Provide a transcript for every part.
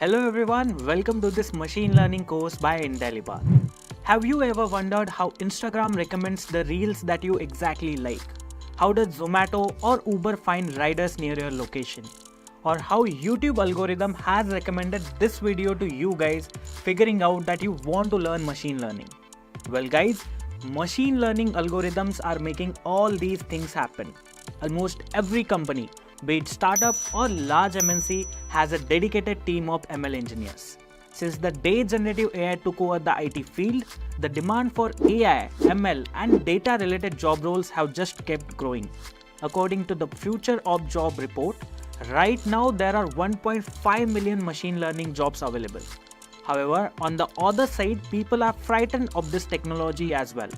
Hello everyone, welcome to this machine learning course by Intellipaat. Have you ever wondered how Instagram recommends the reels that you exactly like? How does Zomato or Uber find riders near your location? Or how YouTube algorithm has recommended this video to you guys figuring out that you want to learn machine learning? Well guys, machine learning algorithms are making all these things happen. Almost every company, be it startup or large MNC, has a dedicated team of ML engineers. Since the day generative AI took over the IT field, the demand for AI, ML and data related job roles have just kept growing. According to the Future of Job report, right now there are 1.5 million machine learning jobs available. However, on the other side, people are frightened of this technology as well.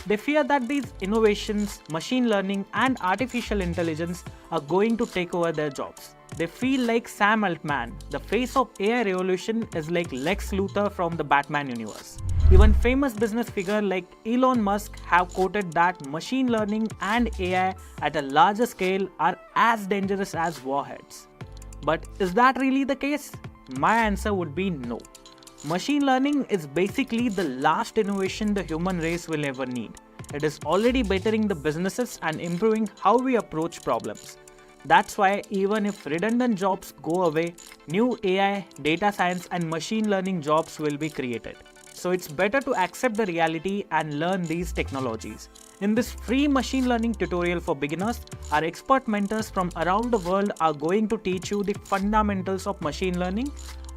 They fear that these innovations, machine learning and artificial intelligence are going to take over their jobs. They feel like Sam Altman, the face of AI revolution, is like Lex Luthor from the Batman universe. Even famous business figures like Elon Musk have quoted that machine learning and AI at a larger scale are as dangerous as warheads. But is that really the case? My answer would be no. Machine learning is basically the last innovation the human race will ever need. It is already bettering the businesses and improving how we approach problems. That's why even if redundant jobs go away, new AI, data science and machine learning jobs will be created. So it's better to accept the reality and learn these technologies. In this free machine learning tutorial for beginners, our expert mentors from around the world are going to teach you the fundamentals of machine learning,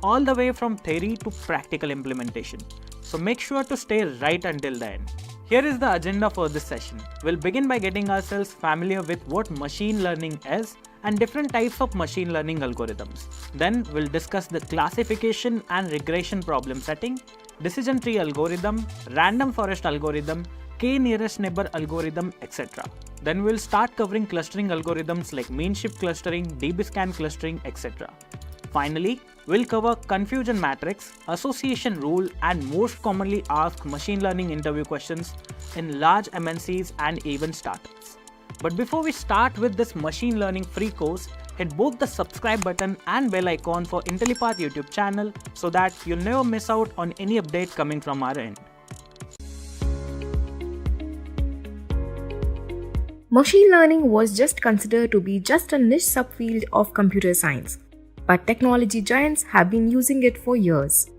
all the way from theory to practical implementation. So make sure to stay right until the end. Here is the agenda for this session. We'll begin by getting ourselves familiar with what machine learning is and different types of machine learning algorithms. Then we'll discuss the classification and regression problem setting, decision tree algorithm, random forest algorithm, k-nearest neighbor algorithm, etc. Then we'll start covering clustering algorithms like mean shift clustering, DBSCAN clustering, etc. Finally, we'll cover confusion matrix, association rule and most commonly asked machine learning interview questions in large MNCs and even startups. But before we start with this machine learning free course, hit both the subscribe button and bell icon for Intellipaat YouTube channel so that you'll never miss out on any update coming from our end. Machine learning was just considered to be just a niche subfield of computer science, but technology giants have been using it for years.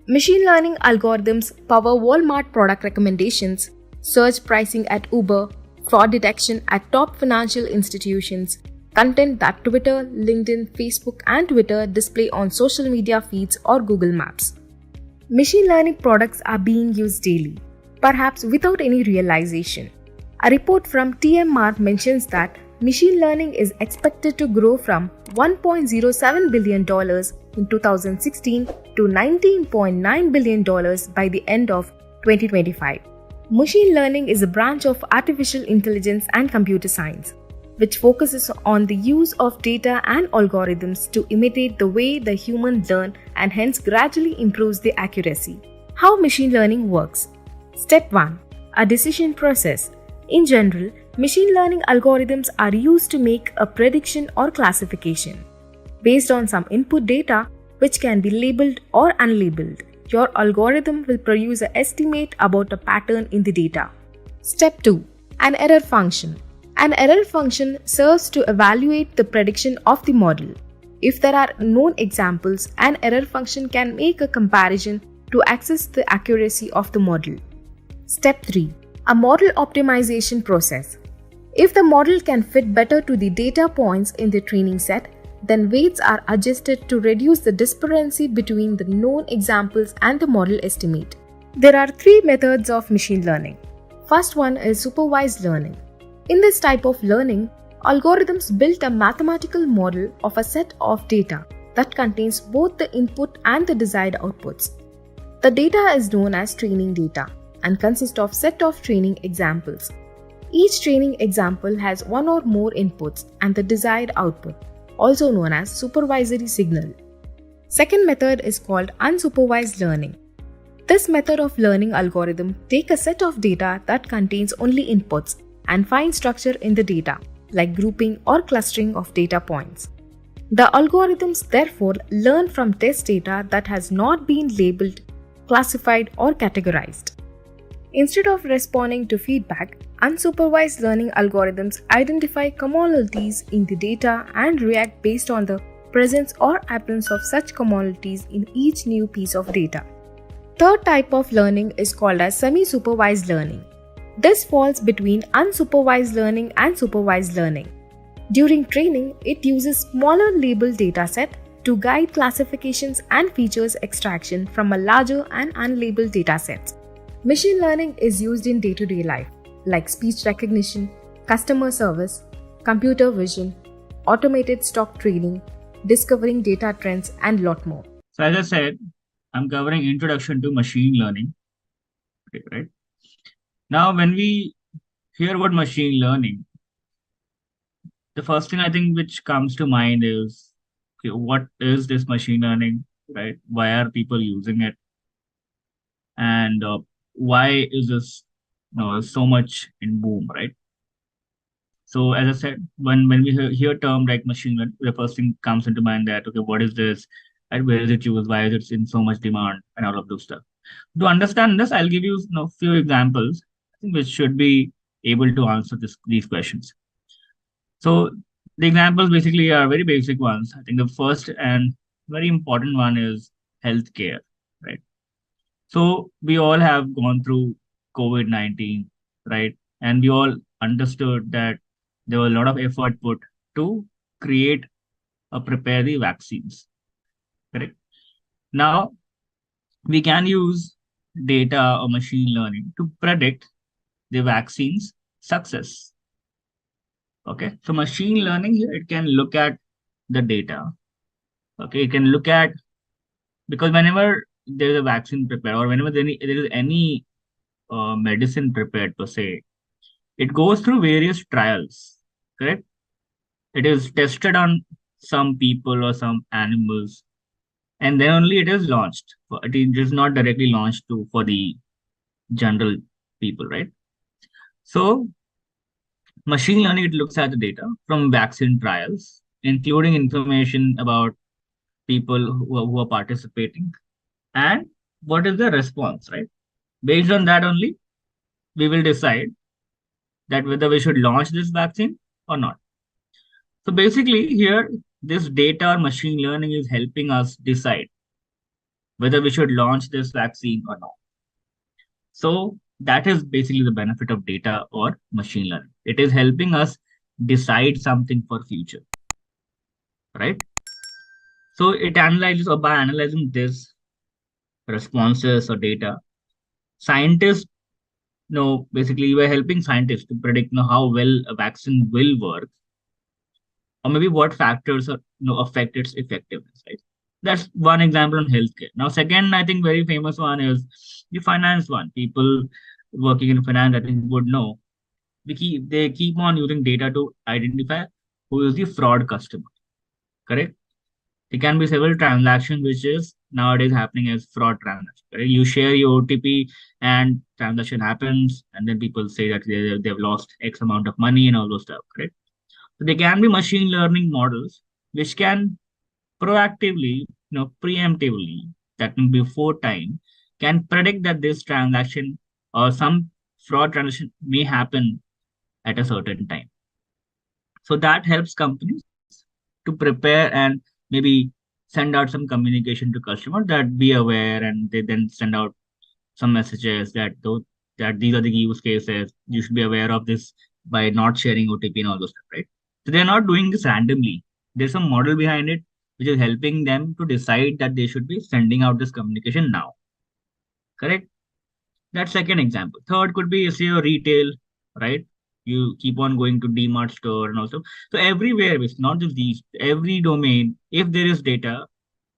Machine learning algorithms power Walmart product recommendations, search pricing at Uber, fraud detection at top financial institutions, content that Twitter, LinkedIn, Facebook, and Twitter display on social media feeds or Google Maps. Machine learning products are being used daily, perhaps without any realization. A report from TMR mentions that machine learning is expected to grow from $1.07 billion in 2016 to $19.9 billion by the end of 2025. Machine learning is a branch of artificial intelligence and computer science, which focuses on the use of data and algorithms to imitate the way the humans learn and hence gradually improves their accuracy. How machine learning works? Step 1. A decision process. In general, machine learning algorithms are used to make a prediction or classification. Based on some input data, which can be labeled or unlabeled, your algorithm will produce an estimate about a pattern in the data. Step 2. An error function. An error function serves to evaluate the prediction of the model. If there are known examples, an error function can make a comparison to assess the accuracy of the model. Step 3. A model optimization process. If the model can fit better to the data points in the training set, then weights are adjusted to reduce the disparity between the known examples and the model estimate. There are 3 methods of machine learning. First one is supervised learning. In this type of learning, algorithms build a mathematical model of a set of data that contains both the input and the desired outputs. The data is known as training data and consists of set of training examples. Each training example has one or more inputs and the desired output, also known as supervisory signal. Second method is called unsupervised learning. This method of learning algorithm takes a set of data that contains only inputs and find structure in the data, like grouping or clustering of data points. The algorithms therefore learn from test data that has not been labeled, classified, or categorized. Instead of responding to feedback, unsupervised learning algorithms identify commonalities in the data and react based on the presence or absence of such commonalities in each new piece of data. Third type of learning is called as semi-supervised learning. This falls between unsupervised learning and supervised learning. During training, it uses smaller labeled dataset to guide classifications and features extraction from a larger and unlabeled datasets. Machine learning is used in day-to-day life, like speech recognition, customer service, computer vision, automated stock trading, discovering data trends, and lot more. So as I said, I'm covering introduction to machine learning, right? Now, when we hear about machine learning, the first thing I think which comes to mind is, okay, what is this machine learning, right? Why are people using it? And why is this so much in boom, right? So as I said, when we hear term like machine learning, the first thing comes into mind that, okay, what is this? And where is it used? Why is it in so much demand? And all of those stuff. To understand this, I'll give you, few examples which should be able to answer these questions. So the examples basically are very basic ones. I think the first and very important one is healthcare, right? So we all have gone through COVID-19, right? And we all understood that there was a lot of effort put to create or prepare the vaccines, correct? Now, we can use data or machine learning to predict the vaccine's success. Okay, so machine learning here, it can look at the data. Okay, it can look at, because whenever there is a vaccine prepared or whenever there is any medicine prepared per se, it goes through various trials, correct? It is tested on some people or some animals, and then only it is launched. It is not directly launched for the general people, right? So machine learning, it looks at the data from vaccine trials, including information about people who are participating and what is the response, right? Based on that only, we will decide that whether we should launch this vaccine or not. So basically here, this data or machine learning is helping us decide whether we should launch this vaccine or not. So that is basically the benefit of data or machine learning. It is helping us decide something for future, right? So it analyzes, or by analyzing this responses or data, scientists basically we're helping scientists to predict how well a vaccine will work, or maybe what factors are affect its effectiveness, right? That's one example on healthcare. Now, second, I think very famous one is the finance one. People working in finance, I think, would know. They keep on using data to identify who is the fraud customer. Correct? There can be several transactions which is nowadays happening as fraud transaction. Right? You share your OTP and transaction happens, and then people say that they've lost X amount of money and all those stuff. Correct? So there can be machine learning models which can proactively, preemptively, that means before time, can predict that this transaction or some fraud transaction may happen at a certain time. So that helps companies to prepare and maybe send out some communication to customers that be aware, and they then send out some messages that these are the use cases. You should be aware of this by not sharing OTP and all those stuff, right? So they're not doing this randomly. There's some model behind it which is helping them to decide that they should be sending out this communication now. Correct? That's second example. Third could be, say, your retail, right? You keep on going to DMart store and also. So everywhere, it's not just these, every domain, if there is data,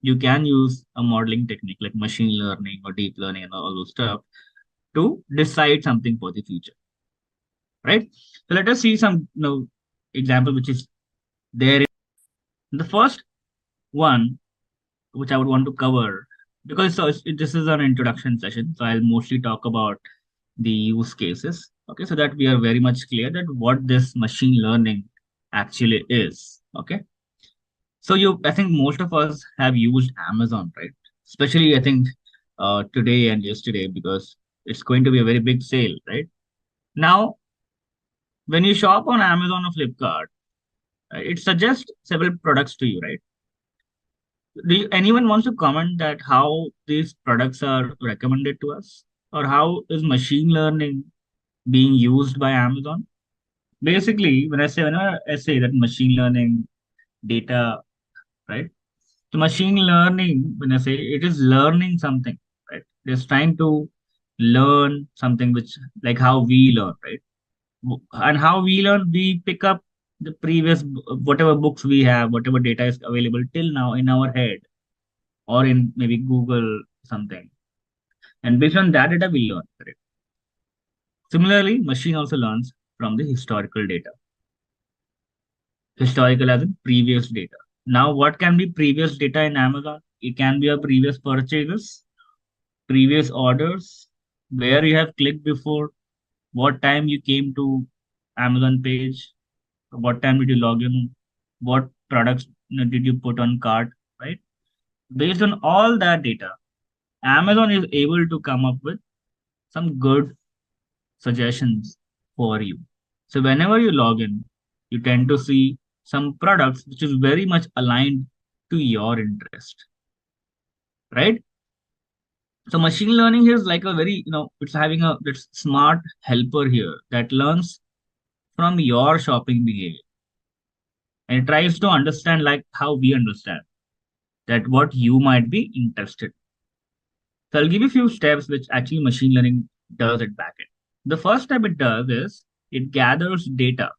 you can use a modeling technique like machine learning or deep learning and all those stuff to decide something for the future, right? So let us see some example which is there. The first one which I would want to cover, because this is an introduction session, so I'll mostly talk about the use cases. Okay, so that we are very much clear that what this machine learning actually is. Okay, So I think most of us have used Amazon, right? Especially, I think today and yesterday, because it's going to be a very big sale, right? Now, when you shop on Amazon or Flipkart, it suggests several products to you, right? Anyone wants to comment that how these products are recommended to us, or how is machine learning being used by Amazon? Basically, whenever I say that machine learning data, right? So machine learning, when I say it is learning something, right? It is trying to learn something which, like how we learn, right? And how we learn, we pick up the previous whatever books we have, whatever data is available till now in our head or in maybe Google something, and based on that data we learn, correct? Similarly, machine also learns from the historical data. Historical as in previous data. Now, what can be previous data in Amazon? It can be a previous purchases, previous orders, where you have clicked before, what time you came to Amazon page, what time did you log in, what products did you put on cart, right? Based on all that data, Amazon is able to come up with some good suggestions for you. So whenever you log in, you tend to see some products which is very much aligned to your interest, right? So machine learning is like a very, it's having a this smart helper here that learns from your shopping behavior and it tries to understand like how we understand that what you might be interested. So I'll give you a few steps which actually machine learning does it back end. The first step it does is it gathers data.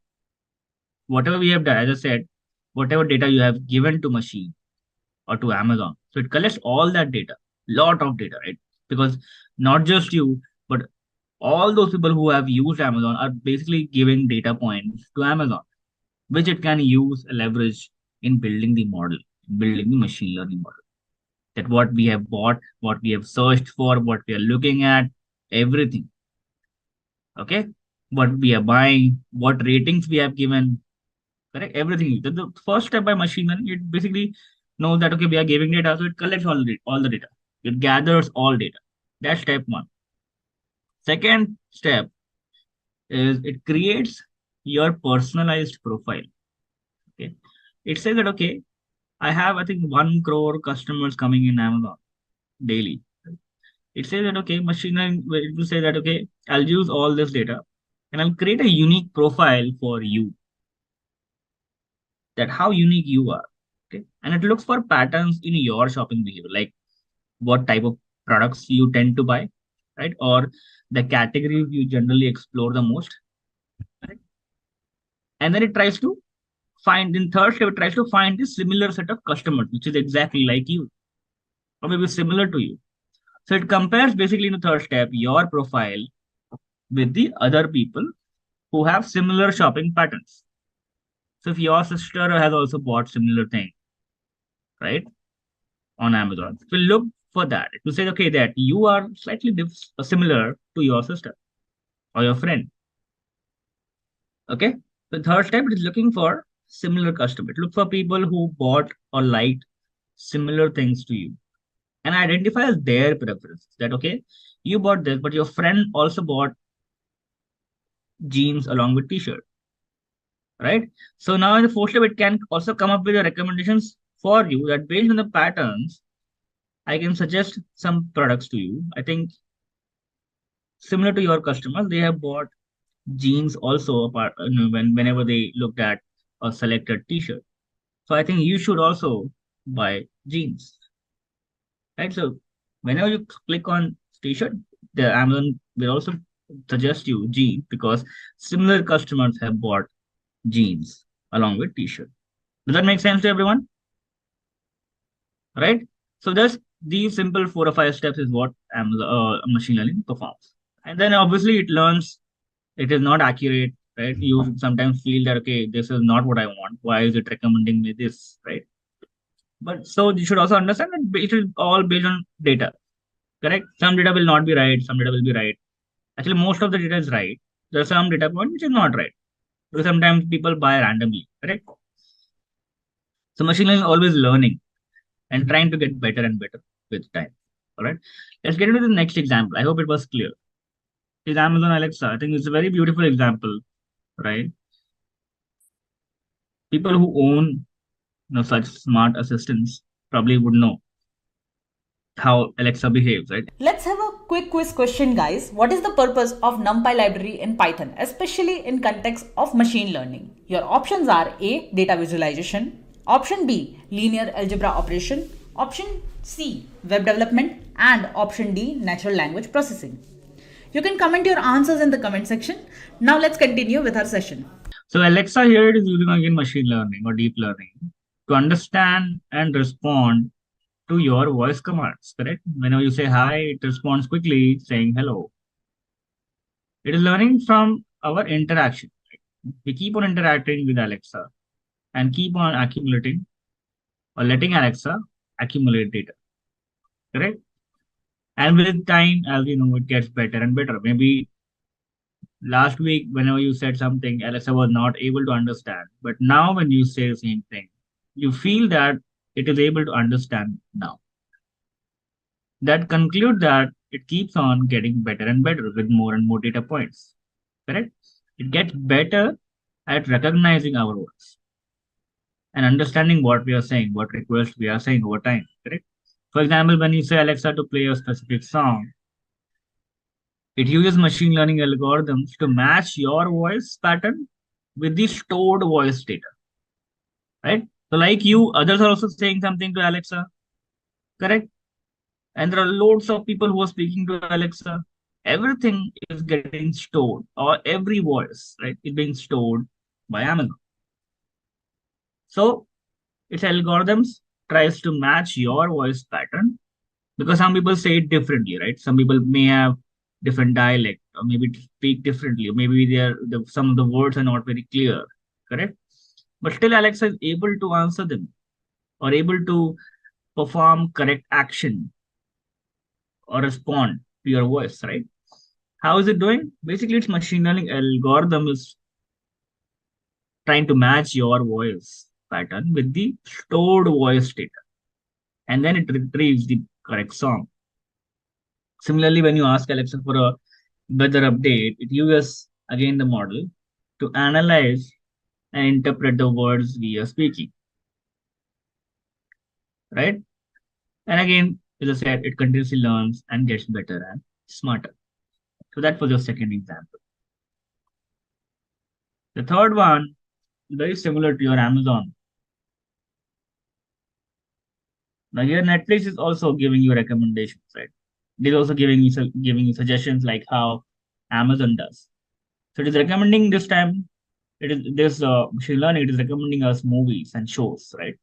Whatever we have done, as I said, whatever data you have given to machine or to Amazon. So it collects all that data, lot of data, right? Because not just you, but all those people who have used Amazon are basically giving data points to Amazon, which it can use leverage in building the model, building the machine learning model. That what we have bought, what we have searched for, what we are looking at, everything. Okay, what we are buying, what ratings we have given, correct? Everything. The first step by machine learning, it basically knows that okay, we are giving data, so it collects all the data. It gathers all data. That's step one. Second step is it creates your personalized profile. Okay. It says that okay, I have I think 1 crore customers coming in Amazon daily. It says that okay, machine learning it will say that okay, I'll use all this data and I'll create a unique profile for you. That how unique you are. Okay. And it looks for patterns in your shopping behavior, like what type of products you tend to buy, right? Or the categories you generally explore the most. Right? And then it tries to find in third step, it tries to find a similar set of customers, which is exactly like you, or maybe similar to you. So it compares basically in the third step your profile with the other people who have similar shopping patterns. So if your sister has also bought similar thing, right, on Amazon, it will look for that. It will say, okay, that you are slightly similar to your sister or your friend. Okay. The third step is looking for similar customer. Look for people who bought or liked similar things to you and identify their preferences. That okay, you bought this, but your friend also bought jeans along with t-shirt, right? So now in the fourth step, it can also come up with the recommendations for you that based on the patterns, I can suggest some products to you. I think similar to your customers, they have bought jeans also apart whenever they looked at a selected t-shirt. So I think you should also buy jeans, right? So whenever you click on t-shirt, the Amazon will also suggest you jeans because similar customers have bought jeans along with t-shirt. Does that make sense to everyone? Right? So just these simple 4 or 5 steps is what Amazon, machine learning performs. And then obviously it learns it is not accurate, right? You sometimes feel that okay, this is not what I want. Why is it recommending me this, right? But so you should also understand that it is all based on data, correct? Some data will not be right, some data will be right. Actually, most of the data is right. There are some data point which is not right. Because sometimes people buy randomly, correct? So machine learning is always learning and trying to get better and better with time. All right. Let's get into the next example. I hope it was clear. Is Amazon Alexa. I think it's a very beautiful example, right? People who own such smart assistants probably would know how Alexa behaves, right? Let's have a quick quiz question, guys. What is the purpose of NumPy library in Python, especially in context of machine learning? Your options are A. Data visualization, option B. Linear algebra operation, option C. Web development, and option D. Natural language processing. You can comment your answers in the comment section. Now let's continue with our session. So Alexa here is using again machine learning or deep learning to understand and respond to your voice commands, correct? Whenever you say hi, it responds quickly saying hello. It is learning from our interaction. We keep on interacting with Alexa and keep on accumulating or letting Alexa accumulate data, correct? And with time, as you know, it gets better and better. Maybe last week, whenever you said something, Alexa was not able to understand. But now, when you say the same thing, you feel that it is able to understand now. That conclude that it keeps on getting better and better with more and more data points. Correct? It gets better at recognizing our words and understanding what we are saying, what request we are saying over time. Correct? For example, when you say Alexa to play a specific song, it uses machine learning algorithms to match your voice pattern with the stored voice data. Right? So, like you, others are also saying something to Alexa. Correct? And there are loads of people who are speaking to Alexa. Everything is getting stored, or every voice, right, is being stored by Amazon. So its algorithms tries to match your voice pattern because some people say it differently, right? Some people may have different dialect or maybe speak differently, or maybe some of the words are not very clear, correct? But still Alexa is able to answer them or able to perform correct action or respond to your voice, right? How is it doing? Basically, its machine learning algorithm is trying to match your voice pattern with the stored voice data, and then it retrieves the correct song. Similarly, when you ask Alexa for a weather update, it uses again the model to analyze and interpret the words we are speaking, right? And again, as I said, it continuously learns and gets better and smarter. So that was your second example. The third one, very similar to your Amazon. Now here Netflix is also giving you recommendations, right? It is also giving you suggestions like how Amazon does. So it is recommending this time. It is this machine learning. It is recommending us movies and shows, right?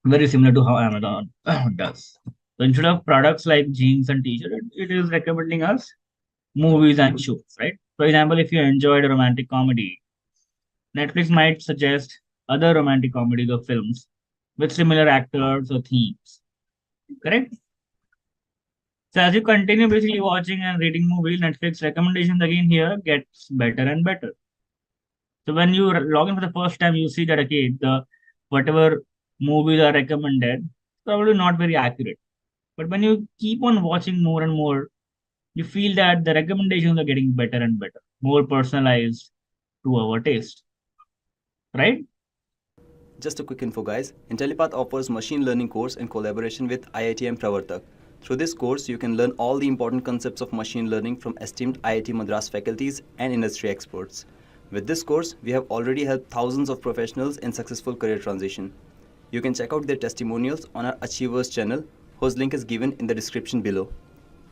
Very similar to how Amazon does. So instead of products like jeans and t-shirt, it is recommending us movies and shows, right? For example, if you enjoyed a romantic comedy, Netflix might suggest other romantic comedies or films with similar actors or themes. Correct? So as you continue basically watching and reading movies, Netflix recommendations again here gets better and better. So when you log in for the first time, you see that okay, the whatever movies are recommended probably not very accurate. But when you keep on watching more and more, you feel that the recommendations are getting better and better, more personalized to our taste. Right? Just a quick info guys, Intellipaat offers machine learning course in collaboration with IITM Pravartak. Through this course, you can learn all the important concepts of machine learning from esteemed IIT Madras faculties and industry experts. With this course, we have already helped thousands of professionals in successful career transition. You can check out their testimonials on our Achievers channel, whose link is given in the description below.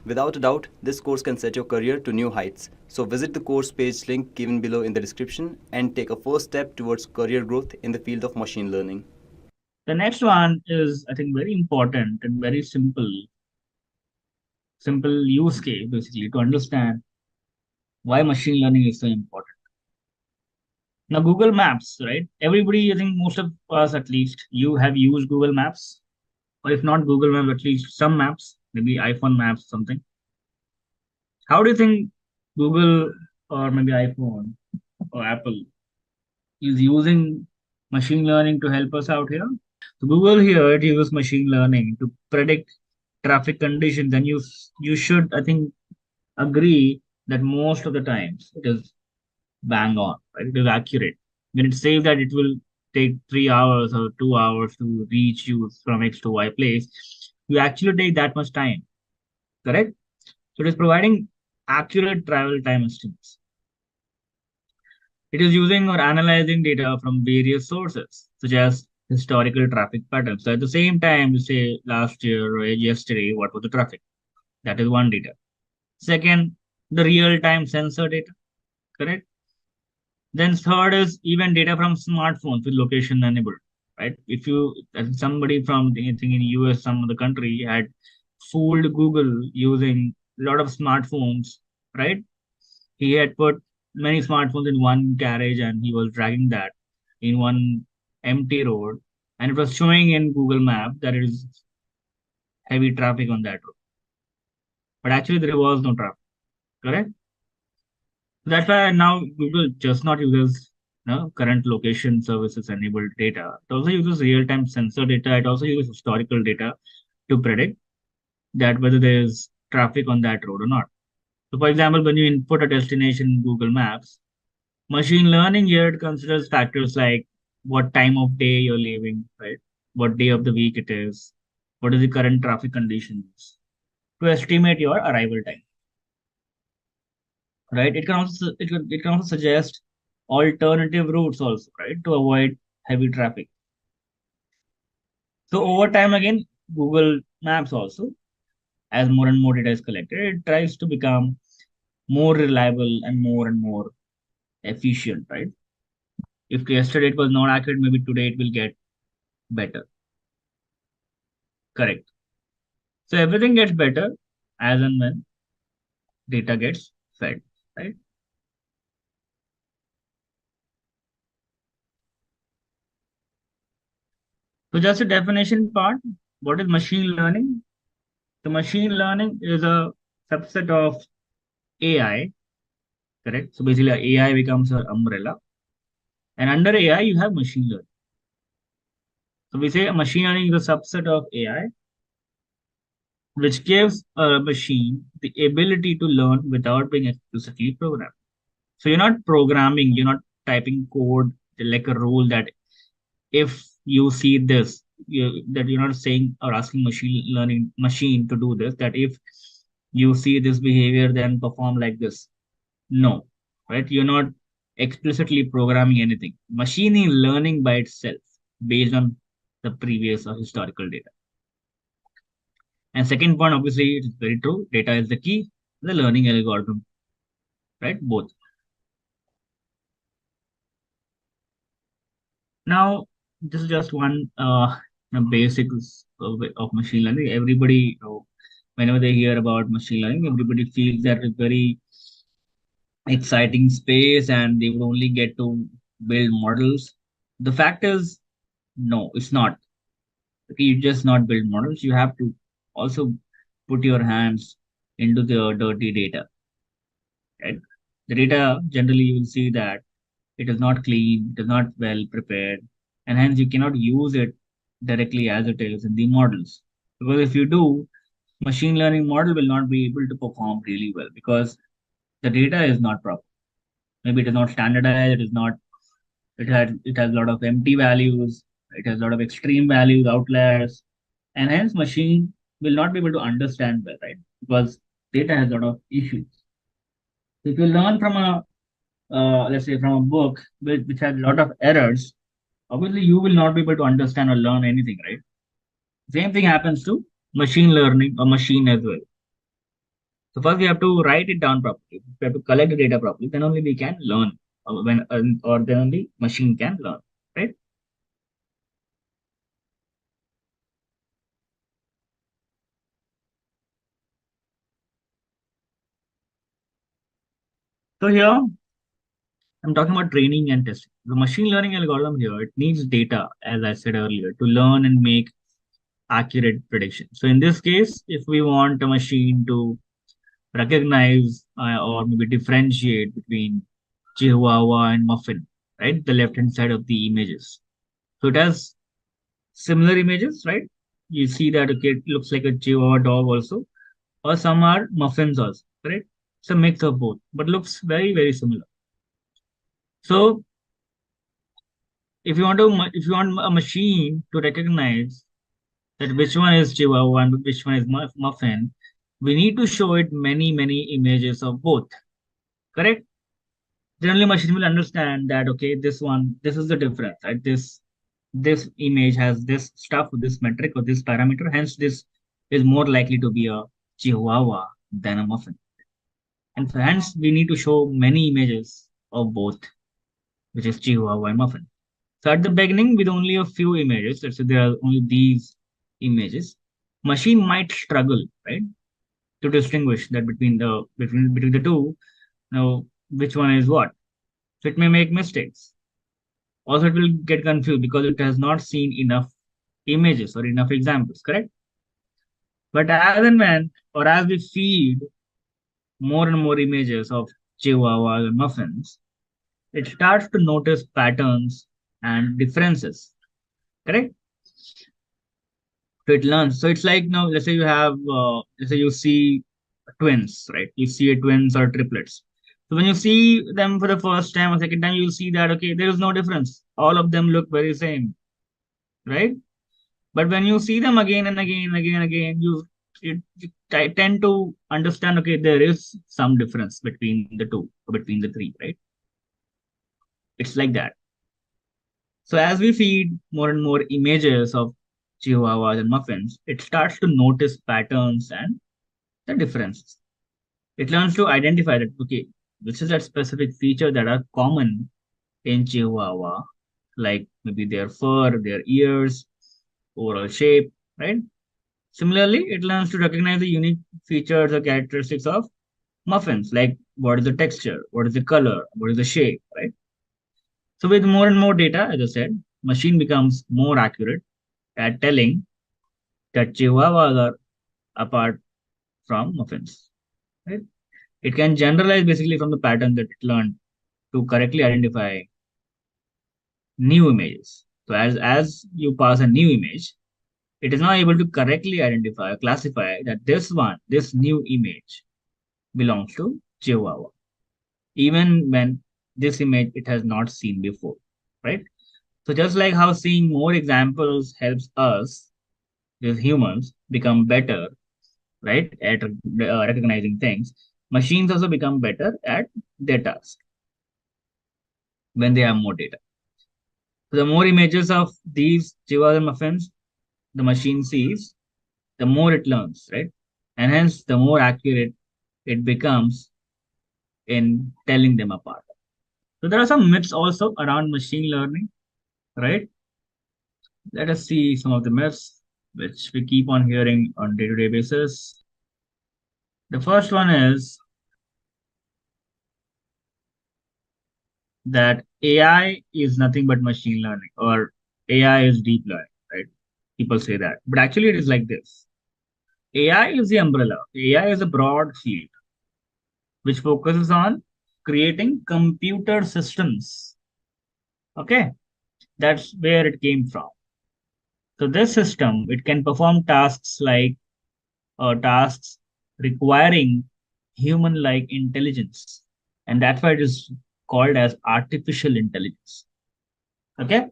Without a doubt, this course can set your career to new heights. So visit the course page link given below in the description and take a first step towards career growth in the field of machine learning. The next one is, I think, very important and very simple use case basically to understand why machine learning is so important. Now, Google Maps, right? Everybody, I think most of us at least, you have used Google Maps, or if not Google Maps, at least some maps, maybe iPhone maps, something. How do you think Google or maybe iPhone or Apple is using machine learning to help us out here. So Google here, it uses machine learning to predict traffic conditions, and you should, I think, agree that most of the times it is bang on, right? It is accurate. When it says that it will take 3 hours or 2 hours to reach you from X to Y place, you actually take that much time, correct? So it is providing accurate travel time estimates. It is using or analyzing data from various sources, such as historical traffic patterns. So at the same time, you say last year or yesterday, what was the traffic? That is one data. Second, the real-time sensor data, correct? Then third is even data from smartphones with location enabled, right? If you somebody from anything in US, some other country had fooled Google using a lot of smartphones, right? He had put many smartphones in one carriage and he was dragging that in one empty road, and it was showing in Google Map that it is heavy traffic on that road. But actually there was no traffic, correct? That's why now Google just not uses current location services enabled data. It also uses real-time sensor data. It also uses historical data to predict that whether there's traffic on that road or not. So for example, when you input a destination in Google Maps, machine learning here it considers factors like what time of day you're leaving, right? What day of the week it is, what is the current traffic conditions to estimate your arrival time, right? It can also suggest alternative routes also, right, to avoid heavy traffic. So over time again, Google Maps also, as more and more data is collected, it tries to become more reliable and more efficient, right? If yesterday it was not accurate, maybe today it will get better. Correct. So everything gets better as and when data gets fed, right? So just a definition part, what is machine learning? The machine learning is a subset of AI, correct? So basically AI becomes an umbrella. And under AI, you have machine learning. So we say machine learning is a subset of AI, which gives a machine the ability to learn without being explicitly programmed. So you're not programming, you're not typing code like a rule that if you see this, that you're not saying or asking machine learning machine to do this, that if you see this behavior, then perform like this. No, right? You're not explicitly programming anything. Machine is learning by itself based on the previous or historical data. And second point, obviously, it is very true. Data is the key, the learning algorithm, right? Both. Now, this is just one basics of machine learning. Everybody, whenever they hear about machine learning, everybody feels that it's very exciting space and they would only get to build models. The fact is, no, it's not. Okay, you just not build models. You have to also put your hands into the dirty data, right? The data generally you will see that it is not clean, it is not well prepared, and hence you cannot use it directly as it is in the models. Because if you do, machine learning model will not be able to perform really well because the data is not proper. Maybe it is not standardized, it is not, it has a lot of empty values, it has a lot of extreme values, outliers, and hence machine will not be able to understand well, right? Because data has a lot of issues. So if you learn from a let's say from a book which has a lot of errors, obviously you will not be able to understand or learn anything, right? Same thing happens to machine learning or machine as well. So first we have to write it down properly. We have to collect the data properly. Then only we can learn, or then only machine can learn, right? So here I'm talking about training and testing. The machine learning algorithm here, it needs data, as I said earlier, to learn and make accurate predictions. So in this case, if we want a machine to recognize or maybe differentiate between Chihuahua and Muffin, right? The left hand side of the images. So it has similar images, right? You see that okay, it looks like a Chihuahua dog also, or some are muffins also, correct? It's a mix of both, but looks very, very similar. So if you want a machine to recognize that which one is Chihuahua and which one is muffin, we need to show it many, many images of both, correct? Generally machine will understand that okay, this is the difference, right? This image has this stuff, this metric or this parameter, hence this is more likely to be a Chihuahua than a muffin. And hence we need to show many images of both, which is Chihuahua and muffin. So at the beginning, with only a few images, let's say there are only these images, machine might struggle, right, to distinguish that between the two. Now, which one is what? So it may make mistakes. Also, it will get confused because it has not seen enough images or enough examples, correct? But as and when, or as we feed more and more images of Chihuahua and muffins, it starts to notice patterns and differences, correct? So it learns. So it's like now, let's say you have, let's say you see twins, right? You see a twins or triplets. So when you see them for the first time or second time, you'll see that okay, there is no difference. All of them look very same, right? But when you see them again and again and again and again, you tend to understand okay, there is some difference between the two or between the three, right? It's like that. So as we feed more and more images of chihuahuas and muffins, it starts to notice patterns and the differences. It learns to identify that okay, this is that specific feature that are common in chihuahua, like maybe their fur, their ears, overall shape, right? Similarly, it learns to recognize the unique features or characteristics of muffins, like what is the texture, what is the color, what is the shape, right? So with more and more data, as I said, machine becomes more accurate at telling that chihuahuas are apart from muffins, right? It can generalize basically from the pattern that it learned to correctly identify new images. So as you pass a new image, it is now able to correctly identify or classify that this new image belongs to Chihuahua, even when this image it has not seen before, right? So just like how seeing more examples helps us, as humans, become better, right, at recognizing things, machines also become better at their task when they have more data. So the more images of these Chihuahua muffins the machine sees, the more it learns, right? And hence, the more accurate it becomes in telling them apart. So there are some myths also around machine learning, right? Let us see some of the myths which we keep on hearing on day-to-day basis. The first one is that AI is nothing but machine learning or AI is deep learning, right? People say that. But actually it is like this. AI is the umbrella. AI is a broad field which focuses on creating computer systems. Okay, that's where it came from. So this system, it can perform tasks like tasks requiring human-like intelligence, and that's why it is called as artificial intelligence. Okay,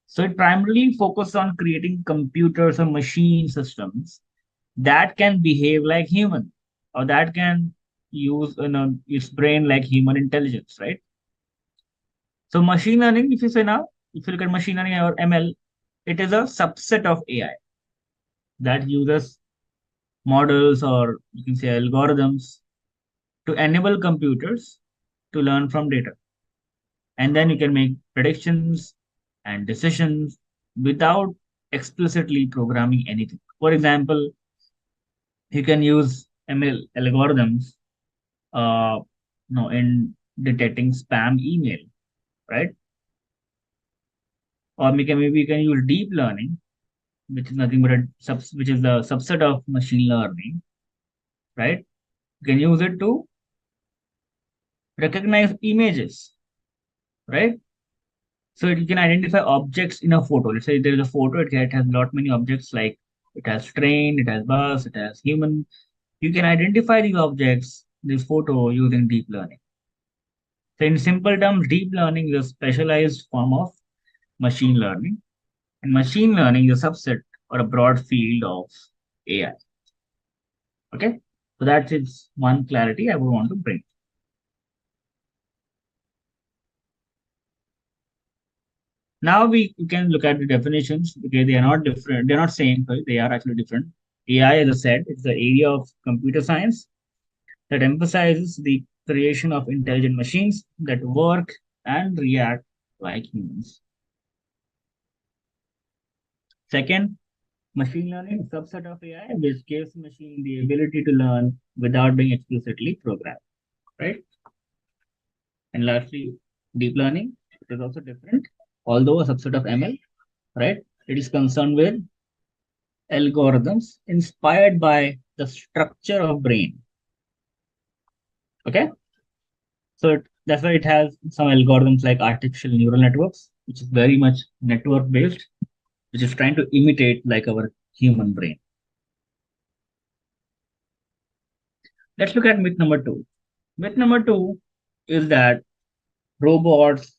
so it primarily focuses on creating computers or machine systems that can behave like human, or that can use its brain like human intelligence, right? So machine learning, if you say now, if you look at machine learning or ML, it is a subset of AI that uses models or you can say algorithms to enable computers to learn from data. And then you can make predictions and decisions without explicitly programming anything. For example, you can use ML algorithms in detecting spam email, right? Or maybe you can use deep learning, which is nothing but which is the subset of machine learning, right? You can use it to recognize images, right? So you can identify objects in a photo. Let's say there is a photo, it has lot many objects like it has train, it has bus, it has human. You can identify these objects, this photo using deep learning. So in simple terms, deep learning is a specialized form of machine learning. And machine learning is a subset or a broad field of AI. Okay. So that is one clarity I would want to bring. Now we can look at the definitions because they are not different. They're not same, but they are actually different. AI, as I said, is the area of computer science that emphasizes the creation of intelligent machines that work and react like humans. Second, machine learning is a subset of AI which gives machine the ability to learn without being explicitly programmed, right? And lastly, deep learning is also different, although a subset of ML, right? It is concerned with algorithms inspired by the structure of brain. Okay, so that's why it has some algorithms like artificial neural networks, which is very much network based, which is trying to imitate like our human brain. Let's look at myth number two. Myth number two is that robots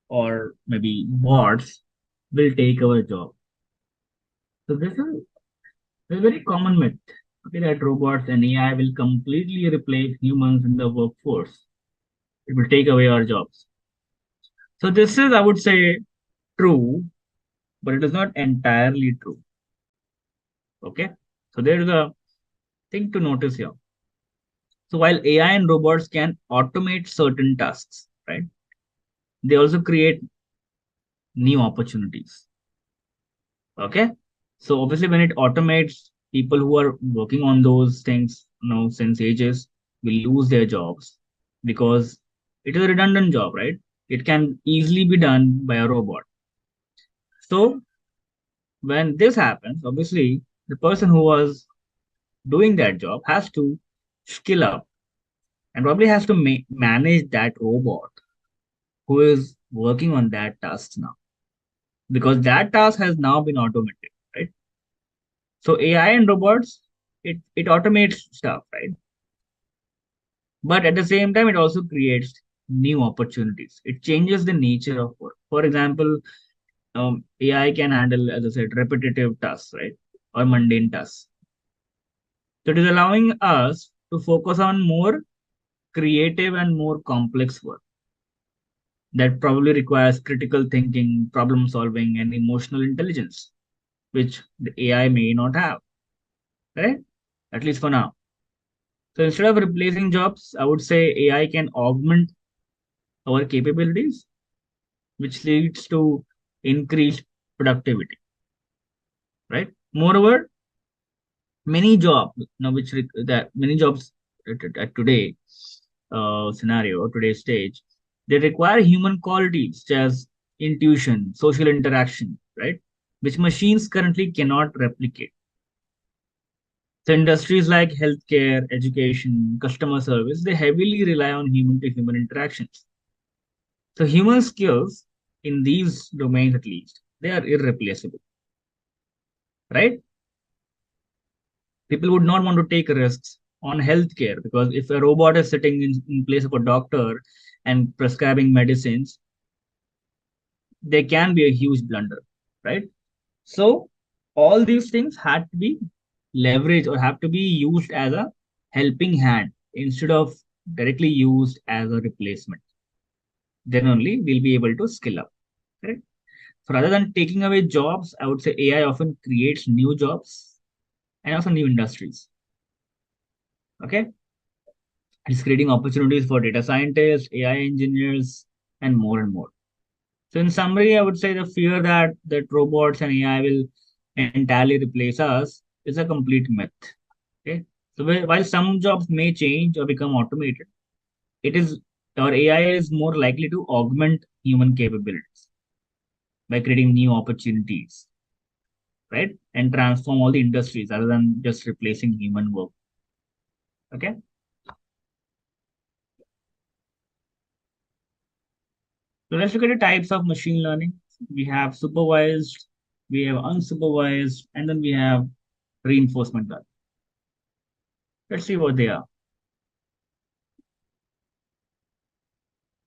or maybe bots will take our job. So this is a very common myth. Okay, that robots and AI will completely replace humans in the workforce. It will take away our jobs. So this is, I would say, true, but it is not entirely true. Okay, so there is a thing to notice here. So while AI and robots can automate certain tasks, right, they also create new opportunities. Okay, so obviously when it automates, people who are working on those things, since ages, will lose their jobs because it is a redundant job, right? It can easily be done by a robot. So when this happens, obviously the person who was doing that job has to skill up and probably has to manage that robot who is working on that task now because that task has now been automated, right? So AI and robots, it automates stuff, right? But at the same time, it also creates new opportunities. It changes the nature of work. For example, AI can handle, as I said, repetitive tasks, right? Or mundane tasks. So it is allowing us to focus on more creative and more complex work that probably requires critical thinking, problem solving, and emotional intelligence, which the AI may not have, right? At least for now. So instead of replacing jobs, I would say AI can augment our capabilities, which leads to increased productivity, right? Moreover, many jobs now that many jobs at today scenario or today's stage, they require human qualities such as intuition, social interaction, right? Which machines currently cannot replicate. So industries like healthcare, education, customer service, they heavily rely on human to human interactions. So human skills in these domains at least, they are irreplaceable, right? People would not want to take risks on healthcare because if a robot is sitting in place of a doctor and prescribing medicines, there can be a huge blunder, right? So all these things had to be leveraged or have to be used as a helping hand instead of directly used as a replacement. Then only we'll be able to skill up. Right? So rather than taking away jobs, I would say AI often creates new jobs and also new industries. Okay. It's creating opportunities for data scientists, AI engineers, and more and more. So in summary, I would say the fear that robots and AI will entirely replace us is a complete myth. Okay. So while some jobs may change or become automated, it is or AI is more likely to augment human capabilities by creating new opportunities, right? And transform all the industries rather than just replacing human work. Okay. So let's look at the types of machine learning. We have supervised, we have unsupervised, and then we have reinforcement learning. Let's see what they are.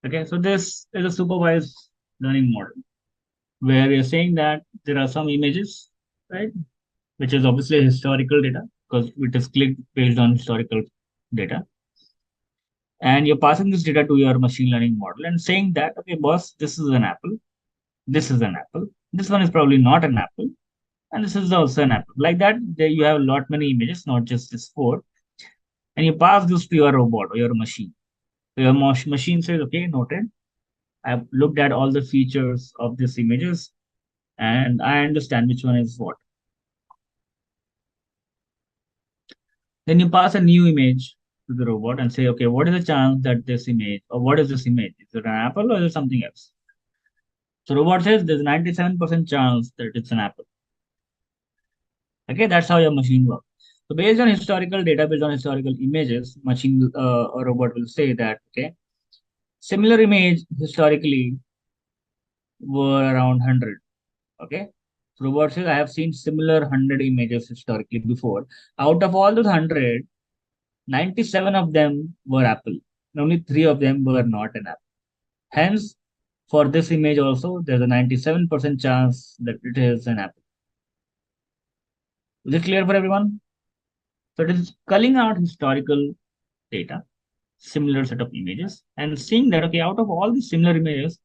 Okay, so this is a supervised learning model where you're saying that there are some images, right, which is obviously historical data because it is clicked based on historical data. And you're passing this data to your machine learning model and saying that, okay, boss, this is an apple, this is an apple, this one is probably not an apple, and this is also an apple. Like that, there you have a lot many images, not just this four, and you pass this to your robot or your machine. So your machine says, okay, noted. I've looked at all the features of these images, and I understand which one is what. Then you pass a new image to the robot and say, okay, what is the chance that this image, or what is this image? Is it an apple or is it something else? So robot says there's 97% chance that it's an apple. Okay, that's how your machine works. So based on historical data, based on historical images, machine or robot will say that, okay, similar image historically were around 100. Okay. So robot says I have seen similar 100 images historically before. Out of all those 100, 97 of them were apple. And only 3 of them were not an apple. Hence, for this image also, there's a 97% chance that it is an apple. Is it clear for everyone? So it is culling out historical data, similar set of images, and seeing that, okay, out of all these similar images,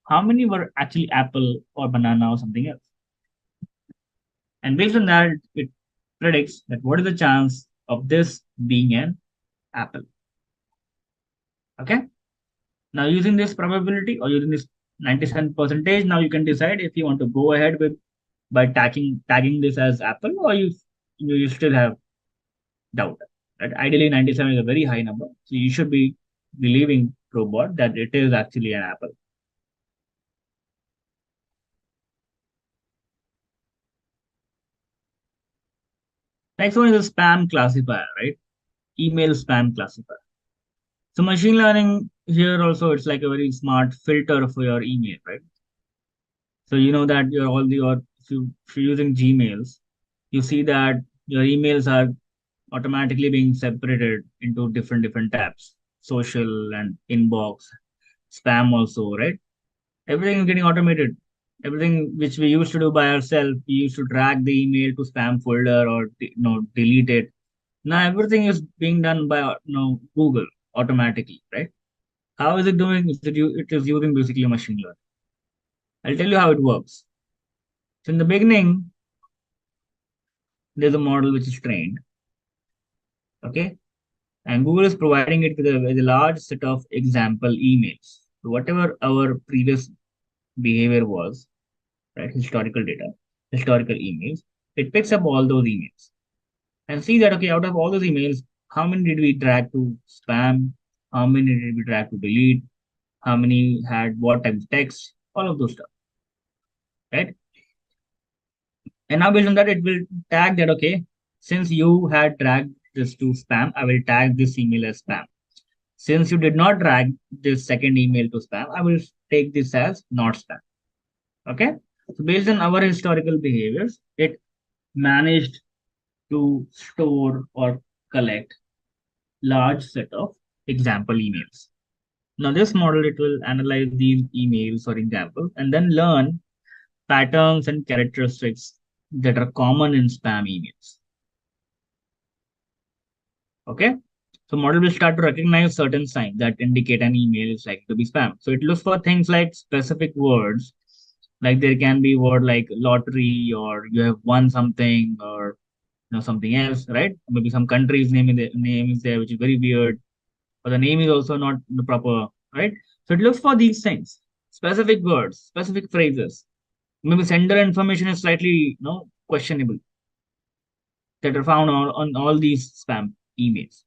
how many were actually apple or banana or something else? And based on that, it predicts that what is the chance of this being an apple. Okay. Now using this probability or using this 97 percentage, now you can decide if you want to go ahead with by tagging this as apple or you still have doubt. Right? Ideally 97 is a very high number. So you should be believing robot that it is actually an apple. Next one is a spam classifier, right? Email spam classifier. So machine learning here also it's like a very smart filter for your email, right? So you know that if you're using Gmails, you see that your emails are automatically being separated into different tabs, social and inbox, spam also, right? Everything is getting automated. Everything which we used to do by ourselves, we used to drag the email to spam folder or delete it. Now everything is being done by Google automatically, right? How is it doing? It is using basically machine learning. I'll tell you how it works. So in the beginning, there's a model which is trained, okay? And Google is providing it with a large set of example emails. So whatever our previous behavior was, right, historical data, historical emails, it picks up all those emails and see that, okay, out of all those emails, how many did we drag to spam? How many did we drag to delete? How many had what type of text? All of those stuff, right? And now based on that, it will tag that, okay, since you had dragged this to spam, I will tag this email as spam. Since you did not drag this second email to spam, I will take this as not spam. Okay. So based on our historical behaviors, it managed to store or collect large set of example emails. Now this model, it will analyze these emails or examples and then learn patterns and characteristics that are common in spam emails. Okay. So model will start to recognize certain signs that indicate an email is likely to be spam. So it looks for things like specific words, like there can be word like lottery or you have won something or something else, right? Maybe some country's name is there, which is very weird, or the name is also not the proper, right? So it looks for these things, specific words, specific phrases. Maybe sender information is slightly questionable that are found on all these spam emails.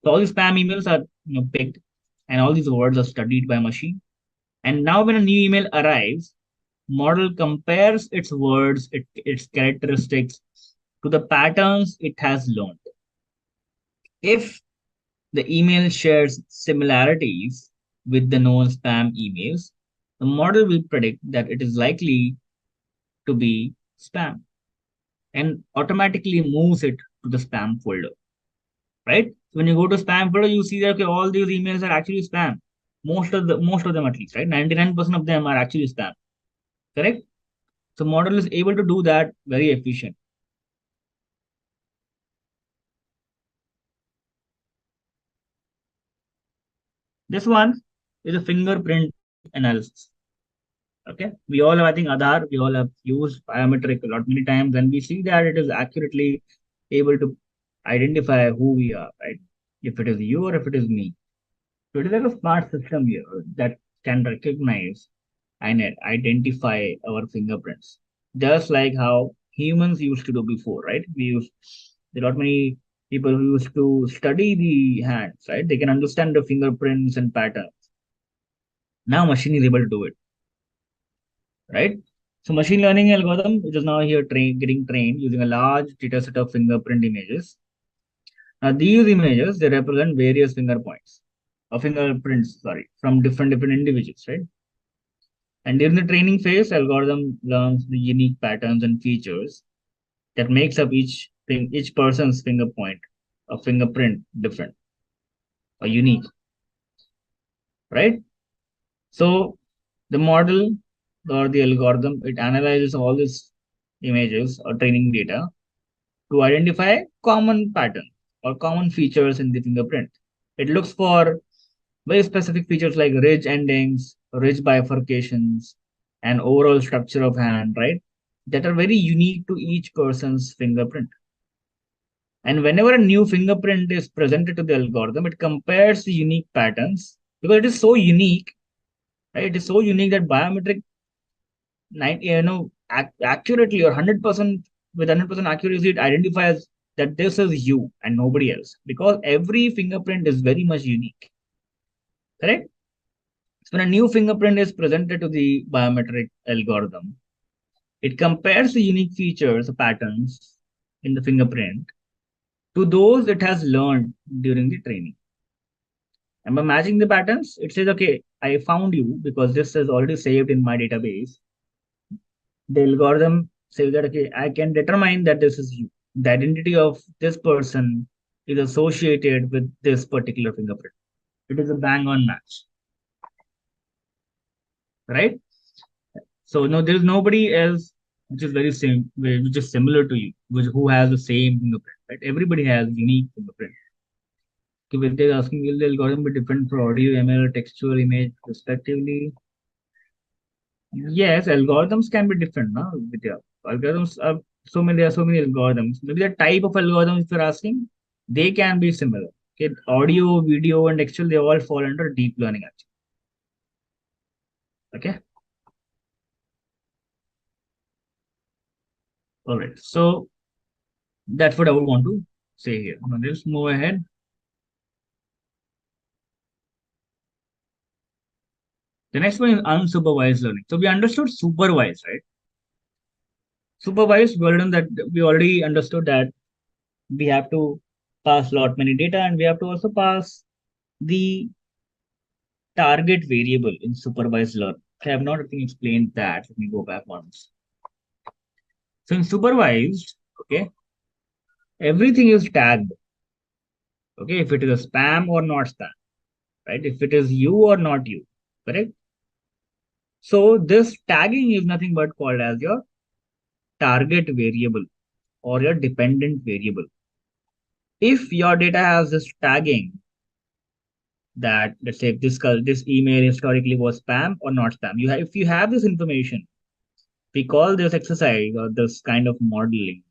So all these spam emails are picked, and all these words are studied by machine. And now when a new email arrives, model compares its words, its characteristics to the patterns it has learned. If the email shares similarities with the known spam emails, the model will predict that it is likely to be spam and automatically moves it to the spam folder, right? When you go to spam folder, you see that okay, all these emails are actually spam. Most of them at least, right? 99% of them are actually spam, correct? So model is able to do that very efficient. This one is a fingerprint analysis. Okay, we all have, I think, Aadhaar, we all have used biometric a lot many times, and we see that it is accurately able to identify who we are, right? If it is you or if it is me. So it is like a smart system here that can recognize and identify our fingerprints, just like how humans used to do before, right? There are not many people who used to study the hands, right? They can understand the fingerprints and patterns. Now machine is able to do it, right? So machine learning algorithm, it is now here getting trained using a large data set of fingerprint images. Now these images, they represent various fingerprints, sorry, from different individuals, right? And during the training phase, algorithm learns the unique patterns and features that makes up each person's fingerprint different or unique, right? So the model or the algorithm, it analyzes all these images or training data to identify common patterns or common features in the fingerprint. It looks for very specific features like ridge endings, ridge bifurcations, and overall structure of hand, right? That are very unique to each person's fingerprint. And whenever a new fingerprint is presented to the algorithm, it compares the unique patterns because it is so unique, right? It is so unique that biometric, accurately or 100% with 100% accuracy, it identifies that this is you and nobody else because every fingerprint is very much unique, correct? So when a new fingerprint is presented to the biometric algorithm, it compares the unique features or patterns in the fingerprint to those it has learned during the training. And by matching the patterns, it says, okay, I found you because this is already saved in my database. The algorithm says that, okay, I can determine that this is you. The identity of this person is associated with this particular fingerprint. It is a bang on match, right? So no, there is nobody else which is which is similar to you, who has the same fingerprint, right? Everybody has unique fingerprint. Okay, if they're asking, will the algorithm be different for audio, ML, textual, image, respectively? Yes, algorithms can be different, no? Vidya. Algorithms are there are so many algorithms. Maybe the type of algorithm, if you're asking, they can be similar. Okay, audio, video, and textual, they all fall under deep learning actually. Okay. All right. So that's what I would want to say here. Now let's move ahead. The next one is unsupervised learning. So we understood supervised, right? Supervised, we already understood that we have to pass lot many data and we have to also pass the target variable in supervised learning. I have not, I think, explained that. Let me go back once. So in supervised, okay, everything is tagged. Okay, if it is a spam or not spam, right? If it is you or not you, correct? So this tagging is nothing but called as your target variable or your dependent variable. If your data has this tagging that, let's say, if this email historically was spam or not spam, if you have this information, we call this exercise or this kind of modeling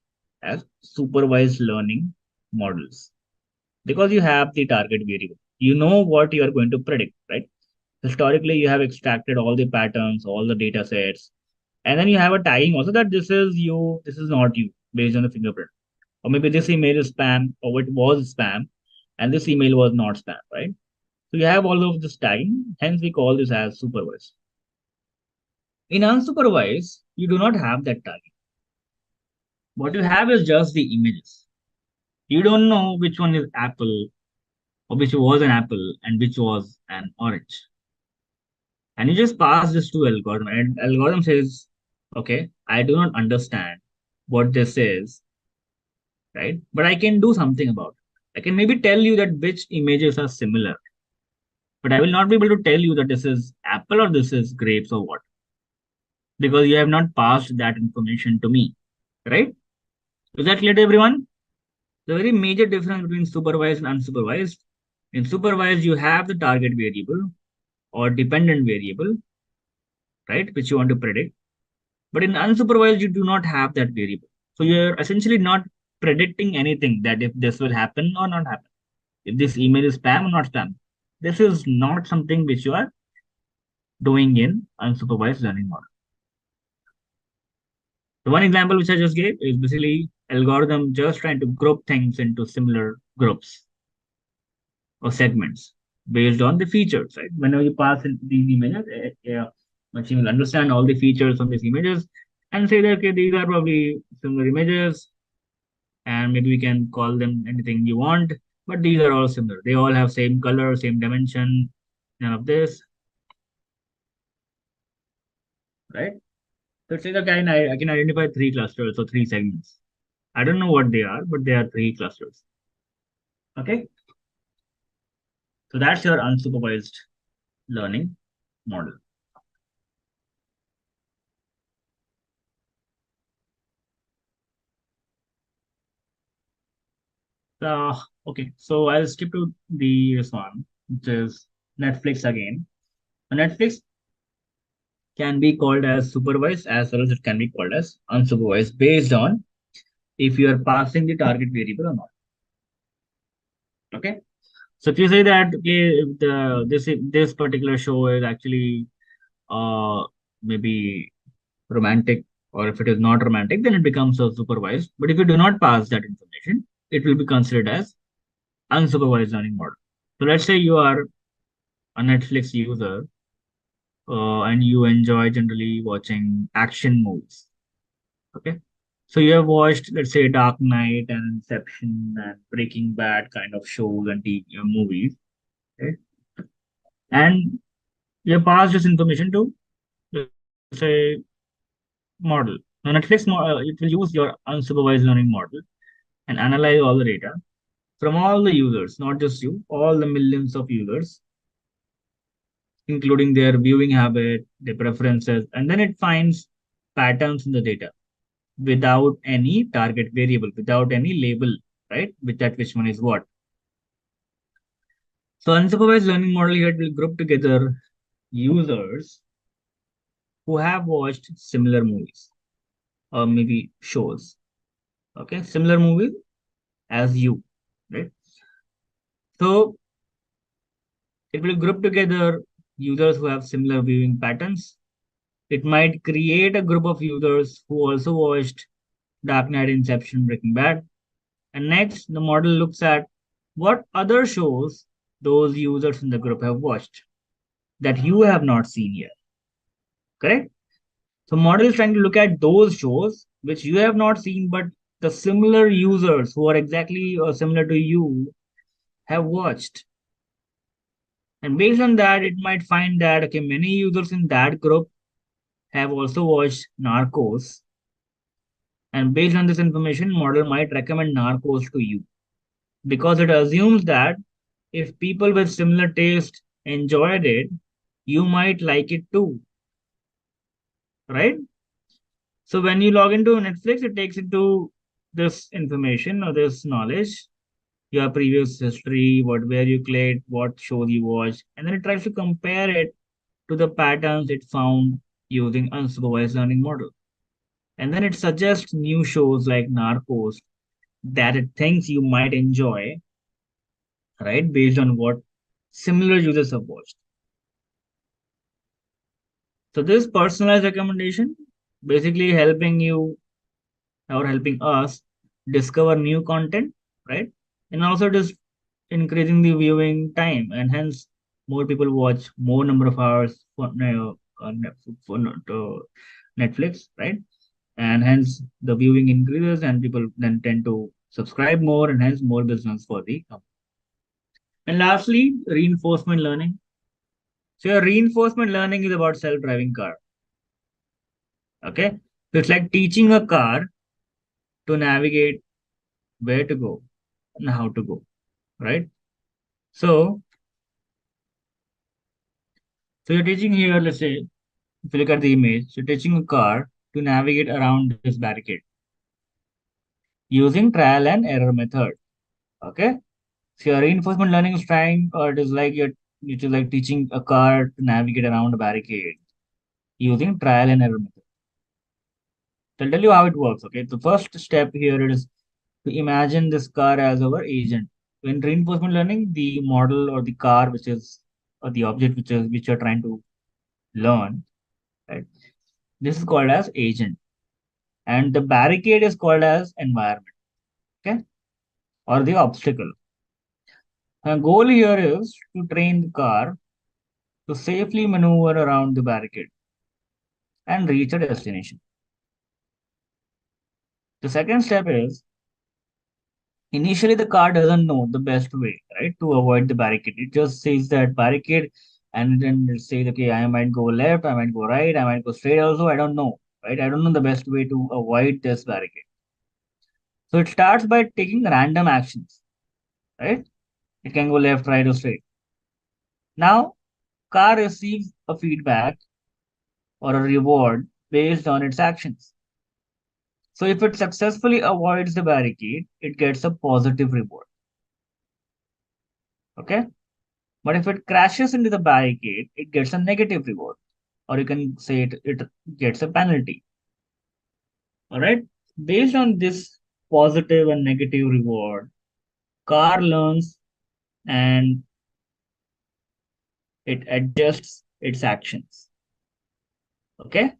as supervised learning models because you have the target variable. You know what you are going to predict, right? Historically, you have extracted all the patterns, all the data sets, and then you have a tagging also that this is you, this is not you, based on the fingerprint. Or maybe this email is spam, or it was spam, and this email was not spam, right? So you have all of this tagging, hence we call this as supervised. In unsupervised, you do not have that tagging. What you have is just the images. You don't know which one is apple, or which was an apple, and which was an orange. And you just pass this to algorithm, and algorithm says, okay, I do not understand what this is, right? But I can do something about it. I can maybe tell you that which images are similar, but I will not be able to tell you that this is apple or this is grapes or what, because you have not passed that information to me, right? Is that clear to everyone? The very major difference between supervised and unsupervised. In supervised, you have the target variable or dependent variable, right, which you want to predict. But in unsupervised, you do not have that variable. So you're essentially not predicting anything, that if this will happen or not happen. If this email is spam or not spam. This is not something which you are doing in unsupervised learning model. The one example which I just gave is basically algorithm just trying to group things into similar groups or segments based on the features, right? Whenever you pass in these images, machine will understand all the features on these images and say that, okay, these are probably similar images, and maybe we can call them anything you want, but these are all similar. They all have same color, same dimension, none of this, right? So it says, okay, I can identify three clusters or three segments. I don't know what they are, but they are three clusters. Okay. So that's your unsupervised learning model. Okay, so I'll skip to this one, which is Netflix again. Netflix can be called as supervised as well as it can be called as unsupervised based on if you are passing the target variable or not. Okay, so if you say that, okay, if this particular show is actually uh maybe romantic, or if it is not romantic, then it becomes a supervised. But if you do not pass that information, it will be considered as unsupervised learning model. So let's say you are a Netflix user, and you enjoy generally watching action movies. Okay. So you have watched, let's say, Dark Knight and Inception and Breaking Bad kind of shows and movies. Okay. And you have passed this information to, let's say, model. Now, it will use your unsupervised learning model and analyze all the data from all the users, not just you, all the millions of users, including their viewing habit, their preferences, and then it finds patterns in the data without any target variable, without any label, right? With that, which one is what. So unsupervised learning model here will group together users who have watched similar movies or maybe shows. Okay, similar movies as you, right? So it will group together users who have similar viewing patterns. It might create a group of users who also watched Dark Knight, Inception, Breaking Bad. And next, the model looks at what other shows those users in the group have watched that you have not seen yet. Correct? So model is trying to look at those shows which you have not seen, but the similar users who are exactly or similar to you have watched. And based on that, it might find that, okay, many users in that group have also watched Narcos. And based on this information, model might recommend Narcos to you because it assumes that if people with similar taste enjoyed it, you might like it too, right? So when you log into Netflix, it takes into this information or this knowledge, your previous history, where you clicked, what shows you watched, and then it tries to compare it to the patterns it found using unsupervised learning model. And then it suggests new shows like Narcos that it thinks you might enjoy, right? Based on what similar users have watched. So this personalized recommendation basically helping you or helping us discover new content, right? And also just increasing the viewing time, and hence more people watch more number of hours for Netflix, right? And hence the viewing increases, and people then tend to subscribe more, and hence more business for the company. And lastly, reinforcement learning. So your reinforcement learning is about self-driving car. Okay. So it's like teaching a car to navigate where to go and how to go, right? So, so you're teaching here, let's say, if you look at the image, you're teaching a car to navigate around this barricade using trial and error method. Okay. So your reinforcement learning is trying, or it is like it is like teaching a car to navigate around a barricade using trial and error method. So I'll tell you how it works. Okay. The first step here is to imagine this car as our agent. In reinforcement learning, the model or the car, which is or the object which you're trying to learn, right? This is called as agent, and the barricade is called as environment. Okay, or the obstacle. The goal here is to train the car to safely maneuver around the barricade and reach a destination. The second step is initially the car doesn't know the best way, right, to avoid the barricade. It just says that barricade and then it says, okay, I might go left, I might go right, I might go straight also. I don't know, right? I don't know the best way to avoid this barricade. So it starts by taking random actions, right? It can go left, right, or straight. Now, car receives a feedback or a reward based on its actions. So if it successfully avoids the barricade, it gets a positive reward. Okay. But if it crashes into the barricade, it gets a negative reward. Or you can say it gets a penalty. All right. Based on this positive and negative reward, car learns and it adjusts its actions. Okay.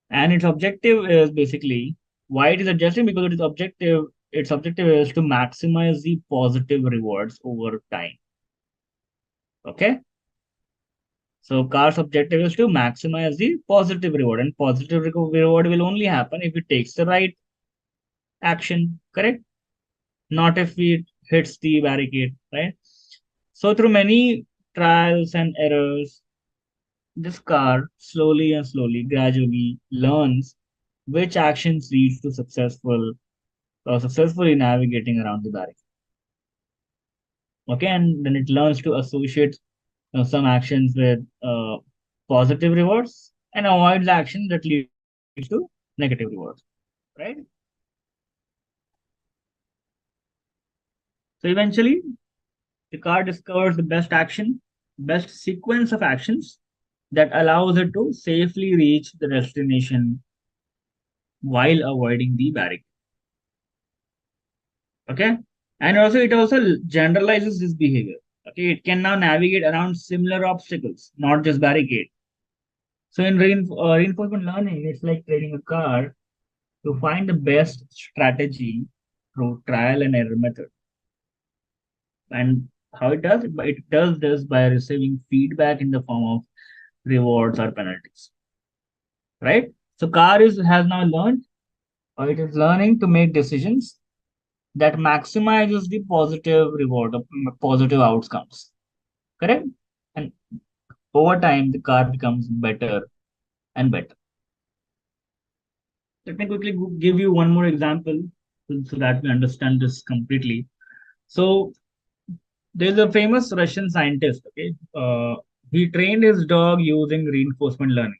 And its objective is basically why it is adjusting because its objective is to maximize the positive rewards over time. Okay. So car's objective is to maximize the positive reward, and positive reward will only happen if it takes the right action, correct? Not if it hits the barricade, right? So through many trials and errors, this car slowly and slowly, gradually learns which actions leads to successfully navigating around the barricade. Okay, and then it learns to associate some actions with positive rewards and avoids actions that leads to negative rewards, right? So eventually, the car discovers the best sequence of actions that allows it to safely reach the destination while avoiding the barricade. Okay, and also it also generalizes this behavior. Okay, it can now navigate around similar obstacles, not just barricade. So in reinforcement learning, it's like training a car to find the best strategy through trial and error method. And how it does it? It does this by receiving feedback in the form of rewards or penalties. Right? So car has now learned or it is learning to make decisions that maximizes the positive reward of positive outcomes. Correct? And over time the car becomes better and better. Let me quickly give you one more example so that we understand this completely. So there's a famous Russian scientist. Okay, he trained his dog using reinforcement learning,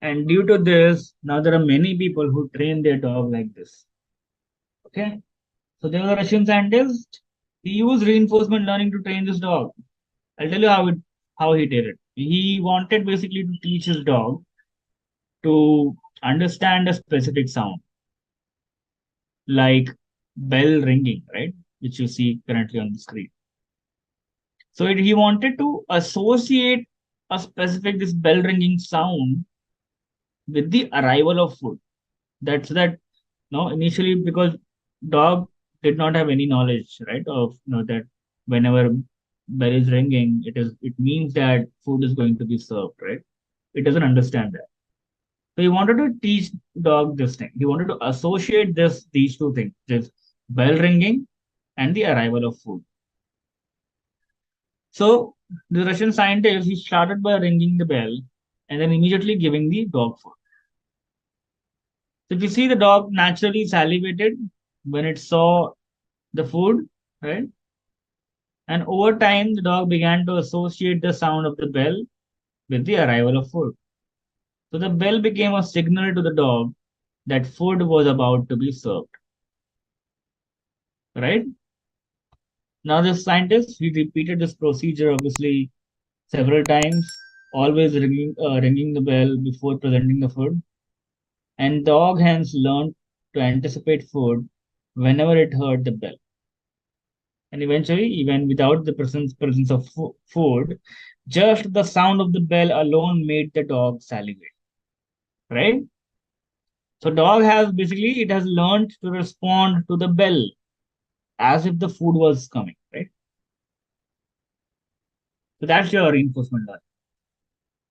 and due to this, now there are many people who train their dog like this. Okay, so there was a Russian scientist. He used reinforcement learning to train this dog. I'll tell you how he did it. He wanted basically to teach his dog to understand a specific sound, like bell ringing, right, which you see currently on the screen. So he wanted to associate a specific this bell ringing sound with the arrival of food. That's that. No, initially because dog did not have any knowledge, right, of that whenever bell is ringing, it means that food is going to be served, right? It doesn't understand that. So he wanted to teach dog this thing. He wanted to associate these two things, this bell ringing and the arrival of food. So the Russian scientist, he started by ringing the bell and then immediately giving the dog food. So if you see, the dog naturally salivated when it saw the food, right? And over time, the dog began to associate the sound of the bell with the arrival of food. So the bell became a signal to the dog that food was about to be served, right? Now the scientist, he repeated this procedure obviously several times, always ringing the bell before presenting the food. And dog hence learned to anticipate food whenever it heard the bell. And eventually, even without the presence of food, just the sound of the bell alone made the dog salivate, right? So dog has basically, it has learned to respond to the bell as if the food was coming, right? So that's your reinforcement learning.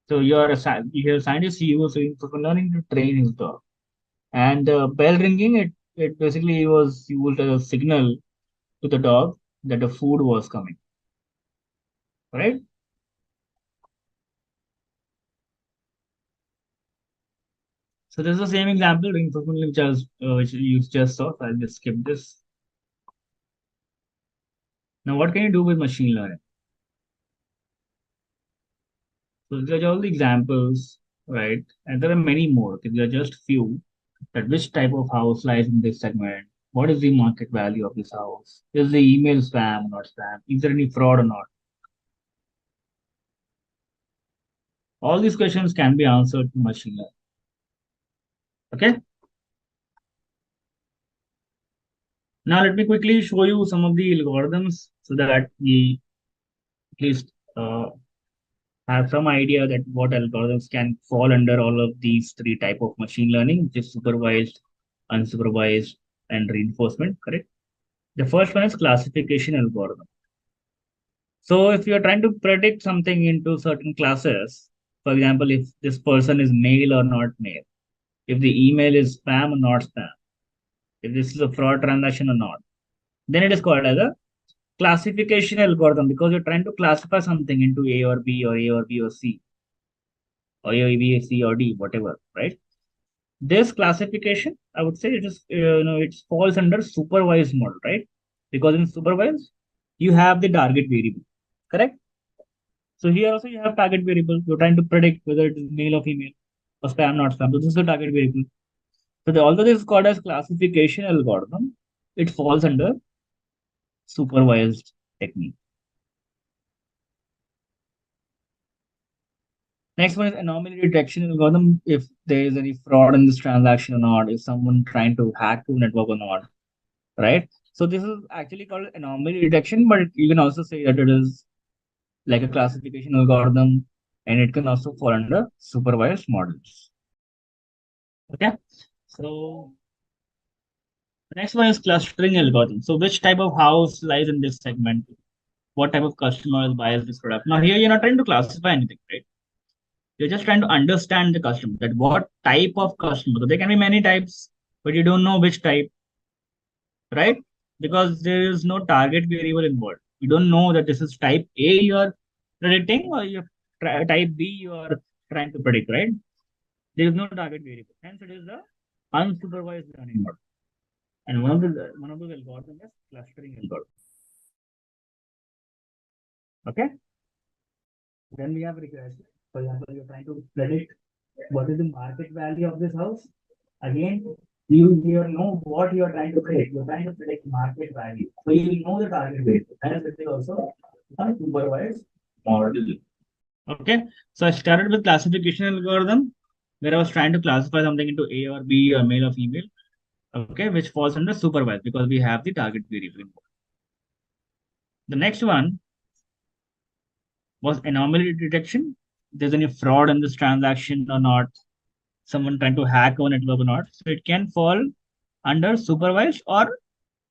So you're a scientist, he was reinforcement learning to train his dog. And bell ringing, it basically was used as a signal to the dog that the food was coming, right? So this is the same example reinforcement which you just saw. So I'll just skip this. Now, what can you do with machine learning? So these are all the examples, right? And there are many more. Okay, there are just few. That which type of house lies in this segment? What is the market value of this house? Is the email spam or not spam? Is there any fraud or not? All these questions can be answered to machine learning. Okay. Now let me quickly show you some of the algorithms so that we at least have some idea that what algorithms can fall under all of these three type of machine learning, which is supervised, unsupervised, and reinforcement, correct? The first one is classification algorithm. So if you're trying to predict something into certain classes, for example, if this person is male or not male, if the email is spam or not spam, if this is a fraud transaction or not, then it is called as a classification algorithm because you're trying to classify something into A or B or A or B or C or A, B, C or D, whatever, right? This classification, I would say it is, it falls under supervised model, right? Because in supervised, you have the target variable, correct? So here also you have target variable. You're trying to predict whether it is male or female or spam, not spam. So this is the target variable. So although this is called as classification algorithm, it falls under supervised technique. Next one is anomaly detection algorithm. If there is any fraud in this transaction or not, is someone trying to hack the network or not, right? So this is actually called anomaly detection, but you can also say that it is like a classification algorithm, and it can also fall under supervised models. Okay, so the next one is clustering algorithm. So which type of house lies in this segment? What type of customer buys this product? Now here you're not trying to classify anything, right? You're just trying to understand the customer, that what type of customer. So there can be many types, but you don't know which type, right? Because there is no target variable involved. You don't know that this is type A you are predicting or type B you are trying to predict, right? There is no target variable. Hence, it is the unsupervised learning model. And one of those algorithms is clustering algorithm. Okay. Then we have regression. For example, you're trying to predict what is the market value of this house. Again, you here know what you are trying to predict. You're trying to predict market value. So you will know the target value. Hence, it is also unsupervised model. Okay. So I started with classification algorithm where I was trying to classify something into A or B or male or female. Okay, which falls under supervised because we have the target variable. The next one was anomaly detection. There's any fraud in this transaction or not, someone trying to hack our network or not. So it can fall under supervised or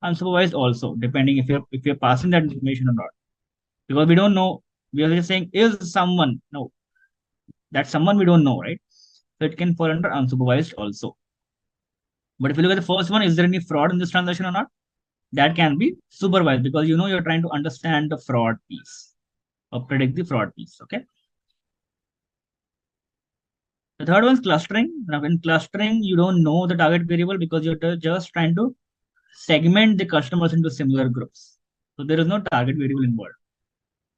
unsupervised also, depending if you're passing that information or not. Because we don't know, we are just saying is someone. No, that someone we don't know, right? So it can fall under unsupervised also. But if you look at the first one, is there any fraud in this transaction or not? That can be supervised because you're trying to understand the fraud piece. or predict the fraud piece. Okay. The third one is clustering. Now, in clustering, you don't know the target variable because you're just trying to segment the customers into similar groups. So there is no target variable involved.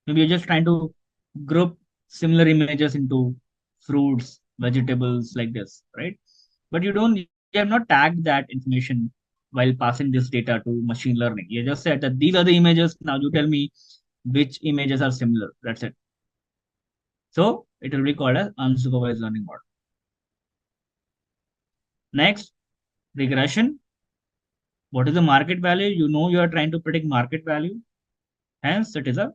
Maybe you're just trying to group similar images into fruits, vegetables like this, right? But you have not tagged that information while passing this data to machine learning. You just said that these are the images. Now you tell me which images are similar. That's it. So it will be called as unsupervised learning model. Next, regression. What is the market value? You know you are trying to predict market value. Hence, it is a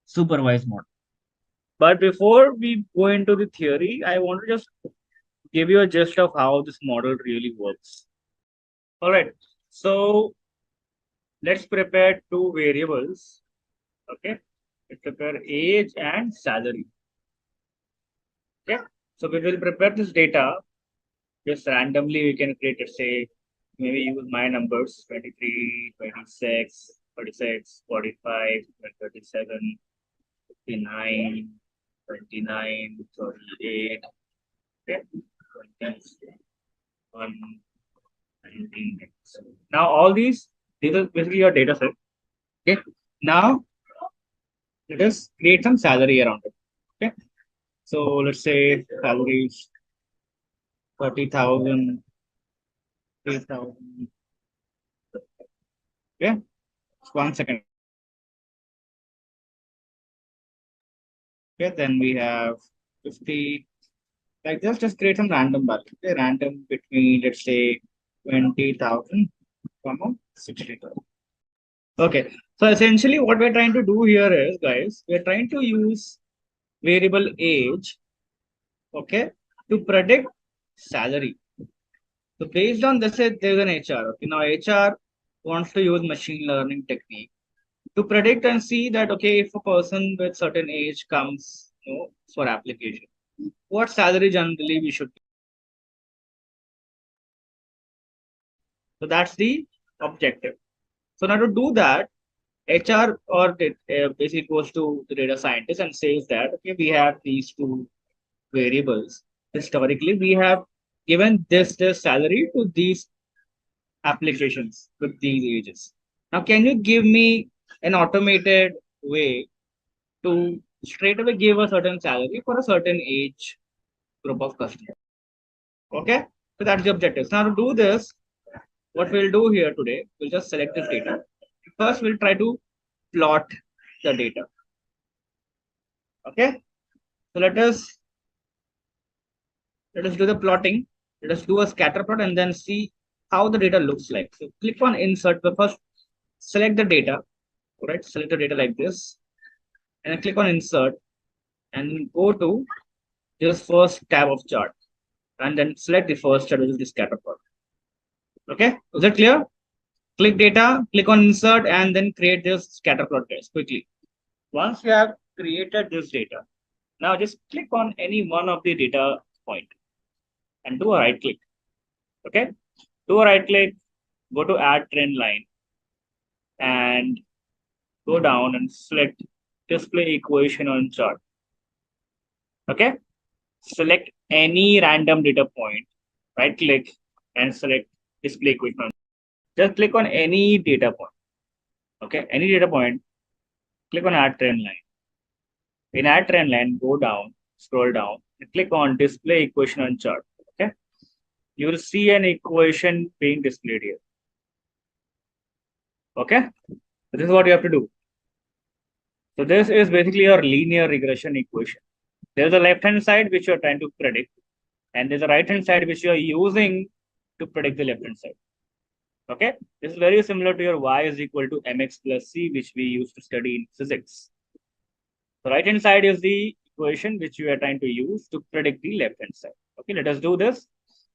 supervised model. But before we go into the theory, I want to just give you a gist of how this model really works. All right. So let's prepare two variables. Okay. Let's prepare age and salary. Okay. So we will prepare this data just randomly. We can create, let's say, maybe use my numbers 23, 26, 36, 45, 37, 59, 29, 38. Okay. 21, 19. Now all these are basically your data set. Okay. Now let us create some salary around it. Okay. So let's say salary is 30,000, 3,000. Okay. 1 second. Okay. Then we have 50. Like this, just create some random value. Okay. Random between, let's say, 20,000, 60,000. Okay. So essentially what we're trying to do here is, guys, we're trying to use variable age, okay, to predict salary. So based on this, there's an HR. Okay, now HR wants to use machine learning technique to predict and see that, okay, if a person with certain age comes, for application, what salary generally we should. So that's the objective. So now to do that, HR or basically goes to the data scientist and says that, okay, we have these two variables. Historically, we have given this salary to these applications with these ages. Now, can you give me an automated way to straight away give a certain salary for a certain age group of customers? Okay, so that's the objective. Now, to do this, what we'll do here today, we'll just select this data. First, we'll try to plot the data. Okay, so let us do the plotting. Let us do a scatter plot and then see how the data looks like. So click on insert, but first select the data. All right, select the data like this, and then click on insert, and go to this first tab of chart, and then select the first chart, which is the scatter plot. Okay, is that clear? Click data, click on insert, and then create this scatter plot test quickly. Once you have created this data, now just click on any one of the data point and do a right click. Okay, do a right click, go to add trend line, and go down and select display equation on chart. Okay, select any random data point, right click, and select display equation. Just click on any data point. Okay, any data point, click on add trend line. In add trend line, go down, scroll down, and click on display equation on chart. Okay, you will see an equation being displayed here. Okay, this is what you have to do. So this is basically your linear regression equation. There's a left-hand side which you're trying to predict, and there's a right-hand side which you're using to predict the left-hand side. Okay, this is very similar to your y is equal to mx plus c, which we used to study in physics. The right-hand side is the equation which you are trying to use to predict the left-hand side. Okay, let us do this.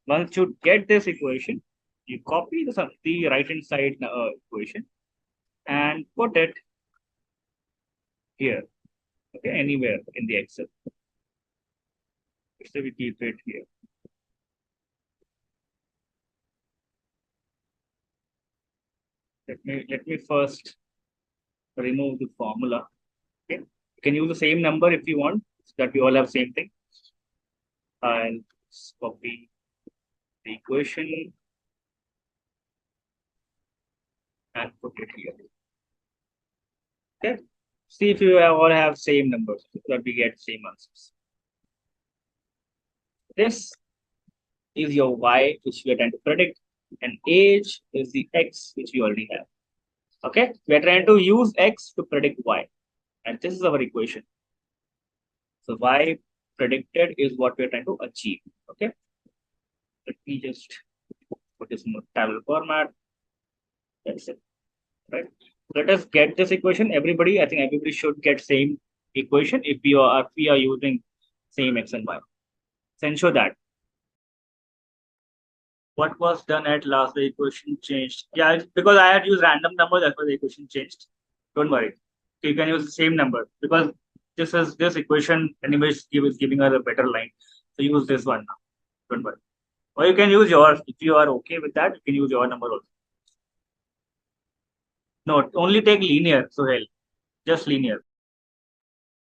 Once you get this equation, you copy the right-hand side equation and put it here. Okay, anywhere in the Excel. So we keep it here. Let me first remove the formula. Okay, You can use the same number if you want, so that we all have same thing. And copy the equation and put it here. Okay. See if you all have same numbers, so that we get same answers. This is your y, which we are trying to predict, and age is the x, which we already have. Okay, we are trying to use x to predict y, and this is our equation. So y predicted is what we are trying to achieve. Okay, let me just put this in a table format. That's it. Right. Let us get this equation. Everybody, I think everybody should get same equation if we are using same x and y. So ensure that. What was done at last? The equation changed. Yeah, because I had used random number, that's why the equation changed. Don't worry. You can use the same number because this equation anyway is giving us a better line. So use this one now. Don't worry. Or you can use yours. If you are okay with that, you can use your number also. No, only take linear. So hell, just linear.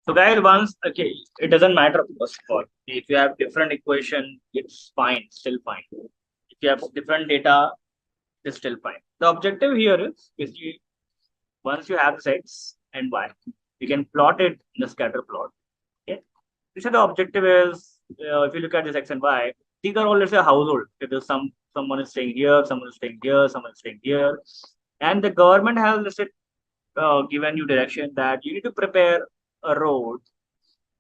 So guys, once okay, it doesn't matter first of all. If you have different equation, it's fine, still fine. If you have different data, it's still fine. The objective here is basically once you have x and y, you can plot it in the scatter plot. Okay. So the objective is if you look at this x and y, these are all let's say household. There's someone is staying here, someone is staying here, someone is staying here, and the government has let's say given you direction that you need to prepare a road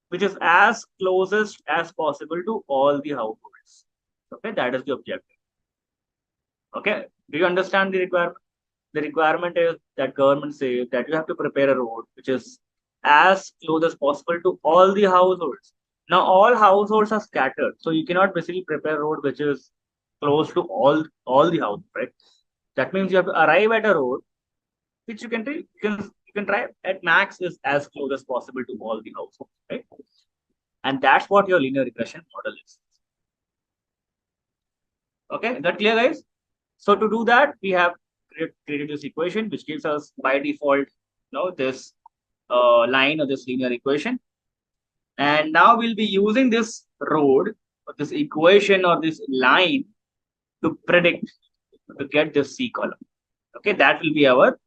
which is as closest as possible to all the households. Okay, that is the objective. Okay, do you understand the requirement? The requirement is that government says that you have to prepare a road which is as close as possible to all the households. Now, all households are scattered, so you cannot basically prepare a road which is close to all the houses, right? That means you have to arrive at a road which you can try at max is as close as possible to all the households, right? And that's what your linear regression model is. Okay, is that clear, guys? So to do that, we have created this equation which gives us by default this line or this linear equation. And now we'll be using this road or this equation or this line to predict, to get this C column. Okay, that will be our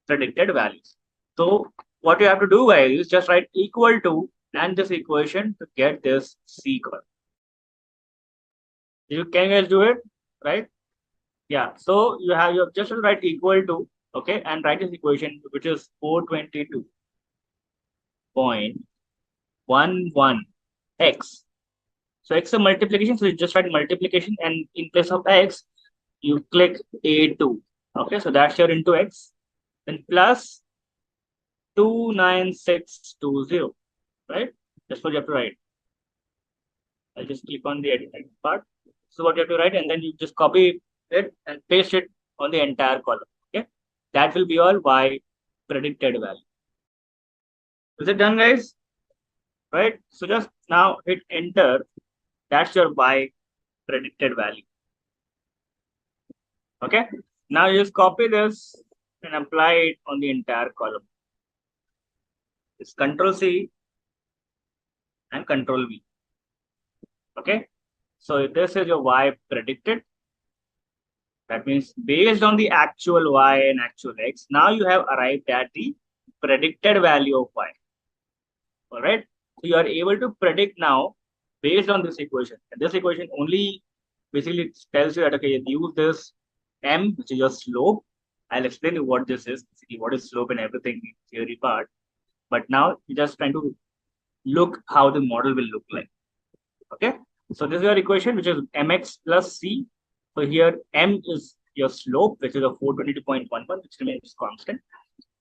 predicted values. So what you have to do, guys, is just write equal to and this equation to get this C column. Can you guys do it? Right? Yeah. So you have just to write equal to, okay, and write this equation which is 422.11x. So x is a multiplication, so you just write multiplication, and in place of x, you click A2. Okay, so that's your into x. Then plus 29620, right? That's what you have to write. I'll just click on the edit part. So what you have to write, and then you just copy it and paste it on the entire column. Okay, that will be your y predicted value. Is it done, guys? Right? So just now hit enter. That's your y predicted value. Okay. Now you just copy this and apply it on the entire column. It's Control C and Control V. Okay. So this is your y predicted. That means based on the actual y and actual x, now you have arrived at the predicted value of y. All right. So you are able to predict now based on this equation. And this equation only basically tells you that, okay, use this m, which is your slope. I'll explain you what this is, what is slope and everything in theory part. But now you're just trying to look how the model will look like. Okay. So this is your equation, which is mx plus c. So here m is your slope, which is a 422.11, which remains constant.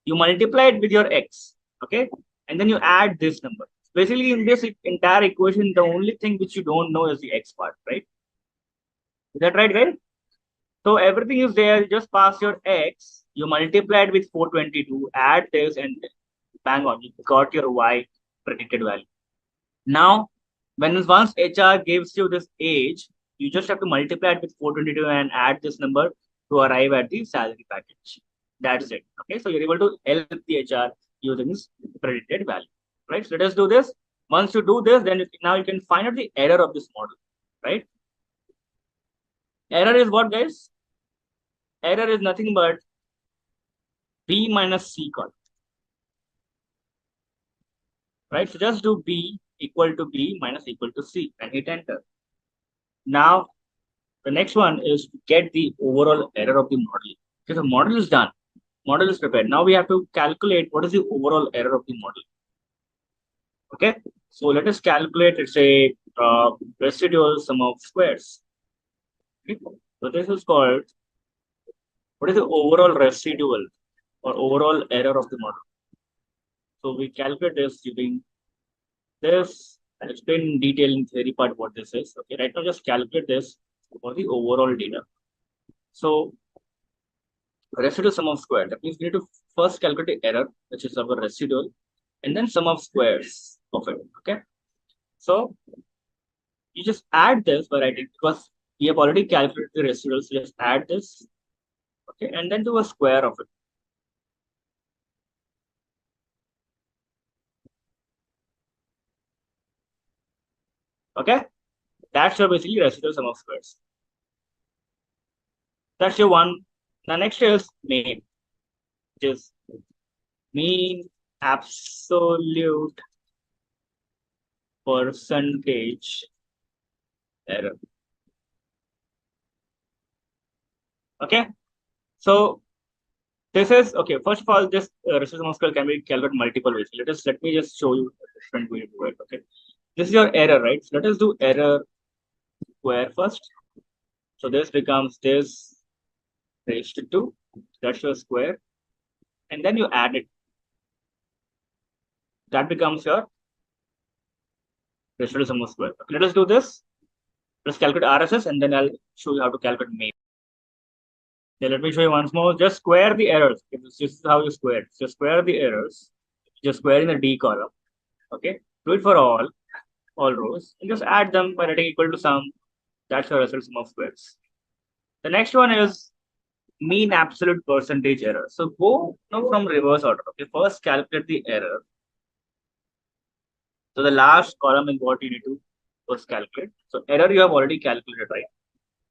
You multiply it with your x. Okay. And then you add this number. Basically, in this entire equation, the only thing which you don't know is the x part, right? Is that right, guys? So everything is there. You just pass your x, you multiply it with 422, add this, and bang on, you got your y predicted value. Now, once HR gives you this age, you just have to multiply it with 422 and add this number to arrive at the salary package. That's it. Okay, so you're able to help the HR using this predicted value. right? So let us do this. Once you do this, then now you can find out the error of this model, right? Error is what, guys? Error is nothing but B minus C column, right? So just do B equal to B minus equal to C and hit enter. Now, the next one is to get the overall error of the model. Okay, the model is done. Model is prepared. Now we have to calculate what is the overall error of the model. Okay, so let us calculate, let's say, residual sum of squares. Okay. So this is called, what is the overall residual or overall error of the model? So we calculate this using this. I'll explain in detail in theory part what this is. Okay, right now just calculate this for the overall data. So residual sum of square. That means we need to first calculate the error, which is our residual, and then sum of squares of it. Okay. So you just add this by writing, because we have already calculated the residual. So just add this. Okay, and then do a square of it. Okay, that's your basically residual sum of squares. That's your one. The next is mean, which is mean absolute percentage error. Okay, so this is okay. First of all, this residual sum of square can be calculated multiple ways. Let me just show you a different way to do it. Okay, this is your error, right? So let us do error square first. So this becomes this raised to 2. That's your square, and then you add it. That becomes your residual sum of square. Okay, let us do this. Let's calculate RSS, and then I'll show you how to calculate MAPE. Then let me show you once more. Just square the errors. Okay, this is how you square it. Just square the errors. Just square in the D column. Okay, do it for all rows, and just add them by writing equal to sum. That's your residual sum of squares. The next one is mean absolute percentage error. So go from reverse order. Okay, first calculate the error. So the last column is what you need to first calculate. So error you have already calculated, right?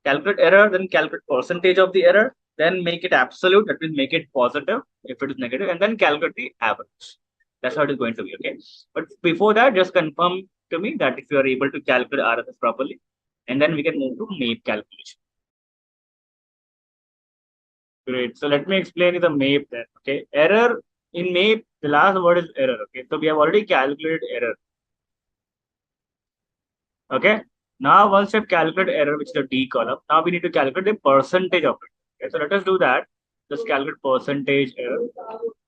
Calculate error, then calculate percentage of the error, then make it absolute, that means make it positive if it is negative, and then calculate the average. That's how it is going to be, okay? But before that, just confirm to me that if you are able to calculate RSS properly, and then we can move to MAPE calculation. Great. So let me explain you the MAPE then, okay? Error in MAPE, the last word is error, okay? So we have already calculated error. Okay. Now, once you have calculated error, which is the D column, now we need to calculate the percentage of it. Okay, so let us do that. Just calculate percentage error.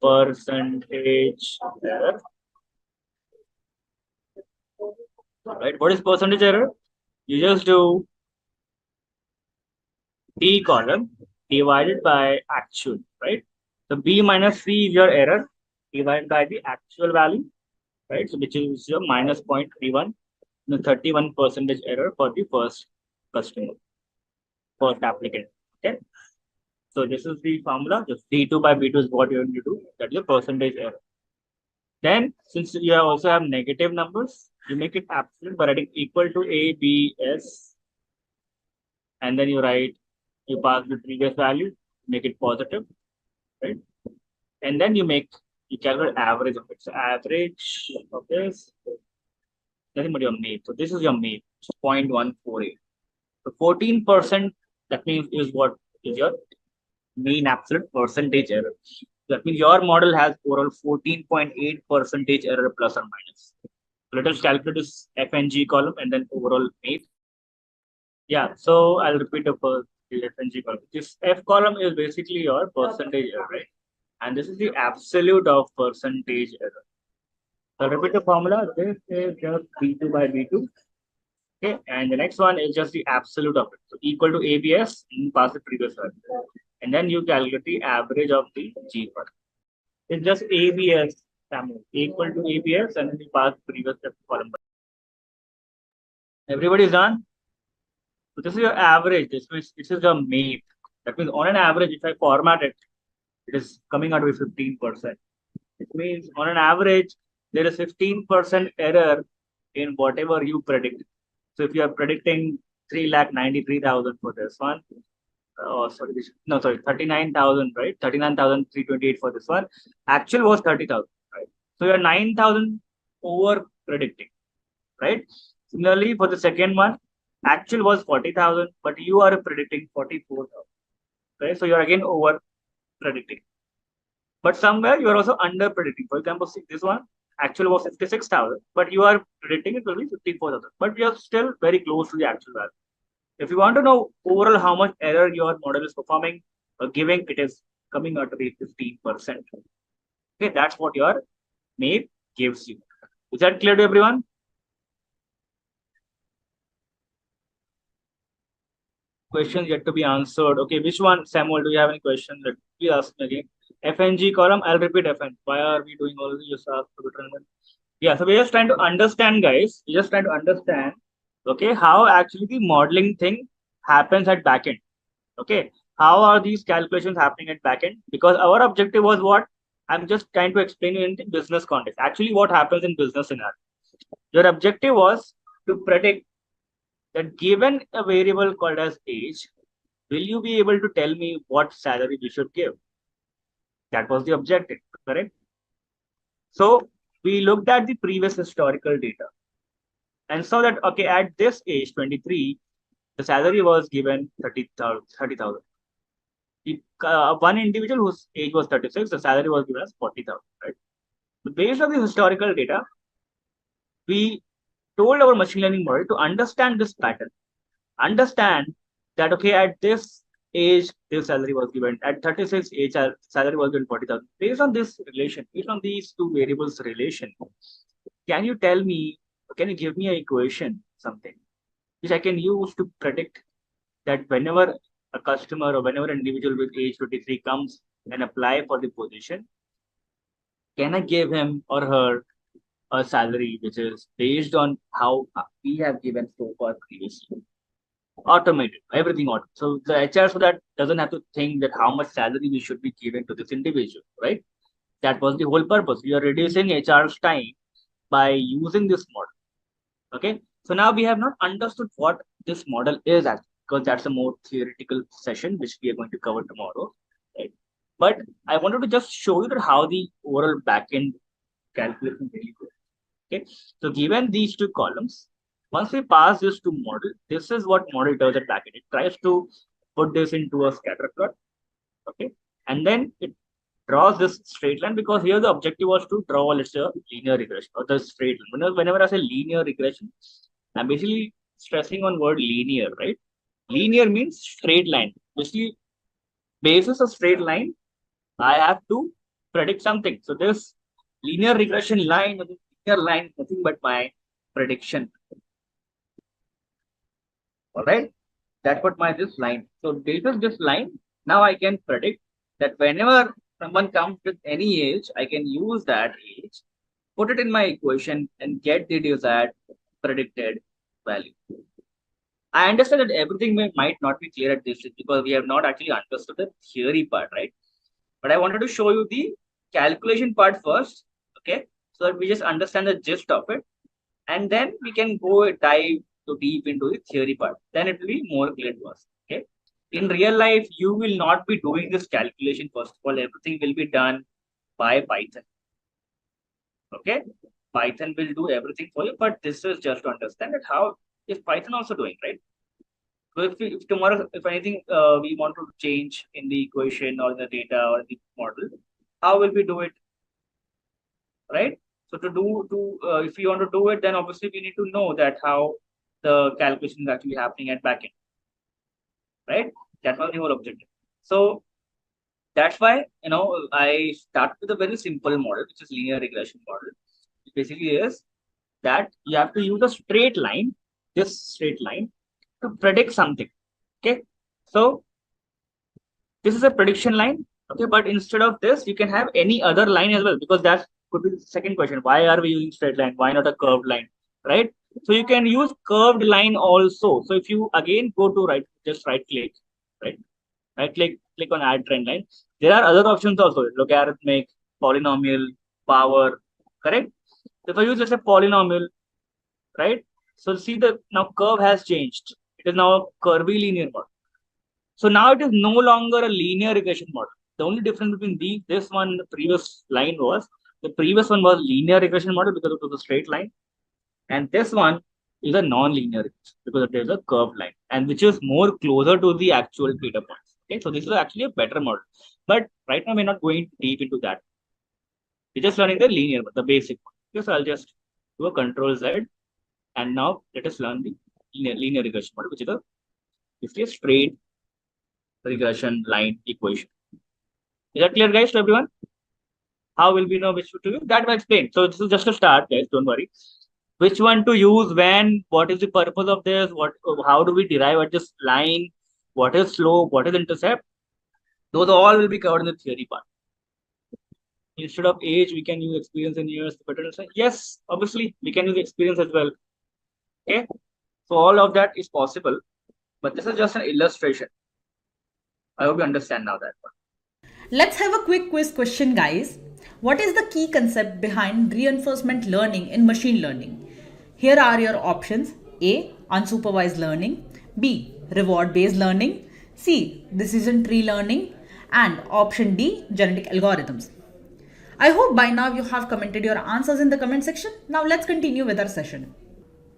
Percentage error. Right. What is percentage error? You just do D column divided by actual, right? So B minus C is your error divided by the actual value, right? So which is your minus 0.31. The 31% error for the first customer, first applicant. Okay. So this is the formula. Just D2 by B2 is what you're going to do. That is the percentage error. Then, since you also have negative numbers, you make it absolute by writing equal to A, B, S. And then you pass the previous value, make it positive, right? And then you calculate average of it. So average of this, nothing but your MAPE. So this is your MAPE, 0.148. So 14%, that means is what is your mean absolute percentage error. That means your model has overall 14.8% error plus or minus. So let us calculate this F and G column and then overall MAPE. Yeah, so I'll repeat the F and G column. This F column is basically your percentage error, right? And this is the absolute of percentage error. So repeat the formula. This is just B2 by B2. Okay, and the next one is just the absolute of it. So equal to ABS, and pass the previous value. And then you calculate the average of the G part. It's just ABS family equal to ABS, and then you pass the previous column. Everybody's done? So this is your average. This is your MAPE. That means on an average, if I format it, it is coming out with 15%. It means on an average, there is 15% error in whatever you predict. So if you are predicting 3,93,000 for this one, sorry, 39,000, right? 39,328 for this one. Actual was 30,000, right? So you're 9,000 over predicting, right? Similarly, for the second one, actual was 40,000, but you are predicting 44,000, right? So you're again over predicting. But somewhere you are also under predicting. For example, see this one, actual was 56,000, but you are predicting it will be 54,000. But we are still very close to the actual value. If you want to know overall how much error your model is performing or giving, it is coming out to be 15%. Okay, that's what your name gives you. Is that clear to everyone? Questions yet to be answered. Okay, which one, Samuel? Do you have any questions? Please ask me again. FNG column, I'll repeat FN. Why are we doing all this? Just ask to be transparent. Yeah, so we're just trying to understand, guys. We're just trying to understand, okay, how actually the modeling thing happens at backend. Okay, how are these calculations happening at backend? Because our objective was what? I'm just trying to explain you in the business context. Actually, what happens in business scenario? Your objective was to predict that given a variable called as age, will you be able to tell me what salary we should give? That was the objective, correct? So we looked at the previous historical data and saw that, okay, at this age, 23, the salary was given 30,000. One individual whose age was 36, the salary was given as 40,000, right? So based on the historical data, we told our machine learning model to understand this pattern, understand that, okay, at this age, this salary was given, at 36 age, salary was given 40,000. Based on this relation, based on these two variables relation, can you tell me, can you give me an equation, something, which I can use to predict that whenever a customer or whenever an individual with age 23 comes and apply for the position, can I give him or her a salary which is based on how we have given so far previously? Automated, everything automated. So the HR so that doesn't have to think that how much salary we should be giving to this individual, right? That was the whole purpose. We are reducing HR's time by using this model. Okay. So now we have not understood what this model is actually, because that's a more theoretical session which we are going to cover tomorrow. Right. But I wanted to just show you that how the overall backend calculation really goes. Okay. So given these two columns, once we pass this to model, this is what model does at backend. It tries to put this into a scatter plot. Okay. And then it draws this straight line, because here the objective was to draw, let's say, a linear regression or the straight line. Whenever I say linear regression, I'm basically stressing on word linear, right? Linear means straight line. Basically, basis a straight line, I have to predict something. So this linear regression line, linear line, nothing but my prediction. All right, that's what my this line. So basis this line, now I can predict that whenever someone comes with any age, I can use that age, put it in my equation, and get the desired predicted value. I understand that everything might not be clear at this stage because we have not actually understood the theory part, right? But I wanted to show you the calculation part first, okay? So that we just understand the gist of it, and then we can go dive to deep into the theory part. Then it will be more clear to us, okay? In real life, you will not be doing this calculation. First of all, everything will be done by Python, okay? Python will do everything for you, but this is just to understand that how is Python also doing, right? So if tomorrow, if anything, we want to change in the equation or the data or the model, how will we do it, right? So if we want to do it, then obviously we need to know that how the calculation is actually happening at backend, right? That was the whole objective. So that's why, I start with a very simple model, which is linear regression model. It basically is that you have to use a straight line, this straight line, to predict something. Okay. So this is a prediction line. Okay. But instead of this, you can have any other line as well, because that could be the second question. Why are we using straight line? Why not a curved line? Right. So you can use curved line also. So if you again go to just right click, right? Right click on add trend line. There are other options also: logarithmic, polynomial, power, correct? If I use, let's say, polynomial, right? So see, the now curve has changed. It is now a curvilinear model. So now it is no longer a linear regression model. The only difference between this one and the previous line was the previous one was linear regression model because it was a straight line, and this one is a non-linear regression because it is a curved line, and which is more closer to the actual data points. Okay, so this is actually a better model, but right now we're not going deep into that. We're just learning the linear, the basic one. Okay, so I'll just do a Control Z, and now let us learn the linear regression model, which is basically a straight regression line equation. Is that clear, guys, to everyone? How will we know which to use? That will explain. So this is just a start, guys. Don't worry. Which one to use, when, what is the purpose of this, how do we derive at this line, what is slope, what is intercept? Those all will be covered in the theory part. Instead of age, we can use experience in years to better understand. Yes, obviously, we can use experience as well. Okay, so all of that is possible, but this is just an illustration. I hope you understand now that one. Let's have a quick quiz question, guys. What is the key concept behind reinforcement learning in machine learning? Here are your options: A. Unsupervised learning, B. Reward based learning, C. Decision tree learning, and option D. Genetic algorithms. I hope by now you have commented your answers in the comment section. Now let's continue with our session.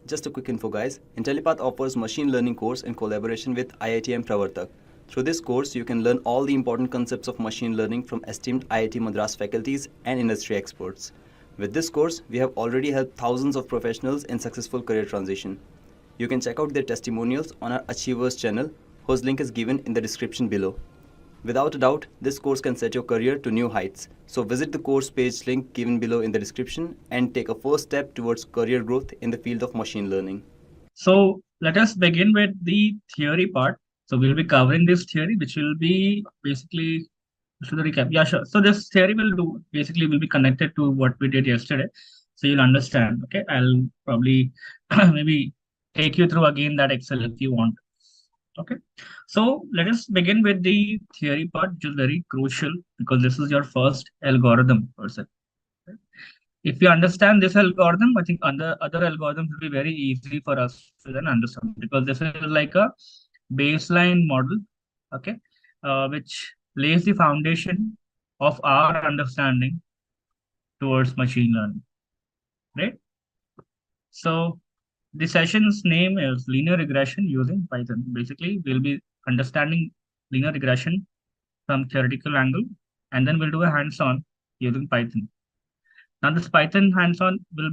Just a quick info, guys. Intellipaat offers machine learning course in collaboration with IITM Pravartak. Through this course, you can learn all the important concepts of machine learning from esteemed IIT Madras faculties and industry experts. With this course, we have already helped thousands of professionals in successful career transition. You can check out their testimonials on our Achievers channel, whose link is given in the description below. Without a doubt, this course can set your career to new heights. So visit the course page link given below in the description and take a first step towards career growth in the field of machine learning. So let us begin with the theory part. So we'll be covering this theory, which will be basically, should I recap? Yeah, sure. So this theory will be connected to what we did yesterday. So you'll understand. Okay, I'll probably maybe take you through again that Excel if you want. Okay, so let us begin with the theory part, which is very crucial because this is your first algorithm person. If you understand this algorithm, I think other algorithms will be very easy for us to then understand, because this is like a baseline model, okay, which lays the foundation of our understanding towards machine learning, right? So the session's name is linear regression using Python. Basically, we'll be understanding linear regression from theoretical angle, and then we'll do a hands-on using Python. Now, this Python hands-on will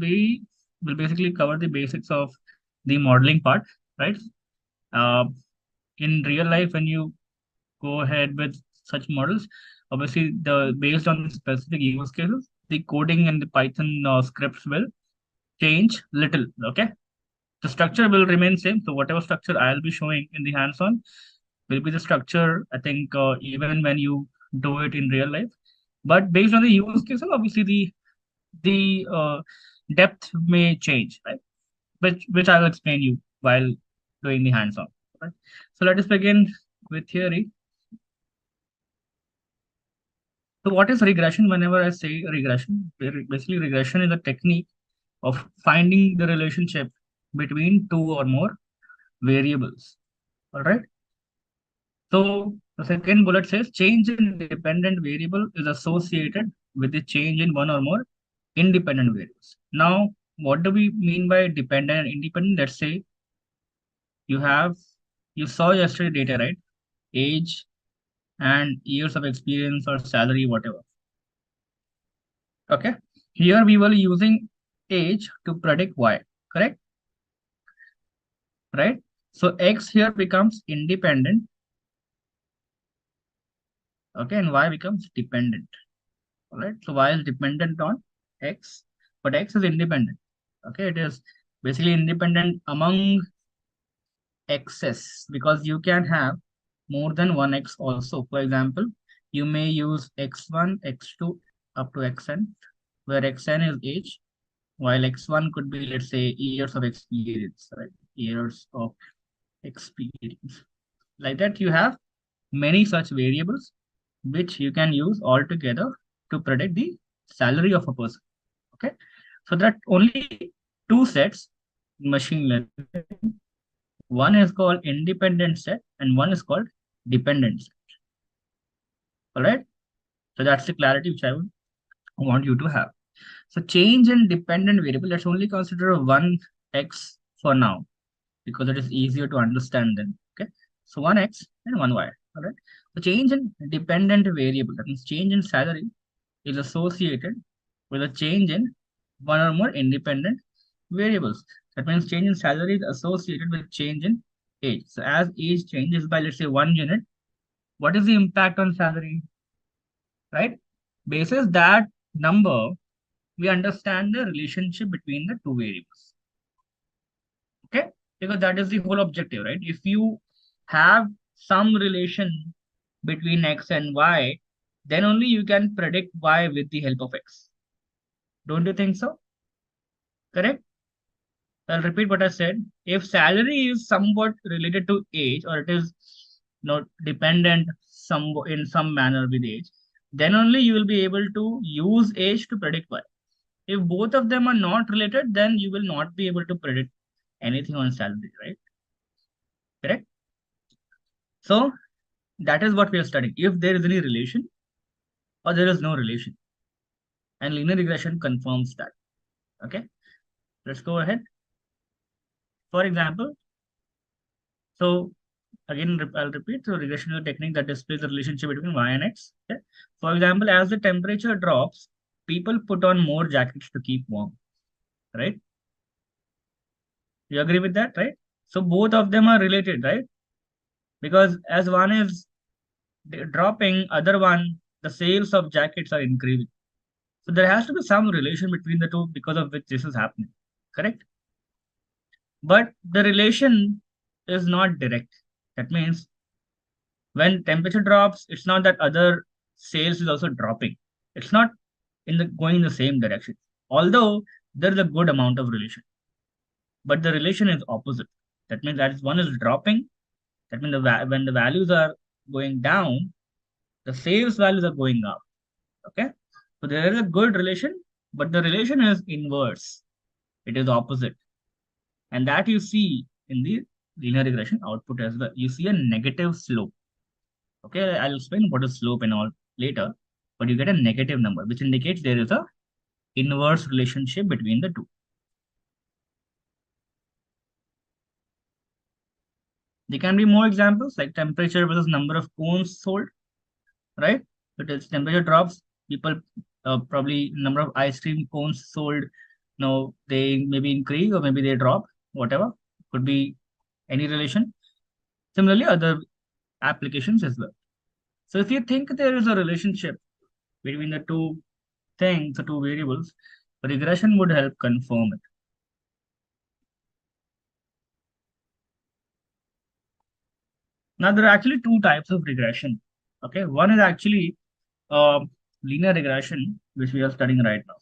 basically cover the basics of the modeling part, right? In real life, when you go ahead with such models, obviously, based on the specific use cases, the coding and the Python scripts will change little. Okay, the structure will remain same. So whatever structure I'll be showing in the hands-on will be the structure, I think, even when you do it in real life. But based on the use cases, obviously the depth may change, right? Which I will explain you while doing the hands-on. Right? So let us begin with theory. So what is regression? Whenever I say regression, basically regression is a technique of finding the relationship between two or more variables. All right. So the second bullet says change in dependent variable is associated with the change in one or more independent variables. Now, what do we mean by dependent and independent? Let's say you saw yesterday data, right? Age and years of experience or salary, whatever. Okay. Here we were using age to predict Y, correct? Right? So X here becomes independent. Okay, and Y becomes dependent. All right. So Y is dependent on X, but X is independent. Okay, it is basically independent among X's, because you can have more than one X also. For example, you may use X1, X2 up to Xn, where Xn is age, while X1 could be, let's say, years of experience, right? Years of experience. Like that, you have many such variables which you can use all together to predict the salary of a person. Okay. So there are only two sets in machine learning. One is called independent set and one is called dependent set. All right. So that's the clarity which I would want you to have. So change in dependent variable, let's only consider one x for now because it is easier to understand then. Okay. So one x and one y. All right. So change in dependent variable, that means change in salary, is associated with a change in one or more independent variables. That means change in salary is associated with change in age. So as age changes by, let's say, 1 unit, what is the impact on salary? Right? Basis that number, we understand the relationship between the two variables. Okay? Because that is the whole objective, right? If you have some relation between x and y, then only you can predict y with the help of x. Don't you think so? Correct? I'll repeat what I said. If salary is somewhat related to age, or it is not dependent in some manner with age, then only you will be able to use age to predict y. If both of them are not related, then you will not be able to predict anything on salary, right? Correct? So that is what we are studying. If there is any relation or there is no relation. And linear regression confirms that. Okay, let's go ahead. For example, so again, I'll repeat. So regression is a technique that displays the relationship between y and x. Okay? For example, as the temperature drops, people put on more jackets to keep warm. Right? You agree with that, right? So both of them are related, right? Because as one is dropping, other one, the sales of jackets are increasing. So there has to be some relation between the two because of which this is happening. Correct? But the relation is not direct. That means when temperature drops, it's not that other sales is also dropping. It's not going in the same direction. Although there is a good amount of relation, but the relation is opposite. That means that one is dropping. That means when the values are going down, the sales values are going up. Okay, so there is a good relation, but the relation is inverse. It is opposite, and that you see in the linear regression output as well. You see a negative slope. Okay, I'll explain what is slope and all later, but you get a negative number, which indicates there is a inverse relationship between the two. There can be more examples like temperature versus number of cones sold, right? But as temperature drops, people probably number of ice cream cones sold, no, they maybe increase or maybe they drop, whatever. Could be any relation. Similarly, other applications as well. So if you think there is a relationship between the two things, the two variables, regression would help confirm it. Now, there are actually two types of regression. Okay, one is actually linear regression, which we are studying right now.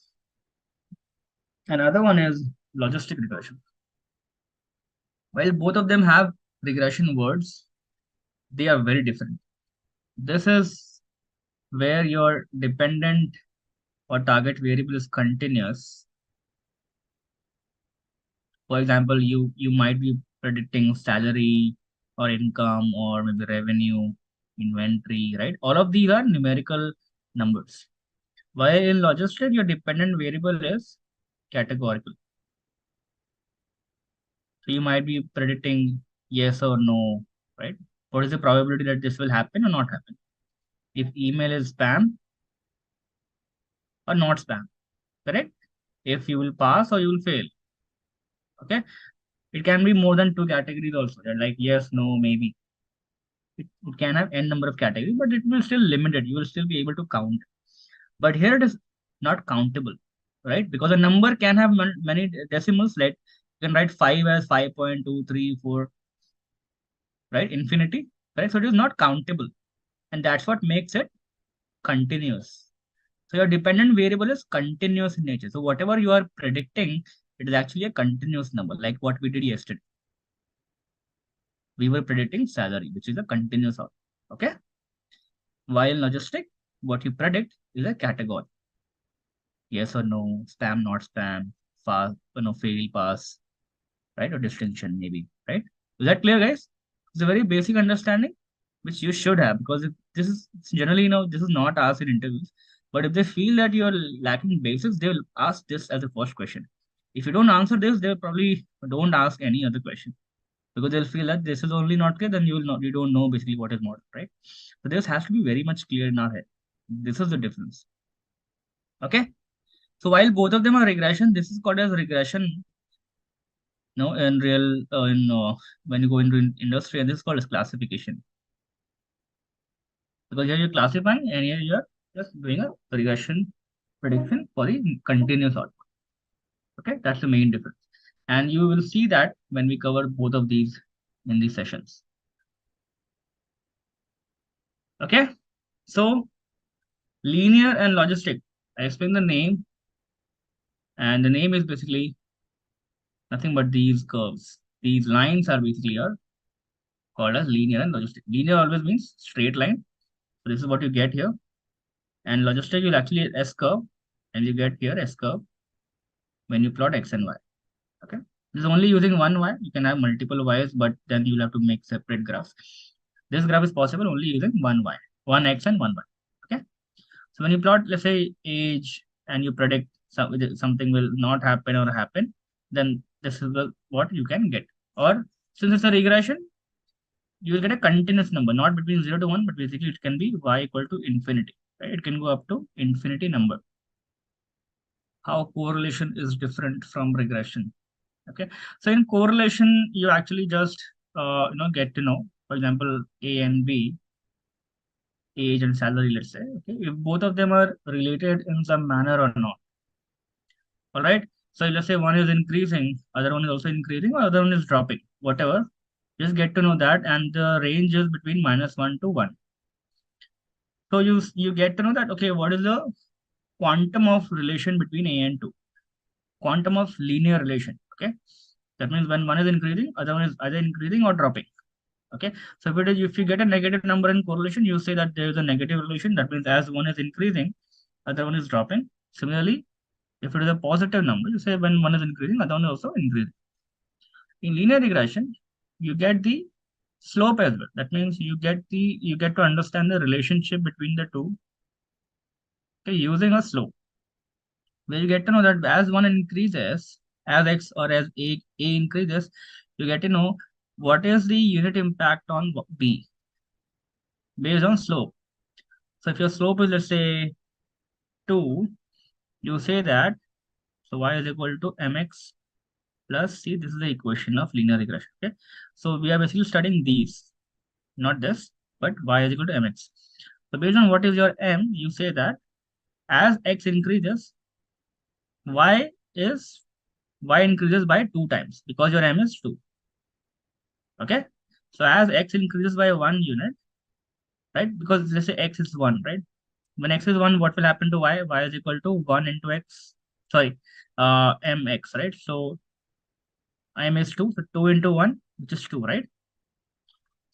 Another one is logistic regression. While both of them have regression words, they are very different. This is where your dependent or target variable is continuous. For example, you might be predicting salary or income or maybe revenue, inventory, right? All of these are numerical numbers. While in logistic, your dependent variable is categorical. So you might be predicting yes or no, right? What is the probability that this will happen or not happen? If email is spam or not spam, correct? If you will pass or you will fail. Okay. It can be more than two categories also. They're like yes, no, maybe. It can have n number of categories, but it will still limited. You will still be able to count. But here it is not countable, right? Because a number can have many decimals. Like you can write 5 as 5.234, right? Infinity, right? So it is not countable. And that's what makes it continuous. So your dependent variable is continuous in nature. So whatever you are predicting, it is actually a continuous number, like what we did yesterday. We were predicting salary, which is a continuous output. Okay. While logistic, what you predict is a category. Yes or no, spam, not spam, pass, fail, pass, right? Or distinction maybe, right? Is that clear, guys? It's a very basic understanding which you should have, because if this is generally, this is not asked in interviews. But if they feel that you're lacking basics, they will ask this as a first question. If you don't answer this, they'll probably don't ask any other question, because they'll feel that this is only not clear, then you don't know basically what is model, right? So this has to be very much clear in our head. This is the difference. Okay. So while both of them are regression, this is called as regression. No, in real, when you go into industry, and this is called as classification. Because here you're classifying, and here you're just doing a regression prediction for the continuous output. Okay, that's the main difference. And you will see that when we cover both of these in these sessions. Okay, so linear and logistic. I explained the name, and the name is basically nothing but these curves. These lines are basically called as linear and logistic. Linear always means straight line. So this is what you get here. And logistic, you'll actually S curve, and you get here S curve when you plot X and Y. Okay. This is only using one Y. You can have multiple Ys, but then you'll have to make separate graphs. This graph is possible only using one Y, one X and one Y. Okay. So when you plot, let's say, age, and you predict something will not happen or happen, then this is what you can get. Or since it's a regression, you will get a continuous number, not between 0 to 1, but basically it can be Y equal to infinity. Right? It can go up to infinity number. How correlation is different from regression. Okay. So in correlation, you actually just get to know, for example, A and B, age and salary, let's say, okay, if both of them are related in some manner or not. All right. So let's say one is increasing, other one is also increasing, or other one is dropping, whatever. Just get to know that, and the range is between -1 to 1. So you get to know that, okay, what is the quantum of relation between A and 2? Quantum of linear relation. Okay. That means when one is increasing, other one is either increasing or dropping. Okay. So if you get a negative number in correlation, you say that there is a negative relation. That means as one is increasing, other one is dropping. Similarly, if it is a positive number, you say when one is increasing, other one is also increasing. In linear regression, you get the slope as well. That means you get to understand the relationship between the two, okay, using a slope, where you get to know that as one increases, as X or as A increases, you get to know what is the unit impact on B based on slope. So if your slope is, let's say, 2, you say that, so Y is equal to mx plus C. This is the equation of linear regression. Okay. So we are basically studying these, not this, but Y is equal to mx. So based on what is your M, you say that as X increases, Y increases by 2 times, because your M is 2. Okay. So as X increases by 1 unit, right? Because let's say X is 1, right? When X is 1, what will happen to Y? Y is equal to 1 into X, sorry, mx, right? So M is 2, so 2 into 1, which is 2, right?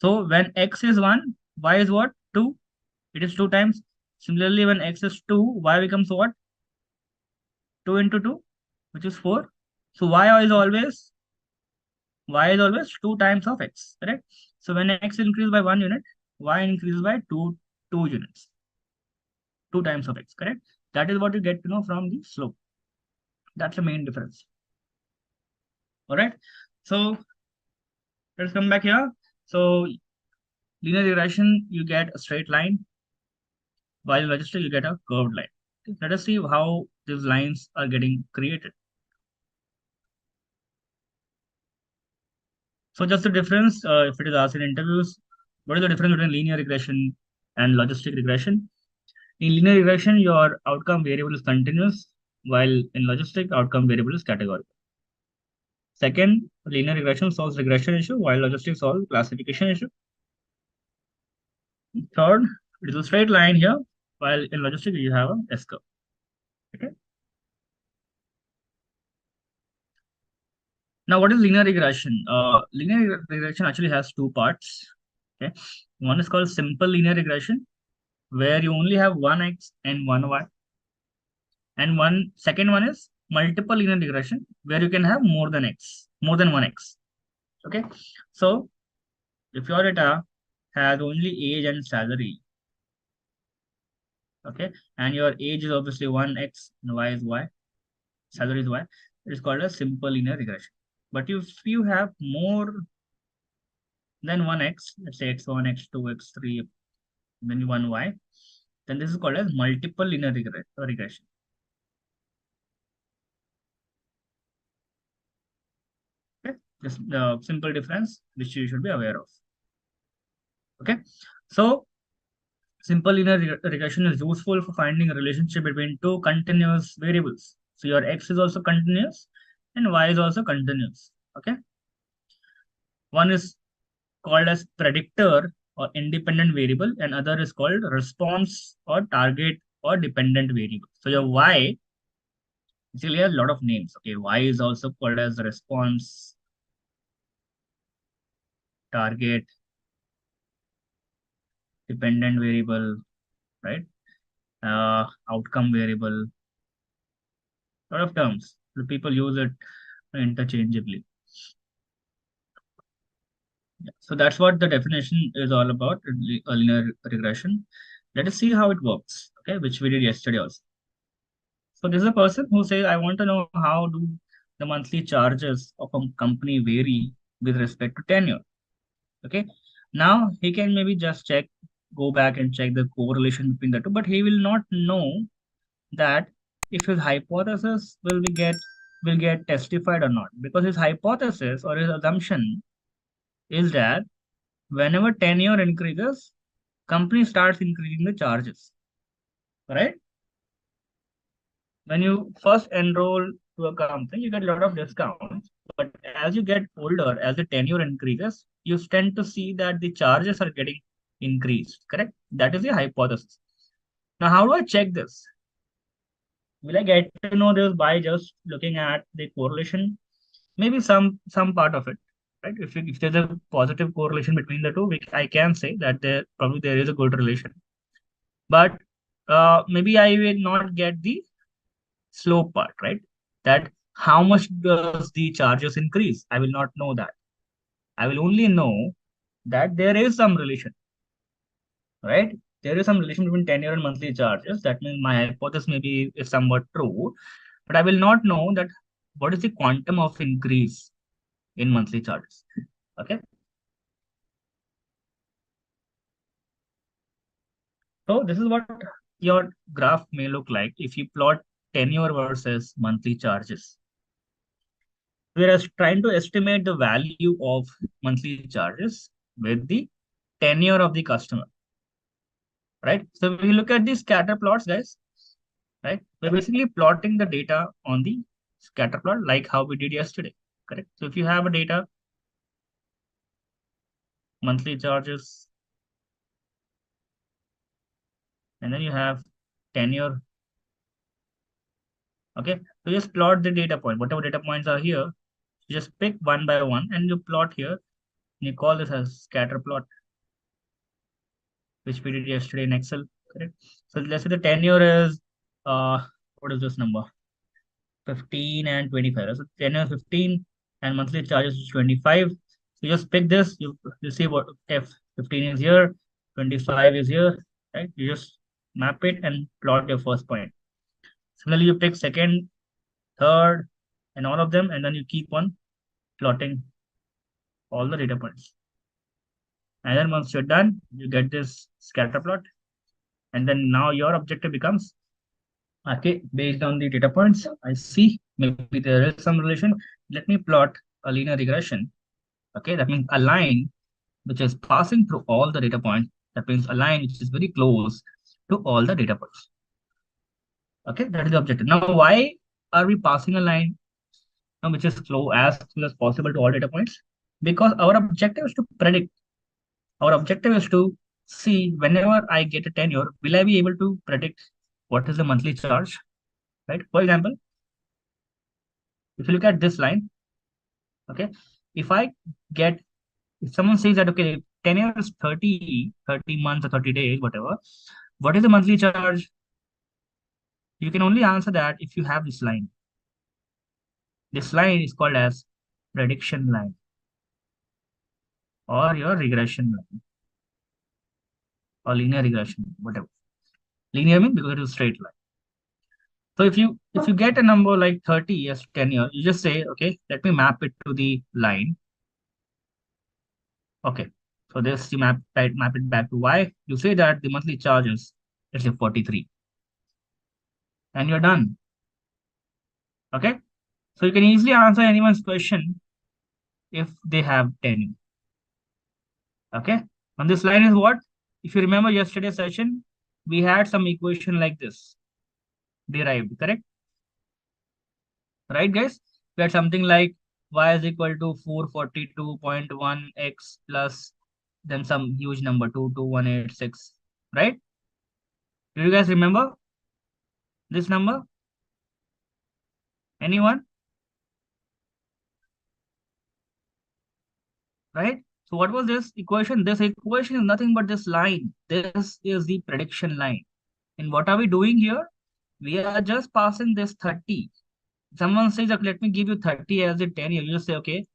So when X is 1, Y is what? 2. It is 2 times. Similarly, when X is 2, Y becomes what? 2 into 2, which is 4. So Y is always 2 times of X, correct? So when X increases by 1 unit, Y increases by 2 units. 2 times of X, correct? That is what you get to know from the slope. That's the main difference. All right. So let's come back here. So linear regression, you get a straight line, while in logistic, you get a curved line. Okay. Let us see how these lines are getting created. So just the difference, if it is asked in interviews, what is the difference between linear regression and logistic regression? In linear regression, your outcome variable is continuous, while in logistic, outcome variable is categorical. Second, linear regression solves regression issue, while logistic solves classification issue. Third, it is a straight line here, while in logistic, you have a S curve. Okay. Now, what is linear regression? Linear regression actually has 2 parts. Okay. One is called simple linear regression, where you only have one X and one Y. And second one is multiple linear regression where you can have more than one x. Okay, so if your data has only age and salary, okay, and your age is obviously 1x and y is y, salary is y, it is called a simple linear regression. But if you have more than 1x, let's say x1, x2, x3, then 1y, then this is called as multiple linear regression. Okay, just the simple difference which you should be aware of. Okay, so simple linear regression is useful for finding a relationship between two continuous variables. So your x is also continuous and y is also continuous. Okay, one is called as predictor or independent variable, and other is called response or target or dependent variable. So your y actually has a lot of names. Okay, y is also called as response, target, dependent variable, right? Outcome variable, lot of terms. The people use it interchangeably. Yeah. So that's what the definition is all about, linear regression. Let us see how it works, okay, which we did yesterday also. So this is a person who says, I want to know how do the monthly charges of a company vary with respect to tenure. Okay. Now he can maybe just go back and check the correlation between the two, but he will not know that if his hypothesis will get testified or not, because his hypothesis or his assumption is that whenever tenure increases, company starts increasing the charges, right? When you first enroll to a company, you get a lot of discounts, but as you get older, as the tenure increases, you tend to see that the charges are getting increased, correct? That is the hypothesis. Now, how do I check this? Will I get to know this by just looking at the correlation? Maybe some part of it, right? If there's a positive correlation between the two, I can say that there is a good relation. But maybe I will not get the slope part, right? That how much does the charges increase? I will not know that. I will only know that there is some relation, right? There is some relation between tenure and monthly charges. That means my hypothesis maybe is somewhat true, but I will not know that what is the quantum of increase in monthly charges. Okay. So this is what your graph may look like if you plot tenure versus monthly charges. We are trying to estimate the value of monthly charges with the tenure of the customer, right? So we look at these scatter plots, guys, right? We're basically plotting the data on the scatter plot like how we did yesterday, correct? So if you have a data, monthly charges, and then you have tenure, okay? So just plot the data point, whatever data points are here, you just pick one by one and you plot here, and you call this as scatter plot, which we did yesterday in Excel, correct? So let's say the tenure is, what is this number? 15 and 25. So tenure 15 and monthly charges is 25. So you just pick this, you see what if 15 is here, 25 is here, right? You just map it and plot your first point. Similarly, you pick second, third, and all of them, and then you keep on plotting all the data points. And then once you're done, you get this scatter plot. And then now your objective becomes, okay, based on the data points, I see maybe there is some relation. Let me plot a linear regression. Okay, that means a line which is passing through all the data points. That means a line which is very close to all the data points. Okay, that is the objective. Now, why are we passing a line which is close as possible to all data points? Because our objective is to predict. Our objective is to see whenever I get a tenure, will I be able to predict what is the monthly charge, right? For example, if you look at this line, okay, if someone says that, okay, tenure is 30 months or 30 days, whatever, what is the monthly charge? You can only answer that if you have this line. This line is called as prediction line or your regression line or linear regression, whatever. Linear means because it is a straight line. So if you get a number like 30 as tenure, you just say, okay, let me map it to the line. Okay. So this you map it back to y. You say that the monthly charge is, let's say, 43. And you're done. Okay. So you can easily answer anyone's question if they have tenure. Okay. On this line is what? If you remember yesterday's session, we had some equation like this derived, correct? Right, guys? We had something like y is equal to 442.1x plus then some huge number 22186, right? Do you guys remember this number? Anyone? Right? So what was this equation? This equation is nothing but this line. This is the prediction line. And what are we doing here? We are just passing this 30. Someone says, okay, let me give you 30 as a 10. You just say, okay,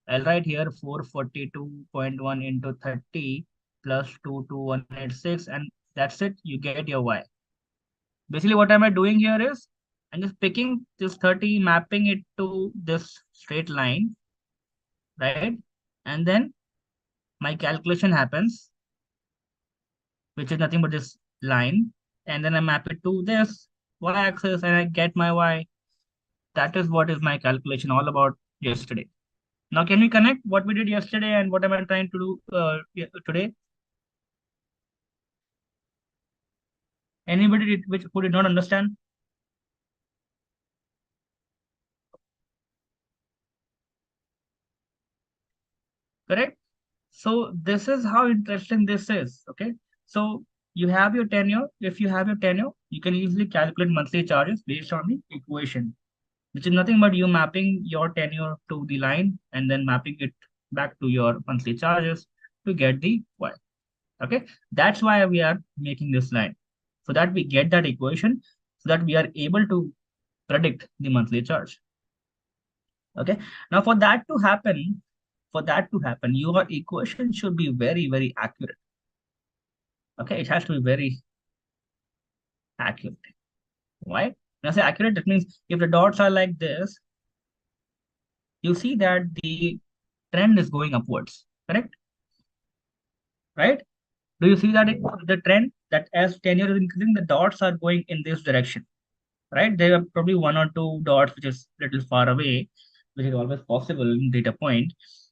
I'll write here 442.1 into 30 plus 22186, and that's it. You get your y. Basically, what am I doing here is I'm just picking this 30, mapping it to this straight line, right? And then my calculation happens, which is nothing but this line. And then I map it to this y-axis and I get my y. That is what is my calculation all about yesterday. Now, can we connect what we did yesterday and what am I trying to do today? Anybody who did not understand? Correct? So this is how interesting this is. Okay. So you have your tenure. If you have your tenure, you can easily calculate monthly charges based on the equation, which is nothing but you mapping your tenure to the line and then mapping it back to your monthly charges to get the y. Okay. That's why we are making this line, so that we get that equation, so that we are able to predict the monthly charge. Okay. Now for that to happen, your equation should be very, very accurate. Okay. It has to be very accurate. Why? When I say accurate, that means if the dots are like this, you see that the trend is going upwards, correct? Right? Do you see that the trend that as tenure is increasing, the dots are going in this direction, right? There are probably one or two dots which is little far away, which is always possible in data point,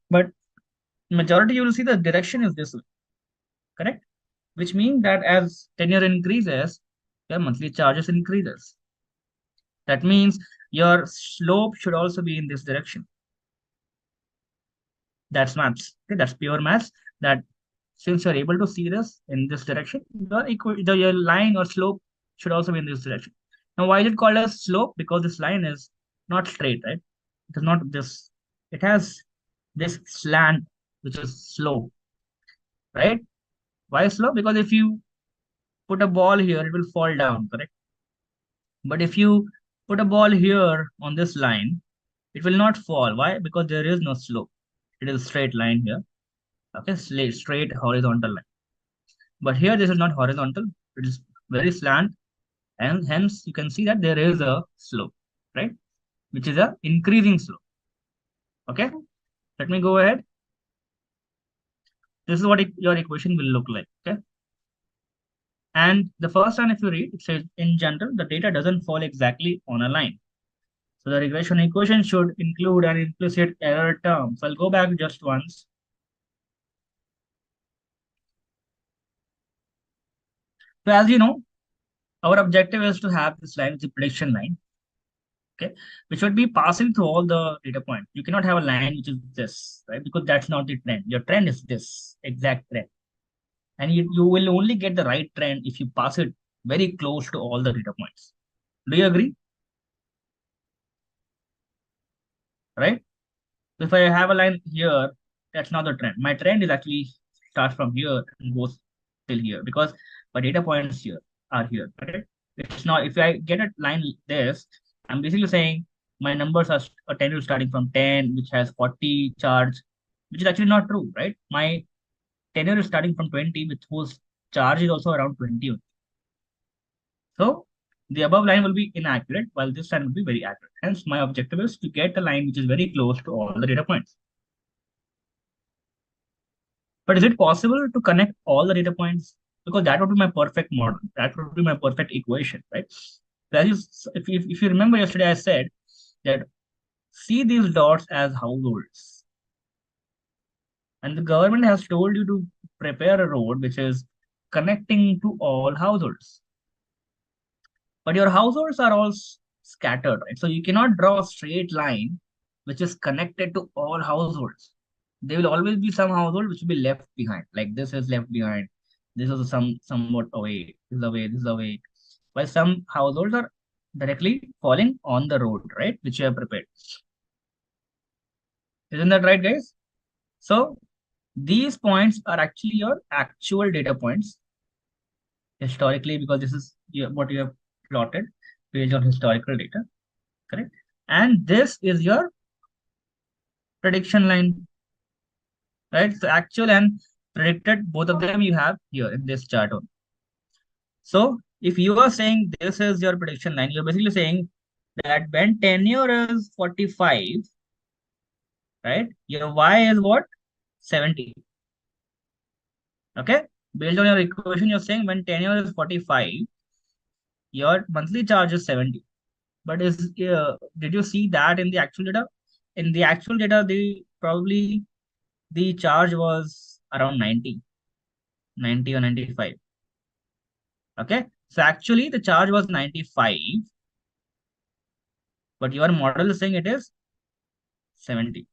but majority you will see the direction is this way, correct? Which means that as tenure increases, your monthly charges increases. That means your slope should also be in this direction. That's maths. Okay, that's pure maths. That since you're able to see this in this direction, your line or slope should also be in this direction. Now, why is it called as slope? Because this line is not straight, right? It is not this. It has this slant, which is slope, right? Why slope? Because if you put a ball here, it will fall down, correct? But if you put a ball here on this line, it will not fall. Why? Because there is no slope. It is a straight line here. Okay, straight horizontal line. But here this is not horizontal. It is very slant, and hence you can see that there is a slope, right? Which is a increasing slope. Okay, let me go ahead. This is what your equation will look like. Okay. And the first one, if you read, it says, in general, the data doesn't fall exactly on a line. So the regression equation should include an implicit error term. So I'll go back just once. So as you know, our objective is to have this line, the prediction line, okay, which should be passing through all the data points. You cannot have a line which is this, right? Because that's not the trend. Your trend is this exact trend. And you will only get the right trend if you pass it very close to all the data points. Do you agree? Right? So if I have a line here, that's not the trend. My trend is actually starts from here and goes till here because my data points here are here. Correct? It's not, if I get a line like this, I'm basically saying my numbers are tenure starting from 10, which has 40 charge, which is actually not true, right? My tenure is starting from 20, with whose charge is also around 20. So the above line will be inaccurate, while this line will be very accurate. Hence, my objective is to get a line which is very close to all the data points. But is it possible to connect all the data points? Because that would be my perfect model. That would be my perfect equation, right? That is, if you remember yesterday, I said that see these dots as households. And the government has told you to prepare a road which is connecting to all households. But your households are all scattered, right? So you cannot draw a straight line which is connected to all households. There will always be some household which will be left behind. Like this is left behind. This is somewhat away. This is away. This is away. While some households are directly falling on the road, right? Which you have prepared. Isn't that right, guys? So these points are actually your actual data points historically, because this is what you have plotted based on historical data, correct? And this is your prediction line, right? So actual and predicted, both of them you have here in this chart only. So if you are saying this is your prediction line, you're basically saying that when tenure is 45, right? Your Y is what? 70. Okay? Based on your equation, you're saying when tenure is 45, your monthly charge is 70. But did you see that in the actual data? In the actual data, the charge was around 90 or 95. Okay, so actually the charge was 95, but your model is saying it is 70.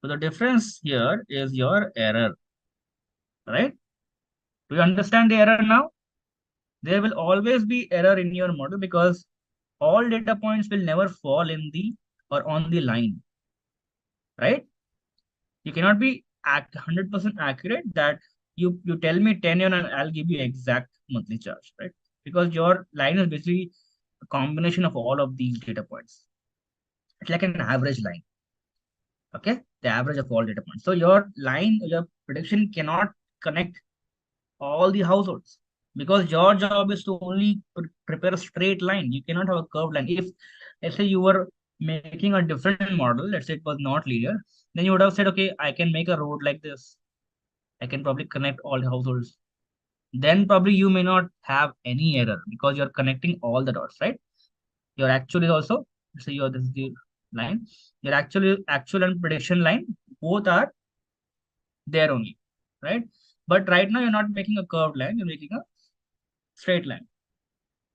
So the difference here is your error, right? Do you understand the error now? There will always be error in your model because all data points will never fall in the or on the line, right? You cannot be 100% accurate that you tell me 10 and I'll give you exact monthly charge, right? Because your line is basically a combination of all of these data points. It's like an average line. Okay, the average of all data points. So your line, your prediction cannot connect all the households, because your job is to only prepare a straight line. You cannot have a curved line. If let's say you were making a different model, let's say it was not linear, then you would have said, okay, I can make a road like this. I can probably connect all the households. Then probably you may not have any error because you're connecting all the dots, right? Your actual is also, so your this is the line. Your actual and prediction line, both are there only, right? But right now you're not making a curved line, you're making a straight line.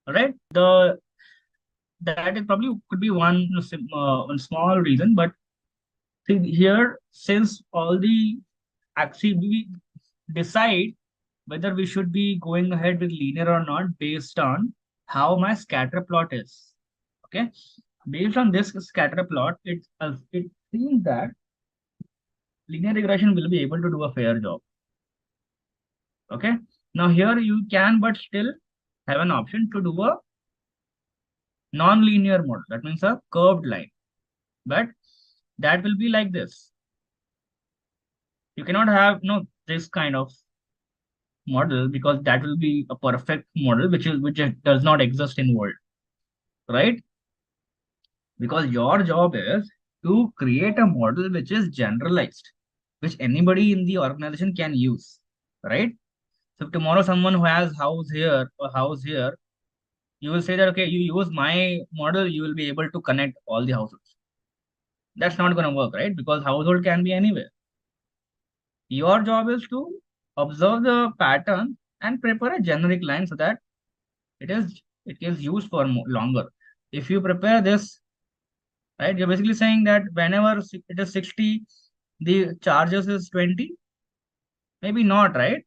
All right. That is probably could be one small reason, but see here, since all the actually we decide whether we should be going ahead with linear or not based on how my scatter plot is. Okay, based on this scatter plot, it seems that linear regression will be able to do a fair job. Okay, now here you can but still have an option to do a non-linear model. That means a curved line, but that will be like this. You cannot have this kind of model because that will be a perfect model which does not exist in world, right? Because your job is to create a model which is generalized, which anybody in the organization can use, right? So if tomorrow someone who has house here or house here, you will say that, okay, you use my model, you will be able to connect all the households. That's not going to work, right? Because household can be anywhere. Your job is to observe the pattern and prepare a generic line so that it is used for longer. If you prepare this, right, you're basically saying that whenever it is 60, the charges is 20. Maybe not, right?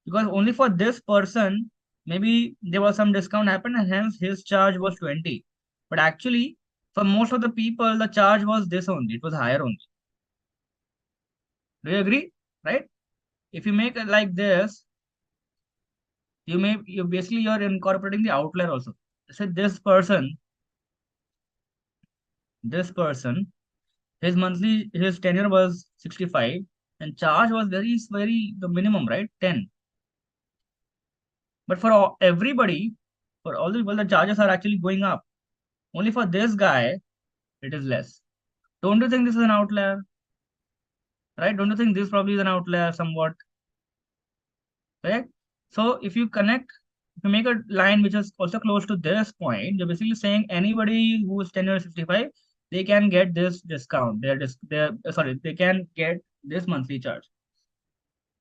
Because only for this person, maybe there was some discount happened and hence his charge was 20. But actually, for most of the people, the charge was this only. It was higher only. Do you agree? Right? If you make it like this, you basically you're incorporating the outlier also. Say this person this person, his tenure was 65 and charge was very the minimum, right? 10. But for everybody, for all the people, the charges are actually going up. Only for this guy, it is less. Don't you think this is an outlier? Right? Don't you think this probably is an outlier somewhat? Right? So if you make a line which is also close to this point, you're basically saying anybody who is tenure 65, they can get this discount. They can get this monthly charge,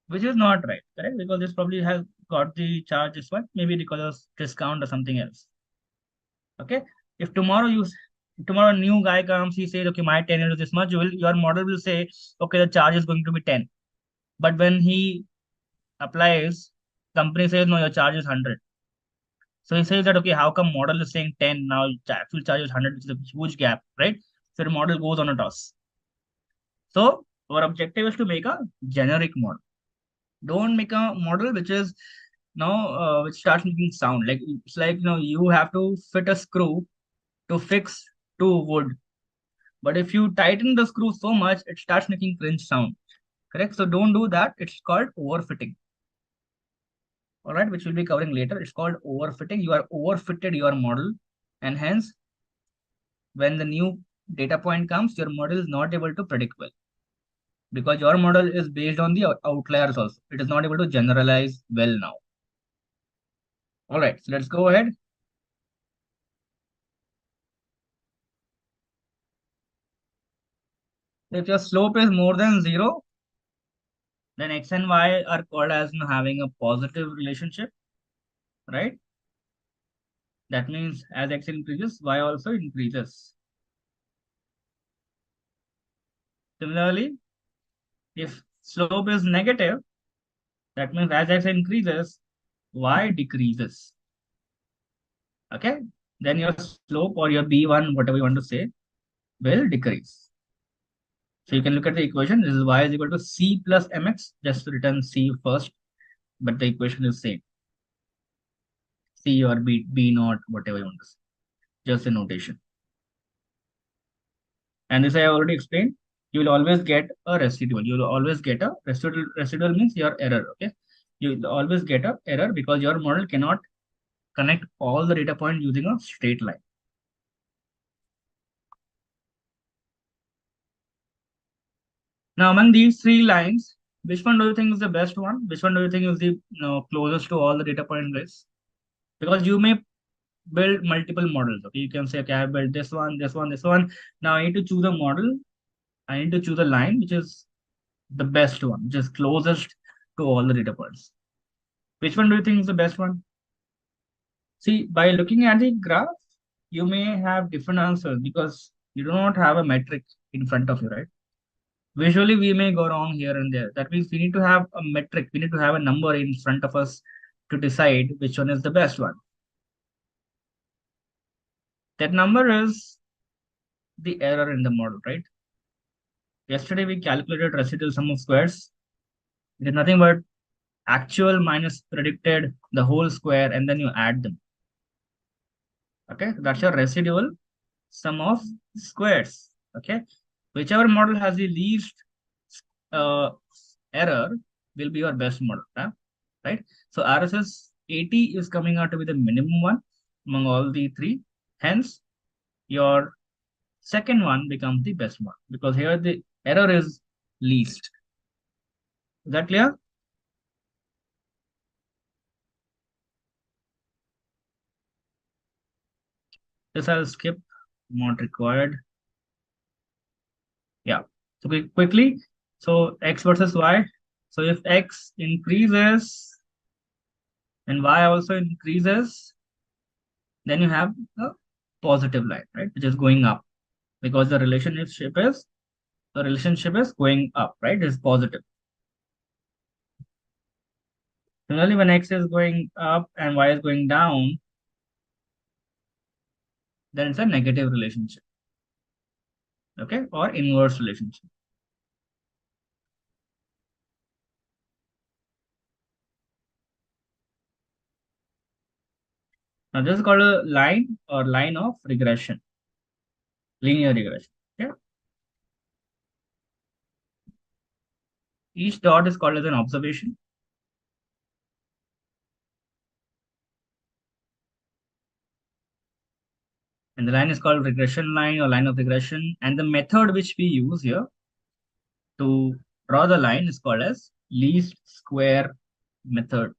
which is not right, correct? Because this probably has got the charge this one, maybe because of discount or something else. Okay. If tomorrow a new guy comes, he says, okay, my tenure is this much, your model will say, okay, the charge is going to be 10. But when he applies, company says, no, your charge is 100. So he says that, okay, how come model is saying 10, now actual charge is 100, which is a huge gap, right? So the model goes on a toss. So our objective is to make a generic model. Don't make a model which is which starts making sound. Like it's like you have to fit a screw to fix two wood. But if you tighten the screw so much, it starts making cringe sound. Correct? So don't do that. It's called overfitting. All right, which we'll be covering later. It's called overfitting. You are overfitted your model, and hence, when the new data point comes, your model is not able to predict well because your model is based on the outliers also. It is not able to generalize well now. All right, so let's go ahead. If your slope is more than 0, then x and y are called as having a positive relationship, right? That means as x increases, y also increases. Similarly, if slope is negative, that means as x increases, y decreases. Okay? Then your slope or your b1, whatever you want to say, will decrease. So you can look at the equation. This is y is equal to c plus mx. Just return c first, but the equation is same. C or b naught, whatever you want to say. Just the notation. And this I already explained. You will always get a residual. You will always get a residual. Residual means your error. Okay. You will always get a error because your model cannot connect all the data points using a straight line. Now, among these three lines, which one do you think is the best one? Which one do you think is the closest to all the data point lists? Because you may build multiple models. Okay, you can say, okay, I built this one, this one, this one. Now I need to choose a model. I need to choose a line which is the best one, which is closest to all the data points. Which one do you think is the best one? See, by looking at the graph, you may have different answers because you do not have a metric in front of you, right? Visually, we may go wrong here and there. That means we need to have a metric, we need to have a number in front of us to decide which one is the best one. That number is the error in the model, right? Yesterday, we calculated residual sum of squares. It is nothing but actual minus predicted, the whole square, and then you add them. Okay, that's your residual sum of squares. Okay, whichever model has the least uh, error will be your best model, right? So RSS 80 is coming out to be the minimum one among all the three. Hence, your second one becomes the best one because here the error is least. Is that clear? This I'll skip, not required. Yeah. So quickly, so x versus y. So if x increases and y also increases, then you have a positive line, right? Which is going up because the relationship is going up, right? It's positive. Similarly, when x is going up and y is going down, then it's a negative relationship. Okay, or inverse relationship. Now this is called a line or line of regression. Linear regression. Yeah. Each dot is called as an observation. And the line is called regression line or line of regression. And the method which we use here to draw the line is called as least square method.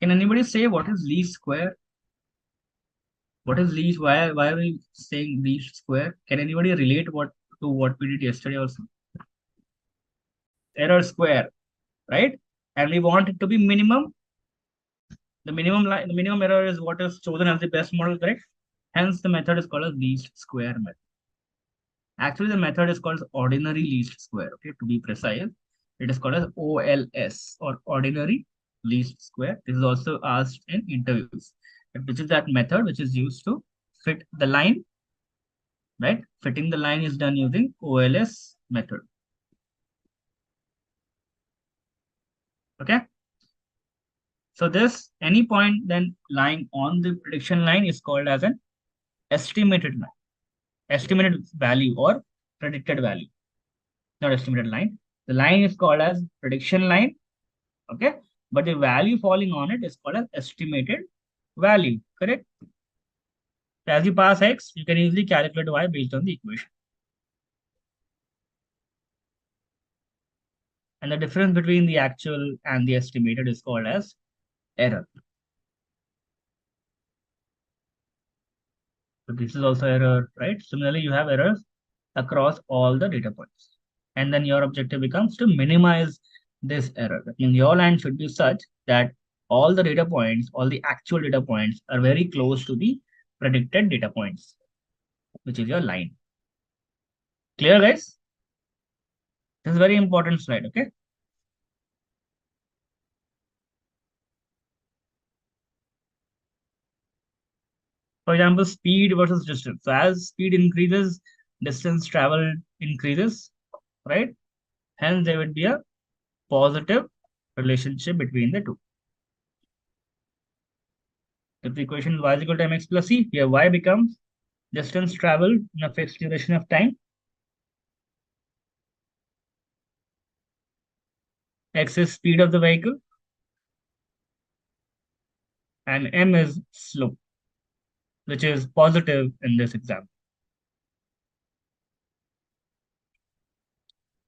Can anybody say what is least square? What is least? Why are we saying least square? Can anybody relate to what we did yesterday also? Error square, right? And we want it to be minimum. The minimum error is what is chosen as the best model, correct? Hence, the method is called as least square method. Actually, the method is called ordinary least square. Okay, to be precise, it is called as OLS or ordinary least square. This is also asked in interviews, which is that method which is used to fit the line. Right, fitting the line is done using OLS method. Okay. So this any point then lying on the prediction line is called as an estimated line, estimated value or predicted value, not estimated line. The line is called as prediction line, okay, but the value falling on it is called as estimated value, correct? As you pass x, you can easily calculate y based on the equation. And the difference between the actual and the estimated is called as error. So this is also error, right? Similarly, you have errors across all the data points. And then your objective becomes to minimize this error. That means your line should be such that all the data points, all the actual data points are very close to the predicted data points, which is your line. Clear, guys? This is a very important slide, okay? For example, speed versus distance. So as speed increases, distance traveled increases, right? Hence, there would be a positive relationship between the two. If the equation is y is equal to mx plus c, here y becomes distance traveled in a fixed duration of time. X is speed of the vehicle. And m is slope, which is positive in this example.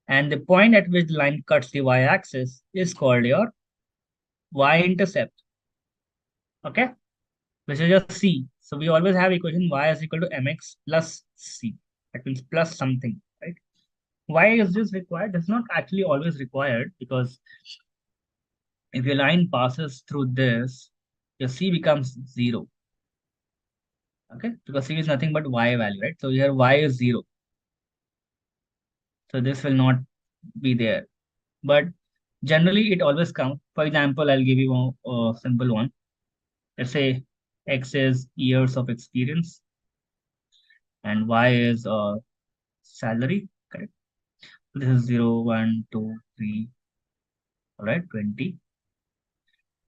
And the point at which the line cuts the y-axis is called your y-intercept. Okay? Which is your c. So we always have equation y is equal to mx plus c. That means plus something, right? Why is this required? It's not actually always required because if your line passes through this, your c becomes 0. Okay? Because c is nothing but y value, right? So here y is 0. So this will not be there. But generally, it always counts. For example, I'll give you a simple one. Let's say X is years of experience and Y is salary, correct? This is 0, 1, 2, 3, all right, 20.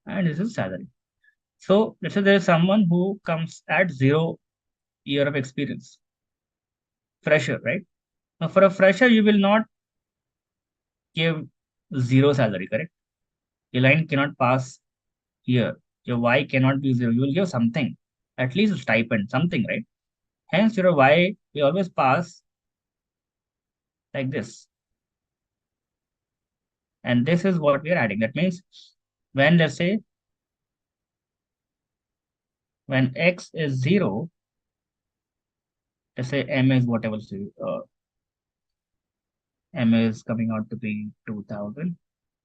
And this is salary. So let's say there is someone who comes at 0 year of experience. Fresher, right? Now, for a fresher, you will not give 0 salary, correct? Your line cannot pass here. Your Y cannot be 0. You will give something, at least a stipend, something, right? Hence, your Y we always pass like this. And this is what we are adding. That means when, let's say, when X is 0, let's say M is whatever, M is coming out to be 2000.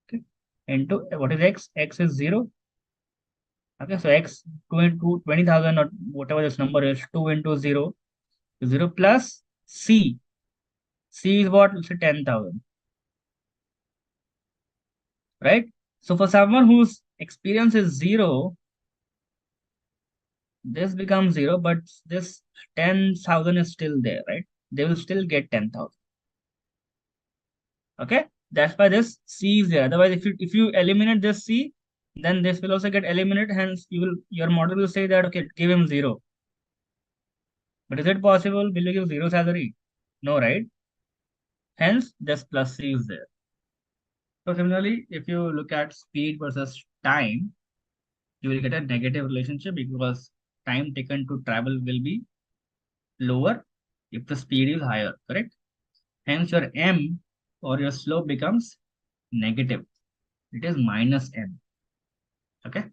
Okay. Into what is X? X is 0. Okay, so X 2 into 20,000 or whatever this number is, 2 into 0, 0 plus C. C is what? Let's say 10,000. Right? So for someone whose experience is 0, this becomes 0, but this 10,000 is still there, right? They will still get 10,000. Okay, that's why this C is there. Otherwise, if you eliminate this C, then this will also get eliminated. Hence, your model will say that okay, give him 0. But is it possible? Will you give 0 salary? No, right? Hence, this plus C is there. So similarly, if you look at speed versus time, you will get a negative relationship because time taken to travel will be lower if the speed is higher, correct? Hence, your M or your slope becomes negative. It is minus M. Okay.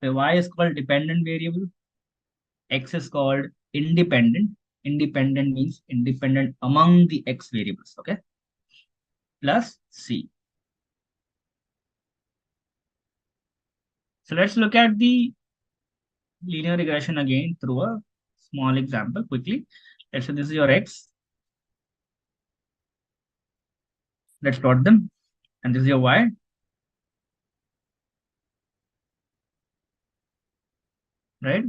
So Y is called dependent variable. X is called independent. Independent means independent among the X variables. Okay. Plus C. So let's look at the linear regression again through a small example quickly. Let's say this is your X. Let's plot them. And this is your Y. Right?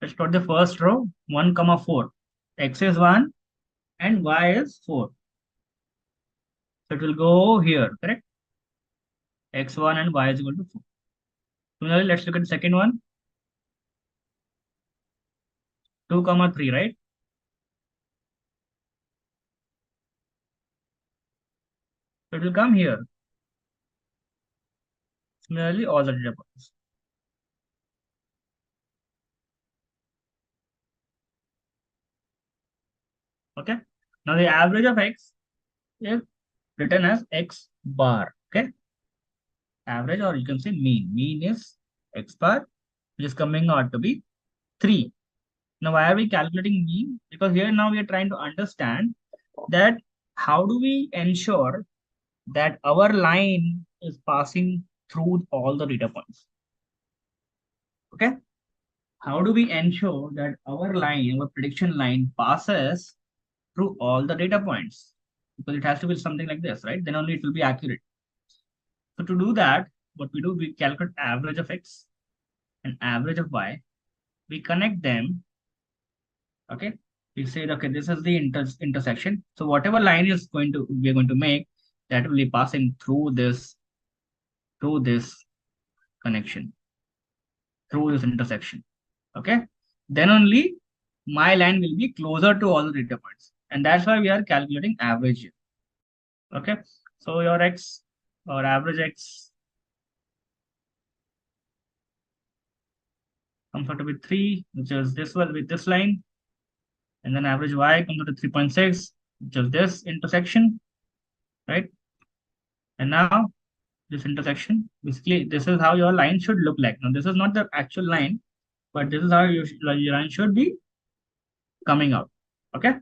Let's plot the first row, 1, 4. X is 1 and Y is 4. So it will go here, correct? X1 and Y is equal to 4. Similarly, let's look at the second one. 2, 3, right? So it will come here. Similarly, all the data points. Okay. Now the average of X is written as X bar. Okay. Average, or you can say mean. Mean is X bar, which is coming out to be 3. Now, why are we calculating mean? Because here now we are trying to understand that how do we ensure that our line is passing through all the data points. Okay. How do we ensure that our line, our prediction line passes through all the data points? Because it has to be something like this, right? Then only it will be accurate. So to do that, what we do, we calculate average of X and average of Y. We connect them. Okay. We say, okay, this is the intersection. So whatever line is we're going to make, that will be passing through this connection, through this intersection. Okay. Then only my line will be closer to all the data points. And that's why we are calculating average here. Okay. So your X or average X comes out to be 3, which is this one with this line. And then average Y comes out to 3.6, which is this intersection, right? And now this intersection, basically, this is how your line should look like. Now, this is not the actual line, but this is how your line should be coming out. Okay.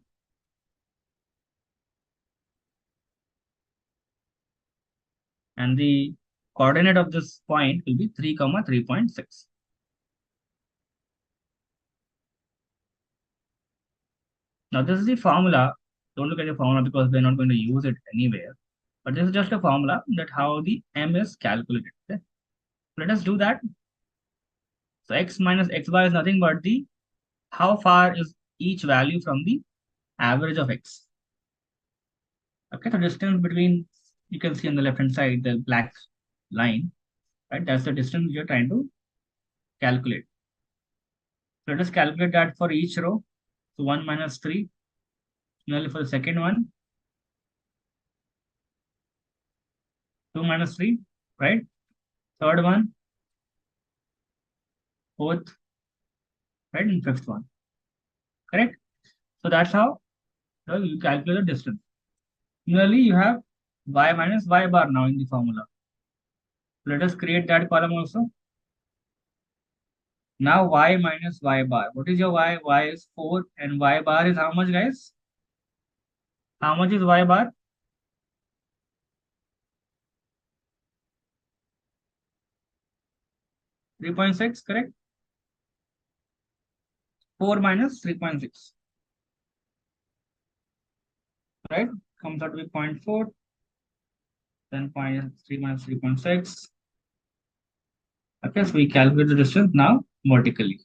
And the coordinate of this point will be 3, 3.6. Now, this is the formula. Don't look at the formula because we're not going to use it anywhere. But this is just a formula that how the M is calculated. Okay? Let us do that. So X minus X bar is nothing but the how far is each value from the average of X. Okay, the distance between, you can see on the left hand side, the black line, right? That's the distance you're trying to calculate. So let us calculate that for each row. So 1 minus 3. Similarly, for the second one, 2 minus 3, right? Third one, fourth, right? And fifth one, correct? So that's how you calculate the distance. Similarly, you have Y minus Y bar now in the formula. Let us create that column also. Now Y minus Y bar. What is your Y? Y is 4 and Y bar is how much, guys? How much is Y bar? 3.6, correct? 4 minus 3.6. Right? Comes out to be 0.4. Then 0.3 minus 3.6. Okay, so we calculate the distance now vertically.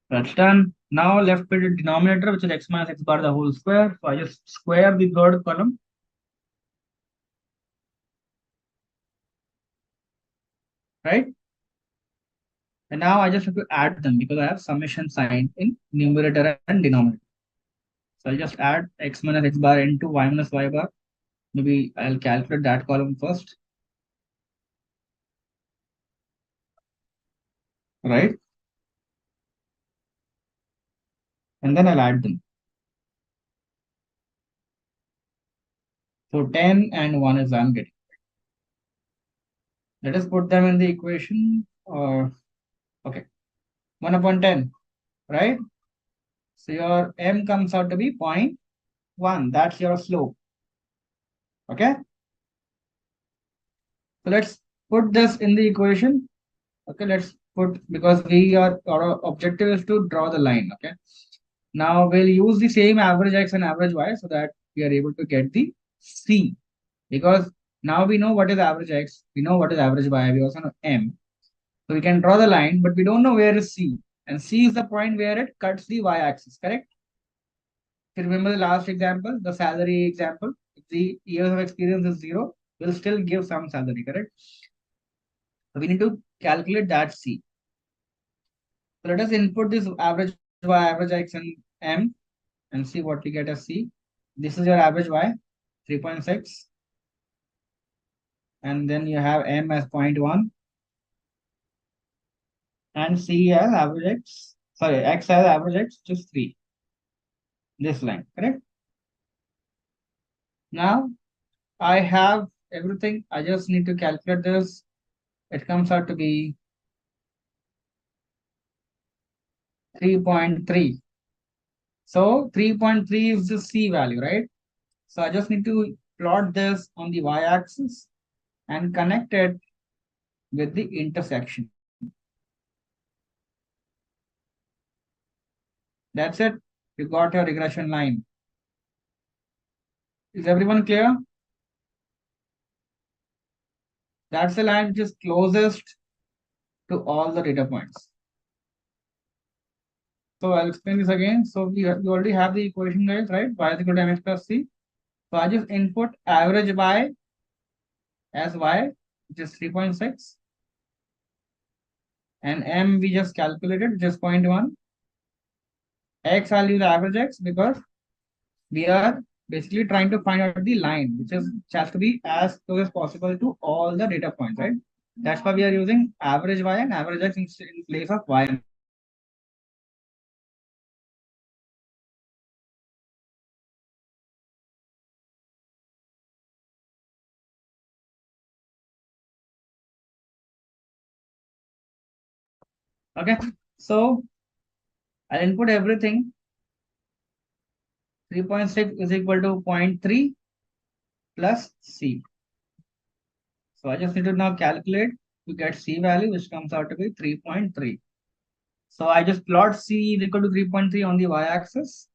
That's done. Now left with the denominator, which is X minus X bar the whole square. So I just square the third column. right? And now I just have to add them because I have summation sign in numerator and denominator. So I'll just add x minus x bar into y minus y bar. Maybe I'll calculate that column first, right? And then I'll add them. So 10 and 1 is I'm getting. Let us put them in the equation. Okay, 1 upon 10, right? So your m comes out to be 0.1. That's your slope. Okay. So let's put this in the equation. Okay, let's put, because our objective is to draw the line. Okay. Now we'll use the same average x and average y so that we are able to get the c. Because now we know what is average x, we know what is average y, we also know m. So we can draw the line, but we don't know where is c. And c is the point where it cuts the y-axis, correct? If you remember the last example, the salary example, if the years of experience is 0, we'll still give some salary, correct? So we need to calculate that c. So let us input this average y, average x, and m, and see what we get as c. This is your average y, 3.6. And then you have m as 0.1. And c as average x, sorry, x as average x, just 3. This line, correct? Now I have everything. I just need to calculate this. It comes out to be 3.3. So 3.3 is the C value, right? So I just need to plot this on the y-axis and connect it with the intersection. That's it. You got your regression line. Is everyone clear? That's the line which is closest to all the data points. So I'll explain this again. So you already have the equation, guys, right? Y is equal to mx plus c. So I just input average y as y, which is 3.6. And m we just calculated, just 0.1. X I'll use average x because we are basically trying to find out the line, which has to be as close as possible to all the data points, right? That's why we are using average y and average x in place of y and okay. So I'll input everything. 3.6 is equal to 0.3 plus c. So I just need to now calculate to get c value, which comes out to be 3.3. So I just plot c is equal to 3.3 on the y-axis,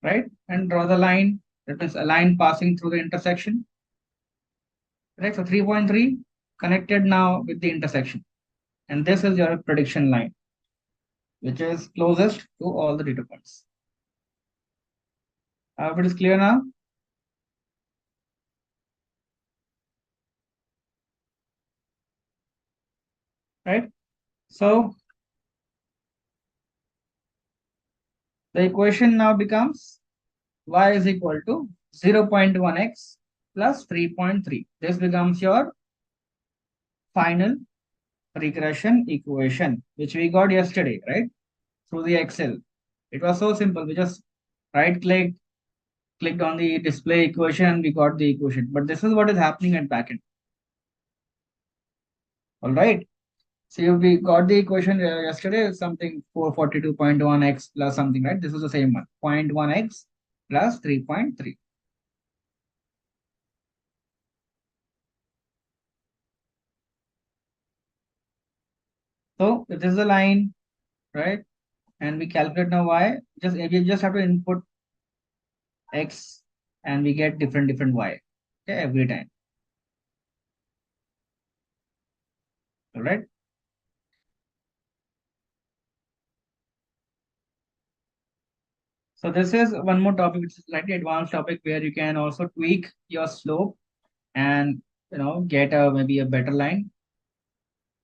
right? And draw the line, that is a line passing through the intersection. Right, so 3.3 connected now with the intersection. And this is your prediction line, which is closest to all the data points. If it is clear now? Right? So the equation now becomes y is equal to 0.1x plus 3.3. This becomes your final regression equation, which we got yesterday, right? Through the Excel. It was so simple. We just clicked on the display equation and we got the equation. But this is what is happening at backend. All right. So we got the equation yesterday, something 442.1x plus something, right? This is the same one, 0.1x plus 3.3. So this is the line, right? And we calculate now y. We just have to input x and we get different y. Okay, every time. All right. So this is one more topic, which is slightly advanced topic where you can also tweak your slope and get maybe a better line.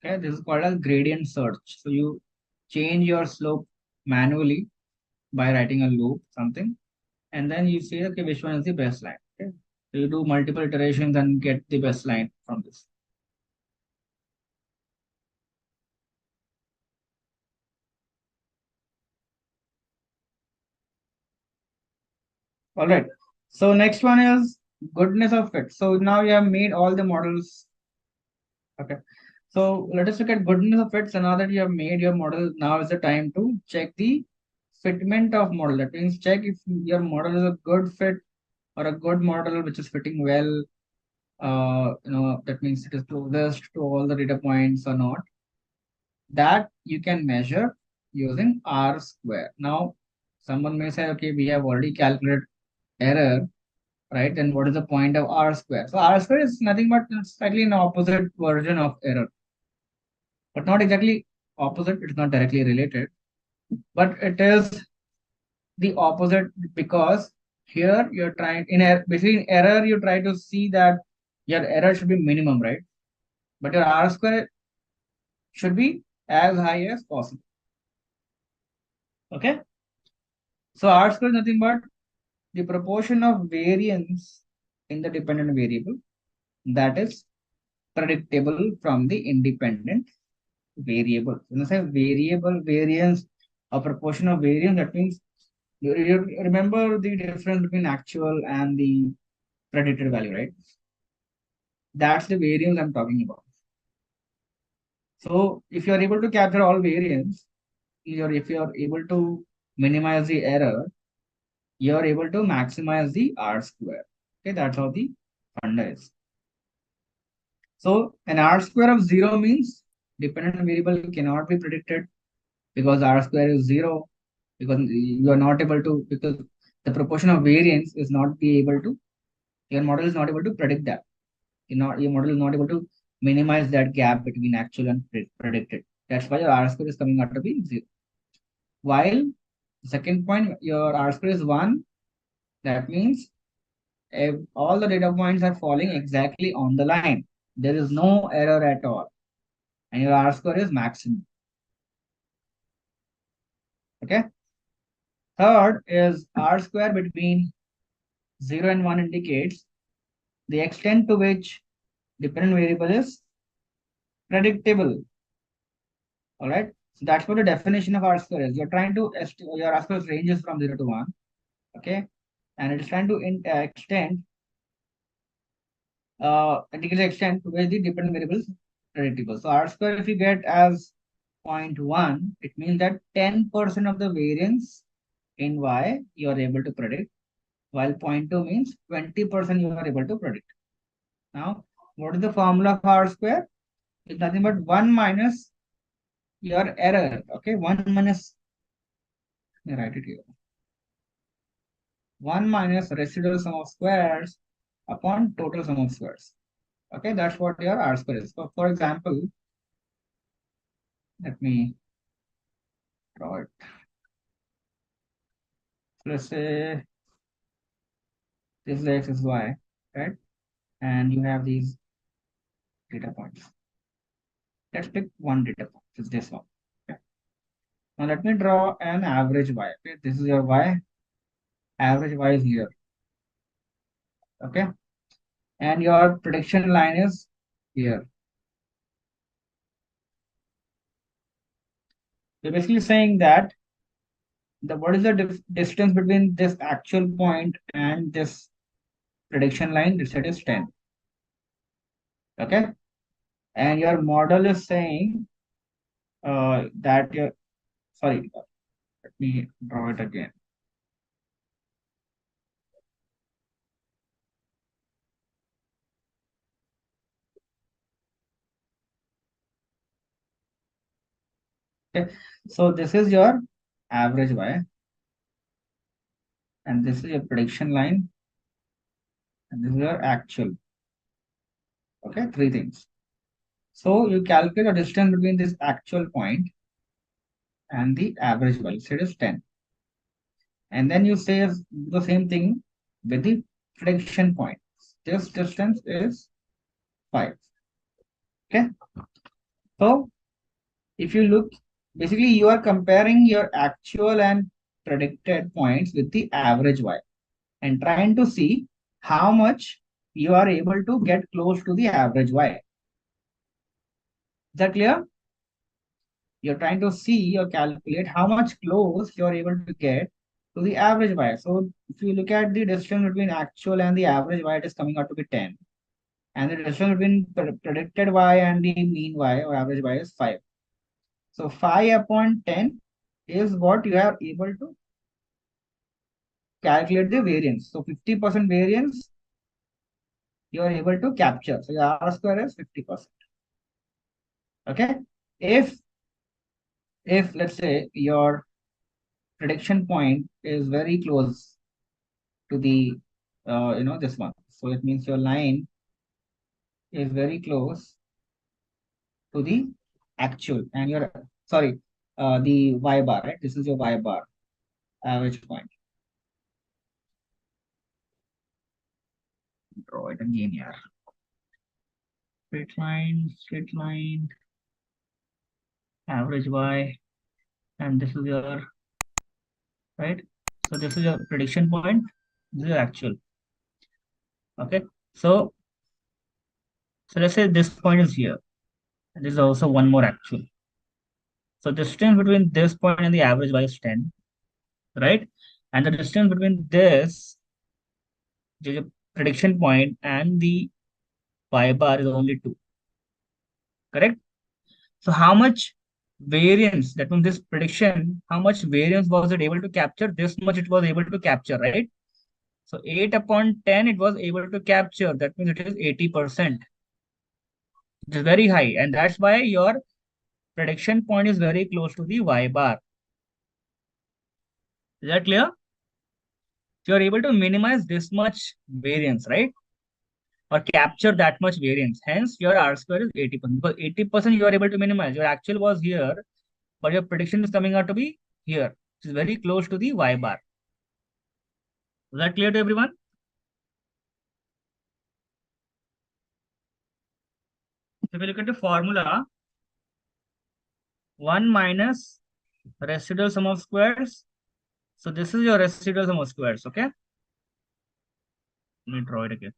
Okay, this is called as gradient search. So you change your slope manually by writing a loop, something, and then you see, okay, which one is the best line. Okay, so you do multiple iterations and get the best line from this. All right. So next one is goodness of fit. So now you have made all the models. Okay. So let us look at goodness of fit. So now that you have made your model, now is the time to check the fitment of model. That means check if your model is a good fit or a good model which is fitting well. That means it is closest to all the data points or not. That you can measure using R square. Now, someone may say, okay, we have already calculated error, right? Then what is the point of R square? So R square is nothing but slightly an opposite version of error, but not exactly opposite. It's not directly related, but it is the opposite because here you're trying basically in error you try to see that your error should be minimum, right? But your R square should be as high as possible. Okay. So R square is nothing but the proportion of variance in the dependent variable that is predictable from the independent variable. When I say variable variance or proportion of variance, that means you remember the difference between actual and the predicted value, right? That's the variance I'm talking about. So if you are able to capture all variance, if you are able to minimize the error, you are able to maximize the R square. Okay, that's how the funda is. So an R square of 0 means dependent variable cannot be predicted because R square is 0, because you are not able to, because the proportion of variance is not be able to, your model is not able to predict that. Your model is not able to minimize that gap between actual and predicted. That's why your R square is coming out to be 0. While second point, your R square is 1, that means if all the data points are falling exactly on the line, there is no error at all, and your R square is maximum. Okay. Third is R square between 0 and 1 indicates the extent to which dependent variable is predictable. All right. So that's what the definition of R square is. You're trying to your R square ranges from 0 to 1. Okay. And it is trying to extend indicates the extent to which the dependent variable is predictable. So R square, if you get as 0.1, it means that 10% of the variance in Y you are able to predict, while 0.2 means 20% you are able to predict. Now, what is the formula of R square? It's nothing but 1 minus your error. Okay, 1 minus, let me write it here. 1 minus residual sum of squares upon total sum of squares. Okay, that's what your R square is. So, for example, let me draw it. So let's say this is X is Y, right? And you have these data points. Let's pick one data point, which is this one. Okay. Now let me draw an average Y. Okay, this is your Y. Average Y is here. Okay, and your prediction line is here. So basically saying that what is the distance between this actual point and this prediction line? It is 10. Okay, and your model is saying that your sorry, let me draw it again. Okay, so this is your average Y, and this is your prediction line, and this is your actual. Okay, three things. So you calculate the distance between this actual point and the average value. So it is 10. And then you say the same thing with the prediction point. This distance is 5. Okay. So if you look, basically you are comparing your actual and predicted points with the average y and trying to see how much you are able to get close to the average y. Is that clear? You're trying to see or calculate how much close you're able to get to the average y. So if you look at the distance between actual and the average y, it is coming out to be 10. And the distance between predicted y and the mean y or average y is 5. So 5 upon 10 is what you are able to calculate the variance. So 50% variance you are able to capture. So your R square is 50%. Okay. If let's say your prediction point is very close to the this one, so it means your line is very close to the actual and your sorry the y bar, right? This is your y bar average point. Draw it again here. Straight line, average y, and this is your right. So this is your prediction point. This is your actual. Okay. So let's say this point is here. And this is also one more actual. So the distance between this point and the average y is 10, right? And the distance between this the prediction point and the y bar is only 2, correct? So how much variance, that means this prediction, how much variance was it able to capture? This much it was able to capture, right? So 8 upon 10 it was able to capture. That means it is 80%. It is very high, and that's why your prediction point is very close to the y bar. Is that clear? So you're able to minimize this much variance, right? Or capture that much variance. Hence, your R square is 80%. Because 80% you are able to minimize. Your actual was here, but your prediction is coming out to be here, which is very close to the y bar. Is that clear to everyone? If you look at the formula, 1 minus residual sum of squares. So this is your residual sum of squares, okay? Let me draw it again.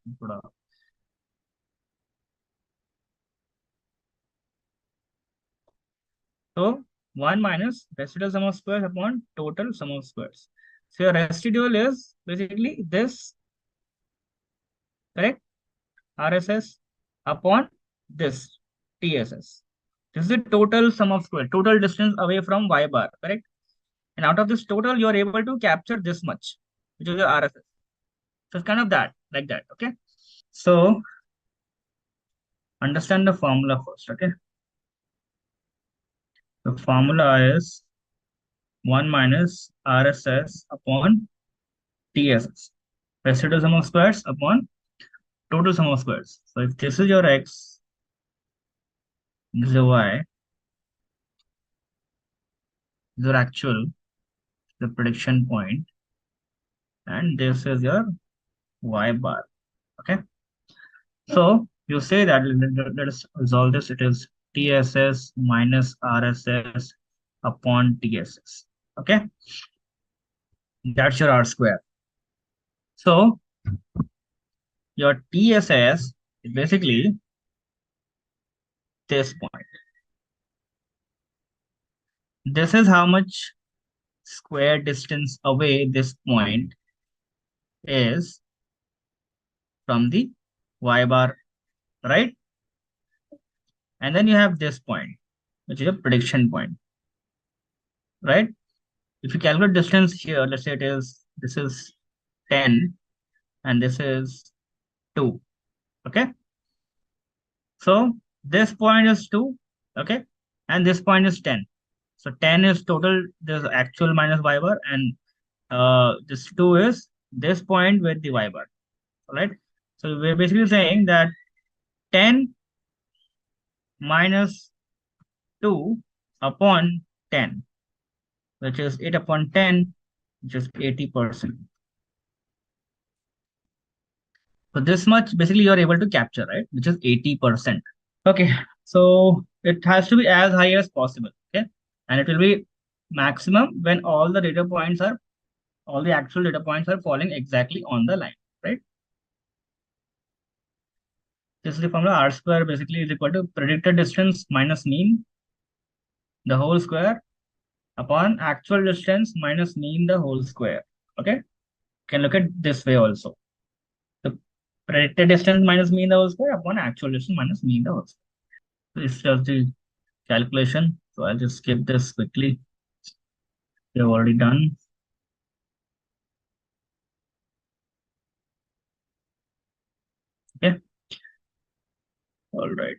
So 1 minus residual sum of squares upon total sum of squares. So your residual is basically this, correct? RSS upon this TSS. This is the total sum of square, total distance away from y bar, correct? And out of this total, you are able to capture this much, which is your RSS. So it's kind of that, like that, okay? So understand the formula first, okay? The formula is 1 minus RSS upon TSS. Residual sum of squares upon total sum of squares. So if this is your x, this is your y, this is your actual, the prediction point, and this is your y bar. Okay. So you say that let us resolve this. It is TSS minus RSS upon TSS. Okay. That's your R square. So your TSS is basically this point. This is how much square distance away this point is from the y bar, right? And then you have this point, which is a prediction point, right? If you calculate distance here, let's say this is 10 and this is 2, okay? So this point is 2, okay? And this point is 10. So 10 is total, this actual minus y bar, and this 2 is this point with the y bar, all right? So we're basically saying that 10 minus 2 upon 10, which is 8 upon 10, which is 80%. So this much basically you're able to capture, right? Which is 80%. Okay, so it has to be as high as possible. Okay, and it will be maximum when all the actual data points are falling exactly on the line, right? This is the formula. R square basically is equal to predicted distance minus mean, the whole square, upon actual distance minus mean, the whole square. Okay, can look at this way also. The predicted distance minus mean, the whole square, upon actual distance minus mean, the whole square. So it's just the calculation. So I'll just skip this quickly. We have already done. Okay. All right.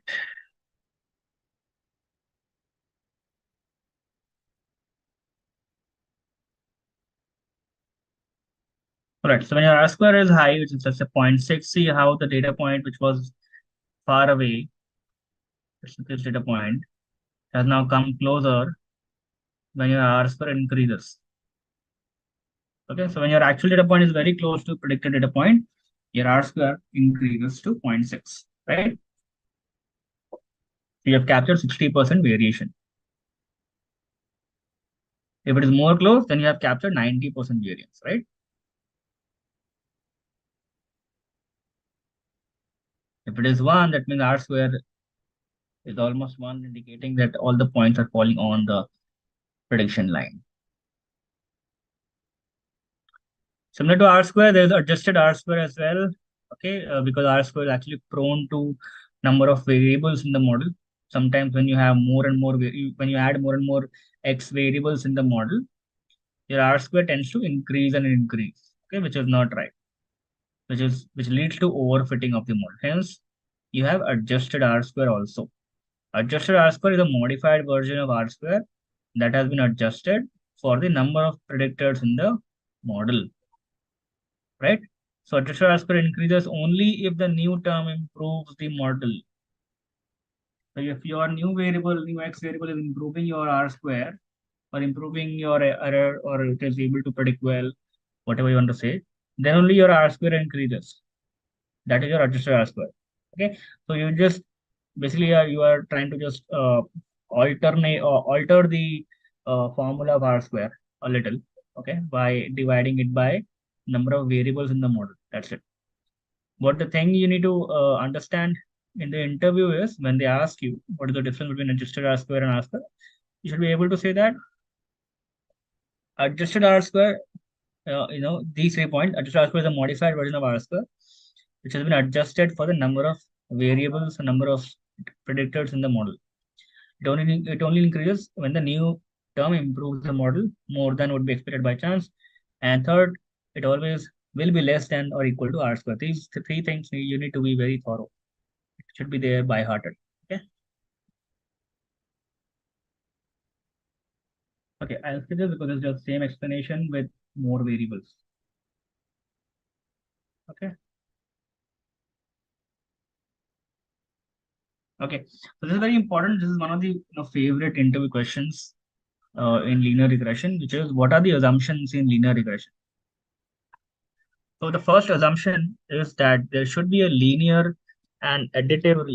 All right. So when your R square is high, which is just a 0.6, see how the data point which was far away, this data point, has now come closer when your R square increases. Okay. So when your actual data point is very close to predicted data point, your R square increases to 0.6, right? So you have captured 60% variation. If it is more close, then you have captured 90% variance, right? If it is 1, that means R square is almost 1, indicating that all the points are falling on the prediction line. Similar to R square, there is adjusted R square as well. Okay, because R square is actually prone to number of variables in the model. Sometimes when you have more and more, when you add more and more X variables in the model, your R square tends to increase and increase. Okay, which is not right, which leads to overfitting of the model. Hence, you have adjusted R square also. Adjusted R square is a modified version of R square that has been adjusted for the number of predictors in the model, right? So adjusted R square increases only if the new term improves the model. So if your new X variable is improving your R square or improving your error, or it is able to predict well, whatever you want to say, then only your R square increases. That is your adjusted R square. Okay. So you just basically you are trying to just alter the formula of R square a little, okay, by dividing it by number of variables in the model. That's it. What the thing you need to understand in the interview is, when they ask you what is the difference between adjusted R square and R square, you should be able to say that adjusted R square, these 3 points, adjusted R square is a modified version of R square, which has been adjusted for the number of variables and number of predictors in the model. It only increases when the new term improves the model more than would be expected by chance. And third, it always will be less than or equal to R square. These three things you need to be very thorough. It should be there by hearted. Okay. Okay, I'll skip this because it's just same explanation with more variables. Okay. Okay. So this is very important. This is one of the favorite interview questions in linear regression, which is, what are the assumptions in linear regression? So the first assumption is that there should be a linear and additive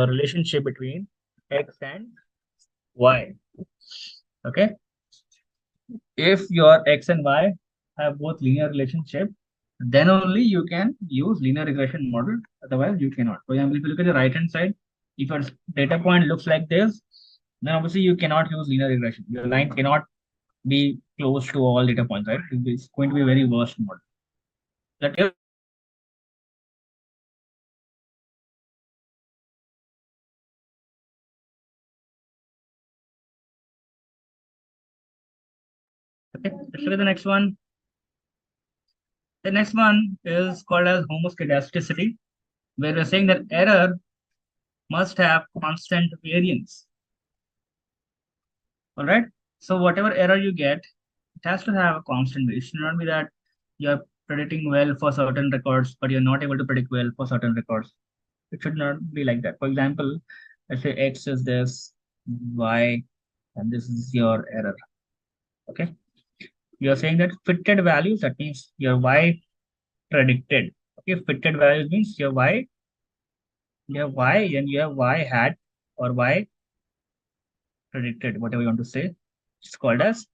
relationship between X and Y. Okay. If your X and Y have both linear relationship, then only you can use linear regression model. Otherwise, you cannot. For example, if you look at the right hand side, if your data point looks like this, then obviously you cannot use linear regression. Your line cannot be close to all data points, right? It's going to be a very worst model. That is. Okay, let's look at the next one. The next one is called as homoscedasticity, where we're saying that error must have constant variance. All right. So whatever error you get, it has to have a constant variance. It should not be that you're predicting well for certain records, but you're not able to predict well for certain records. It should not be like that. For example, let's say X is this, Y, and this is your error. Okay. You're saying that fitted values, that means your Y predicted. Okay, fitted values means you have y, and you have y hat or y predicted, whatever you want to say. It's called as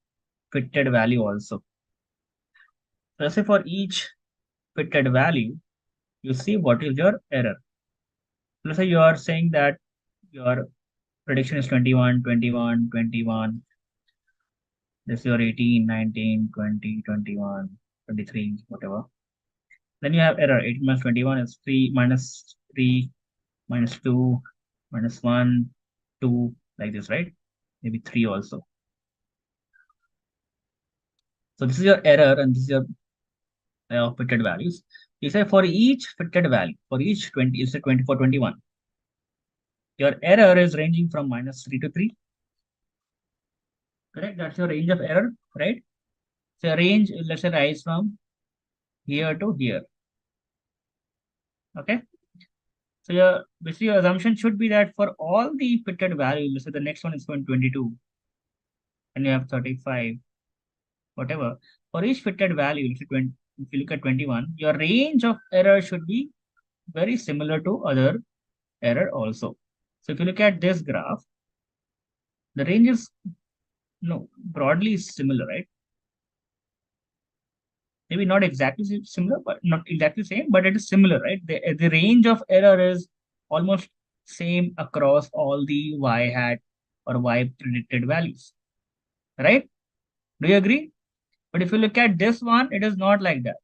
fitted value also. So let's say for each fitted value, you see what is your error. Let's say you are saying that your prediction is 21, 21, 21. This is your 18, 19, 20, 21, 23, whatever. Then you have error. 18 minus 21 is 3 minus 3 minus 2 minus 1, 2, like this, right? Maybe 3 also. So this is your error and this is your fitted values. You say for each fitted value, for each 20, you say 24, 21. Your error is ranging from minus 3 to 3. Correct? That's your range of error, right? So your range, let's say, rise from here to here. Okay? So your basically your assumption should be that for all the fitted values, let's say the next one is going 22, and you have 35, whatever. For each fitted value, let's say 20, if you look at 21, your range of error should be very similar to other error also. So if you look at this graph, the range is broadly similar, right? Maybe not exactly similar, but not exactly same, but it is similar, right? The range of error is almost same across all the y hat or y predicted values, right? Do you agree? But if you look at this one, it is not like that.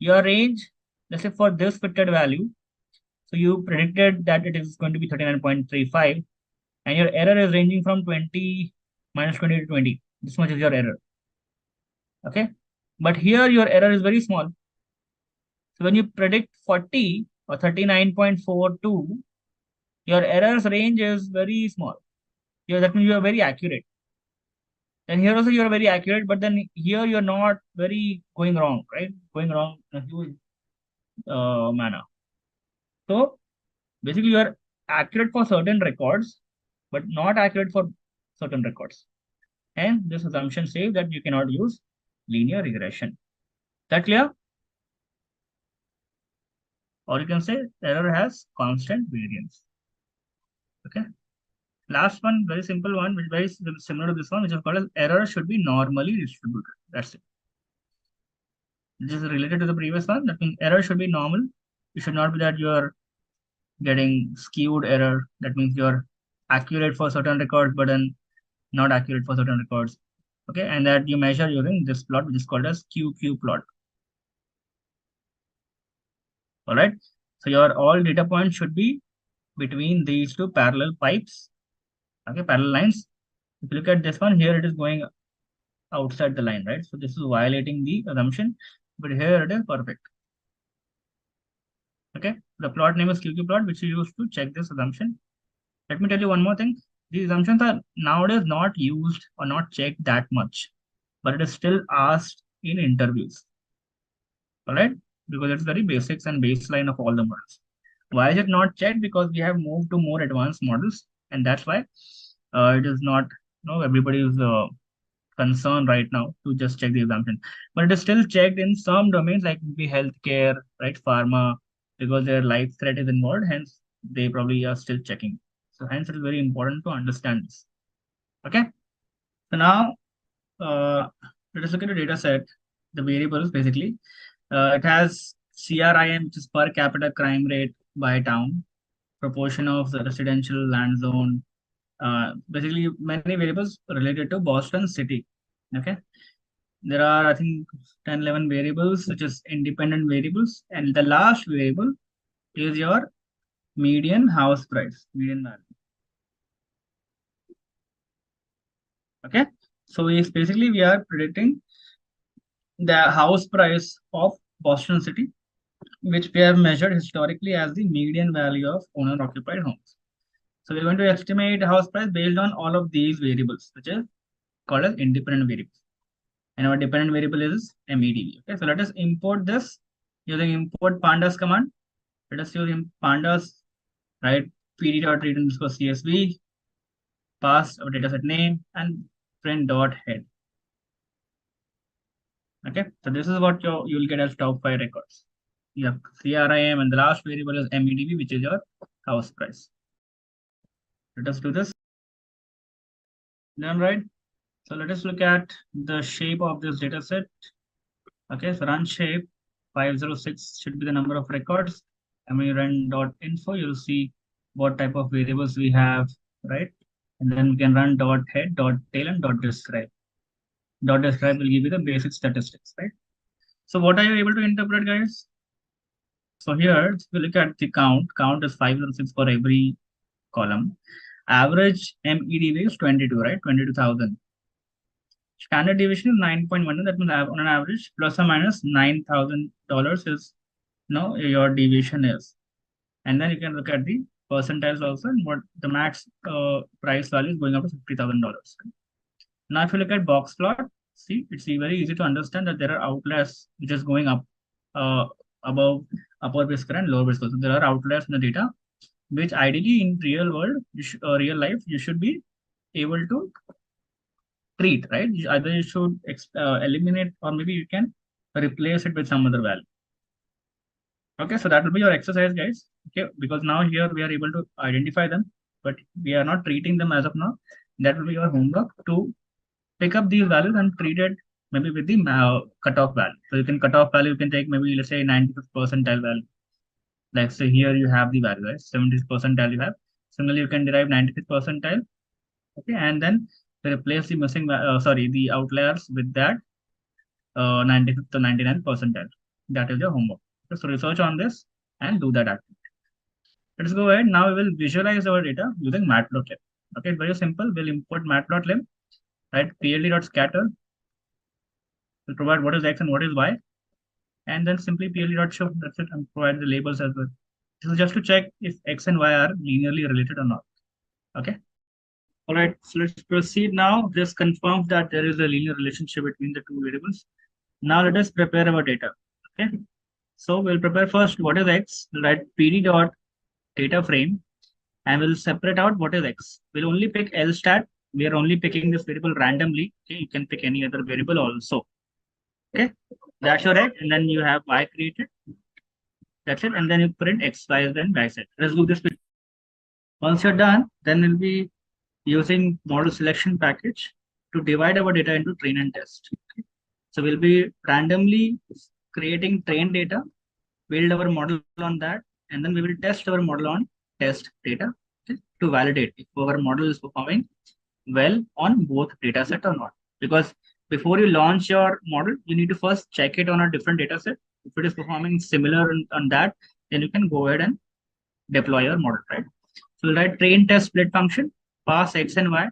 Your range, let's say for this fitted value, so you predicted that it is going to be 39.35, and your error is ranging from 20 minus 20 to 20. This much is your error. Okay. But here your error is very small. So when you predict 40 or 39.42, your errors range is very small. That means you are very accurate. And here also you are very accurate, but then here you're not very going wrong, right? Going wrong in a huge manner. So basically you are accurate for certain records, but not accurate for certain records. And this assumption says that you cannot use linear regression. That clear? Or you can say error has constant variance. Okay. Last one, very simple one, which very similar to this one, which is called as error should be normally distributed. That's it. This is related to the previous one. That means error should be normal. It should not be that you are getting skewed error. That means you're accurate for certain records, but then not accurate for certain records. Okay, and that you measure using this plot, which is called as QQ plot. All right. So your all data points should be between these two parallel pipes. Okay, parallel lines. If you look at this one, here it is going outside the line, right? So this is violating the assumption, but here it is perfect. Okay, the plot name is QQ plot, which you use to check this assumption. Let me tell you one more thing. These assumptions are nowadays not used or not checked that much, but it is still asked in interviews. All right, because it's very basics and baseline of all the models. Why is it not checked? Because we have moved to more advanced models, and that's why it is not. Everybody is concerned right now to just check the assumption, but it is still checked in some domains like maybe healthcare, right, pharma, because their life threat is involved. Hence, they probably are still checking. So hence, it is very important to understand this. Okay. So now, let us look at the data set. The variables basically, it has CRIM, which is per capita crime rate by town, proportion of the residential land zone, basically many variables related to Boston city. Okay. There are, I think, 10, 11 variables, which is independent variables. And the last variable is your median house price, median value. Okay. So basically we are predicting the house price of Boston city, which we have measured historically as the median value of owner occupied homes. So we're going to estimate house price based on all of these variables, which is called as independent variables. And our dependent variable is MEDV. Okay, so let us import this using import pandas command. Let us use pandas, right? pd.read_csv, pass our dataset name, and print.head. Okay, so this is what you'll get as top 5 records. you have CRIM, and the last variable is MEDV, which is your house price. Let us do this. Done, right? So let us look at the shape of this data set. Okay, so run shape 506 should be the number of records. And when you run .info, you'll see what type of variables we have, right? And then we can run .head, .tail, and .describe. .describe will give you the basic statistics, right? So what are you able to interpret, guys? So here, if we look at the count is 506 for every column. Average MEDV is 22, right? 22,000. Standard deviation is 9.1. That means on an average, plus or minus $9,000 is your deviation is. And then you can look at the percentiles also, and what the max price value is going up to $50,000. Now, if you look at box plot, see, it's very easy to understand that there are outliers which is going up above upper whisker and lower whisker. So there are outliers in the data, which ideally in real world, real life, you should be able to treat, right? Either you should eliminate, or maybe you can replace it with some other value. Okay, so that will be your exercise, guys. Okay, because now here we are able to identify them, but we are not treating them as of now. That will be your homework to pick up these values and treat it maybe with the cutoff value. So you can cutoff value, you can take maybe, let's say, 95th percentile value. Like say here you have the value, right? 70th percentile you have. Similarly, you can derive 95th percentile. Okay, and then replace the missing, the outliers with that 95th to 99th percentile. That is your homework. So research on this and do that activity. Let's go ahead. Now we will visualize our data using matplotlib. Okay, very simple. We'll import matplotlib, right? pld.scatter will provide what is x and what is y, and then simply pld.show. That's it, and provide the labels as well. This is just to check if x and y are linearly related or not. Okay. All right. So let's proceed now. This confirms that there is a linear relationship between the two variables. Now let us prepare our data. Okay. So we'll prepare first what is x. We'll write pd.data frame, and we'll separate out what is x. We'll only pick lstat. We are only picking this variable randomly. Okay, you can pick any other variable also. Okay, that's your x, and then you have y created. That's it, and then you print x, y, then y set. Let's do this. Once you're done, then we'll be using model selection package to divide our data into train and test. Okay. So we'll be randomly creating train data, build our model on that, and then we will test our model on test data, okay, to validate if our model is performing well on both data set or not. Because before you launch your model, you need to first check it on a different data set. If it is performing similar on that, then you can go ahead and deploy your model, right? So we'll write train test split function, pass x and y.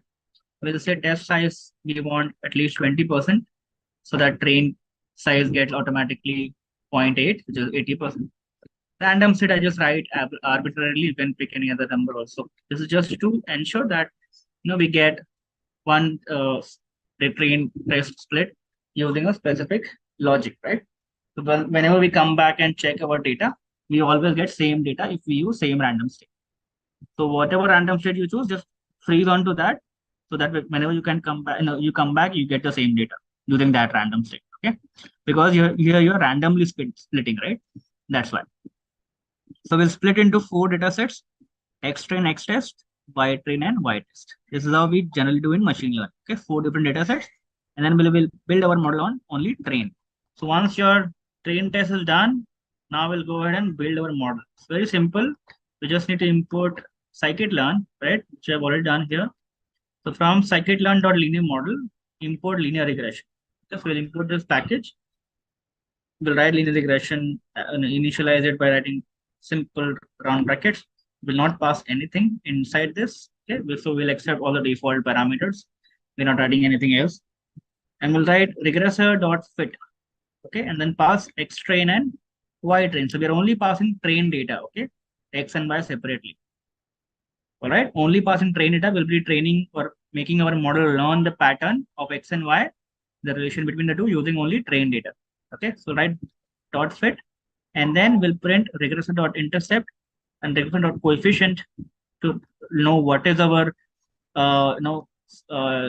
We'll say test size, we want at least 20%. So that train size gets automatically 0.8, which is 80%. Random set, I just write arbitrarily. You can pick any other number also. This is just to ensure that we get one train test split using a specific logic, right? So whenever we come back and check our data, we always get same data if we use same random state. So whatever random state you choose, just freeze onto that, so that whenever you can come back, you get the same data using that random state. Okay, because you're randomly splitting, right? That's why. So we'll split into 4 data sets: x train, x test, y train, and y test. This is how we generally do in machine learning. Okay, 4 different data sets, and then we'll build our model on only train. So once your train test is done, now we'll go ahead and build our model. It's very simple. We just need to import scikit-learn, right, which I've already done here. So from scikit-learn.linear model, import linear regression. So we'll import this package. We'll write linear regression, initialize it by writing simple round brackets. Will not pass anything inside this. Okay, so we'll accept all the default parameters. We're not writing anything else. And we'll write regressor.fit. Okay, and then pass x train and y train. So we're only passing train data, okay, x and y separately. All right, only passing train data will be training or making our model learn the pattern of x and y, the relation between the two, using only train data. Okay, so write dot fit, and then we'll print regressor.intercept and regressor.coefficient to know what is our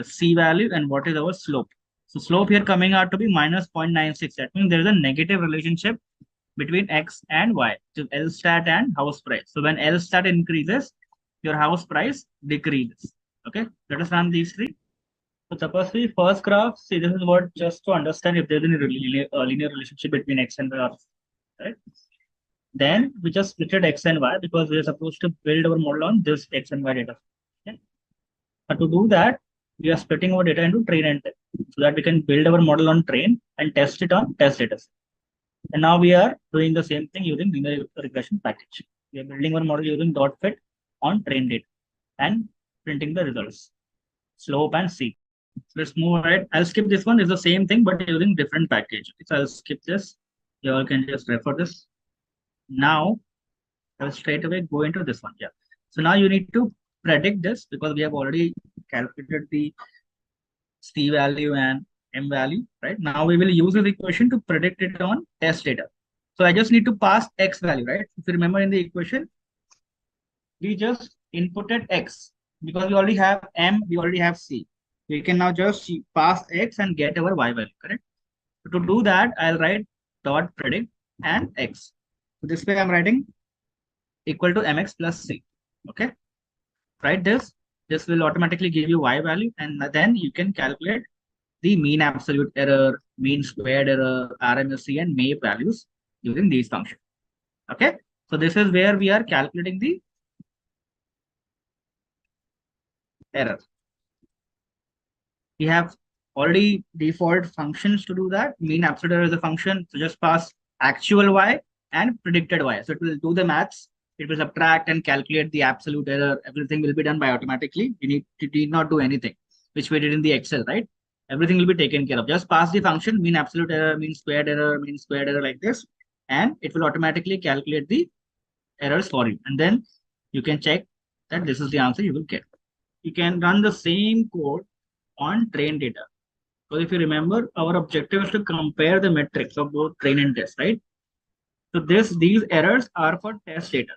c value and what is our slope. So slope here coming out to be minus 0.96. That means there is a negative relationship between X and Y, which is L stat and house price. So when L stat increases, your house price decreases. Okay, let us run these three. So supposedly first graph, see this is what just to understand if there's any linear relationship between X and Y, right? Then we just splitted X and Y because we are supposed to build our model on this X and Y data. Okay? But to do that, we are splitting our data into train and test so that we can build our model on train and test it on test data. And now we are doing the same thing using linear regression package. We are building our model using dot fit on train data and printing the results, slope and C. So let's move ahead. I'll skip this one. It's the same thing, but using different package. So I'll skip this. You all can just refer this. Now, I'll straight away go into this one. Yeah. So now you need to predict this because we have already calculated the C value and M value, right? Now we will use this equation to predict it on test data. So I just need to pass X value, right? If you remember in the equation, we just inputted X because we already have M, we already have C. We can now just pass X and get our Y value, correct? So to do that, I'll write dot predict and X. So this way I'm writing equal to mx plus c. Okay, write this. This will automatically give you y value, and then you can calculate the mean absolute error, mean squared error, RMSE, and MAPE values using these functions. Okay, so this is where we are calculating the error. We have already default functions to do that. Mean absolute error is a function, so just pass actual y and predicted y. So it will do the maths. It will subtract and calculate the absolute error. Everything will be done by automatically. You need not do anything, which we did in the Excel, right? Everything will be taken care of. Just pass the function mean absolute error, mean squared error, mean squared error like this, and it will automatically calculate the errors for you. And then you can check that this is the answer you will get. You can run the same code on train data. Because if you remember, our objective is to compare the metrics of both train and test, right? So these errors are for test data.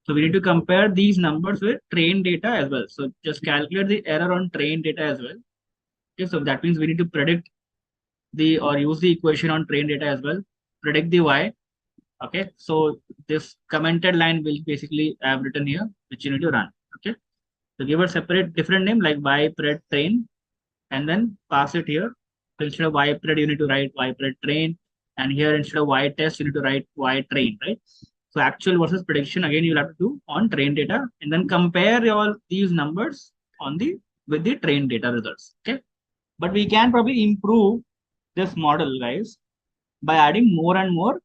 So we need to compare these numbers with train data as well. So just calculate the error on train data as well. Okay, so that means we need to predict or use the equation on train data as well. Predict the y. Okay, so this commented line will basically have written here, which you need to run. Okay, so give a separate different name like y pred train, and then pass it here. So instead of y pred, you need to write y pred train, and here instead of y test, you need to write y train, right? So actual versus prediction, again, you'll have to do on train data and then compare all these numbers with the train data results. Okay. But we can probably improve this model, guys, by adding more and more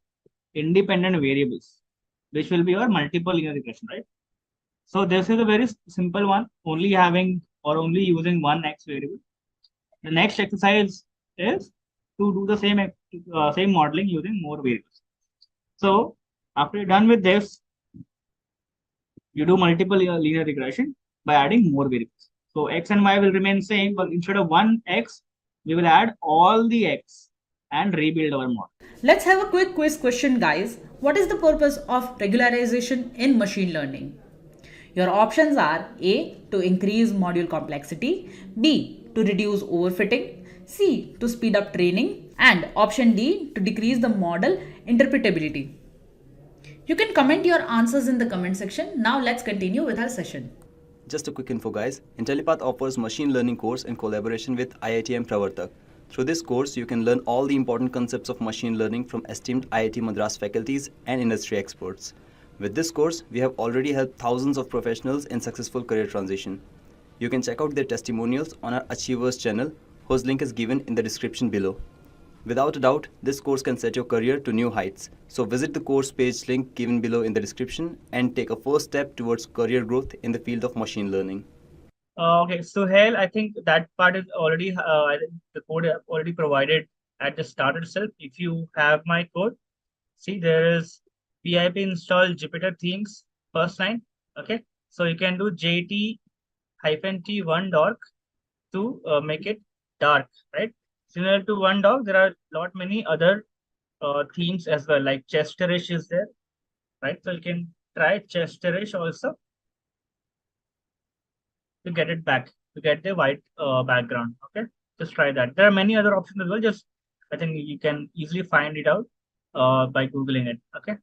independent variables, which will be our multiple linear regression, right? So this is a very simple one, only using one X variable. The next exercise is to do the same modeling using more variables. So after you're done with this, you do multiple linear regression by adding more variables. So X and Y will remain same, but instead of one X, we will add all the X and rebuild our model. Let's have a quick quiz question, guys. What is the purpose of regularization in machine learning? Your options are A, to increase module complexity, B, to reduce overfitting, C, to speed up training, and option D, to decrease the model interpretability. You can comment your answers in the comment section. Now let's continue with our session. Just a quick info, guys. Intellipaat offers machine learning course in collaboration with IITM Pravartak. Through this course, you can learn all the important concepts of machine learning from esteemed IIT Madras faculties and industry experts. With this course, we have already helped thousands of professionals in successful career transition. You can check out their testimonials on our Achievers channel, whose link is given in the description below. Without a doubt, this course can set your career to new heights. So visit the course page link given below in the description and take a first step towards career growth in the field of machine learning. Okay, so Hale, I think that part is already, I think the code already provided at the start itself. If you have my code, see there is pip install Jupyter themes first line. Okay, so you can do jt-t1 to make it dark, right? Similar to OneDoc, there are many other themes as well, like Chesterish is there, right? So you can try Chesterish also to get it back, to get the white background. Okay, just try that. There are many other options as well. Just I think you can easily find it out by Googling it. Okay.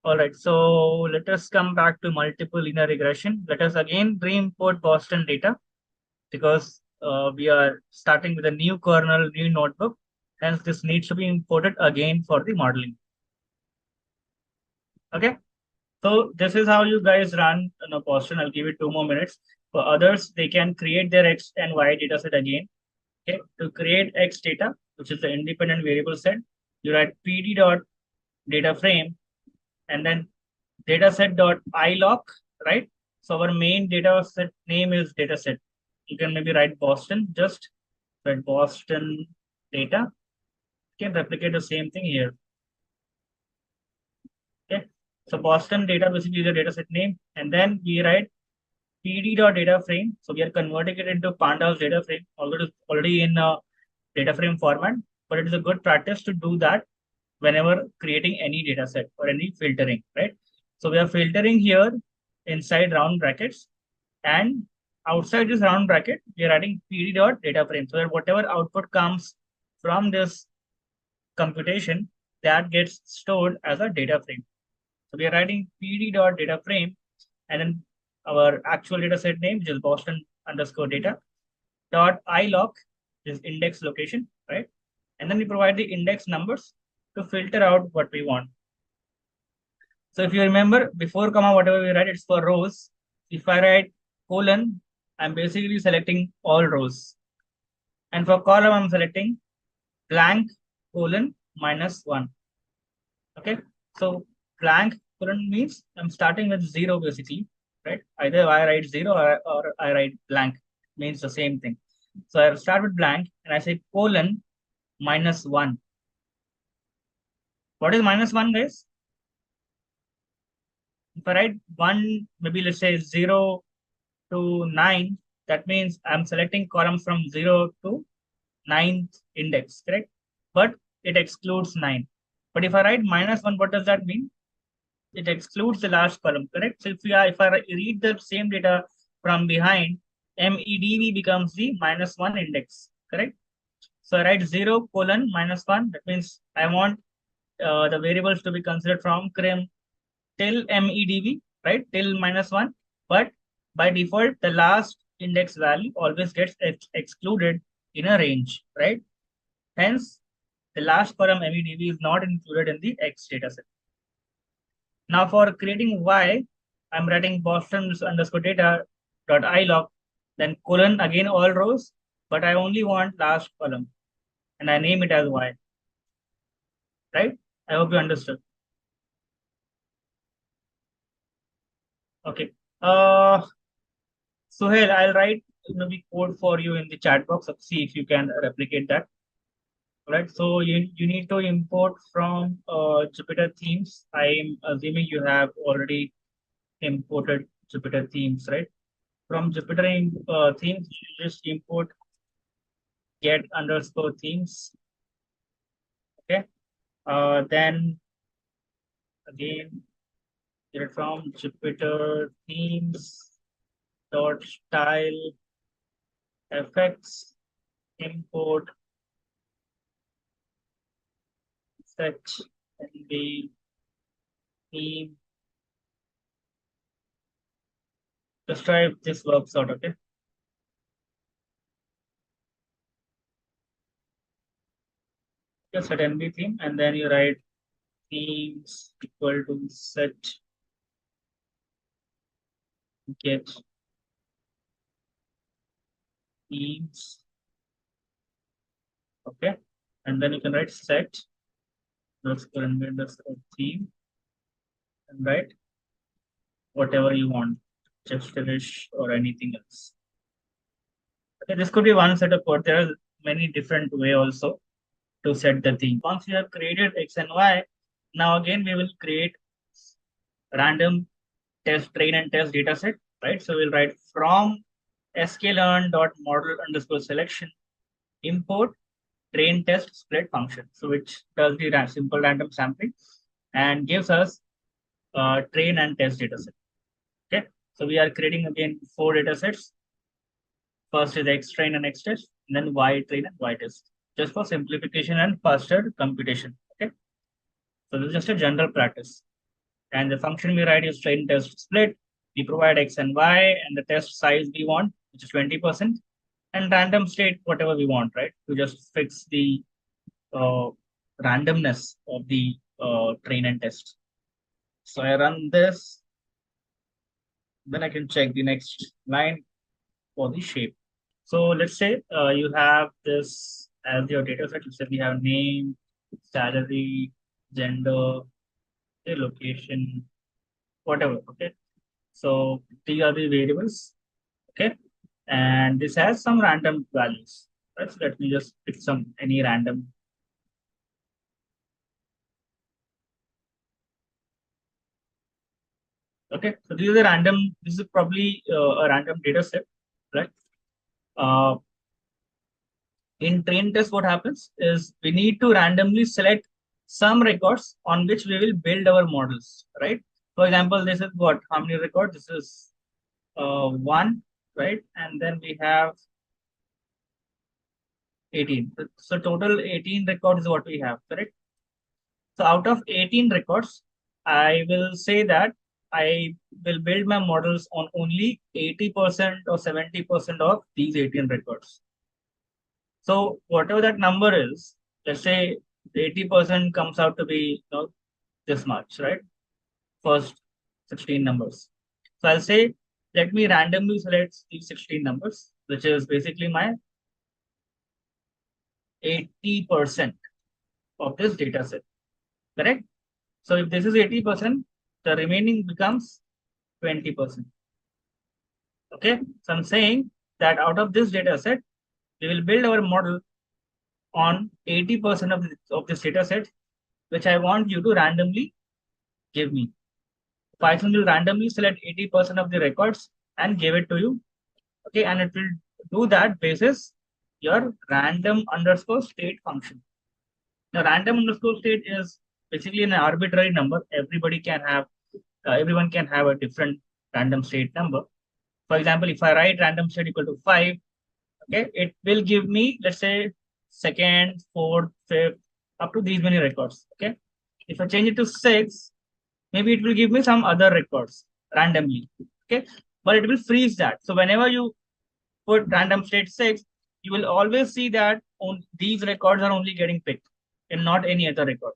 All right. So let us come back to multiple linear regression. Let us again re-import Boston data because we are starting with a new kernel, new notebook. Hence, this needs to be imported again for the modeling. Okay. So this is how you guys run Boston. I'll give it 2 more minutes. For others, they can create their X and Y data set again. Okay. To create X data, which is the independent variable set, you write pd dot data frame and then dataset dot iloc, right? So our main data set name is dataset. You can maybe write Boston, just write Boston data. You can replicate the same thing here. Okay. So Boston data basically is the dataset name, and then we write pd dot data frame. So we are converting it into pandas data frame, already in data frame format, but it is a good practice to do that whenever creating any data set or any filtering, right? So we are filtering here inside round brackets, and outside this round bracket, we are adding pd dot data frame. So that whatever output comes from this computation, that gets stored as a data frame. So we are writing pd dot data frame, and then our actual data set name, which is Boston underscore data dot iloc, is index location, right? And then we provide the index numbers to filter out what we want. So if you remember, before comma, whatever we write, it's for rows. If I write colon, I'm basically selecting all rows. And for column, I'm selecting blank colon -1. Okay. So blank colon means I'm starting with 0 basically, right? Either I write 0 or I write blank, means the same thing. So I start with blank and I say colon -1. What is -1, guys? If I write 1, maybe let's say 0 to 9, that means I'm selecting columns from 0 to 9th index, correct? But it excludes 9. But if I write -1, what does that mean? It excludes the last column, correct? So if I read the same data from behind, MEDV becomes the -1 index, correct? So I write 0 colon -1. That means I want the variables to be considered from crim till MEDV, right? Till -1. But by default, the last index value always gets excluded in a range, right? Hence, the last column MEDV is not included in the X dataset. Now for creating Y, I'm writing Boston underscore data dot iloc, then colon again all rows, but I only want last column and I name it as Y. Right? I hope you understood. Okay. Suhail, I'll write maybe code for you in the chat box. See if you can replicate that. Right. So you need to import from Jupyter themes. I'm assuming you have already imported Jupyter themes, right? From Jupyter themes, you just import get underscore themes. Okay. Then again, get it from Jupyter themes dot style effects import set NB theme. Just try if this works out, okay? Just set NB theme and then you write themes equal to set get themes. Okay. And then you can write set underscore theme and write whatever you want, just finish or anything else. Okay, this could be one set of code. There are many different way also to set the theme. Once you have created X and Y, now again we will create random test train and test data set, right? So we'll write from sklearn.model underscore selection import train test split function. So which does the simple random sampling and gives us train and test data set. Okay, so we are creating again 4 data sets. First is X train and X test, and then Y train and Y test, just for simplification and faster computation. Okay. So this is just a general practice. And the function we write is train test split. We provide x and y and the test size we want, which is 20%, and random state, whatever we want, right? To just fix the randomness of the train and test. So I run this, then I can check the next line for the shape. So let's say you have this as your data set. Let's say we have name, salary, gender, the location, whatever. Okay. So these are the variables. Okay. And this has some random values. Right. So let me just pick any random. Okay. So these are the random. This is probably a random data set, right? In train test, what happens is we need to randomly select some records on which we will build our models, right? For example, this is what, how many records? This is one, right? And then we have 18. So total 18 records is what we have, correct? So out of 18 records, I will say that I will build my models on only 80% or 70% of these 18 records. So whatever that number is, let's say 80% comes out to be, this much, right? First 16 numbers. So I'll say, let me randomly select these 16 numbers, which is basically my 80% of this data set, correct? So if this is 80%, the remaining becomes 20%. Okay, so I'm saying that out of this data set, we will build our model on 80% of this data set, which I want you to randomly give me. Python will randomly select 80% of the records and give it to you. Okay, and it will do that basis your random underscore state function. The random underscore state is basically an arbitrary number. Everyone can have a different random state number. For example, if I write random state equal to 5, okay, it will give me, let's say, second, fourth, fifth, up to these many records. Okay, if I change it to 6, maybe it will give me some other records randomly. Okay, but it will freeze that. So whenever you put random state 6, you will always see that these records are only getting picked and not any other record.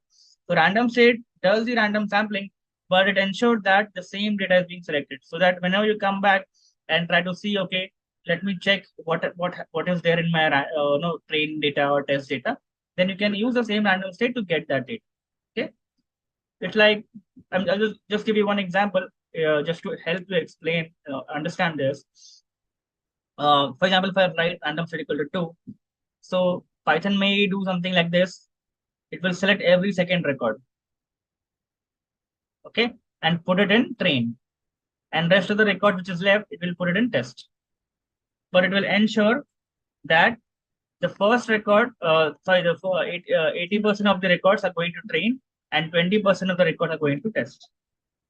So random state does the random sampling, but it ensures that the same data is being selected, so that whenever you come back and try to see, okay, let me check what is there in my train data or test data, then you can use the same random state to get that data. Okay, it's like, I'll just give you one example just to help you explain, understand this. For example, if I write random state equal to 2, so Python may do something like this. It will select every second record, okay, and put it in train, and rest of the record which is left, it will put it in test. But it will ensure that the first record, the 80% of the records are going to train and 20% of the records are going to test.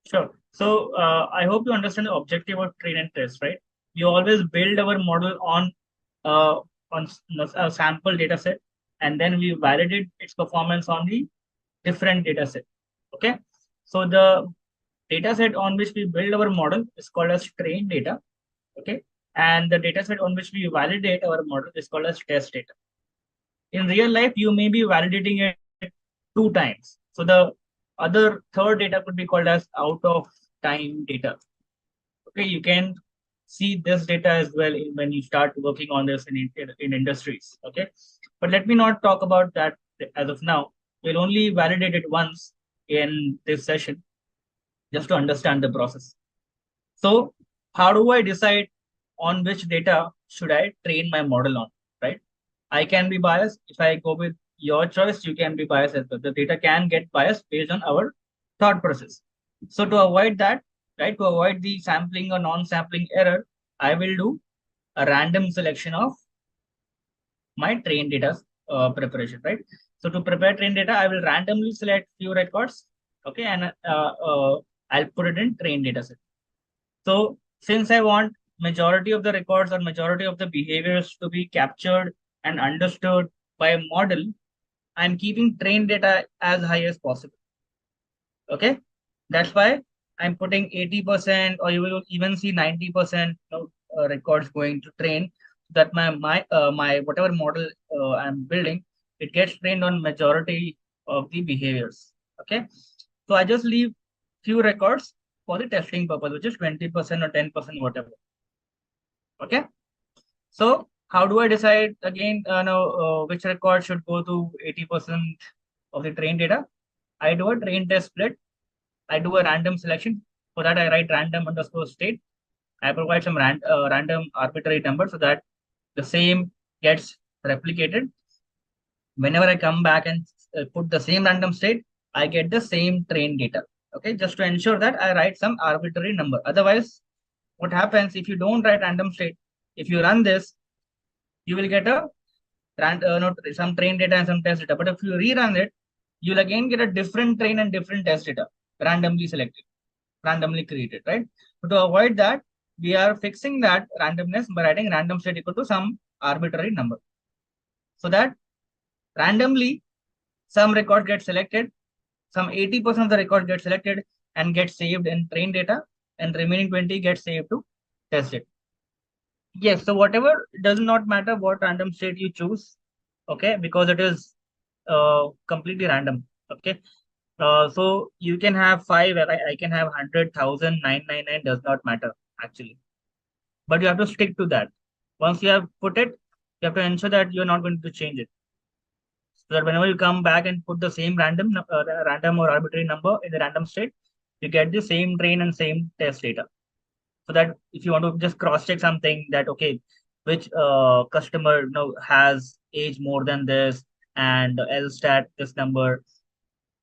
Sure. So I hope you understand the objective of train and test, right? We always build our model on a sample data set, and then we validate its performance on the different data set. Okay. So the data set on which we build our model is called as train data. Okay. And the data set on which we validate our model is called as test data. In real life, you may be validating it 2 times. So the other third data could be called as out of time data. Okay, you can see this data as well when you start working on this in industries. Okay, but let me not talk about that as of now. We'll only validate it once in this session, just to understand the process. So how do I decide on which data should I train my model on, right? I can be biased. If I go with your choice, you can be biased as well. The data can get biased based on our thought process. So to avoid that, right, to avoid the sampling or non-sampling error, I will do a random selection of my train data preparation, right? So to prepare train data, I will randomly select few records, okay, and I'll put it in train data set. So since I want majority of the records or majority of the behaviors to be captured and understood by a model, I'm keeping train data as high as possible. Okay, that's why I'm putting 80%, or you will even see 90% records going to train, so that my whatever model I'm building, it gets trained on majority of the behaviors. Okay, so I just leave few records for the testing purpose, which is 20% or 10%, whatever. Okay, so how do I decide again? Which record should go to 80% of the train data? I do a train test split. I do a random selection. For that, I write random underscore state. I provide some random arbitrary number so that the same gets replicated. Whenever I come back and put the same random state, I get the same train data. Okay, just to ensure that I write some arbitrary number. Otherwise, what happens if you don't write random state? If you run this, you will get a some train data and some test data. But if you rerun it, you'll again get a different train and different test data, randomly selected, randomly created, right? So to avoid that, we are fixing that randomness by writing random state equal to some arbitrary number. So that randomly some record gets selected, some 80% of the record gets selected and gets saved in train data, and remaining 20 gets saved to test it. Yes, so whatever, it does not matter what random state you choose, okay, because it is completely random. Okay, so you can have 5, I can have 100,000, 999, does not matter actually, but you have to stick to that. Once you have put it, you have to ensure that you're not going to change it, so that whenever you come back and put the same random or arbitrary number in the random state, you get the same train and same test data. So that if you want to just cross check something, that okay, which customer has age more than this, and LSTAT this number,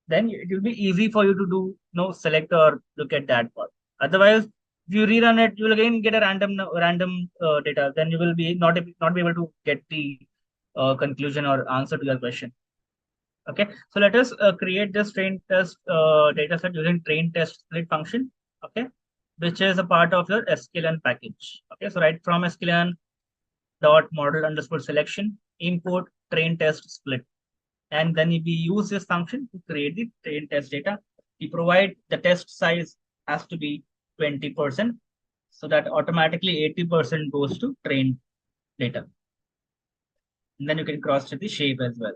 then it will be easy for you to do select or look at that part. Otherwise, if you rerun it, you will again get a random data. Then you will be not be able to get the conclusion or answer to your question. Okay, so let us create this train test data set using train test split function. Okay, which is a part of your sklearn package. Okay, so right from sklearn dot model underscore selection import train test split, and then we use this function to create the train test data. We provide the test size has to be 20%, so that automatically 80% goes to train data. And then you can cross check the shape as well.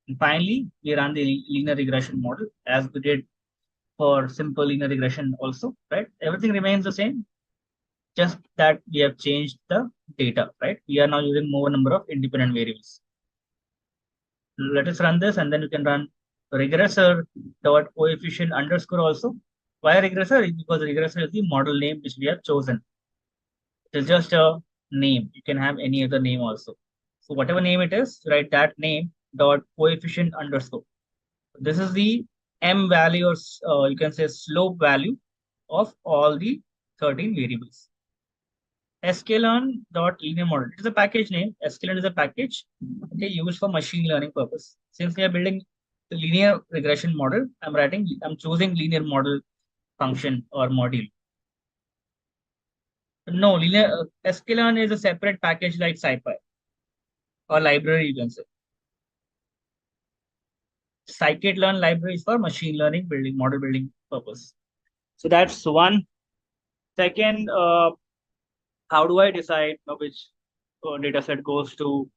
And finally, we run the linear regression model as we did for simple linear regression also, right? Everything remains the same, just that we have changed the data, right? We are now using more number of independent variables. Let us run this, and then you can run regressor dot coefficient underscore also. Why regressor? Because regressor is the model name which we have chosen. It is just a name. You can have any other name also. So whatever name it is, write that name dot coefficient underscore. This is the m value, or you can say slope value of all the 13 variables. sklearn.linear model. It is a package name. sklearn is a package, okay, used for machine learning purpose. Since we are building the linear regression model, I'm choosing linear model function or module. No, sklearn is a separate package like SciPy or library, you can say. scikit-learn library is for machine learning model building purpose. So that's one. Second, how do I decide which data set goes to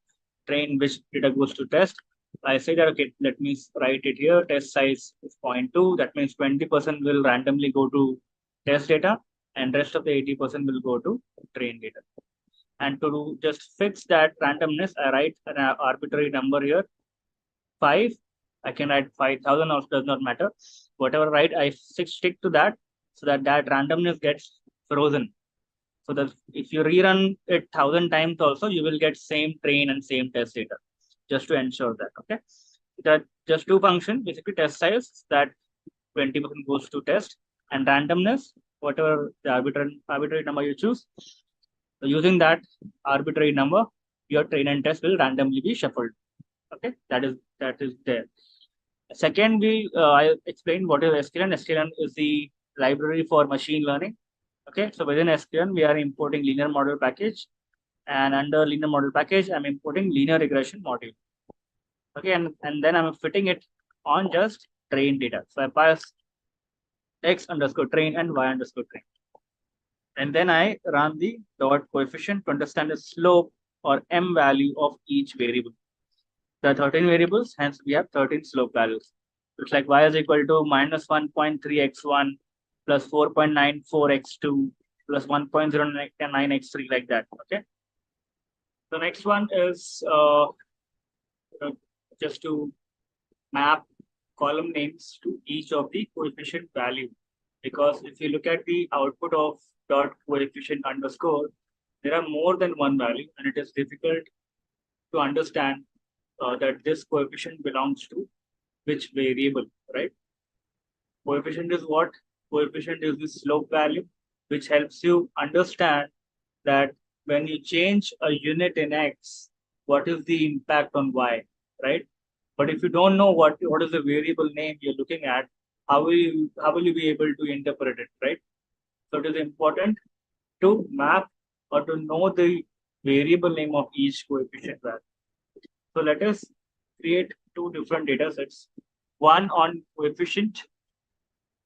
train, which data goes to test? I say that, okay, let me write it here. Test size is 0.2. That means 20% will randomly go to test data, and rest of the 80% will go to train data. And to just fix that randomness, I write an arbitrary number here, 5. I can write 5,000, also does not matter. Whatever I write, I stick to that, so that randomness gets frozen. So that if you rerun it 1,000 times also, you will get same train and same test data, just to ensure that. Okay, that just two functions, basically test size, that 20% goes to test, and randomness, whatever the arbitrary number you choose. So using that arbitrary number, your train and test will randomly be shuffled. Okay, that is there. Second, I explained what is sklearn. sklearn is the library for machine learning. Okay, so within sklearn, we are importing linear model package, and under linear model package, I'm importing linear regression module. Okay, and then I'm fitting it on just train data. So I pass x underscore train and y underscore train. And then I run the dot coefficient to understand the slope or m value of each variable. There are 13 variables, hence we have 13 slope values. It's like y is equal to minus 1.3x1 plus 4.94x2 plus 1.09x3, like that. Okay. The next one is just to map column names to each of the coefficient value. Because if you look at the output of dot coefficient underscore, there are more than one value, and it is difficult to understand that this coefficient belongs to which variable, right? Coefficient is what? Coefficient is the slope value, which helps you understand that when you change a unit in x, what is the impact on y, right? But if you don't know what is the variable name you're looking at, how will you be able to interpret it, right? So it is important to map or to know the variable name of each coefficient value. So let us create two different data sets. One on coefficient,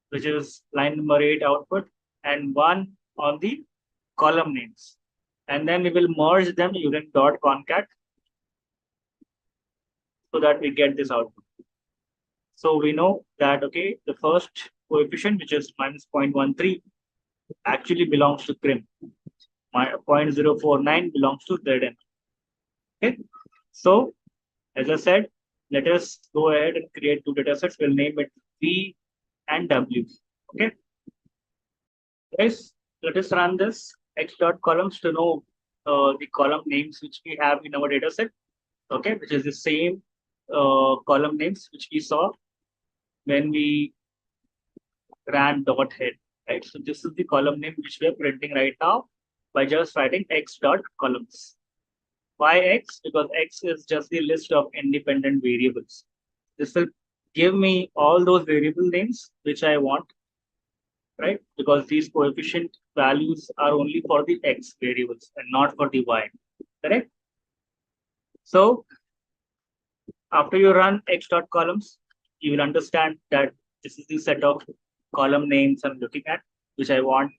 which is line number 8 output, and one on the column names. And then we will merge them using dot concat so that we get this output. So we know that, okay, the first coefficient, which is minus 0.13, actually belongs to CRIM. 0.049 belongs to ZN. Okay. So, as I said, let us go ahead and create two data sets. We'll name it V and W. Okay. Guys, let us run this x dot columns to know the column names which we have in our data set. Okay, which is the same column names which we saw when we ran dot head, right? So this is the column name which we are printing right now by just writing x dot columns. Why x? Because x is just the list of independent variables. This will give me all those variable names which I want, right? Because these coefficient values are only for the x variables and not for the y, correct? So after you run x dot columns, you will understand that this is the set of column names I'm looking at, which I want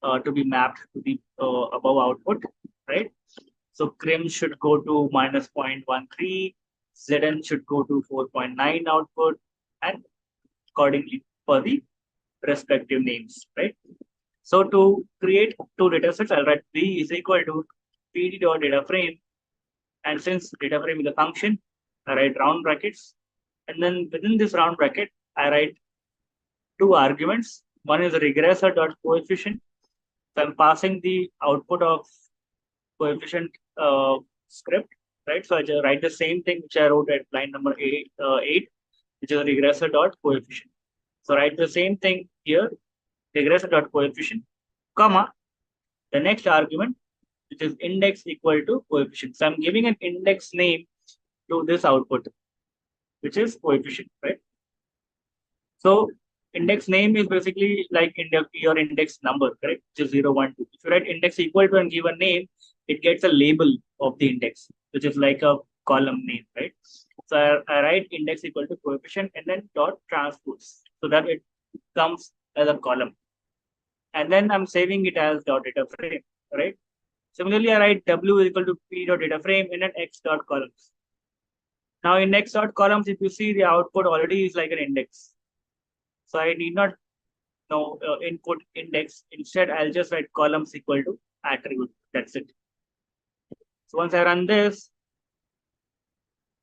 to be mapped to the above output, right? So CRIM should go to minus 0.13, ZN should go to 4.9 output, and accordingly for the respective names, right? So to create two data sets, I'll write V is equal to PD dot data frame. And since data frame is a function, I write round brackets. And then within this round bracket, I write two arguments. One is a regressor dot coefficient. So I'm passing the output of coefficient script, right? So I just write the same thing which I wrote at line number 8, which is a regressor dot coefficient. So write the same thing here, regressor dot coefficient, comma, the next argument, which is index equal to coefficient. So I'm giving an index name to this output, which is coefficient, right? So index name is basically like your index number, correct? Which is 0, 1, 2. If you write index equal to and give a name, it gets a label of the index, which is like a column name, right? So I write index equal to coefficient and then dot transpose so that it comes as a column. And then I'm saving it as dot data frame, right? Similarly, I write W is equal to P dot data frame and then X dot columns. Now in X dot columns, if you see the output already is like an index. So I need not know input index. Instead, I'll just write columns equal to attribute. That's it. So once I run this,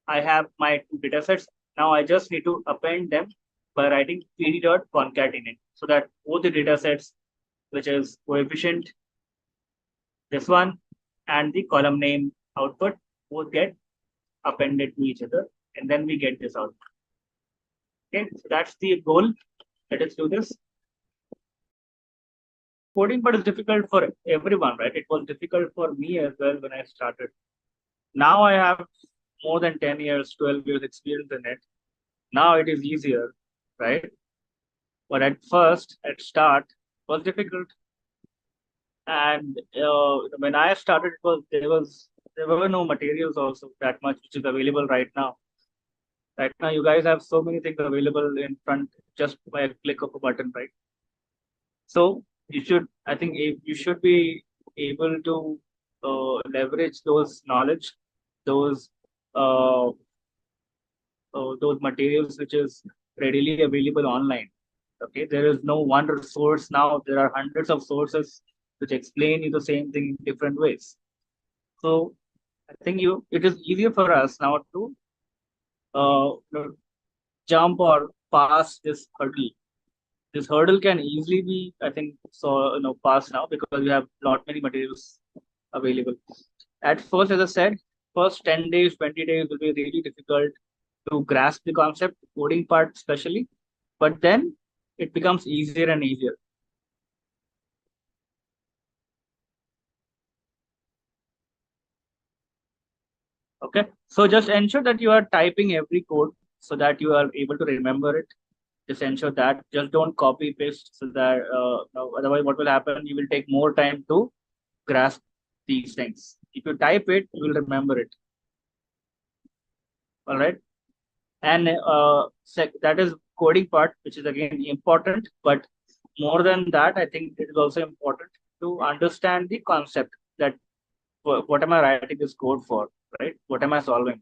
I have my two data sets. Now I just need to append them by writing pd.concatenate so that both the data sets, which is coefficient, this one, and the column name output, both get appended to each other, and then we get this output. Okay, so that's the goal. Let us do this. Coding part is difficult for everyone, right? It was difficult for me as well when I started. Now I have more than 10 years, 12 years experience in it. Now it is easier, right? But at first, at start, it was difficult. And when I started, there were no materials also that much which is available right now. Right now, you guys have so many things available in front just by a click of a button, right? So you should, I think, you should be able to leverage those knowledge, those uh, those materials which is readily available online. Okay, there is no one source now. There are hundreds of sources which explain you the same thing in different ways. So I think it is easier for us now to jump or pass this hurdle. This hurdle can easily be, I think, so passed now because we have lot many materials available. At first, as I said, first 10 days, 20 days will be really difficult to grasp the concept, coding part especially, but then it becomes easier and easier. Okay, so just ensure that you are typing every code so that you are able to remember it. Just ensure that. Just don't copy paste so that no, otherwise what will happen? You will take more time to grasp these things. If you type it, you will remember it. All right, and that is coding part, which is again important. But more than that, I think it is also important to understand the concept that what am I writing this code for, right? What am I solving?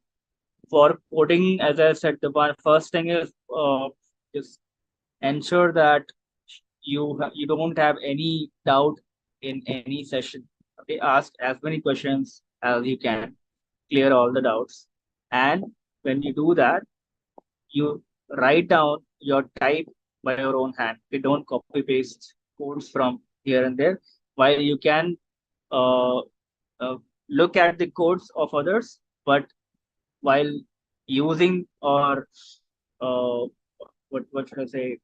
For coding, as I said, the first thing is just ensure that you don't have any doubt in any session. Okay, ask as many questions as you can, clear all the doubts, and when you do that, you write down your type by your own hand. You don't copy paste codes from here and there. While you can uh, uh, look at the codes of others, but while using or uh, what should I say,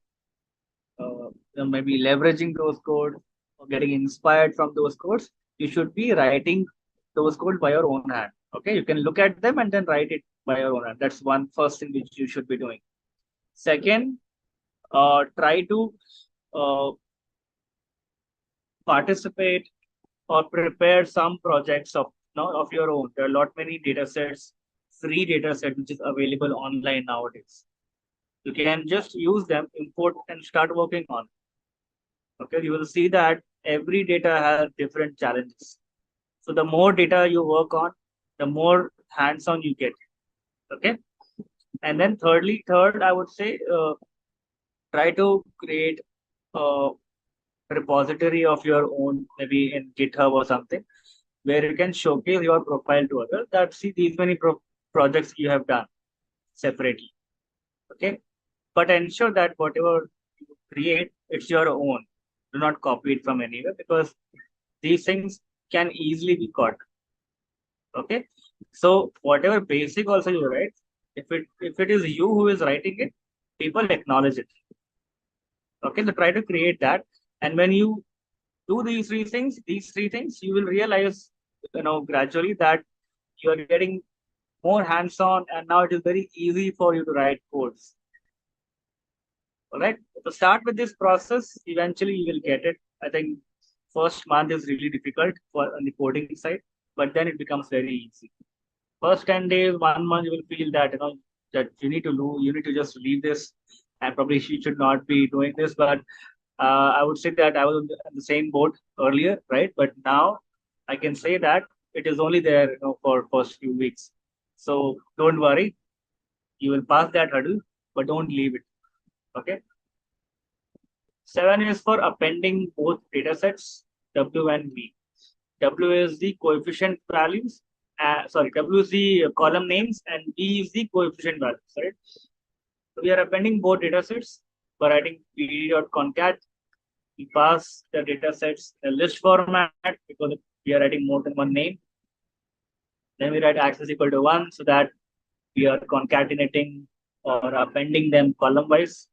maybe leveraging those codes or getting inspired from those codes, you should be writing those codes by your own hand. Okay, you can look at them and then write it by your own hand. That's one first thing which you should be doing. Second, try to uh, participate or prepare some projects of your own. There are a lot many data sets, free data set which is available online nowadays. You can just use them, import, and start working on. Okay, you will see that every data has different challenges. So the more data you work on, the more hands-on you get. Okay, and then third, I would say try to create a repository of your own, maybe in GitHub or something, where you can showcase your profile to others. That see these many projects you have done separately. Okay, but ensure that whatever you create, it's your own. Do not copy it from anywhere because these things can easily be caught. Okay, so whatever basic also you write, if it is you who is writing it, people acknowledge it. Okay, so try to create that, and when you do these three things, you will realize, gradually that you are getting more hands-on, and now it is very easy for you to write codes. All right. So start with this process. Eventually, you will get it. I think first month is really difficult for on the coding side, but then it becomes very easy. First 10 days, 1 month, you will feel that that you need to just leave this, and probably you should not be doing this. But I would say that I was on the same boat earlier, right? But now I can say that it is only there, for first few weeks. So don't worry, you will pass that hurdle, but don't leave it. Okay. 7 is for appending both data sets, W and V. W is the coefficient values. W is the column names, and V is the coefficient values. Right. So we are appending both data sets by writing pd.concat. We pass the data sets in a list format because we are writing more than one name. Then we write access equal to 1 so that we are concatenating or appending them column wise.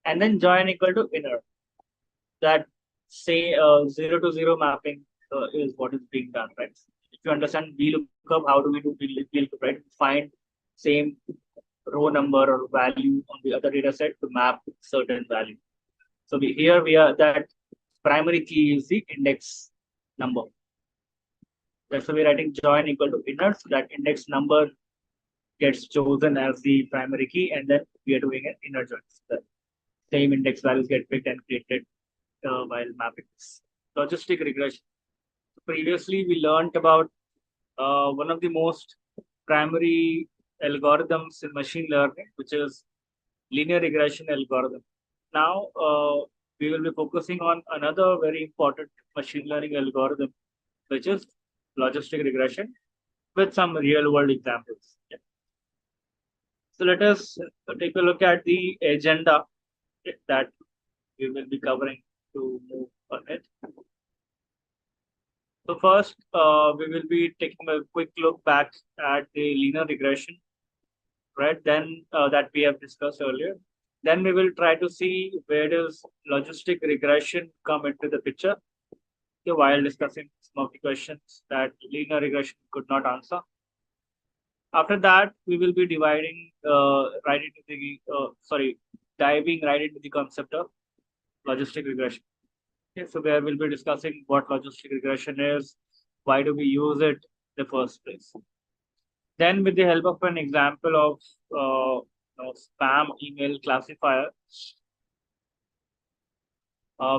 And then join equal to inner. That say 0 to 0 mapping is what is being done, right? If you understand VLOOKUP, how do we do VLOOKUP, right? Find same row number or value on the other data set to map certain value. So here we are that primary key is the index number. That's why we're writing join equal to inner, so that index number gets chosen as the primary key, and then we are doing an inner join. The same index values get picked and created while mapping this. Logistic regression. Previously, we learned about one of the most primary algorithms in machine learning, which is linear regression algorithm. Now, we will be focusing on another very important machine learning algorithm, which is logistic regression, with some real world examples. Yeah. So let us take a look at the agenda that we will be covering to move on it. So first, we will be taking a quick look back at the linear regression, right? Then that we have discussed earlier. Then we will try to see where does logistic regression come into the picture, while discussing some of the questions that linear regression could not answer. After that, we will be diving right into the diving right into the concept of logistic regression. Okay, so where we'll be discussing what logistic regression is, why do we use it in the first place. Then, with the help of an example of spam email classifier,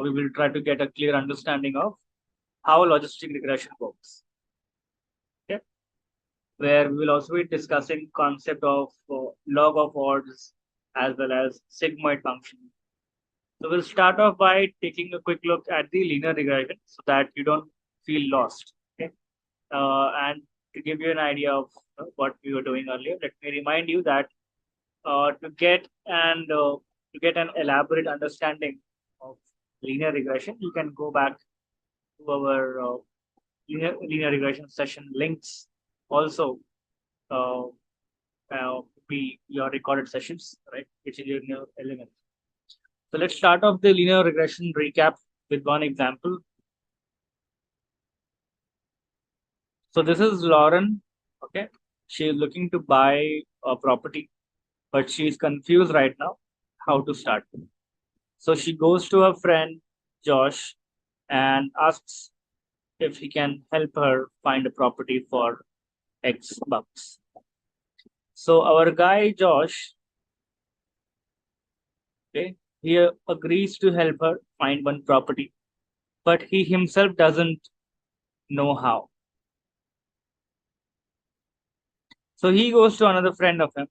we will try to get a clear understanding of how logistic regression works. Okay, where we will also be discussing concept of log of odds as well as sigmoid function. So we'll start off by taking a quick look at the linear regression so that you don't feel lost. Okay, and to give you an idea of what we were doing earlier, let me remind you that to get an elaborate understanding of linear regression, you can go back to our linear regression session links. Also, be your recorded sessions, right, which is in your element. So let's start off the linear regression recap with one example. So this is Lauren. Okay, she is looking to buy a property, but she is confused right now how to start. So she goes to her friend Josh and asks if he can help her find a property for X bucks. So our guy Josh, okay, he agrees to help her find one property, but he himself doesn't know how. So he goes to another friend of him,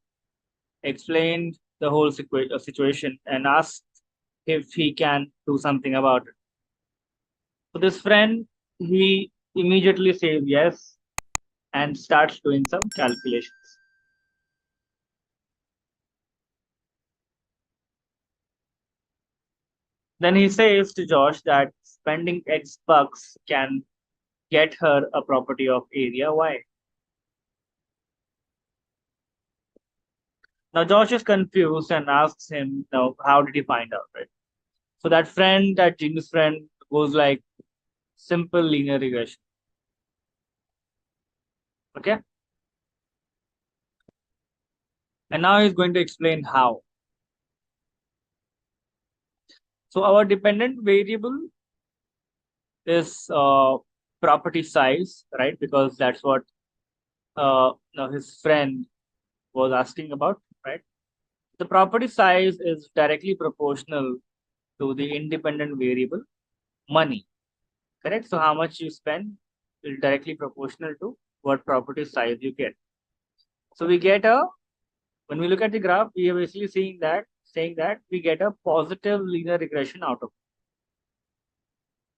explained the whole situation, and asks if he can do something about it. So this friend, he immediately says yes and starts doing some calculations. Then he says to Josh that spending X bucks can get her a property of area Y. Now Josh is confused and asks him, now, how did he find out, right? So that friend, that genius friend, goes like simple linear regression. Okay? And now he's going to explain how. So our dependent variable is property size, right? Because that's what his friend was asking about, right? The property size is directly proportional to the independent variable money, correct? So how much you spend is directly proportional to what property size you get. So we get when we look at the graph, we are basically saying that we get a positive linear regression out of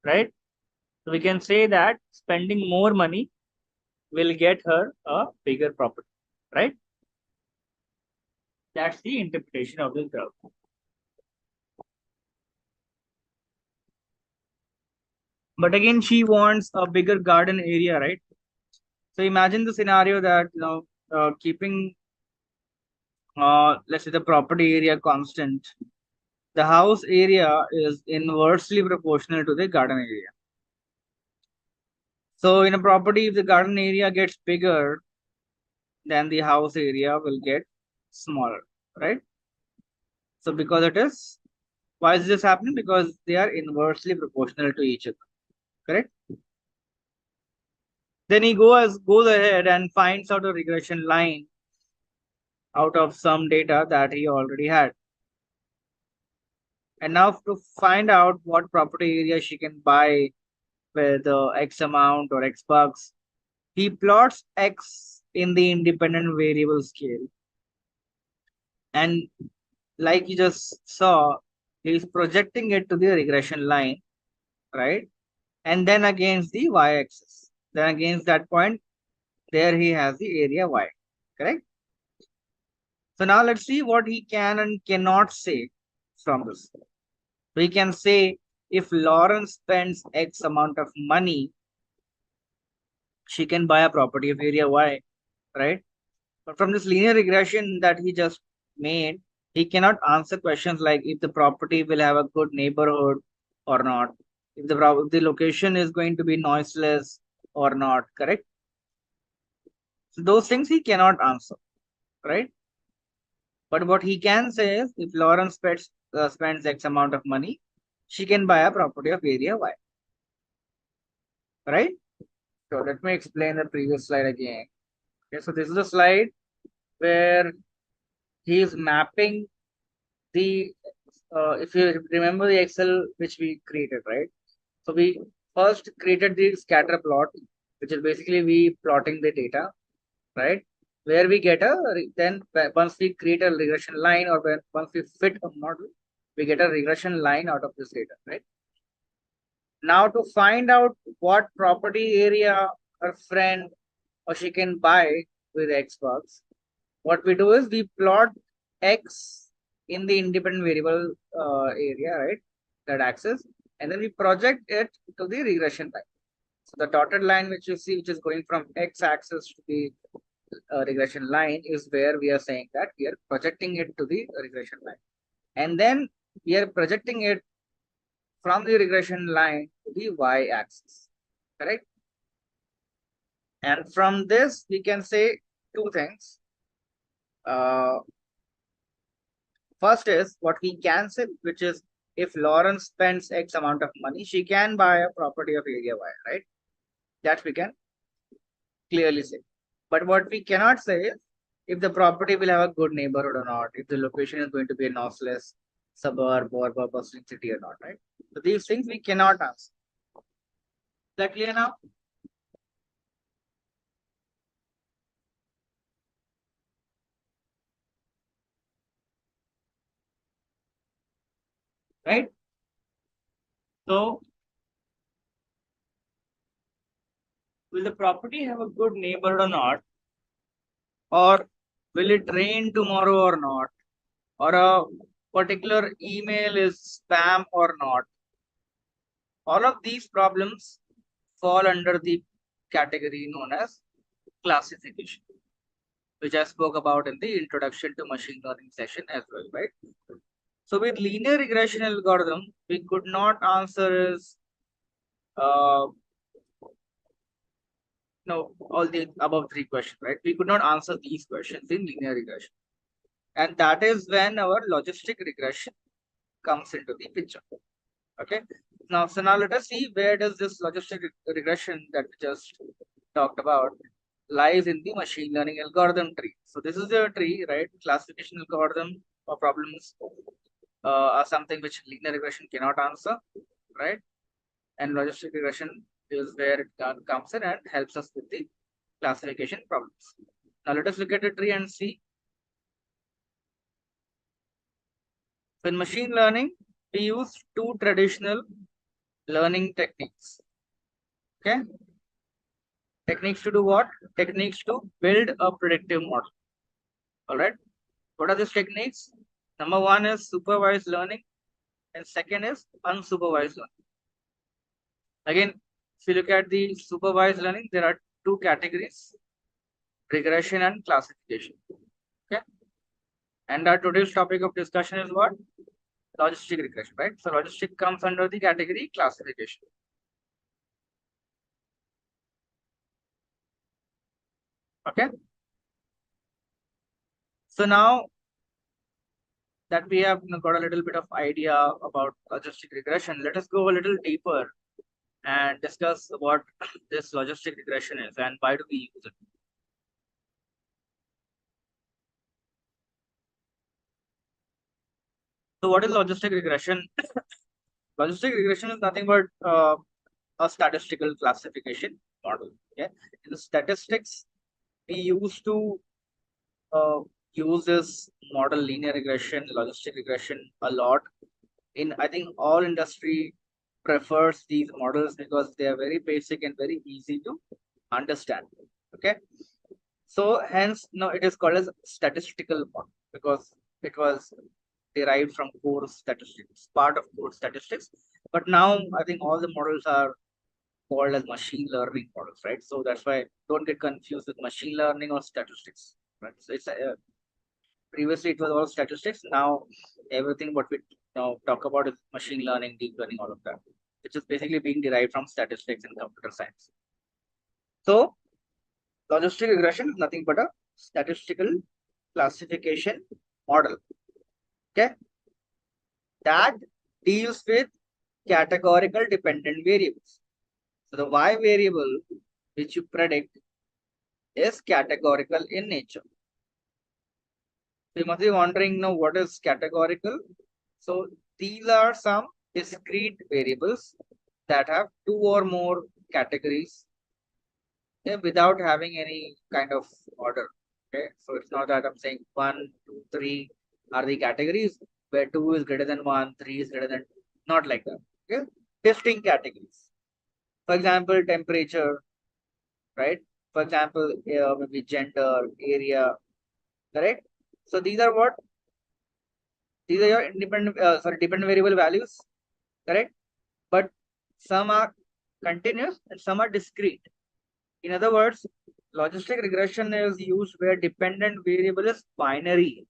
it, right? So we can say that spending more money will get her a bigger property, right? That's the interpretation of this graph. But again, she wants a bigger garden area, right? So imagine the scenario that keeping let's say the property area constant, the house area is inversely proportional to the garden area. So in a property, if the garden area gets bigger, then the house area will get smaller, right? So because it is, why is this happening? Because they are inversely proportional to each other, correct? Then he goes ahead and finds out a regression line out of some data that he already had. And now to find out what property area she can buy with X amount or X bucks, he plots X in the independent variable scale. And like you just saw, he's projecting it to the regression line, right? And then against the y-axis. Then against that point, there he has the area y, correct? So now let's see what he can and cannot say from this. We can say if Lauren spends X amount of money, she can buy a property of area y, right? But from this linear regression that he just made, he cannot answer questions like if the property will have a good neighborhood or not, if the location is going to be noiseless or not, correct? So those things he cannot answer, right? But what he can say is if Lauren spends X amount of money, she can buy a property of area y, right? So let me explain the previous slide again. Okay, so this is a slide where he is mapping the if you remember the Excel which we created, right? So we first created the scatter plot, which is basically we plotting the data, right? Where we get then once we create a regression line or once we fit a model, we get a regression line out of this data, right? Now to find out what property area her friend or she can buy with X bucks, what we do is we plot X in the independent variable area, right? That axis, and then we project it to the regression line. So the dotted line which you see, which is going from X axis to the regression line, is where we are saying that we are projecting it to the regression line. And then we are projecting it from the regression line to the y axis, correct? And from this, we can say two things. First is what we can say, which is if Lauren spends X amount of money, she can buy a property of area Y, right? That we can clearly say. But what we cannot say is if the property will have a good neighborhood or not, if the location is going to be a noiseless suburb or a bustling city or not, right? So these things we cannot answer. Is that clear now? Right? So will the property have a good neighborhood or not? Or will it rain tomorrow or not? Or a particular email is spam or not? All of these problems fall under the category known as classification, which I spoke about in the introduction to machine learning session as well, right? So with linear regression algorithm, we could not answer is no, all the above three questions, right? We could not answer these questions in linear regression. And that is when our logistic regression comes into the picture. Okay. Now, so now let us see where does this logistic regression that we just talked about lies in the machine learning algorithm tree. So this is the tree, right? Classification algorithm or problems are something which linear regression cannot answer, right? And logistic regression is where it comes in and helps us with the classification problems. Now let us look at the tree and see. So in machine learning, we use two traditional learning techniques. Okay. Techniques to do what? Techniques to build a predictive model. All right. What are these techniques? Number one is supervised learning, and second is unsupervised learning. Again, if you look at the supervised learning, there are two categories: regression and classification. Okay. And our today's topic of discussion is what? Logistic regression, right? So logistic comes under the category classification. Okay. So now that we have got a little bit of idea about logistic regression, let us go a little deeper and discuss what this logistic regression is and why do we use it. So what is logistic regression? Logistic regression is nothing but a statistical classification model. Okay, in the statistics, we used to uh, use this model linear regression, logistic regression a lot. In I think all industry prefers these models because they are very basic and very easy to understand. Okay, so hence now it is called as statistical model because it was derived from core statistics, part of core statistics. But now I think all the models are called as machine learning models, right? So that's why don't get confused with machine learning or statistics, right? So it's previously it was all statistics. Now everything what we now talk about is machine learning, deep learning, all of that, which is basically being derived from statistics and computer science. So logistic regression is nothing but a statistical classification model. Okay, that deals with categorical dependent variables. So the y variable which you predict is categorical in nature. So you must be wondering now what is categorical. So these are some discrete variables that have two or more categories, without having any kind of order. Okay, so it's not that I'm saying 1, 2, 3 are the categories where 2 is greater than 1, 3 is greater than 2. Not like that. Okay, distinct categories. For example, temperature, right? For example, maybe gender, area, correct? So these are what? These are your independent, dependent variable values, correct? But some are continuous and some are discrete. In other words, logistic regression is used where dependent variable is binary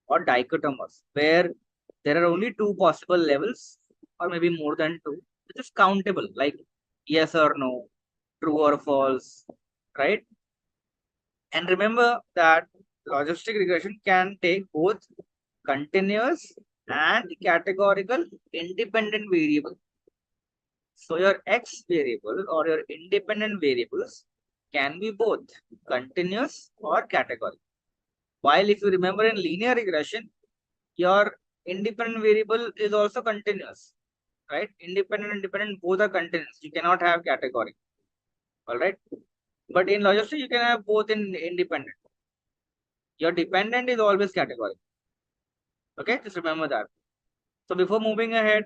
or dichotomous, where there are only two possible levels or maybe more than two, which is countable, like yes or no, true or false, right? And remember that logistic regression can take both continuous and categorical independent variable. So your X variable or your independent variables can be both continuous or categorical. While if you remember in linear regression, your independent variable is also continuous, right? Independent and dependent both are continuous. You cannot have category. All right. But in logistic, you can have both in independent. Your dependent is always category. Okay, just remember that. So before moving ahead,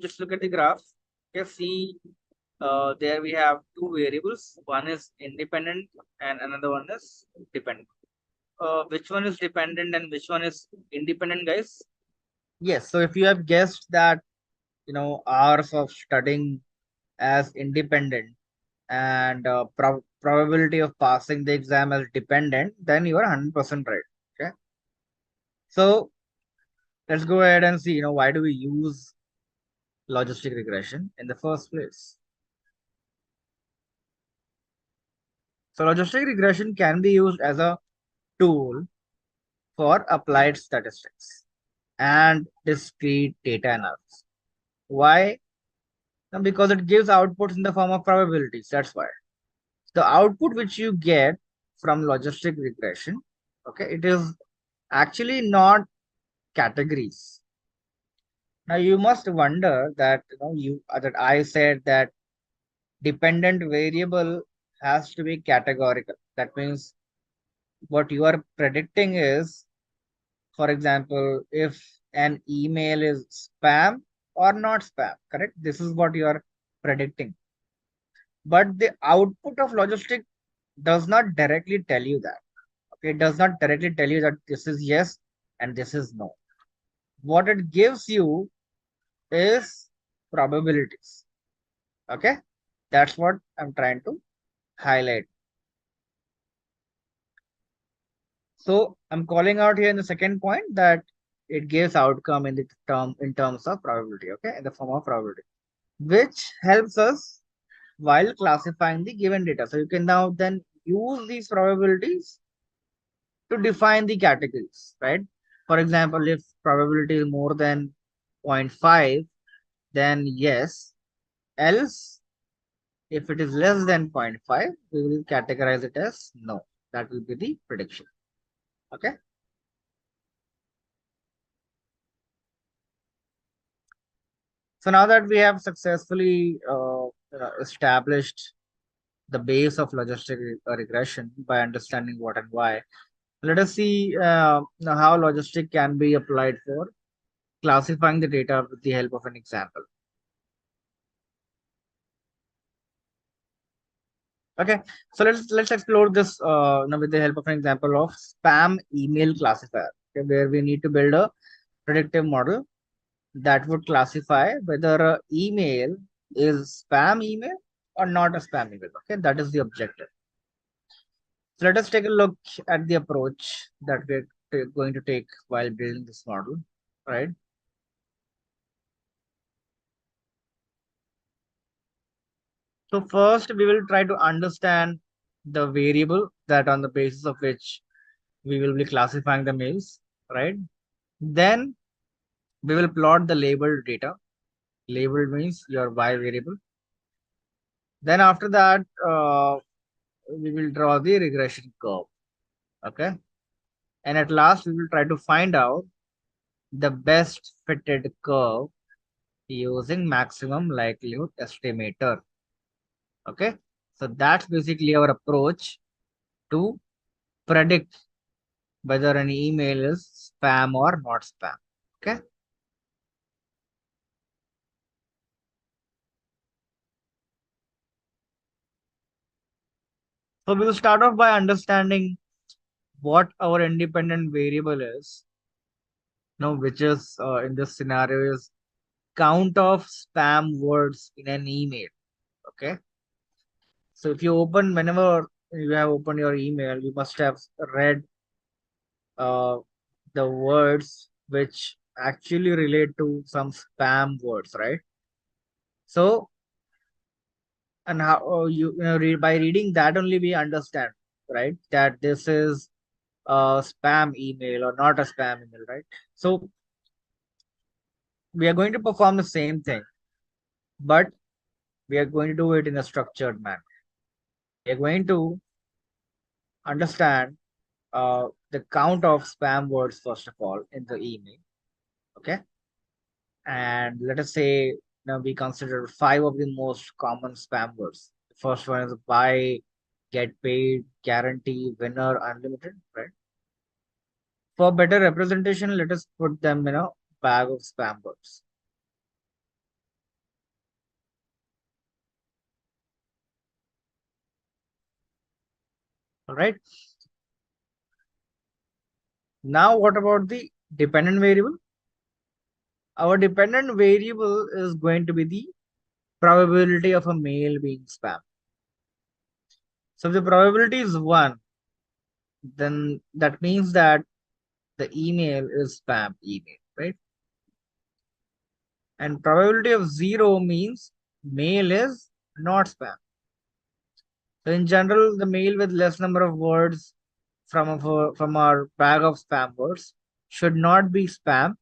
just look at the graph. Okay, see, there we have two variables. One is independent and another one is dependent. Which one is dependent and which one is independent, guys? Yes. So if you have guessed that, hours of studying as independent and probability of passing the exam as dependent, then you are 100% right. Okay. So let's go ahead and see, why do we use logistic regression in the first place? So logistic regression can be used as a tool for applied statistics and discrete data analysis. Why? Because it gives outputs in the form of probabilities. That's why. The output which you get from logistic regression, okay, it is actually not categories. Now you must wonder that that I said that dependent variable has to be categorical. That means what you are predicting is, for example, if an email is spam or not spam, correct? This is what you are predicting. But the output of logistic does not directly tell you that. Okay, it does not directly tell you that this is yes and this is no. What it gives you is probabilities. Okay, that's what I'm trying to highlight. So I'm calling out here in the second point that it gives outcome in terms of probability, okay, in the form of probability, which helps us while classifying the given data. So you can now then use these probabilities to define the categories, right? For example, if probability is more than 0.5, then yes. Else, if it is less than 0.5, we will categorize it as no. That will be the prediction. Okay. So now that we have successfully established the base of logistic regression by understanding what and why, let us see how logistic can be applied for classifying the data with the help of an example. Okay, so let's explore this now with the help of an example of spam email classifier, okay, where we need to build a predictive model that would classify whether a email is spam email or not a spam email. Okay, that is the objective. So let us take a look at the approach that we're going to take while building this model, right? So first we will try to understand the variable that on the basis of which we will be classifying the mails, right? Then we will plot the labeled data. Labeled means your y variable. Then after that, we will draw the regression curve. Okay. And at last, we will try to find out the best fitted curve using maximum likelihood estimator. Okay. So that's basically our approach to predict whether an email is spam or not spam. Okay. So we will start off by understanding what our independent variable is. Now, which is in this scenario is count of spam words in an email. Okay. So if you open, whenever you have opened your email, you must have read uh, the words which actually relate to some spam words, right? So, and how you know by reading that only we understand, right, that this is a spam email or not a spam email, right? So we are going to perform the same thing, but we are going to do it in a structured manner. We are going to understand the count of spam words first of all in the email. Okay, and let us say now we consider 5 of the most common spam words. The first one is buy, get paid, guarantee, winner, unlimited, right? For better representation, let us put them in a bag of spam words. All right. Now, what about the dependent variable? Our dependent variable is going to be the probability of a mail being spam. So if the probability is 1, then that means that the email is spam email, right? And probability of 0 means mail is not spam. So in general, the mail with less number of words from our bag of spam words should not be spam,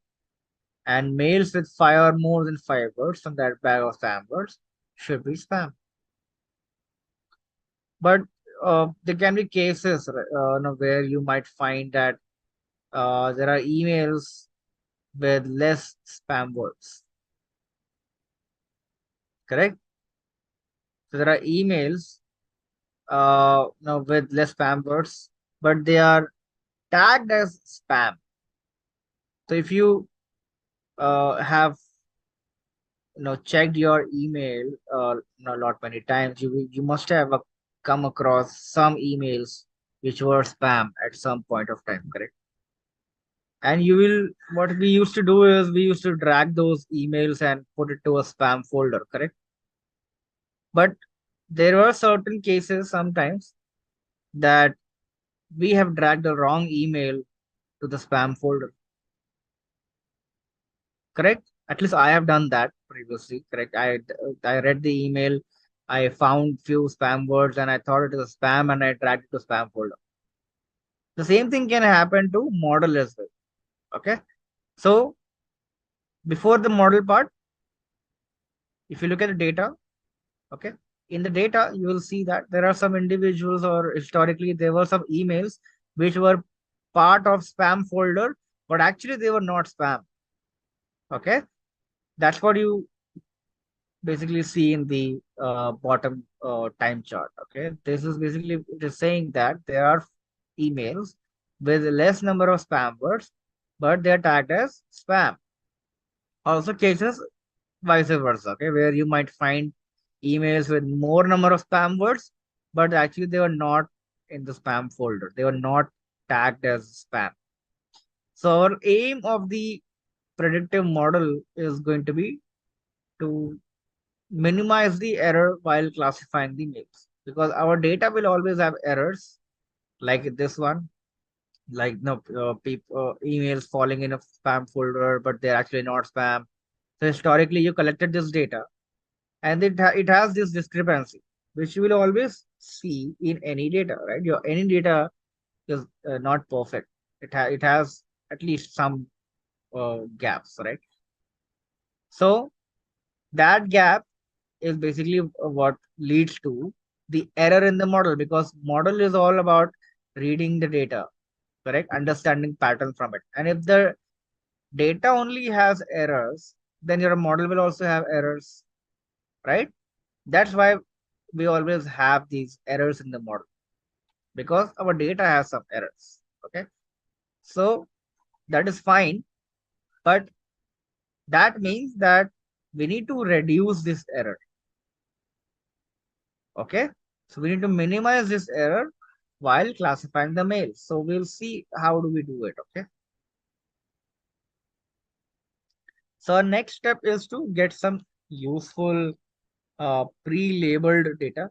and mails with 5 or more than 5 words from that bag of spam words should be spam. But there can be cases where you might find that there are emails with less spam words. Correct? So there are emails with less spam words, but they are tagged as spam. So if you have checked your email a lot many times, you must have come across some emails which were spam at some point of time, correct? And you will, what we used to do is we used to drag those emails and put it to a spam folder, correct? But there were certain cases sometimes that we have dragged the wrong email to the spam folder, correct? At least I have done that previously, correct? I read the email, I found few spam words and I thought it was spam and I dragged it to spam folder. The same thing can happen to model as well. Okay. So before the model part, if you look at the data, okay, in the data, you will see that there are some individuals or historically there were some emails which were part of spam folder, but actually they were not spam. Okay. That's what you basically see in the bottom time chart. Okay, this is basically it is saying that there are emails with less number of spam words, but they are tagged as spam. Also, cases vice versa. Okay, where you might find emails with more number of spam words, but actually they were not in the spam folder. They were not tagged as spam. So our aim of the predictive model is going to be to minimize the error while classifying the mails, because our data will always have errors like this one, like no people emails falling in a spam folder but they're actually not spam. So historically you collected this data, and it has this discrepancy which you will always see in any data, right? Your any data is not perfect. It has at least some gaps, right? So that gap is basically what leads to the error in the model, because model is all about reading the data, correct, understanding pattern from it. And if the data only has errors, then your model will also have errors, right? That's why we always have these errors in the model, because our data has some errors. Okay, so that is fine, but that means that we need to reduce this error. Okay, so we need to minimize this error while classifying the mails. So we'll see how do we do it. Okay, so our next step is to get some useful pre-labeled data.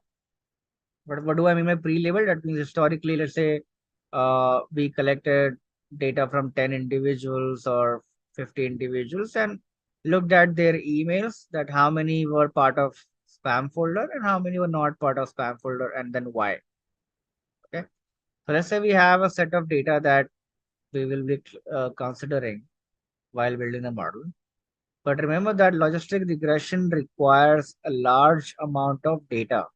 What do I mean by pre-labeled? That means historically, let's say we collected data from 10 individuals or 50 individuals and looked at their emails, that how many were part of spam folder and how many were not part of spam folder, and then why. Okay, so let's say we have a set of data that we will be considering while building the model. But remember that logistic regression requires a large amount of data.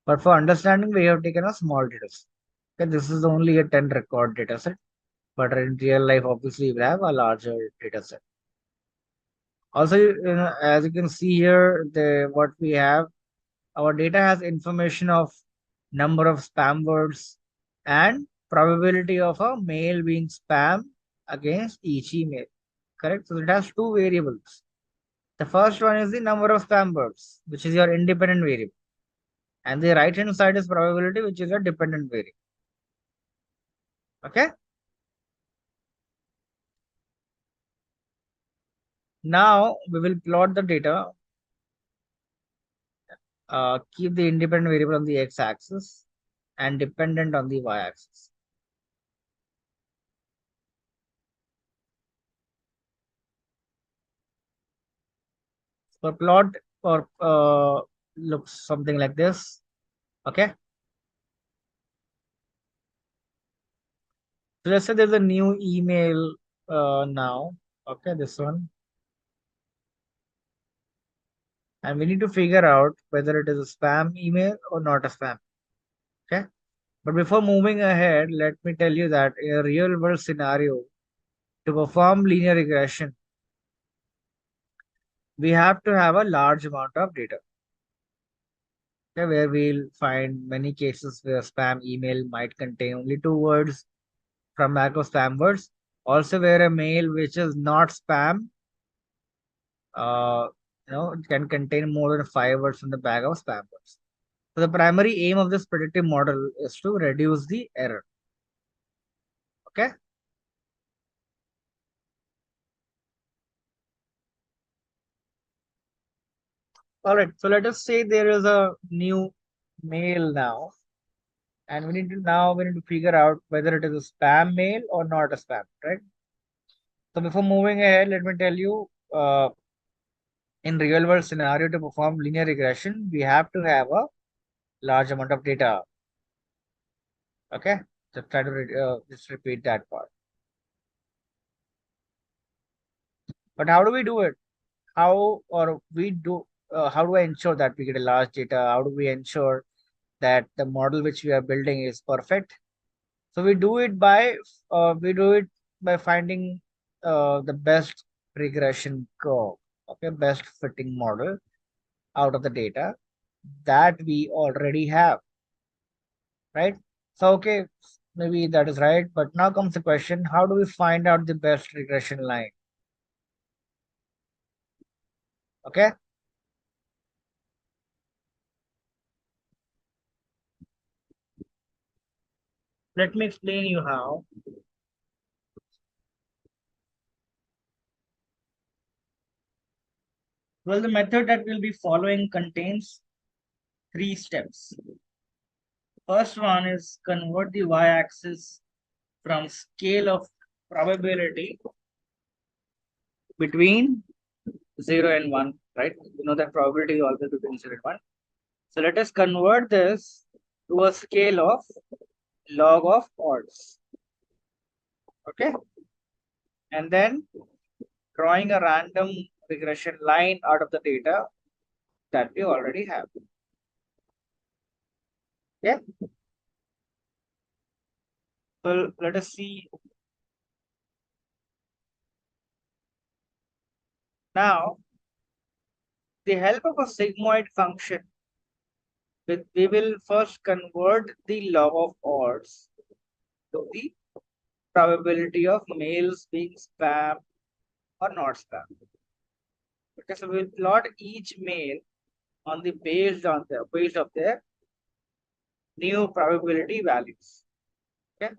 But for understanding, we have taken a small data set. Okay, this is only a 10 record data set. But in real life, obviously, we have a larger data set. Also, as you can see here, what we have, our data has information of number of spam words and probability of a mail being spam against each email. Correct? So it has two variables. The first one is the number of spam words, which is your independent variable. And the right hand side is probability, which is a dependent variable. Okay. Now we will plot the data. Keep the independent variable on the x-axis and dependent on the y-axis. So plot or looks something like this. Okay. So let's say there's a new email now. Okay, this one. And we need to figure out whether it is a spam email or not a spam. Okay. But before moving ahead, let me tell you that in a real world scenario, to perform linear regression, we have to have a large amount of data. Okay, where we'll find many cases where spam email might contain only 2 words from macro spam words. Also, where a mail which is not spam, uh, it can contain more than 5 words from the bag of spam words. So the primary aim of this predictive model is to reduce the error. Okay. All right. So let us say there is a new mail now, and we need to figure out whether it is a spam mail or not a spam, right? So before moving ahead, let me tell you, in real world scenario, to perform linear regression, we have to have a large amount of data. Okay, just try to just repeat that part. But how do we do it? How or we do? How do I ensure that we get a large data? How do we ensure that the model which we are building is perfect? So we do it by finding the best regression curve. okay, best fitting model out of the data that we already have, right? So, okay, maybe that is right, but now comes the question, how do we find out the best regression line? Okay, let me explain you how. Well, the method that we'll be following contains 3 steps. First one is convert the y-axis from scale of probability between 0 and 1, right? You know that probability is always between 0 and 1. So let us convert this to a scale of log of odds. Okay. And then drawing a random regression line out of the data that we already have. Okay. So let us see. Now, the help of a sigmoid function, we will first convert the log of odds to the probability of males being spam or not spam. Okay, so we'll plot each male on the based of their new probability values. Okay,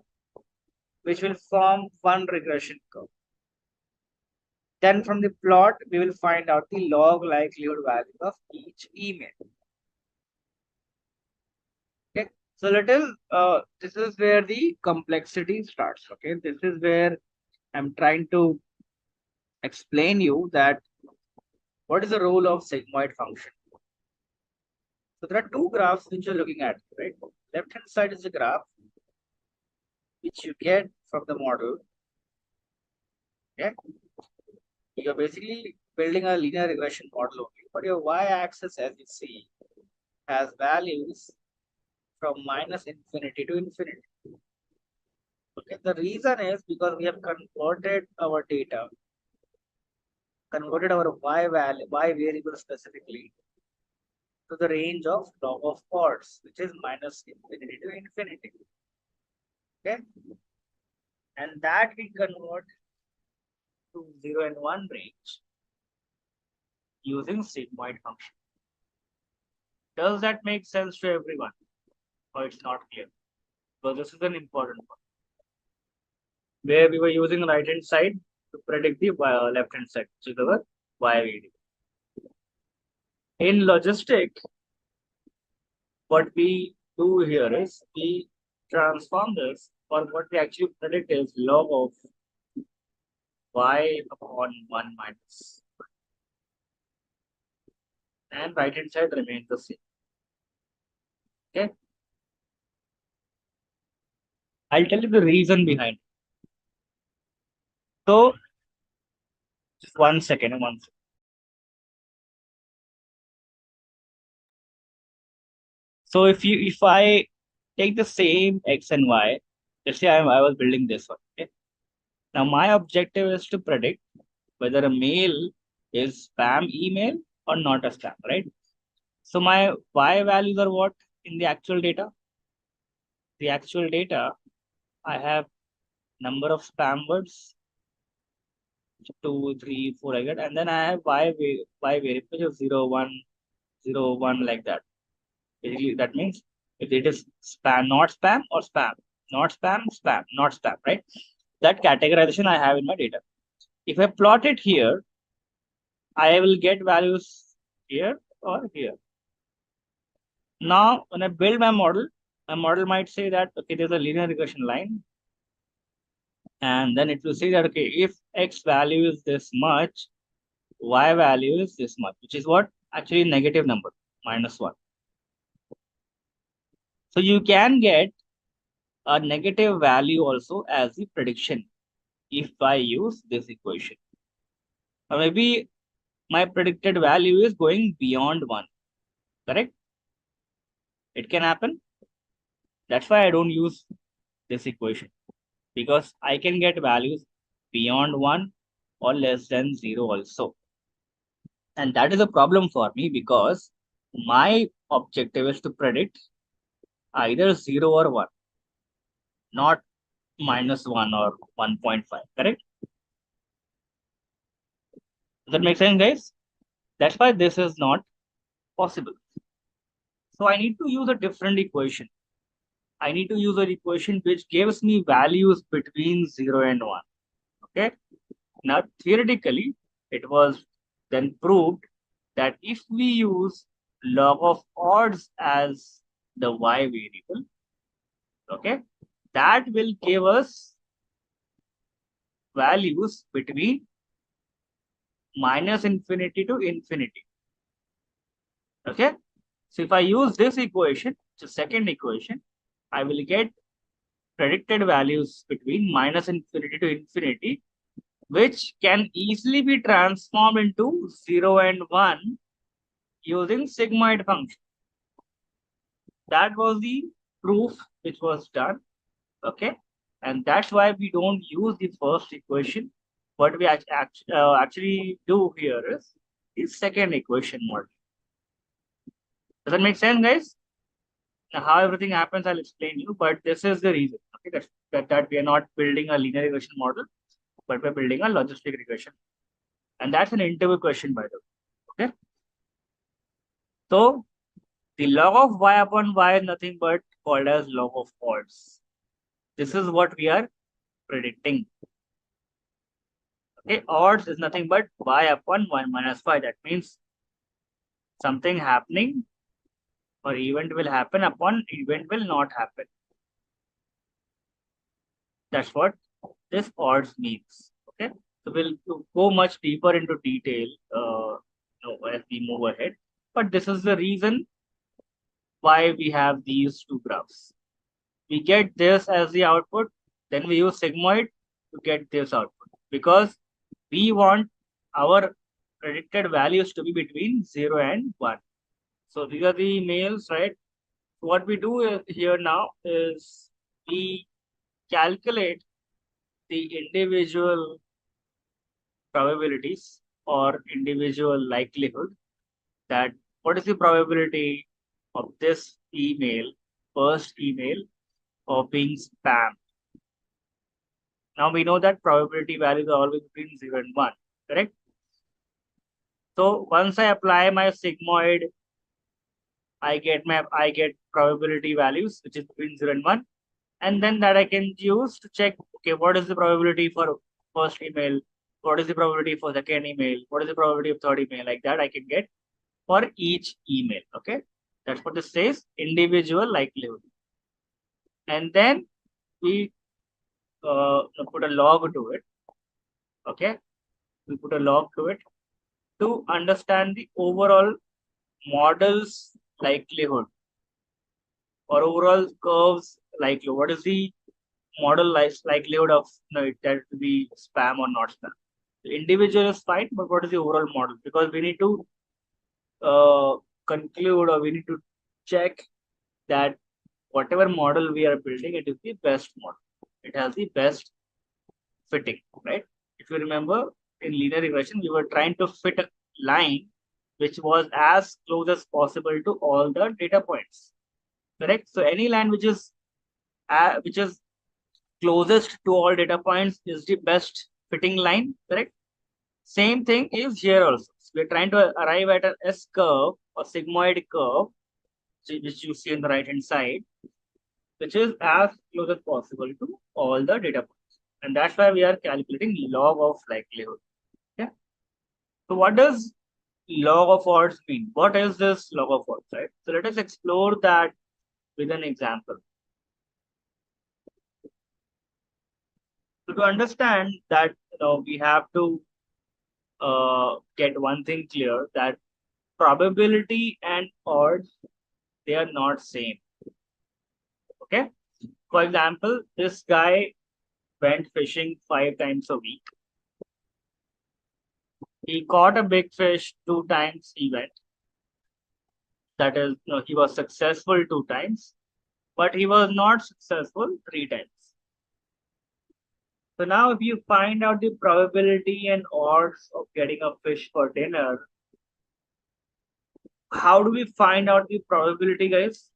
which will form one regression curve. Then from the plot, we will find out the log likelihood value of each email. Okay, so this is where the complexity starts. Okay, this is where I'm trying to explain you that what is the role of sigmoid function. So there are 2 graphs which you're looking at, right? Left hand side is the graph which you get from the model. Okay, you're basically building a linear regression model only, but your y-axis, as you see, has values from minus infinity to infinity. Okay, the reason is because we have converted our data, converted our y variable specifically to the range of log of odds, which is minus infinity to infinity. Okay, and that we convert to 0 and 1 range using sigmoid function. Does that make sense to everyone? Or it's not clear? So this is an important one, where we were using right hand side to predict the left hand side, which is our y variable. In logistic, what we do here is we transform this, or what we actually predict is log of y upon 1 minus 1. And right hand side remains the same. Okay. I'll tell you the reason behind it. So, just one second. So if I take the same x and y, let's say I was building this one. Okay. Now my objective is to predict whether a mail is spam email or not a spam, right? So my y values are what in the actual data? The actual data, I have number of spam words, 2, 3, 4 like that, and then I have y variable of 0, 1, 0, 1 like that. Basically, that means if it is spam, not spam, or spam, not spam, spam, not spam, right? That categorization I have in my data. If I plot it here, I will get values here or here. Now, when I build my model might say that, okay, there's a linear regression line. And then it will say that, okay, if x value is this much, y value is this much, which is what? Actually negative number, -1. So you can get a negative value also as the prediction if I use this equation. Or maybe my predicted value is going beyond 1, correct? It can happen. That's why I don't use this equation, because I can get values beyond 1 or less than 0 also. And that is a problem for me because my objective is to predict either 0 or 1, not -1 or 1.5, correct? Does that make sense, guys? That's why this is not possible. So I need to use a different equation. I need to use an equation which gives me values between 0 and 1. Okay. Now, theoretically, it was then proved that if we use log of odds as the y variable, okay, that will give us values between -infinity to infinity. Okay. So if I use this equation, the second equation, I will get predicted values between -infinity to infinity, which can easily be transformed into 0 and 1 using sigmoid function. That was the proof which was done. Okay. And that's why we don't use the first equation. What we actually do here is the second equation model. Does that make sense, guys? Now, how everything happens, I'll explain you, but this is the reason. Okay, that we are not building a linear regression model, but we're building a logistic regression. And that's an interview question, by the way. Okay. So the log of y upon y is nothing but called as log of odds. This is what we are predicting. Okay, odds is nothing but y upon 1 minus y. That means something happening or event will happen upon event will not happen. That's what this odds means. Okay, so we'll go much deeper into detail as we move ahead. But this is the reason why we have these two graphs. We get this as the output, then we use sigmoid to get this output because we want our predicted values to be between 0 and 1. So these are the males, right? So what we do here now is we calculate the individual probabilities or individual likelihood that what is the probability of this email, first email, of being spam. Now we know that probability values are always between 0 and 1, correct? So once I apply my sigmoid, I get probability values, which is between 0 and 1. And then that I can use to check, okay, what is the probability for first email? What is the probability for second email? What is the probability of third email? Like that I can get for each email, okay? That's what this says, individual likelihood. And then we put a log to it, okay? We put a log to it to understand the overall model's likelihood or overall curves likelihood. What is the model likelihood of that to be spam or not spam? The individual is fine, but what is the overall model? Because we need to conclude or we need to check that whatever model we are building, it is the best model. It has the best fitting, right? If you remember, in linear regression, we were trying to fit a line which was as close as possible to all the data points, correct? So any line which is closest to all data points is the best fitting line, correct? Same thing is here also. So we're trying to arrive at an S curve or sigmoid curve, which you see on the right hand side, which is as close as possible to all the data points. And that's why we are calculating log of likelihood. Okay. So what does log of odds mean? What is this log of odds, right? So let us explore that with an example. So to understand that, we have to get one thing clear, that probability and odds, they are not same. Okay. For example, this guy went fishing 5 times a week. He caught a big fish 2 times he went. That is, he was successful 2 times, but he was not successful 3 times. So now if you find out the probability and odds of getting a fish for dinner, how do we find out the probability, guys?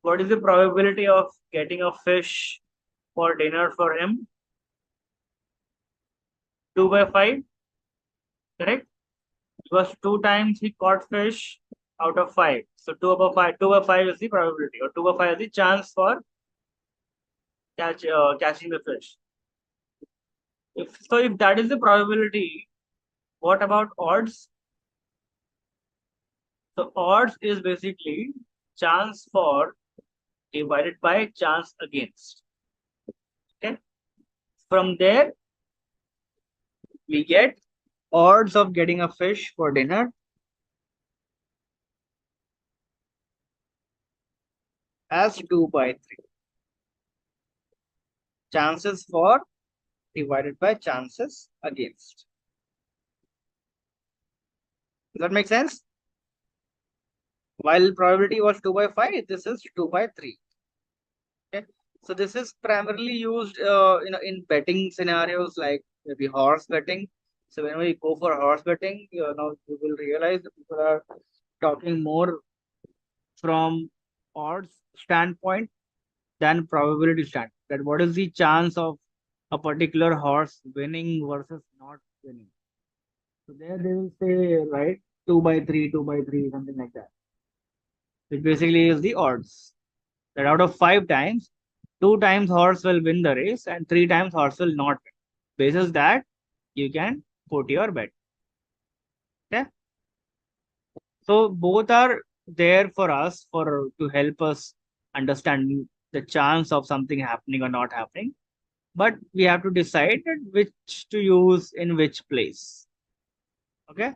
What is the probability of getting a fish for dinner for him? 2 by 5, correct? Because 2 times he caught fish out of 5. So 2 by 5 is the probability, or 2 by 5 is the chance for catching the fish. If that is the probability, what about odds? So odds is basically chance for divided by chance against. Okay. From there, we get odds of getting a fish for dinner as 2 by 3. Chances for divided by chances against. Does that make sense? While probability was 2 by 5, this is 2 by 3. Okay. So this is primarily used in betting scenarios like maybe horse betting. So when we go for horse betting, you will realize that people are talking more from odds standpoint than probability standpoint. That what is the chance of a particular horse winning versus not winning. So there they will say, right, 2 by 3, 2 by 3, something like that. Which basically is the odds. That out of 5 times, 2 times horse will win the race and 3 times horse will not win. Basis that, you can put your bet. Okay. So both are there for us to help us understand the chance of something happening or not happening. But we have to decide which to use in which place. Okay.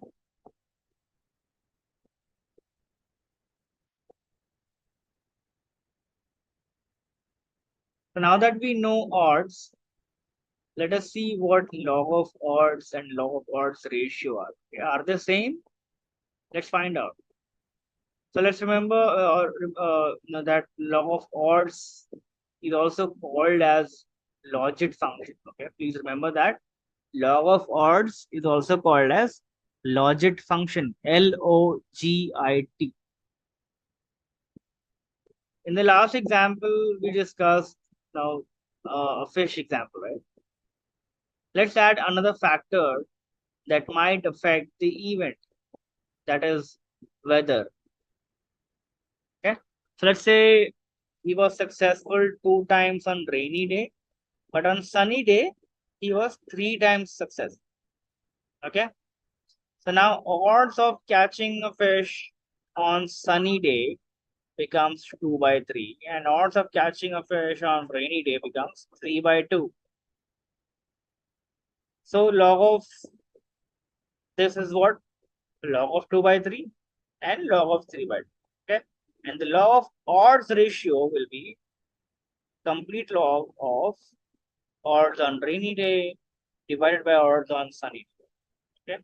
So now that we know odds, let us see what log of odds and log of odds ratio are. Okay, are they same? Let's find out. So let's remember that log of odds is also called as logit function. Okay, please remember that log of odds is also called as logit function. Logit. In the last example, we discussed now a fish example, right? Let's add another factor that might affect the event, that is weather. Okay, so let's say he was successful 2 times on rainy day, but on sunny day he was 3 times successful. Okay, so now odds of catching a fish on sunny day becomes 2 by 3, and odds of catching a fish on rainy day becomes 3 by 2. So log of this is what? Log of 2 by 3 and log of 3 by 2. Okay, and the log of odds ratio will be complete log of odds on rainy day divided by odds on sunny day. Okay,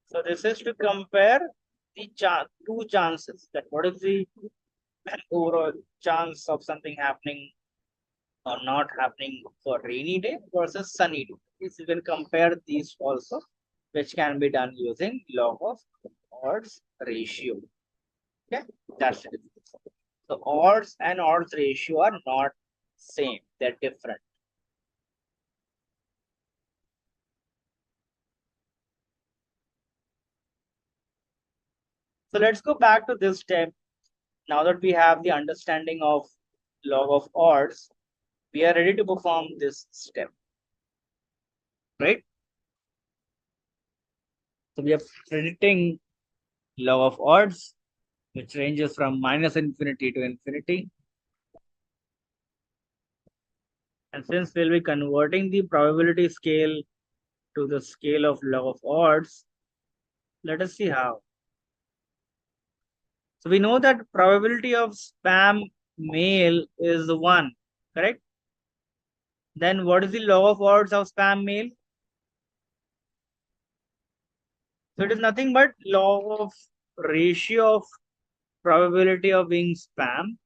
so this is to compare the two chances, that what is the overall chance of something happening or not happening for rainy day versus sunny day. If you can compare these also, which can be done using log of odds ratio. Okay, that's it. So odds and odds ratio are not same, they're different. So let's go back to this step. Now that we have the understanding of log of odds, we are ready to perform this step, right? So we are predicting log of odds, which ranges from minus infinity to infinity. And since we'll be converting the probability scale to the scale of log of odds, let us see how. So we know that probability of spam mail is 1, correct? Then what is the log of odds of spam mail? So it is nothing but log of ratio of probability of being spam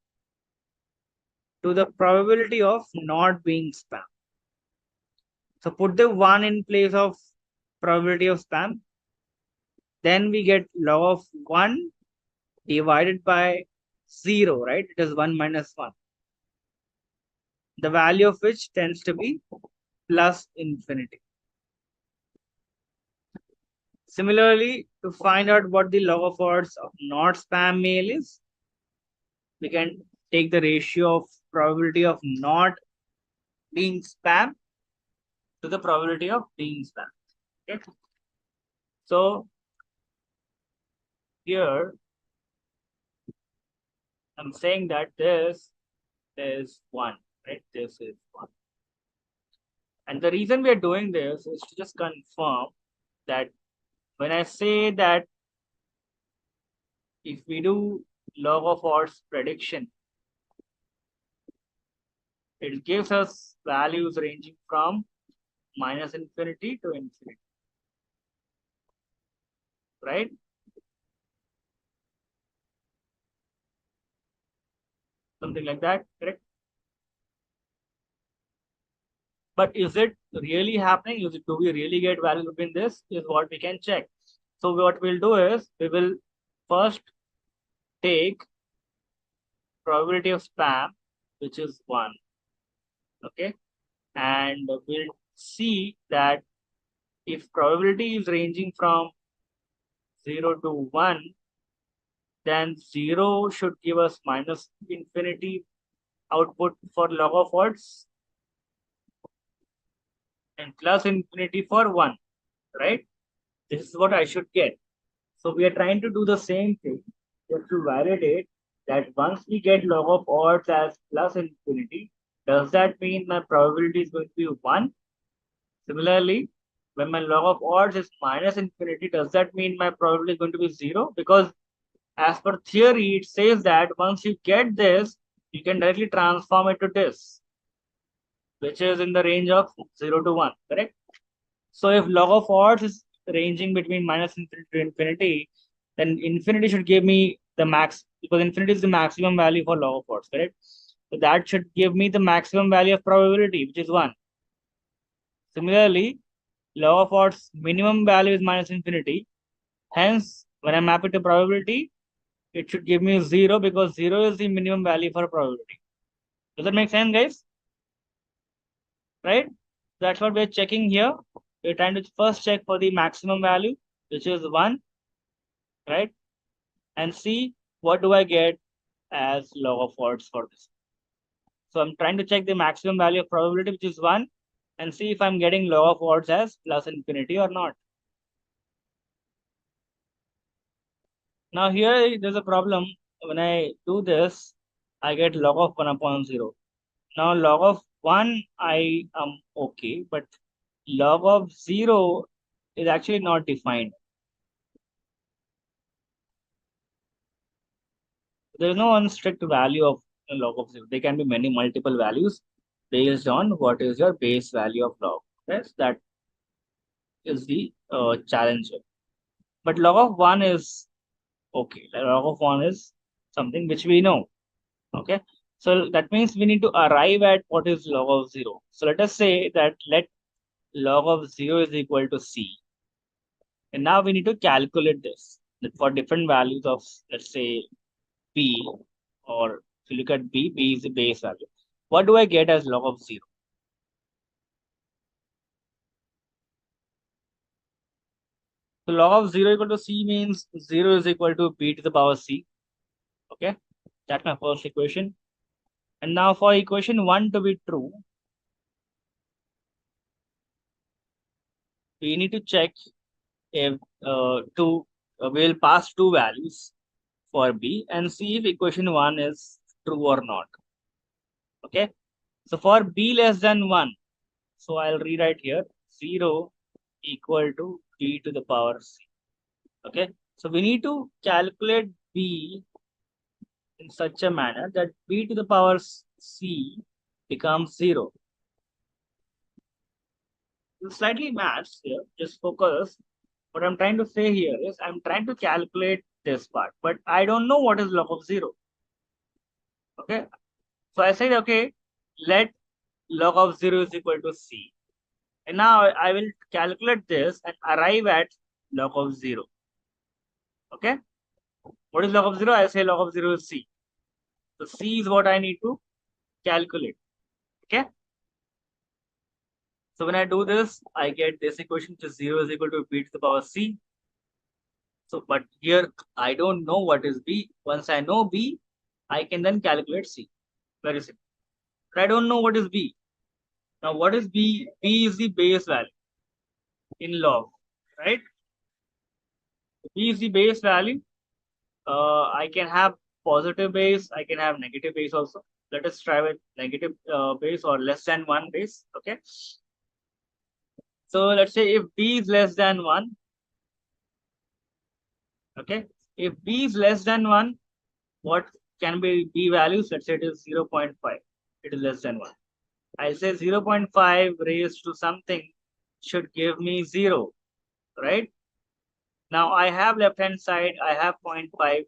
to the probability of not being spam. So put the 1 in place of probability of spam. Then we get log of 1 divided by 0, right? It is 1 minus 1. The value of which tends to be plus infinity. Similarly, to find out what the log of odds of not spam mail is, we can take the ratio of probability of not being spam to the probability of being spam. Okay. So here I'm saying that this is 1, right? This is 1. And the reason we are doing this is to just confirm that when I say that if we do log of odds prediction, it gives us values ranging from minus infinity to infinity, right? Something like that, correct? But is it really happening? Do we really get values between this? Is what we can check. So what we'll do is we will first take probability of spam, which is 1. Okay. And we'll see that if probability is ranging from 0 to 1, then 0 should give us minus infinity output for log of odds and plus infinity for 1, right? This is what I should get. So we are trying to do the same thing just to validate that once we get log of odds as plus infinity, does that mean my probability is going to be 1? Similarly, when my log of odds is minus infinity, does that mean my probability is going to be 0? Because as per theory, it says that once you get this, you can directly transform it to this, which is in the range of 0 to 1, correct? So if log of odds is ranging between minus infinity to infinity, then infinity should give me the max, because infinity is the maximum value for log of odds, correct? So that should give me the maximum value of probability, which is 1. Similarly, log of odds minimum value is minus infinity. Hence, when I map it to probability, it should give me 0 because 0 is the minimum value for probability. Does that make sense, guys? Right? That's what we're checking here. We're trying to first check for the maximum value, which is 1, right? And see what do I get as log of odds for this. So I'm trying to check the maximum value of probability, which is 1, and see if I'm getting log of odds as plus infinity or not. Now here there's a problem. When I do this, I get log of 1 upon 0. Now log of 1, I am okay, but log of 0 is actually not defined. There is no one strict value of log of 0. There can be many multiple values based on what is your base value of log. Yes, that is the challenge. But log of 1 is okay. Log of 1 is something which we know. Okay. So that means we need to arrive at what is log of 0. So let us say that let log of 0 is equal to C. And now we need to calculate this for different values of, let's say, B, or if you look at B, B is the base value. What do I get as log of 0? So log of 0 equal to C means 0 is equal to B to the power C. Okay, that's my first equation. And now for equation 1 to be true, we need to check if we'll pass two values for B and see if equation 1 is true or not. Okay, so for B less than 1, so I'll rewrite here 0 equal to B to the power C. Okay, so we need to calculate B in such a manner that B to the power C becomes 0. It's slightly maths here, just focus. What I'm trying to say here is I'm trying to calculate this part, but I don't know what is log of 0. Okay, so I said, okay, let log of 0 is equal to C. And now I will calculate this and arrive at log of 0. Okay. What is log of 0? I say log of 0 is C. So C is what I need to calculate. Okay. So when I do this, I get this equation, which is 0 is equal to b to the power C. So, but here I don't know what is b. Once I know b, I can then calculate C. Very simple. But I don't know what is b. Now, what is b? B is the base value in log, right? B is the base value. I can have positive base, I can have negative base also. Let us try with negative base or less than 1 base. Okay. So let's say if b is less than 1, okay, if b is less than 1, what can be b values? Let's say it is 0.5. It is less than 1. I'll say 0.5 raised to something should give me 0, right? Now I have left hand side, I have 0.5.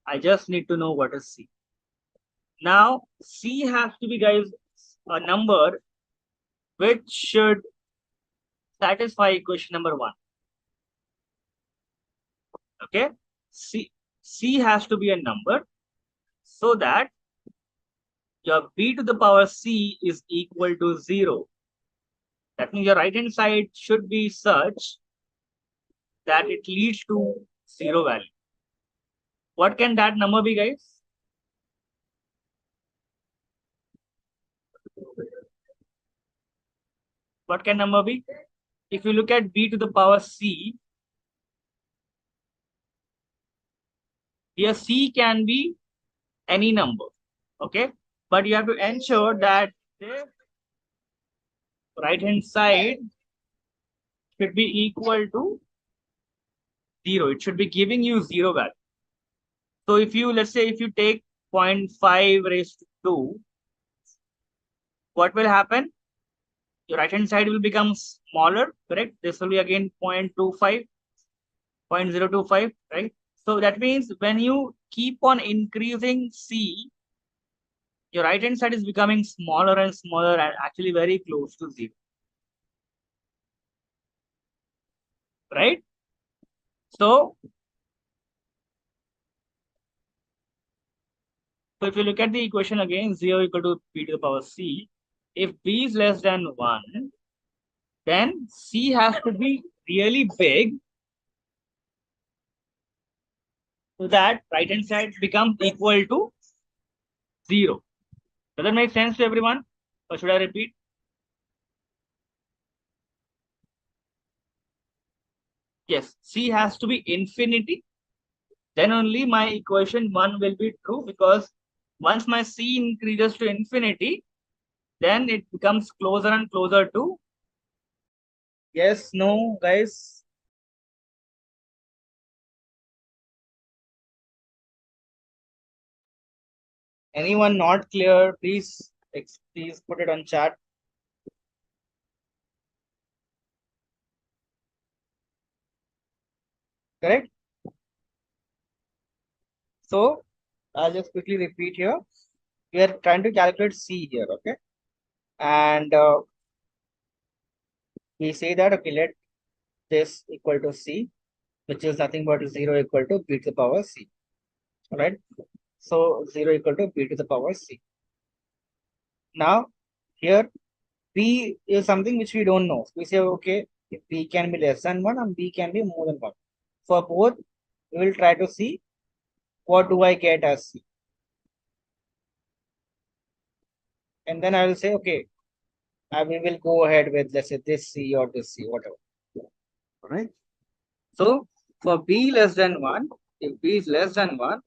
I just need to know what is C. Now C has to be, guys, a number which should satisfy equation number 1. Okay, C has to be a number so that your b to the power C is equal to 0. That means your right hand side should be such that it leads to 0 value. What can that number be, guys? What can number be? If you look at b to the power C, here C can be any number, okay? But you have to ensure that the right hand side should be equal to 0. It should be giving you 0 value. So if you, let's say, if you take 0.5 raised to 2, what will happen? Your right hand side will become smaller, correct? This will be again 0.25, 0.025, right? So that means when you keep on increasing C, your right hand side is becoming smaller and smaller and actually very close to 0. Right? So if you look at the equation again, 0 equal to b to the power C, if b is less than 1, then C has to be really big so that right hand side becomes equal to 0. Does that make sense to everyone? Or should I repeat? Yes, C has to be infinity. Then only my equation 1 will be true, because once my C increases to infinity, then it becomes closer and closer to yes, no, guys. Anyone not clear, please put it on chat. Correct? So I'll just quickly repeat here. We are trying to calculate C here, okay? And we say that, okay, let this equal to C, which is nothing but 0 equal to b to the power C. All right? So 0 equal to b to the power C. Now, here, b is something which we don't know. We say, okay, if b can be less than 1 and b can be more than 1. For both, we will try to see what do I get as C. And then I will say, okay, we will go ahead with, let's say, this C or this C, whatever. All right. So for b less than 1, if b is less than 1,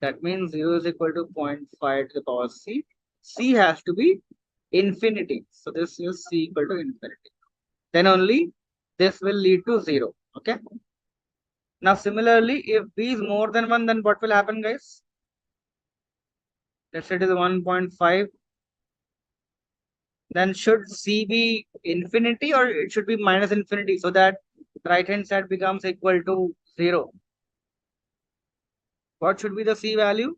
that means 0 is equal to 0.5 to the power C. C has to be infinity. So this is C equal to infinity. Then only this will lead to 0. Okay. Now similarly, if b is more than 1, then what will happen, guys? Let's say it is 1.5. Then should C be infinity or it should be minus infinity, so that right hand side becomes equal to 0? What should be the C value?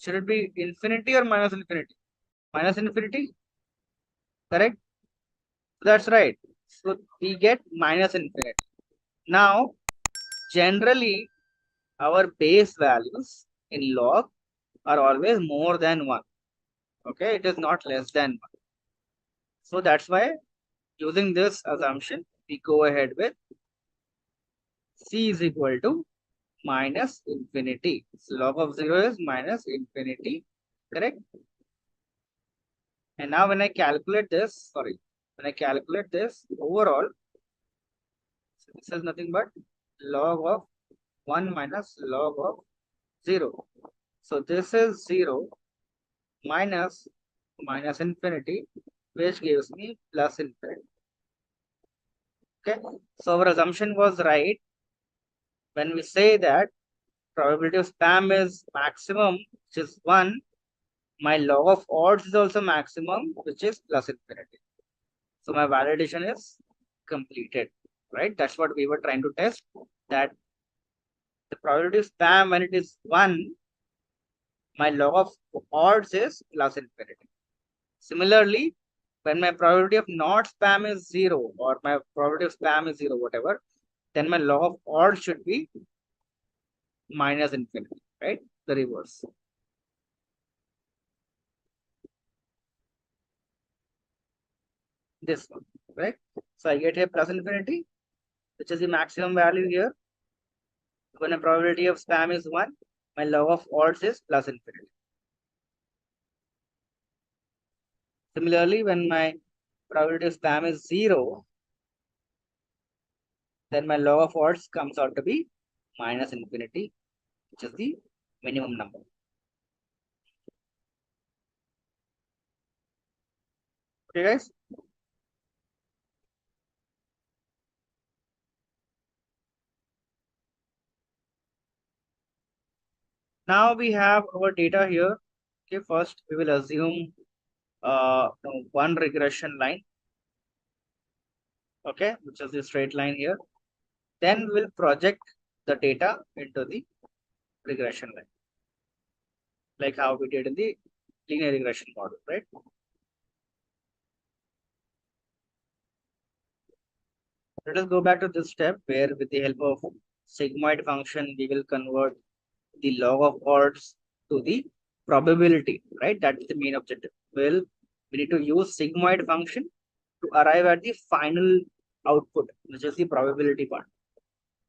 Should it be infinity or minus infinity? Minus infinity, correct? That's right. So we get minus infinity. Now, generally, our base values in log are always more than 1. Okay, it is not less than 1. So that's why using this assumption, we go ahead with c is equal to minus infinity. So log of 0 is minus infinity, correct? And now when I calculate this, overall, so this is nothing but log of 1 minus log of 0. So this is 0 minus infinity, which gives me plus infinity. Okay, so our assumption was right when we say that probability of spam is maximum, which is 1. My log of odds is also maximum, which is plus infinity. So my validation is completed, right? That's what we were trying to test, that the probability of spam when it is 1, my log of odds is plus infinity. Similarly, when my probability of not spam is 0 or my probability of spam is 0, whatever, then my log of odds should be minus infinity, right? The reverse. This one, right? So I get here plus infinity, which is the maximum value here. When the probability of spam is 1, my log of odds is plus infinity. Similarly, when my probability of spam is 0, then my log of odds comes out to be minus infinity, which is the minimum number. Okay, guys? Now we have our data here. Okay, first we will assume one regression line, okay, which is the straight line here. Then we will project the data into the regression line, like how we did in the linear regression model, right? Let us go back to this step where with the help of sigmoid function, we will convert the log of odds to the probability, right? That's the main objective. Well, we need to use sigmoid function to arrive at the final output, which is the probability part.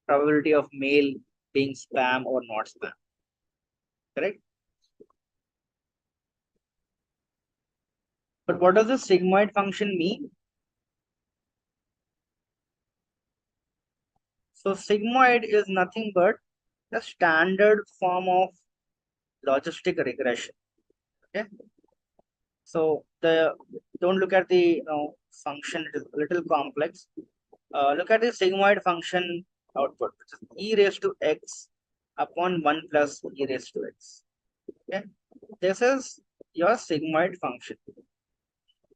Probability of mail being spam or not spam, correct? But what does the sigmoid function mean? So sigmoid is nothing but the standard form of logistic regression. Okay. So don't look at the function, it is a little complex. Look at the sigmoid function output, which is e raised to x upon 1 plus e raised to x. Okay. This is your sigmoid function.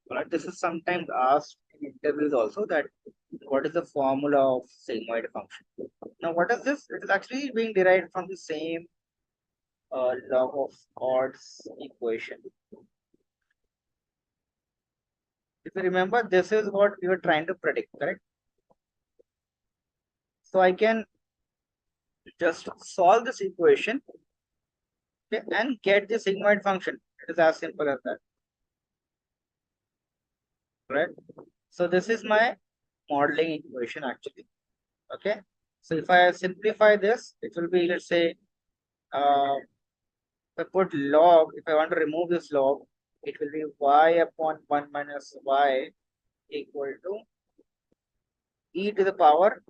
Right? This is sometimes asked in interviews also, that what is the formula of sigmoid function. Now, what is this? It is actually being derived from the same log of odds equation. If you remember, this is what we were trying to predict, correct? So I can just solve this equation, okay, and get the sigmoid function. It is as simple as that, right? So this is my modeling equation actually. Okay. So if I simplify this, it will be, let's say, if I put log, if I want to remove this log, it will be y upon 1 minus y equal to e to the power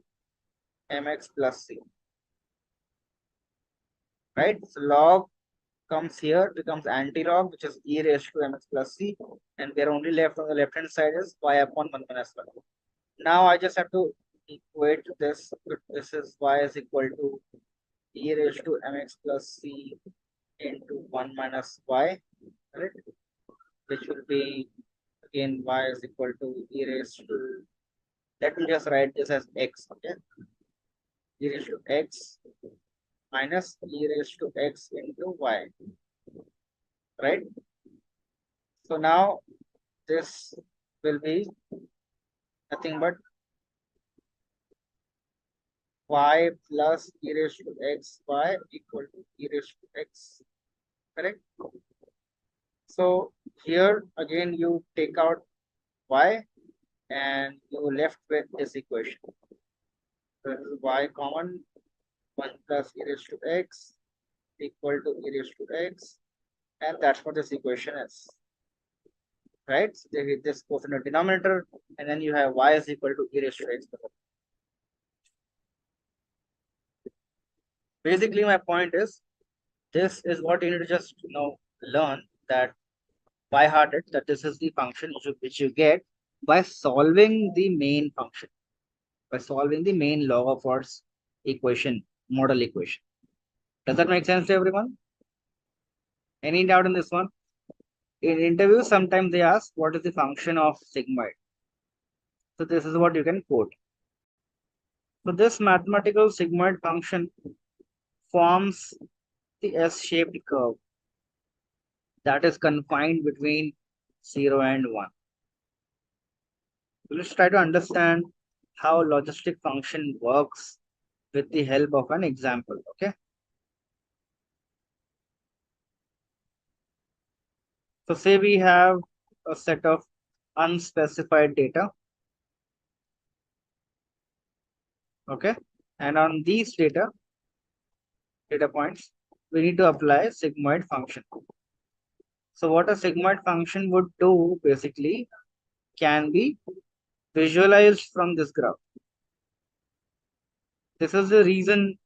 mx plus c. Right? So log comes here, becomes anti-log, which is e raised to mx plus c, and we are only left on the left hand side is y upon 1 minus y. Now I just have to equate this. This is y is equal to e raised to mx plus c into 1 minus y, right? Which will be again y is equal to e raised to, let me just write this as x, okay? E raised to x minus e raised to x into y, right? So now this will be nothing but y plus e raised to x y equal to e raised to x. Correct? So here again you take out y and you left with this equation. So this is y common, 1 plus e raised to x equal to e raised to x, and that's what this equation is. Right? So this goes in the denominator, and then you have y is equal to e raised to x. Basically, my point is this is what you need to just learn that by hearted, that this is the function which you get by solving the main function, by solving the main log of odds equation, model equation. Does that make sense to everyone? Any doubt in this one? In interviews, sometimes they ask what is the function of sigmoid. So this is what you can quote. So this mathematical sigmoid function forms the S-shaped curve that is confined between 0 and 1. So let's try to understand how logistic function works with the help of an example. Okay. So say we have a set of unspecified data. Okay. And on these data points, we need to apply sigmoid function. So what a sigmoid function would do basically can be visualized from this graph. This is the reason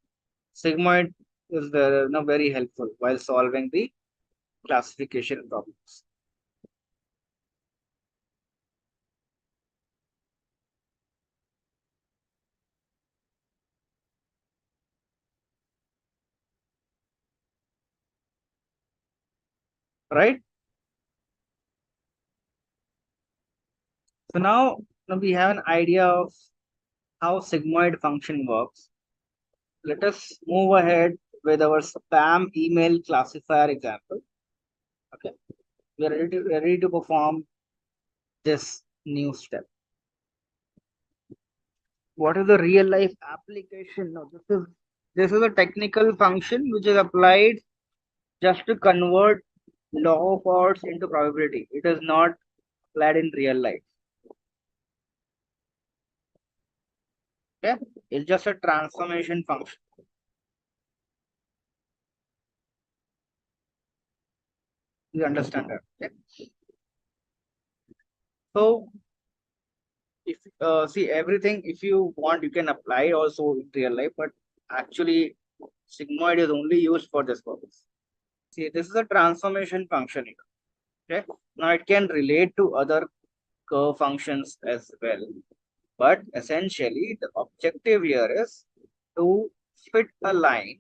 sigmoid is very helpful while solving the classification problems. Right? So now we have an idea of how sigmoid function works. Let us move ahead with our spam email classifier example. Okay, we are ready to perform this new step. What is the real life application? Now, this is a technical function which is applied just to convert log of odds into probability. It is not applied in real life. Okay, it's just a transformation function. You understand that? Okay? So if see everything, if you want, you can apply also in real life, but actually sigmoid is only used for this purpose. See, this is a transformation function here. Okay, now it can relate to other curve functions as well, but essentially the objective here is to fit a line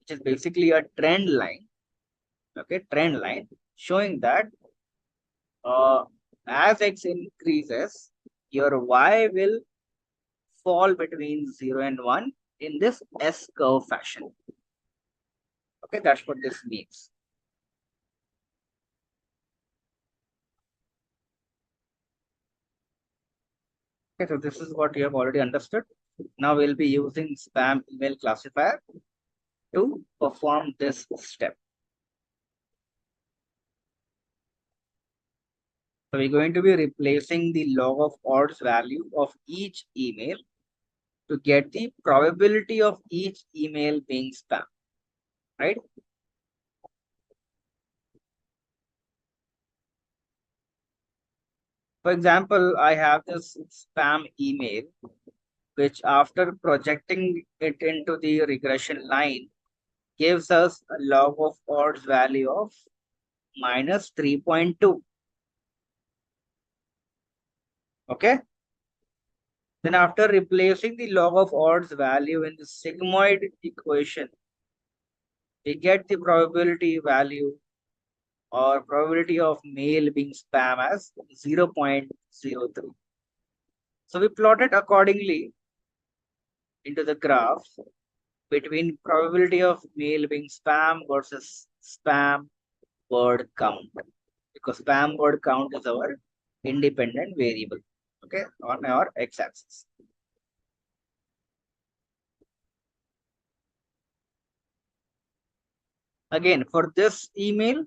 which is basically a trend line. Okay, trend line showing that as x increases, your y will fall between 0 and 1 in this S curve fashion. Okay, that's what this means. Okay, so this is what you have already understood. Now we'll be using spam email classifier to perform this step. So we're going to be replacing the log of odds value of each email to get the probability of each email being spam, right? For example, I have this spam email, which after projecting it into the regression line gives us a log of odds value of minus 3.2. Okay. Then after replacing the log of odds value in the sigmoid equation, we get the probability value or probability of mail being spam as 0.03. So we plot it accordingly into the graph between probability of mail being spam versus spam word count, because spam word count is our independent variable. okay, on our x-axis. Again, for this email,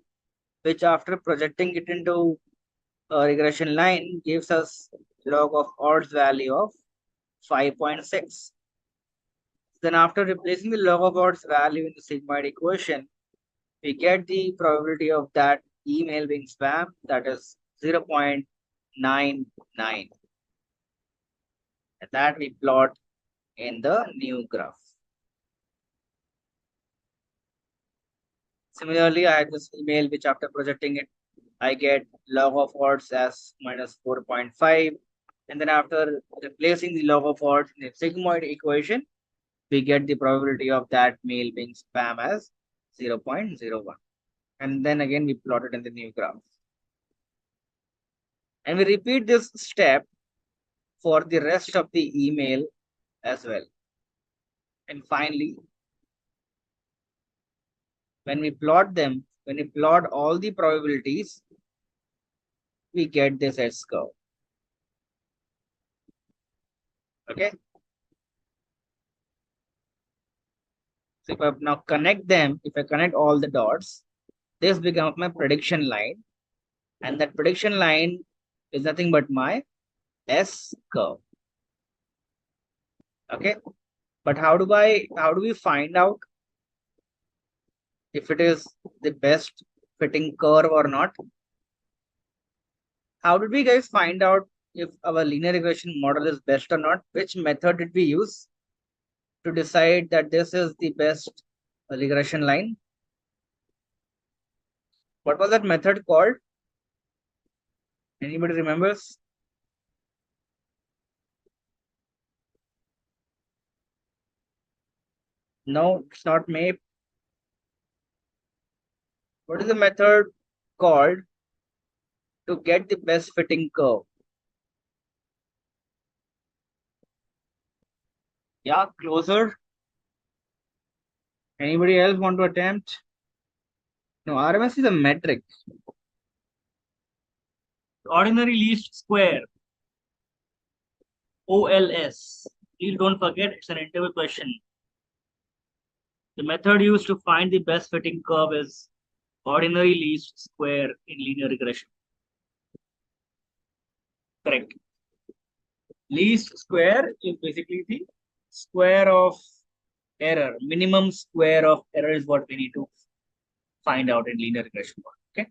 which after projecting it into a regression line gives us log of odds value of 5.6. Then after replacing the log of odds value in the sigmoid equation, we get the probability of that email being spam, that is 0.99. And that we plot in the new graph. Similarly, I had this email which after projecting it, I get log of odds as minus 4.5. And then after replacing the log of odds in the sigmoid equation, we get the probability of that mail being spam as 0.01. And then again, we plot it in the new graph. And we repeat this step for the rest of the email as well. And finally, when we plot them, when we plot all the probabilities, we get this S curve. Okay. So if I now connect them, if I connect all the dots, this becomes my prediction line. And that prediction line is nothing but my S curve. Okay. But how do we find out if it is the best fitting curve or not? How did we guys find out if our linear regression model is best or not? Which method did we use to decide that this is the best regression line? What was that method called? Anybody remembers? No, it's not MAPE. What is the method called to get the best fitting curve? Yeah, closer. Anybody else want to attempt? No, RMS is a metric. Ordinary least square, OLS. Please don't forget, it's an interview question. The method used to find the best fitting curve is ordinary least square in linear regression. Correct. Least square is basically the square of error. Minimum square of error is what we need to find out in linear regression. Okay.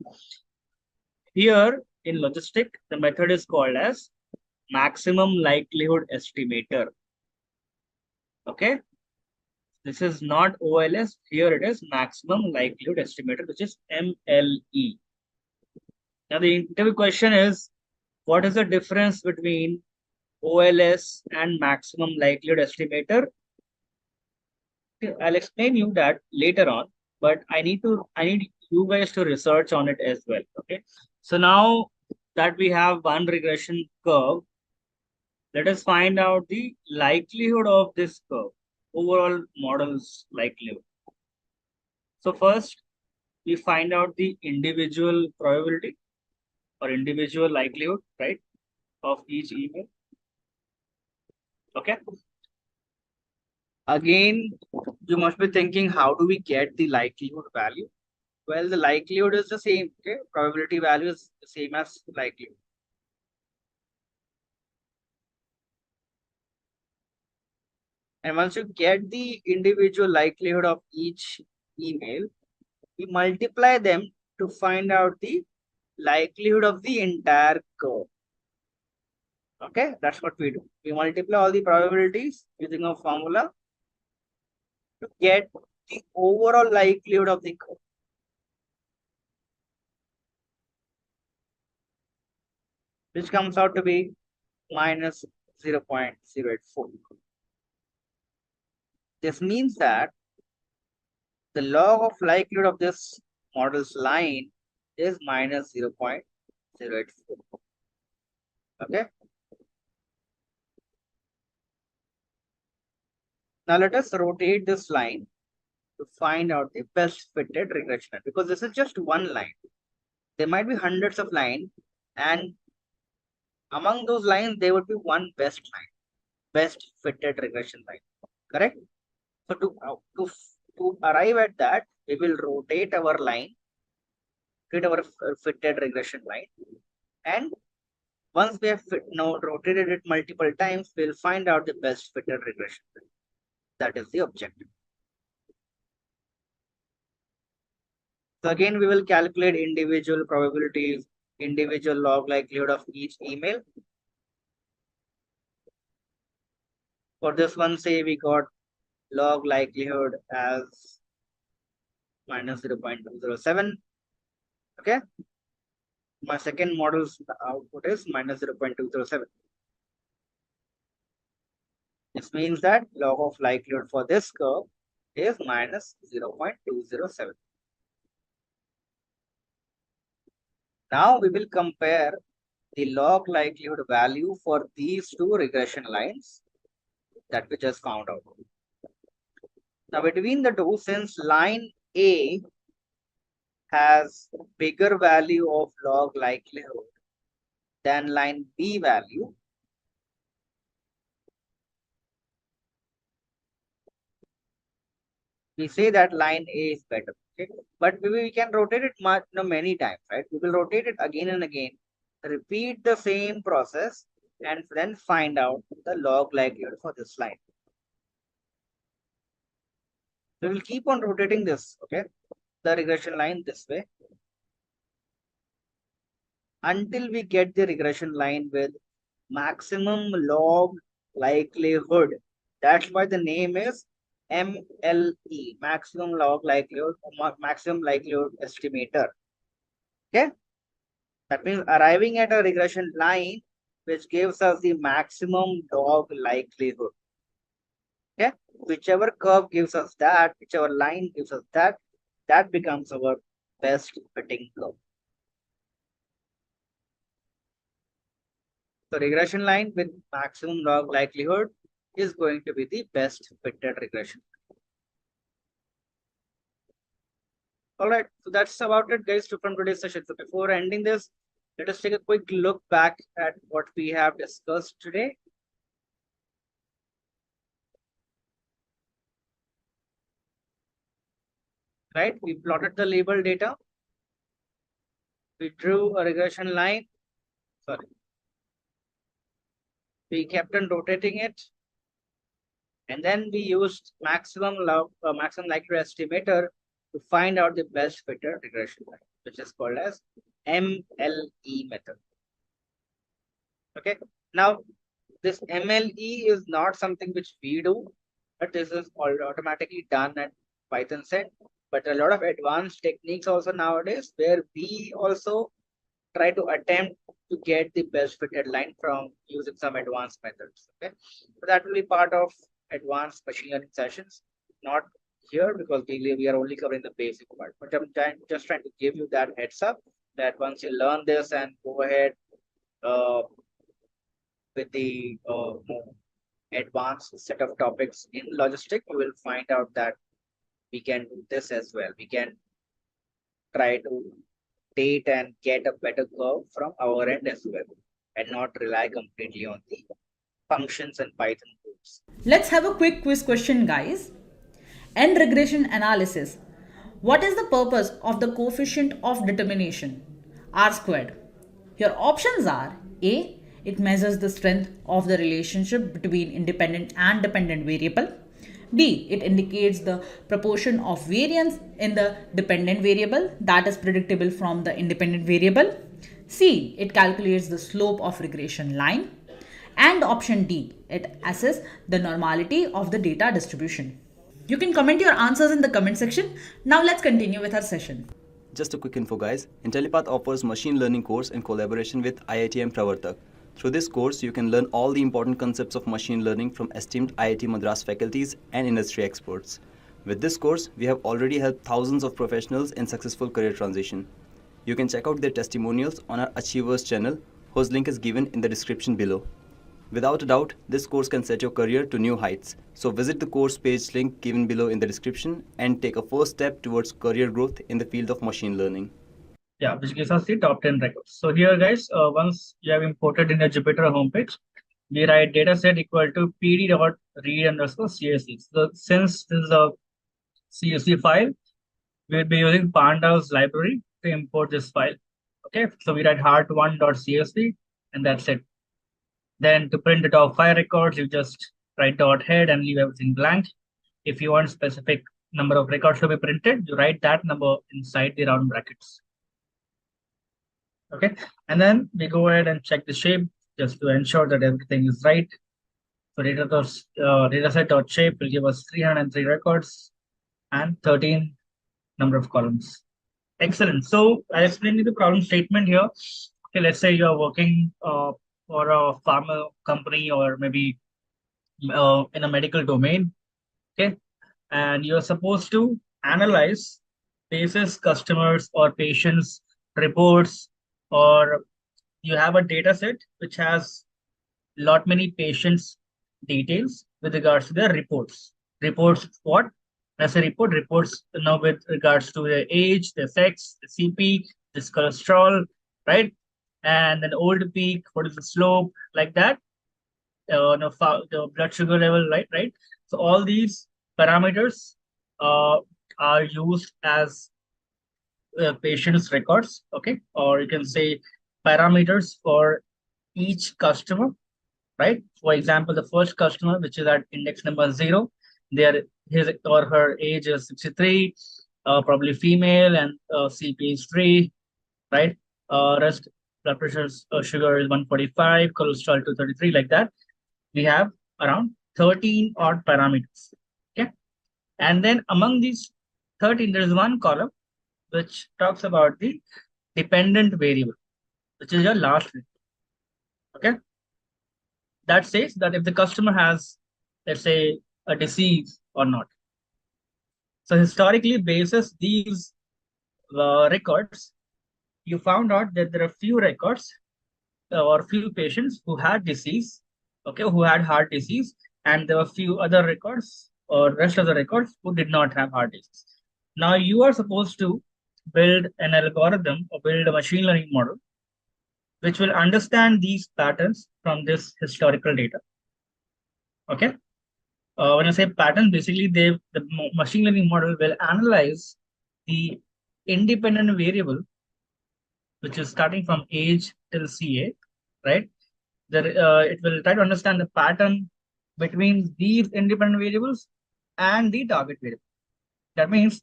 Here in Logistic, the method is called as maximum likelihood estimator. Okay. This is not OLS. Here it is maximum likelihood estimator, which is MLE. Now the interview question is, what is the difference between OLS and maximum likelihood estimator? I'll explain you that later on, but I need you guys to research on it as well. Okay. So now that we have one regression curve, let us find out the likelihood of this curve, overall model's likelihood. So first, we find out the individual probability or individual likelihood, right, of each email. Okay. Again, you must be thinking, how do we get the likelihood value? Well, the likelihood is the same. Okay, probability value is the same as likelihood. And once you get the individual likelihood of each email, we multiply them to find out the likelihood of the entire curve. Okay, that's what we do. We multiply all the probabilities using a formula to get the overall likelihood of the curve. Which comes out to be minus 0.084. This means that the log of likelihood of this model's line is minus 0.084. Okay. Now let us rotate this line to find out the best fitted regression line, because this is just one line. There might be hundreds of lines, and Among those lines, there would be one best line, best fitted regression line. Correct? So to arrive at that, we will rotate our line, fitted regression line, and once we have rotated it multiple times, we'll find out the best fitted regression line. That is the objective. So again, we will calculate individual probabilities, individual log likelihood of each email. For this one, say we got log likelihood as minus 0.207. Okay. My second model's output is minus 0.207. This means that log of likelihood for this curve is minus 0.207. Now we will compare the log likelihood value for these two regression lines that we just found out. Now between the two, since line A has bigger value of log likelihood than line B value, we say that line A is better. Okay? But we can rotate it many times, right? We will rotate it again and again, repeat the same process, and then find out the log likelihood for this line. We will keep on rotating this, okay, the regression line this way, until we get the regression line with maximum log likelihood. That's why the name is MLE, maximum log likelihood, maximum likelihood estimator. Okay, that means arriving at a regression line which gives us the maximum log likelihood. Okay, whichever curve gives us that, whichever line gives us that, that becomes our best fitting curve. So regression line with maximum log likelihood is going to be the best fitted regression. All right, so that's about it, guys, from today's session. So before ending this, let us take a quick look back at what we have discussed today. Right, we plotted the label data. We drew a regression line. Sorry. We kept on rotating it. And then we used maximum likelihood estimator to find out the best fitted regression line, which is called as MLE method. Okay. Now, this MLE is not something which we do, but this is all automatically done at Python set. But a lot of advanced techniques also nowadays where we also try to attempt to get the best fitted line from using some advanced methods. Okay, so that will be part of advanced machine learning sessions, not here because we are only covering the basic part. But I'm just trying to give you that heads up that once you learn this and go ahead with the more advanced set of topics in Logistic, you will find out that we can do this as well. We can try to date and get a better curve from our end as well, and not rely completely on the functions and Python codes. Let's have a quick quiz question, guys. End regression analysis. What is the purpose of the coefficient of determination? R squared. Your options are A. It measures the strength of the relationship between independent and dependent variable. D. It indicates the proportion of variance in the dependent variable that is predictable from the independent variable. C. It calculates the slope of regression line. And option D. It assesses the normality of the data distribution. You can comment your answers in the comment section. Now let's continue with our session. Just a quick info, guys. Intellipaat offers machine learning course in collaboration with IITM Pravartak. Through this course, you can learn all the important concepts of machine learning from esteemed IIT Madras faculties and industry experts. With this course, we have already helped thousands of professionals in successful career transition. You can check out their testimonials on our Achievers channel, whose link is given in the description below. Without a doubt, this course can set your career to new heights. So visit the course page link given below in the description and take a first step towards career growth in the field of machine learning. Yeah, which gives us the top 10 records. So here, guys, once you have imported in the Jupyter homepage, we write dataset equal to pd dot read underscore csv. So since this is a CSV file, we'll be using pandas library to import this file. Okay, so we write heart1.csv and that's it. Then to print the top 5 records, you just write dot head and leave everything blank. If you want specific number of records to be printed, you write that number inside the round brackets. Okay, and then we go ahead and check the shape just to ensure that everything is right. So dataset.shape will give us 303 records and 13 number of columns. Excellent. So I'll explain you the problem statement here. Okay, let's say you are working for a pharma company or maybe in a medical domain. Okay, and you're supposed to analyze basis customers or patients reports, or you have a data set which has lot many patients details with regards to their reports. Reports what? As a report, reports now with regards to their age, their sex, the CP, this cholesterol, right? And then old peak, what is the slope, like that. The blood sugar level, right? So all these parameters are used as patient's records, okay? Or you can say parameters for each customer, right? For example, the first customer, which is at index number 0, his or her age is 63, probably female, and CP is 3, right? Rest blood pressure, sugar is 145, cholesterol 233, like that. We have around 13 odd parameters, okay? And then among these 13, there is one column which talks about the dependent variable, which is your last one, okay? That says that if the customer has, let's say, a disease or not. So historically, basis these records, you found out that there are few records or few patients who had disease, okay, who had heart disease, and there were few other records or rest of the records who did not have heart disease. Now you are supposed to build an algorithm or build a machine learning model which will understand these patterns from this historical data. Okay. When I say pattern, basically the machine learning model will analyze the independent variable, which is starting from age till CA, right? It will try to understand the pattern between these independent variables and the target variable. That means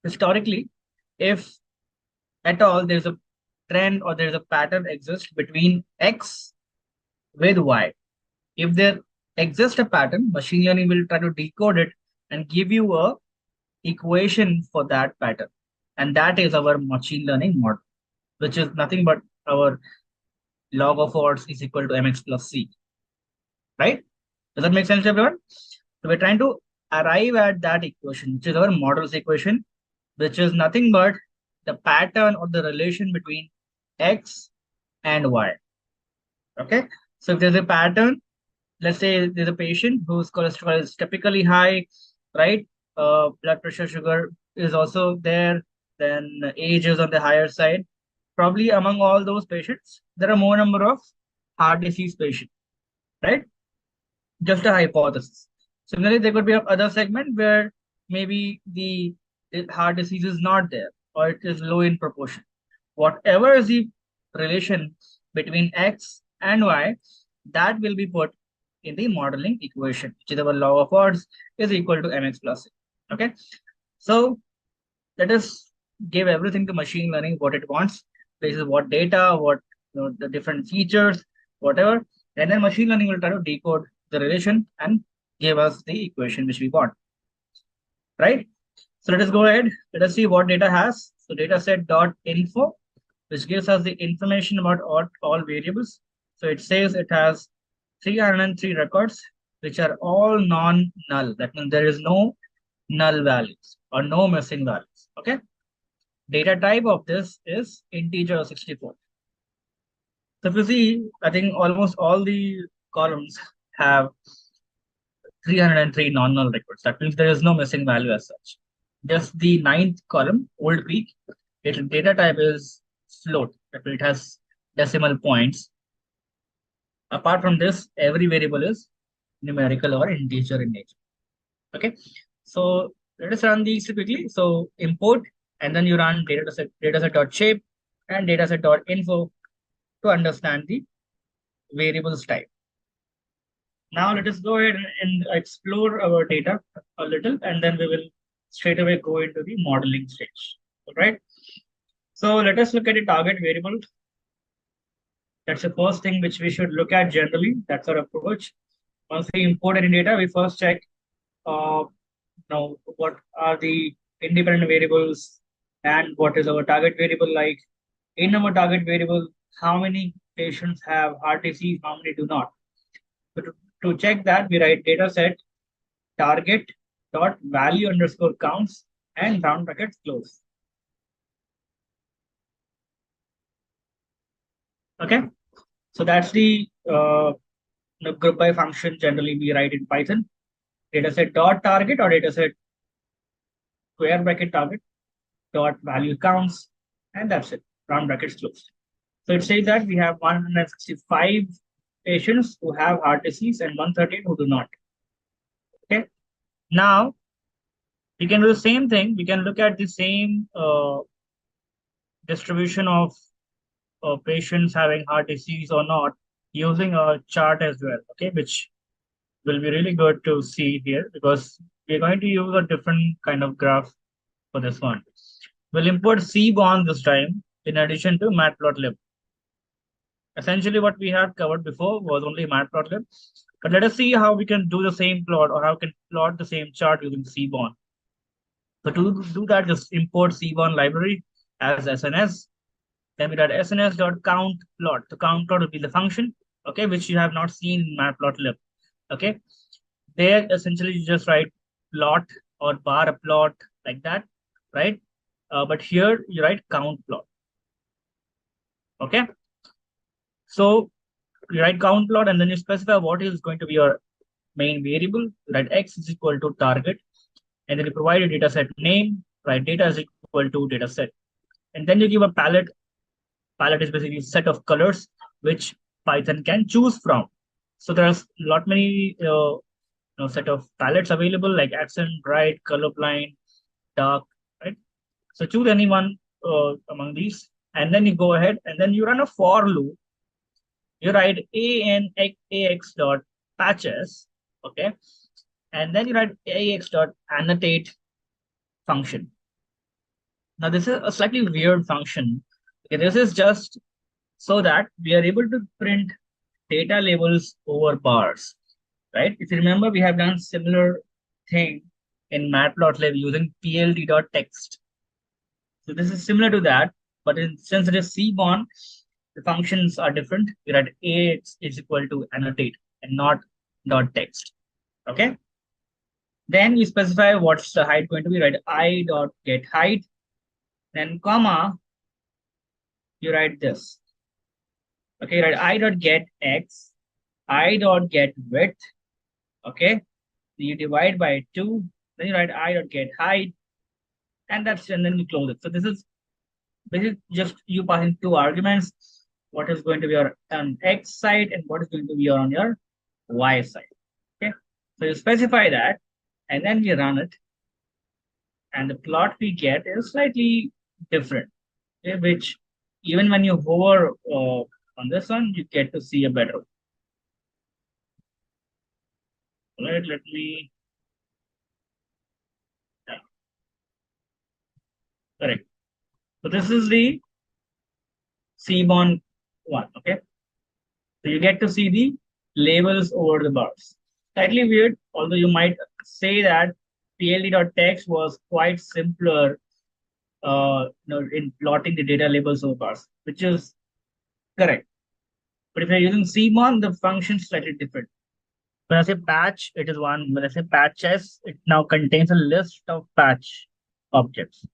historically, if at all there's a trend or there's a pattern exists between X with Y, if there exists a pattern, machine learning will try to decode it and give you a equation for that pattern. And that is our machine learning model, which is nothing but our log of odds is equal to mx plus c. Right? Does that make sense to everyone? So we're trying to arrive at that equation, which is our model's equation, which is nothing but the pattern or the relation between X and Y. Okay? So if there's a pattern, let's say there's a patient whose cholesterol is typically high, right? Blood pressure, sugar is also there. Then age is on the higher side. Probably among all those patients, there are more number of heart disease patients, right? Just a hypothesis. Similarly, there could be another segment where maybe the heart disease is not there or it is low in proportion. Whatever is the relation between X and Y, that will be put in the modeling equation, which is our log of odds is equal to mx plus a. Okay. So let us give everything to machine learning what it wants. This is what data, what the different features, whatever. And then machine learning will try to decode the relation and give us the equation which we want. Right? So let us go ahead. Let us see what data has. So dataset.info, which gives us the information about all variables. So it says it has 303 records, which are all non-null. That means there is no null values or no missing values. Okay. Data type of this is integer 64. So if you see, I think almost all the columns have 303 non-null records. That means there is no missing value as such. Just the 9th column, old peak, its data type is float. It has decimal points. Apart from this, every variable is numerical or integer in nature. Okay, so let us run these quickly. So import, and then you run dataset.shape and dataset.info to understand the variables type. Now let us go ahead and explore our data a little, and then we will straight away go into the modeling stage. All right. So let us look at the target variable. That's the first thing which we should look at generally. That's our approach. Once we import any data, we first check now what are the independent variables and what is our target variable like. In our target variable, how many patients have heart disease, how many do not. So to check that, we write data set target dot value underscore counts and round brackets close. Okay, so that's the group by function generally we write in Python. Dataset dot target or dataset square bracket target dot value counts, and that's it. Round brackets closed. So it says that we have 165 patients who have heart disease and 113 who do not. Okay. Now we can do the same thing. We can look at the same distribution of patients having heart disease or not using a chart as well. Okay, which will be really good to see here because we're going to use a different kind of graph for this one. We'll import Seaborn this time in addition to matplotlib. Essentially, what we had covered before was only matplotlib. But let us see how we can do the same plot or how we can plot the same chart using Seaborn. So to do that, just import Seaborn library as SNS. Then we write sns.count plot. The count plot will be the function, okay, which you have not seen in matplotlib. Okay. There essentially you just write plot or bar a plot like that, right? But here you write count plot. Okay. So you write count plot and then you specify what is going to be your main variable. You write x is equal to target, and then you provide a data set name, right? Data is equal to data set. And then you give a palette. Palette is basically a set of colors which Python can choose from. So there's a lot many set of palettes available like accent, bright, colorblind, dark, right? So choose any one among these, and then you go ahead and then you run a for loop. You write ax dot patches, okay, and then you write ax dot annotate function. Now this is a slightly weird function. Okay, this is just so that we are able to print data labels over bars, right? If you remember, we have done similar thing in matplotlib using pld.text. So this is similar to that, but since it is Seaborn, the functions are different. We write ax is equal to annotate and not dot text. Okay. Then we specify what's the height going to be. Write I dot get height, then comma. You write this. Okay, right. I dot get x, I dot get width. Okay, you divide by 2. Then you write I dot get height, and then you close it. So this is basically just you passing 2 arguments. What is going to be on x side and what is going to be on your y side. Okay, so you specify that, and then you run it, and the plot we get is slightly different. Okay, which even when you hover on this one, you get to see a better one. Right, let me. Yeah. Correct. So this is the Seaborn one. Okay. So you get to see the labels over the bars. Slightly weird, although you might say that pld.text was quite simpler in plotting the data labels over bars, which is correct. But if you're using Seaborn, the function is slightly different. When I say patch, it is one. When I say patches, it now contains a list of patch objects.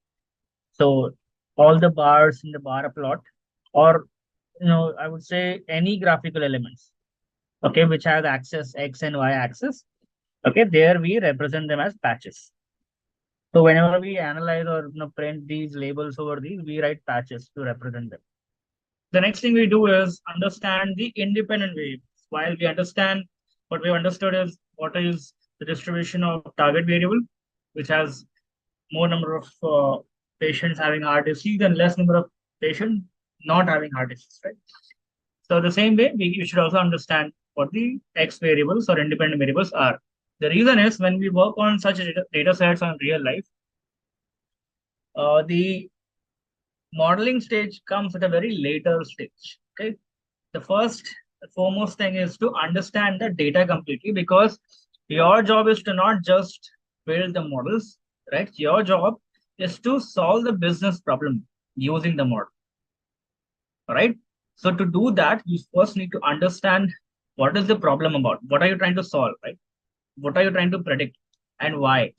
So all the bars in the bar plot, or I would say any graphical elements, okay, which has axis X and Y axis. Okay, there we represent them as patches. So whenever we analyze or print these labels over these, we write patches to represent them. The next thing we do is understand the independent variables. While we understand what we understood is what is the distribution of target variable, which has more number of patients having heart disease and less number of patients not having heart disease, right? So the same way, we should also understand what the X variables or independent variables are. The reason is when we work on such data sets on real life, the modeling stage comes at a very later stage. Okay, the first, the foremost thing is to understand the data completely, because your job is to not just build the models, right? Your job is to solve the business problem using the model, right? So to do that, you first need to understand what is the problem about, what are you trying to solve, right? What are you trying to predict and why?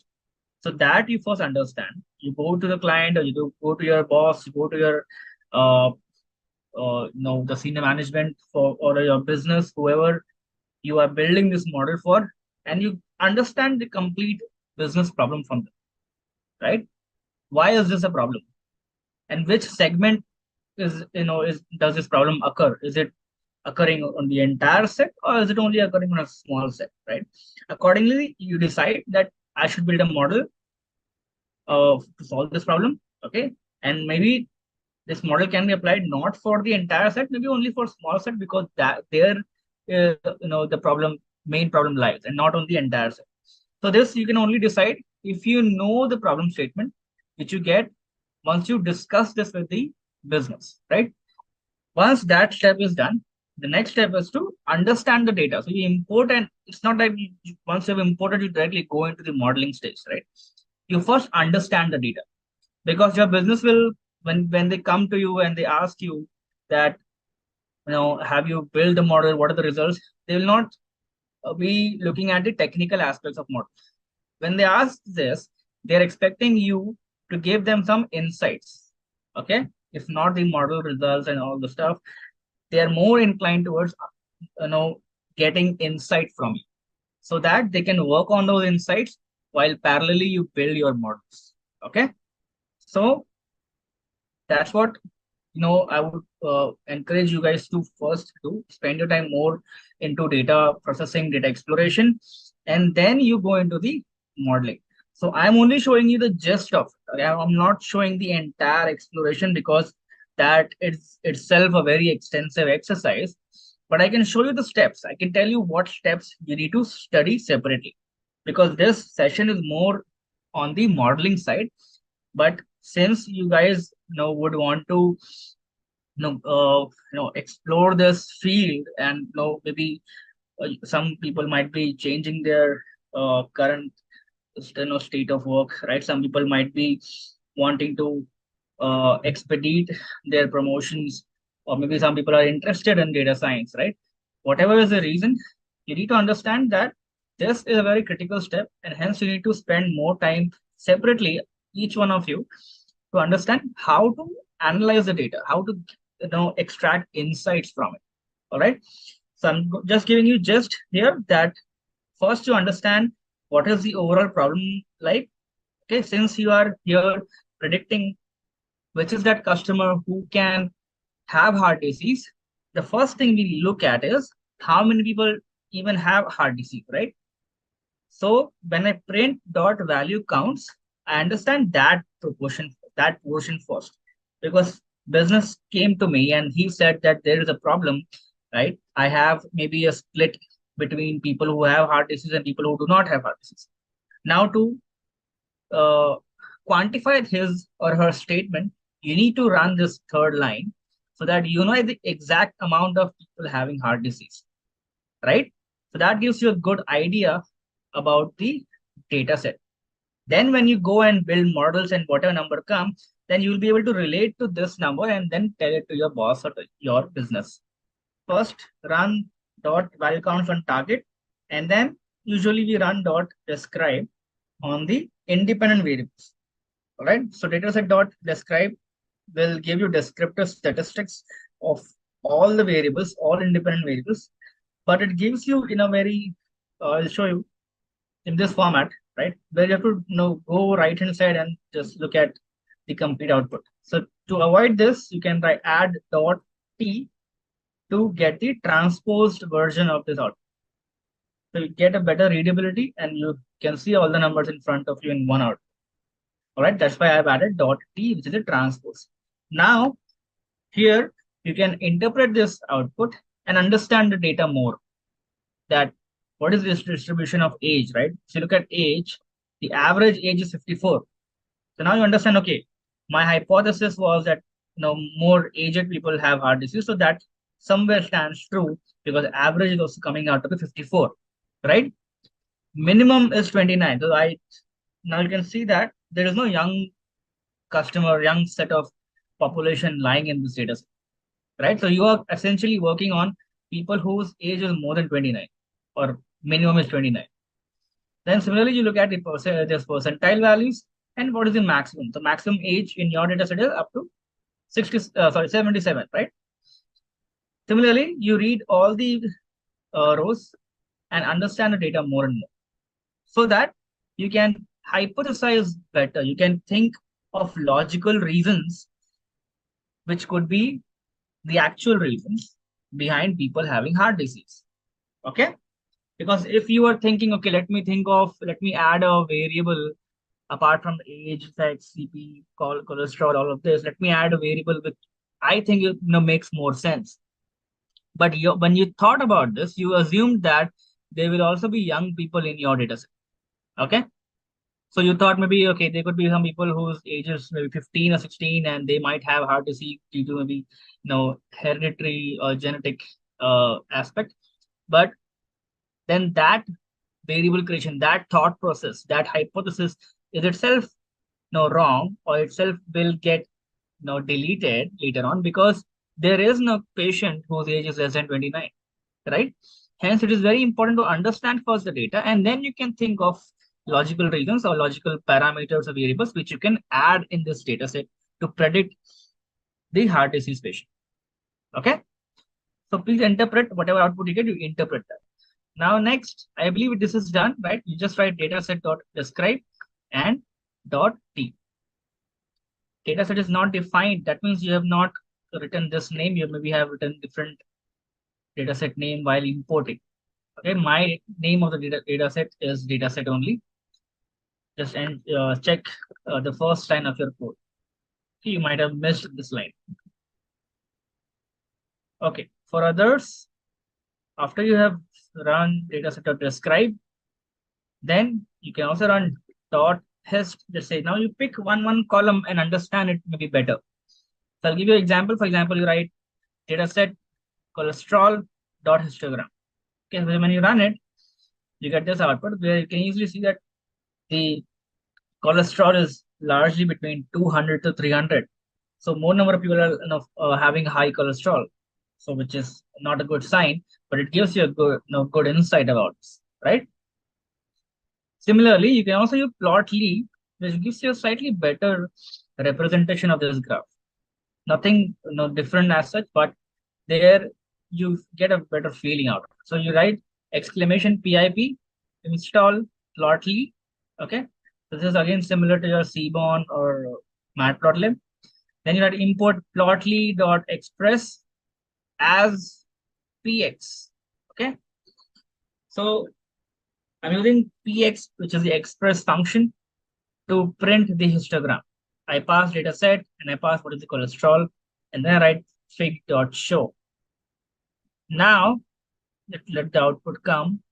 So that you first understand. You go to the client, or go to your boss, you go to your uh, the senior management for or your business, whoever you are building this model for, and you understand the complete business problem from them, right? Why is this a problem, and which segment is does this problem occur? Is it occurring on the entire set, or is it only occurring on a small set, right? Accordingly, you decide that I should build a model to solve this problem, okay? And maybe this model can be applied not for the entire set, maybe only for small set, because that there the main problem lies, and not on the entire set. So this you can only decide if you know the problem statement, which you get once you discuss this with the business, right? Once that step is done, the next step is to understand the data. So you import, and it's not like once you've imported, you directly go into the modeling stage, right? You first understand the data, because your business will, when they come to you and they ask you that, have you built the model, what are the results, they will not be looking at the technical aspects of model. When they ask this, they're expecting you to give them some insights, okay? If not the model results and all the stuff, they are more inclined towards getting insight from you, so that they can work on those insights while parallelly you build your models, okay? So that's what I would encourage you guys to first do. Spend your time more into data processing, data exploration, and then you go into the modeling. So I'm only showing you the gist of it. Okay? I'm not showing the entire exploration, because that is itself a very extensive exercise. But I can show you the steps. I can tell you what steps you need to study separately, because this session is more on the modeling side. But since you guys would want to explore this field, and maybe some people might be changing their current state of work, right? Some people might be wanting to expedite their promotions, or maybe some people are interested in data science, right? Whatever is the reason, you need to understand that this is a very critical step, and hence you need to spend more time separately, each one of you, to understand how to analyze the data, how to extract insights from it. All right. So I'm just giving you just here that first you understand what is the overall problem like. Okay, since you are here predicting which is that customer who can have heart disease, the first thing we look at is how many people even have heart disease, right? So when I print dot value counts, I understand that portion first, because business came to me and he said that there is a problem, right? I have maybe a split between people who have heart disease and people who do not have heart disease. Now to uh, quantify his or her statement, you need to run this third line, so that you know the exact amount of people having heart disease, right? So that gives you a good idea about the data set. Then when you go and build models and whatever number comes, then you will be able to relate to this number and then tell it to your boss or to your business. First, run dot value counts on target, and then usually we run dot describe on the independent variables. All right. So dataset dot describe will give you descriptive statistics of all the variables, all independent variables, but it gives you in a very, I'll show you in this format, right? Where you have to go right hand side and just look at the complete output. So to avoid this, you can try add dot t to get the transposed version of this output. So you get a better readability and you can see all the numbers in front of you in one output. All right, that's why I've added dot t, which is a transpose. Now here you can interpret this output and understand the data more. That what is this distribution of age, right? So you look at age, the average age is 54. So now you understand, okay, my hypothesis was that more aged people have heart disease. So that somewhere stands true because average is also coming out to be 54, right? Minimum is 29. So now you can see that there is no young customer, young set of population lying in this data set, right? So you are essentially working on people whose age is more than 29 or minimum is 29. Then similarly, you look at the this percentile values and what is the maximum. The maximum age in your data set is up to 77, right? Similarly, you read all the rows and understand the data more and more so that you can hypothesize better. You can think of logical reasons which could be the actual reasons behind people having heart disease. Okay? Because if you are thinking, okay, let me add a variable apart from age, sex, CP, cholesterol, all of this, let me add a variable which I think makes more sense. But when you thought about this, you assumed that there will also be young people in your data set. Okay? So you thought maybe, okay, there could be some people whose ages maybe 15 or 16 and they might have heart disease due to maybe, hereditary or genetic aspect. But then that variable creation, that thought process, that hypothesis is itself wrong or itself will get deleted later on because there is no patient whose age is less than 29, right? Hence, it is very important to understand first the data and then you can think of logical reasons or logical parameters or variables which you can add in this data set to predict the heart disease patient. Okay? So please interpret whatever output you get, you interpret that. Now next, I believe this is done, right? You just write dataset.describe and .t. Dataset is not defined. That means you have not written this name. You maybe have written different dataset name while importing. Okay, my name of the dataset is dataset only. Just check the first line of your code. Okay, you might have missed this line. Okay, for others, after you have run dataset.describe, then you can also run .hist. Just say now you pick one column and understand it maybe better. So I'll give you an example. For example, you write dataset cholesterol.histogram. Okay, so when you run it, you get this output where you can easily see that the cholesterol is largely between 200 to 300. So more number of people are having high cholesterol. So which is not a good sign, but it gives you a good insight about this, right? Similarly, you can also use plotly, which gives you a slightly better representation of this graph. Nothing different as such, but there you get a better feeling out. So you write exclamation pip install plotly. Okay, so this is again similar to your Seaborn or matplotlib. Then you write import plotly.express as px. Okay, so I'm using px, which is the express function, to print the histogram. I pass data set and I pass what is the cholesterol, and then I write fig.show. Now let the output come.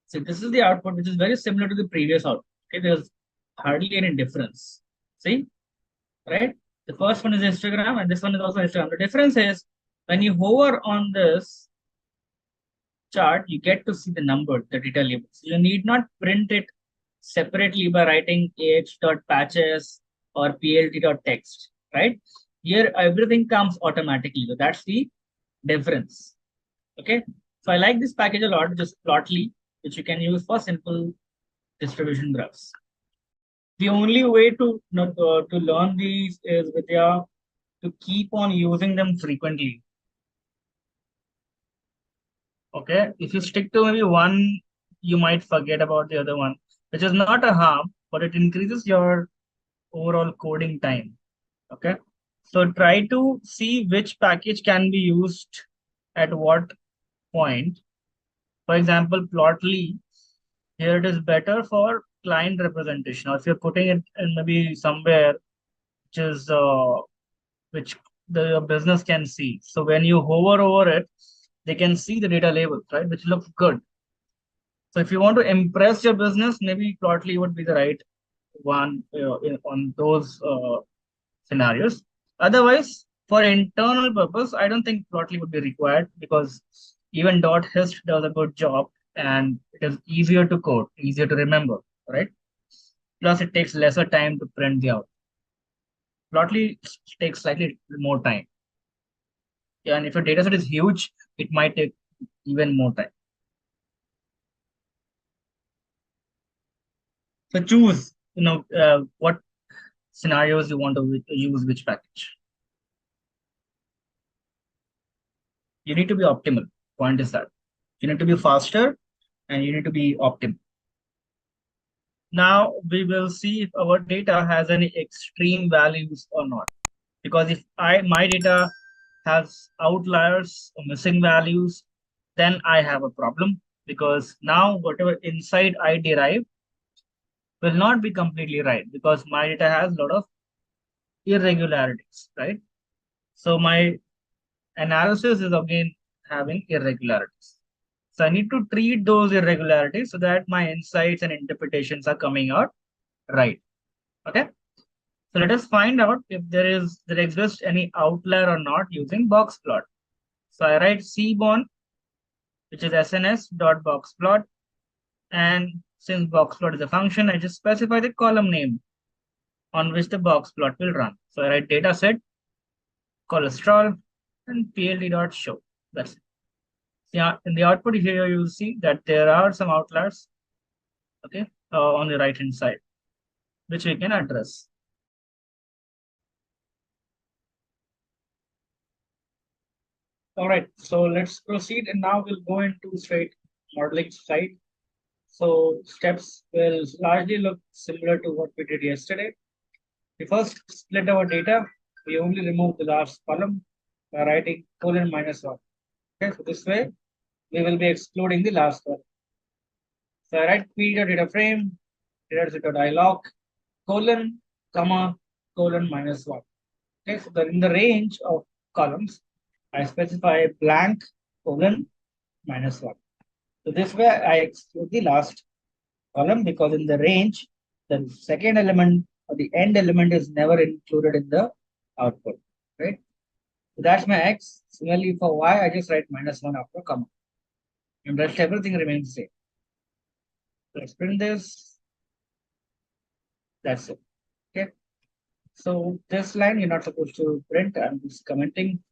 So this is the output, which is very similar to the previous output. Okay, there's hardly any difference. See, right? The first one is histogram, and this one is also histogram. The difference is when you hover on this chart, you get to see the number, the data label. So you need not print it separately by writing ah.patches or plt.text, right? Here, everything comes automatically. So that's the difference. Okay. So I like this package a lot, just Plotly, which you can use for simple distribution graphs. The only way to learn these is, Vidya, to keep on using them frequently. Okay, if you stick to maybe one, you might forget about the other one, which is not a harm, but it increases your overall coding time. Okay, so try to see which package can be used at what point. For example, Plotly, here it is better for client representation, or if you're putting it in maybe somewhere which is which the business can see. So when you hover over it, they can see the data labels, right, which look good. So if you want to impress your business, maybe Plotly would be the right one on those scenarios. Otherwise, for internal purpose, I don't think Plotly would be required because even .hist does a good job and it is easier to code, easier to remember, right? Plus, it takes lesser time to print the out. Plotly takes slightly more time. Yeah, and if your data set is huge, it might take even more time. So choose, what scenarios you want to use which package. You need to be optimal. Point is that you need to be faster and you need to be optimal. Now we will see if our data has any extreme values or not. Because if my data has outliers or missing values, then I have a problem because now whatever insight I derive will not be completely right because my data has a lot of irregularities, right? So my analysis is again having irregularities. So I need to treat those irregularities so that my insights and interpretations are coming out right. Okay. So let us find out if there exists any outlier or not using box plot. So I write cbon, which is SNS dot box plot, and since box plot is a function, I just specify the column name on which the box plot will run. So I write dataset, cholesterol, and pld.show. That's it. Yeah, in the output here, you will see that there are some outliers, okay, on the right hand side, which we can address. All right, so let's proceed, and now we'll go into straight modeling side. So steps will largely look similar to what we did yesterday. We first split our data. We only remove the last column by writing colon -1. Okay, so this way we will be excluding the last column. So I write period data frame, data dialog, colon, comma, colon -1. Okay, so in the range of columns, I specify blank colon -1. So this way I exclude the last column because in the range, the second element or the end element is never included in the output, right? So that's my X. Similarly for Y, I just write -1 after comma. And rest everything remains same. Let's print this. That's it. Okay. So this line you're not supposed to print. I'm just commenting.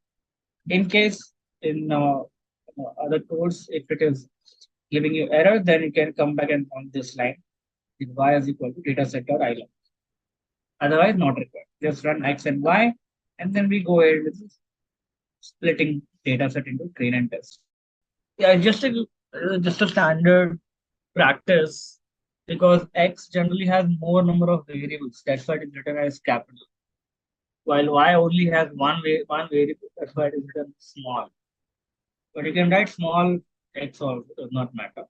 In case in other codes, if it is giving you error, then you can come back and on this line. If Y is equal to dataset.ilog. Otherwise, not required. Just run X and Y, and then we go ahead with splitting dataset into train and test. Yeah, just a standard practice because X generally has more number of variables. That's why it is written as capital. While Y only has one variable, that's why it is written small. But you can write small X also, does not matter.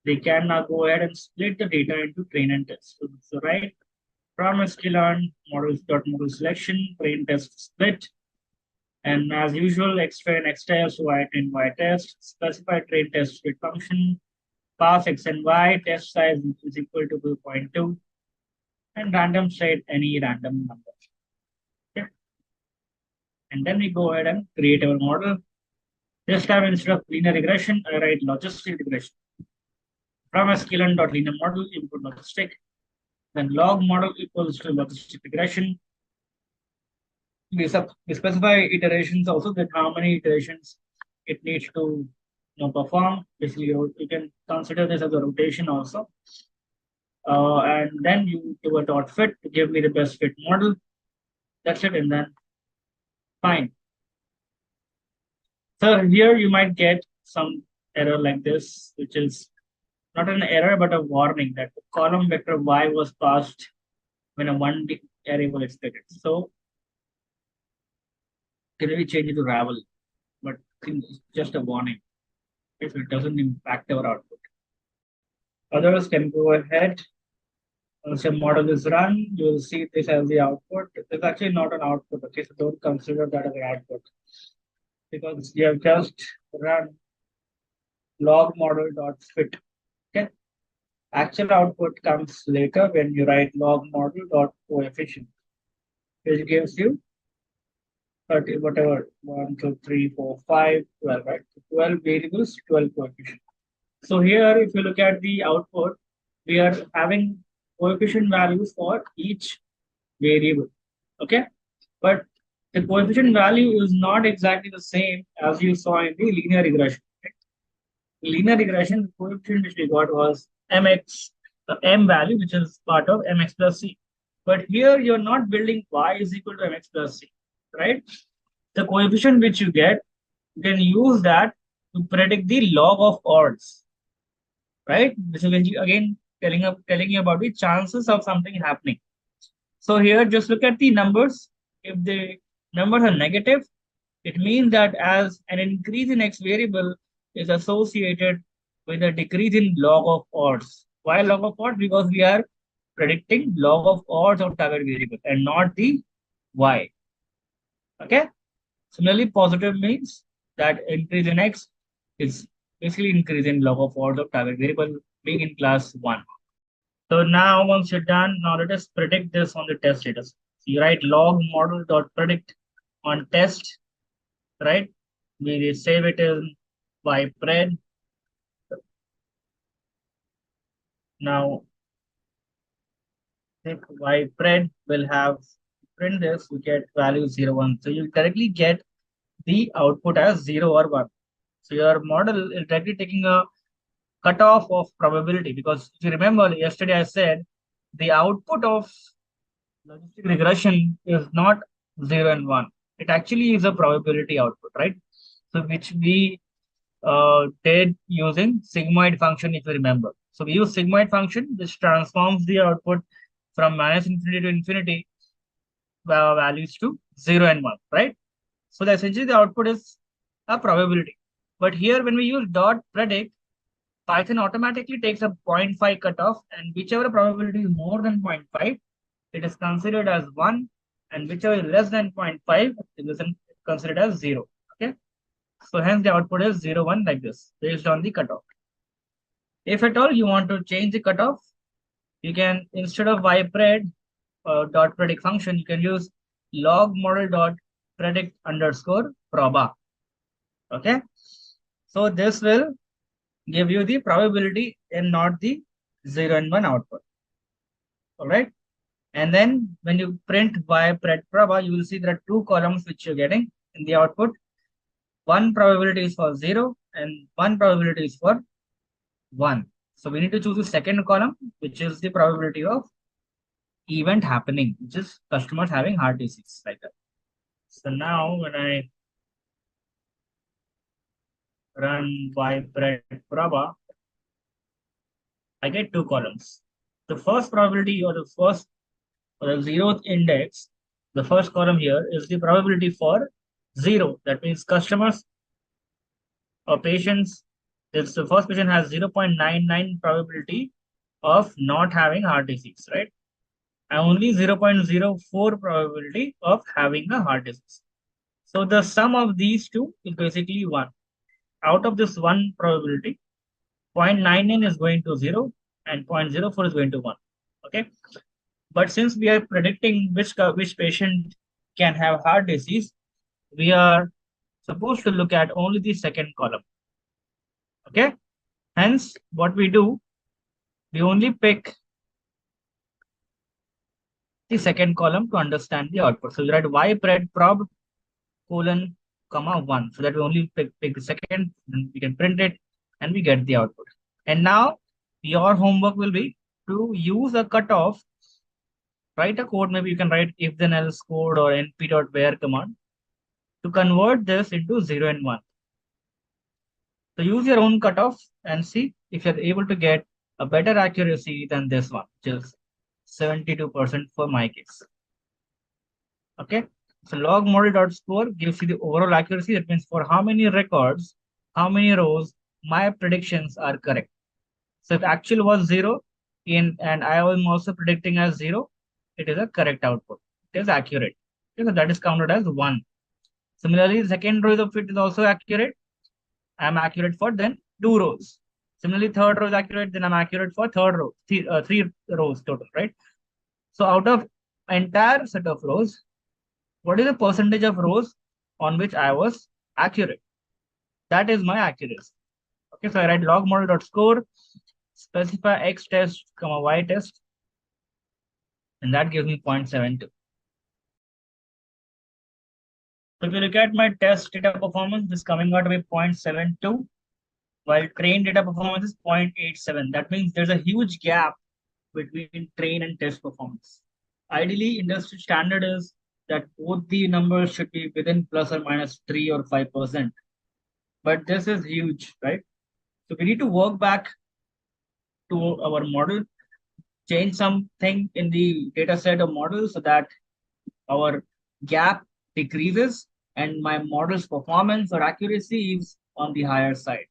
They can now go ahead and split the data into train and test. So right from sklearn model selection, train test split. And as usual, extra and X test, Y and Y test, specify train test split function, pass X and Y, test size is equal to 2.2, and random set any random number. Okay. And then we go ahead and create our model. This time instead of linear regression, I write logistic regression. From sklearn.linear model, input logistic, then log model equals to logistic regression. We specify iterations also, that how many iterations it needs to perform. Basically, you can consider this as a rotation also. And then you do a dot fit to give me the best fit model. That's it, and then fine. So here you might get some error like this, which is not an error but a warning that the column vector y was passed when a one array was expected. So can we change it to ravel? But it's just a warning. If it doesn't impact our output. Others can go ahead. Once your model is run, you will see this as the output. It's actually not an output, okay? So don't consider that as an output because you have just run log model.fit. Okay. Actual output comes later when you write log model.coefficient, which gives you 30, whatever, 1, 2, 3, 4, 5, 12, right? 12 variables, 12 coefficient. So here, if you look at the output, we are having coefficient values for each variable. Okay. But the coefficient value is not exactly the same as you saw in the linear regression. Linear regression, the coefficient which we got was mx, the m value, which is part of mx plus c. But here you're not building y is equal to mx plus c, right? The coefficient which you get, you can use that to predict the log of odds, right? This is again telling you about the chances of something happening. So here, just look at the numbers. If the numbers are negative, it means that as an increase in x variable is associated with a decrease in log of odds. Why log of odds? Because we are predicting log of odds of target variable and not the y. Okay. Similarly, positive means that increase in x is basically increase in log of odds of target variable being in class 1. So now once you're done, now let us predict this on the test data. So you write log model.predict on test, right? We save it in by pred. Now if y pred will have print this, we get value 0, 1. So you directly get the output as 0 or 1. So your model is directly taking a cutoff of probability, because if you remember yesterday I said the output of logistic regression is not 0 and 1. It actually is a probability output, right? So which we did using sigmoid function, if you remember. So we use sigmoid function, which transforms the output from minus infinity to infinity values to 0 and 1, right? So essentially the output is a probability. But here when we use dot predict, Python automatically takes a 0.5 cutoff, and whichever probability is more than 0.5, it is considered as 1, and whichever is less than 0.5, it is considered as 0. Okay. So hence the output is 0, 1 like this, based on the cutoff. If at all you want to change the cutoff, you can, instead of ypred dot predict function, you can use log model dot predict underscore proba. Okay. So this will give you the probability and not the 0 and 1 output. All right. And then when you print ypred proba, you will see there are two columns which you're getting in the output. One probability is for 0 and one probability is for 1. So we need to choose the second column, which is the probability of event happening, which is customers having heart disease, like that. So now when I run ypred proba, I get two columns. The first probability, or the 0th index, the first column here is the probability for 0. That means customers or patients, if the first patient has 0.99 probability of not having heart disease, right? And only 0.04 probability of having a heart disease. So the sum of these two is basically 1. Out of this 1 probability, 0.99 is going to 0 and 0.04 is going to 1. Okay. But since we are predicting which patient can have heart disease, we are supposed to look at only the second column. Okay. Hence, what we do, we only pick the second column to understand the output. So we write ypred prob colon comma 1. So that we only pick the second, then we can print it and we get the output. And now your homework will be to use a cutoff. Write a code, maybe you can write if then else code or np.where command to convert this into 0 and 1. So use your own cutoff and see if you're able to get a better accuracy than this one, which is 72% for my case. Okay. So log model.score gives you the overall accuracy. That means for how many records, how many rows, my predictions are correct. So if actual was 0 and I was also predicting as 0, it is a correct output. It is accurate. Okay, so that is counted as 1. Similarly, the second row of it is also accurate. I am accurate for then 2 rows. Similarly, third row is accurate, then I'm accurate for third row, three rows total, right? So out of entire set of rows, what is the percentage of rows on which I was accurate? That is my accuracy. Okay, so I write log model.score, specify x test, comma y test, and that gives me 0.72. So if you look at my test data performance, this is coming out to be 0.72, while train data performance is 0.87. That means there's a huge gap between train and test performance. Ideally, industry standard is that both the numbers should be within plus or minus 3 or 5%. But this is huge, right? So we need to work back to our model, change something in the data set or model so that our gap decreases and my model's performance or accuracy is on the higher side.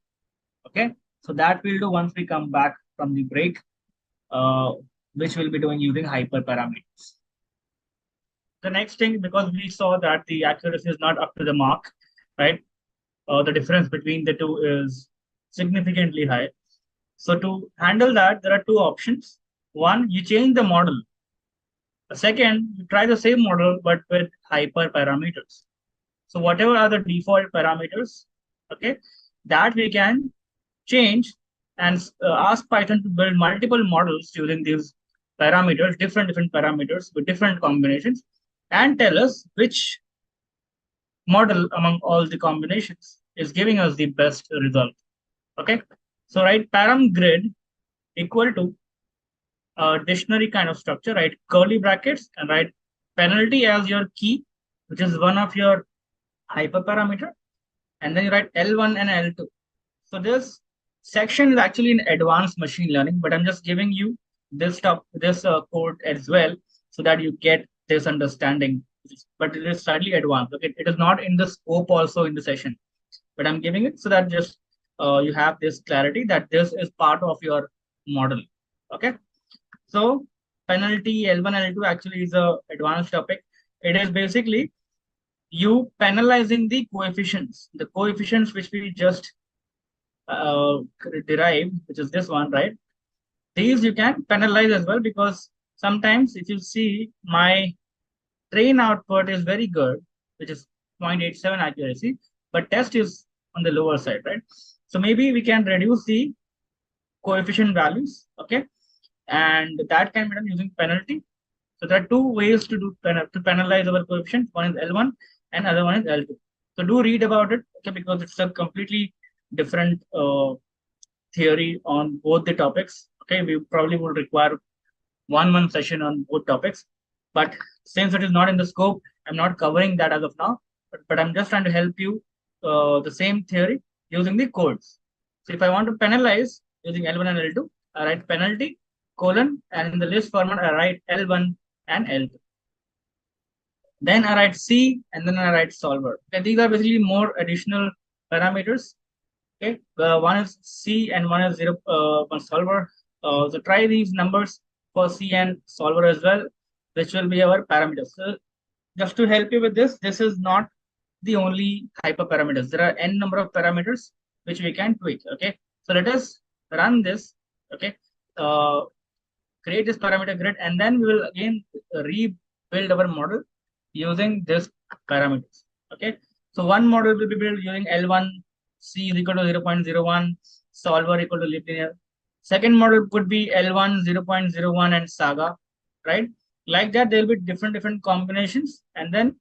Okay, so that we'll do once we come back from the break, which we'll be doing using hyperparameters. The next thing, because we saw that the accuracy is not up to the mark, right? The difference between the two is significantly high. So to handle that, there are two options. One, you change the model. Second, you try the same model but with hyperparameters. So whatever are the default parameters, okay, that we can change and ask Python to build multiple models using these parameters, different parameters with different combinations, and tell us which model among all the combinations is giving us the best result. Okay, so write param grid equal to a dictionary kind of structure, write curly brackets and write penalty as your key, which is one of your hyperparameter, and then you write L1 and L2. So this section is actually in advanced machine learning, but I'm just giving you this code as well so that you get this understanding. But it is slightly advanced. Okay, it is not in the scope also in the session, but I'm giving it so that just you have this clarity that this is part of your model. Okay, so penalty L1 L2 actually is a advanced topic. It is basically you penalizing the coefficients which we just derived, which is this one, right? These you can penalize as well, because sometimes if you see my train output is very good, which is 0.87 accuracy, but test is on the lower side, right? So maybe we can reduce the coefficient values, okay? And that can be done using penalty. So there are two ways to do to penalize our coefficient. One is L1 and other one is L2. So do read about it, okay, because it's a completely different theory on both the topics. Okay, we probably will require one session on both topics, but since it is not in the scope, I'm not covering that as of now. But I'm just trying to help you the same theory using the codes. So if I want to penalize using L1 and L2, I write penalty colon, and in the list format I write L1 and L2. Then I write C, and then I write solver. And these are basically more additional parameters. Okay, one is C and one is one solver. So try these numbers for C and solver as well, which will be our parameters. So just to help you with this is not the only hyperparameters. There are n number of parameters which we can tweak. Okay, so let us run this. Okay, create this parameter grid, and then we will again rebuild our model using this parameters. Okay, so one model will be built using L1, C is equal to 0.01, solver equal to linear. Second model could be L1, 0.01 and saga, right? Like that, there will be different combinations, and then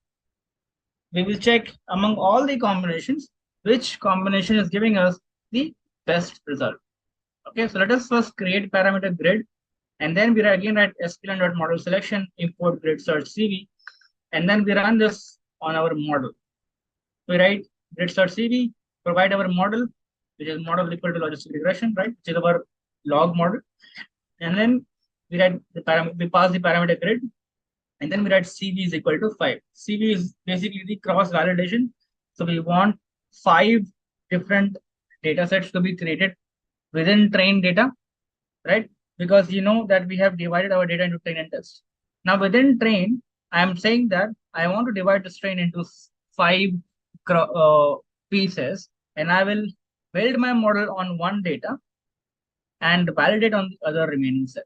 we will check among all the combinations which combination is giving us the best result. Okay, so let us first create parameter grid, and then we again write sklearn.model selection, import grid search CV, and then we run this on our model. We write grid search CV, provide our model, which is model equal to logistic regression, right? Which is our log model. And then we write the parameter, we pass the parameter grid, and then we write CV is equal to 5. CV is basically the cross validation. So we want 5 different data sets to be created within trained data, right? Because you know that we have divided our data into train and test. Now within train, I am saying that I want to divide this train into 5 pieces, and I will build my model on one data and validate on the other remaining set.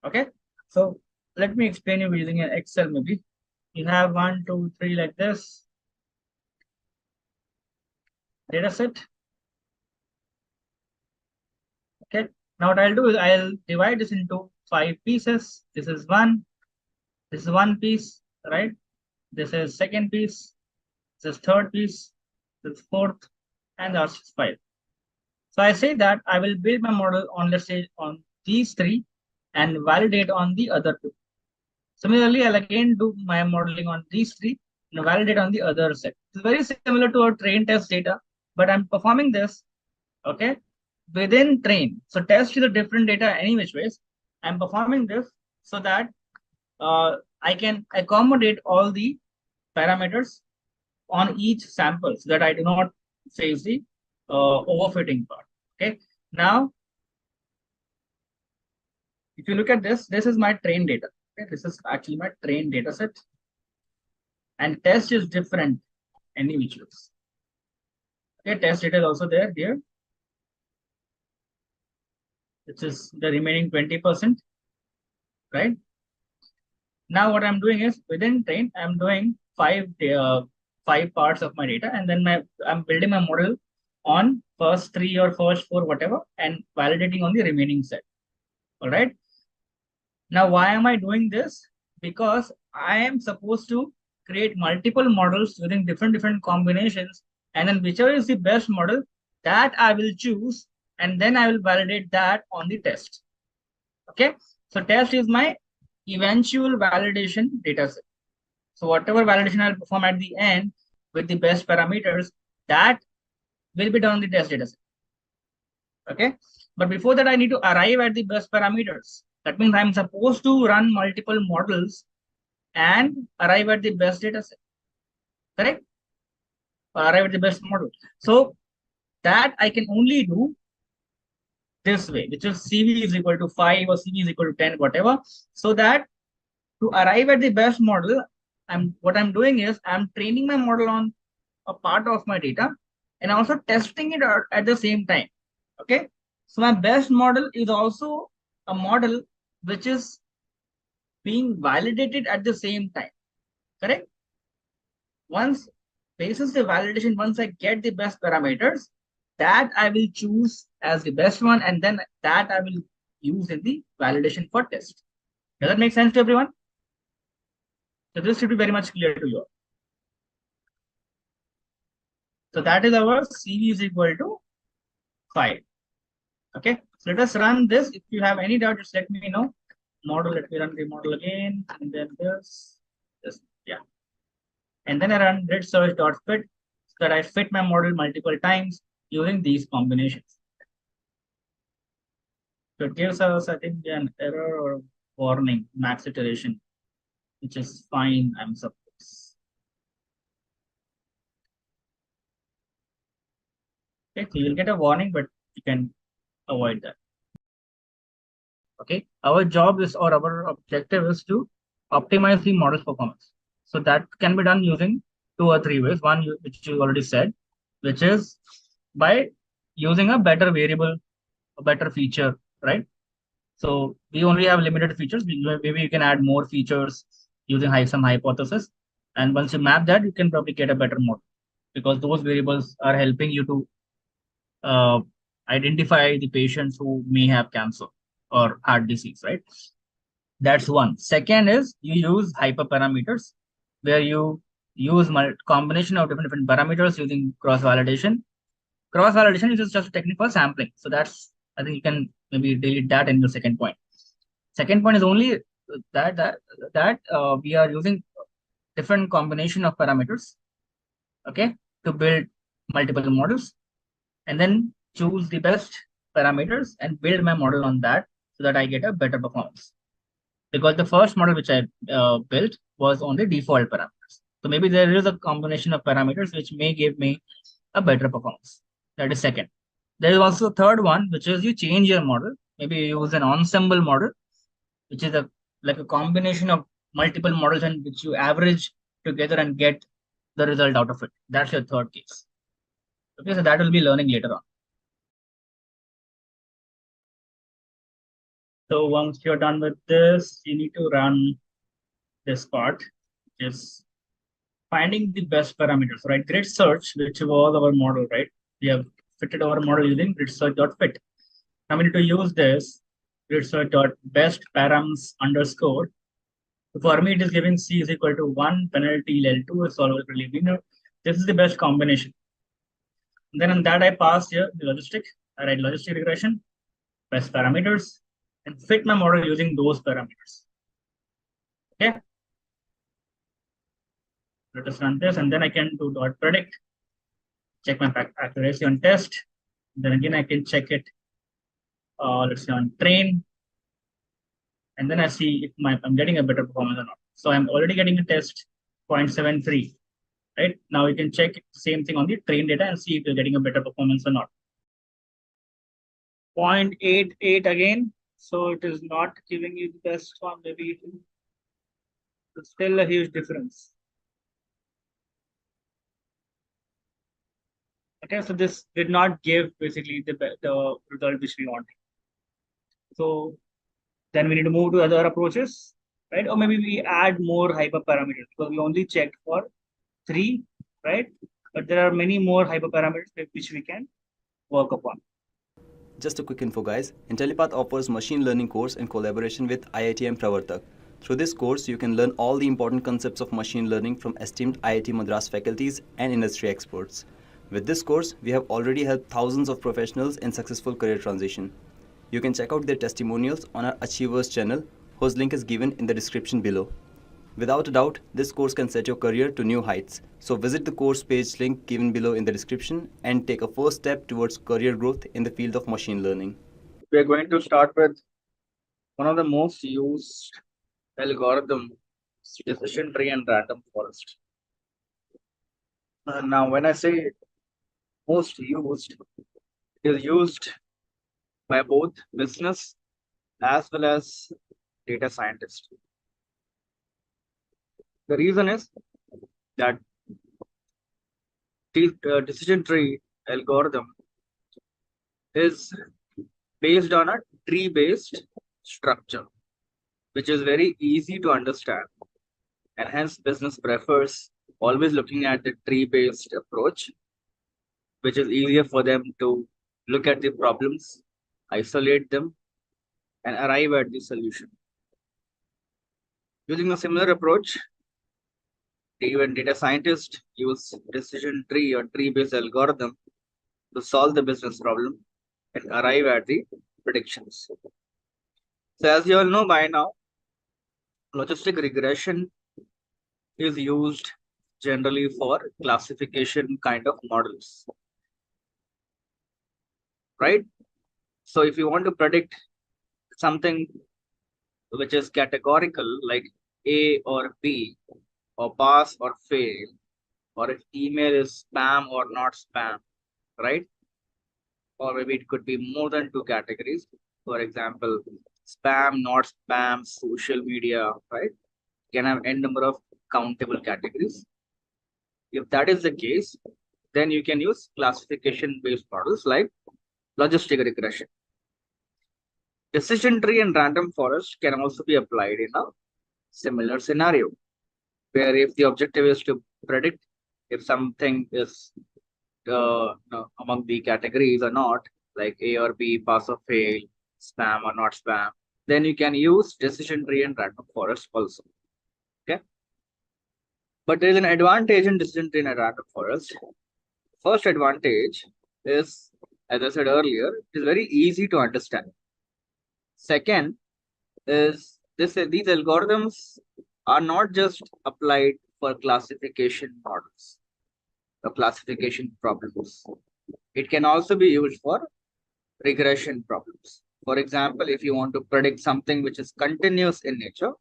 Okay, so let me explain you using an Excel. Maybe you have 1, 2, 3 like this data set. Okay, now what I'll do is I'll divide this into 5 pieces. This is one piece, right? This is second piece, this is third piece, this is fourth, and that's 5. So I say that I will build my model on, let's say, on these 3 and validate on the other 2. Similarly, I'll again do my modeling on these 3 and validate on the other set. It's very similar to our train test data, but I'm performing this, okay, within train. So test is a different data any which ways. I'm performing this so that I can accommodate all the parameters on each sample so that I do not face the overfitting part. Okay. Now, if you look at this, this is my train data. Okay, this is actually my train data set, and test is different any which ways. Okay, test data is also there here. This is the remaining 20%, right? Now what I'm doing is within train, I'm doing 5 parts of my data, and then I'm building my model on first 3 or first 4, whatever, and validating on the remaining set. All right. Now, why am I doing this? Because I am supposed to create multiple models using different combinations, and then whichever is the best model, that I will choose, and then I will validate that on the test. Okay. So test is my eventual validation data set. So whatever validation I'll perform at the end with the best parameters, that will be done on the test data set. Okay. But before that, I need to arrive at the best parameters. That means I'm supposed to run multiple models and arrive at the best data set. Correct? Or arrive at the best model. So that I can only do this way, which is CV is equal to 5 or CV is equal to 10, whatever. So that to arrive at the best model, what I'm doing is I'm training my model on a part of my data and also testing it out at the same time. Okay. So my best model is also a model which is being validated at the same time. Correct? Once basis the validation, once I get the best parameters, that I will choose as the best one, and then that I will use in the validation for test. Does that make sense to everyone? So this should be very much clear to you all. So that is our CV is equal to 5. Okay, so let us run this. If you have any doubt, just let me know. Model, let me run the model again, and then this, yeah. And then I run grid search dot fit so that I fit my model multiple times using these combinations. So it gives us, I think, an error or warning, max iteration, which is fine, I'm supposed. Okay, so you'll get a warning, but you can avoid that. Okay, our job is, or our objective is to optimize the model's performance. So that can be done using 2 or 3 ways. One, which you already said, which is by using a better variable, a better feature, right? So we only have limited features. Maybe you can add more features using some hypothesis. And once you map that, you can probably get a better model because those variables are helping you to identify the patients who may have cancer or heart disease, right? That's one. Second is you use hyperparameters, where you use combination of different parameters using cross-validation. Cross-validation is just a technique for sampling. So that's, I think you can maybe delete that in the second point. Second point is only that we are using different combination of parameters, okay, to build multiple models. And then choose the best parameters and build my model on that so that I get a better performance. Because the first model which I built was on the default parameters. So maybe there is a combination of parameters which may give me a better performance. That is second. There is also a third one, which is you change your model. Maybe you use an ensemble model, which is like a combination of multiple models and which you average together and get the result out of it. That's your third case. Okay, so that will be learning later on. So once you're done with this, you need to run this part, which is finding the best parameters, right? Grid search, which was our model, right? We have fitted our model using grid search.fit. Now we need to use this grid search.best params underscore. So for me, it is giving C is equal to 1, penalty L2 is solvable linear. This is the best combination. And then on that, I pass here the logistic. I write logistic regression, best parameters, and fit my model using those parameters. Okay. Let us run this, and then I can do dot predict, check my accuracy on test. Then again, I can check it, let's say on train. And then I see if I'm getting a better performance or not. So I'm already getting a test 0.73, right? Now you can check the same thing on the train data and see if you're getting a better performance or not. 0.88 again. So it is not giving you the best one, maybe it's still a huge difference. Okay, so this did not give basically the result which we want. So then we need to move to other approaches, right? Or maybe we add more hyperparameters because we only checked for 3, right? But there are many more hyperparameters which we can work upon. Just a quick info guys, Intellipaat offers machine learning course in collaboration with IITM Pravartak. Through this course, you can learn all the important concepts of machine learning from esteemed IIT Madras faculties and industry experts. With this course, we have already helped thousands of professionals in successful career transition. You can check out their testimonials on our Achievers channel, whose link is given in the description below. Without a doubt, this course can set your career to new heights. So visit the course page link given below in the description and take a first step towards career growth in the field of machine learning. We are going to start with one of the most used algorithms, decision tree and random forest. Now, when I say most used, it is used by both business as well as data scientists. The reason is that the decision tree algorithm is based on a tree-based structure, which is very easy to understand, and hence business prefers always looking at the tree-based approach, which is easier for them to look at the problems, isolate them, and arrive at the solution. Using a similar approach, even data scientists use decision tree or tree-based algorithm to solve the business problem and arrive at the predictions. So as you all know by now, logistic regression is used generally for classification kind of models, right? So if you want to predict something which is categorical like A or B, or pass or fail, or if email is spam or not spam, right? Or maybe it could be more than 2 categories. For example, spam, not spam, social media, right? Can have n number of countable categories. If that is the case, then you can use classification-based models like logistic regression. Decision tree and random forest can also be applied in a similar scenario, where if the objective is to predict if something is among the categories or not, like A or B, pass or fail, spam or not spam, then you can use decision tree and random forest also. Okay. But there is an advantage in decision tree and random forest. First advantage is, as I said earlier, it is very easy to understand. Second is these algorithms are not just applied for classification models or classification problems. It can also be used for regression problems. For example, if you want to predict something which is continuous in nature,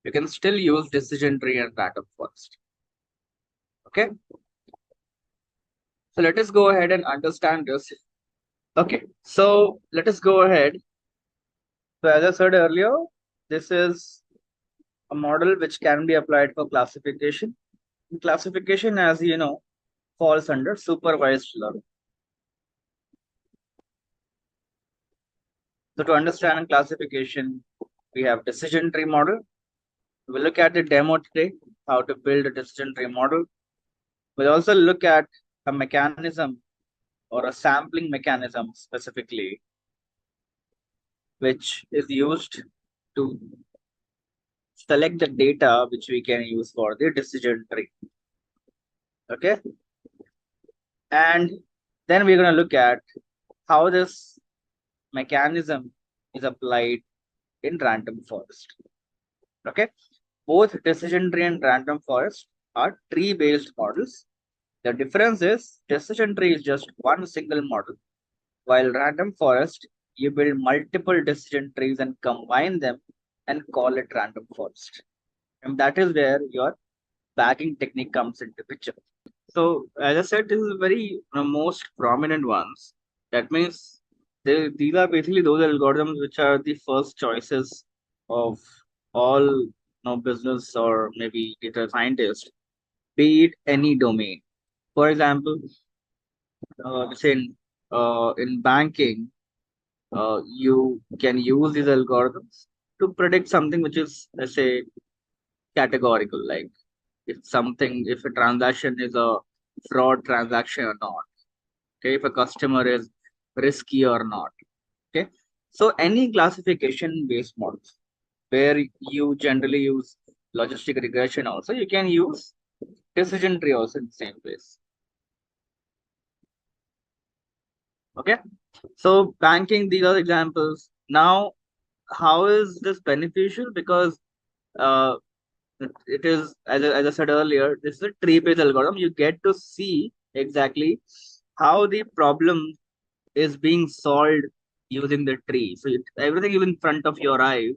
you can still use decision tree and random forest. Okay. So let us go ahead and understand this. Okay. So let us go ahead. So as I said earlier, this is a model which can be applied for classification. Classification, as you know, falls under supervised learning. So to understand classification, we have decision tree model. We'll look at the demo today, how to build a decision tree model. We'll also look at a mechanism or a sampling mechanism specifically, which is used to select the data which we can use for the decision tree. Okay. And then we're going to look at how this mechanism is applied in random forest. Okay. Both decision tree and random forest are tree-based models. The difference is decision tree is just one single model, while random forest, you build multiple decision trees and combine them and call it random forest. And that is where your bagging technique comes into picture. So as I said, this is very most prominent ones. That means these are basically those algorithms which are the first choices of all business or maybe data scientists, be it any domain. For example, say in banking, you can use these algorithms to predict something which is, let's say, categorical, like if a transaction is a fraud transaction or not, okay, if a customer is risky or not, okay. So any classification based models where you generally use logistic regression also, you can use decision tree also in the same place. Okay, so banking, these are examples. Now, how is this beneficial? Because uh, it is, as I said earlier, this is a tree-based algorithm. You get to see exactly how the problem is being solved using the tree. So everything is in front of your eyes.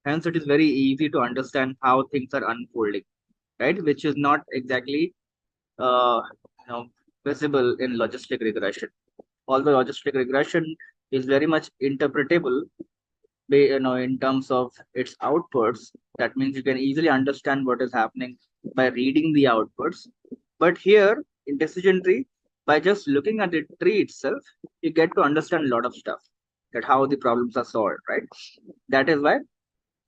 Hence, it is very easy to understand how things are unfolding, right? Which is not exactly uh, you know, visible in logistic regression. Although logistic regression is very much interpretable, in terms of its outputs, that means you can easily understand what is happening by reading the outputs. But here in decision tree, by just looking at the tree itself, you get to understand a lot of stuff, that how the problems are solved, right? That is why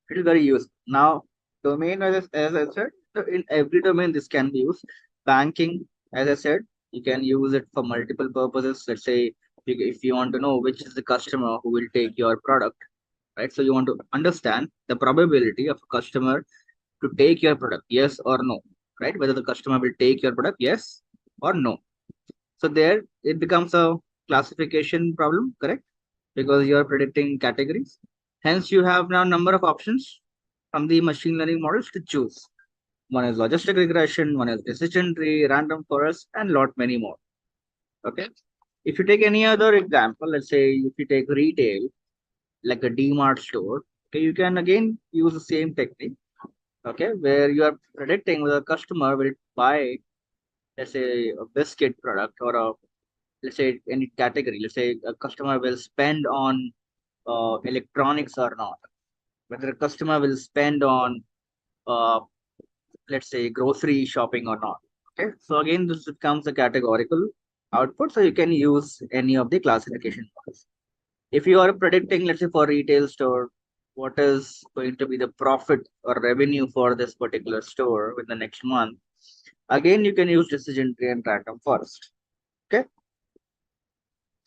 it is very useful. Now, domain, as I said, so in every domain this can be used. Banking, as I said, you can use it for multiple purposes. Let's say if you want to know which is the customer who will take your product, right? So you want to understand the probability of a customer to take your product, yes or no, right? Whether the customer will take your product, yes or no. So there it becomes a classification problem, correct? Because you are predicting categories. Hence, you have now number of options from the machine learning models to choose. One is logistic regression, one is decision tree, random forest, and lot many more. Okay. If you take any other example, let's say if you take retail, like a DMart store, okay, you can again use the same technique, okay, where you are predicting whether a customer will buy, let's say, a biscuit product or a, let's say, any category. Let's say a customer will spend on electronics or not, whether a customer will spend on, uh, let's say, grocery shopping or not. Okay, so again, this becomes a categorical output, so you can use any of the classification models. If you are predicting, let's say, for retail store, what is going to be the profit or revenue for this particular store in the next month, again, you can use decision tree and random forest. Okay.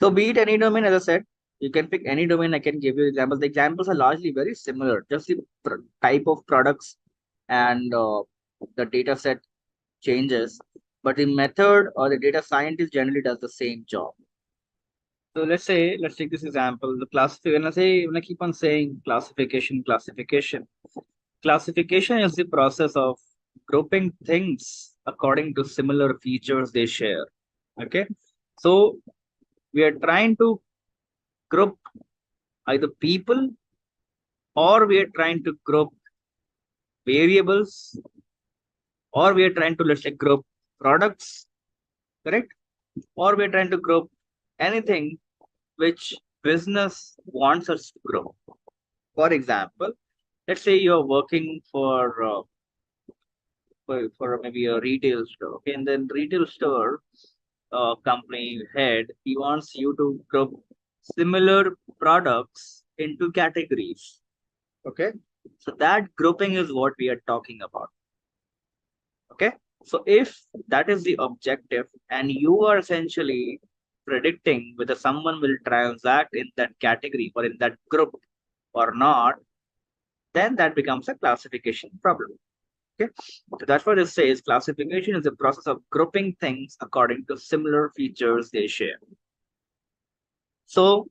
So be it any domain, as I said, you can pick any domain. I can give you examples. The examples are largely very similar. Just the type of products and the data set changes, but the method or the data scientist generally does the same job. So let's take this example. The classification. When I keep on saying classification, classification is the process of grouping things according to similar features they share. Okay. So we are trying to group either people, or we are trying to group variables, or we are trying to, let's say, group products, correct? Or we are trying to group anything which business wants us to group. For example, let's say you're working for maybe a retail store, okay, and then retail store company head, he wants you to group similar products into categories. Okay, so that grouping is what we are talking about. Okay, so if that is the objective, and you are essentially predicting whether someone will transact in that category or in that group or not, then that becomes a classification problem. Okay, so that's what it says. Classification is the process of grouping things according to similar features they share. So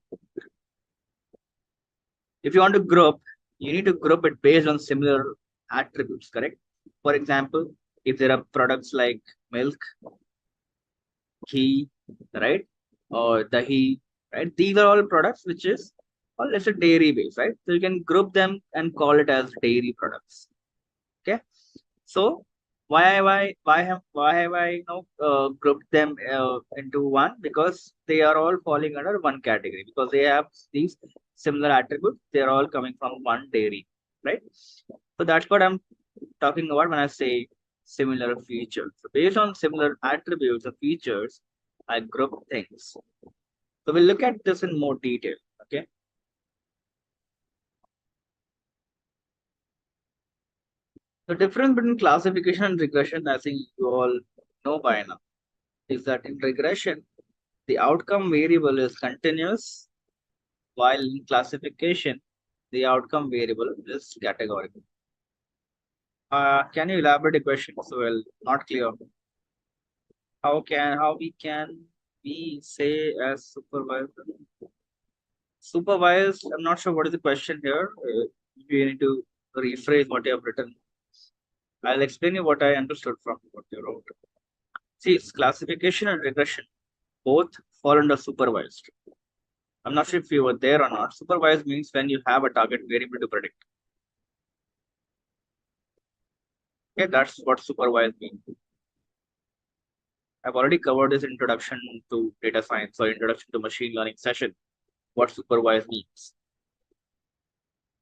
if you want to group, you need to group it based on similar attributes, correct? For example, if there are products like milk, ghee, right, or dahi, right? These are all products which is, or let's say, dairy based, right? So you can group them and call it as dairy products. Okay, so why have I grouped them into one? Because they are all falling under one category, because they have these similar attributes. They are all coming from one dairy, right? So that's what I'm talking about when I say similar features. So based on similar attributes or features, I group things. So we'll look at this in more detail. Okay. The difference between classification and regression, I think you all know by now, is that in regression, the outcome variable is continuous, while in classification, the outcome variable is categorical. Can you elaborate the question? So, well, not clear. How we say as supervisor? Supervised, I'm not sure what is the question here. You need to rephrase what you have written. I'll explain you what I understood from what you wrote. See, it's classification and regression both fall under supervised. I'm not sure if you were there or not. Supervised means when you have a target variable to predict. Okay, that's what supervised means. I've already covered this introduction to data science or introduction to machine learning session, what supervised means.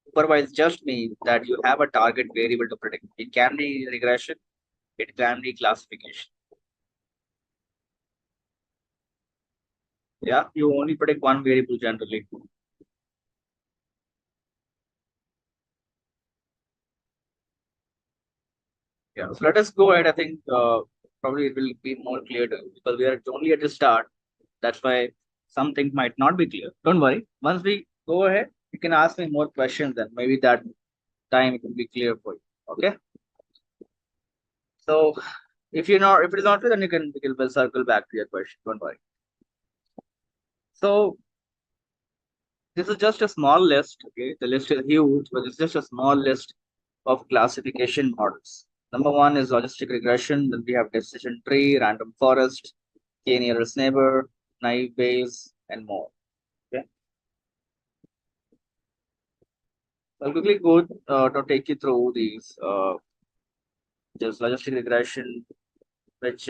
Supervised just means that you have a target variable to predict. It can be regression, it can be classification. Yeah, you only predict one variable generally. Yeah, so let us go ahead. I think probably it will be more clear because we are only at the start. That's why some things might not be clear. Don't worry. Once we go ahead, you can ask me more questions, then maybe that time it will be clear for you. Okay. So if it is not clear, then you can circle back to your question. Don't worry. So this is just a small list. Okay, the list is huge, but it's just a small list of classification models. Number one is logistic regression. Then we have decision tree, random forest, k-nearest neighbor, naive Bayes, and more. Okay. I'll quickly go to take you through these. Just logistic regression, which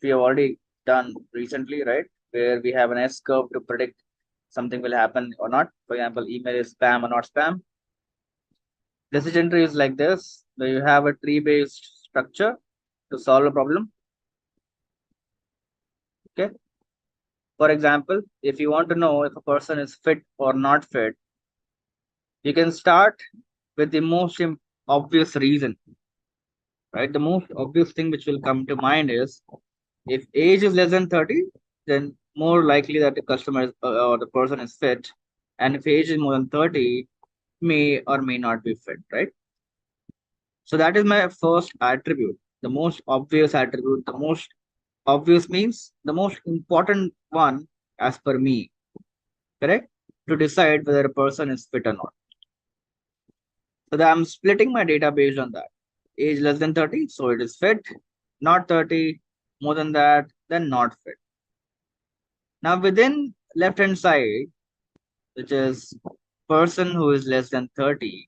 we have already done recently, right? Where we have an S curve to predict something will happen or not. For example, email is spam or not spam. Decision tree is like this, where you have a tree-based structure to solve a problem. Okay. For example, if you want to know if a person is fit or not fit, you can start with the most obvious reason, right? The most obvious thing which will come to mind is if age is less than 30, then more likely that the customer or the person is fit. And if age is more than 30, may or may not be fit, right? So that is my first attribute, the most obvious attribute. The most obvious means the most important one as per me, correct? To decide whether a person is fit or not. So that I'm splitting my data based on that. Age less than 30, so it is fit. Not 30, more than that, then not fit. Now within left hand side, which is person who is less than 30,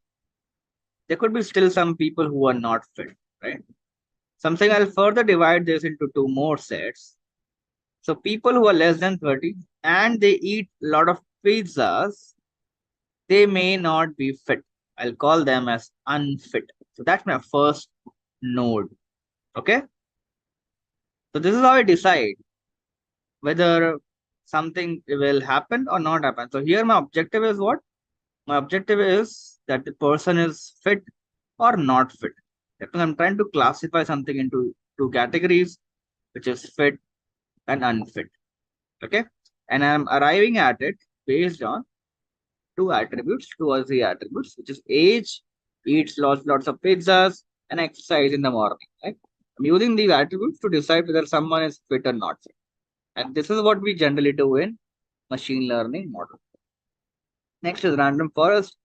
there could be still some people who are not fit, right? Something I'll further divide this into two more sets. So people who are less than 30 and they eat a lot of pizzas, they may not be fit. I'll call them as unfit. So that's my first node. Okay. So this is how I decide whether something will happen or not happen. So here my objective is what? My objective is that the person is fit or not fit. That means I'm trying to classify something into two categories, which is fit and unfit. Okay. And I'm arriving at it based on two attributes, two or three attributes, which is age, eats lots of pizzas, and exercise in the morning. Right? I'm using these attributes to decide whether someone is fit or not fit. And this is what we generally do in machine learning model. Next is random forest.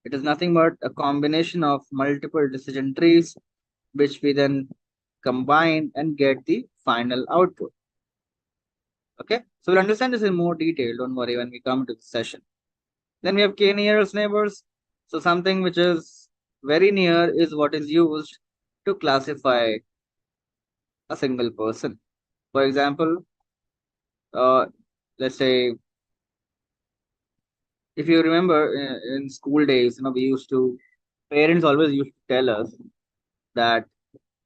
It is nothing but a combination of multiple decision trees, which we then combine and get the final output. Okay, so we'll understand this in more detail. Don't worry when we come to the session. Then we have k nearest neighbors. So something which is very near is what is used to classify a single person. For example, let's say if you remember in school days, we used to parents always used to tell us that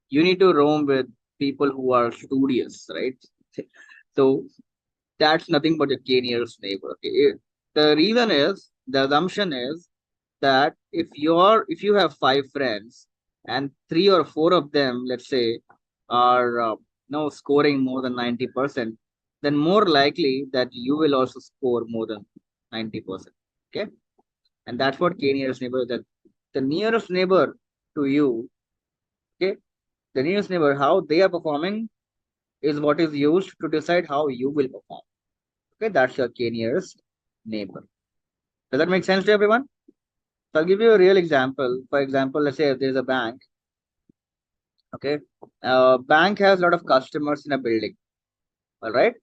you need to roam with people who are studious, right? So that's nothing but a k nearest neighbor. Okay? The reason is the assumption is that if you have five friends and three or four of them, let's say, are scoring more than 90%, then more likely that you will also score more than 90%. Okay, and that's what k nearest neighbor, that the nearest neighbor to you, okay, the nearest neighbor, how they are performing is what is used to decide how you will perform. Okay, that's your k nearest neighbor. Does that make sense to everyone? So I'll give you a real example. For example, let's say if there's a bank. Okay, bank has a lot of customers in a building. All right.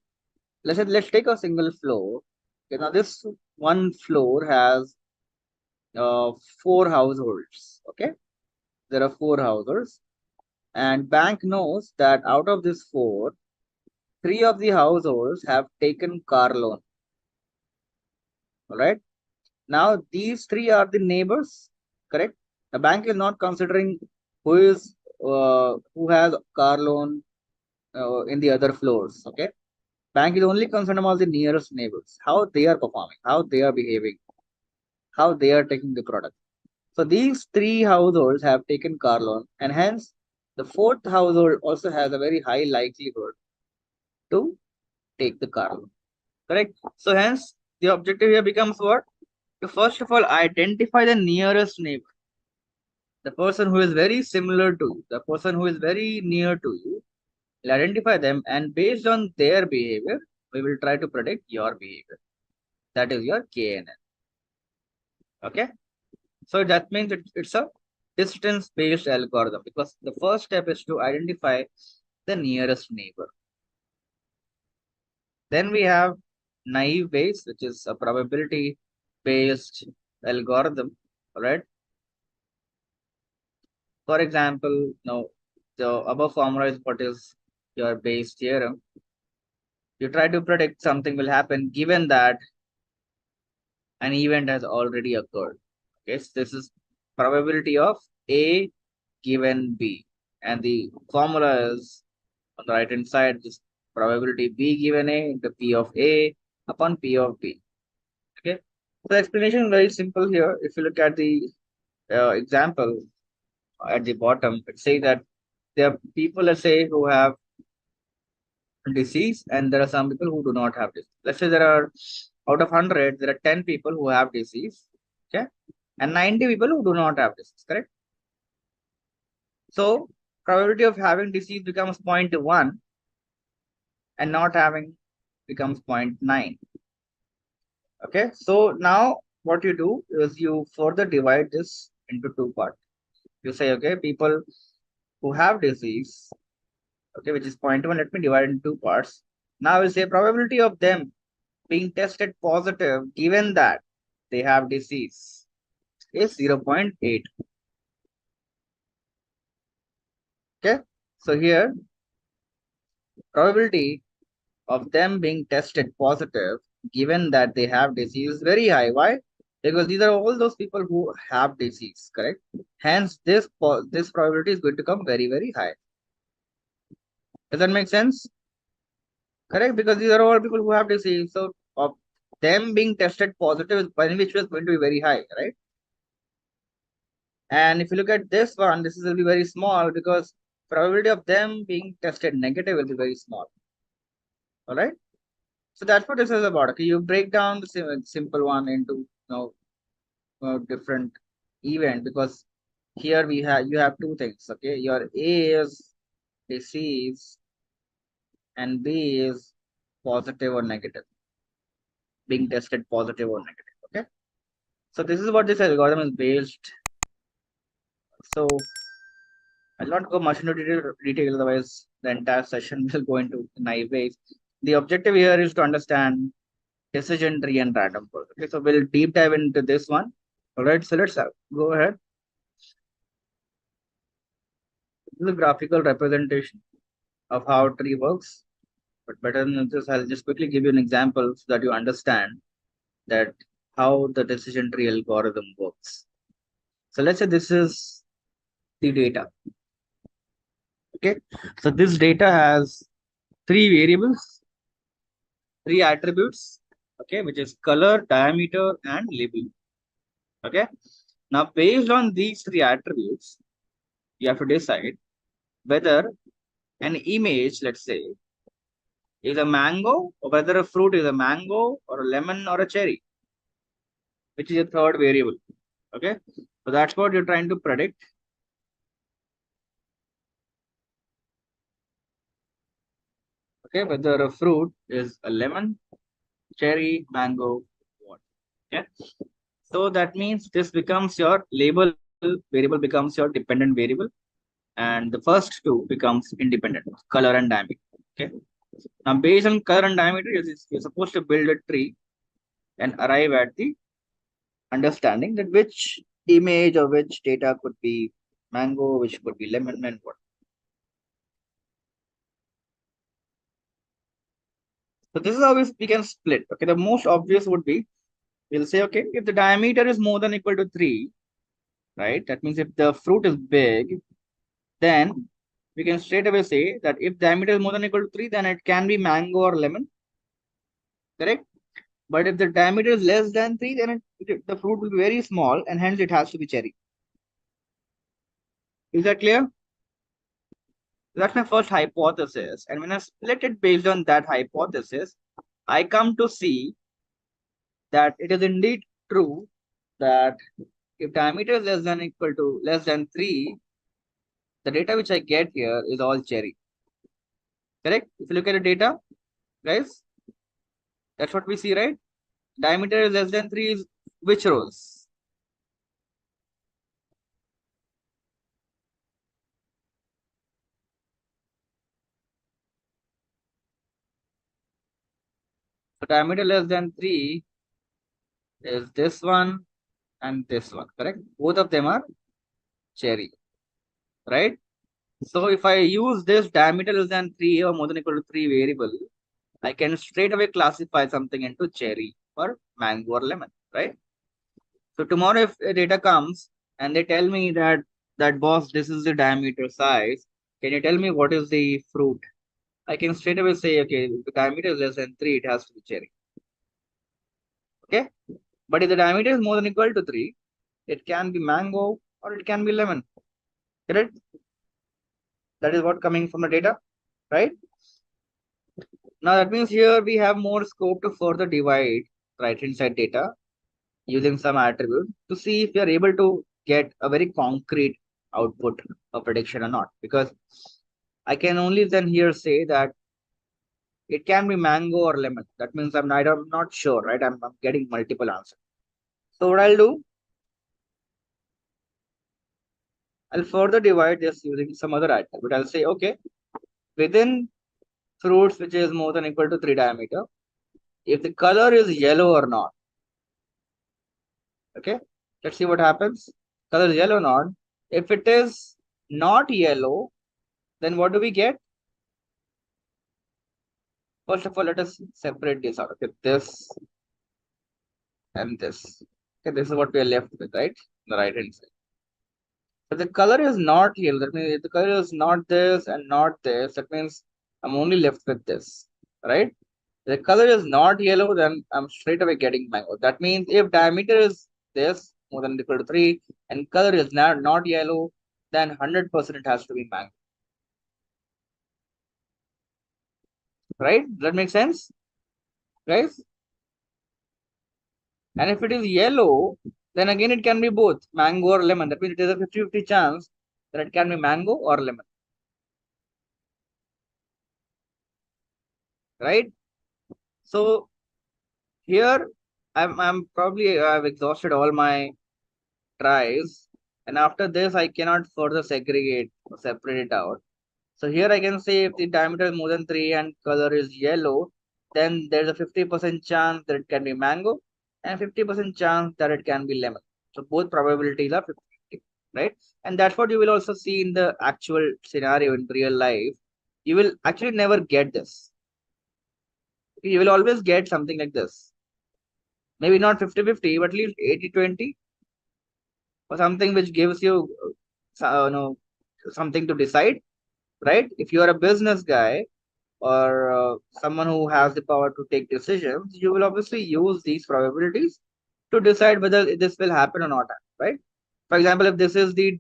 Let's take a single floor. Okay, now this one floor has four households. Okay, there are four households, and bank knows that out of this four, three of the households have taken car loan. All right. Now these three are the neighbors. Correct. The bank is not considering who has car loan in the other floors. Okay, bank is only concerned about the nearest neighbors, how they are performing, how they are behaving, how they are taking the product. So these three households have taken car loan, and hence the fourth household also has a very high likelihood to take the car loan. Correct. So hence the objective here becomes what? To first of all identify the nearest neighbor, the person who is very similar to you, the person who is very near to you. We'll identify them, and based on their behavior, we will try to predict your behavior. That is your KNN. Okay. So that means it's a distance based algorithm, because the first step is to identify the nearest neighbor. Then we have naive Bayes, which is a probability based algorithm. All right. For example, now the above formula is what is your Bayes theorem. You try to predict something will happen given that an event has already occurred. Okay, so this is probability of A given B, and the formula is on the right hand side, this probability B given A into P of A upon P of B. Okay, so the explanation is very simple here. If you look at the example at the bottom, it says that there are people, let's say, who have disease, and there are some people who do not have disease. Let's say there are out of 100, there are 10 people who have disease, okay, and 90 people who do not have disease. Correct. So probability of having disease becomes 0.1 and not having becomes 0.9. Okay, so now what you do is you further divide this into two parts. You say, okay, people who have disease, okay, which is 0.1, let me divide into two parts. Now we'll say probability of them being tested positive given that they have disease is 0.8. Okay, so here probability of them being tested positive given that they have disease is very high. Why? Because these are all those people who have disease, correct? Hence this probability is going to come very, very high. Does that make sense? Correct, because these are all people who have disease, so of them being tested positive is by which was going to be very high, right? And if you look at this one, this will be very small because probability of them being tested negative will be very small. All right. So that's what this is about. Okay, you break down the simple one into different event, because here you have two things. Okay, your A is disease and B is positive or negative, being tested positive or negative. Okay, so this is what this algorithm is based. So I'll not go much into detail, otherwise the entire session will go into naive ways. The objective here is to understand decision tree and random forest. Okay, so we'll deep dive into this one. All right, so let's go ahead. This is a graphical representation of how tree works. But better than this, I'll just quickly give you an example so that you understand that how the decision tree algorithm works. So let's say this is the data. Okay, so this data has three variables, three attributes, okay, which is color, diameter, and label. Okay, now based on these three attributes, you have to decide whether an image, let's say, is a mango, or whether a fruit is a mango or a lemon or a cherry, which is a third variable. Okay, so that's what you're trying to predict. Okay, whether a fruit is a lemon, cherry, mango, what? Okay, so that means this becomes your label variable, becomes your dependent variable, and the first two becomes independent, color and diameter. Okay, now based on color and diameter, you're supposed to build a tree and arrive at the understanding that which image or which data could be mango, which could be lemon, and what. So this is how we can split. Okay, the most obvious would be, we'll say, okay, if the diameter is more than equal to 3, right? That means if the fruit is big, then we can straight away say that if diameter is more than equal to 3, then it can be mango or lemon, correct? But if the diameter is less than 3, then the fruit will be very small and hence it has to be cherry. Is that clear? That's my first hypothesis. And when I split it based on that hypothesis, I come to see that it is indeed true that if diameter is less than 3, the data which I get here is all cherry. Correct? If you look at the data, guys, that's what we see, right? Diameter is less than 3 is which rows? So diameter less than 3 is this one and this one, correct? Both of them are cherry, right? So if I use this diameter less than 3 or more than equal to 3 variable, I can straight away classify something into cherry or mango or lemon, right? So tomorrow if data comes and they tell me that boss, this is the diameter size, can you tell me what is the fruit? I can straight away say, okay, if the diameter is less than 3, it has to be cherry. Okay, but if the diameter is more than equal to 3, it can be mango or it can be lemon. Correct? That is what coming from the data, right? Now that means here we have more scope to further divide right inside data using some attribute to see if we are able to get a very concrete output of prediction or not. Because I can only then here say that it can be mango or lemon. That means I'm not sure, right? I'm getting multiple answers. So what I'll do, I'll further divide this using some other attribute. I'll say, okay, within fruits which is more than equal to 3 diameter, if the color is yellow or not. Okay, let's see what happens. Color is yellow or not. If it is not yellow, then what do we get? First of all, let us separate this out. Okay, this and this. Okay, this is what we are left with, right? The right hand side. So the color is not yellow. That means if the color is not this and not this, that means I'm only left with this, right? The color is not yellow, then I'm straight away getting mango. That means if diameter is this more than or equal to 3 and color is not yellow, then 100% it has to be mango. Right? Does that make sense? Guys? And if it is yellow, then again it can be both mango or lemon. That means it is a 50-50 chance that it can be mango or lemon. Right? So here I'm probably I've exhausted all my tries, and after this I cannot further segregate or separate it out. So here I can say if the diameter is more than 3 and color is yellow, then there's a 50% chance that it can be mango and 50% chance that it can be lemon. So both probabilities are 50-50, right? And that's what you will also see in the actual scenario in real life. You will actually never get this. You will always get something like this. Maybe not 50-50, but at least 80-20 or something which gives you something to decide, right? If you are a business guy or someone who has the power to take decisions, you will obviously use these probabilities to decide whether this will happen or not, right? For example, if this is the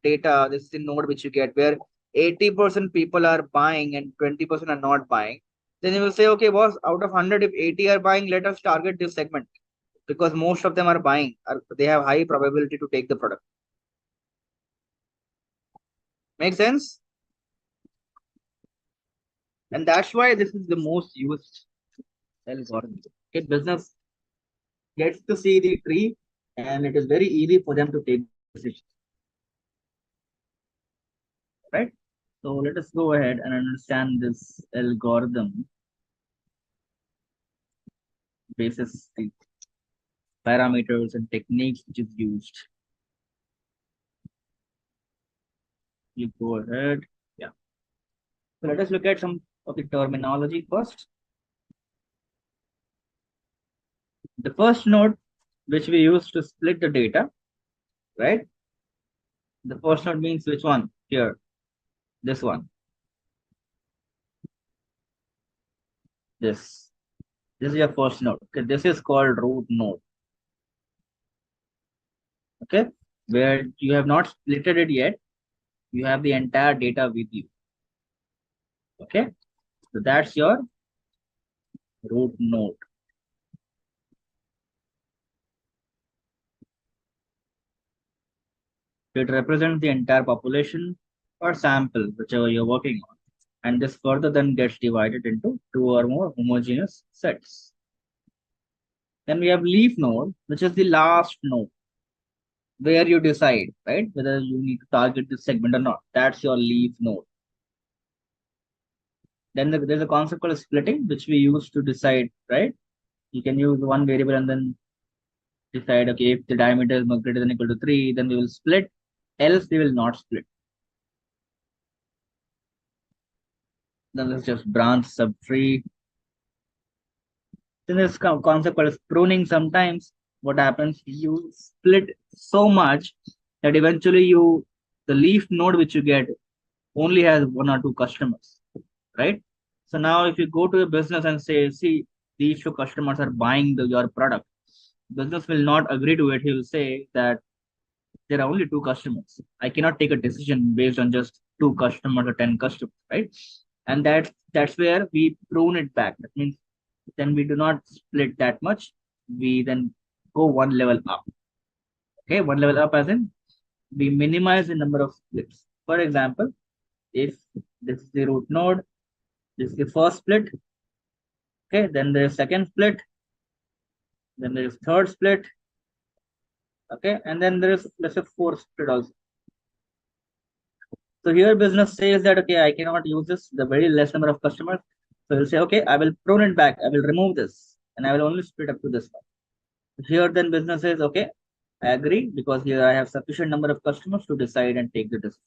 data, this is the node which you get where 80% people are buying and 20% are not buying, then you will say, okay, boss, out of 100, if 80 are buying, let us target this segment because most of them are buying, they have high probability to take the product. Make sense? And that's why this is the most used algorithm. Okay, business gets to see the tree and it is very easy for them to take decisions. Right? So let us go ahead and understand this algorithm basis the parameters and techniques which is used. You go ahead. Yeah. So let us look at some of the terminology first. The first node which we use to split the data, right? The first node means which one? Here, this one. This is your first node. Okay, this is called root node. Okay, where you have not splitted it yet, you have the entire data with you. Okay, so that's your root node. It represents the entire population or sample, whichever you're working on. And this further then gets divided into 2 or more homogeneous sets. Then we have leaf node, which is the last node, where you decide, right, whether you need to target this segment or not. That's your leaf node. Then there's a concept called splitting, which we use to decide, right? You can use one variable and then decide, okay, if the diameter is greater than or equal to 3, then we will split, else we will not split. Then let's just branch sub-tree. Then there's concept called pruning. Sometimes what happens, you split so much that eventually the leaf node which you get only has 1 or 2 customers, right? So now if you go to a business and say, see, these 2 customers are buying your product, business will not agree to it. He will say that there are only 2 customers. I cannot take a decision based on just 2 customers or 10 customers, right? And that's where we prune it back. That means then we do not split that much. We then go 1 level up. Okay, 1 level up as in we minimize the number of splits. For example, if this is the root node, this is the first split. Okay, then there is second split, then there is third split. Okay, and then there is let's say fourth split also. So here business says that okay, I cannot use this, the very less number of customers. So you'll say, okay, I will prune it back. I will remove this and I will only split up to this one. Here then business says, okay, I agree because here I have sufficient number of customers to decide and take the decision.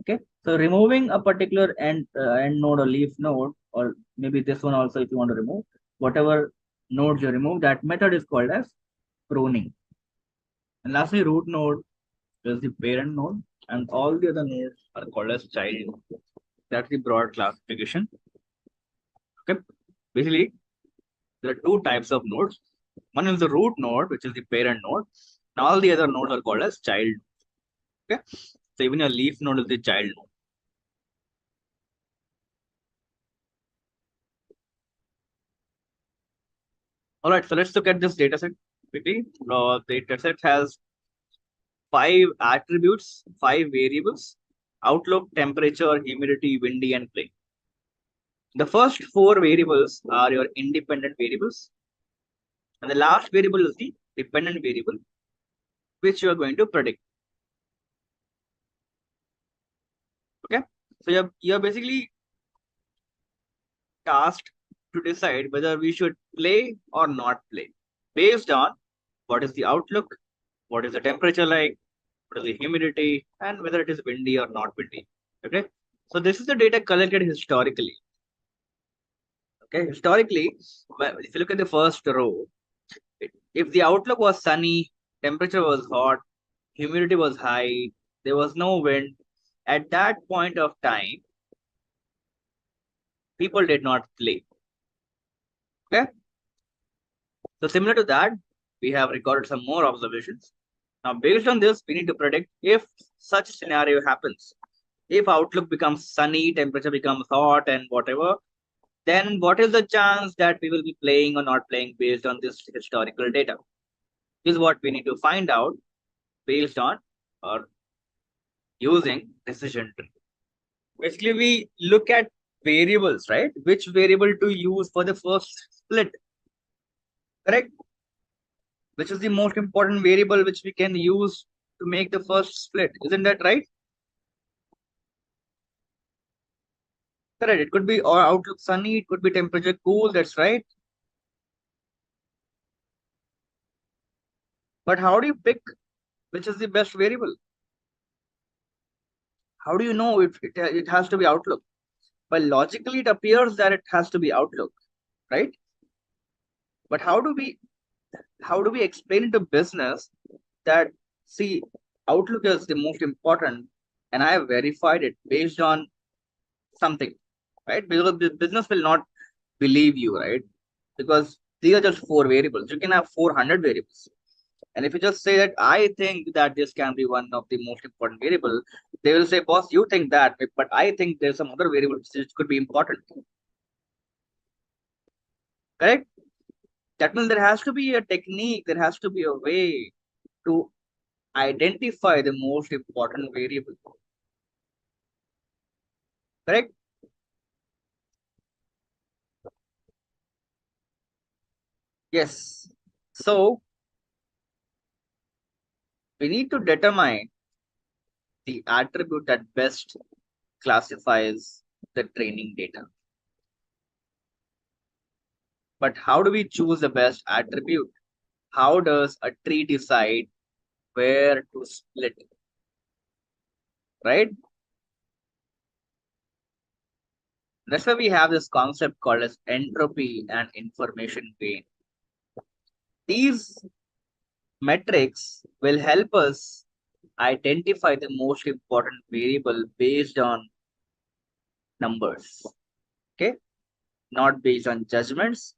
Okay, so removing a particular end node or leaf node, or maybe this one also if you want to remove, whatever nodes you remove, that method is called as pruning. And lastly, root node is the parent node, and all the other nodes are called as child node. That's the broad classification. Okay, basically there are two types of nodes. One is the root node, which is the parent node, and all the other nodes are called as child. Okay, so even your leaf node is the child node. All right, so let's look at this data set quickly. The data set has 5 attributes, 5 variables: outlook, temperature, humidity, windy, and plane. The first 4 variables are your independent variables, and the last variable is the dependent variable, which you are going to predict. Okay, so you're basically tasked to decide whether we should play or not play based on what is the outlook, what is the temperature like, what is the humidity, and whether it is windy or not windy. Okay, so this is the data collected historically. Okay, historically, if you look at the first row, if the outlook was sunny, temperature was hot, humidity was high, there was no wind, at that point of time, people did not play. Okay, so similar to that, we have recorded some more observations. Now, based on this, we need to predict if such scenario happens. If outlook becomes sunny, temperature becomes hot, and whatever, then what is the chance that we will be playing or not playing based on this historical data? This is what we need to find out based on or using decision tree. Basically, we look at variables, right? Which variable to use for the first split, correct? Which is the most important variable which we can use to make the first split. Isn't that right? Correct. It could be or outlook sunny, it could be temperature cool, that's right. But how do you pick which is the best variable? How do you know if it has to be outlook? Well, logically, it appears that it has to be outlook, right? But how do we explain to business that, see, outlook is the most important, and I have verified it based on something, right? Because the business will not believe you, right? Because these are just 4 variables. You can have 400 variables. And if you just say that I think that this can be one of the most important variable, they will say, boss, you think that, but I think there's some other variable which could be important. Correct? That means there has to be a technique, there has to be a way to identify the most important variable. Correct? Yes. So we need to determine the attribute that best classifies the training data. But how do we choose the best attribute? How does a tree decide where to split? Right? That's why we have this concept called as entropy and information gain. These metrics will help us identify the most important variable based on numbers. Okay? Not based on judgments,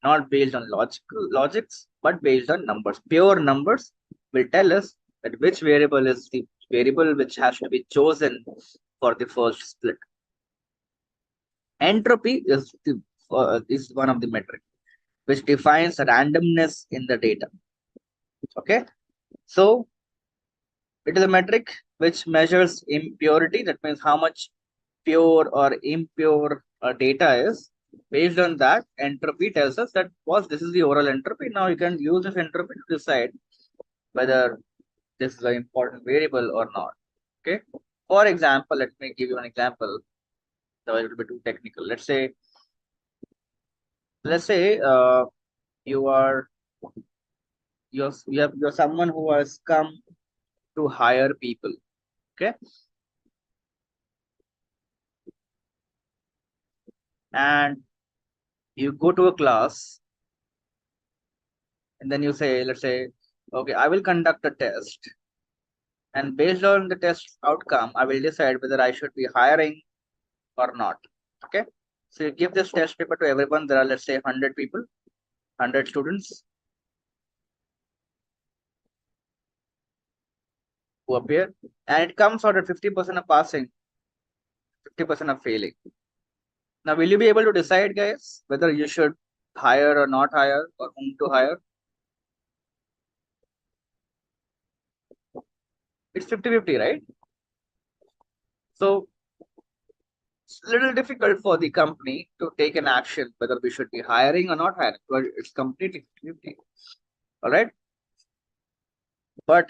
not based on logics, but based on numbers. Pure numbers will tell us that which variable is the variable which has to be chosen for the first split. Entropy is one of the metrics which defines randomness in the data. Okay, so it is a metric which measures impurity. That means how much pure or impure data is. Based on that, entropy tells us that, was this is the overall entropy. Now you can use this entropy to decide whether this is an important variable or not. Okay. For example, let me give you an example. So it will be too technical. Let's say Let's say you're someone who has come to hire people. Okay. And you go to a class and then you say, let's say, okay, I will conduct a test. And based on the test outcome, I will decide whether I should be hiring or not. Okay. So you give this test paper to everyone. There are, let's say, 100 people, 100 students who appear, and it comes out at 50% of passing, 50% of failing. Now, will you be able to decide, guys, whether you should hire or not hire, or whom to hire? It's 50-50, right? So it's a little difficult for the company to take an action whether we should be hiring or not hiring, because it's completely 50-50. All right. But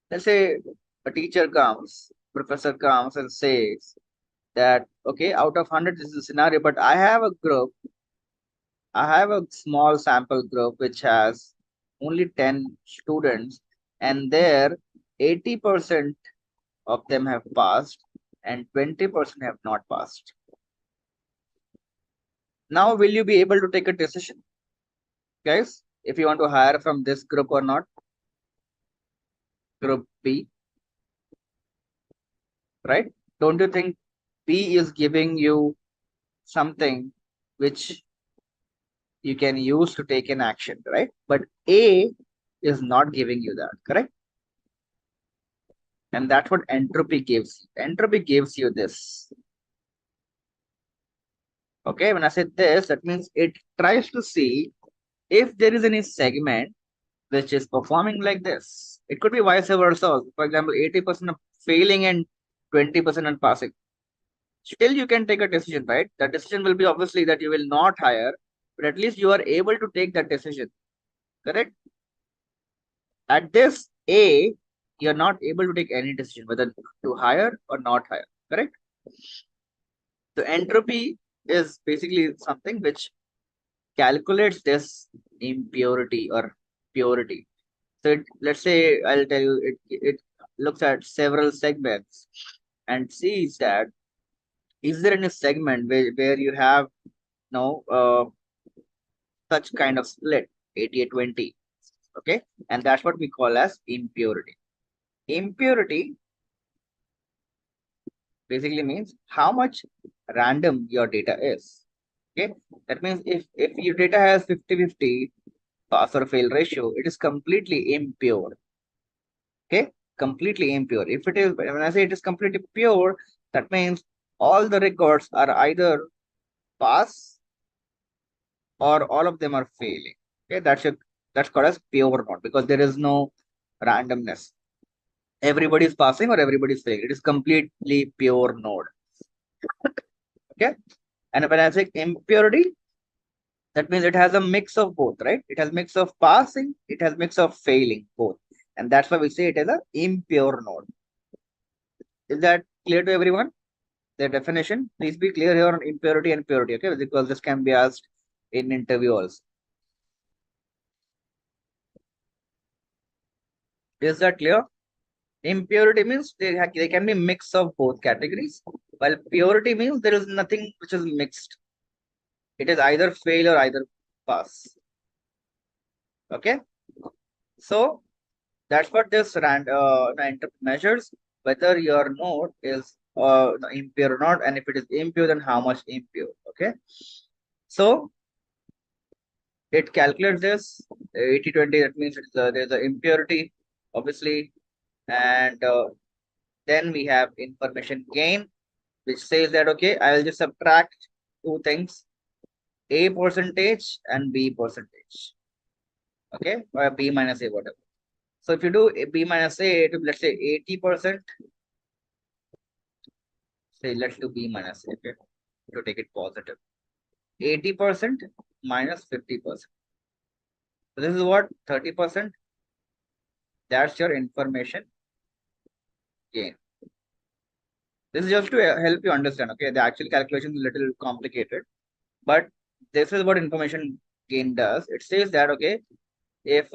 let's say a teacher comes, professor comes and says that, okay, out of 100, this is a scenario, but I have a small sample group which has only 10 students, and there 80% of them have passed and 20% have not passed. Now, will you be able to take a decision, guys, if you want to hire from this group or not? Group B, right? Don't you think B is giving you something which you can use to take an action, right? But A is not giving you that, correct? And that's what entropy gives you. Entropy gives you this. Okay, when I say this, that means it tries to see if there is any segment which is performing like this. It could be vice versa. For example, 80% of failing and 20% on passing. Still, you can take a decision, right? The decision will be obviously that you will not hire, but at least you are able to take that decision, correct? At this A, you're not able to take any decision whether to hire or not hire, correct? So entropy is basically something which calculates this impurity or purity. So let's say I'll tell you it looks at several segments and sees that is there any segment where you have such kind of split 80-20, okay, and that's what we call as impurity. Impurity basically means how much random your data is. Okay, that means if your data has 50-50 pass or fail ratio, it is completely impure. Okay, completely impure. If it is, when I say it is completely pure, that means all the records are either pass or all of them are failing. Okay, that's called as pure node because there is no randomness. Everybody is passing or everybody is failing. It is completely pure node. Okay, and when I say impurity, that means it has a mix of both, right? It has mix of passing, it has mix of failing, both, and that's why we say it is a impure node. Is that clear to everyone? The definition. Please be clear here on impurity and purity, okay? Because this can be asked in interview also. Is that clear? Impurity means they can be mix of both categories, while purity means there is nothing which is mixed. It is either fail or either pass. Okay, so that's what this measures whether your node is impure or not, and if it is impure, then how much impure. Okay, so it calculates this 80-20. That means there's an impurity, obviously, and then we have information gain, which says that, okay, I will just subtract two things, A percentage and B percentage. Okay, or B minus A, whatever. So if you do B minus A, to let's say 80%, say let's do B minus A, okay, to take it positive. 80% minus 50%. So this is what 30%. That's your information gain. This is just to help you understand. Okay, the actual calculation is a little complicated, but this is what information gain does. It says that, okay, if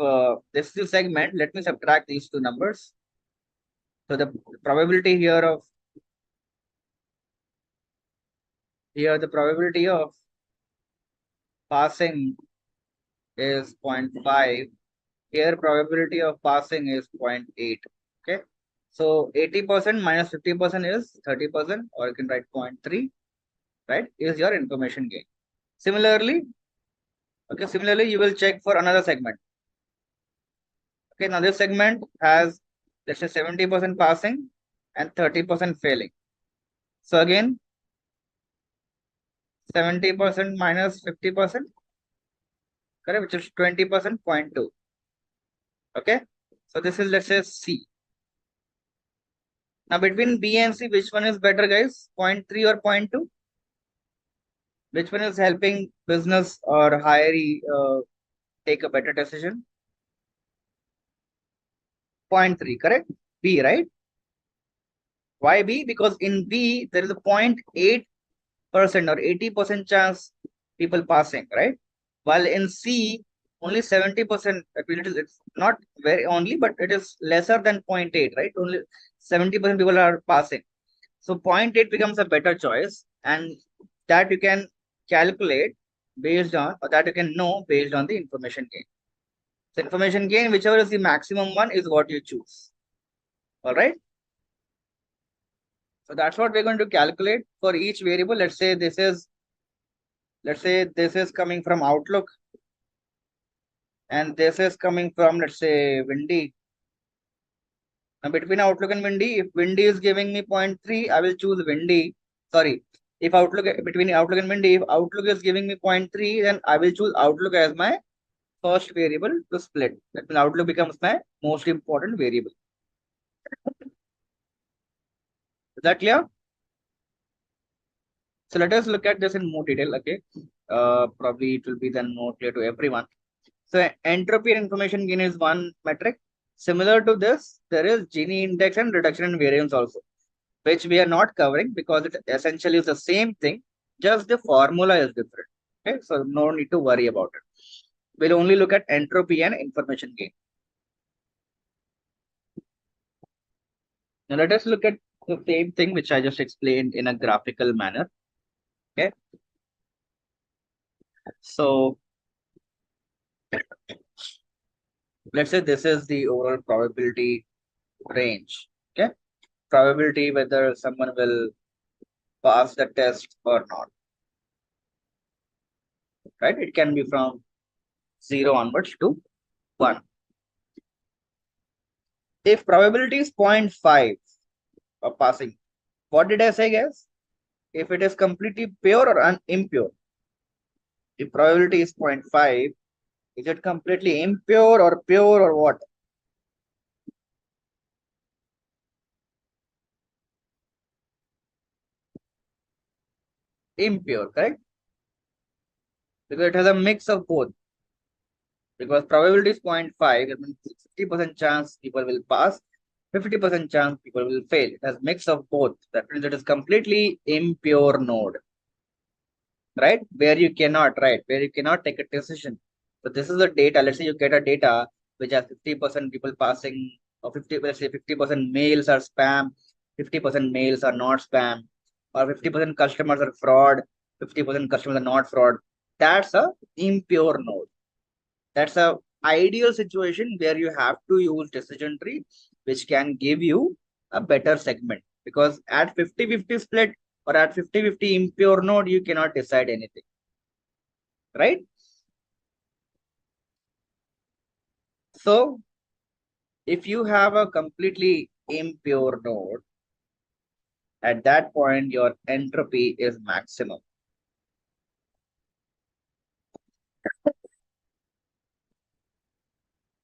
this is the segment, let me subtract these two numbers. So the probability here of the probability of passing is 0.5. Here probability of passing is 0.8. Okay. So 80% minus 50% is 30%, or you can write 0.3, right? Is your information gain. Similarly, you will check for another segment. Okay, now this segment has, let's say, 70% passing and 30% failing. So again, 70% minus 50%, correct, which is 20%, 0.2. Okay, so this is, let's say, C. Now between B and C, which one is better, guys? 0.3 or 0.2? Which one is helping business or hiree take a better decision? 0.3, correct? B, right? Why B? Because in B, there is a 0.8% or 80% chance people passing, right? While in C, only 70%, it's not very only, but it is lesser than 0.8, right? Only 70% people are passing. So 0.8 becomes a better choice, and that you can calculate based on, or that you can know based on the information gain. So information gain, whichever is the maximum one, is what you choose. All right. So that's what we're going to calculate for each variable. Let's say this is coming from Outlook, and this is coming from, let's say, Windy. Now between Outlook and Windy, if Windy is giving me 0.3, I will choose Windy. Sorry, if between Outlook and Windy, if Outlook is giving me 0.3, then I will choose Outlook as my first variable to split. That means Outlook becomes my most important variable. Is that clear? So let us look at this in more detail. Okay, probably it will be then more clear to everyone. So entropy and information gain is one metric. Similar to this, there is Gini index and reduction in variance also, which we are not covering because it essentially is the same thing, just the formula is different. Okay, so no need to worry about it. We'll only look at entropy and information gain. Now let us look at the same thing which I just explained in a graphical manner. Okay, so let's say this is the overall probability range. Okay, probability whether someone will pass the test or not. Right, it can be from 0 onwards to 1. If probability is 0.5 of passing, what did I say, guys? If it is completely pure or impure? If probability is 0.5, is it completely impure or pure or what? Impure, correct? Because it has a mix of both. Because probability is 0.5, it means 50% chance people will pass, 50% chance people will fail. It has mix of both. That means it is completely impure node. Right? Where you cannot take a decision. So this is the data. Let's say you get a data which has 50% people passing, or 50, let's say 50% mails are spam, 50% mails are not spam, or 50% customers are fraud, 50% customers are not fraud. That's a impure node. That's a ideal situation where you have to use decision tree, which can give you a better segment, because at 50-50 split or at 50-50 impure node, you cannot decide anything, right? So if you have a completely impure node, at that point, your entropy is maximum.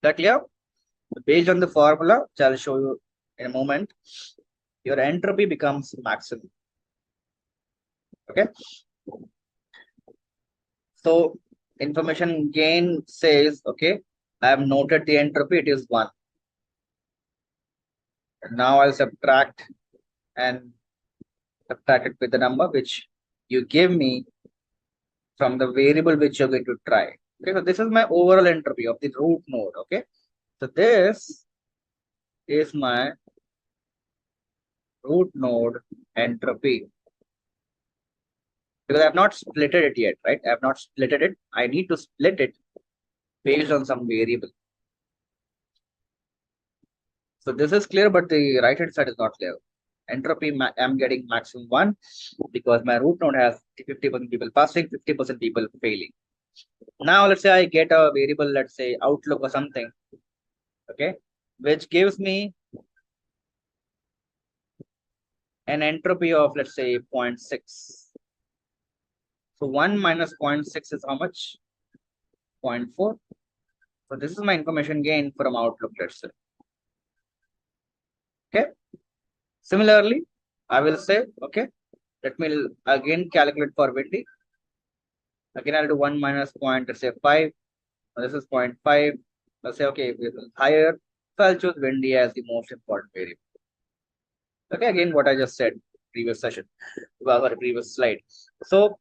That clear? Based on the formula, which I'll show you in a moment, your entropy becomes maximum. Okay. So information gain says, okay, I have noted the entropy, it is 1. Now I'll subtract it with the number which you give me from the variable which you're going to try. Okay, so this is my overall entropy of the root node. Okay, so this is my root node entropy, because I have not splitted it yet, right? I have not splitted it. I need to split it based on some variable. So this is clear, but the right hand side is not clear. Entropy, I'm getting maximum 1 because my root node has 50% people passing, 50% people failing. Now let's say I get a variable, let's say outlook or something, okay, which gives me an entropy of, let's say, 0.6. So 1 minus 0.6 is how much? 0.4. So this is my information gain from outlook, let's say. Okay. Similarly, I will say, okay, let me again calculate for Windy. Again, I'll do 1 minus point, let's say 5. This is 0.5. Let's say, okay, this is higher. So I'll choose Windy as the most important variable. Okay, again, what I just said previous session, our previous slide. So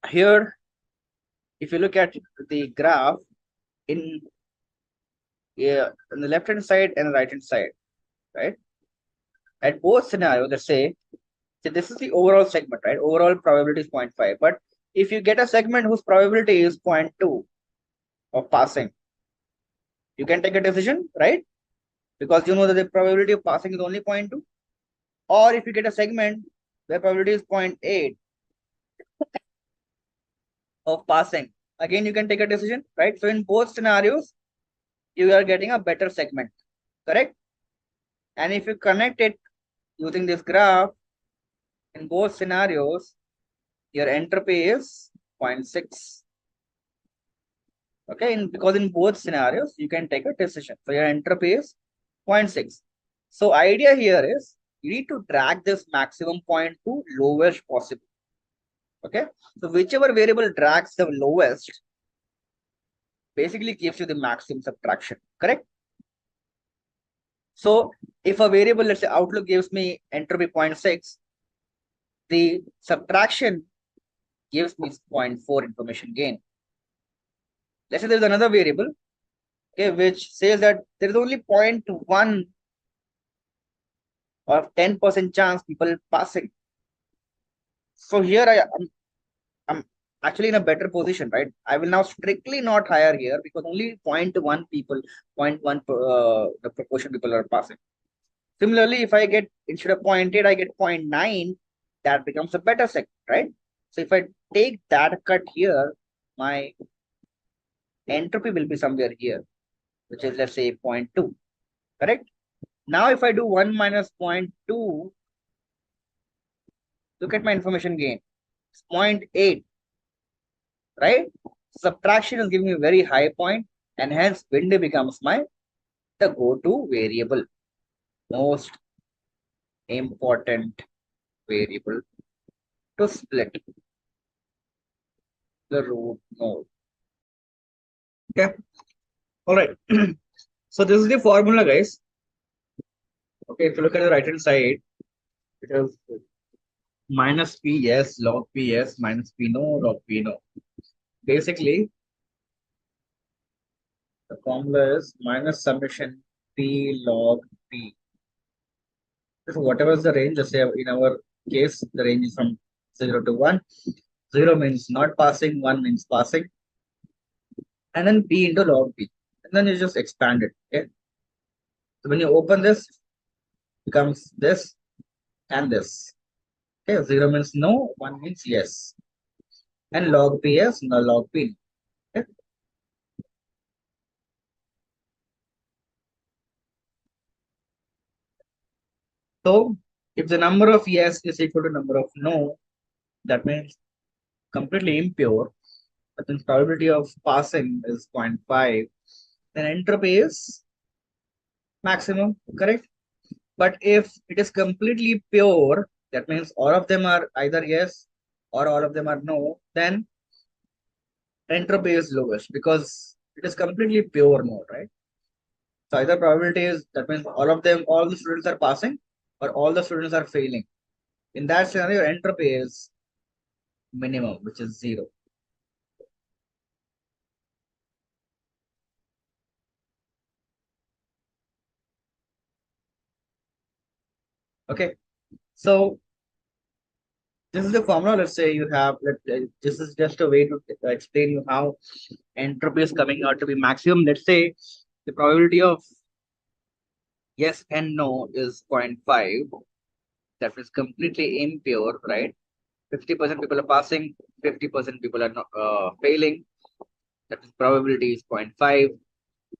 here, if you look at the graph in on the left hand side and the right hand side, right? At both scenarios, let's say, so this is the overall segment, right? Overall probability is 0.5. But if you get a segment whose probability is 0.2 of passing, you can take a decision, right? Because you know that the probability of passing is only 0.2. Or if you get a segment where probability is 0.8 of passing, again you can take a decision, right? So in both scenarios, you are getting a better segment, correct? And if you connect it using this graph, in both scenarios, your entropy is 0.6. Okay, because in both scenarios, you can take a decision. So your entropy is 0.6. So idea here is you need to drag this maximum point to lowest possible. Okay, so whichever variable drags the lowest basically gives you the maximum subtraction, correct? So if a variable, let's say outlook gives me entropy 0.6, the subtraction gives me 0.4 information gain. Let's say there's another variable, okay, which says that there is only 0.1 or 10% chance people passing. So here I'm actually in a better position, right? I will now strictly not hire here because only 0.1 people, 0.1 the proportion people are passing. Similarly, if I get instead of 0.8, I get 0.9, that becomes a better segment, right? So if I take that cut here, my entropy will be somewhere here, which is, let's say, 0.2, correct? Now, if I do 1 minus 0.2, look at my information gain. It's 0.8, right? Subtraction is giving me a very high point, and hence Windy becomes the go-to variable, most important variable to split the root node. Okay. All right. So this is the formula, guys. Okay, if you look at the right hand side, it is minus p yes, log p yes, minus p no, log p no. Basically, the formula is minus summation p log p. So whatever is the range, let's say in our case, the range is from 0 to 1. 0 means not passing, 1 means passing. And then p into log p. And then you just expand it. Okay. So when you open this, becomes this and this. Okay, 0 means no, 1 means yes. And log p is no log p. Okay. So if the number of yes is equal to number of no, that means completely impure, but the probability of passing is 0.5, then entropy is maximum, correct? But if it is completely pure, that means all of them are either yes or all of them are no, then entropy is lowest because it is completely pure node, right? So either probability is, that means all of them, all the students are passing or all the students are failing. In that scenario, entropy is minimum, which is 0. Okay, so this is the formula. Let's say you have, this is just a way to explain you how entropy is coming out to be maximum. Let's say the probability of yes and no is 0.5. That is completely impure, right? 50% people are passing, 50% people are not, failing. That is probability is 0.5.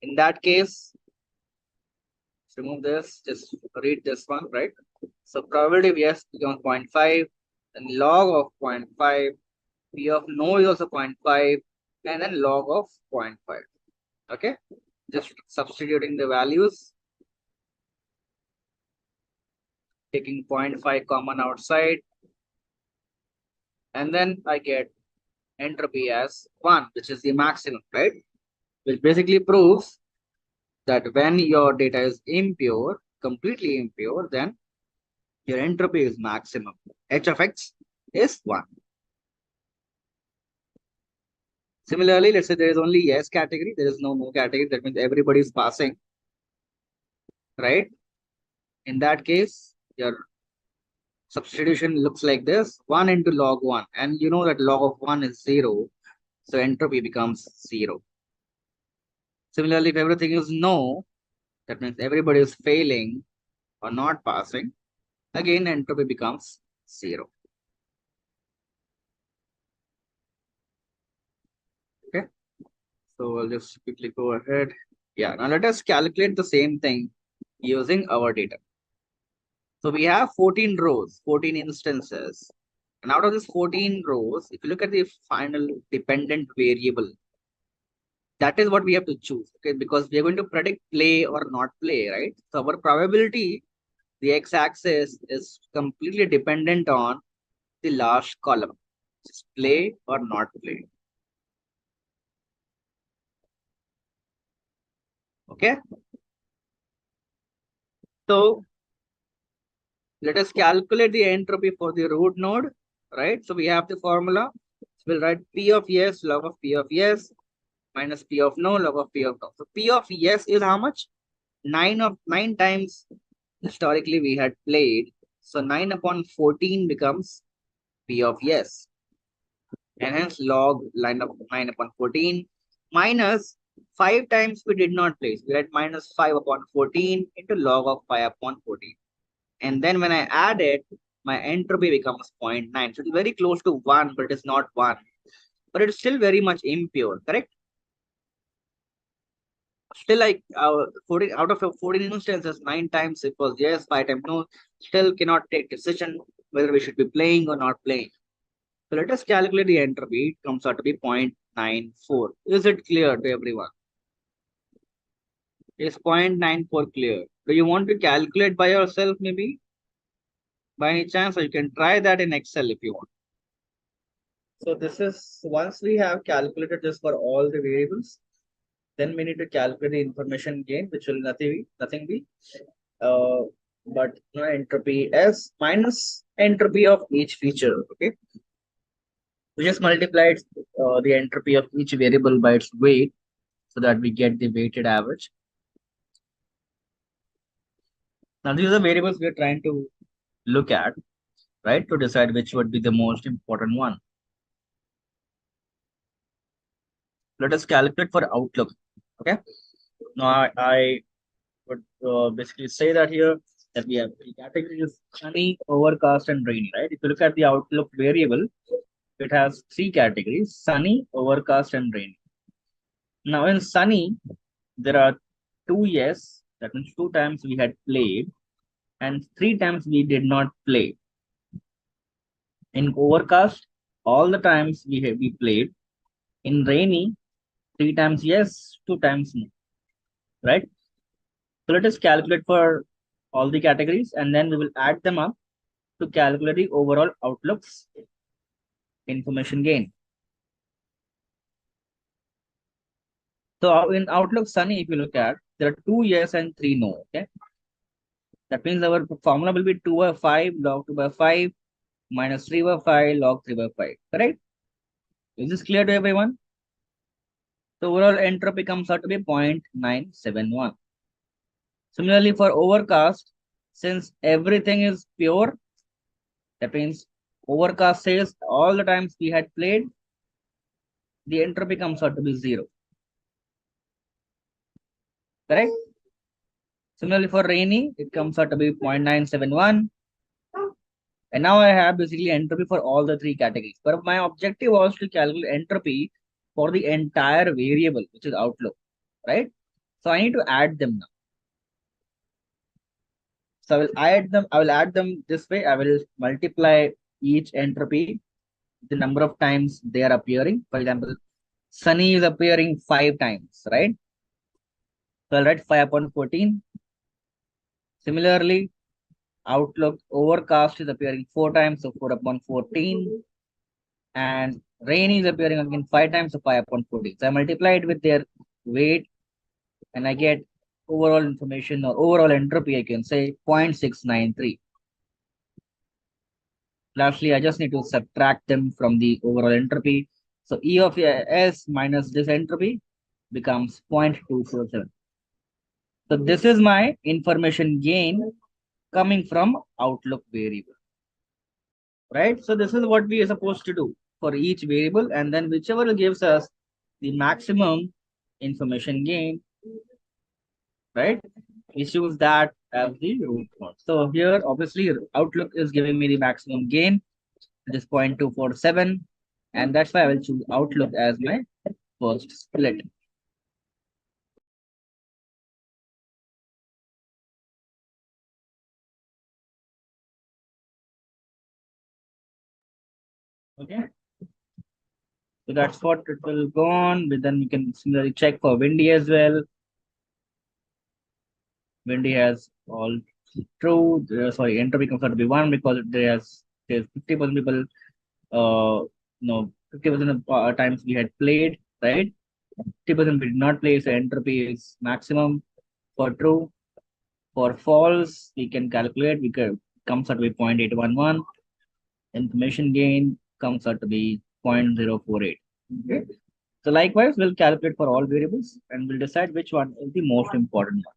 In that case, remove this, just read this one, right? So probability of yes becomes 0.5, and log of 0.5, P of no is also 0.5, and then log of 0.5. Okay, just substituting the values, taking 0.5 common outside, and then I get entropy as 1, which is the maximum, right? Which basically proves that when your data is impure, completely impure, then your entropy is maximum. H of x is 1. Similarly, let's say there is only yes category, there is no category. That means everybody is passing, right? In that case, your substitution looks like this: 1 into log 1. And you know that log of 1 is 0. So entropy becomes 0. Similarly, if everything is no, that means everybody is failing or not passing. Again, entropy becomes 0. Okay. So I'll just quickly go ahead. Yeah, now let us calculate the same thing using our data. So we have 14 rows, 14 instances. And out of this 14 rows, if you look at the final dependent variable, that is what we have to choose. Okay, because we are going to predict play or not play, right? So our probability, the x-axis, is completely dependent on the last column. Just play or not play. Okay. So let us calculate the entropy for the root node, right? So we have the formula. So we'll write P of yes log of P of yes minus P of no log of P of no. So P of yes is how much? 9 times historically we had played. So 9 upon 14 becomes P of yes. And hence log line of 9 upon 14 minus 5 times we did not play. So we had minus 5 upon 14 into log of 5 upon 14. And then when I add it, my entropy becomes 0.9. So it's very close to 1, but it is not 1. But it's still very much impure, correct? Still, like 14 out of 14 instances, 9 times it was yes, 5 times no. Still cannot take decision whether we should be playing or not playing. So let us calculate the entropy. It comes out to be 0.94. Is it clear to everyone? Is 0.94 clear? Do you want to calculate by yourself maybe? By any chance, or you can try that in Excel if you want. So this is, once we have calculated this for all the variables, then we need to calculate the information gain, which will nothing be but entropy S minus entropy of each feature. Okay, we just multiplied the entropy of each variable by its weight so that we get the weighted average. Now these are the variables we are trying to look at, right, to decide which would be the most important one. Let us calculate for outlook. Okay, now I would basically say that here that we have 3 categories: sunny, overcast, and rainy, right? If you look at the outlook variable, it has 3 categories: sunny, overcast, and rainy. Now in sunny, there are 2 yes, that means 2 times we had played, and 3 times we did not play. In overcast, all the times we played. In rainy, 3 times yes, 2 times no, right? So let us calculate for all the categories, and then we will add them up to calculate the overall outlook's information gain. So in outlook sunny, if you look at, there are 2 yes and 3 no. Okay, that means our formula will be 2 by 5 log 2 by 5 minus 3 by 5 log 3 by 5. Correct? Is this clear to everyone? So overall entropy comes out to be 0.971. Similarly, for overcast, since everything is pure, that means overcast says all the times we had played, the entropy comes out to be 0. Correct? Similarly, for rainy, it comes out to be 0.971. And now I have basically entropy for all the three categories. But my objective was to calculate entropy for the entire variable, which is outlook, right? So I need to add them now. So I will add them this way. I will multiply each entropy, the number of times they are appearing. For example, sunny is appearing 5 times, right? So I'll write 5 upon 14. Similarly, outlook overcast is appearing 4 times, so 4 upon 14. And rain is appearing again 5 times, so 5 upon 14. So I multiply it with their weight and I get overall information or overall entropy, I can say 0.693. Lastly, I just need to subtract them from the overall entropy. So E of S minus this entropy becomes 0.247. So this is my information gain coming from outlook variable, right? So this is what we are supposed to do for each variable, and then whichever gives us the maximum information gain, right? We choose that as the root node. So here, obviously, outlook is giving me the maximum gain, which is 0.247, and that's why I will choose outlook as my first split. Okay. So that's what it will go on. But then we can similarly check for windy as well. Windy has all true. Sorry, entropy comes out to be 1 because there's 50% people, 50% of times we had played, right? 50% we did not play, so entropy is maximum for true. For false, we can calculate, comes out to be 0.811. Information gain comes out to be 0.048. Okay. So likewise, we'll calculate for all variables and we'll decide which one is the most important one.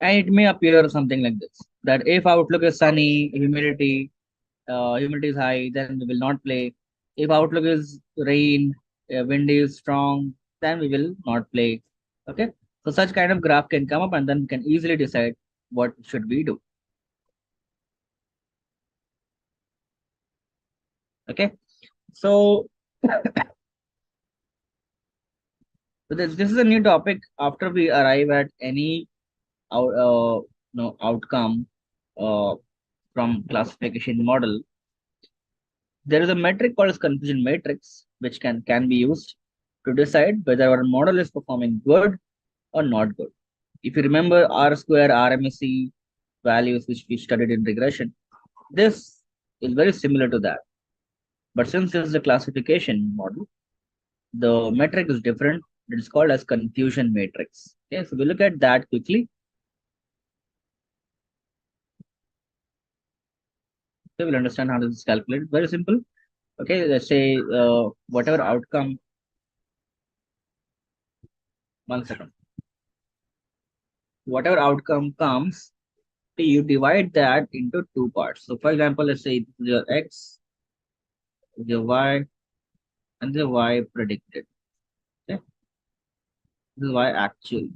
And it may appear something like this, that if outlook is sunny, humidity is high, then we will not play. If outlook is rain, wind is strong, then we will not play. Okay. So such kind of graph can come up and then we can easily decide what should we do. Okay. So, so this is a new topic. After we arrive at any outcome from classification model, there is a metric called as confusion matrix, which can be used to decide whether our model is performing good or not good. If you remember R square, RMSE values which we studied in regression, this is very similar to that. But since this is a classification model, the metric is different. It is called as confusion matrix. Okay, so we look at that quickly. Okay, we'll understand how this is calculated. Very simple. Okay, let's say whatever outcome. One second. Whatever outcome comes, you divide that into two parts. So, for example, let's say this is your X, your Y, and the Y predicted. Okay, this is Y actual.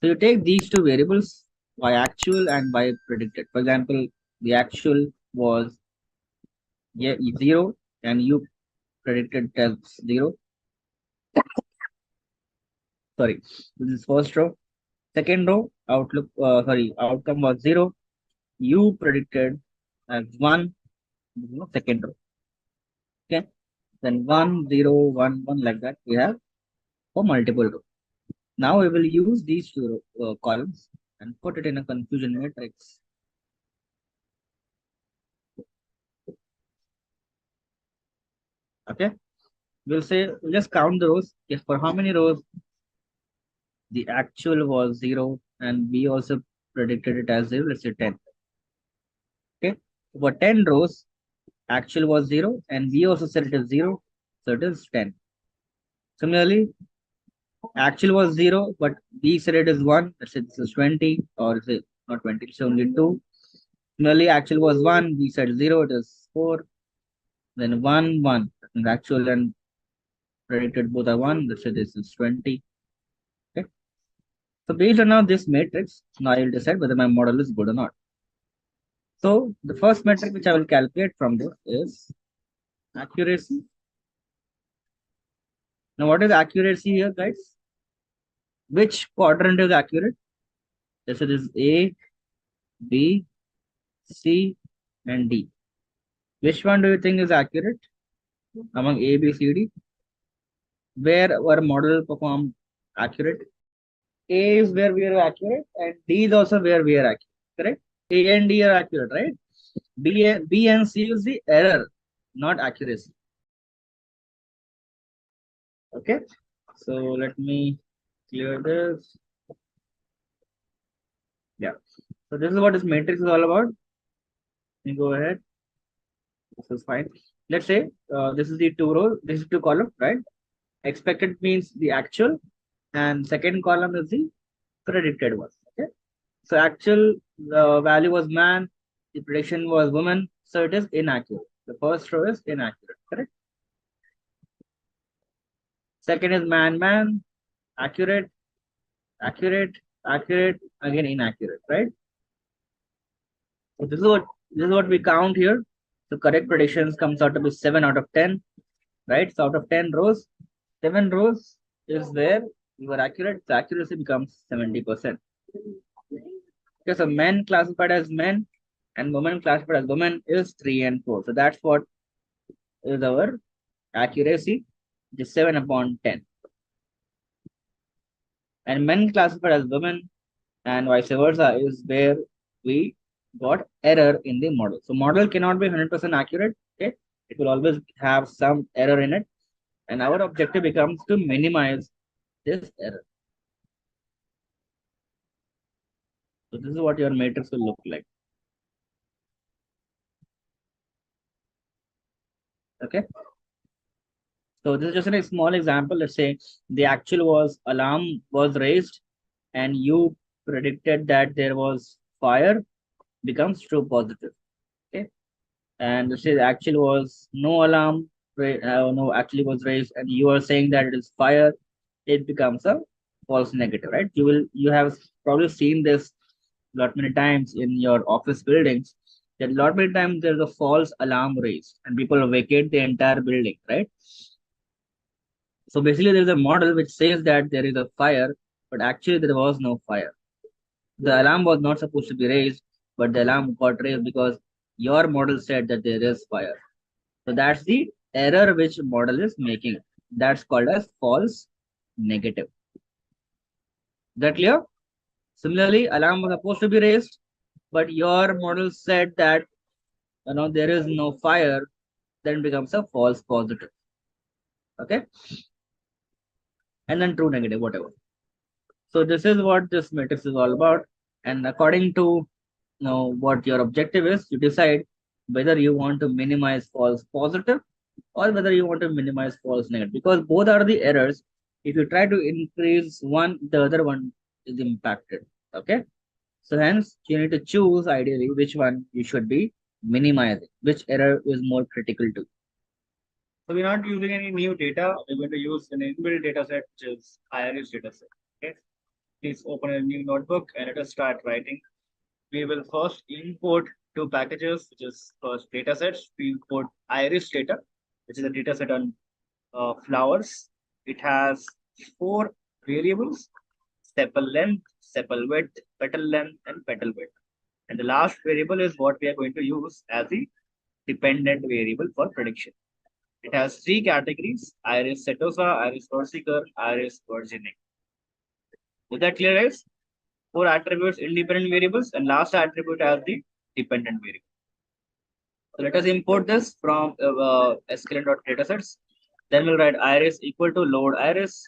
So you take these two variables, Y actual and Y predicted. For example, the actual was 0 and you predicted as 0. Sorry, this is first row. Second row, outcome was 0. You predicted as 1, second row. Okay, then 1, 0, 1, 1 like that we have for multiple rows. Now we will use these two columns and put it in a confusion matrix. Okay, we'll just count the rows. Yes, for how many rows the actual was 0 and we also predicted it as 0. Let's say 10. Okay, for 10 rows, actual was 0 and we also set it as 0, so it is 10. Similarly, Actual was 0, but B said it is 1. Let's say this is 20, or is it not 20? It's only 2. Similarly, actual was 1. B said 0, it is 4. Then 1, 1. And actual and predicted both are 1. Let's say this is 20. Okay. So based on now this matrix, now I will decide whether my model is good or not. So the first metric which I will calculate from this is accuracy. Now what is accuracy here, guys? Which quadrant is accurate? This is A, B, C, and D. Which one do you think is accurate among A, B, C, D? Where our model performed accurate? A is where we are accurate, and D is also where we are accurate. Correct? A and D are accurate, right? B and C is the error, not accuracy. Okay. So let me clear this. Yeah. So this is what this matrix is all about. You go ahead. This is fine. Let's say this is the 2 row, this is 2 column, right? Expected means the actual, and second column is the predicted one. Okay. So actual value was man, the prediction was woman, so it is inaccurate. The first row is inaccurate, correct? Second is man, accurate, accurate, accurate, again inaccurate, right? So this is what we count here. So correct predictions comes out to be 7 out of 10, right? So out of 10 rows, 7 rows is where you are accurate. The accuracy becomes 70%. Okay, so men classified as men and women classified as women is 3 and 4. So that's what is our accuracy, which is 7 upon 10. And men classified as women and vice versa is where we got error in the model. So model cannot be 100% accurate. Okay, it will always have some error in it, and our objective becomes to minimize this error. So this is what your matrix will look like. Okay. So this is just a small example. Let's say the actual was alarm was raised, and you predicted that there was fire, becomes true positive. Okay. And let's say the actual was no alarm, no actually was raised, and you are saying that it is fire, it becomes a false negative, right? You have probably seen this lot many times in your office buildings. That lot many times there's a false alarm raised, and people vacate the entire building, right? So basically, there is a model which says that there is a fire, but actually there was no fire. The alarm was not supposed to be raised, but the alarm got raised because your model said that there is fire. So that's the error which model is making. That's called as false negative. Is that clear? Similarly, alarm was supposed to be raised, but your model said that there is no fire, then becomes a false positive. Okay. And then true negative, whatever. So this is what this matrix is all about. And according to what your objective is, you decide whether you want to minimize false positive or whether you want to minimize false negative, because both are the errors. If you try to increase one, the other one is impacted. Okay. So hence you need to choose ideally which one you should be minimizing, which error is more critical to. So we're not using any new data. We're going to use an inbuilt data set, which is IRIS data set. Okay. Please open a new notebook and let us start writing. We will first import 2 packages, which is first data sets. We import IRIS data, which is a data set on flowers. It has 4 variables: sepal length, sepal width, petal length, and petal width. And the last variable is what we are going to use as the dependent variable for prediction. It has 3 categories: Iris setosa, Iris versicolor, Iris virginic. Is that clear, guys? 4 attributes, independent variables, and last attribute as the dependent variable. So let us import this from sklearn.datasets. Then we'll write iris equal to load iris,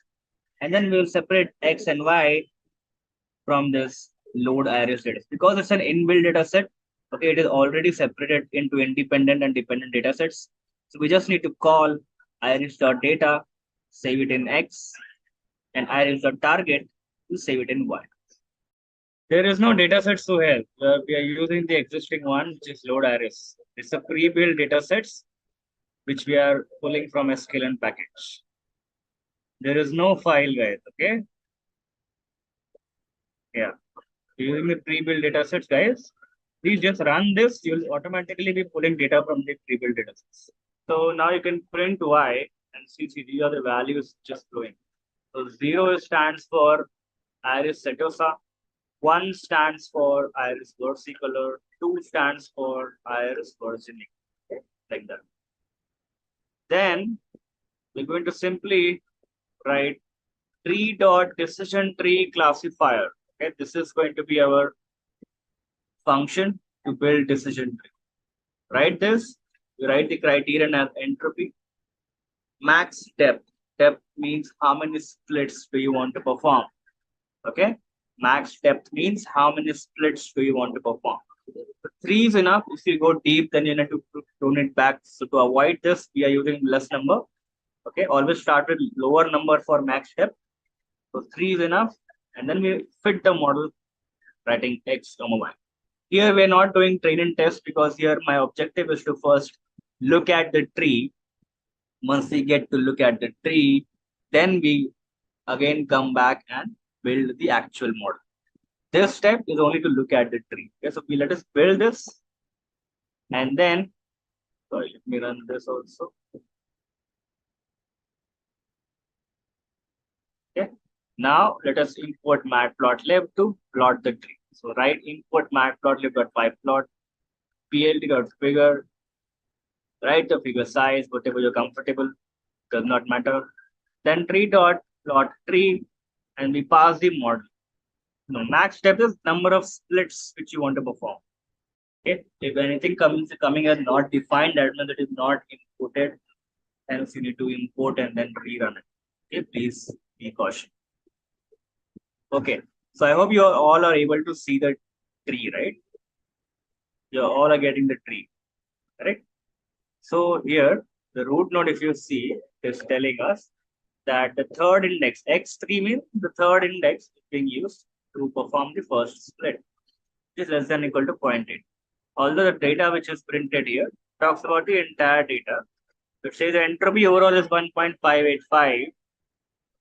and then we'll separate x and y from this load iris data. Because it's an inbuilt data set, okay, it is already separated into independent and dependent data sets. So we just need to call iris.data, save it in X, and iris.target to save it in Y. There is no data sets to help. We are using the existing one, which is load iris. It's a pre-built data sets which we are pulling from sklearn package. There is no file, guys. Okay. Yeah. Using the pre-built data sets, guys. Please just run this. You'll automatically be pulling data from the pre-built data sets. So now you can print Y and see these are the values just flowing. So 0 stands for iris setosa, 1 stands for iris versicolor, 2 stands for iris virginic, like that. Then we're going to simply write tree.decision tree classifier. Okay, this is going to be our function to build decision tree. Write this. We write the criterion as entropy. Max depth. Depth means how many splits do you want to perform. Okay. Max depth means how many splits do you want to perform. 3 is enough. If you go deep, then you need to tune it back. So to avoid this, we are using less number. Okay. Always start with lower number for max depth. So 3 is enough. And then we fit the model writing x, y. Here we're not doing train and test because here my objective is to first look at the tree. Once we get to look at the tree, then we again come back and build the actual model. This step is only to look at the tree. Okay, so let us build this. And then, sorry, let me run this also. Okay. Now let us import matplotlib to plot the tree. So write import matplotlib.pyplot, plt.figure, write the figure size, whatever you're comfortable, does not matter. Then tree.plot tree, and we pass the model. Now, max depth is number of splits which you want to perform. Okay. If anything coming as not defined, that means it is not imported. Hence, you need to import and then rerun it. Okay, please be cautious. Okay, so I hope you all are able to see the tree, right? You all are getting the tree, correct? So here, the root node, if you see, is telling us that the third index, x3 means the third index is being used to perform the first split, which is less than or equal to 0.8. Although the data which is printed here talks about the entire data. It says the entropy overall is 1.585.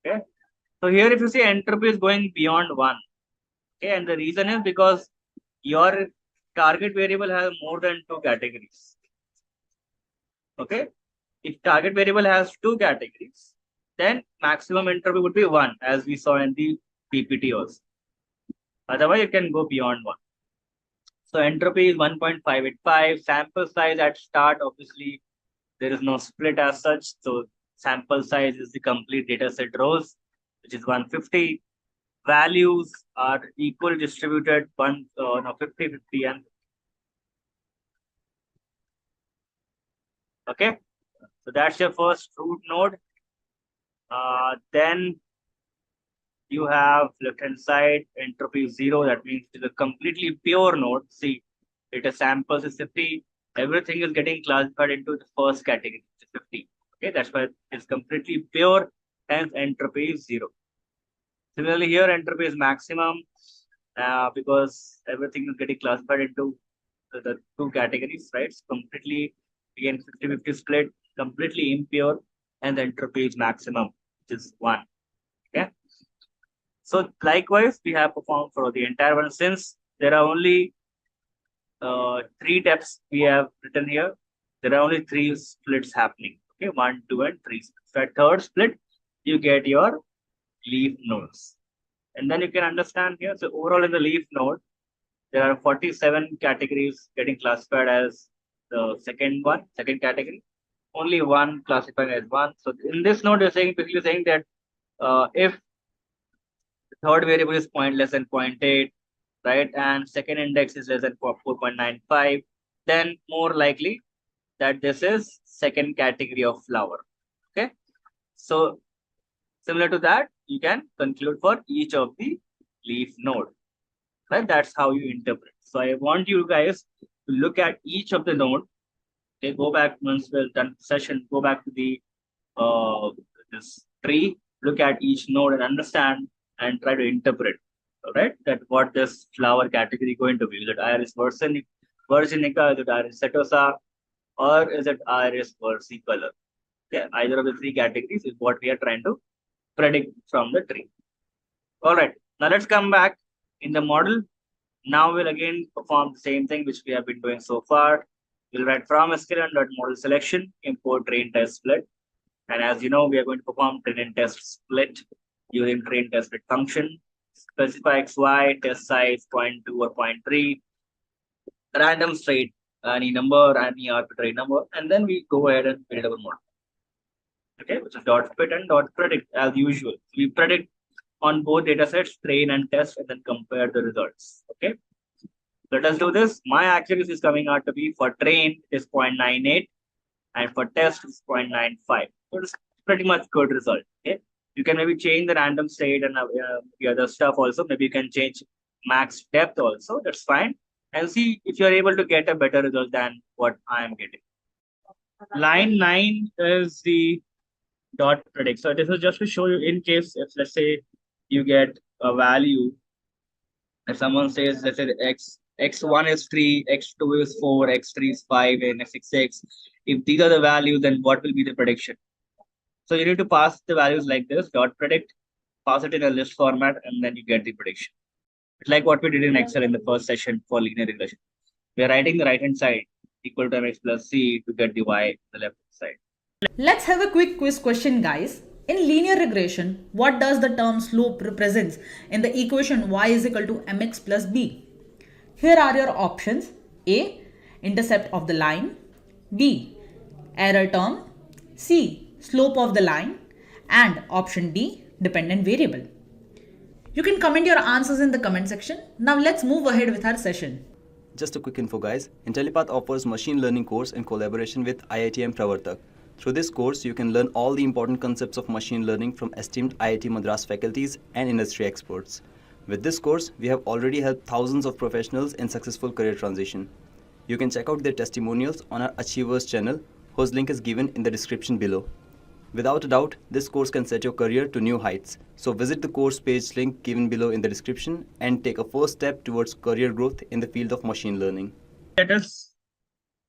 Okay. So here, if you see entropy is going beyond 1. Okay. And the reason is because your target variable has more than 2 categories. Okay. If target variable has 2 categories, then maximum entropy would be 1, as we saw in the PPT also. Otherwise, it can go beyond 1. So entropy is 1.585. Sample size at start, obviously, there is no split as such. So sample size is the complete data set rows, which is 150. Values are equal distributed 50, 50, and okay. So that's your first root node. Then you have left-hand side entropy 0. That means it's a completely pure node. See, data samples is 50. Everything is getting classified into the first category, which is 50. Okay, that's why it's completely pure, hence entropy is 0. Similarly, here entropy is maximum because everything is getting classified into the 2 categories, right? It's completely, again, 50-50 split, completely impure, and the entropy is maximum, which is 1. Okay. So likewise, we have performed for the entire one. Since there are only 3 steps we have written here, there are only 3 splits happening. Okay, 1, 2, and 3. So at third split, you get your leaf nodes. And then you can understand here, so overall in the leaf node, there are 47 categories getting classified as the second category. Only 1 classified as 1. So in this node, you're basically saying that if the third variable is less than 0.8, right, and second index is less than 4.95, then more likely that this is second category of flower. Okay. So similar to that, you can conclude for each of the leaf node. Right? That's how you interpret. So I want you guys to look at each of the node. Okay, go back once we're done session. Go back to the this tree look at each node and understand and try to interpret, all right, that what this flower category going to be. Is it Iris virginica, is it Iris setosa, or is it Iris versicolor? Yeah, either of the three categories is what we are trying to predict from the tree. All right, now let's come back in the model. Now we'll again perform the same thing which we have been doing so far. We'll write from sklearn.model selection, import train test split. And as you know, we are going to perform train and test split using train test split function. Specify xy, test size 0.2 or 0.3, random straight, any number, any arbitrary number, and then we go ahead and build our model. Okay, which is dot fit and dot predict as usual. We predict on both data sets, train and test, and then compare the results. Okay, let us do this. My accuracy is coming out to be for train is 0.98 and for test is 0.95. So it's pretty much good result. Okay, you can maybe change the random state and the other stuff also. Maybe you can change max depth also. That's fine. And see if you're able to get a better result than what I am getting. Line 9 is the dot predict. So this is just to show you in case if let's say you get a value, if someone says let's say x1 is 3, x2 is 4, x3 is 5, and x6, if these are the values, then what will be the prediction? So you need to pass the values like this, dot predict, pass it in a list format, and then you get the prediction. It's like what we did in Excel in the first session for linear regression. We are writing the right hand side equal to mx plus c to get the y the left hand side. Let's have a quick quiz question, guys. In linear regression, what does the term slope represents in the equation y is equal to mx plus b? Here are your options. A. Intercept of the line. B. Error term. C. Slope of the line. And option D. Dependent variable. You can comment your answers in the comment section. Now let's move ahead with our session. Just a quick info guys, Intellipaat offers machine learning course in collaboration with IITM Pravartak. Through this course, you can learn all the important concepts of machine learning from esteemed IIT Madras faculties and industry experts. With this course, we have already helped thousands of professionals in successful career transition. You can check out their testimonials on our Achievers channel, whose link is given in the description below. Without a doubt, this course can set your career to new heights. So visit the course page link given below in the description and take a first step towards career growth in the field of machine learning. Let us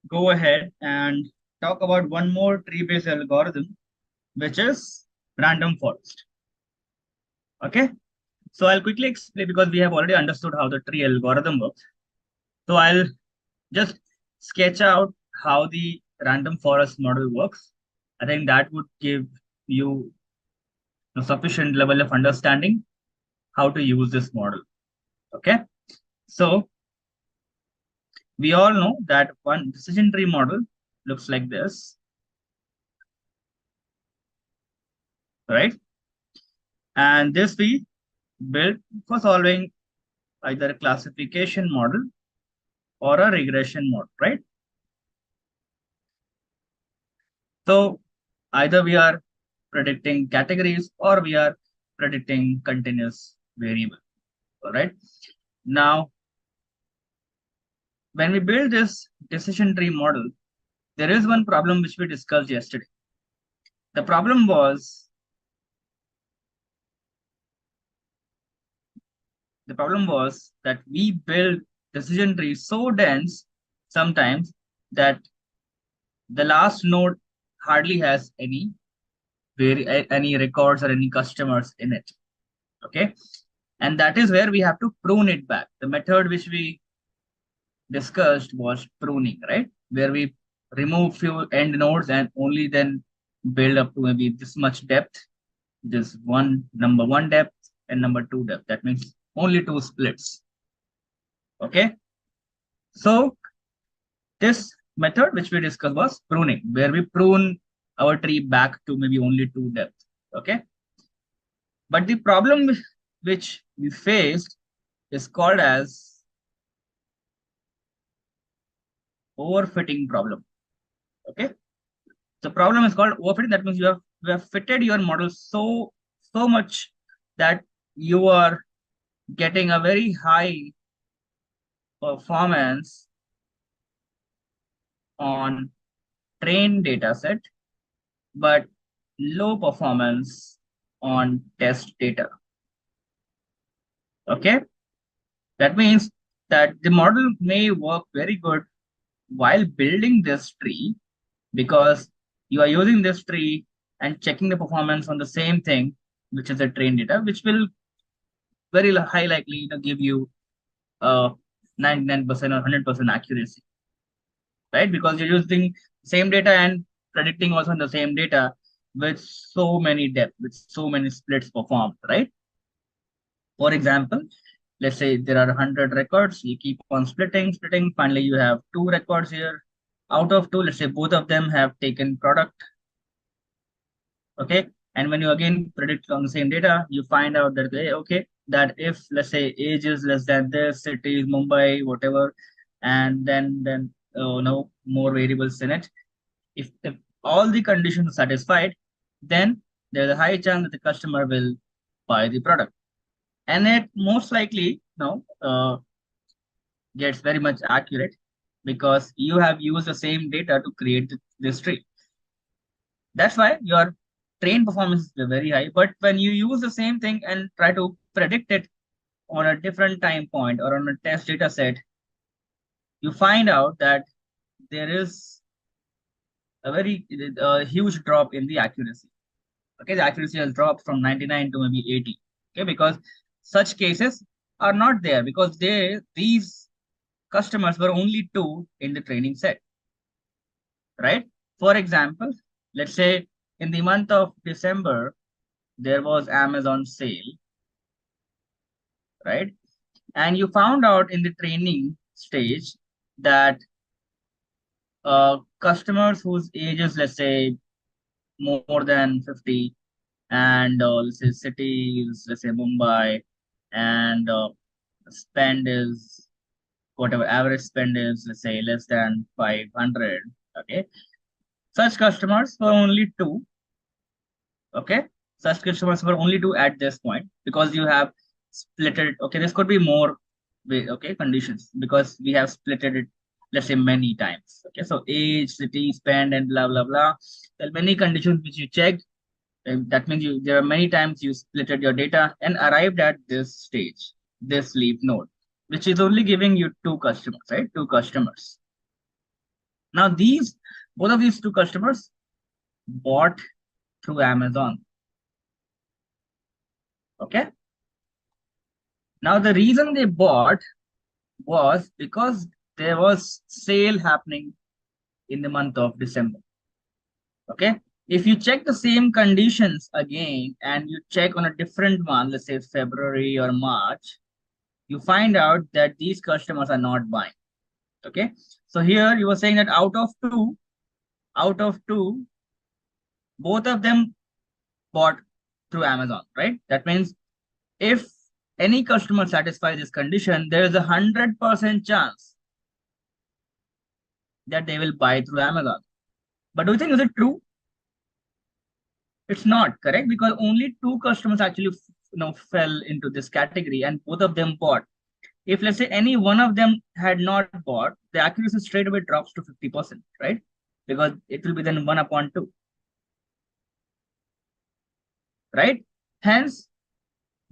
go ahead and talk about one more tree-based algorithm, which is random forest. Okay, so I'll quickly explain because we have already understood how the tree algorithm works. So I'll just sketch out how the random forest model works. I think that would give you a sufficient level of understanding how to use this model. Okay, so we all know that one decision tree model looks like this, right? And this we built for solving either a classification model or a regression model, right? So either we are predicting categories or we are predicting continuous variable, all right? Now, when we build this decision tree model, there is one problem which we discussed yesterday. The problem was that we build decision trees so dense sometimes that the last node hardly has any records or any customers in it. Okay, and that is where we have to prune it back. The method which we discussed was pruning, right? Where we remove few end nodes and only then build up to maybe this much depth, this number one depth and number 2 depth. That means only 2 splits. Okay, so this method which we discussed was pruning, where we prune our tree back to maybe only 2 depth. Okay, but the problem which we faced is called as overfitting problem. Okay, the problem is called overfitting. That means you have fitted your model so much that you are getting a very high performance on trained data set, but low performance on test data. Okay, that means that the model may work very good while building this tree, because you are using this tree and checking the performance on the same thing, which is the trained data, which will very high likely give you 99% or 100% accuracy, right? Because you're using same data and predicting also on the same data with so many depth, with so many splits performed, right? For example, let's say there are 100 records, you keep on splitting, finally you have two records here. Out of two, let's say both of them have taken product, okay? And when you again predict on the same data, you find out that, okay, that if let's say age is less than this, city is Mumbai, whatever, and then no more variables in it. If all the conditions are satisfied, then there's a high chance that the customer will buy the product. And it most likely gets very much accurate because you have used the same data to create this tree. That's why your train performance is very high. But when you use the same thing and try to predict it on a different time point or on a test data set, you find out that there is a very huge drop in the accuracy. Okay, the accuracy has dropped from 99 to maybe 80. Okay, because such cases are not there because these customers were only two in the training set, right? For example, let's say in the month of December, there was Amazon sale, right? And you found out in the training stage that customers whose age is, let's say, more than 50, and let's say cities, let's say Mumbai, and spend is whatever average spend is, let's say less than 500. Okay, such customers were only two. Okay, such customers were only two at this point because you have split it. Okay, this could be more okay conditions because we have split it, let's say, many times. Okay, so age, city, spend, and blah blah blah. There are many conditions which you checked. And that means there are many times you splitted your data and arrived at this stage, this leaf node, which is only giving you two customers, right? Two customers. Now both of these two customers bought through Amazon. Okay. Now the reason they bought was because there was sale happening in the month of December. Okay. If you check the same conditions again and you check on a different one, let's say February or March, you find out that these customers are not buying. Okay. So here you were saying that out of two, both of them bought through Amazon, right? That means if any customer satisfies this condition, there is 100% chance that they will buy through Amazon. But do you think is it true? It's not correct because only two customers actually fell into this category and both of them bought. If let's say any one of them had not bought, the accuracy straight away drops to 50%, right? Because it will be then 1/2, right? Hence,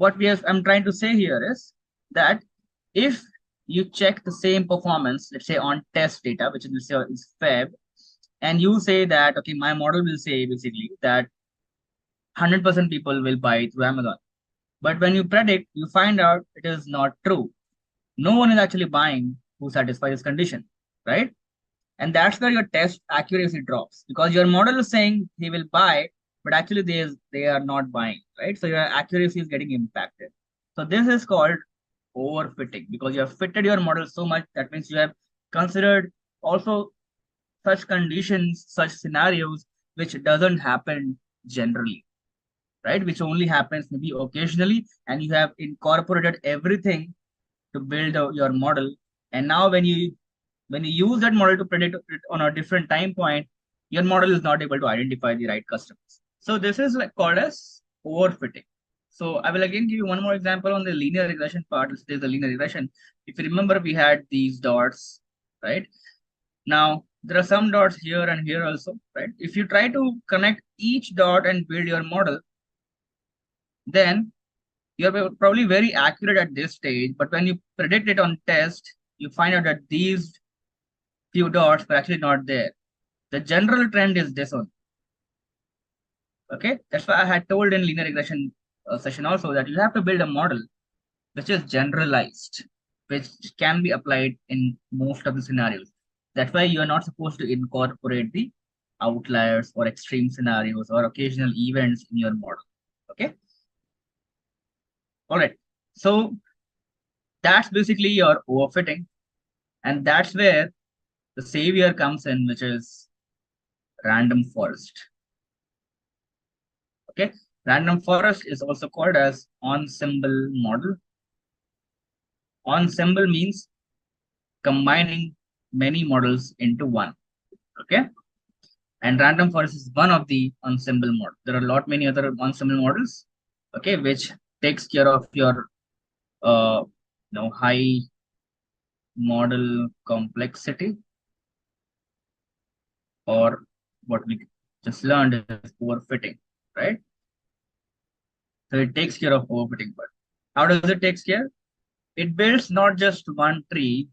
I'm trying to say here is that if you check the same performance, let's say on test data, which is Feb, and you say that, okay, my model will say basically that 100% people will buy through Amazon. But when you predict, you find out it is not true. No one is actually buying who satisfies this condition, right? And that's where your test accuracy drops because your model is saying he will buy, but actually they are not buying, right? So your accuracy is getting impacted. So this is called overfitting because you have fitted your model so much. That means you have considered also such conditions, such scenarios, which doesn't happen generally, right? Which only happens maybe occasionally, and you have incorporated everything to build your model. And now when you use that model to predict it on a different time point, your model is not able to identify the right customers. So this is called as overfitting. So I will again give you one more example on the linear regression part. Let's say the linear regression. If you remember, we had these dots, right? Now there are some dots here and here also, right? If you try to connect each dot and build your model, then you're probably very accurate at this stage, but when you predict it on test, you find out that these few dots were actually not there. The general trend is this one. Okay, that's why I had told in linear regression session also that you have to build a model which is generalized, which can be applied in most of the scenarios. That's why you are not supposed to incorporate the outliers or extreme scenarios or occasional events in your model. Okay. All right. So that's basically your overfitting. And that's where the savior comes in, which is random forest. Okay. Random forest is also called as ensemble model. Ensemble means combining many models into one. Okay. And random forest is one of the ensemble models. There are a lot many other ensemble models, okay, which takes care of your high model complexity, or what we just learned is overfitting, right? So it takes care of overfitting. But how does it take care? It builds not just one tree,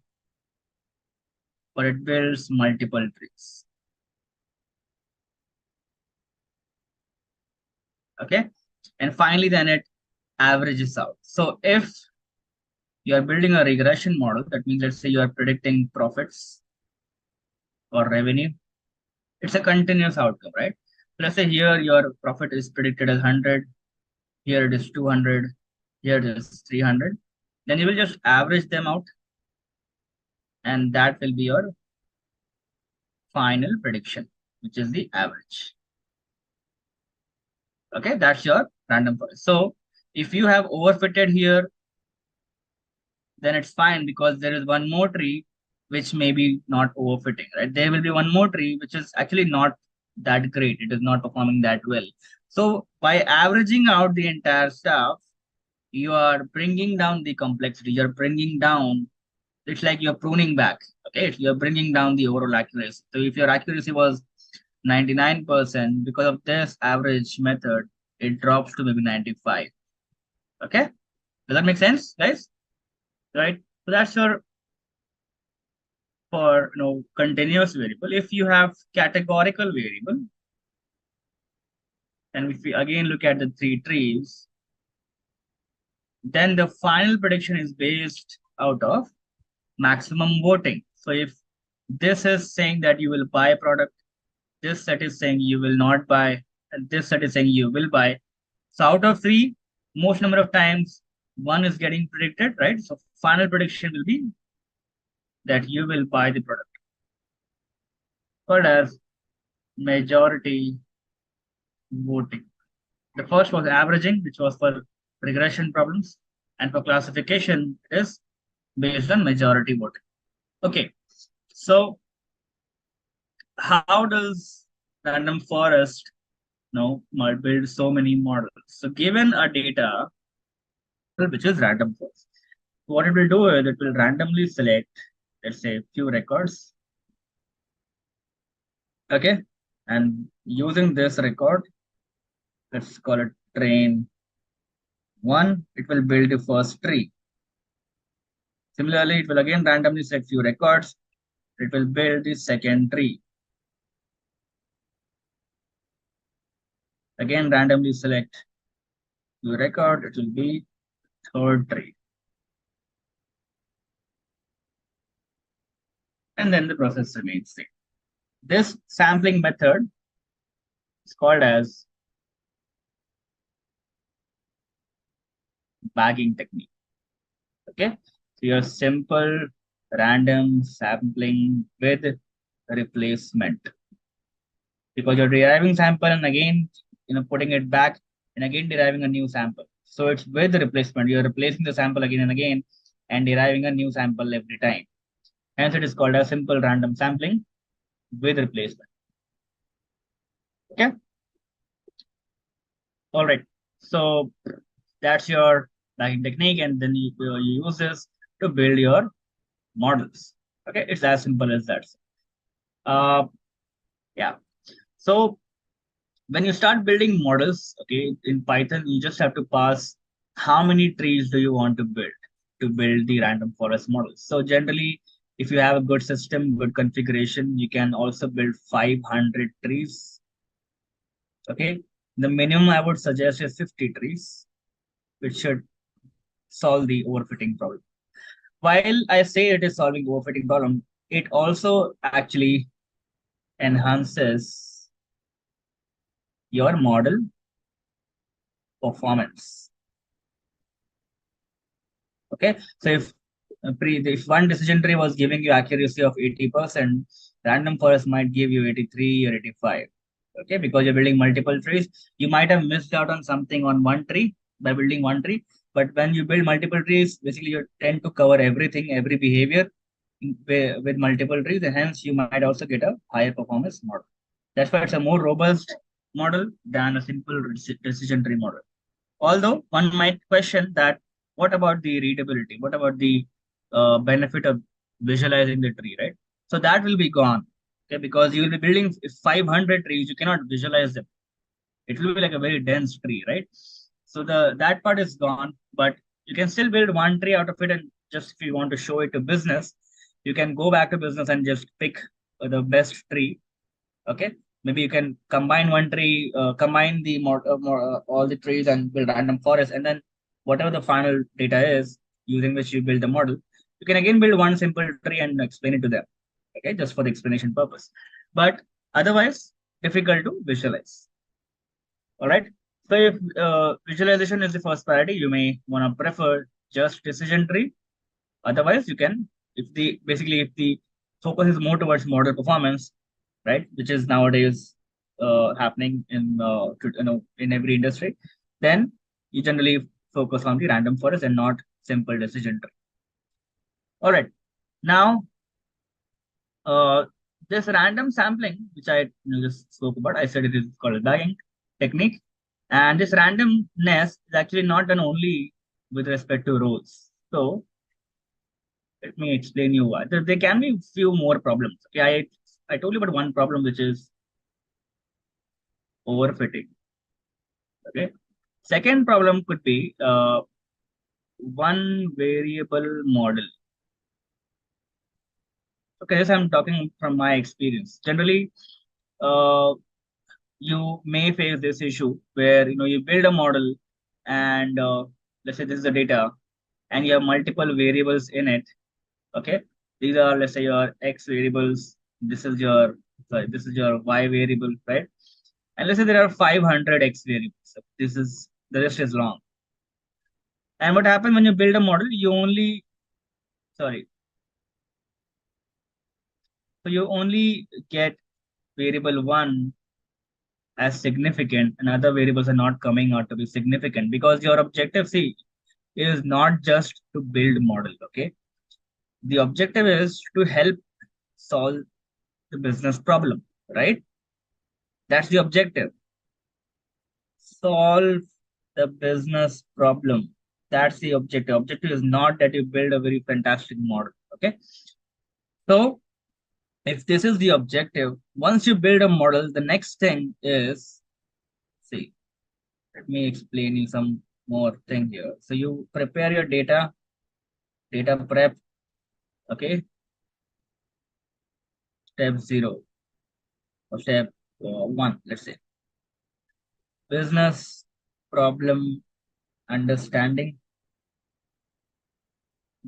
but it builds multiple trees. Okay. And finally, then it averages out. So if you are building a regression model, that means let's say you are predicting profits or revenue. It's a continuous outcome, right? Let's say here your profit is predicted as 100, here it is 200, here it is 300. Then you will just average them out, and that will be your final prediction, which is the average. Okay, that's your random forest. So if you have overfitted here, then it's fine because there is one more tree which may be not overfitting, right? There will be one more tree which is actually not that great. It is not performing that well. So by averaging out the entire stuff, you are bringing down the complexity. You're bringing down, it's like you're pruning back. Okay, you're bringing down the overall accuracy. So if your accuracy was 99%, because of this average method, it drops to maybe 95. Okay, does that make sense, guys? Right? So that's your for continuous variable. If you have categorical variable, and if we again look at the three trees, then the final prediction is based out of maximum voting. So if this is saying that you will buy a product, this set is saying you will not buy, and this set is saying you will buy. So out of three, most number of times one is getting predicted, right? So final prediction will be that you will buy the product. Called as majority voting. The first was averaging, which was for regression problems, and for classification, it is based on majority voting. Okay, so how does random forest build so many models? So given a data which is random forest, what it will do is it will randomly select, let's say, few records. Okay, and using this record, let's call it train 1, it will build the first tree. Similarly, it will again randomly select few records. It will build the second tree. Again, randomly select few record. It will be third tree. And then the process remains same. This sampling method is called as bagging technique. Okay, so your simple random sampling with replacement, because you're deriving sample and again putting it back and again deriving a new sample. So it's with the replacement. You're replacing the sample again and again and deriving a new sample every time. Hence it is called a simple random sampling with replacement. Okay. All right. So that's your bagging technique, and then you use this to build your models. Okay, it's as simple as that. Yeah. So when you start building models, okay, in Python, you just have to pass how many trees do you want to build the random forest models. So generally, if you have a good system, good configuration, you can also build 500 trees. Okay, the minimum I would suggest is 50 trees, which should solve the overfitting problem. While I say it is solving overfitting problem, it also actually enhances your model performance. Okay, so if one decision tree was giving you accuracy of 80%, random forest might give you 83 or 85. Okay, because you're building multiple trees, you might have missed out on something on one tree by building one tree. But when you build multiple trees, basically you tend to cover everything, every behavior with multiple trees, and hence you might also get a higher performance model. That's why it's a more robust model than a simple decision tree model. Although one might question that, what about the readability? What about the benefit of visualizing the tree, right? So that will be gone, okay? Because you will be building 500 trees, you cannot visualize them. It will be like a very dense tree, right? So that part is gone, but you can still build one tree out of it, and just if you want to show it to business, you can go back to business and just pick the best tree. Okay, maybe you can combine one tree, combine the all the trees and build random forest, and then whatever the final data is using which you build the model, you can again build one simple tree and explain it to them. Okay, just for the explanation purpose, but otherwise difficult to visualize. All right. So if visualization is the first priority, you may want to prefer just decision tree. Otherwise, you can, if the focus is more towards model performance, right, which is nowadays happening in every industry, then you generally focus on the random forest and not simple decision tree. All right. Now, this random sampling, which I just spoke about, I said it is called a bagging technique. And this randomness is actually not done only with respect to rows. So let me explain you why. There can be few more problems. Okay, I told you about one problem, which is overfitting. Okay. Second problem could be one variable model. Okay, this I'm talking from my experience. Generally, uh, you may face this issue where you build a model, and let's say this is the data, and you have multiple variables in it. Okay, these are, let's say, your x variables. This is your y variable, right? And let's say there are 500 x variables. The rest is long. And what happens when you build a model? Sorry. So you only get variable one as significant, and other variables are not coming out to be significant, because your objective, see, is not just to build model. Okay, the objective is to help solve the business problem, right? That's the objective. Solve the business problem. That's the objective. Objective is not that you build a very fantastic model. Okay. So if this is the objective, once you build a model, the next thing is, see, let me explain you some more thing here. So you prepare your data prep. Okay. Step 0 or step 1, let's say. Business problem understanding,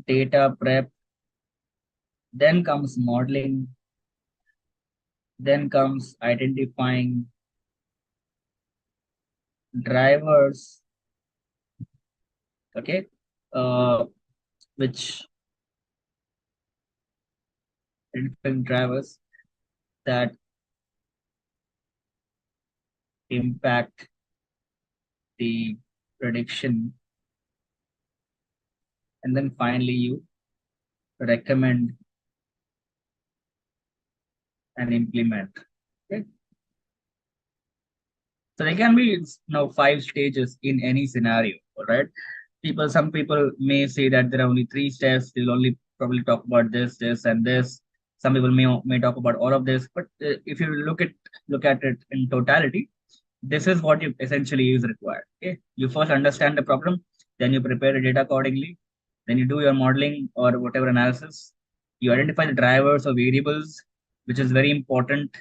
data prep, then comes modeling, then comes identifying drivers, okay, which identifying drivers that impact the prediction, and then finally you recommend and implement. Okay. So there can be now 5 stages in any scenario, all right? Some people may say that there are only 3 steps. They'll only probably talk about this, and this. Some people may talk about all of this. But if you look at it in totality, This is what you essentially is required. Okay, you first understand the problem, then you prepare the data accordingly, then you do your modeling or whatever analysis. You identify the drivers or variables, which is very important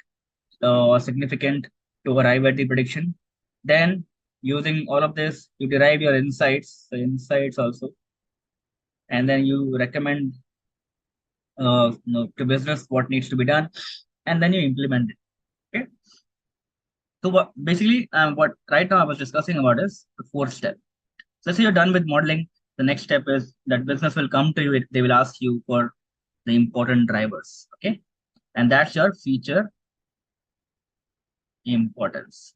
or significant to arrive at the prediction. Then, using all of this, you derive your insights, the insights also, and then you recommend to business what needs to be done, and then you implement it. Okay. So what basically what right now I was discussing about is the fourth step. So let's say you're done with modeling. The next step is that business will come to you. They will ask you for the important drivers. Okay, and that's your feature importance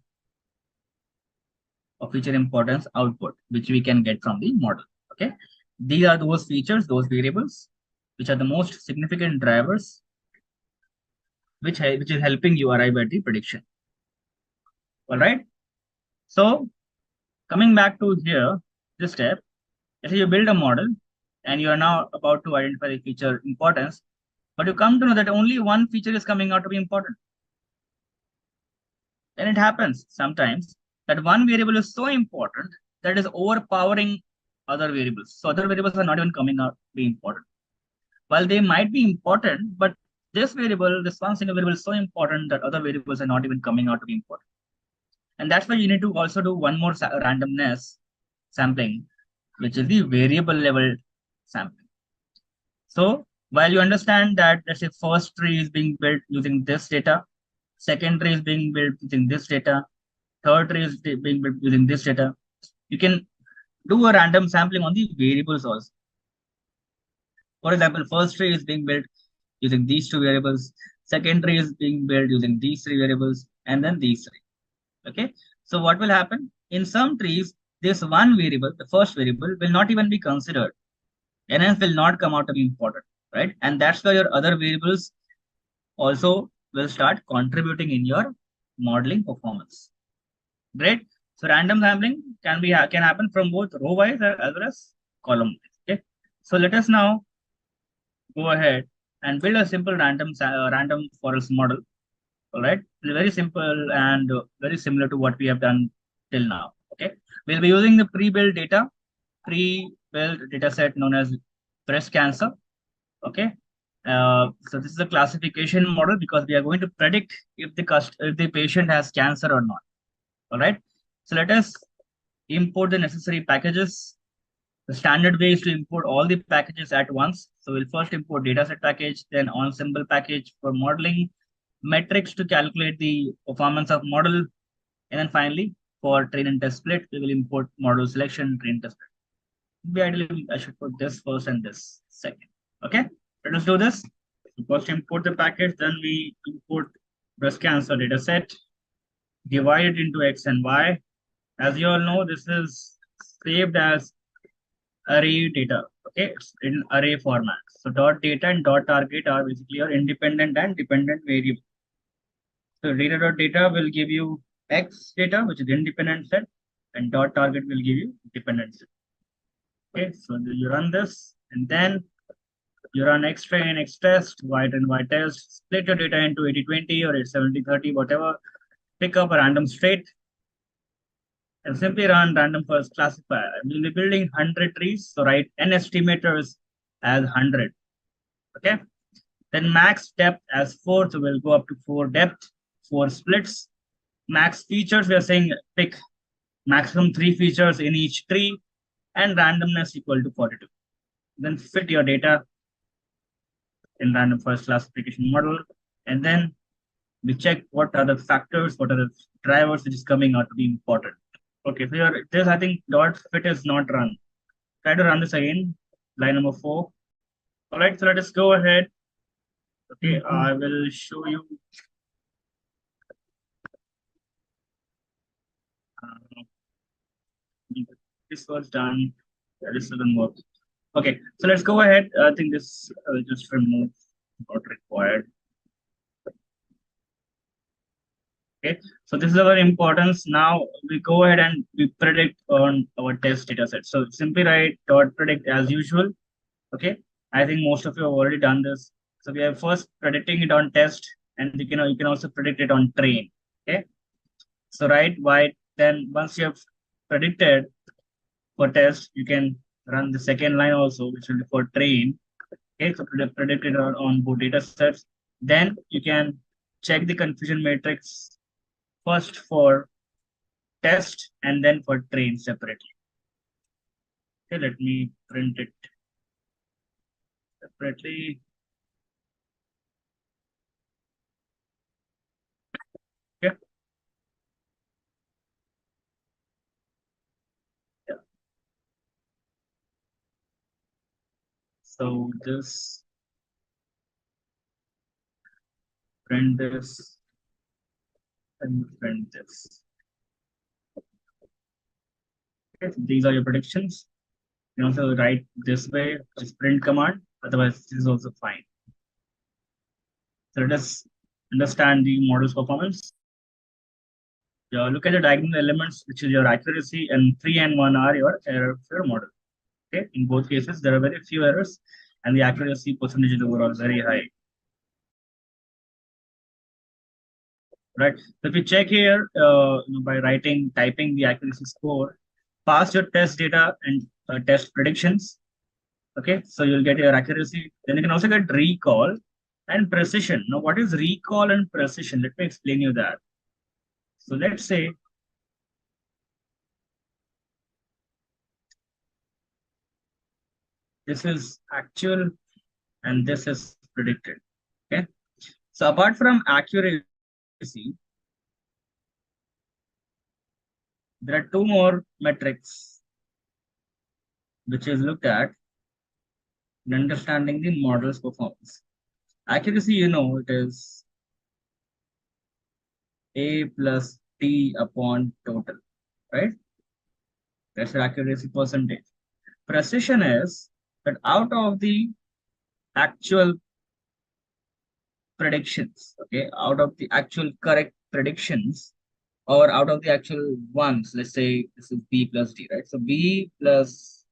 or feature importance output, which we can get from the model. Okay, these are those features, those variables, which are the most significant drivers, which is helping you arrive at the prediction. All right. So coming back to here, this step, let's say you build a model and you are now about to identify the feature importance, but you come to know that only one feature is coming out to be important. And it happens sometimes that one variable is so important that is overpowering other variables. So other variables are not even coming out to be important. While they might be important, but this variable, this one single variable is so important that other variables are not even coming out to be important. And that's why you need to also do one more randomness sampling, which is the variable level sampling. So while you understand that, let's say, first tree is being built using this data, second tree is being built using this data, third tree is being built using this data, you can do a random sampling on the variables also. For example, first tree is being built using these two variables, second tree is being built using these three variables, and then these three. Okay. So what will happen? In some trees, this one variable, the first variable, will not even be considered, and hence will not come out to be important, right? And that's why your other variables also will start contributing in your modeling performance. Great. So random sampling can happen from both row wise as well as column wise. Okay. So let us now go ahead and build a simple random forest model. All right, very simple and very similar to what we have done till now. Okay, we'll be using the pre-built data set known as breast cancer. Okay, so this is a classification model because we are going to predict if the patient has cancer or not. All right, so let us import the necessary packages. The standard way is to import all the packages at once. So we'll first import dataset package, then ensemble package for modeling, metrics to calculate the performance of model, and then finally for train and test split, we will import model selection, train test split. Maybe ideally, I should put this first and this second. Okay, let us do this. First import the package, then we import breast cancer dataset, divide it into X and Y. As you all know, this is saved as array data. Okay, it's in array format. So dot data and dot target are basically your independent and dependent variable. So data will give you X data, which is independent set, and dot target will give you dependent set. Okay, so you run this, and then you run X train, X test, Y train, Y test, split your data into 80-20 or 70-30, whatever, pick up a random state, and simply run random first classifier. We'll be building 100 trees, so write n estimators as 100. Okay, then max depth as 4, so we'll go up to 4 depth, 4 splits. Max features, we are saying pick maximum 3 features in each tree, and randomness equal to 42. Then fit your data in random first classification model, and then we check what are the factors, what are the drivers which is coming out to be important. Okay, so here this I think dot fit is not run. Try to run this again, line number 4. All right, so let us go ahead. Okay, I will show you. This was done. This doesn't work. Okay, so let's go ahead. I think this just remove not required. Okay, so this is our importance. Now we go ahead and we predict on our test data set. So simply write dot predict as usual. Okay, I think most of you have already done this. So we are first predicting it on test, and you can also predict it on train. Okay, So right, why then once you have predicted for test, you can run the second line also, which will be for train. Okay, so predicted on both data sets. Then you can check the confusion matrix first for test and then for train separately. Okay, let me print it separately. Okay. Yeah. So this, print this, and print this. Okay, so these are your predictions. You can also write this way, just print command. Otherwise, this is also fine. So let us understand the model's performance. Look at the diagonal elements, which is your accuracy, and 3 and 1 are your error of your model. Okay, in both cases, there are very few errors, and the accuracy percentage is overall very high. Right. So if you check here, by typing the accuracy score, pass your test data and test predictions. Okay, so you'll get your accuracy. Then you can also get recall and precision. Now, what is recall and precision? Let me explain you that. So let's say this is actual and this is predicted. Okay, so apart from accuracy, there are two more metrics which is looked at in understanding the model's performance. Accuracy, it is A plus T upon total, right? That's the accuracy percentage. Precision is that out of the actual predictions, okay, out of the actual correct predictions, or out of the actual ones, let's say this is B plus D, right? So B plus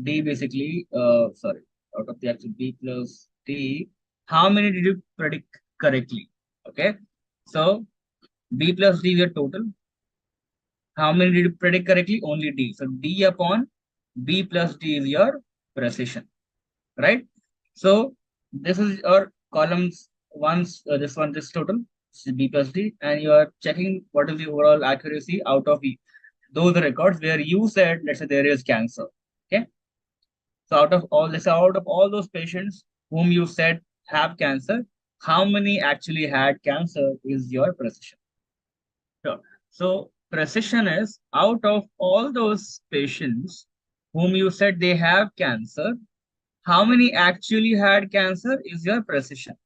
D basically, sorry, out of the actual B plus D, how many did you predict correctly? Okay, so B plus D is your total. How many did you predict correctly? Only D. So D upon B plus D is your precision, right? So this is your columns once, this total, this is B plus D, and you are checking what is the overall accuracy out of those records where you said, let's say there is cancer. Okay. So out of all those patients whom you said have cancer, how many actually had cancer is your precision. Sure. So precision is out of all those patients whom you said they have cancer, how many actually had cancer is your precision.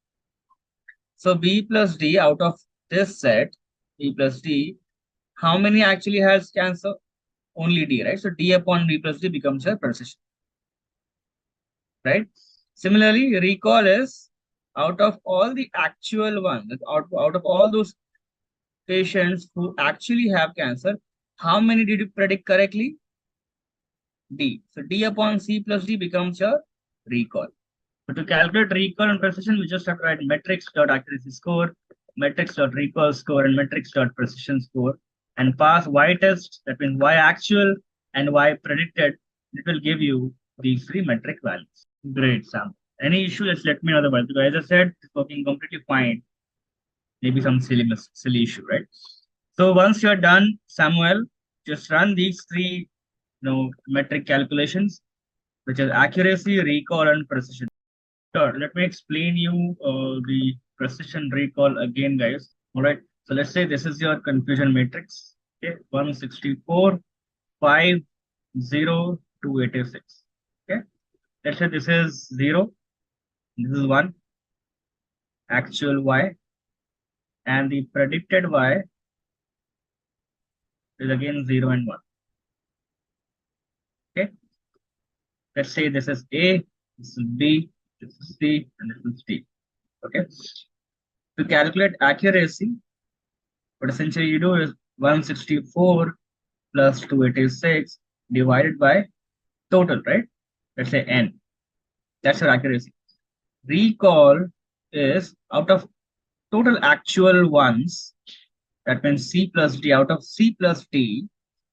So B plus D out of this set, B plus D, how many actually has cancer? Only D, right? So D upon B plus D becomes your precision, right? Similarly, recall is out of all the actual ones, out of all those patients who actually have cancer, how many did you predict correctly? D. So D upon C plus D becomes your recall. So to calculate recall and precision, we just have to write metrics.accuracy score, metrics.recall score, and metrics.precision score, and pass Y test, that means Y actual and Y predicted. It will give you these three metric values. Great, Sam. Any issue, just let me know otherwise. Because as I said, it's working completely fine. Maybe some silly issue, right? So once you're done, Samuel, just run these three metric calculations, which is accuracy, recall, and precision. Sure, let me explain you the precision recall again, guys. All right, so let's say this is your confusion matrix. Okay, 164, 5, 0, 286. Okay, let's say this is 0, this is 1, actual Y, and the predicted Y is again 0 and 1. Okay, let's say this is A, this is B, this is C, and this is D. Okay, to calculate accuracy, what essentially you do is 164 plus 286 divided by total, right? Let's say N. That's your accuracy. Recall is out of total actual ones, That means C plus D. Out of C plus D,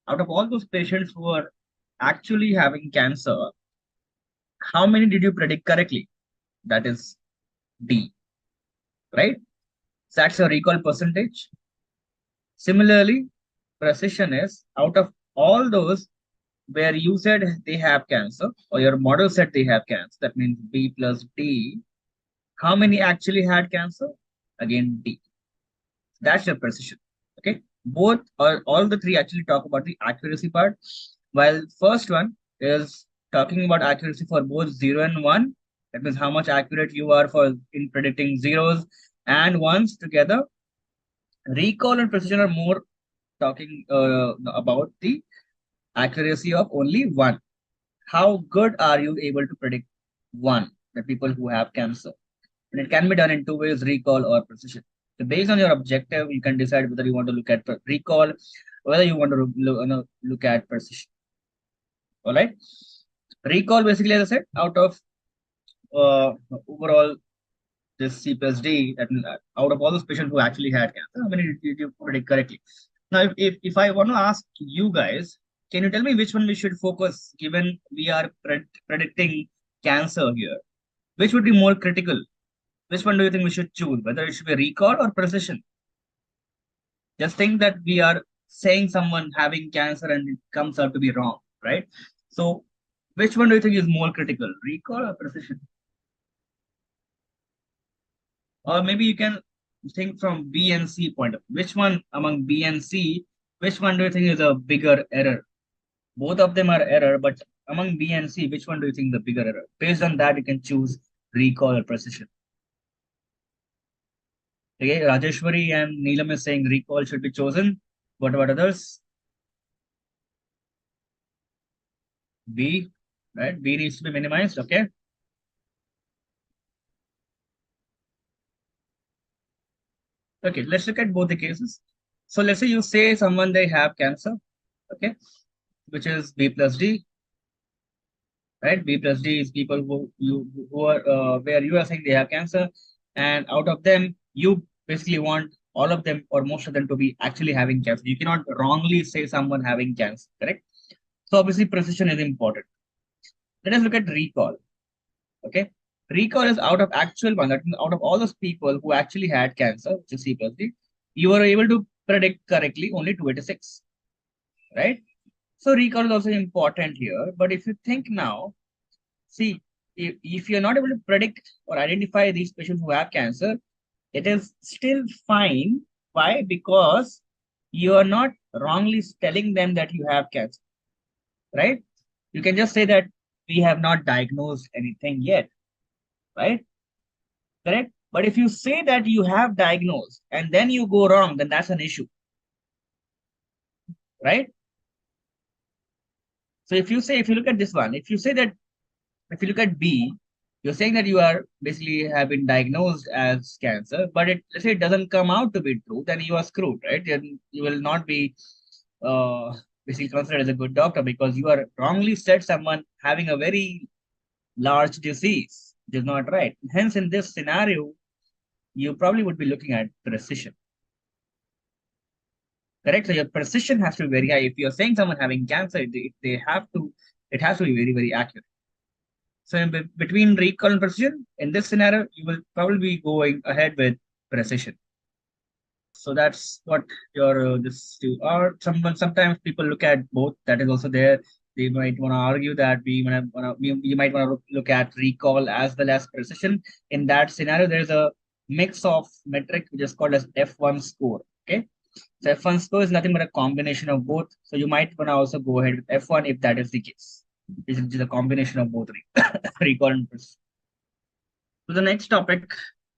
out of all those patients who are actually having cancer, how many did you predict correctly? That is D, right? So that's your recall percentage. Similarly, precision is out of all those where you said they have cancer or your model said they have cancer, that means B plus D. How many actually had cancer? Again, D. That's your precision. Okay. Both or all the three actually talk about the accuracy part. While first one is talking about accuracy for both 0 and 1. That means how much accurate you are for in predicting zeros and ones together. Recall and precision are more talking about the accuracy of only one. How good are you able to predict one, the people who have cancer? And it can be done in two ways, recall or precision. So based on your objective, you can decide whether you want to look at recall, or whether you want to look at precision. All right. Recall basically, as I said, out of overall this C plus D, out of all those patients who actually had cancer, how many did you predict correctly? Now, if I want to ask you guys, can you tell me which one we should focus given we are predicting cancer here? Which would be more critical? Which one do you think we should choose? Whether it should be recall or precision? Just think that we are saying someone having cancer and it comes out to be wrong, right? So, which one do you think is more critical, recall or precision? Or maybe you can think from B and C point of view. Which one among B and C, which one do you think is a bigger error? Both of them are error, but among B and C, which one do you think the bigger error? Based on that, you can choose recall or precision. Okay, Rajeshwari and Neelam is saying recall should be chosen. What about others? B, right? B needs to be minimized. Okay. Okay, let's look at both the cases. So let's say you say someone they have cancer, okay, which is B plus D, right? B plus D is people who are where you are saying they have cancer, and out of them you basically want all of them or most of them to be actually having cancer. You cannot wrongly say someone having cancer, correct? So obviously precision is important. Let us look at recall. Okay, recall is out of actual one. That means out of all those people who actually had cancer, which is C plus D, you were able to predict correctly only 286, right? So recall is also important here. But if you think now, see, if you're not able to predict or identify these patients who have cancer, it is still fine. Why? Because you are not wrongly telling them that you have cancer, right? You can just say that we have not diagnosed anything yet, right? Correct? But if you say that you have diagnosed and then you go wrong, then that's an issue, right? So if you look at this one, if you say that, if you look at B, you're saying that you are basically have been diagnosed as cancer, but let's say it doesn't come out to be true, then you are screwed, right? Then you will not be basically considered as a good doctor because you are wrongly said someone having a very large disease, which is not right. Hence, in this scenario, you probably would be looking at precision. Correct? So your precision has to be very high. If you're saying someone having cancer, it has to be very, very accurate. So between recall and precision, in this scenario, you will probably be going ahead with precision. So that's what your this two are. Sometimes people look at both. That is also there. They might want to argue that you might want to look at recall as well as precision. In that scenario, there's a mix of metric which is called as F1 score. Okay. So F1 score is nothing but a combination of both. So you might want to also go ahead with F1 if that is the case. Which is a combination of both recall and precision. So the next topic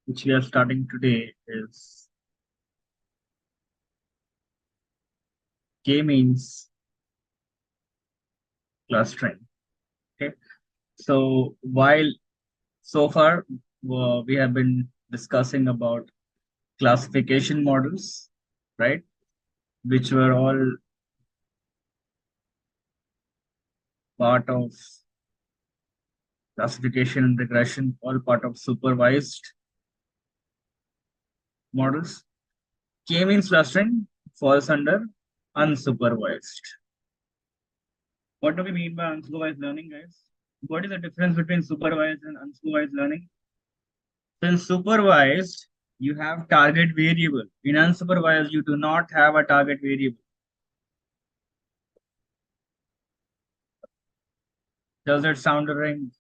which we are starting today is K-means clustering. Okay. So while so far we have been discussing about classification models, right? Which were all part of classification and regression, all part of supervised models. K-means clustering falls under unsupervised. What do we mean by unsupervised learning, guys? What is the difference between supervised and unsupervised learning? In supervised, you have target variable. In unsupervised, you do not have a target variable. Does it sound a ring?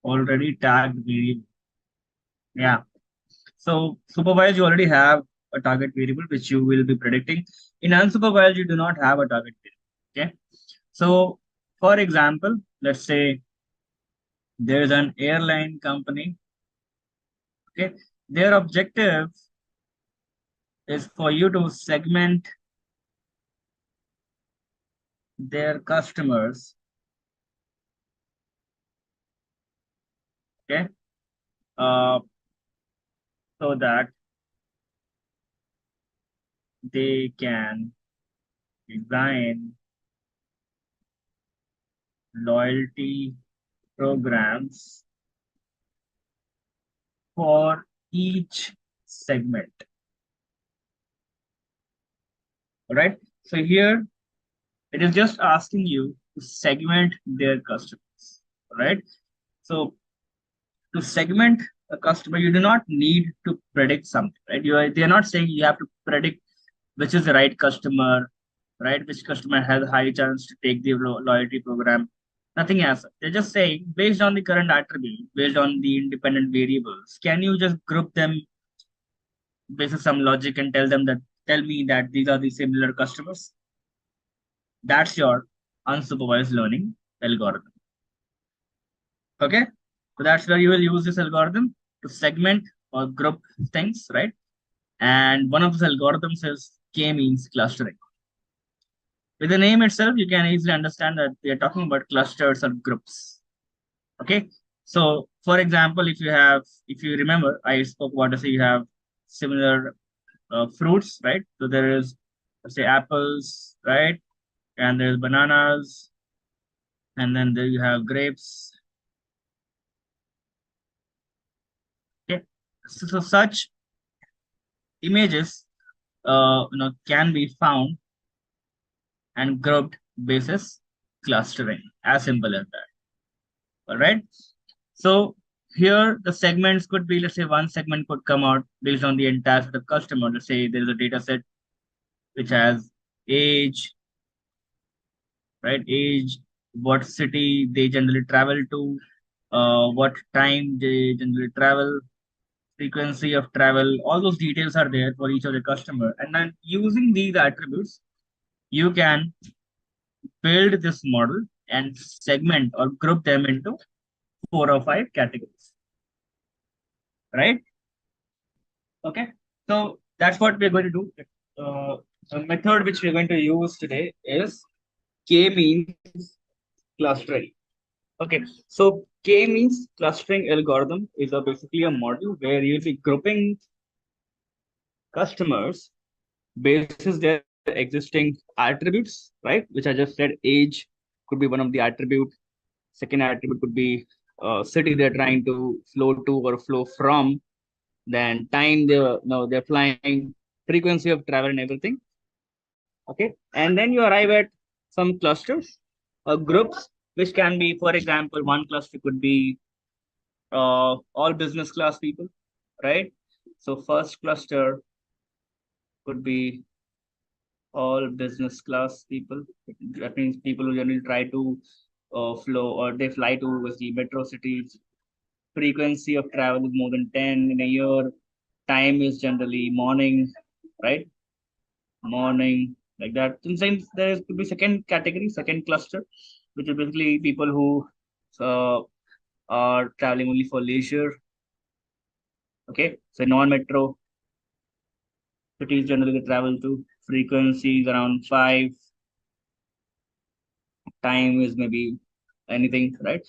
Already tagged variable. Yeah. So supervised, you already have a target variable which you will be predicting. In unsupervised, you do not have a target variable. Okay. So for example, let's say there is an airline company. Okay. Their objective is for you to segment their customers. Okay. So that they can design loyalty programs for each segment. All right. So here it is just asking you to segment their customers. All right. So to segment a customer, you do not need to predict something, right? They're not saying you have to predict which is the right customer, right? Which customer has a high chance to take the loyalty program. Nothing as such. They're just saying based on the current attribute, based on the independent variables, can you just group them based on some logic and tell me that these are the similar customers? That's your unsupervised learning algorithm. Okay. So that's where you will use this algorithm to segment or group things, right? And one of those algorithms is K-means clustering. With the name itself, you can easily understand that we are talking about clusters or groups. Okay. So for example, if you remember, I spoke about, let's say you have similar fruits, right? So there is, let's say, apples, right? And there's bananas, and then there you have grapes. Okay. So such images, can be found and grouped basis clustering. As simple as that. All right. So here the segments could be, let's say one segment could come out based on the entire set of customer. Let's say there is a data set which has age, right? Age, what city they generally travel to, what time they generally travel, frequency of travel, all those details are there for each of the customer. And then using these attributes, you can build this model and segment or group them into 4 or 5 categories, right? Okay, so that's what we're going to do. The method which we're going to use today is K-means clustering. Okay, so K-means clustering algorithm is basically a model where you'll be grouping customers basis their existing attributes, right? Which I just said, age could be one of the attribute. Second attribute could be city they're trying to flow to or flow from. Then time they're flying, frequency of travel and everything. Okay, and then you arrive at some clusters or groups, which can be, for example, one cluster could be all business class people, right? So first cluster could be all business class people. That means people who generally try to flow or they fly to the metro cities. Frequency of travel is more than 10 in a year. Time is generally morning, right? Morning, like that. Sometimes there could be second category, second cluster, which is basically people who uh, are traveling only for leisure. Okay, so non-metro cities generally they travel to. Frequency is around 5. Time is maybe anything, right?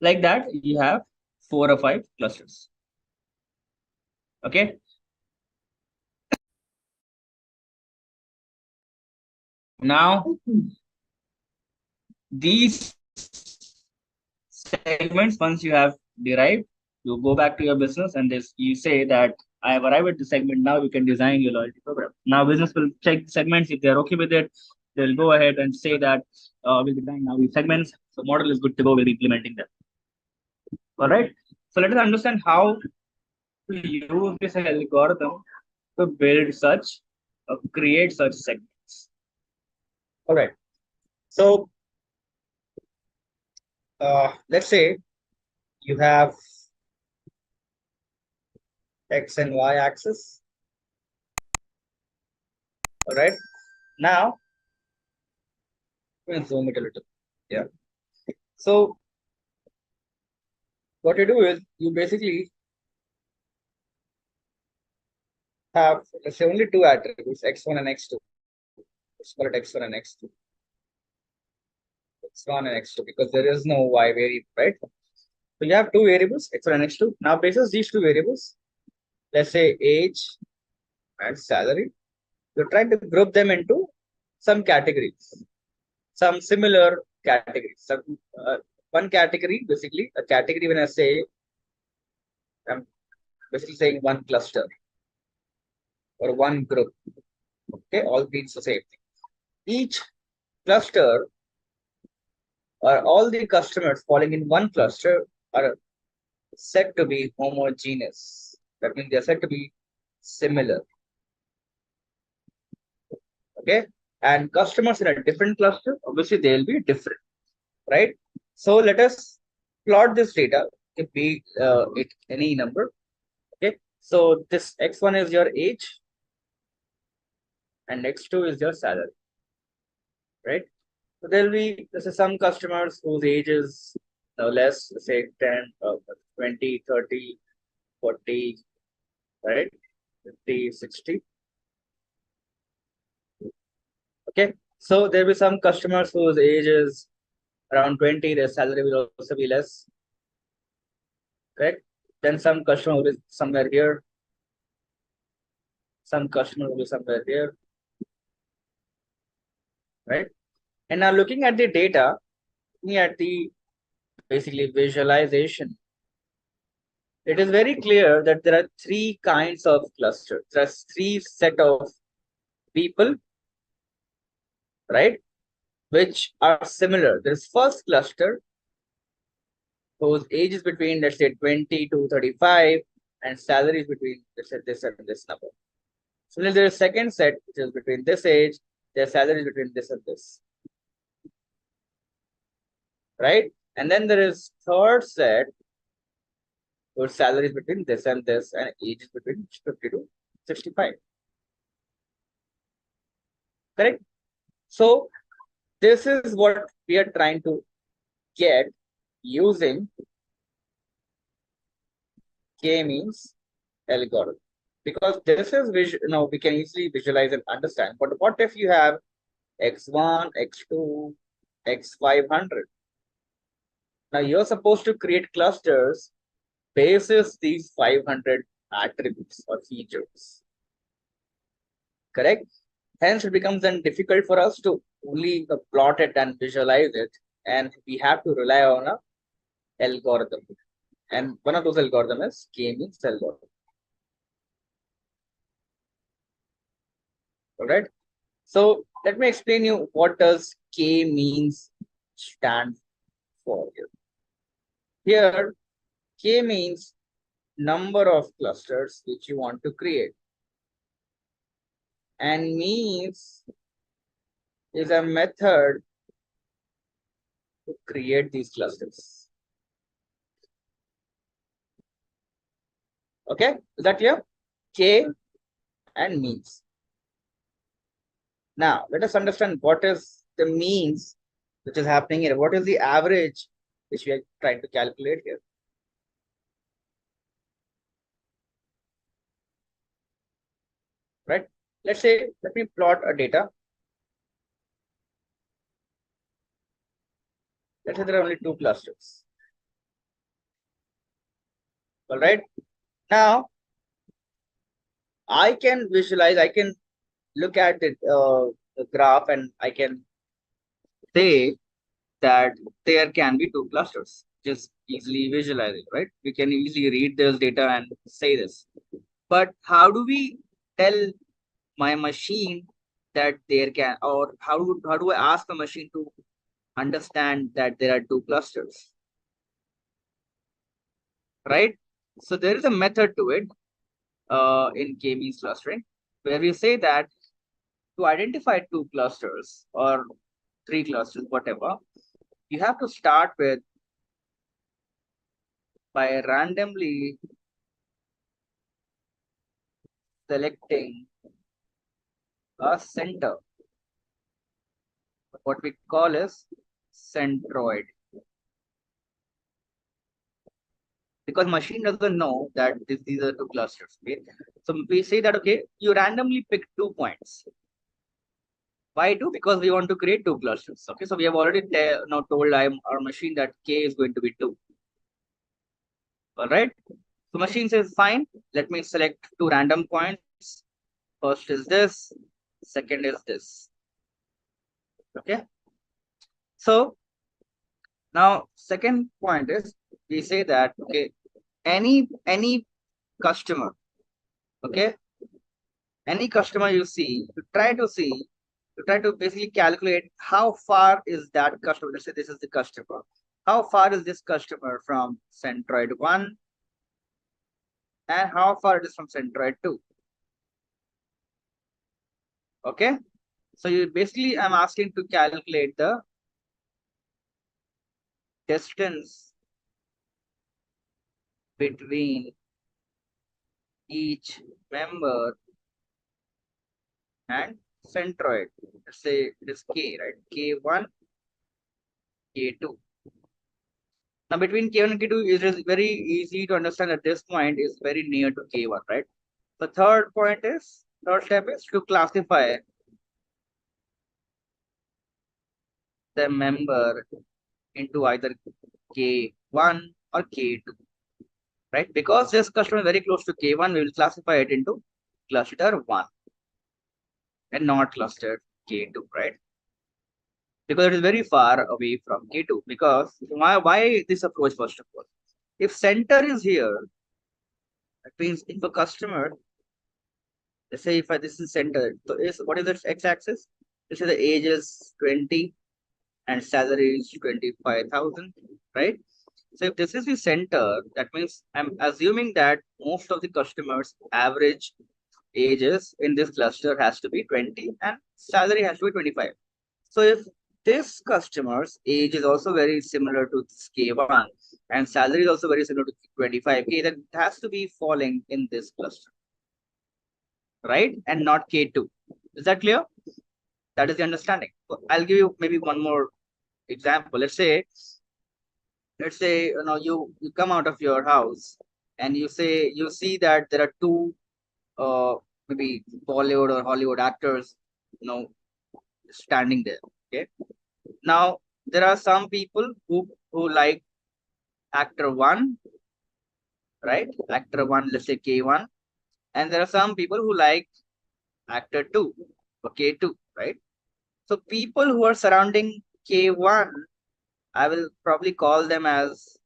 Like that, you have 4 or 5 clusters. Okay. Now, these segments, once you have derived, you go back to your business and this you say that I have arrived at the segment. Now you can design your loyalty program. Now business will check segments. If they're okay with it, they'll go ahead and say that we'll design now these segments. So model is good to go. We'll be implementing them. All right. So let us understand how to use this algorithm to build such, create such segments. All right. So let's say you have X and Y axis. All right. Now, we'll zoom it a little. Yeah. So what you do is you basically have, let's say, only two attributes, X1 and X2. Let's call it X1 and X2. X1 and X2 because there is no Y variable, right? So you have two variables, X1 and X2. Now, basis these two variables, let's say age and salary, you're trying to group them into some categories, some similar categories. Some, one category, basically, a category when I say, I'm basically saying one cluster or one group. Okay, all means the same thing. Each cluster or all the customers falling in one cluster are said to be homogeneous. That means they're said to be similar. Okay, and customers in a different cluster, obviously they'll be different, right? So let us plot this data. It be any number. Okay, so this X1 is your age and X2 is your salary, right? So there'll be, this is some customers whose age is less, say 10, 20, 30, 40, right? 50, 60. Okay, so there'll be some customers whose age is around 20, their salary will also be less, correct? Then some customer will be somewhere here, some customer will be somewhere here, right? And now looking at the data, looking at the basically visualization, it is very clear that there are three kinds of clusters. There's three set of people, right, which are similar. There's first cluster whose age is between, let's say, 20 to 35 and salary is between, let's say, this and this number. Similarly, there is second set which is between this age, their salary is between this and this, right? And then there is third set whose salary is between this and this and age is between 50 to 65. Correct? So this is what we are trying to get using k-means algorithm. Because this is we can easily visualize and understand. But what if you have X1, X2, X500? Now you're supposed to create clusters basis these 500 attributes or features. Correct? Hence, it becomes then difficult for us to only plot it and visualize it, and we have to rely on a algorithm. And one of those algorithms is k-means algorithm. All right. So let me explain you what does k-means stand for here. Here, k means number of clusters which you want to create, and means is a method to create these clusters. Okay, is that clear? K and means. Now, let us understand what is the means which is happening here. What is the average which we are trying to calculate here? Right? Let's say, let me plot a data. Let's say there are only two clusters. All right. Now, I can visualize, I can look at the graph and I can say that there can be two clusters. Just easily visualize it, right? We can easily read this data and say this. But how do we tell my machine that there can, or how do I ask the machine to understand that there are two clusters, right? So there is a method to it in K-means clustering, where we say that to identify two clusters or three clusters, whatever, you have to start with by randomly selecting a center, what we call as centroid. Because machine doesn't know that these are two clusters. Okay, so we say that okay, you randomly pick 2 points. Why two? Because we want to create two clusters. Okay, so we have already now told our machine that K is going to be 2. All right. So machine says fine. Let me select 2 random points. First is this. Second is this. Okay. So now second point is we say that okay, any customer, okay, any customer you see, you try to basically calculate how far is that customer. Let's say this is the customer. How far is this customer from centroid 1 and how far it is from centroid 2? Okay. So you basically I'm asking to calculate the distance between each member and centroid. Let's say it is K, right? K1, K2. Now between K1 and K2, it is very easy to understand that this point is very near to K1, right? The third step is to classify the member into either K1 or K2, right? Because this customer is very close to K1, we will classify it into cluster 1 and not cluster K2, right? Because it is very far away from K2. Because why this approach, first of all? If center is here, that means if a customer, let's say if this is center, so what is its x-axis? Let's say the age is 20 and salary is 25,000, right? So if this is the center, that means I'm assuming that most of the customers' average ages in this cluster has to be 20 and salary has to be 25. So if this customer's age is also very similar to this K1 and salary is also very similar to 25K, then it has to be falling in this cluster, right? And not K2. Is that clear? That is the understanding. I'll give you maybe one more example. Let's say you come out of your house and you see that there are two maybe Bollywood or Hollywood actors standing there. Okay, now there are some people who like actor 1, right? Actor 1, let's say K1, and there are some people who like actor 2 or K2, right? So people who are surrounding K1, I will probably call them as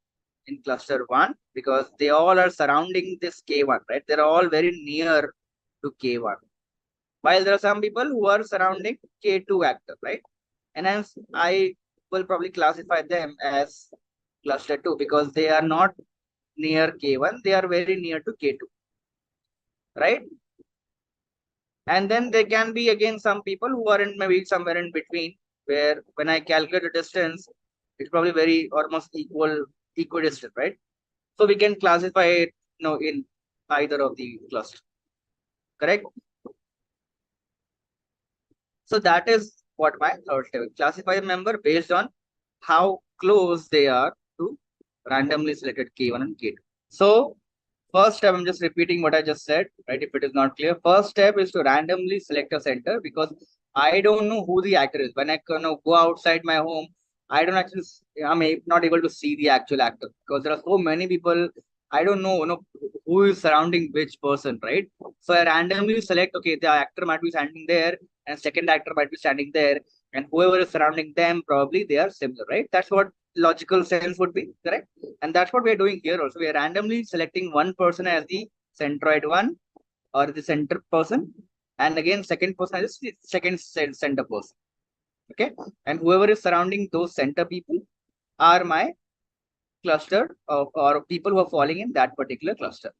in cluster 1 because they all are surrounding this K1, right? They're all very near to K1. While there are some people who are surrounding K2 actor, right? And hence I will probably classify them as cluster 2 because they are not near K1, they are very near to K2, right? And then there can be again some people who are in maybe somewhere in between, where when I calculate the distance, it's probably very almost equidistant, right? So we can classify it in either of the cluster, correct? So that is what my third step is. Classify a member based on how close they are to randomly selected K1 and K2. So first step, I'm just repeating what I just said, right? If it is not clear, first step is to randomly select a center because I don't know who the actor is. When I go outside my home, I don't actually, I'm not able to see the actual actor because there are so many people. I don't know, who is surrounding which person, right? So I randomly select, okay, the actor might be standing there and second actor might be standing there and whoever is surrounding them, probably they are similar, right? That's what logical sense would be, correct? And that's what we're doing here also. We are randomly selecting one person as the centroid 1 or the center person, and again second person is the second center person. Okay, and whoever is surrounding those center people are my cluster of, or people who are falling in that particular cluster.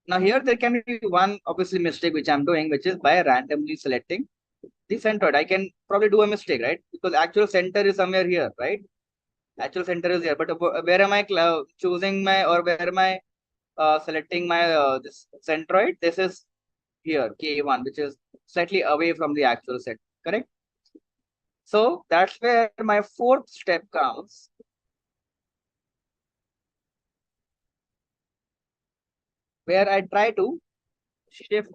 Now here there can be one obviously mistake which I'm doing, which is by randomly selecting the centroid. I can probably do a mistake, right? Because actual center is somewhere here, right? Actual center is here, but where am I choosing my, or where am I selecting my this centroid? This is here, K1, which is slightly away from the actual set, correct? So that's where my fourth step comes. Where I try to shift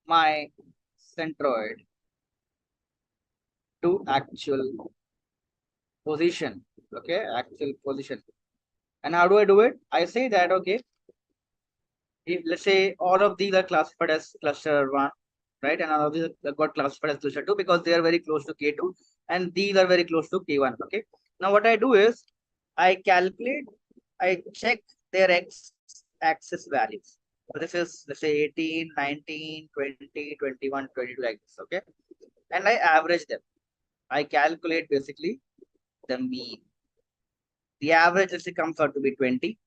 my centroid to actual position. Okay, actual position. And how do I do it? I say that, okay, if let's say all of these are classified as cluster 1, right? And all of these are got classified as cluster 2 because they are very close to K2 and these are very close to K1. Okay. Now what I do is I check their x-axis values. So this is, let's say 18, 19, 20, 21, 22 like this. Okay. And I average them. I calculate basically the mean. The average, let's say, comes out to be 20.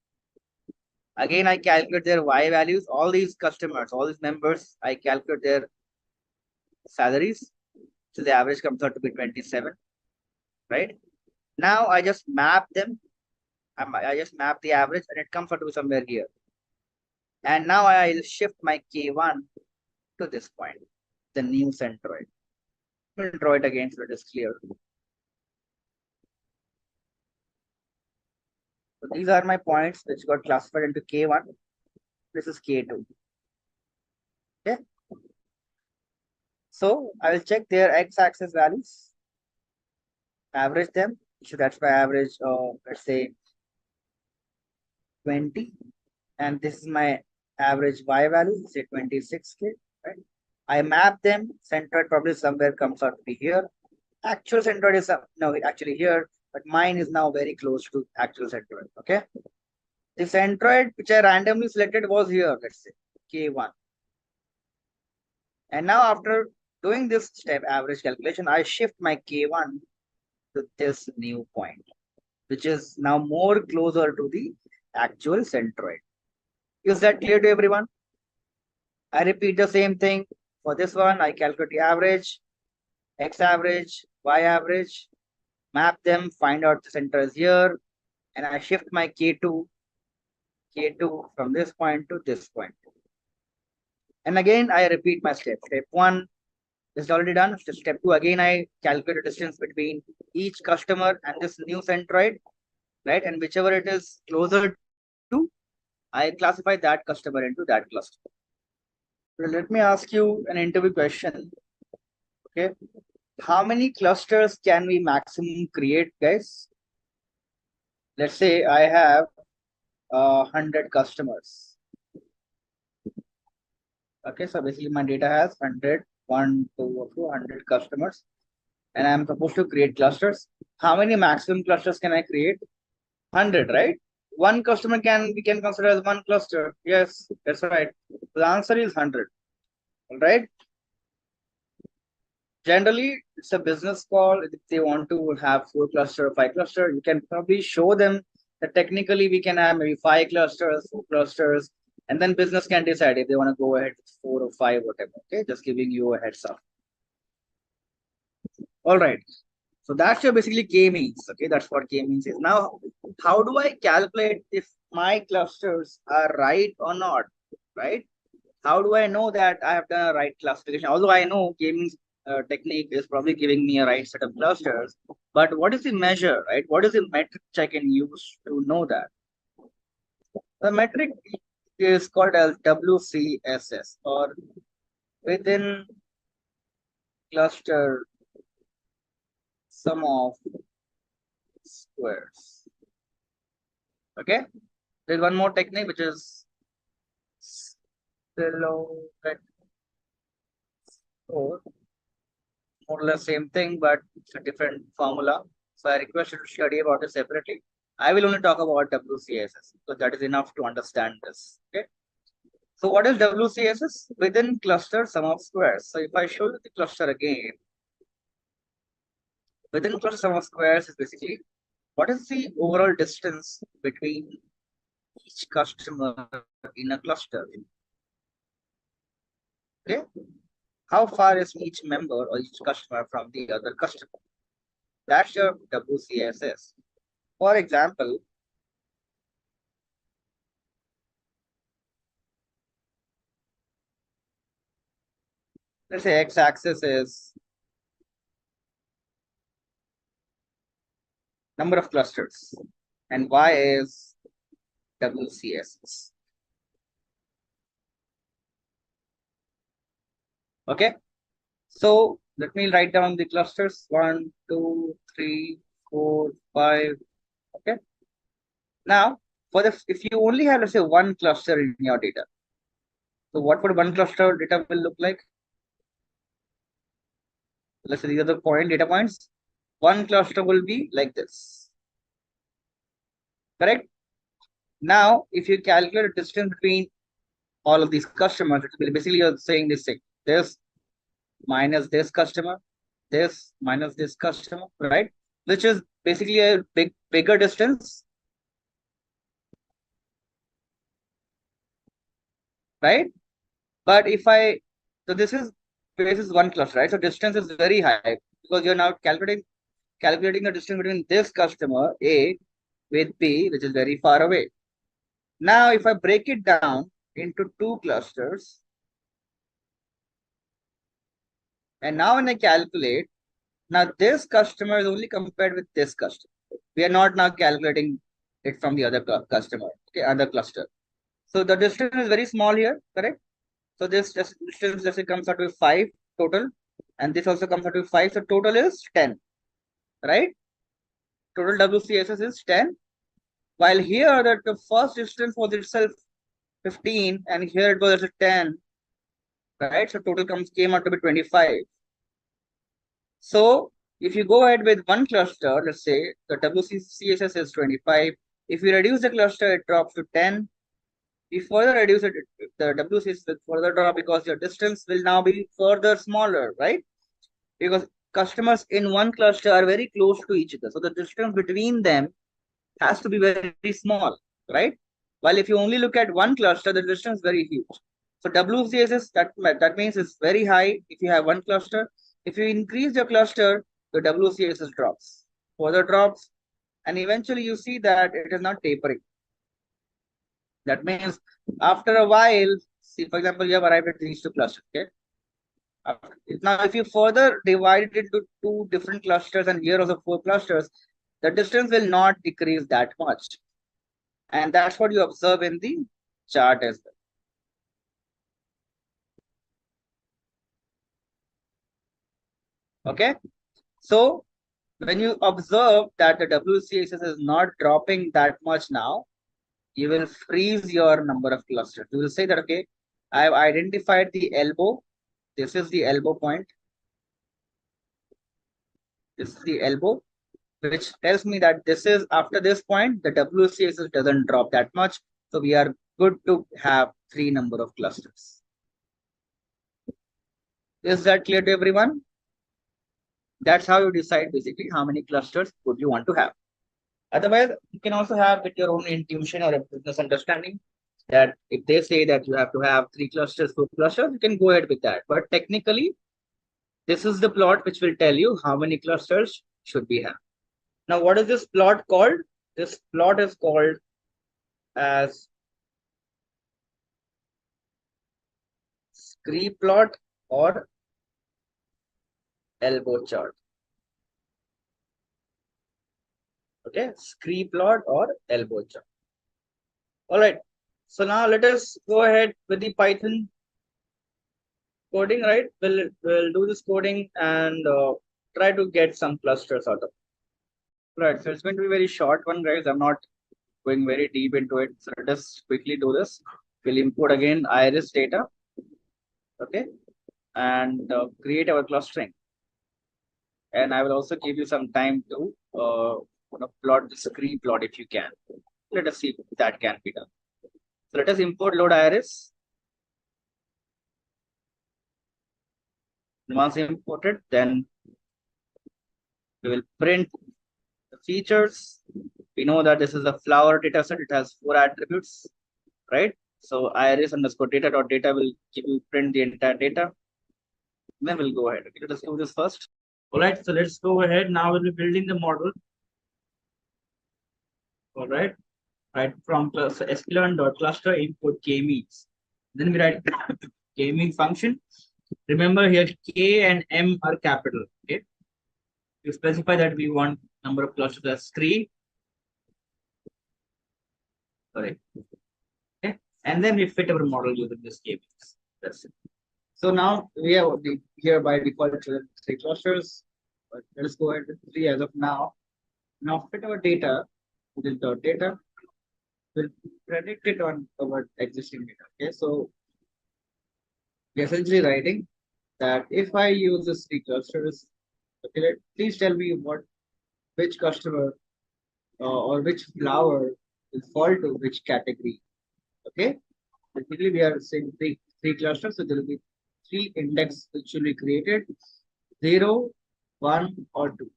Again, I calculate their Y values. All these customers, all these members, I calculate their salaries. So the average comes out to be 27, right? Now I just map them. I just map the average and it comes out to be somewhere here. And now I'll shift my K1 to this point, the new centroid. We'll draw it again so it is clear. So these are my points which got classified into K1. This is K2. Okay. So I will check their x-axis values, average them. So that's my average of, let's say, 20. And this is my average Y value, say 26K, right? I map them. Centroid probably somewhere comes out to be here. Actual centroid is no, actually here, but mine is now very close to actual centroid. Okay. The centroid which I randomly selected was here, let's say K1. And now after doing this step average calculation, I shift my K1 to this new point, which is now more closer to the actual centroid. Is that clear to everyone? I repeat the same thing for this one. I calculate the average, x average, y average, map them, find out the center is here, and I shift my K2 from this point to this point. And again, I repeat my step. Step 1 is already done. Step 2, again, I calculate the distance between each customer and this new centroid, right? And whichever it is closer to, I classify that customer into that cluster. So let me ask you an interview question. Okay. How many clusters can we maximum create, guys? Let's say I have 100 customers. Okay, so basically my data has 100, 1, 2, 200 customers, and I'm supposed to create clusters. How many maximum clusters can I create? 100, right? One customer we can consider as one cluster. Yes, that's right. The answer is 100. All right. Generally, it's a business call. If they want to have 4 cluster or 5 cluster, you can probably show them that technically we can have maybe 5 clusters, 4 clusters, and then business can decide if they want to go ahead with 4 or 5, whatever. Okay, just giving you a heads up. All right. So that's your basically K means. Okay, that's what K means is. Now, how do I calculate if my clusters are right or not? Right? How do I know that I have done a right classification? Although I know K means technique is probably giving me a right set of clusters, but what is the measure, right? What is the metric I can use to know that? The metric is called as WCSS, or within cluster sum of squares. Okay, there's one more technique which is silhouette score. More or less same thing, but it's a different formula. So I request you to study about it separately. I will only talk about WCSS, so that is enough to understand this. Okay. So what is WCSS? Within cluster sum of squares. So if I show you the cluster again, within cluster sum of squares is basically what is the overall distance between each customer in a cluster. Okay. How far is each member or each customer from the other customer? That's your WCSS. For example, let's say x-axis is number of clusters and y is WCSS. Okay. So let me write down the clusters 1, 2, 3, 4, 5. Okay. Now, if you only have, let's say, one cluster in your data, so what would one cluster data will look like? Let's say these are the data points. One cluster will be like this. Correct? Now, if you calculate the distance between all of these customers, it will basically you're saying this thing. This minus this customer, this minus this customer, right? Which is basically a bigger distance, right? But if so this is one cluster, right? So distance is very high because you're now calculating the distance between this customer A with B, which is very far away. Now, if I break it down into two clusters, and now when I calculate, now this customer is only compared with this customer. We are not now calculating it from the other customer, okay, other cluster. So the distance is very small here, correct? So this distance, let's say, comes out with 5 total, and this also comes out with 5. So total is 10, right? Total WCSS is 10. While here the first distance was itself 15, and here it was 10, right? So total came out to be 25. So if you go ahead with one cluster, let's say the WCSS is 25. If you reduce the cluster, it drops to 10. If further reduce it, the WCSS will further drop because your distance will now be further smaller, right? Because customers in one cluster are very close to each other. So the distance between them has to be very small, right? While if you only look at one cluster, the distance is very huge. So WCSS, that means it's very high if you have one cluster. If you increase your cluster, the WCSS drops, further drops, and eventually you see that it is not tapering. That means after a while, see, for example, you have arrived at these two clusters, okay? Now, if you further divide it into two different clusters and here also 4 clusters, the distance will not decrease that much. And that's what you observe in the chart as well. Okay. So when you observe that the WCSS is not dropping that much now, you will freeze your number of clusters. You will say that, okay, I have identified the elbow. This is the elbow point. This is the elbow, which tells me that this is after this point, the WCSS doesn't drop that much. So we are good to have 3 number of clusters. Is that clear to everyone? That's how you decide basically how many clusters would you want to have. Otherwise, you can also have with your own intuition or a business understanding that if they say that you have to have 3 clusters, 4 clusters, you can go ahead with that. But technically, this is the plot which will tell you how many clusters should we have. Now, what is this plot called? This plot is called as scree plot or elbow chart. Okay, scree plot or elbow chart. All right. So now let us go ahead with the Python coding, right? We'll do this coding and try to get some clusters out of it. Right. So it's going to be very short one, guys. I'm not going very deep into it. So let us quickly do this. We'll import again iris data. Okay. And create our clustering. And I will also give you some time to plot the scree plot if you can. Let us see if that can be done. So let us import load iris. Once imported, then we will print the features. We know that this is a flower data set. It has 4 attributes, right? So iris underscore data dot data will give you print the entire data. Then we'll go ahead. Okay, let us do this first. All right, so let's go ahead. Now we'll be building the model. All right, right from sklearn.cluster input k-means. Then we write k-mean function. Remember here K and M are capital. Okay, you specify that we want number of clusters as 3. Correct. Okay, and then we fit our model using this k-means. That's it. So now we have here by default 3 clusters. But let us go ahead with 3 as of now. Now fit our data to this dot data. We'll predict it on our existing data. Okay, so we're essentially writing that if I use this 3 clusters, okay, please tell me which customer or which flower will fall to which category. Okay, basically we are saying three clusters, so there will be 3 index which will be created: 0, 1, or 2.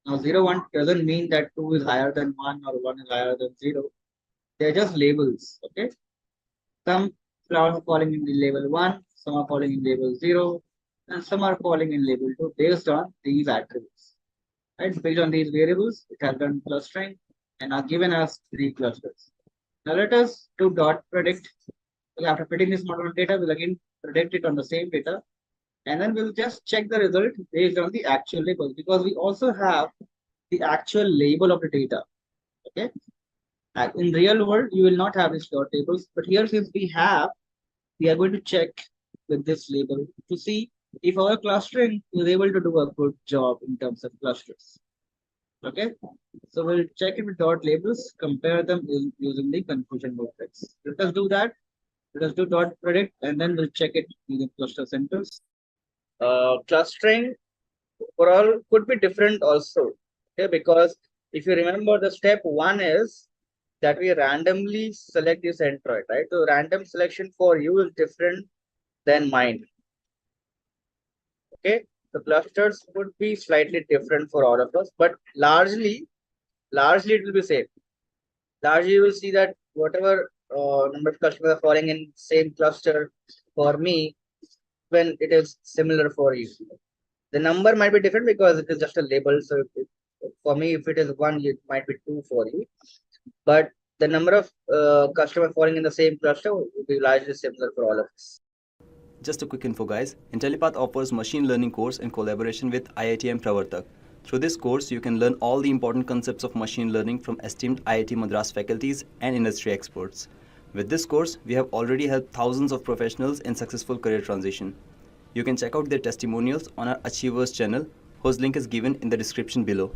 Now 0, 1 doesn't mean that 2 is higher than 1 or 1 is higher than 0. They're just labels. Okay, some flowers are falling in the label 1, some are falling in label 0, and some are falling in label 2 based on these attributes. Right, based on these variables, it has done clustering and are given us 3 clusters. Now let us do dot predict. After fitting this model on data, we'll again predict it on the same data, and then we'll just check the result based on the actual label, because we also have the actual label of the data. Okay, in real world you will not have these dot tables, but here since we are going to check with this label to see if our clustering is able to do a good job in terms of clusters. Okay, so we'll check it with dot labels, compare them using the confusion matrix. Let us do that. Let us do dot predict, and then we'll check it using cluster centers. Clustering overall could be different also. Okay, because if you remember, the step 1 is that we randomly select the centroid, right? So random selection for you is different than mine. Okay, the clusters would be slightly different for all of us, but largely it will be same. Largely you will see that whatever number of customers are falling in same cluster for me, when it is similar for you. The number might be different because it is just a label. So for me, if it is 1, it might be 2 for you. But the number of customers falling in the same cluster will be largely similar for all of us. Just a quick info guys, Intellipaat offers machine learning course in collaboration with IITM Pravartak. Through this course, you can learn all the important concepts of machine learning from esteemed IIT Madras faculties and industry experts. With this course, we have already helped thousands of professionals in successful career transition. You can check out their testimonials on our Achievers channel, whose link is given in the description below.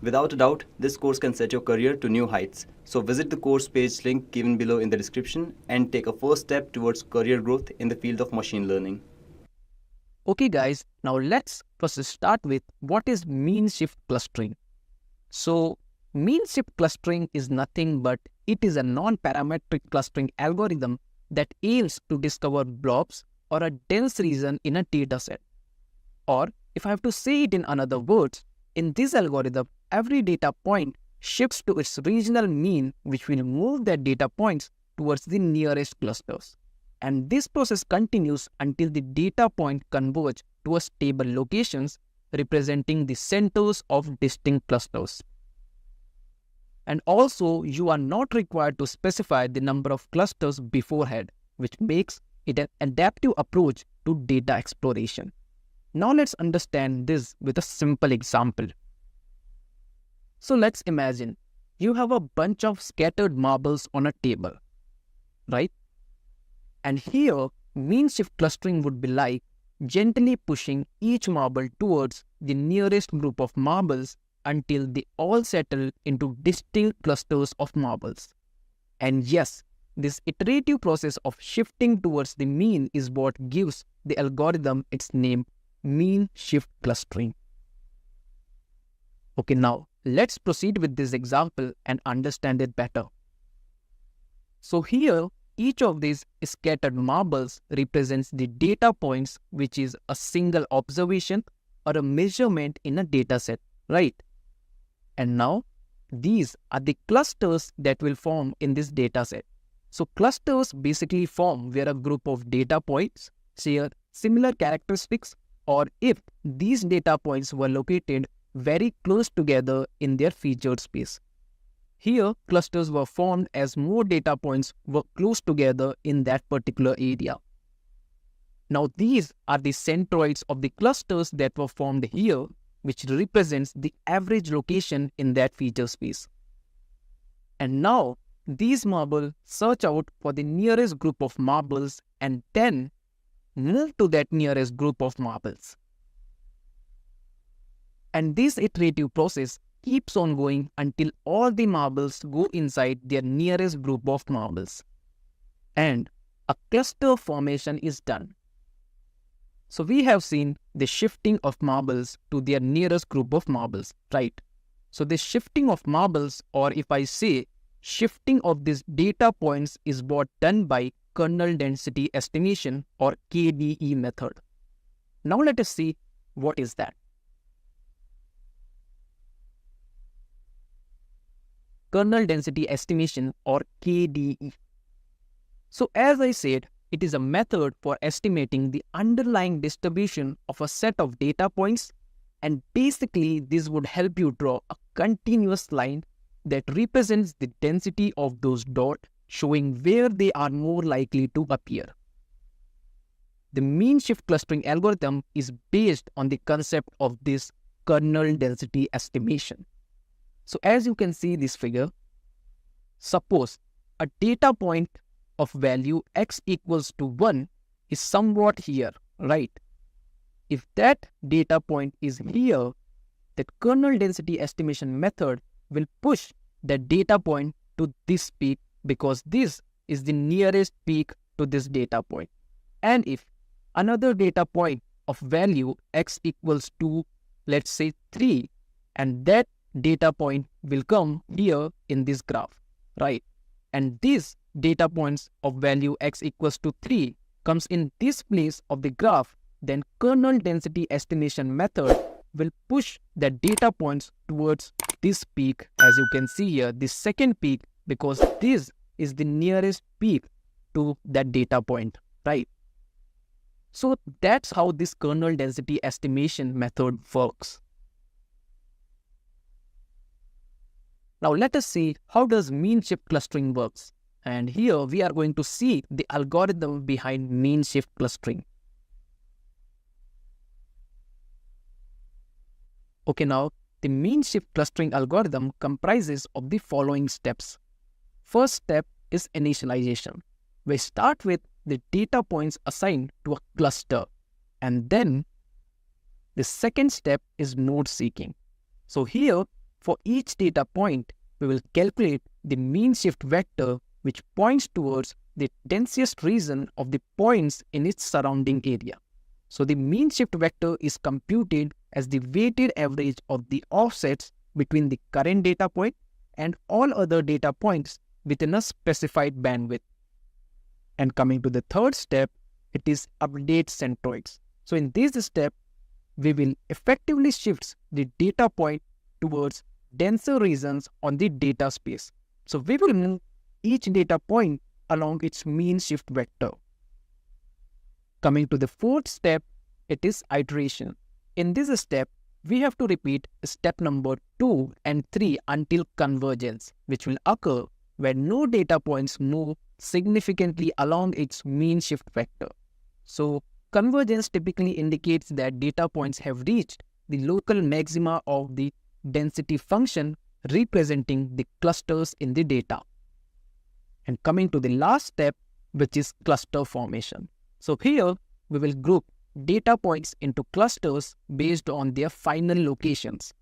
Without a doubt, this course can set your career to new heights. So visit the course page link given below in the description and take a first step towards career growth in the field of machine learning. Okay guys, now let's first start with what is mean shift clustering. So mean shift clustering is nothing but it is a non-parametric clustering algorithm that aims to discover blobs or a dense region in a dataset. Or if I have to say it in another words, in this algorithm, every data point shifts to its regional mean, which will move that data points towards the nearest clusters. And this process continues until the data point converge to a stable locations representing the centers of distinct clusters. And also, you are not required to specify the number of clusters beforehand, which makes it an adaptive approach to data exploration. Now let's understand this with a simple example. So let's imagine you have a bunch of scattered marbles on a table, right? And here, mean shift clustering would be like gently pushing each marble towards the nearest group of marbles until they all settle into distinct clusters of marbles. And yes, this iterative process of shifting towards the mean is what gives the algorithm its name, mean shift clustering. Okay, now let's proceed with this example and understand it better. So here, each of these scattered marbles represents the data points, which is a single observation or a measurement in a data set, right? And now, these are the clusters that will form in this data set. So clusters basically form where a group of data points share similar characteristics, or if these data points were located very close together in their featured space. Here, clusters were formed as more data points were close together in that particular area. Now, these are the centroids of the clusters that were formed here, which represents the average location in that feature space. And now, these marbles search out for the nearest group of marbles and then move to that nearest group of marbles. And this iterative process keeps on going until all the marbles go inside their nearest group of marbles. And a cluster formation is done. So we have seen the shifting of marbles to their nearest group of marbles, right? So the shifting of marbles, or if I say shifting of these data points, is what done by kernel density estimation or KDE method. Now let us see what is that. Kernel density estimation or KDE. So as I said, it is a method for estimating the underlying distribution of a set of data points, and basically this would help you draw a continuous line that represents the density of those dots, showing where they are more likely to appear. The mean shift clustering algorithm is based on the concept of this kernel density estimation. So as you can see this figure, suppose a data point of value x equals to 1 is somewhat here, right? If that data point is here, that kernel density estimation method will push that data point to this peak because this is the nearest peak to this data point. And if another data point of value x equals to, let's say 3, and that data point will come here in this graph, right? And these data points of value x equals to 3 comes in this place of the graph, then kernel density estimation method will push the data points towards this peak, as you can see here, this second peak, because this is the nearest peak to that data point, right? So that's how this kernel density estimation method works. Now let us see how does mean shift clustering works. And here we are going to see the algorithm behind mean shift clustering. Okay, now the mean shift clustering algorithm comprises of the following steps. First step is initialization. We start with the data points assigned to a cluster, and then the second step is node seeking. So here, for each data point, we will calculate the mean shift vector which points towards the densest region of the points in its surrounding area. So the mean shift vector is computed as the weighted average of the offsets between the current data point and all other data points within a specified bandwidth. And coming to the third step, it is update centroids. So in this step, we will effectively shift the data point towards denser regions on the data space. So we will move each data point along its mean shift vector. Coming to the fourth step, it is iteration. In this step, we have to repeat step number 2 and 3 until convergence, which will occur when no data points move significantly along its mean shift vector. So convergence typically indicates that data points have reached the local maxima of the density function representing the clusters in the data. And coming to the last step, which is cluster formation. So here we will group data points into clusters based on their final locations.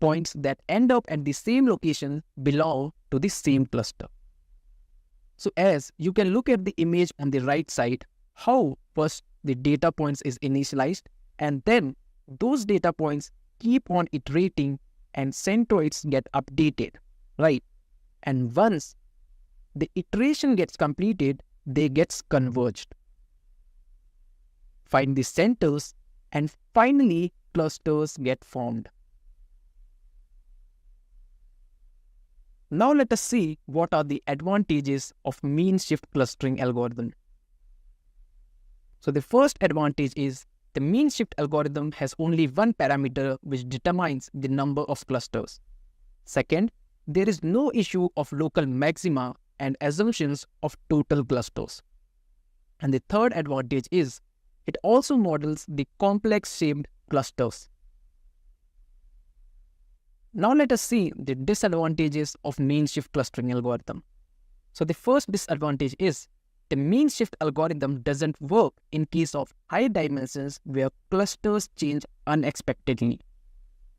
Points that end up at the same location belong to the same cluster. So as you can look at the image on the right side, how first the data points is initialized, and then those data points keep on iterating and centroids get updated, right? And once the iteration gets completed, they get converged. Find the centers, and finally clusters get formed. Now let us see what are the advantages of mean shift clustering algorithm. So the first advantage is the mean shift algorithm has only one parameter which determines the number of clusters. Second, there is no issue of local maxima and assumptions of total clusters. And the third advantage is it also models the complex shaped clusters. Now let us see the disadvantages of mean shift clustering algorithm. So the first disadvantage is the mean shift algorithm doesn't work in case of high dimensions where clusters change unexpectedly.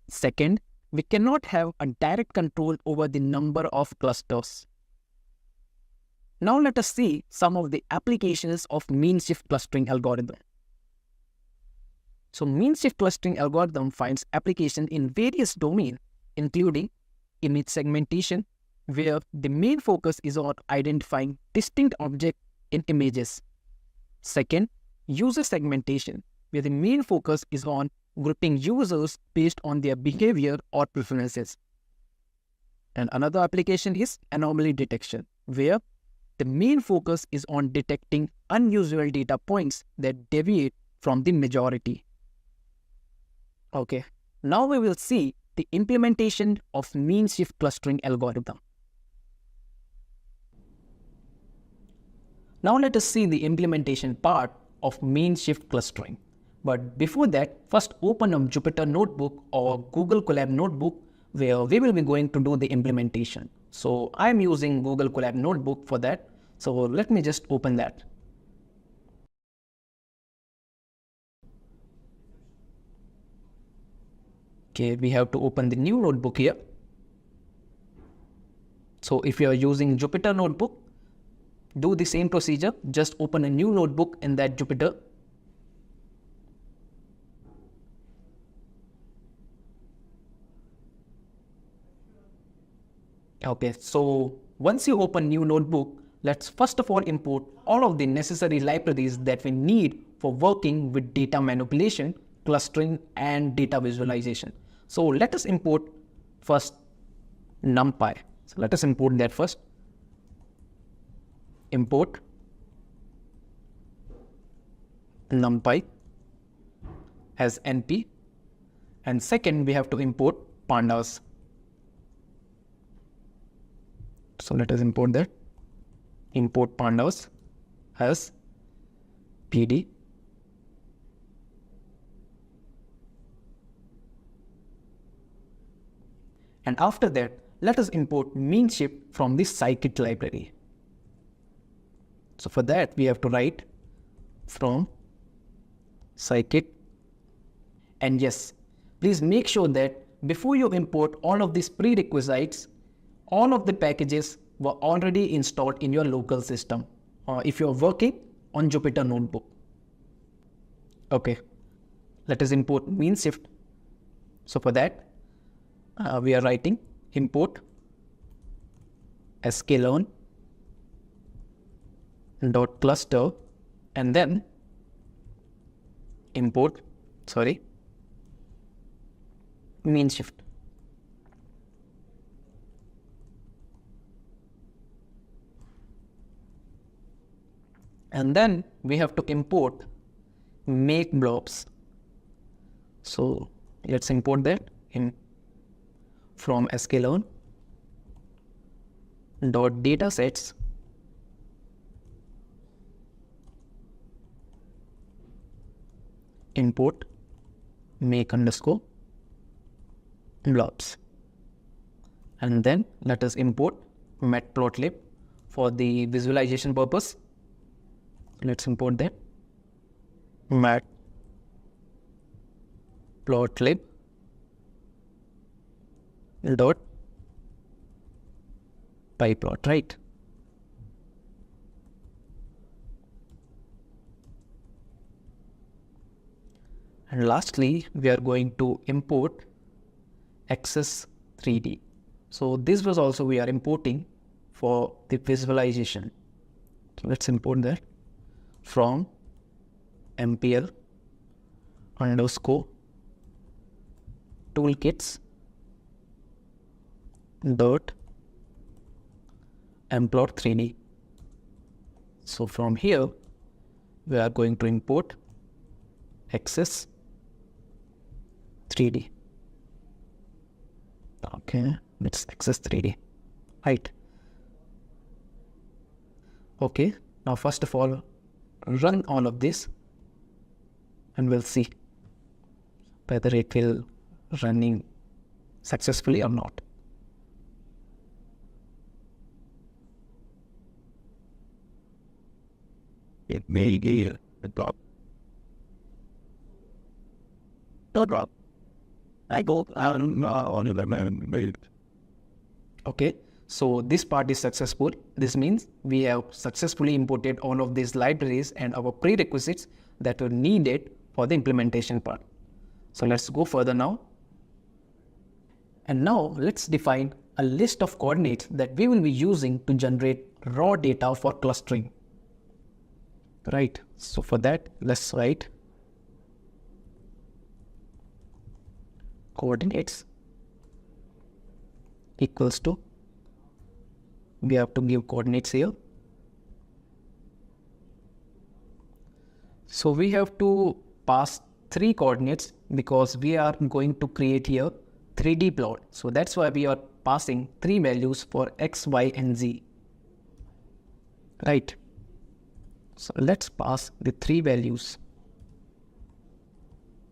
Second, we cannot have a direct control over the number of clusters. Now let us see some of the applications of mean shift clustering algorithm. So mean shift clustering algorithm finds application in various domains, including image segmentation, where the main focus is on identifying distinct objects in images. Second, user segmentation, where the main focus is on grouping users based on their behavior or preferences. And another application is anomaly detection, where the main focus is on detecting unusual data points that deviate from the majority. Okay, now we will see the implementation of mean shift clustering algorithm. Now let us see the implementation part of mean shift clustering. But before that, first open a Jupyter notebook or Google Colab notebook where we will be going to do the implementation. So I am using Google Colab notebook for that. So let me just open that. Okay, we have to open the new notebook here. So if you are using Jupyter notebook, do the same procedure. Just open a new notebook in that Jupyter. Okay, so once you open new notebook, let's first of all import all of the necessary libraries that we need for working with data manipulation, clustering, and data visualization. So let us import first NumPy. So let us import that first. Import NumPy as NP, and second we have to import pandas. So let us import that. Import pandas as PD. And after that, let us import mean shift from the scikit library. So for that, we have to write from scikit. And yes, please make sure that before you import all of these prerequisites, all of the packages were already installed in your local system, or if you're working on Jupyter Notebook. Okay, let us import mean shift. So for that, we are writing import sklearn dot cluster and then import mean shift. And then we have to import make blobs. So let's import that in from sklearn dot datasets import make underscore blobs, and then let us import matplotlib for the visualization purpose. Let's import that matplotlib dot pyplot, right? And lastly, we are going to import access 3D. So this was also we are importing for the visualization. So let's import that from MPL underscore toolkits dot mplot 3D. So from here we are going to import access 3D. Okay, let's access 3D. Right. Okay, now first of all, run all of this and we'll see whether it will running successfully or not. It may be a drop. No drop. I go on the Okay, so this part is successful. This means we have successfully imported all of these libraries and our prerequisites that were needed for the implementation part. So let's go further now. And now let's define a list of coordinates that we will be using to generate raw data for clustering. Right, so for that, let's write coordinates equals to, we have to give coordinates here. So we have to pass 3 coordinates because we are going to create here 3D plot. So that's why we are passing 3 values for X, Y, and Z. Right. So let's pass the 3 values.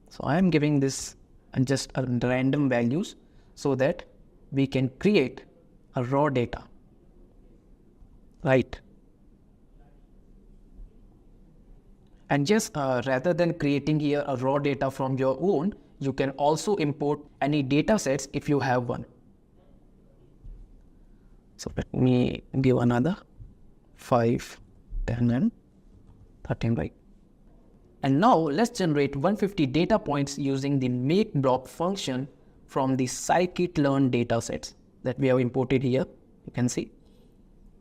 So I am giving this and just a random values so that we can create a raw data. Right. And just rather than creating here a raw data from your own, you can also import any data sets if you have one. So let me give another 5, 10 and 13, right? And now let's generate 150 data points using the make block function from the scikit-learn data sets that we have imported here. You can see.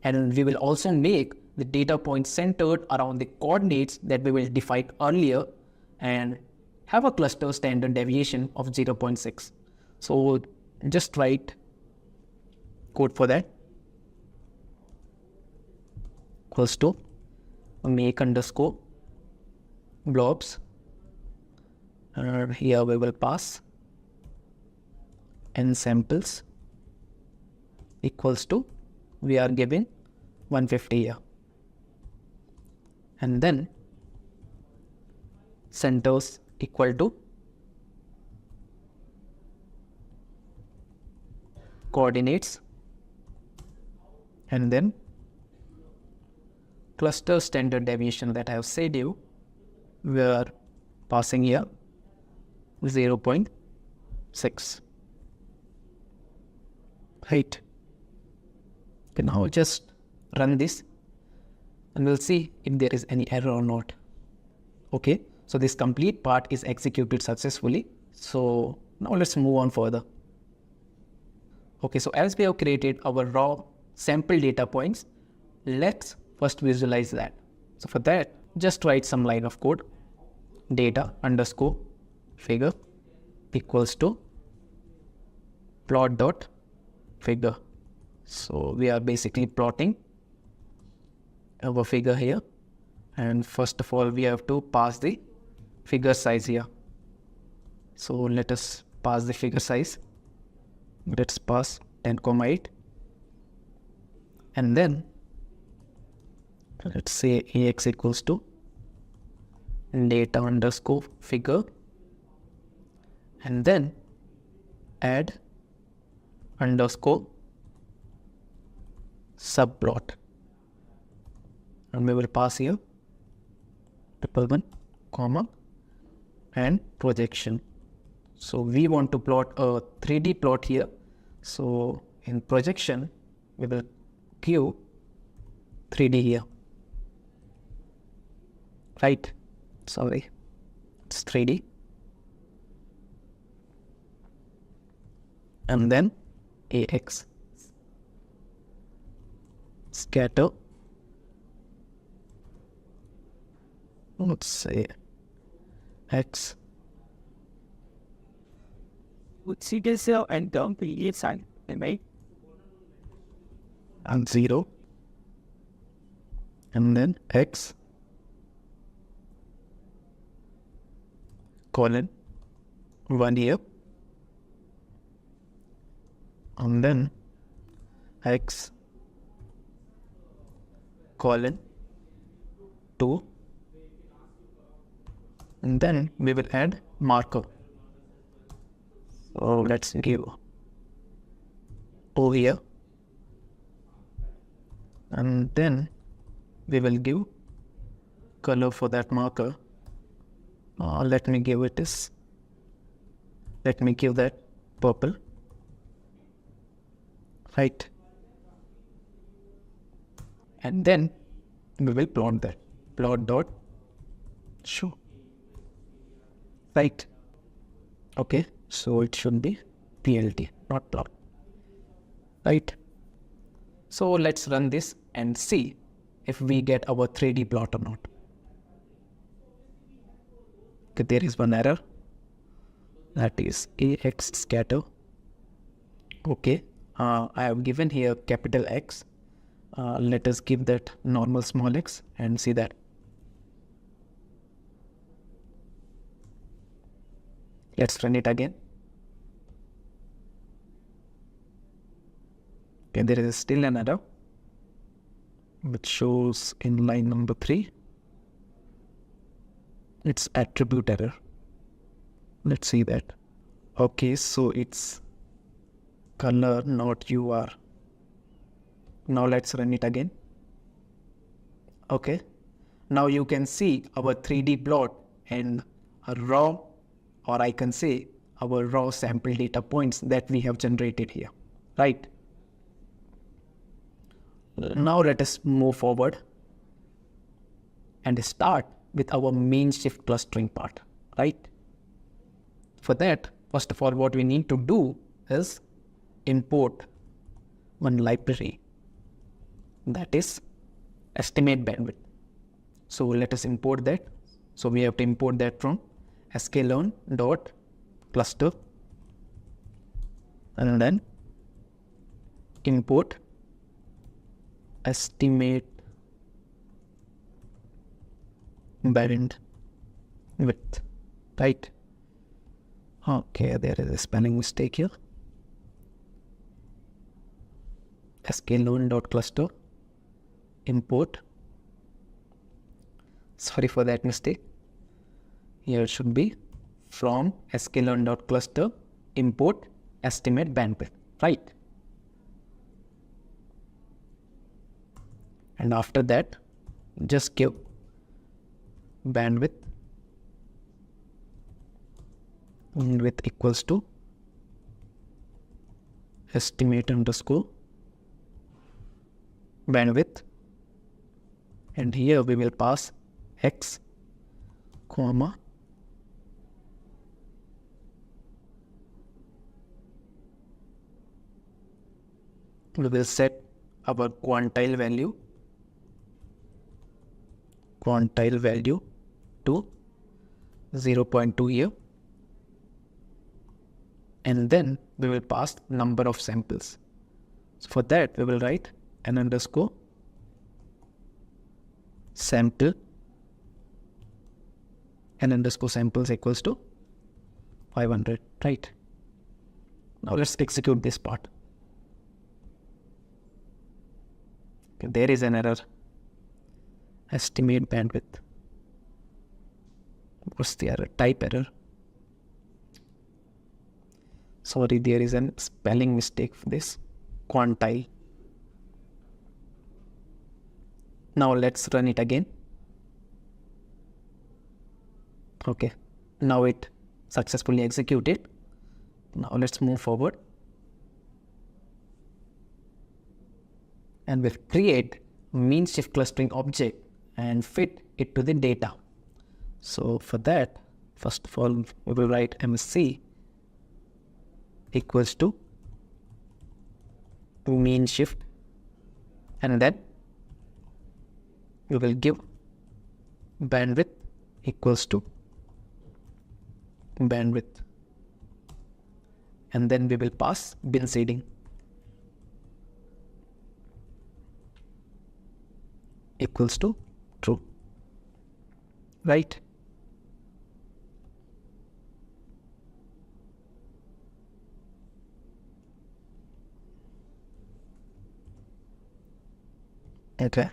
And we will also make the data points centered around the coordinates that we will define earlier and have a cluster standard deviation of 0.6. So just write code for that. Equals to make underscore blobs, and here we will pass n samples equals to, we are giving 150 here, and then centers equal to coordinates, and then cluster standard deviation that I have said you, we are passing here 0.6. Right. Okay, now just run this and we'll see if there is any error or not. Okay, so this complete part is executed successfully. So now let's move on further. Okay, so as we have created our raw sample data points, let's first visualize that. So for that, just write some line of code. Data underscore figure equals to plot dot figure. So we are basically plotting our figure here, and first of all we have to pass the figure size here. So let us pass the figure size. Let's pass 10,8, and then let's say ax equals to data underscore figure, and then add underscore subplot, and we will pass here 111, comma, and projection. So we want to plot a 3D plot here. So in projection, we will give 3D here. Right? Sorry, it's 3D. and then AX scatter, let's say X and dump sign, right? And 0, and then X colon 1 here, and then X colon 2, and then we will add marker. So let's give O here, and then we will give color for that marker. Let me give that purple, right? And then we will plot that, plot dot show, right? Okay, so it should be PLT, not plot, right? So let's run this and see if we get our 3D plot or not. Okay, there is one error, that is AX scatter. Okay, I have given here capital X. Let us give that normal small x and see that. Let's run it again. Okay, there is still an error which shows in line number 3. It's attribute error. Let's see that. Okay, so it's color, not UR. Now let's run it again. Okay, now you can see our 3D plot and a raw, or I can say our raw sample data points that we have generated here, right? Now let us move forward and start with our mean shift clustering part, right? For that, first of all, what we need to do is import one library, that is estimate bandwidth. So let us import that. So we have to import that from sklearn.cluster, and then import estimate bandwidth, right? Okay, there is a spelling mistake here. sklearn.cluster import, sorry for that mistake. Here it should be from sklearn.cluster import estimate bandwidth, right? And after that, just give bandwidth equals to estimate underscore bandwidth, and here we will pass x comma we will set our quantile value to 0.2 here, and then we will pass number of samples. So for that we will write n underscore sample, n underscore samples equals to 500, right? Now let's execute this part. Okay, there is an error, estimate bandwidth. What's the error? Type error. Sorry, there is a spelling mistake for this, quantile. Now let's run it again. Okay, now it successfully executed. Now let's move forward and we'll create mean shift clustering object and fit it to the data. So for that, first of all, we will write MSC equals to mean shift, and then we will give bandwidth equals to bandwidth, and then we will pass bin seeding equals to true, right? Okay.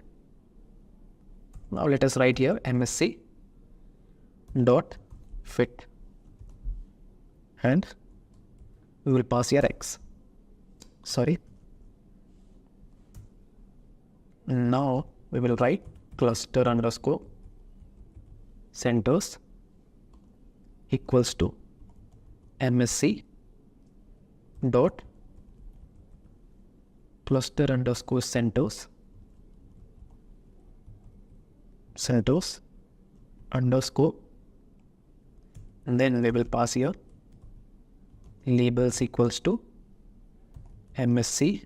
Now let us write here MSC dot fit, and we will pass here X. Sorry. Now we will write cluster underscore centers equals to MSC dot cluster underscore centers underscore, and then we will pass here labels equals to MSC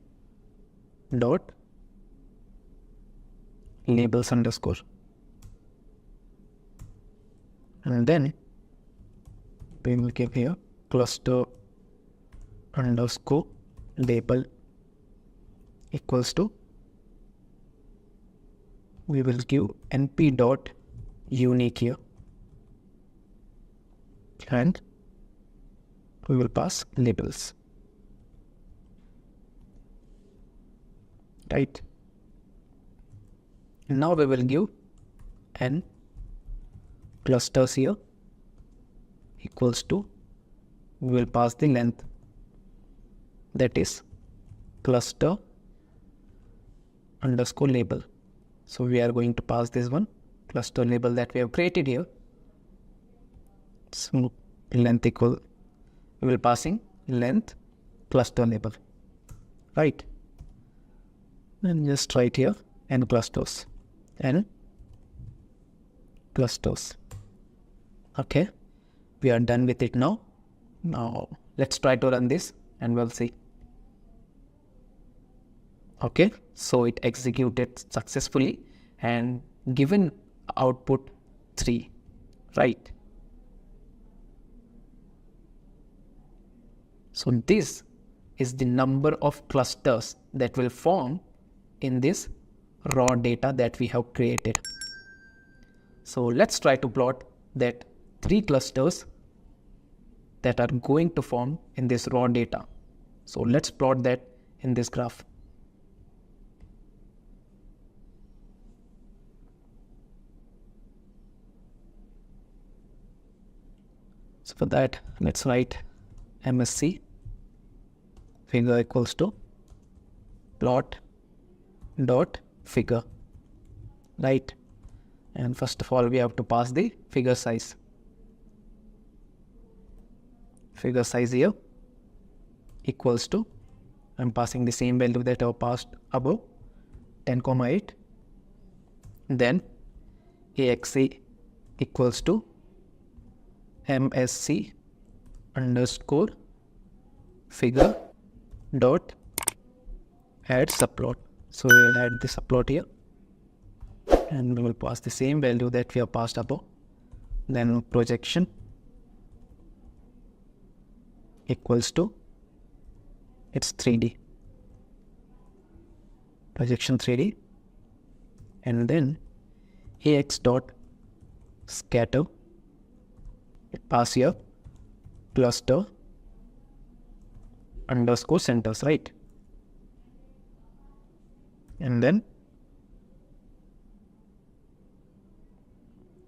dot labels underscore, and then we will give here cluster underscore label equals to, we will give np dot unique here, and we will pass labels, right? Now we will give n clusters here equals to, we will pass the length, that is cluster underscore label. So we are going to pass this one cluster label that we have created here. So length equal, we will passing length cluster label, right? Then just write here n clusters. Okay, we are done with it now. Now let's try to run this and we'll see. Okay, so it executed successfully and given output 3, right? So this is the number of clusters that will form in this raw data that we have created. So let's try to plot that 3 clusters that are going to form in this raw data. So let's plot that in this graph. So for that, let's write MSC figure equals to plot dot figure, right? And first of all, we have to pass the figure size. Figure size here equals to, I'm passing the same value that I passed above, 10,8. Then AXC equals to MSC underscore figure dot add subplot. So we will add the subplot here, and we will pass the same value that we have passed above. Then projection equals to, it's 3D, projection 3D, and then AX dot scatter, pass here cluster underscore centers, right? And then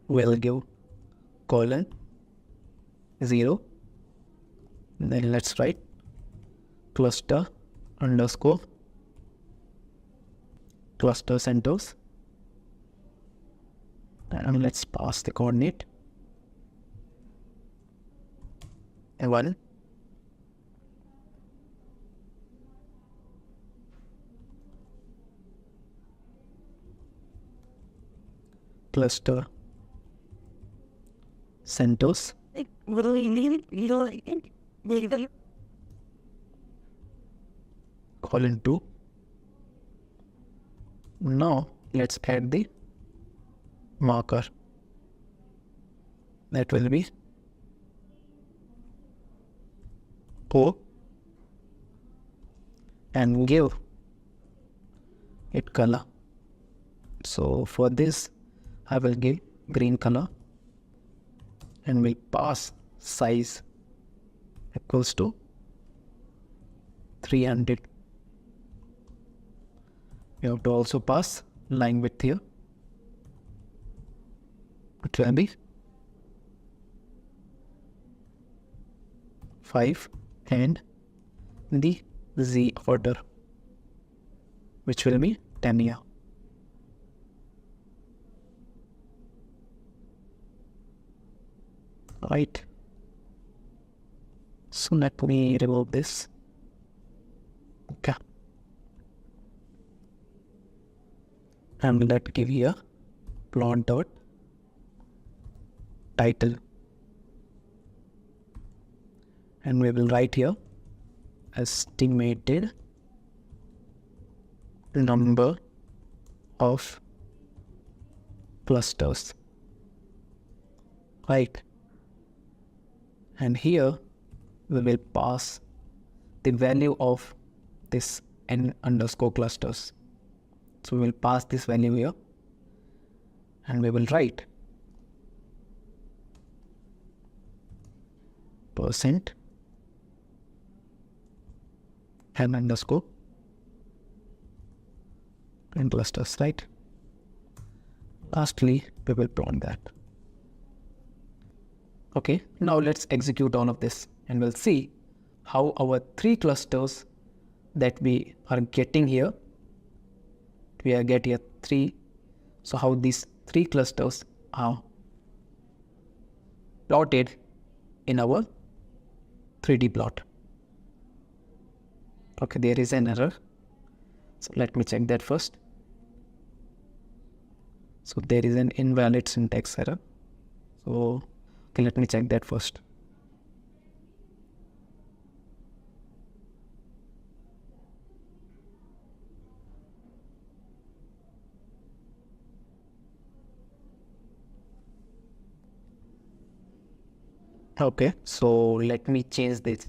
we'll give colon 0, and then let's write cluster underscore cluster centers, and let's pass the coordinate 1, cluster centers colon 2. Now let's add the marker. That will be O, and give it color. So for this I will give green color and will pass size equals to 300. You have to also pass line width here. It will be 5 and the Z order, which will be 10 here. Right. So let me remove this. Okay. And let's give here plot dot title. And we will write here estimated number of clusters. Right. And here we will pass the value of this n underscore clusters. So we will pass this value here and we will write percent n underscore n clusters, right? Lastly, we will plot that. Okay, now let's execute all of this and we'll see how our 3 clusters that we are getting here, we are get here 3. So how these 3 clusters are plotted in our 3D plot. Okay, there is an error. So let me check that first. So there is an invalid syntax error. So okay, let me check that first. Okay, so let me change this.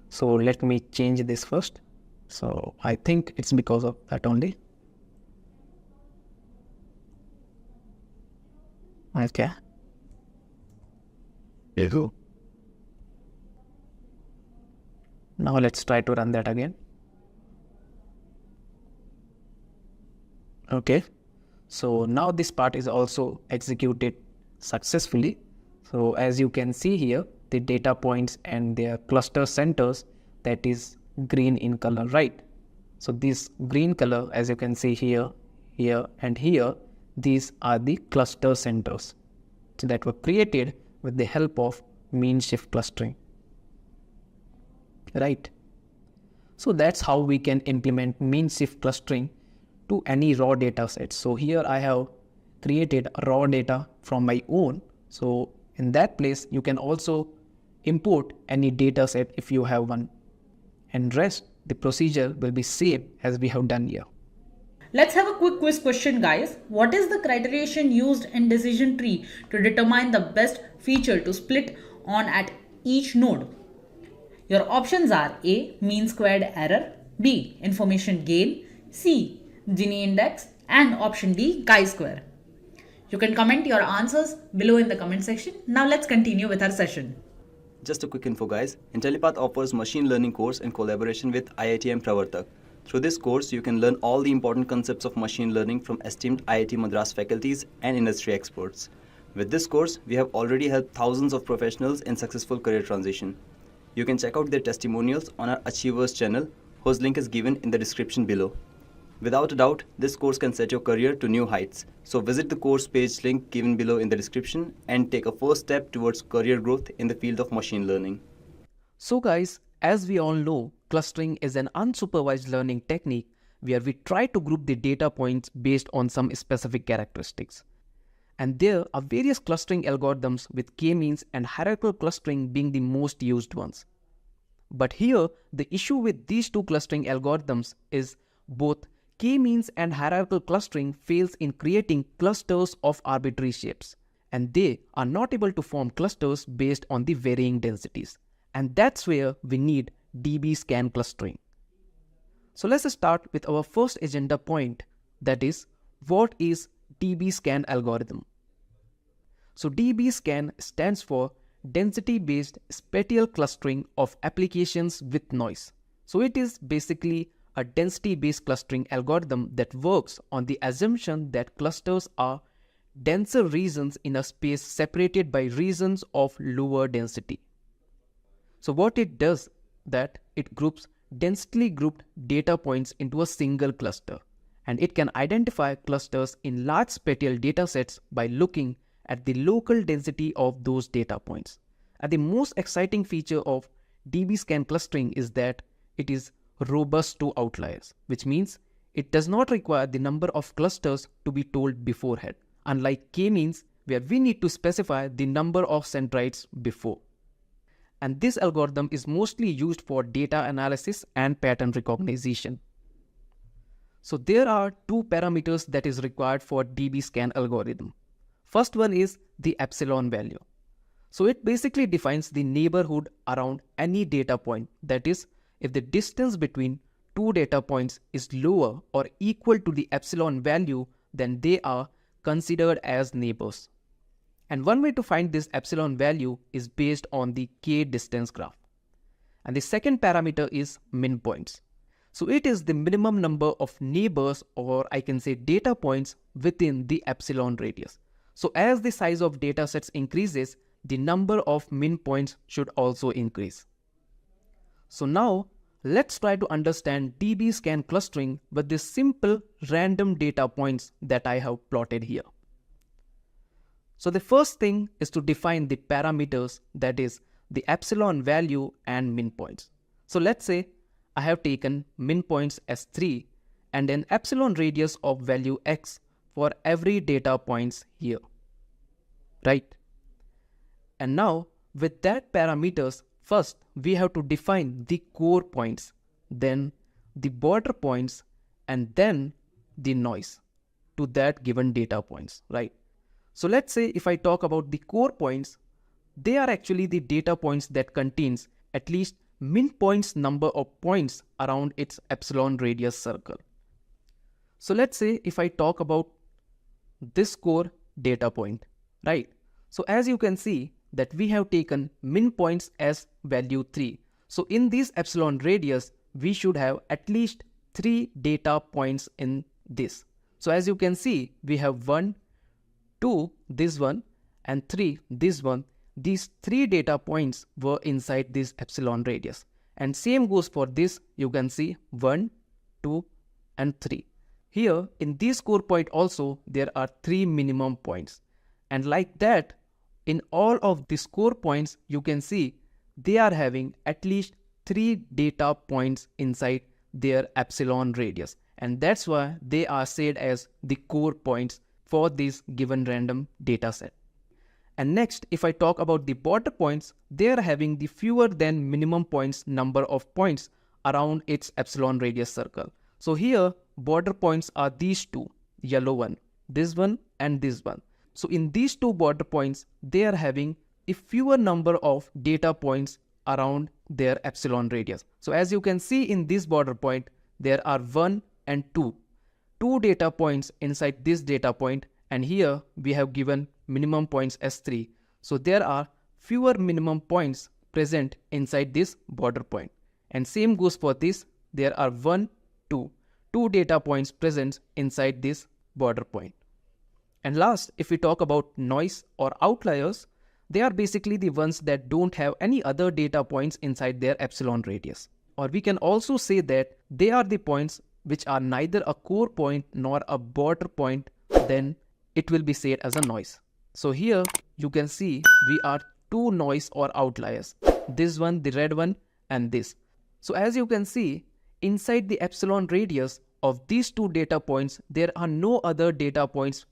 So let me change this first. So I think it's because of that only. Okay. There you go. Now let's try to run that again. Okay. So now this part is also executed successfully. So as you can see here, the data points and their cluster centers, that is green in color, right? So this green color, as you can see here, here and here, these are the cluster centers that were created with the help of mean shift clustering, right? So that's how we can implement mean shift clustering to any raw data set. So here I have created raw data from my own. So in that place, you can also import any data set if you have one. And rest, the procedure will be same as we have done here. Let's have a quick quiz question, guys. What is the criterion used in decision tree to determine the best feature to split on at each node? Your options are A, mean squared error, B, information gain, C, Gini index, and option D, chi-square. You can comment your answers below in the comment section. Now let's continue with our session. Just a quick info, guys. Intellipaat offers machine learning course in collaboration with IITM Pravartak. Through this course, you can learn all the important concepts of machine learning from esteemed IIT Madras faculties and industry experts. With this course, we have already helped thousands of professionals in successful career transition. You can check out their testimonials on our Achievers channel, whose link is given in the description below. Without a doubt, this course can set your career to new heights. So visit the course page link given below in the description and take a first step towards career growth in the field of machine learning. So guys, as we all know, clustering is an unsupervised learning technique where we try to group the data points based on some specific characteristics. And there are various clustering algorithms with k-means and hierarchical clustering being the most used ones. But here, the issue with these two clustering algorithms is both k-means and hierarchical clustering fails in creating clusters of arbitrary shapes, and they are not able to form clusters based on the varying densities. And that's where we need DBSCAN clustering. So let's start with our first agenda point, that is, what is DBSCAN algorithm? So DBSCAN stands for Density-Based Spatial Clustering of Applications with Noise. So it is basically a density-based clustering algorithm that works on the assumption that clusters are denser regions in a space separated by regions of lower density. So what it does, that it groups densely grouped data points into a single cluster, and it can identify clusters in large spatial datasets by looking at the local density of those data points. And the most exciting feature of DBSCAN clustering is that it is robust to outliers, which means it does not require the number of clusters to be told beforehand, unlike k-means where we need to specify the number of centroids before. And this algorithm is mostly used for data analysis and pattern recognition. So there are two parameters that is required for DBSCAN algorithm. First one is the epsilon value. So it basically defines the neighborhood around any data point. That is, if the distance between two data points is lower or equal to the epsilon value, then they are considered as neighbors. And one way to find this epsilon value is based on the k distance graph. And the second parameter is min points. So it is the minimum number of neighbors, or I can say data points, within the epsilon radius. So as the size of data sets increases, the number of min points should also increase. So now let's try to understand DBSCAN clustering with this simple random data points that I have plotted here. So the first thing is to define the parameters, that is the epsilon value and min points. So let's say I have taken min points as 3 and an epsilon radius of value x for every data points here, right? And now with that parameters, first we have to define the core points, then the border points, and then the noise to that given data points, right? So let's say if I talk about the core points, they are actually the data points that contains at least min points number of points around its epsilon radius circle. So let's say if I talk about this core data point, right? So as you can see that we have taken min points as value 3. So in this epsilon radius, we should have at least 3 data points in this. So as you can see, we have 1, 2, this one, and 3, this one. These 3 data points were inside this epsilon radius. And same goes for this, you can see 1, 2, and 3. Here in this core point also, there are 3 minimum points. And like that, in all of these core points, you can see they are having at least 3 data points inside their epsilon radius. And that's why they are said as the core points for this given random data set. And next, if I talk about the border points, they are having the fewer than minimum points number of points around its epsilon radius circle. So here, border points are these two, yellow one, this one, and this one. So in these two border points, they are having a fewer number of data points around their epsilon radius. So as you can see in this border point, there are 1 and 2 data points inside this data point, and here we have given minimum points as 3. So there are fewer minimum points present inside this border point. And same goes for this, there are 1, 2 data points present inside this border point. And last, if we talk about noise or outliers, they are basically the ones that don't have any other data points inside their epsilon radius. Or we can also say that they are the points which are neither a core point nor a border point, then it will be said as a noise. So here you can see we are 2 noise or outliers. This one, the red one, and this. So as you can see, inside the epsilon radius of these 2 data points, there are no other data points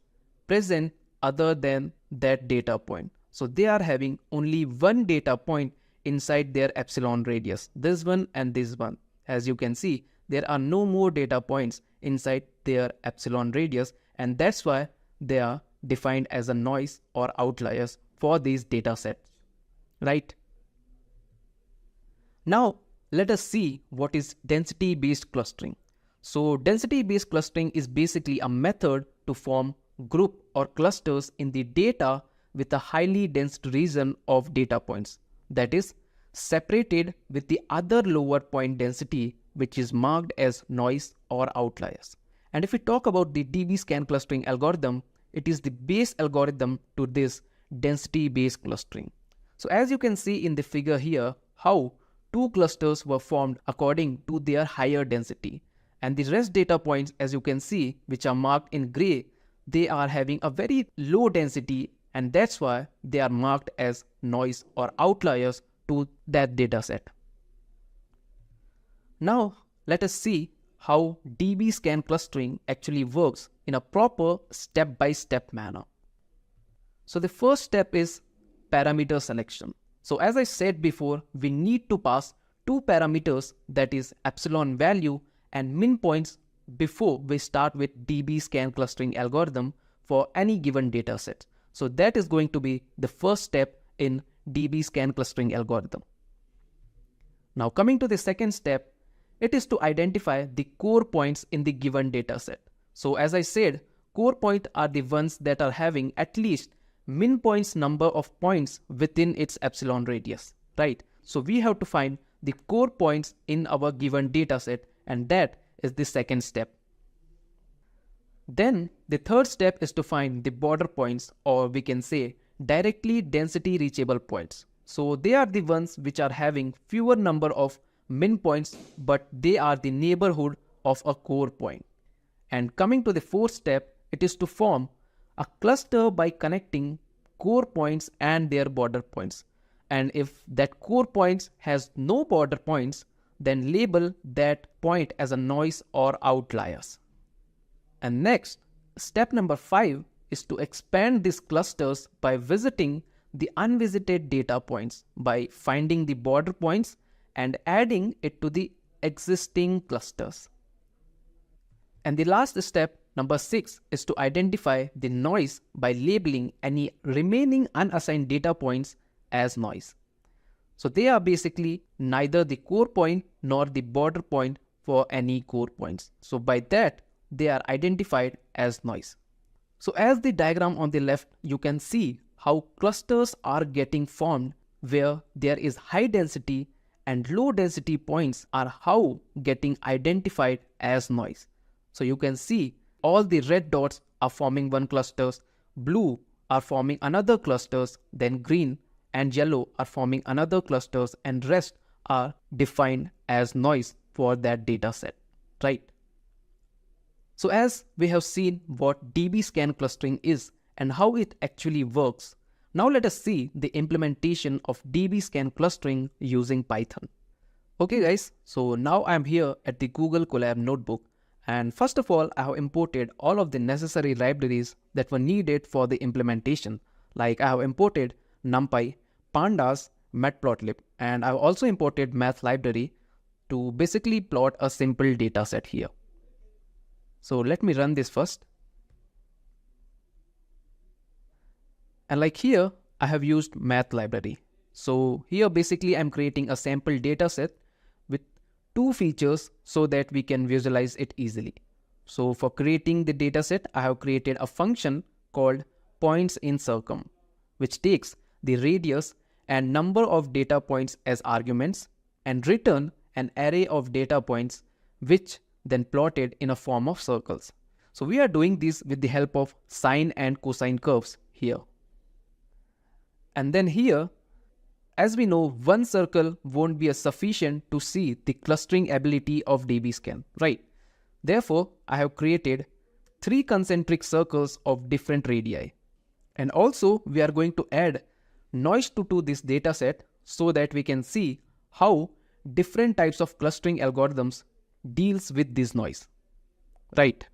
present other than that data point. So they are having only 1 data point inside their epsilon radius, this one and this one. As you can see, there are no more data points inside their epsilon radius, and that's why they are defined as a noise or outliers for these data sets, right? Now, let us see what is density-based clustering. So, density-based clustering is basically a method to form group or clusters in the data with a highly dense region of data points, that is separated with the other lower point density, which is marked as noise or outliers. And if we talk about the DBSCAN clustering algorithm, it is the base algorithm to this density-based clustering. So as you can see in the figure here, how two clusters were formed according to their higher density. And the rest data points, as you can see, which are marked in gray, they are having a very low density, and that's why they are marked as noise or outliers to that data set. Now, let us see how DBSCAN clustering actually works in a proper step-by-step manner. So the first step is parameter selection. So as I said before, we need to pass two parameters, that is epsilon value and min points, before we start with DBSCAN clustering algorithm for any given data set. So that is going to be the first step in DBSCAN clustering algorithm. Now coming to the second step, it is to identify the core points in the given data set. So as I said, core points are the ones that are having at least min points number of points within its epsilon radius, right? So we have to find the core points in our given data set, and that is the second step. Then the third step is to find the border points, or we can say directly density reachable points. So they are the ones which are having fewer number of min points, but they are the neighborhood of a core point. And coming to the fourth step, it is to form a cluster by connecting core points and their border points. And if that core points has no border points, then label that point as a noise or outliers. And next, step number 5 is to expand these clusters by visiting the unvisited data points by finding the border points and adding it to the existing clusters. And the last step, number 6, is to identify the noise by labeling any remaining unassigned data points as noise. So they are basically neither the core point nor the border point for any core points. So by that, they are identified as noise. So as the diagram on the left, you can see how clusters are getting formed where there is high density and low density points are how getting identified as noise. So you can see all the red dots are forming one clusters, blue are forming another clusters, then green and yellow are forming another clusters, and rest are defined as noise for that data set, right? So as we have seen what DBSCAN clustering is and how it actually works, now let us see the implementation of DBSCAN clustering using Python. Okay guys, so now I am here at the Google Colab notebook, and first of all I have imported all of the necessary libraries that were needed for the implementation. Like I have imported NumPy, Pandas, Matplotlib, and I have also imported math library to basically plot a simple data set here. So let me run this first. And like here, I have used math library. So here basically I'm creating a sample data set with two features so that we can visualize it easily. So for creating the data set, I have created a function called points in circum, which takes the radius and number of data points as arguments and return an array of data points, which then plotted in a form of circles. So we are doing this with the help of sine and cosine curves here. And then here, as we know, one circle won't be sufficient to see the clustering ability of DBSCAN, right? Therefore, I have created 3 concentric circles of different radii. And also, we are going to add noise to this data set so that we can see how different types of clustering algorithms deals with this noise, right?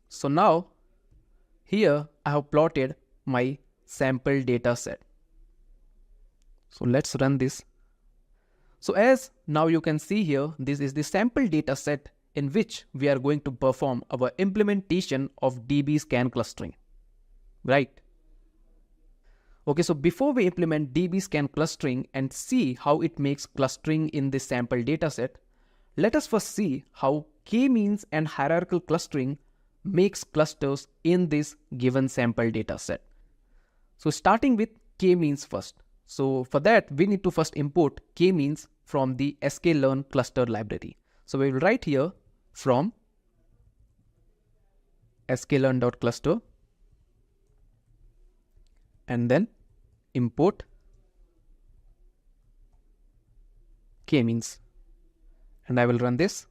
So now, here I have plotted my sample data set. So let's run this. So as now you can see here, this is the sample data set in which we are going to perform our implementation of DBSCAN clustering, right? Okay, so before we implement DBSCAN clustering and see how it makes clustering in this sample dataset, let us first see how k-means and hierarchical clustering makes clusters in this given sample dataset. So starting with k-means first. So for that, we need to first import k-means from the sklearn cluster library. So we will write here from sklearn.cluster and then import k-means, and I will run this.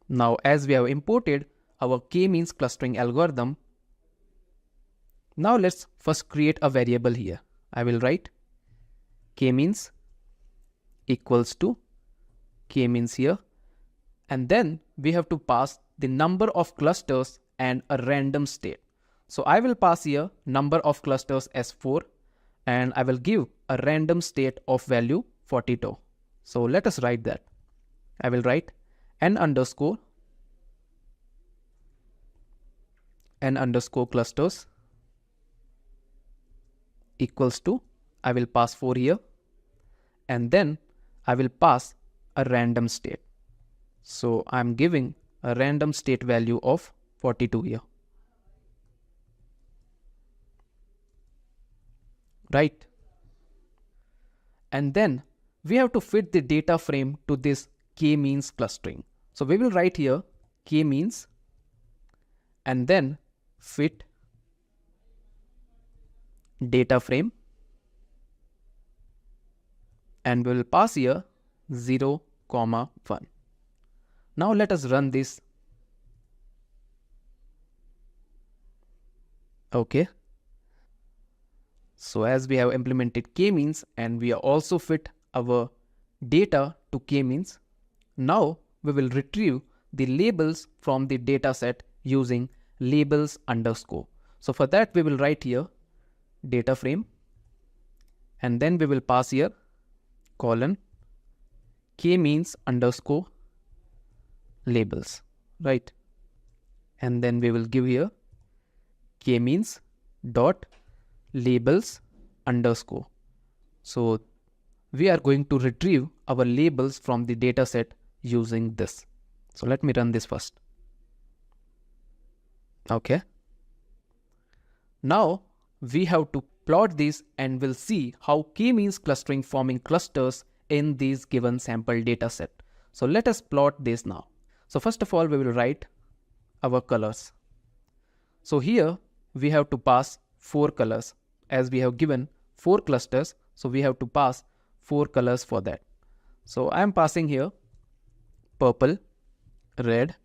Now as we have imported our k-means clustering algorithm, now let's first create a variable here. I will write k-means equals to k-means here, and then we have to pass the number of clusters and a random state. So I will pass here number of clusters as 4, and I will give a random state of value 42. So let us write that. I will write n underscore clusters equals to, I will pass 4 here, and then I will pass a random state. So I'm giving a random state value of 42 here. Right? And then we have to fit the data frame to this k-means clustering. So we will write here k-means and then fit data frame, and we will pass here 0, 1. Now let us run this. Okay. So as we have implemented k-means and we are also fit our data to k-means, now we will retrieve the labels from the data set using labels underscore. So for that we will write here data frame, and then we will pass here colon k-means underscore labels, right? And then we will give here k-means dot labels underscore. So we are going to retrieve our labels from the data set using this. So let me run this first. Okay. Now we have to plot this and we'll see how k-means clustering forming clusters in these given sample data set. So let us plot this now. So first of all, we will write our colors. So here we have to pass 4 colors, as we have given 4 clusters. So we have to pass 4 colors for that. So I am passing here purple, red,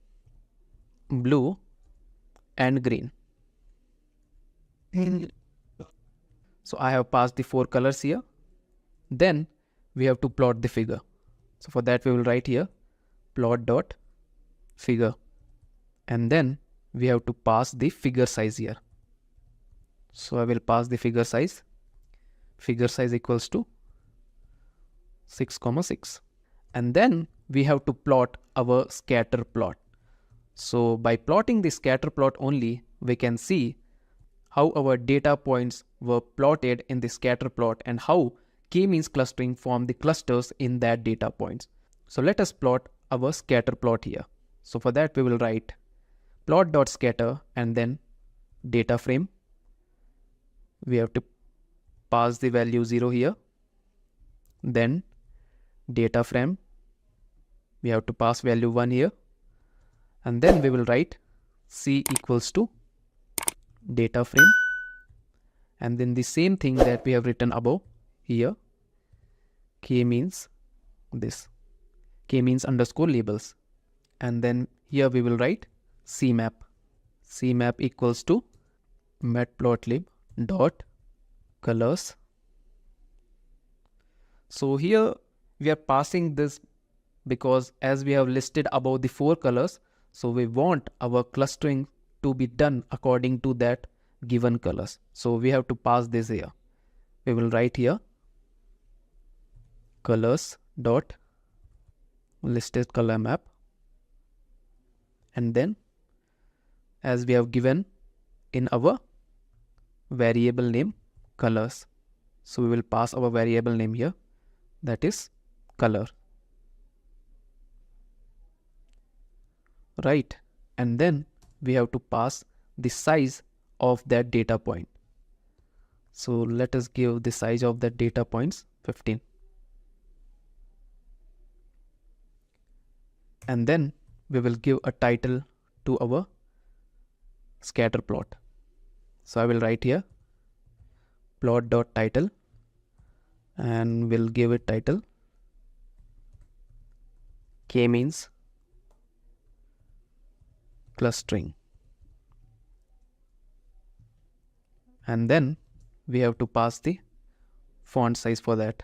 blue, and green. So I have passed the 4 colors here. Then we have to plot the figure. So for that we will write here plot dot figure, and then we have to pass the figure size here. So I will pass the figure size. Figure size equals to 6,6. And then we have to plot our scatter plot. So by plotting the scatter plot only, we can see how our data points were plotted in the scatter plot and how k-means clustering formed the clusters in that data points. So let us plot our scatter plot here. So for that we will write plot.scatter and then data frame. We have to pass the value 0 here. Then data frame, we have to pass value 1 here. And then we will write C equals to data frame. And then the same thing that we have written above here. K-means this. K-means underscore labels. And then here we will write CMap. CMap equals to matplotlib dot colors. So here we are passing this because as we have listed above the 4 colors, so we want our clustering to be done according to that given colors. So we have to pass this here. We will write here colors dot listed color map, and then as we have given in our variable name colors, so we will pass our variable name here, that is color, right? And then we have to pass the size of that data point. So let us give the size of that data points 15. And then we will give a title to our scatter plot. So I will write here plot.title, and we'll give it title k-means clustering. And then we have to pass the font size for that.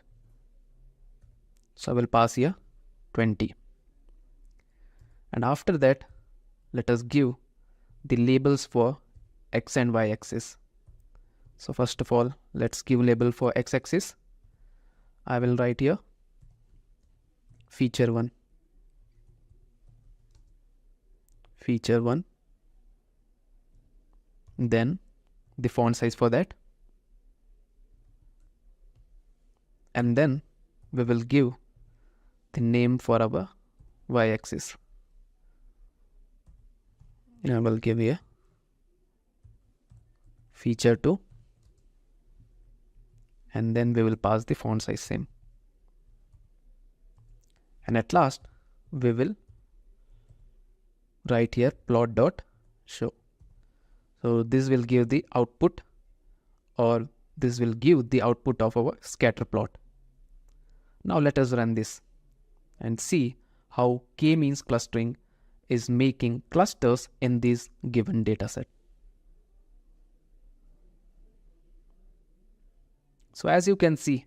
So I will pass here 20. And after that, let us give the labels for x and y axis. So first of all, let's give label for x axis. I will write here feature 1, feature 1, then the font size for that, and then we will give the name for our y axis. And I will give here feature 2, and then we will pass the font size same. And at last we will write here plot dot show. So this will give the output, or this will give the output of our scatter plot. Now let us run this and see how k-means clustering is making clusters in this given data set. So as you can see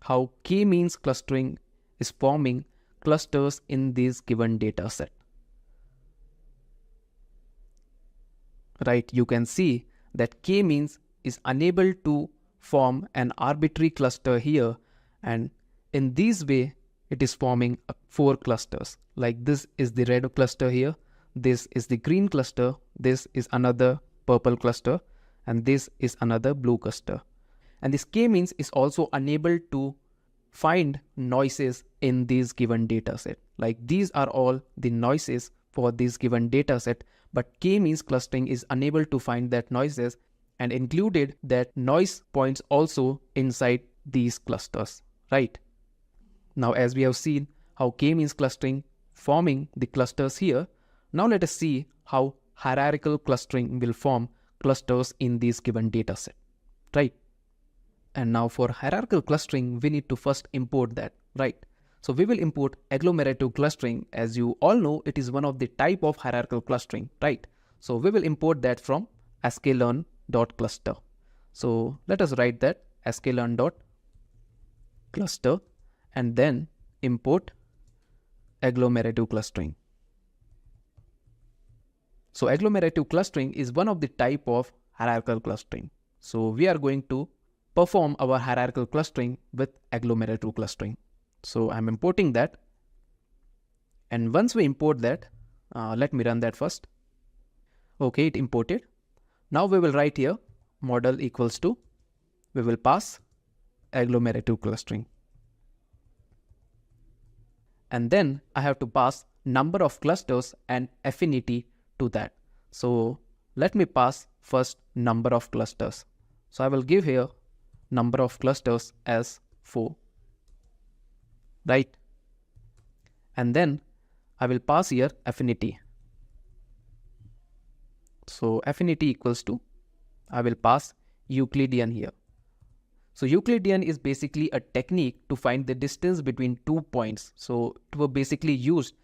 how k-means clustering is forming clusters in this given data set. Right, you can see that k-means is unable to form an arbitrary cluster here, and in this way it is forming 4 clusters. Like this is the red cluster here, this is the green cluster, this is another purple cluster, and this is another blue cluster. And this k-means is also unable to find noises in this given data set. Like these are all the noises for this given data set, but k-means clustering is unable to find that noises and included that noise points also inside these clusters, right? Now as we have seen how k-means clustering forming the clusters here, now let us see how hierarchical clustering will form clusters in this given data set, right? And now for hierarchical clustering, we need to first import that, right? So we will import agglomerative clustering. As you all know, it is one of the type of hierarchical clustering, right? So we will import that from sklearn.cluster. So let us write that sklearn.cluster and then import agglomerative clustering. So agglomerative clustering is one of the type of hierarchical clustering. So we are going to perform our hierarchical clustering with agglomerative clustering. So I'm importing that, and once we import that, let me run that first. Okay, it imported. Now we will write here model equals to, we will pass agglomerative clustering, and then I have to pass number of clusters and affinity to that. So let me pass first number of clusters. So I will give here number of clusters as 4, right? And then I will pass here affinity. So affinity equals to, I will pass Euclidean here. So Euclidean is basically a technique to find the distance between 2 points. So it was basically used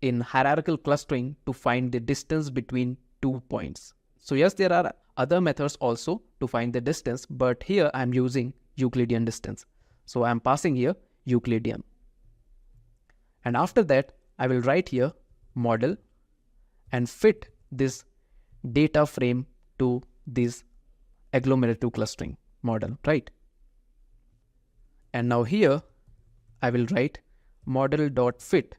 in hierarchical clustering to find the distance between 2 points. So yes, there are other methods also to find the distance, but here I'm using Euclidean distance. So I'm passing here Euclidean. And after that, I will write here model and fit this data frame to this agglomerative clustering model, right? And now here I will write model.fit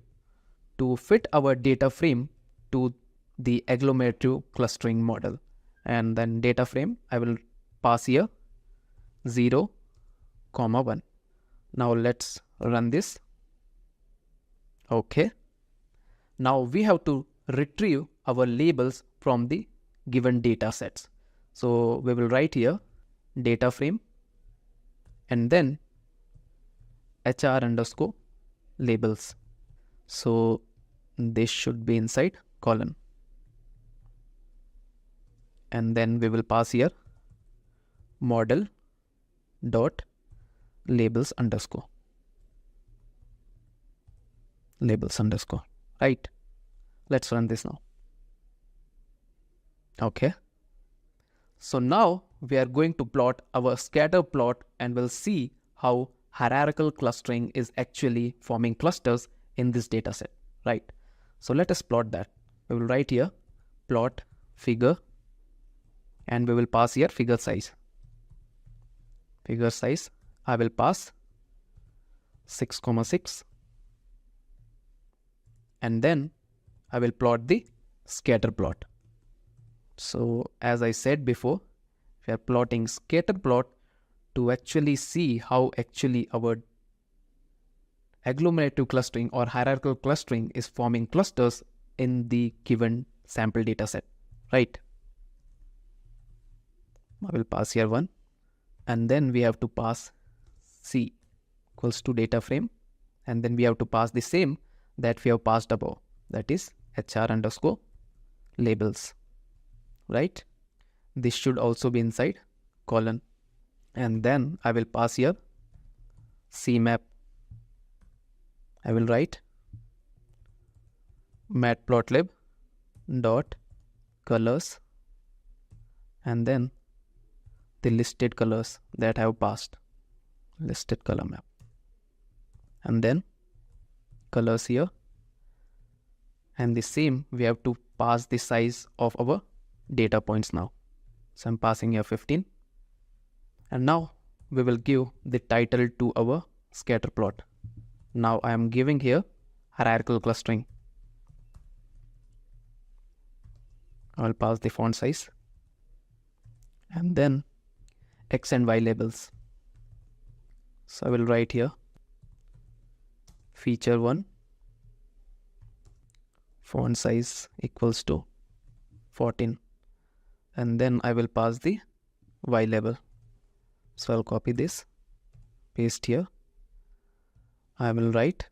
to fit our data frame to the agglomerative clustering model. And then data frame, I will pass here 0, 1. Now let's run this. Okay. Now we have to retrieve our labels from the given data sets. So we will write here data frame and then HR_ labels. So this should be inside column. And then we will pass here model dot labels underscore. Right. Let's run this now. Okay. So now we are going to plot our scatter plot and we'll see how hierarchical clustering is actually forming clusters in this data set, right? So let us plot that. We will write here plot figure and we will pass here figure size. Figure size, I will pass 6,6 and then I will plot the scatter plot. So as I said before, we are plotting scatter plot to actually see how actually our agglomerative clustering or hierarchical clustering is forming clusters in the given sample data set, right? I will pass here 1 and then we have to pass C equals to data frame and then we have to pass the same that we have passed above, that is HR_ labels, right? This should also be inside column and then I will pass here CMap. I will write matplotlib dot colors and then the listed colors that I have passed, listed color map, and then colors here, and the same we have to pass the size of our data points now. So I'm passing here 15 and now we will give the title to our scatter plot. Now I am giving here hierarchical clustering. I will pass the font size and then X and Y labels. So I will write here feature 1 font size equals to 14 and then I will pass the Y label. So I'll copy this, paste here. I will write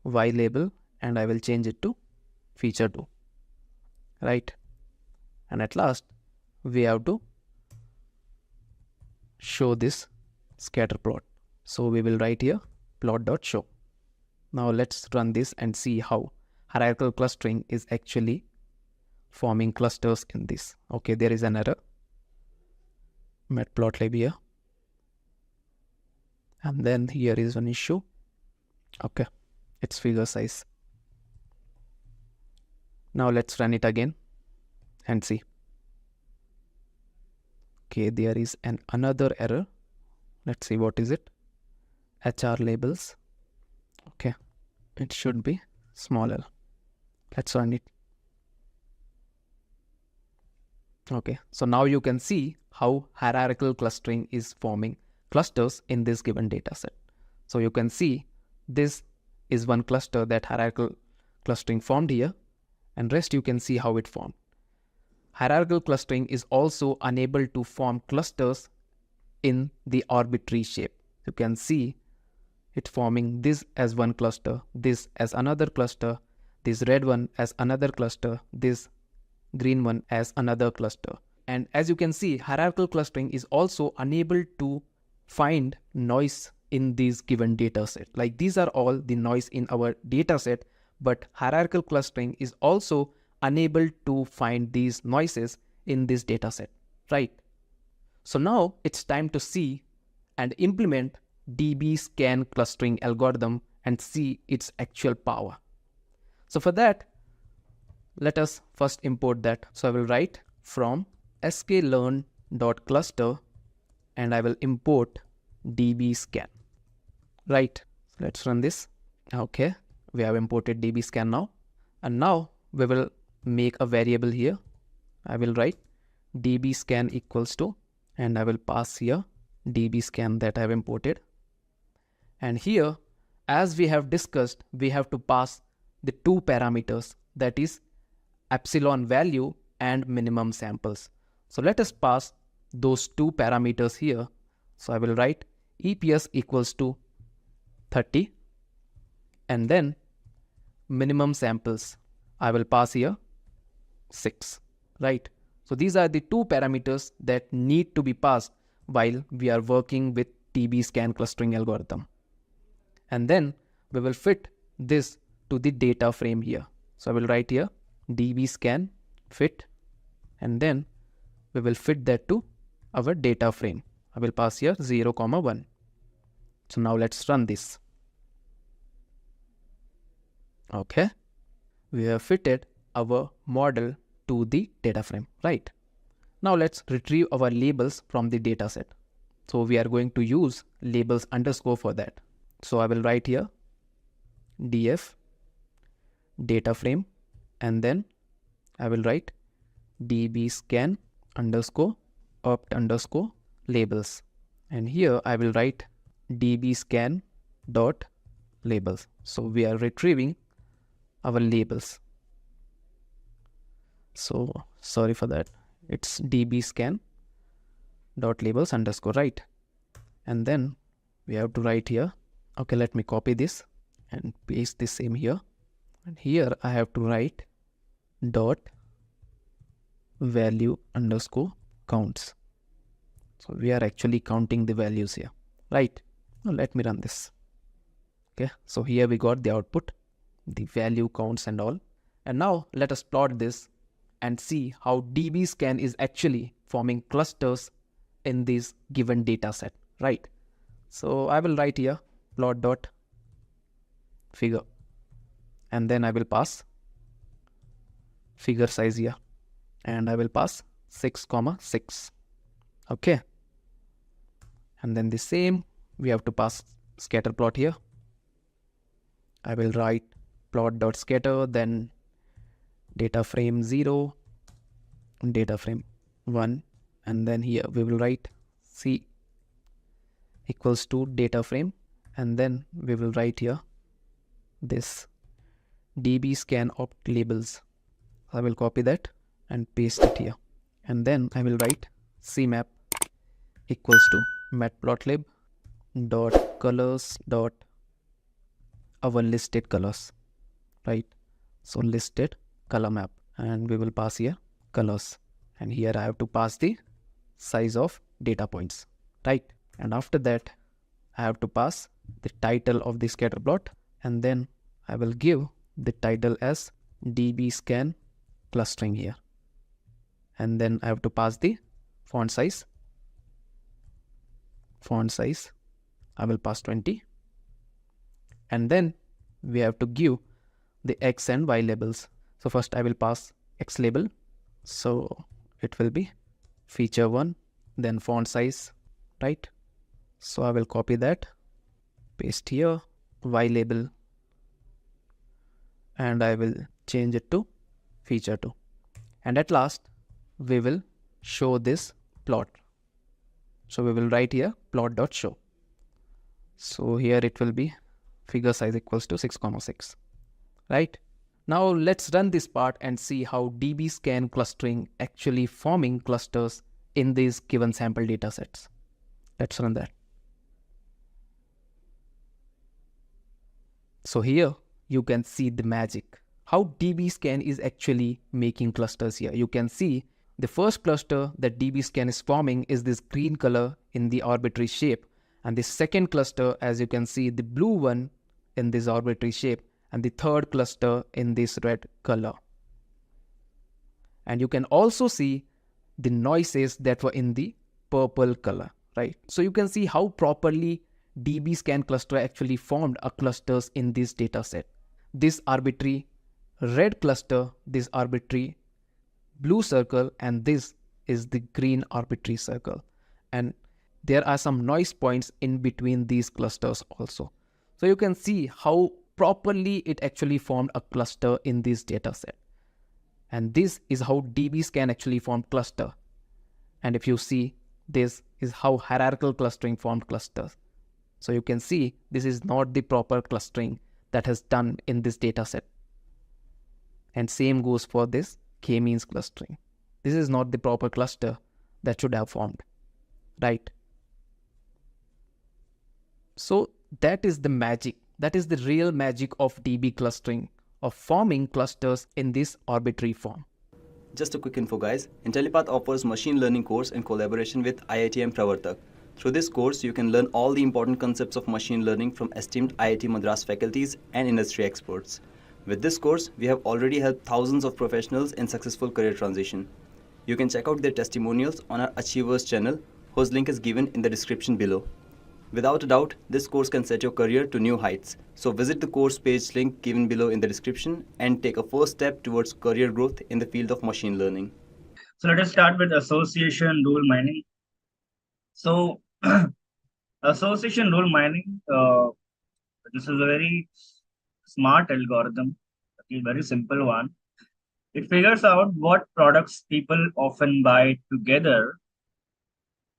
Y label and I will change it to feature 2, right? And at last we have to show this scatter plot. So we will write here plot.show. Now let's run this and see how hierarchical clustering is actually forming clusters in this. Okay, there is an error. Matplotlib here. And then here is an issue. Okay, it's figure size. Now let's run it again and see. Okay, there is another error. Let's see what is it. HR labels. Okay, it should be smaller. Let's run it. Okay, so now you can see how hierarchical clustering is forming clusters in this given data set. So you can see this is one cluster that hierarchical clustering formed here, and rest you can see how it formed. Hierarchical clustering is also unable to form clusters in the arbitrary shape. You can see it forming this as one cluster, this as another cluster, this red one as another cluster, this green one as another cluster. And as you can see, hierarchical clustering is also unable to find noise in these given data set. Like these are all the noise in our data set, but hierarchical clustering is also unable to find these noises in this data set, right? So now it's time to see and implement DBSCAN clustering algorithm and see its actual power. So for that, let us first import that. So I will write from sklearn.cluster and I will import DBSCAN. Right, let's run this. Okay, we have imported DBSCAN now. And now we will make a variable here. I will write DBSCAN equals to, and I will pass here DBSCAN that I have imported. And here, as we have discussed, we have to pass the two parameters, that is epsilon value and minimum samples. So let us pass those two parameters here. So I will write EPS equals to 30 and then minimum samples I will pass here 6, right? So these are the two parameters that need to be passed while we are working with DBSCAN clustering algorithm. And then we will fit this to the data frame here. So I will write here DBSCAN fit, and then we will fit that to our data frame. I will pass here 0, 1. So now let's run this. Okay, we have fitted our model to the data frame, right? Now let's retrieve our labels from the data set. So we are going to use labels underscore for that. So I will write here df data frame, and then I will write dbscan underscore opt underscore labels, and here I will write dbscan dot labels. So we are retrieving our labels. So sorry for that, it's dbscan dot labels underscore, right? And then we have to write here, okay, let me copy this and paste the same here, and here I have to write dot value underscore counts. So we are actually counting the values here, right? Now let me run this. Okay, so here we got the output, the value counts and all. And now let us plot this and see how DBSCAN is actually forming clusters in this given data set, right? So I will write here plot dot figure, and then I will pass figure size here, and I will pass 6, 6. Okay, and then the same we have to pass scatter plot here. I will write plot dot scatter, then data frame 0, data frame 1, and then here we will write C equals to data frame, and then we will write here this dbscan opt labels. I will copy that and paste it here, and then I will write cmap equals to matplotlib dot colors dot our listed colors, right? So listed color map, and we will pass here colors, and here I have to pass the size of data points, right? And after that I have to pass the title of the scatter plot, and then I will give the title as dbscan clustering here, and then I have to pass the font size. I will pass 20, and then we have to give the x and y labels. So first I will pass x label, so it will be feature 1, then font size, right? So I will copy that, paste here, y label, and I will change it to feature 2, and at last we will show this plot. So we will write here plot dot show. So here it will be figure size equals to 6, 6, right? Now let's run this part and see how DBSCAN clustering actually forming clusters in these given sample data sets. Let's run that. So here you can see the magic, how DBSCAN is actually making clusters here. You can see the first cluster that DBSCAN is forming is this green color in the arbitrary shape, and the second cluster, as you can see, the blue one in this arbitrary shape, and the third cluster in this red color. And you can also see the noises that were in the purple color, right? So you can see how properly DBSCAN cluster actually formed a clusters in this data set. This arbitrary red cluster, this arbitrary blue circle, and this is the green arbitrary circle, and there are some noise points in between these clusters also. So you can see how properly it actually formed a cluster in this data set. And this is how DBSCAN actually formed cluster. And if you see, this is how hierarchical clustering formed clusters. So you can see this is not the proper clustering that has done in this data set. And same goes for this k-means clustering. This is not the proper cluster that should have formed, right? So that is the magic. That is the real magic of DB clustering, of forming clusters in this arbitrary form. Just a quick info guys, Intellipaat offers machine learning course in collaboration with IITM Pravartak. Through this course, you can learn all the important concepts of machine learning from esteemed IIT Madras faculties and industry experts. With this course, we have already helped thousands of professionals in successful career transition. You can check out their testimonials on our Achievers channel, whose link is given in the description below. Without a doubt, this course can set your career to new heights. So visit the course page link given below in the description and take a first step towards career growth in the field of machine learning. So let us start with association rule mining. So association rule mining, this is a very smart algorithm, a very simple one. It figures out what products people often buy together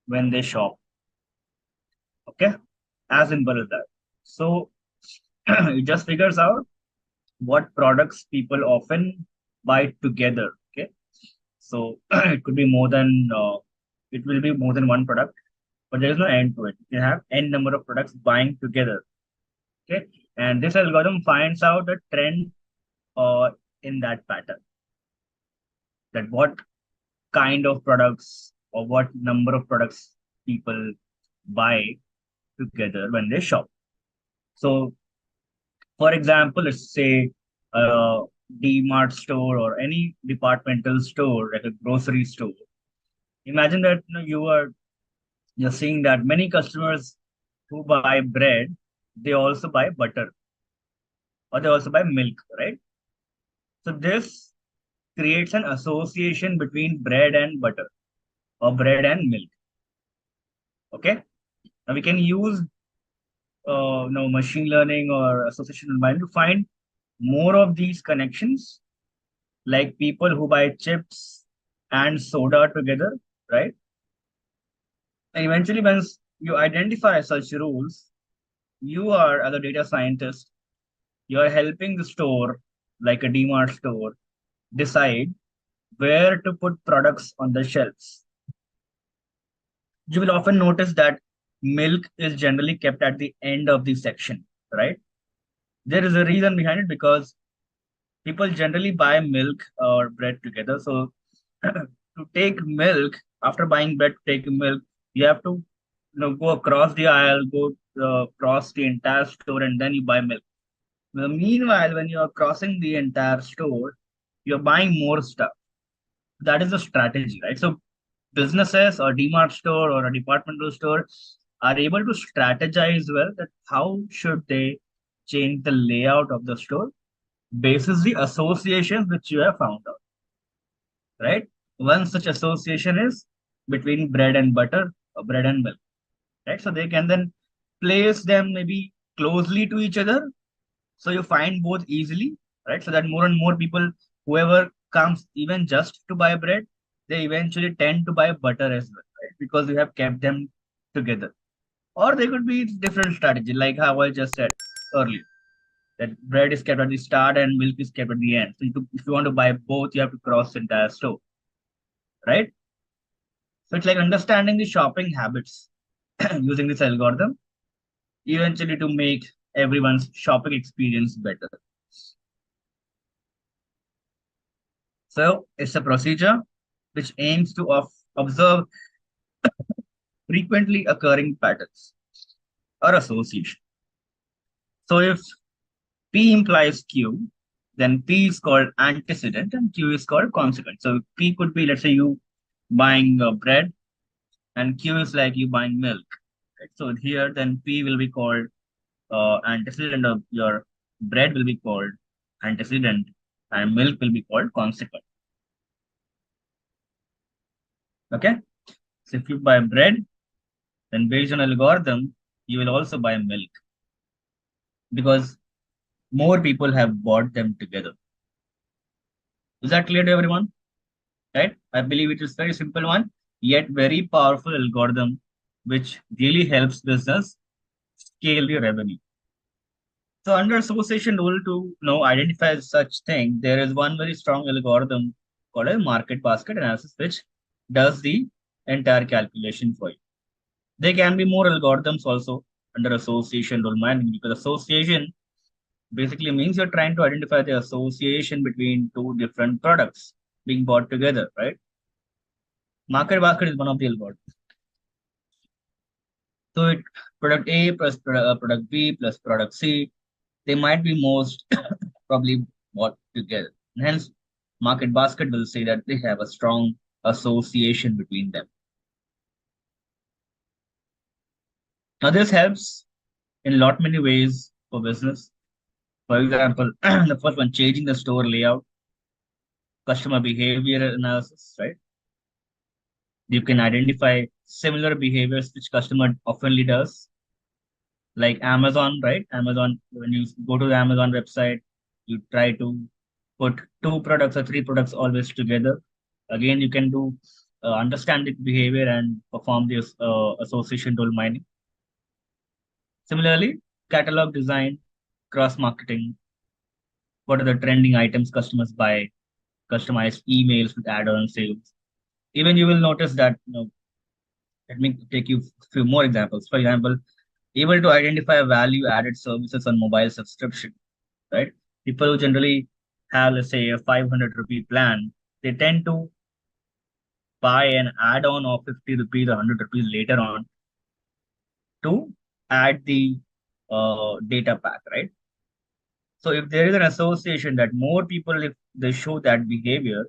when they shop. Okay, as simple as that. So it just figures out what products people often buy together. Okay, so it could be more than it will be more than one product, but there is no end to it. You have n number of products buying together. Okay, and this algorithm finds out a trend in that pattern, that what kind of products or what number of products people buy together when they shop. So, for example, let's say a D-Mart store or any departmental store, like a grocery store. Imagine that you're seeing that many customers who buy bread, they also buy butter or they also buy milk, right? So this creates an association between bread and butter or bread and milk. Okay, now we can use machine learning or association environment to find more of these connections, like people who buy chips and soda together, right? And eventually, once you identify such rules, you are, as a data scientist, you are helping the store, like a DMart store, decide where to put products on the shelves. You will often notice that milk is generally kept at the end of the section, right? There is a reason behind it, because people generally buy milk or bread together. So to take milk, after buying bread, to take milk, you have to go across the aisle, go across the entire store, and then you buy milk. Now, meanwhile, when you are crossing the entire store, you're buying more stuff. That is a strategy, right? So businesses or DMart store or a departmental store are able to strategize well that how should they change the layout of the store basis the associations which you have found out, right? One such association is between bread and butter or bread and milk, right? So they can then place them maybe closely to each other. So you find both easily, right? So that more and more people, whoever comes even just to buy bread, they eventually tend to buy butter as well, right? Because you have kept them together. Or they could be different strategy, like how I just said earlier, that bread is kept at the start and milk is kept at the end. So if you want to buy both, you have to cross the entire store, right? So it's like understanding the shopping habits using this algorithm, eventually to make everyone's shopping experience better. So it's a procedure which aims to observe frequently occurring patterns or association. So if P implies Q, then P is called antecedent and Q is called consequent. So P could be, let's say, you buying bread, and Q is like you buying milk. Right? So here, then P will be called antecedent of your bread will be called antecedent, and milk will be called consequent. Okay. So if you buy bread, then based on algorithm, you will also buy milk because more people have bought them together. Is that clear to everyone? Right? I believe it is very simple one, yet very powerful algorithm, which really helps business scale the revenue. So under association rule to identify such thing, there is one very strong algorithm called a market basket analysis, which does the entire calculation for you. There can be more algorithms also under association rule mining because association basically means you're trying to identify the association between two different products being bought together, right? Market basket is one of the algorithms. So it product A plus product B plus product C, they might be most probably bought together. And hence, market basket will say that they have a strong association between them. Now, this helps in lot many ways for business. For example, the first one, changing the store layout, customer behavior analysis, right? You can identify similar behaviors which customer oftenly does, like Amazon, right? Amazon, when you go to the Amazon website, you try to put two products or three products always together. Again, you can do understand the behavior and perform the association tool mining. Similarly, catalog design, cross marketing. What are the trending items customers buy? Customized emails with add-on sales. Even you will notice that, let me take you a few more examples. For example, able to identify value-added services on mobile subscription, right? People who generally have, let's say, a 500 rupee plan, they tend to buy an add-on of 50 rupees or 100 rupees later on to add the data pack, right? So if there is an association that more people, if they show that behavior,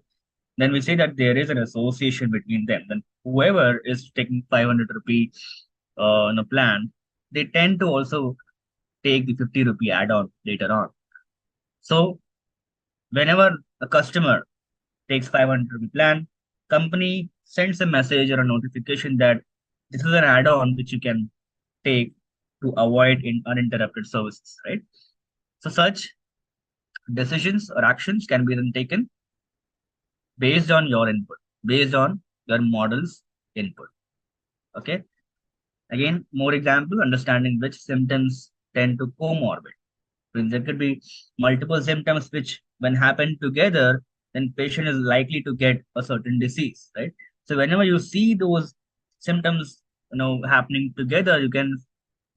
then we say that there is an association between them. Then whoever is taking 500 rupee in a plan, they tend to also take the 50 rupee add-on later on. So whenever a customer takes 500 rupee plan, company sends a message or a notification that this is an add-on which you can take to avoid uninterrupted services, right? So such decisions or actions can be then taken based on your input, based on your model's input. Okay. Again, more example, understanding which symptoms tend to comorbid. There could be multiple symptoms which, when happen together, then patient is likely to get a certain disease, right? So whenever you see those symptoms, happening together, you can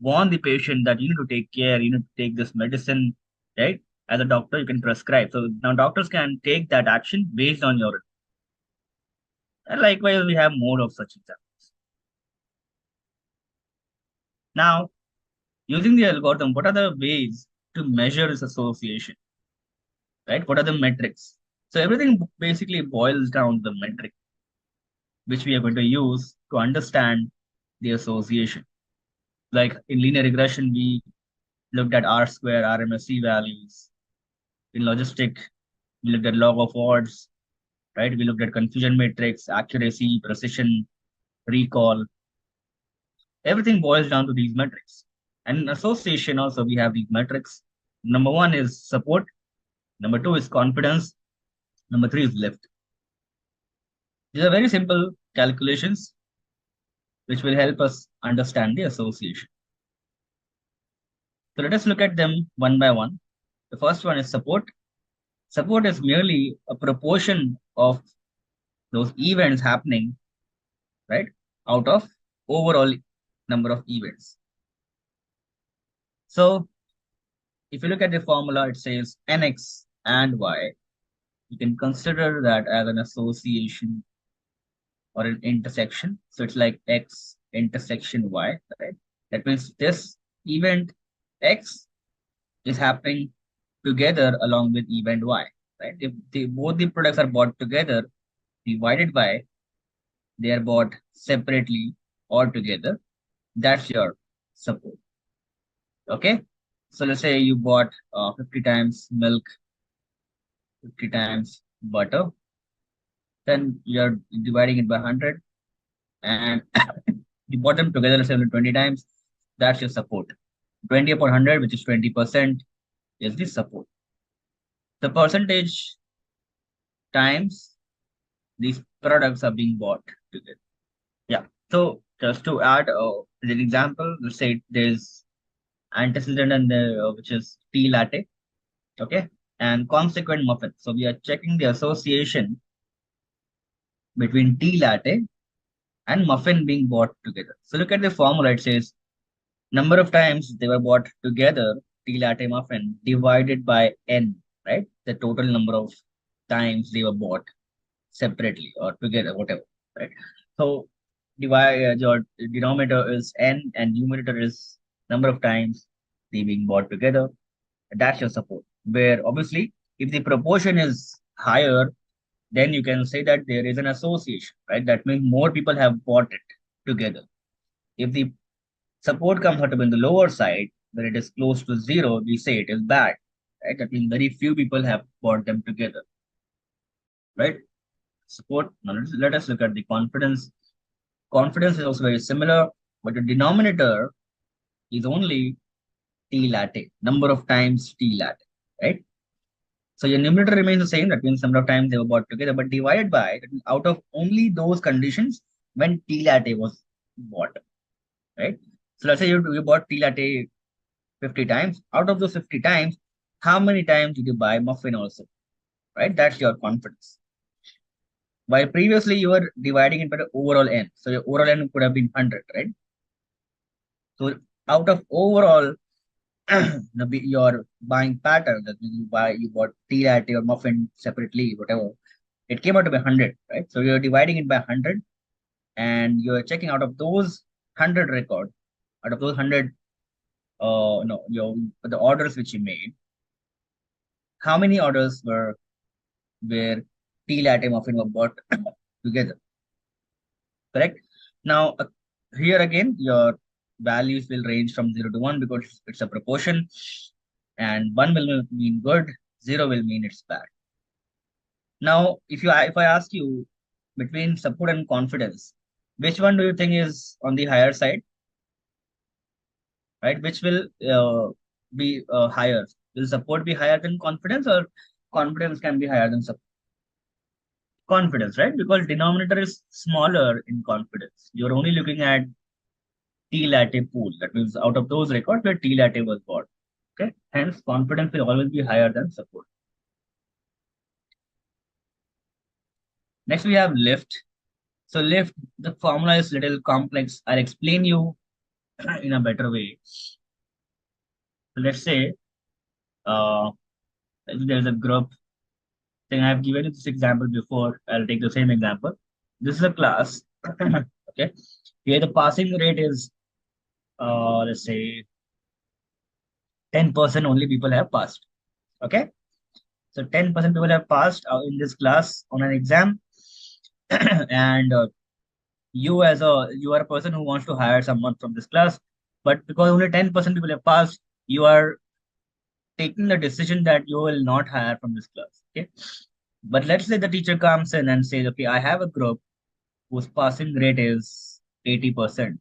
warn the patient that you need to take care, you need to take this medicine, right? As a doctor, you can prescribe. So now doctors can take that action based on your. And likewise, we have more of such examples. Now, using the algorithm, what are the ways to measure this association? Right? What are the metrics? So everything basically boils down to the metric, which we are going to use to understand the association. Like in linear regression, we looked at R square, RMSE values. In logistic, we looked at log of odds, right? We looked at confusion matrix, accuracy, precision, recall. Everything boils down to these metrics. And in association also, we have these metrics. Number one is support. Number two is confidence. Number three is lift. These are very simple calculations which will help us understand the association. So let us look at them one by one. The first one is support. Support is merely a proportion of those events happening, right, out of overall number of events. So if you look at the formula, it says nx and y. You can consider that as an association or an intersection. So it's like x intersection y, right? That means this event x is happening together along with event y, right? If both the products are bought together, divided by, they are bought separately or together, that's your support. Okay. So let's say you bought 50 times milk, 50 times butter, then you're dividing it by 100. and you bought them together 20 times, that's your support. 20 upon 100, which is 20%, is the support. The percentage times these products are being bought together. Yeah. So just to add an example, let's say there's antecedent and which is tea latte, okay, and consequent muffin. So we are checking the association between tea latte and muffin being bought together. So look at the formula. It says number of times they were bought together, tea latte muffin, divided by n, right? The total number of times they were bought separately or together, whatever, right? So divide your denominator is n and numerator is number of times they being bought together. That's your support. Where obviously, if the proportion is higher, then you can say that there is an association, right? That means more people have bought it together. If the support comes out in the lower side, when it is close to zero, we say it is bad, right? That means very few people have bought them together, right? Support. Now let us look at the confidence. Confidence is also very similar, but the denominator is only T latte, number of times T latte, right? So your numerator remains the same, that means number of times they were bought together, but divided by, that means out of only those conditions when T latte was bought, right? So let's say you bought tea latte 50 times. Out of those 50 times, how many times did you buy muffin also, right? That's your confidence. While previously you were dividing it by the overall n. So your overall n could have been 100, right? So out of overall your buying pattern, that means you bought tea latte or muffin separately, whatever, it came out to be 100, right? So you're dividing it by 100 and you're checking out of those 100 record, out of those 100 no, the orders which you made, how many orders were where tea latte muffin were bought together, correct? Now, here again, your values will range from 0 to 1 because it's a proportion, and 1 will mean good, 0 will mean it's bad. Now, if I ask you between support and confidence, which one do you think is on the higher side, right? Which will be higher? Will support be higher than confidence, or confidence can be higher than support? Confidence, right? Because denominator is smaller in confidence. You're only looking at T latte pool. That means out of those records where T latte was bought. Okay. Hence, confidence will always be higher than support. Next, we have lift. So lift, the formula is little complex. I'll explain you in a better way. So let's say there's a group. Then I've given you this example before. I'll take the same example. This is a class. Okay. Here the passing rate is let's say 10% only people have passed. Okay. So 10% people have passed in this class on an exam. And you are a person who wants to hire someone from this class, but because only 10% people have passed, you are taking the decision that you will not hire from this class. Okay. But let's say the teacher comes in and says, okay, I have a group whose passing rate is 80%.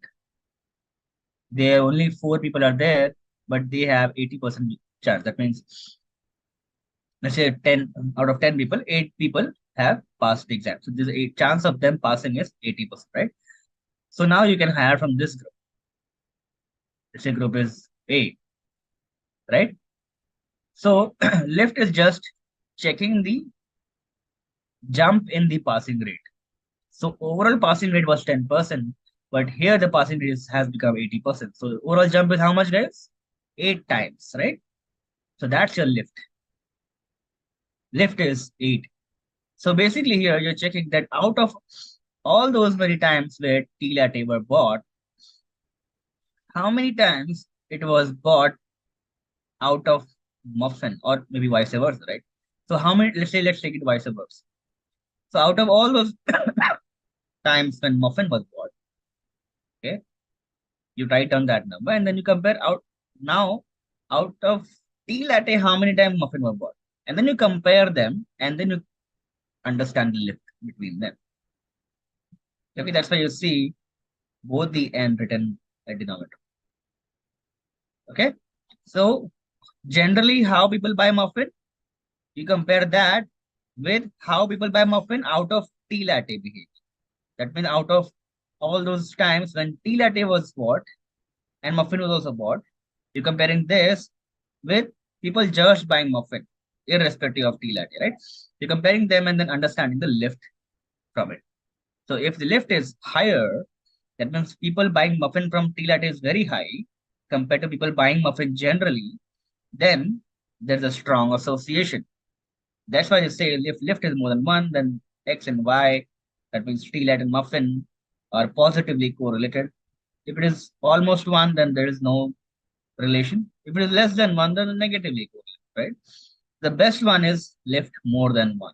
There only 4 people are there, but they have 80% chance. That means, let's say 10 out of 10 people, 8 people have passed the exam. So there's a chance of them passing is 80%, right? So now you can hire from this group. Let's say group is A, right? So lift is just checking the jump in the passing rate. So overall passing rate was 10%, but here the passing rate has become 80%. So overall jump is how much, guys? 8 times, right? So that's your lift. Lift is 8. So basically here you're checking that out of all those many times where tea latte were bought, how many times it was bought out of muffin, or maybe vice versa, right? So how many, let's take it vice versa. So out of all those times when muffin was bought, okay, you write down that number and then you compare out now out of tea latte, how many times muffin were bought. And then you compare them and then you understand the lift between them. Okay, that's why you see both the n written at denominator. Okay, so generally how people buy muffin, you compare that with how people buy muffin out of tea latte behavior. That means out of all those times when tea latte was bought and muffin was also bought, you're comparing this with people just buying muffin, irrespective of tea latte, right? You're comparing them and then understanding the lift from it. So if the lift is higher, that means people buying muffin from tea latte is very high compared to people buying muffin generally, then there's a strong association. That's why they say if lift is more than one, then X and Y, that means tea latte and muffin, are positively correlated. If it is almost one, then there is no relation. If it is less than one, then negatively correlated, right? The best one is lift more than one.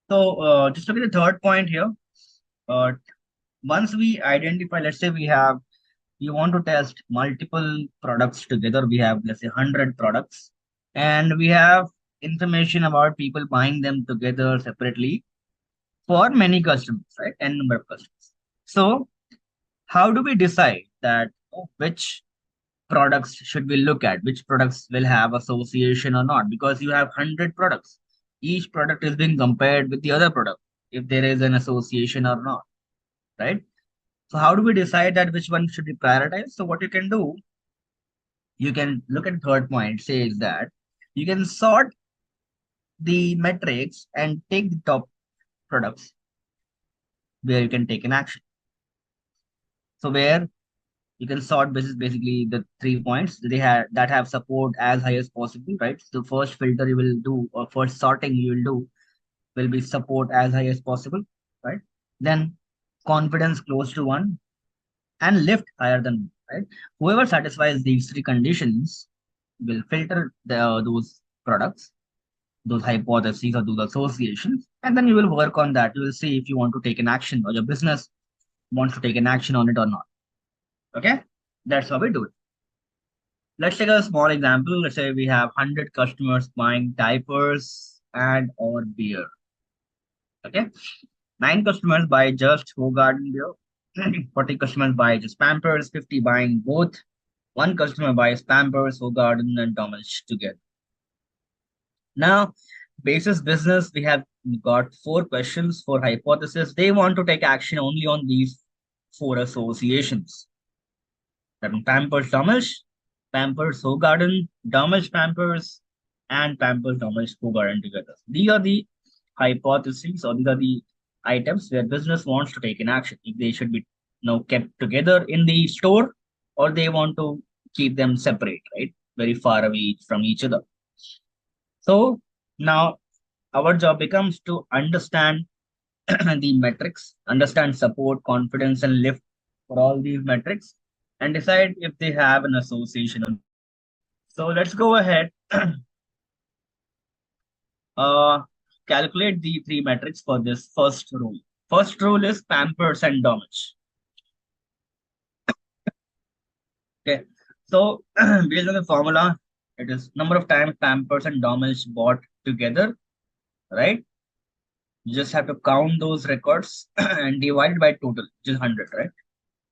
So just look at the third point here. Uh, Once we identify, let's say we want to test multiple products together. We have, let's say, 100 products, and we have information about people buying them together separately for many customers, right? N number of customers. So, how do we decide that which products should we look at? Which products will have association or not? Because you have 100 products. Each product is being compared with the other product if there is an association or not, right? So how do we decide that which one should be prioritized? So what you can do, you can look at third point, says that you can sort the metrics and take the top products where you can take an action. So where you can sort basically the 3 points that have support as high as possible, right? So first filter you will do, or first sorting you will do, will be support as high as possible, right? Then confidence close to one, and lift higher than, right? Whoever satisfies these three conditions will filter those products, those hypotheses or those associations, and then you will work on that. You will see if you want to take an action or your business wants to take an action on it or not. Okay, that's how we do it. Let's take a small example. Let's say we have 100 customers buying diapers and or beer. Okay, 9 customers buy just Garden beer. 40 customers buy just Pampers. 50 buying both. One customer buys Pampers, Garden, and Dominish together. Now, basis business, we have got 4 questions, 4 hypotheses. They want to take action only on these 4 associations. That means Pampers, Dominish, Pampers, Garden, Dominish, Pampers, and Pampers, Dominish, Garden together. These are the hypotheses, or these are the items where business wants to take an action. If they should be kept together in the store, or they want to keep them separate, right? Very far away from each other. So now our job becomes to understand the metrics, understand support, confidence, and lift for all these metrics, and decide if they have an association. So let's go ahead. Calculate the 3 metrics for this first rule. First rule is Pampers and Dominish. Okay, so based on the formula, it is number of times Pampers and Dominish bought together, right? You just have to count those records and divide it by total, which is 100, right?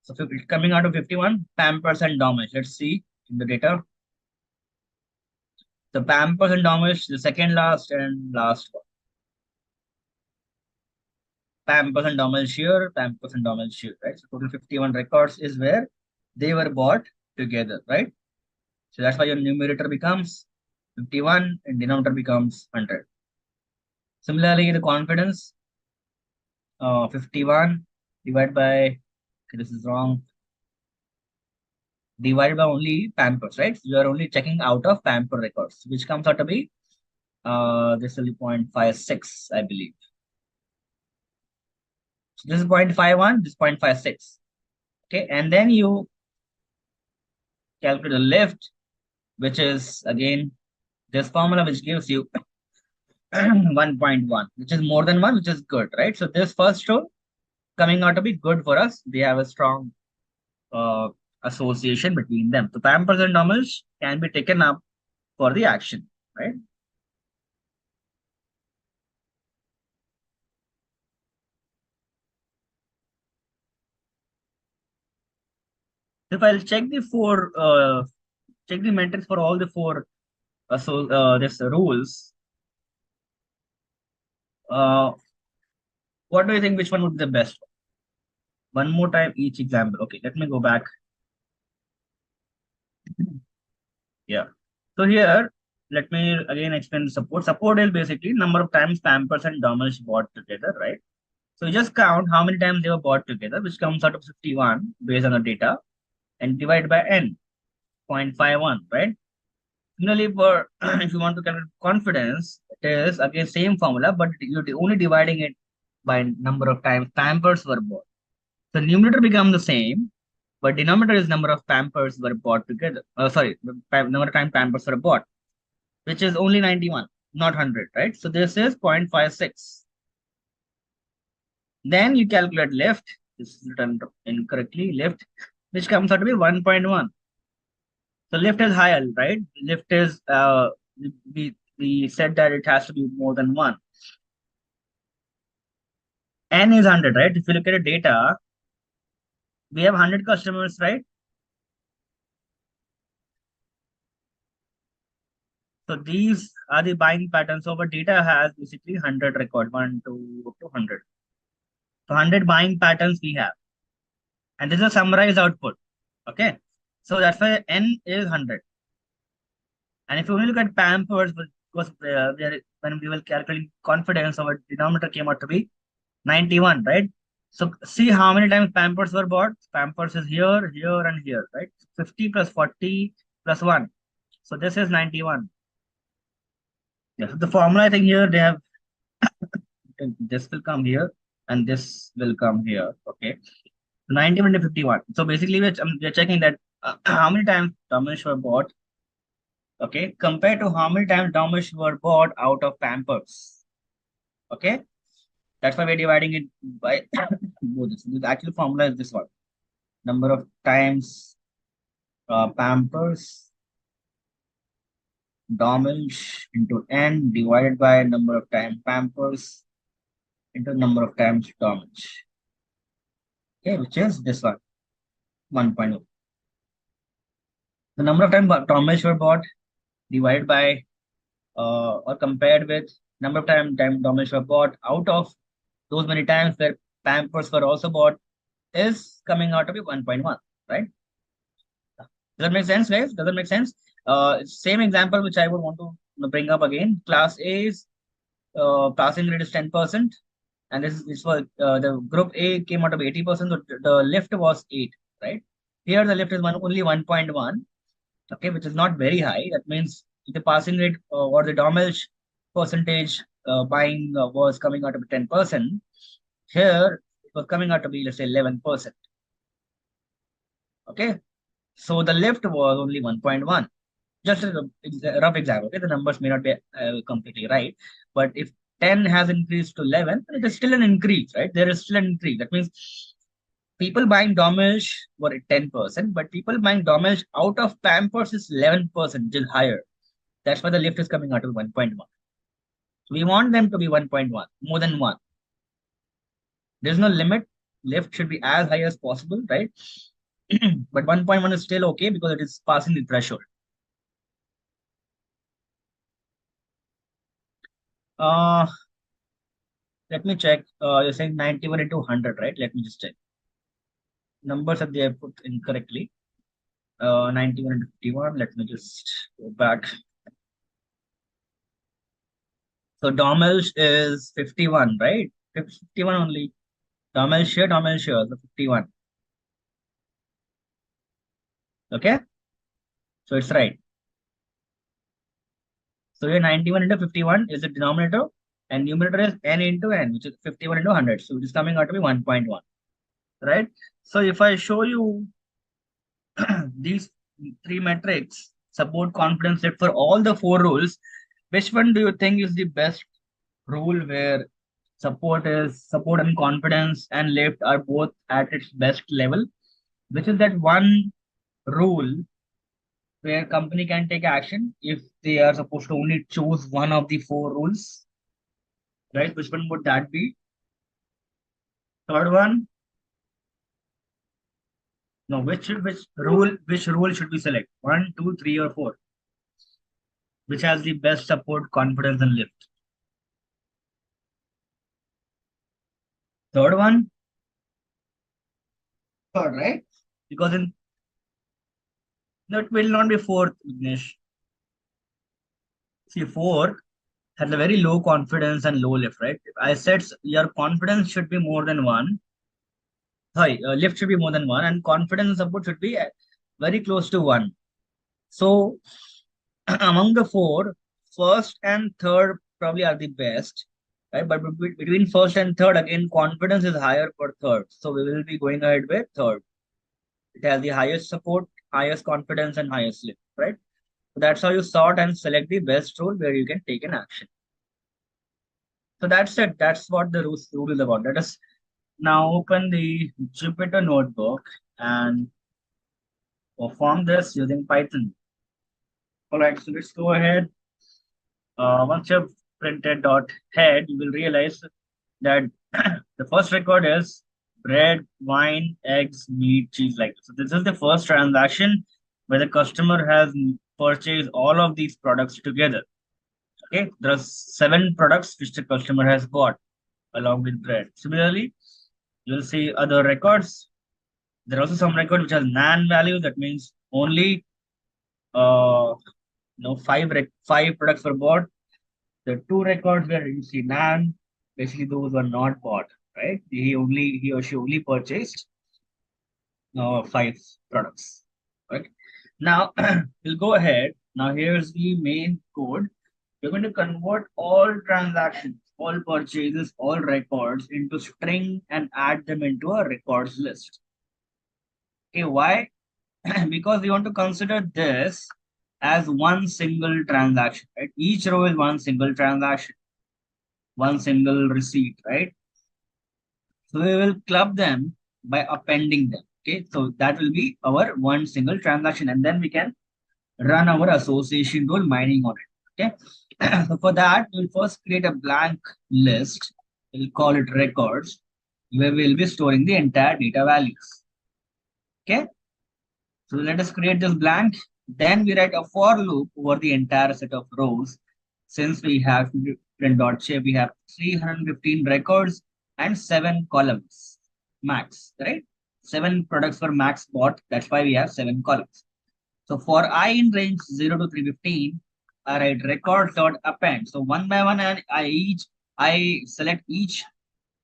So coming out of 51, Pampers and Dominish. Let's see in the data. The Pampers and Dominish, the second last and last one. Pampers and Dominish here, Pampers and Dominish here, right? So total 51 records is where they were bought together, right? So that's why your numerator becomes 51 and denominator becomes 100. Similarly, the confidence, 51 divided by, okay, this is wrong, divided by only Pampers, right? So you are only checking out of Pamper records, which comes out to be, this will be 0.56, I believe. So this is 0.51, this is 0.56. Okay, and then you calculate the lift, which is again this formula which gives you 1.1, which is more than 1, which is good, right? So this first row coming out to be good for us. We have a strong association between them. So Pampers and Dominish can be taken up for the action, right? . So if I'll check the metrics for all the four this rules, what do you think? Which one would be the best? One more time each example. Okay, let me go back. Yeah. So here, let me again explain support. Support is basically number of times Pampers and Domino's bought together, right? So you just count how many times they were bought together, which comes out of 51 based on the data, and divide by n, 0.51, right? Similarly, for if you want to calculate confidence, it is again same formula, but you're only dividing it by number of times Pampers were bought. The numerator becomes the same, but denominator is number of Pampers were bought together. Sorry, number of times Pampers were bought, which is only 91, not 100, right? So this is 0.56. Then you calculate lift, this is written incorrectly, lift, which comes out to be 1.1. So lift is higher, right? Lift is, we said that it has to be more than 1. N is 100, right? If you look at the data, we have 100 customers, right? So these are the buying patterns. So our data has basically 100 record, 1, 2, up to 100. So 100 buying patterns we have. And this is a summarized output. Okay. So that's why N is 100. And if you only look at Pampers, because when we were calculating confidence, our denominator came out to be 91, right? So see how many times Pampers were bought. Pampers is here, here, and here, right? 50 plus 40 plus 1. So this is 91. Yeah, so the formula I think here they have this will come here and this will come here. Okay. 91 to 51. So basically we're checking that how many times Domino's were bought. Okay, compared to how many times Domino's were bought out of Pampers. Okay. That's why we're dividing it by both. The actual formula is this one. Number of times Pampers Domino's into N divided by number of times Pampers into number of times Domino's. Okay, which is this one, 1.0. The number of times Domino's were bought divided by or compared with number of times Domino's were bought out of those many times where Pampers were also bought is coming out to be 1.1, right? Does that make sense, guys? Does that make sense? Same example which I would want to bring up again. Class A's passing rate is 10%, and this was the group A came out of 80%. So the lift was 8, right? Here the lift is only 1.1, okay, which is not very high. That means the passing rate or the Dommelsch percentage buying was coming out to be 10%. Here it was coming out to be, let's say, 11%. Okay, so the lift was only 1.1. Just a rough example. Okay, the numbers may not be completely right, but if 10 has increased to 11, it is still an increase, right? There is still an increase. That means people buying Dommelsch were at 10%, but people buying Dommelsch out of Pampers is 11%, which is higher. That's why the lift is coming out of 1.1. So we want them to be 1.1, more than 1. There's no limit. Lift should be as high as possible, right? But 1.1 is still okay because it is passing the threshold. Let me check. You're saying 91 into 100, right? Let me just check. Numbers that they have put incorrectly. 91 into 51. Let me just go back. So Dommelsch is 51, right? 51 only. Dommelsch here, so 51. Okay? So it's right. So here 91 into 51 is the denominator, and numerator is n into n, which is 51 into 100. So it is coming out to be 1.1, right? So if I show you these three metrics, support, confidence, lift for all the four rules, which one do you think is the best rule where support and confidence and lift are both at its best level? Which is that one rule where company can take action if they are supposed to only choose one of the four rules, right? Which one would that be? Third one, Now, which rule should we select? 1, 2, 3, or 4? Which has the best support, confidence, and lift? Third one? Third, right? Because in that will not be fourth, Vignesh. See, fourth has a very low confidence and low lift, right? I said your confidence should be more than one. Sorry, lift should be more than one, and confidence and support should be very close to one. So, among the four, first and third probably are the best, right? But between first and third, again, confidence is higher for third. So, we will be going ahead with third. It has the highest support, highest confidence, and highest lift, right? So that's how you sort and select the best rule where you can take an action. So that's it. That's what the rule is about. Let us now open the Jupyter notebook and perform this using Python. All right, so let's go ahead. Once you've printed dot head, you will realize that the first record is bread, wine, eggs, meat, cheese, like this. So this is the first transaction where the customer has purchased all of these products together. Okay, there are 7 products which the customer has bought along with bread. Similarly, you'll see other records. There are also some record which has NaN value. That means only 5 products were bought. The 2 records where you see NaN, basically those were not bought, right? He or she only purchased 5 products. Right? Now we'll go ahead. Now here's the main code. We're going to convert all transactions, all purchases, all records into string and add them into a records list. Okay, why? Because we want to consider this as one single transaction, right? Each row is one single transaction, one single receipt, right? So we will club them by appending them. Okay, so that will be our one single transaction, and then we can run our association rule mining on it. Okay, so for that, we'll first create a blank list. We'll call it records, where we'll be storing the entire data values. Okay, so let us create this blank. Then we write a for loop over the entire set of rows. Since we have print.shape, we have 315 records and 7 columns max, right? 7 products for max bought. That's why we have 7 columns. So for I in range 0 to 315, I write records.append. So one by one, and I select each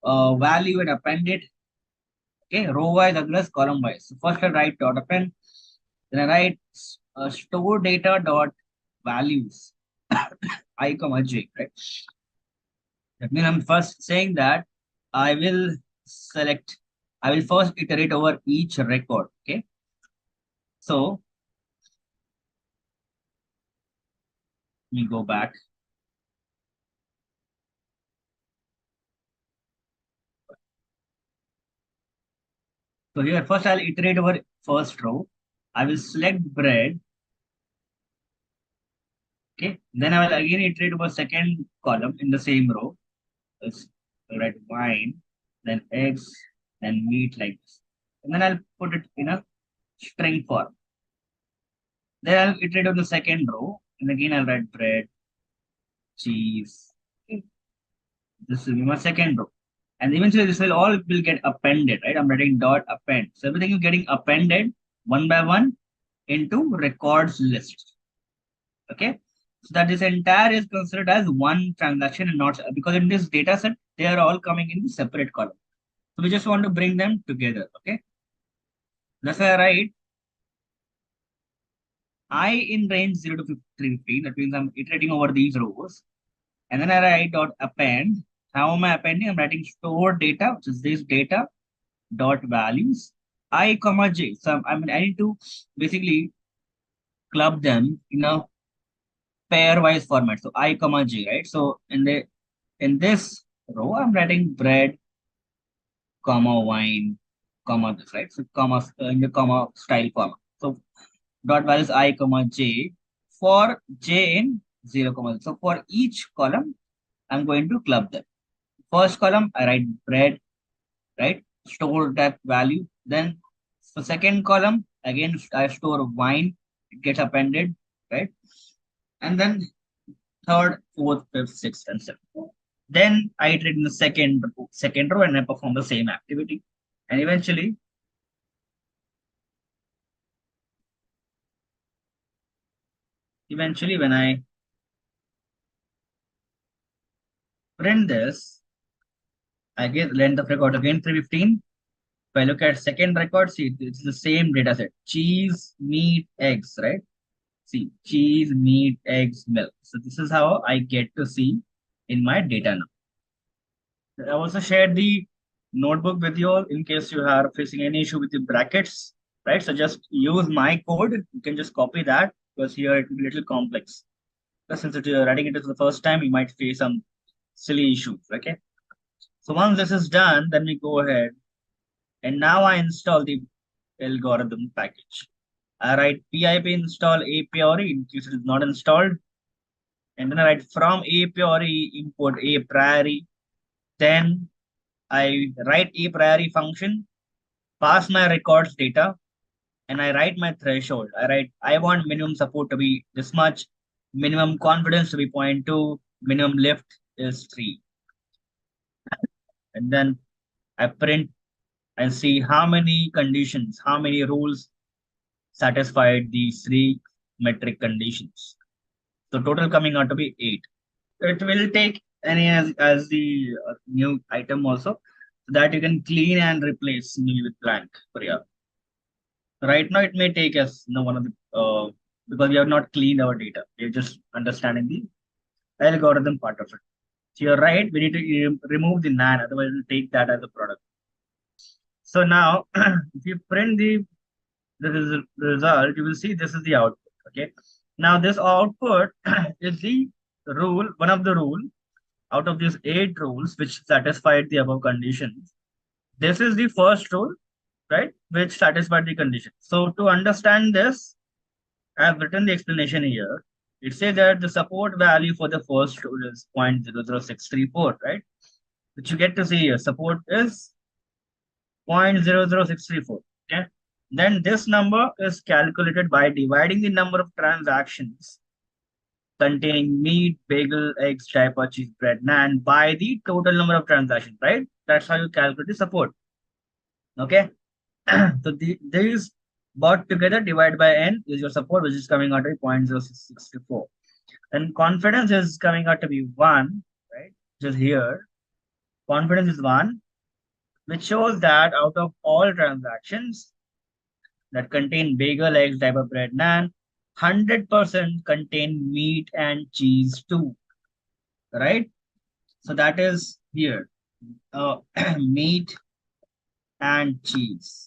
value and append it. Okay, row wise as well as column wise. So first I write dot append, then I write store data dot values I comma j, right? That means I'm first saying that I will first iterate over each record. Okay, so let me go back. So here first I'll iterate over first row. I will select bread. Okay, then I will again iterate over second column in the same row. Let's write wine, then eggs, then meat, like this. And then I'll put it in a string form. Then I'll iterate on the second row, and again I'll write bread, cheese. Okay. This will be my second row. And eventually this will all will get appended, right? I'm writing dot append. So everything is getting appended one by one into records list. Okay. So that this entire is considered as one transaction and not, because in this data set, they are all coming in separate column. So we just want to bring them together. Okay. That's why I write I in range 0 to 315. That means I'm iterating over these rows. And then I write dot append. How am I appending? I'm writing store data, which is this data dot values I comma j. So I need to basically club them in a pairwise format. So I comma j, right? So in this row, I'm writing bread, comma wine, comma this, right? So comma in the comma style comma. So dot values I comma j for j in 0 comma. So for each column, I'm going to club them. First column, I write bread, right? Store that value. Then So second column, again, I store wine, it gets appended, right? And then third, fourth, fifth, sixth, and seventh. Then I iterate in the second row and I perform the same activity. And eventually, when I print this, I get length of record again 315. If I look at second record, see, it's the same data set. Cheese, meat, eggs, right? See, cheese, meat, eggs, milk. So this is how I get to see in my data now. I also shared the notebook with you all in case you are facing any issue with the brackets, right? So just use my code. You can just copy that because here it will be a little complex. But since you're writing it for the first time, you might face some silly issues, okay? So once this is done, then we go ahead and now I install the algorithm package. I write pip install a priori in case it is not installed. And then I write from a priori import a priori. Then I write a priori function, pass my records data, and I write my threshold. I write I want minimum support to be this much, minimum confidence to be 0.2, minimum lift is 3. And then I print and see how many conditions, how many rules satisfied these 3 metric conditions. So total coming out to be 8. It will take any as the new item also, so that you can clean and replace me with blank for your. Right now, it may take us one of the because we have not cleaned our data. We're just understanding the algorithm part of it. So you're right. We need to remove the NaN, otherwise we'll take that as a product. So now, if you print the result, you will see this is the output. Okay. Now this output is the rule, one of the rule out of these 8 rules which satisfied the above conditions. This is the first rule, right, which satisfied the condition. So to understand this, I have written the explanation here. It says that the support value for the first rule is 0.00634, right? Which you get to see here. Support is 0.00634. Okay. Then this number is calculated by dividing the number of transactions containing meat, bagel, eggs, diaper, cheese, bread, NAN by the total number of transactions, right? That's how you calculate the support. Okay. So these brought together divided by n is your support, which is coming out to be 0.0664. And confidence is coming out to be 1, right? Just here. Confidence is 1, which shows that out of all transactions that contain bagel, eggs, diaper, bread, NAN, 100% contain meat and cheese too, right? So that is here, meat and cheese.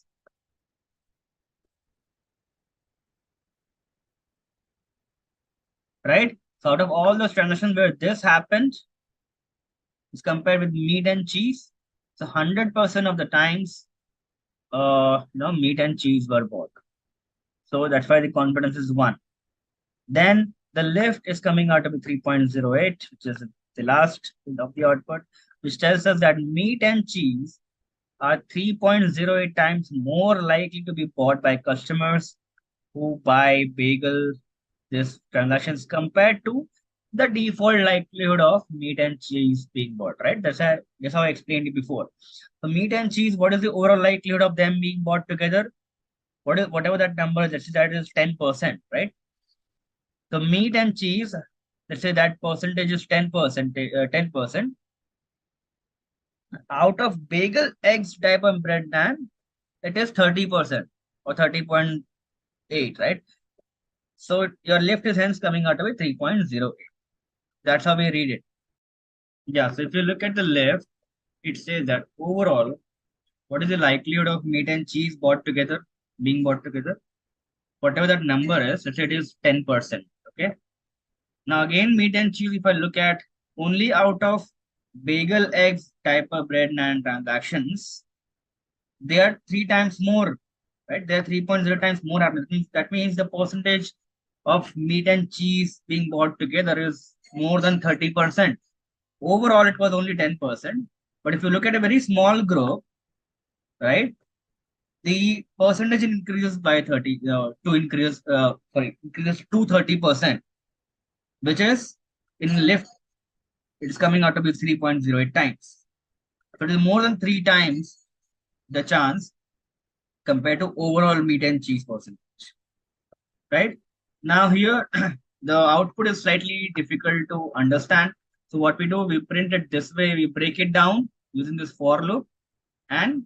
Right? So out of all those transactions where this happened, is compared with meat and cheese. So 100% of the times, meat and cheese were bought. So that's why the confidence is 1. Then the lift is coming out to be 3.08, which is the last of the output, which tells us that meat and cheese are 3.08 times more likely to be bought by customers who buy bagel this transactions compared to the default likelihood of meat and cheese being bought, right? That's how I explained it before. So meat and cheese, what is the overall likelihood of them being bought together? Whatever that number is, let's say that is 10%, right? So meat and cheese, let's say that percentage is 10%, 10%. Out of bagel, eggs, diaper, and bread, NAN, it is 30% or 30.8, right? So your lift is hence coming out of it 3.08. That's how we read it. Yeah, so if you look at the left, it says that overall, what is the likelihood of meat and cheese being bought together? Whatever that number is, let's say it is 10%. Okay. Now again, meat and cheese, if I look at only out of bagel, eggs, diaper, bread, NAN transactions, they are 3 times more, right? They are 3.0 times more happening. That means the percentage of meat and cheese being bought together is more than 30%. Overall, it was only 10%. But if you look at a very small group, right? the percentage increases by 30 increases to 30%, which is in lift, it's coming out to be 3.08 times. So it is more than 3 times the chance compared to overall meat and cheese percentage, right? Now here, the output is slightly difficult to understand. So what we do, we print it this way, we break it down using this for loop, and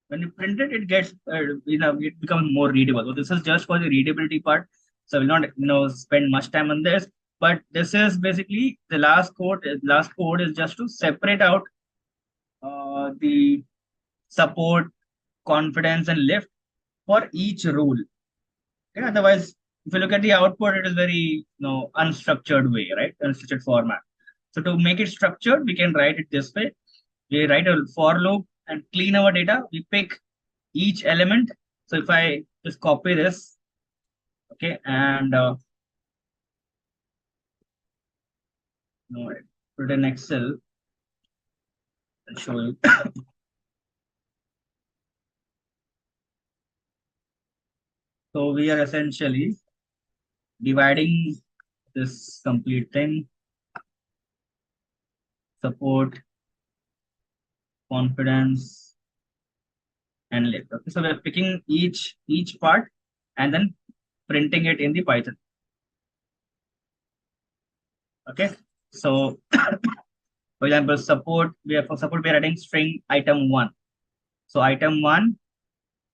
when you print it, it gets, it becomes more readable. So this is just for the readability part. So we'll not, spend much time on this, but this is basically the last code. Last code is just to separate out the support, confidence, and lift for each rule. Okay? Otherwise, if you look at the output, it is very, unstructured way, right? Unstructured format. So to make it structured, we can write it this way. We write a for loop and clean our data. We pick each element. So if I just copy this, okay, and put it in Excel, I'll show you. So we are essentially dividing this complete thing, support, confidence, and lift. Okay, so we're picking each part and then printing it in the Python. Okay, so for example, support, we are writing string item 1. So item 1,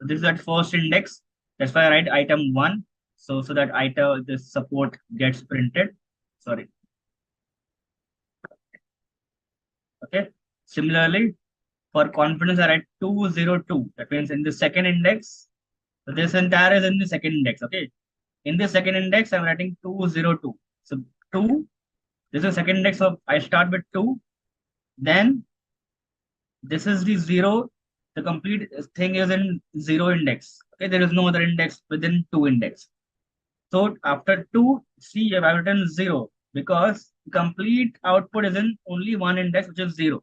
this is that first index. That's why I write item 1. So that item, this support gets printed. Sorry. Okay. Similarly, for confidence, I write 202. That means in the second index, so this entire is in the second index. Okay. In the second index, I'm writing 202. So 2, this is second index of, I start with 2. Then this is the 0. The complete thing is in 0 index. Okay. There is no other index within 2 index. So after 2, see, I've written 0 because complete output is in only one index, which is 0.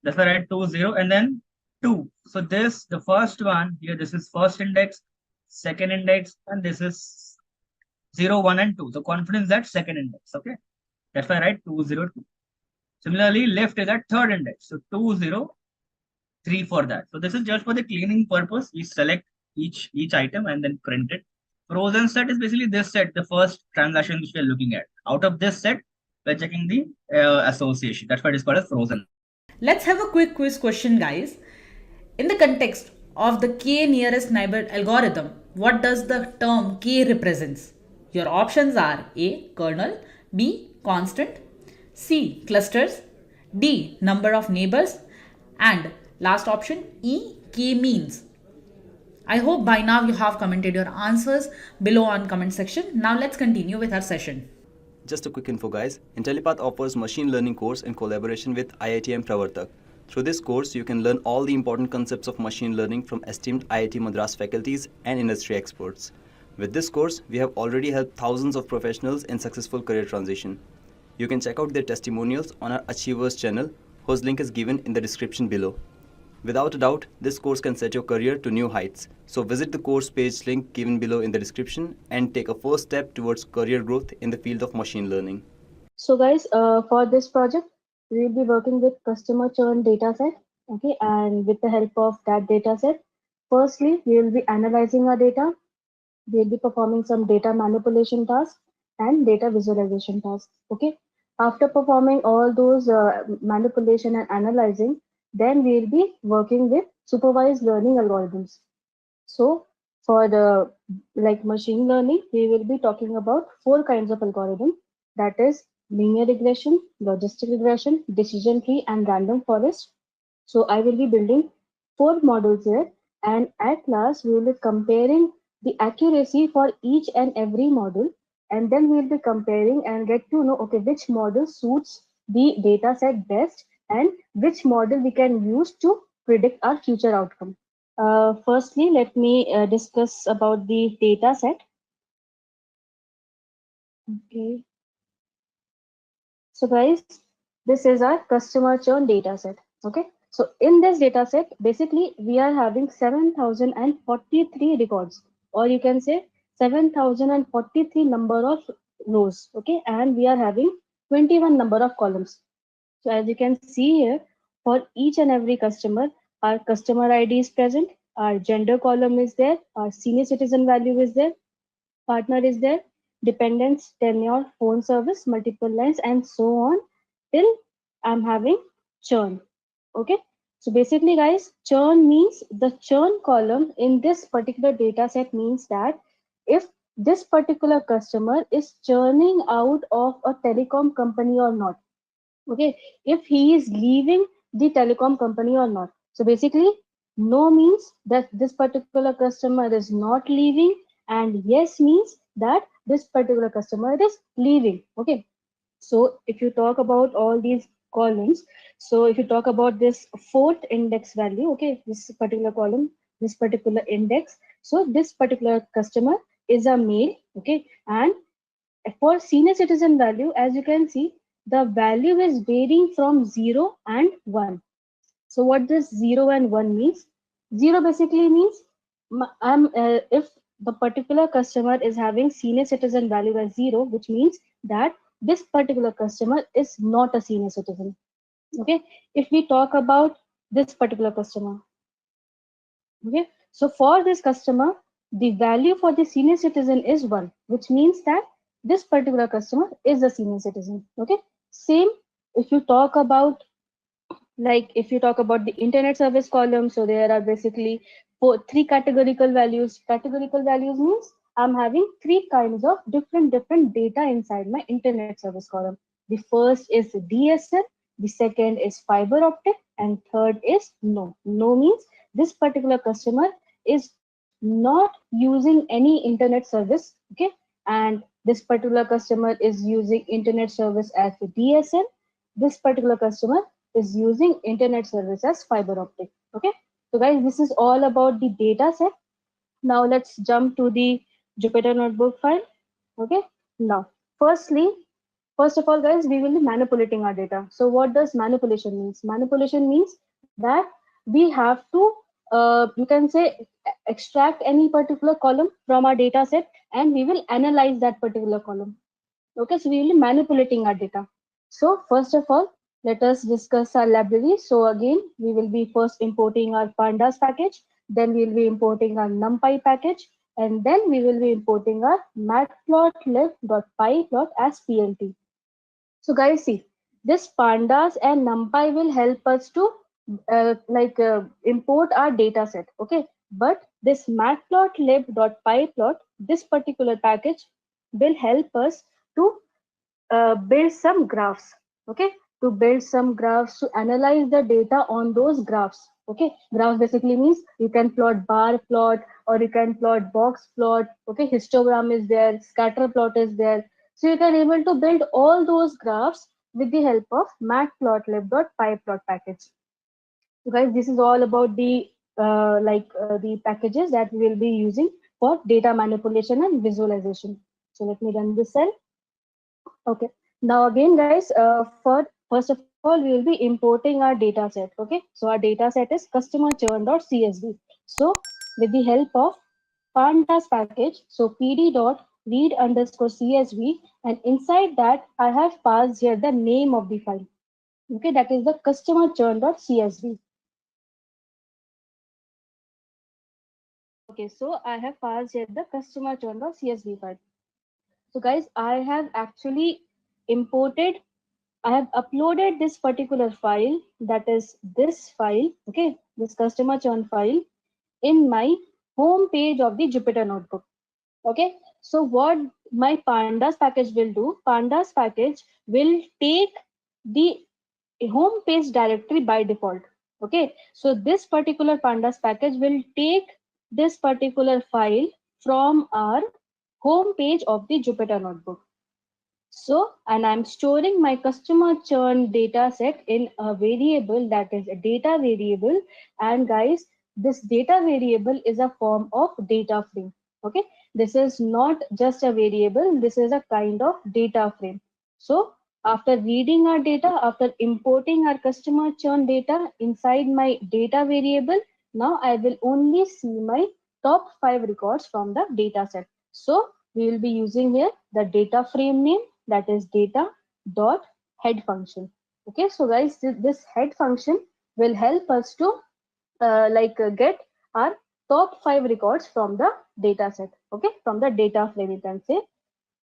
That's why I write 2, 0, and then 2. So this, the first one here, this is first index, second index, and this is 0, 1, and 2. So confidence that second index. Okay. That's why I write 2, 0, 2. Similarly, left is at third index. So 2, 0, 3 for that. So this is just for the cleaning purpose. We select each item and then print it. Frozen set is basically this set, the first transaction which we are looking at. Out of this set, we're checking the association. That's why it is called as frozen. Let's have a quick quiz question, guys. In the context of the k nearest neighbor algorithm, what does the term k represents? Your options are A, kernel, B, constant, C, clusters, D, number of neighbors, and last option E, k means. I hope by now you have commented your answers below on comment section. Now let's continue with our session. Just a quick info guys, Intellipaat offers machine learning course in collaboration with IITM Pravartak. Through this course, you can learn all the important concepts of machine learning from esteemed IIT Madras faculties and industry experts. With this course, we have already helped thousands of professionals in successful career transition. You can check out their testimonials on our Achievers channel, whose link is given in the description below. Without a doubt, this course can set your career to new heights. So visit the course page link given below in the description and take a first step towards career growth in the field of machine learning. So guys, for this project, we will be working with customer churn dataset. Okay, and with the help of that dataset, firstly, we will be analyzing our data. We will be performing some data manipulation tasks and data visualization tasks. Okay, after performing all those manipulation and analyzing, then we will be working with supervised learning algorithms. So for the machine learning, we will be talking about 4 kinds of algorithm, that is linear regression, logistic regression, decision tree, and random forest. So I will be building 4 models here, and at last we will be comparing the accuracy for each and every model, and then we will be comparing and get to know, okay, which model suits the data set best and which model we can use to predict our future outcome. Firstly, let me discuss about the data set. Okay. So guys, this is our customer churn data set. Okay. So in this data set, basically we are having 7,043 records, or you can say 7,043 number of rows. Okay, and we are having 21 number of columns. So as you can see here, for each and every customer, our customer ID is present, our gender column is there, our senior citizen value is there, partner is there, dependents, tenure, phone service, multiple lines, and so on till I'm having churn. Okay. So basically, guys, churn means the churn column in this particular data set means that if this particular customer is churning out of a telecom company or not. Okay, if he is leaving the telecom company or not. So basically, no means that this particular customer is not leaving, and yes means that this particular customer is leaving. Okay, so if you talk about all these columns, so if you talk about this fourth index value, okay, this particular column, this particular index, so this particular customer is a male. Okay, and for senior citizen value, as you can see, the value is varying from 0 and 1. So what this 0 and 1 means? 0 basically means if the particular customer is having senior citizen value as 0, which means that this particular customer is not a senior citizen. Okay, if we talk about this particular customer, okay, so for this customer, the value for the senior citizen is 1, which means that this particular customer is a senior citizen. Okay, same if you talk about, like if you talk about the internet service column, so there are basically three categorical values. Categorical values means I'm having three kinds of different data inside my internet service column. The first is DSL, the second is fiber optic, and third is no means this particular customer is not using any internet service. Okay, and this particular customer is using internet service as the DSL. This particular customer is using internet service as fiber optic. Okay, so guys, this is all about the data set. Now let's jump to the Jupyter notebook file. Okay, now first of all, guys, we will be manipulating our data. So what does manipulation means? Manipulation means that we have to you can say extract any particular column from our data set, and we will analyze that particular column. Okay, so we will be manipulating our data. So first of all, let us discuss our library. So again, we will be first importing our pandas package, then we will be importing our numpy package, and then we will be importing our matplotlib.pyplot as plt. So guys, see, this pandas and numpy will help us to import our data set. Okay, but this matplotlib.pyplot, this particular package will help us to build some graphs. Okay, to build some graphs, to analyze the data on those graphs. Okay, graphs basically means you can plot bar plot, or you can plot box plot. Okay, histogram is there, scatter plot is there, so you can able to build all those graphs with the help of matplotlib.pyplot package. So guys, this is all about the the packages that we will be using for data manipulation and visualization. So let me run this cell. Okay. Now again, guys, for first of all, we will be importing our data set. Okay. So our data set is customer churn.csv. So with the help of pandas package, so pd.read underscore csv, and inside that I have passed here the name of the file. Okay, that is the customer churn.csv. Okay, so I have passed here the customer churn.csv file. So guys, I have actually imported, I have uploaded this particular file, that is this file, okay, this customer churn file, in my home page of the Jupyter notebook. Okay, so what my pandas package will do, pandas package will take the home page directory by default. Okay, so this particular pandas package will take this particular file from our home page of the Jupyter notebook. So, and I'm storing my customer churn data set in a variable, that is a data variable. And guys, this data variable is a form of data frame. Okay, this is not just a variable, this is a kind of data frame. So After reading our data, after importing our customer churn data inside my data variable, now I will only see my top 5 records from the data set. So we will be using here the data frame name, that is data dot head function. Okay, so guys, this head function will help us to get our top 5 records from the data set. Okay, from the data frame you can say.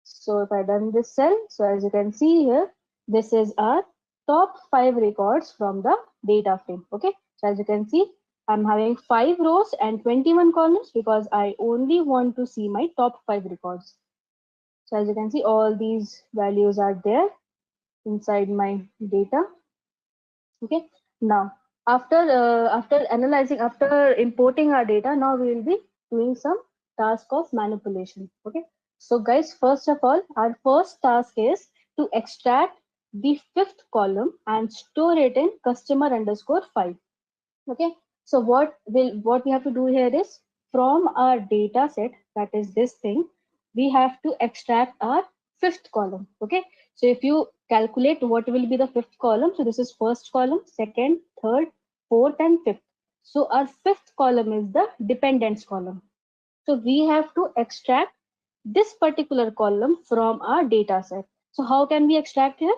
So if I done this cell, so as you can see here, this is our top 5 records from the data frame. Okay, so as you can see, I'm having 5 rows and 21 columns because I only want to see my top 5 records. So as you can see, all these values are there inside my data. Okay, now after importing our data, now we will be doing some task of manipulation. Okay, so guys, first of all, our first task is to extract the 5th column and store it in customer underscore 5. Okay, so what we have to do here is, from our data set, that is this thing, we have to extract our 5th column. Okay, so if you calculate what will be the 5th column, so this is first column, second, third, fourth and 5th. So our 5th column is the dependence column. So we have to extract this particular column from our data set. So how can we extract here?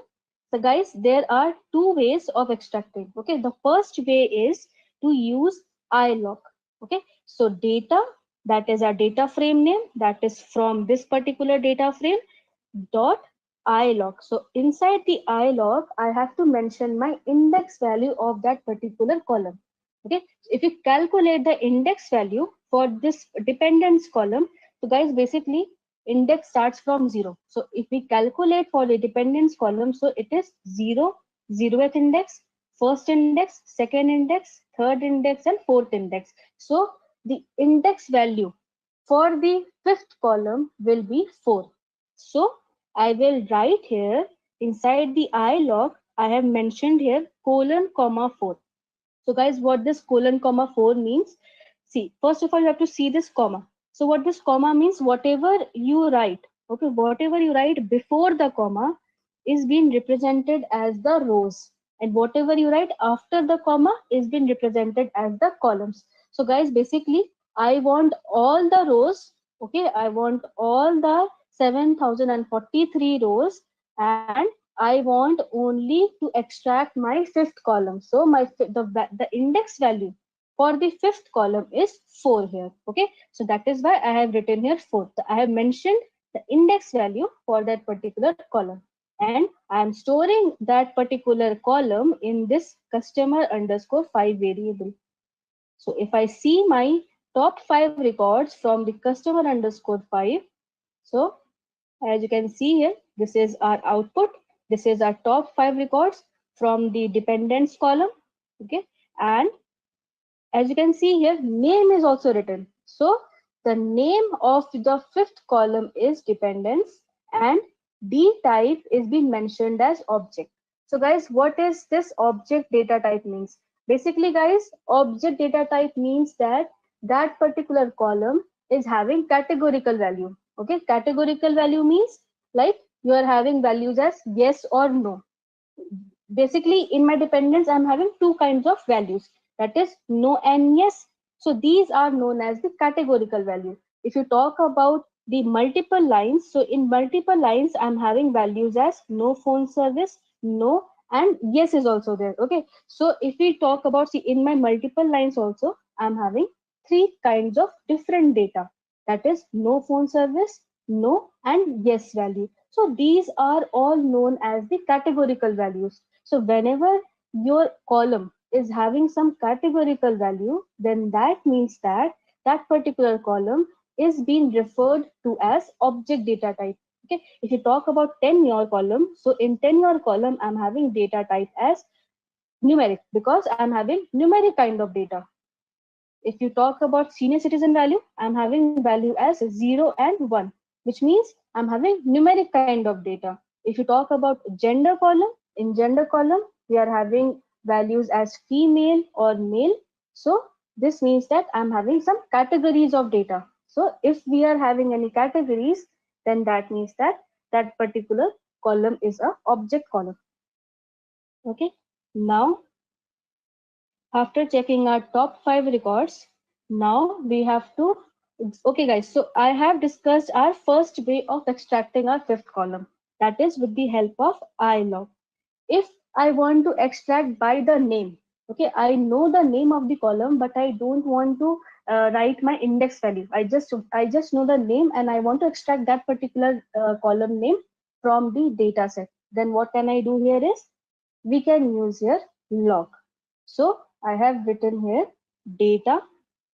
So guys, there are 2 ways of extracting. Okay, the first way is to use iLog. Okay, so data, that is our data frame name, that is from this particular data frame, dot iLog. So inside the iLog, I have to mention my index value of that particular column. Okay, if you calculate the index value for this dependence column, so guys, basically index starts from 0. So if we calculate for the dependence column, so it is 0, 0th index, first index, second index, third index and fourth index. So the index value for the 5th column will be 4. So I will write here inside the iLog, I have mentioned here colon comma 4. So guys, what this colon comma 4 means, see, first of all, you have to see this comma. So what this comma means, whatever you write, okay, whatever you write before the comma is being represented as the rows, and whatever you write after the comma is being represented as the columns. So guys, basically, I want all the rows, okay, I want all the 7043 rows, and I want only to extract my 5th column. So the index value for the 5th column is 4 here. Okay, so that is why I have written here 4. So I have mentioned the index value for that particular column, and I am storing that particular column in this customer underscore 5 variable. So if I see my top 5 records from the customer underscore 5, so as you can see here, this is our output. This is our top 5 records from the dependence column. Okay, and as you can see here, name is also written. So the name of the 5th column is dependence, and D type is being mentioned as object. So guys, what is this object data type means? Basically guys, object data type means that that particular column is having categorical value. Okay, categorical value means like you are having values as yes or no. Basically in my dependence I'm having 2 kinds of values, that is no and yes. So these are known as the categorical value. If you talk about the multiple lines, so in multiple lines I'm having values as no phone service, no, and yes is also there. Okay, so if we talk about, see, in my multiple lines also I'm having 3 kinds of different data, that is no phone service, no and yes value. So these are all known as the categorical values. So whenever your column is having some categorical value, then that means that that particular column is being referred to as object data type. Okay, if you talk about tenure column, so in tenure column I'm having data type as numeric because I'm having numeric kind of data. If you talk about senior citizen value, I'm having value as 0 and 1, which means I'm having numeric kind of data. If you talk about gender column, in gender column, we are having values as female or male. So this means that I'm having some categories of data. So if we are having any categories, then that means that that particular column is a object column. Okay, now after checking our top 5 records, now we have to, okay guys, so I have discussed our first way of extracting our fifth column, that is with the help of ilog. If I want to extract by the name, okay, I know the name of the column, but I don't want to write my index value. I just know the name and I want to extract that particular column name from the data set. Then what can I do here is, we can use here log. So I have written here data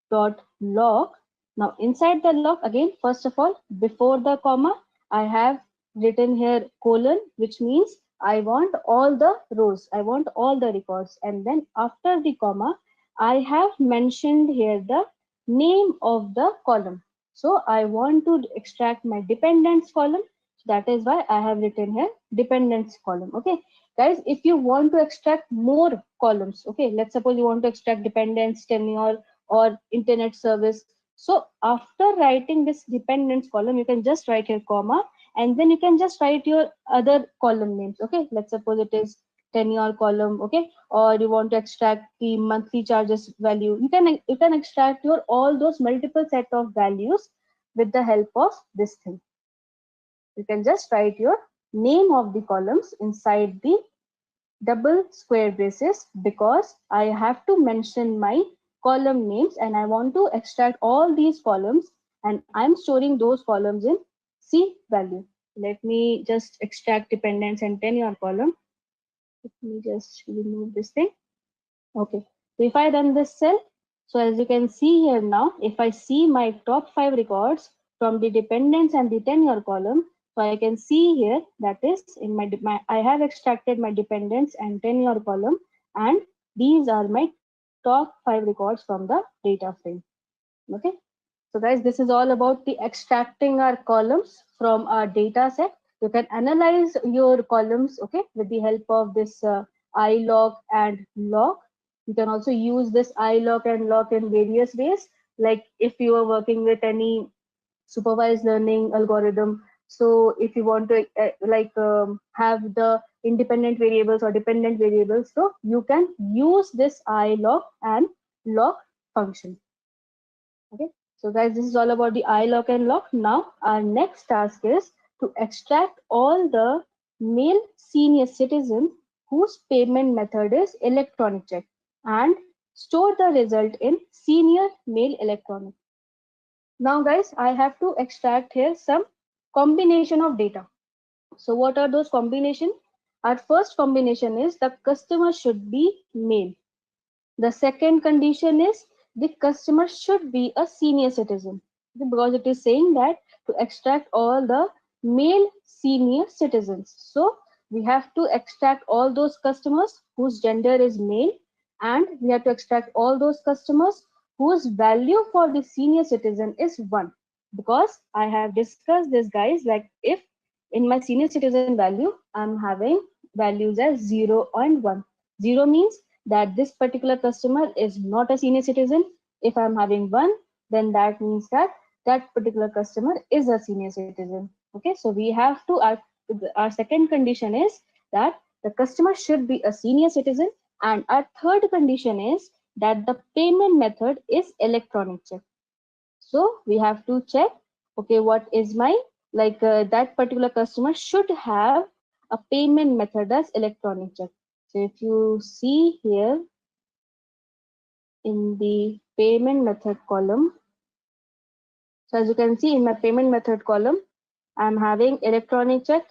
dot log. Now inside the log, again, first of all, before the comma, I have written here colon, which means I want all the rows, I want all the records. And then after the comma, I have mentioned here the name of the column. So I want to extract my dependents column. That is why I have written here dependents column. Okay, guys, if you want to extract more columns, okay, let's suppose you want to extract dependents, tenure, or internet service. So after writing this dependents column, you can just write here comma, and then you can just write your other column names. Okay, let's suppose it is tenure column. Okay, or you want to extract the monthly charges value. You can extract your all those multiple set of values with the help of this thing. You can just write your name of the columns inside the double square braces, because I have to mention my column names and I want to extract all these columns, and I'm storing those columns in C value. Let me just extract dependents and tenure column. Let me just remove this thing. Okay, so if I run this cell, so as you can see here now, if I see my top 5 records from the dependents and the tenure column, so I can see here that is in my I have extracted my dependents and tenure column, and these are my top 5 records from the data frame. Okay, so guys, this is all about the extracting our columns from our data set. You can analyze your columns, okay, with the help of this ilog and log. You can also use this ilog and log in various ways, like if you are working with any supervised learning algorithm. So if you want to have the independent variables or dependent variables, so you can use this ilog and log function. Okay, so guys, this is all about the ilog and log. Now our next task is to extract all the male senior citizens whose payment method is electronic check and store the result in senior male electronic. Now guys, I have to extract here some combination of data. So what are those combination? Our first combination is the customer should be male. The second condition is the customer should be a senior citizen, because it is saying that to extract all the male senior citizens. So we have to extract all those customers whose gender is male, and we have to extract all those customers whose value for the senior citizen is 1. Because I have discussed this, guys, like if in my senior citizen value, I'm having values as 0 and 1. 0 means that this particular customer is not a senior citizen. If I'm having 1, then that means that that particular customer is a senior citizen. Okay, so we have to, our second condition is that the customer should be a senior citizen, and our third condition is that the payment method is electronic check. So we have to check, okay, what is my, that particular customer should have a payment method as electronic check. So if you see here in the payment method column, so as you can see in my payment method column, I'm having electronic check,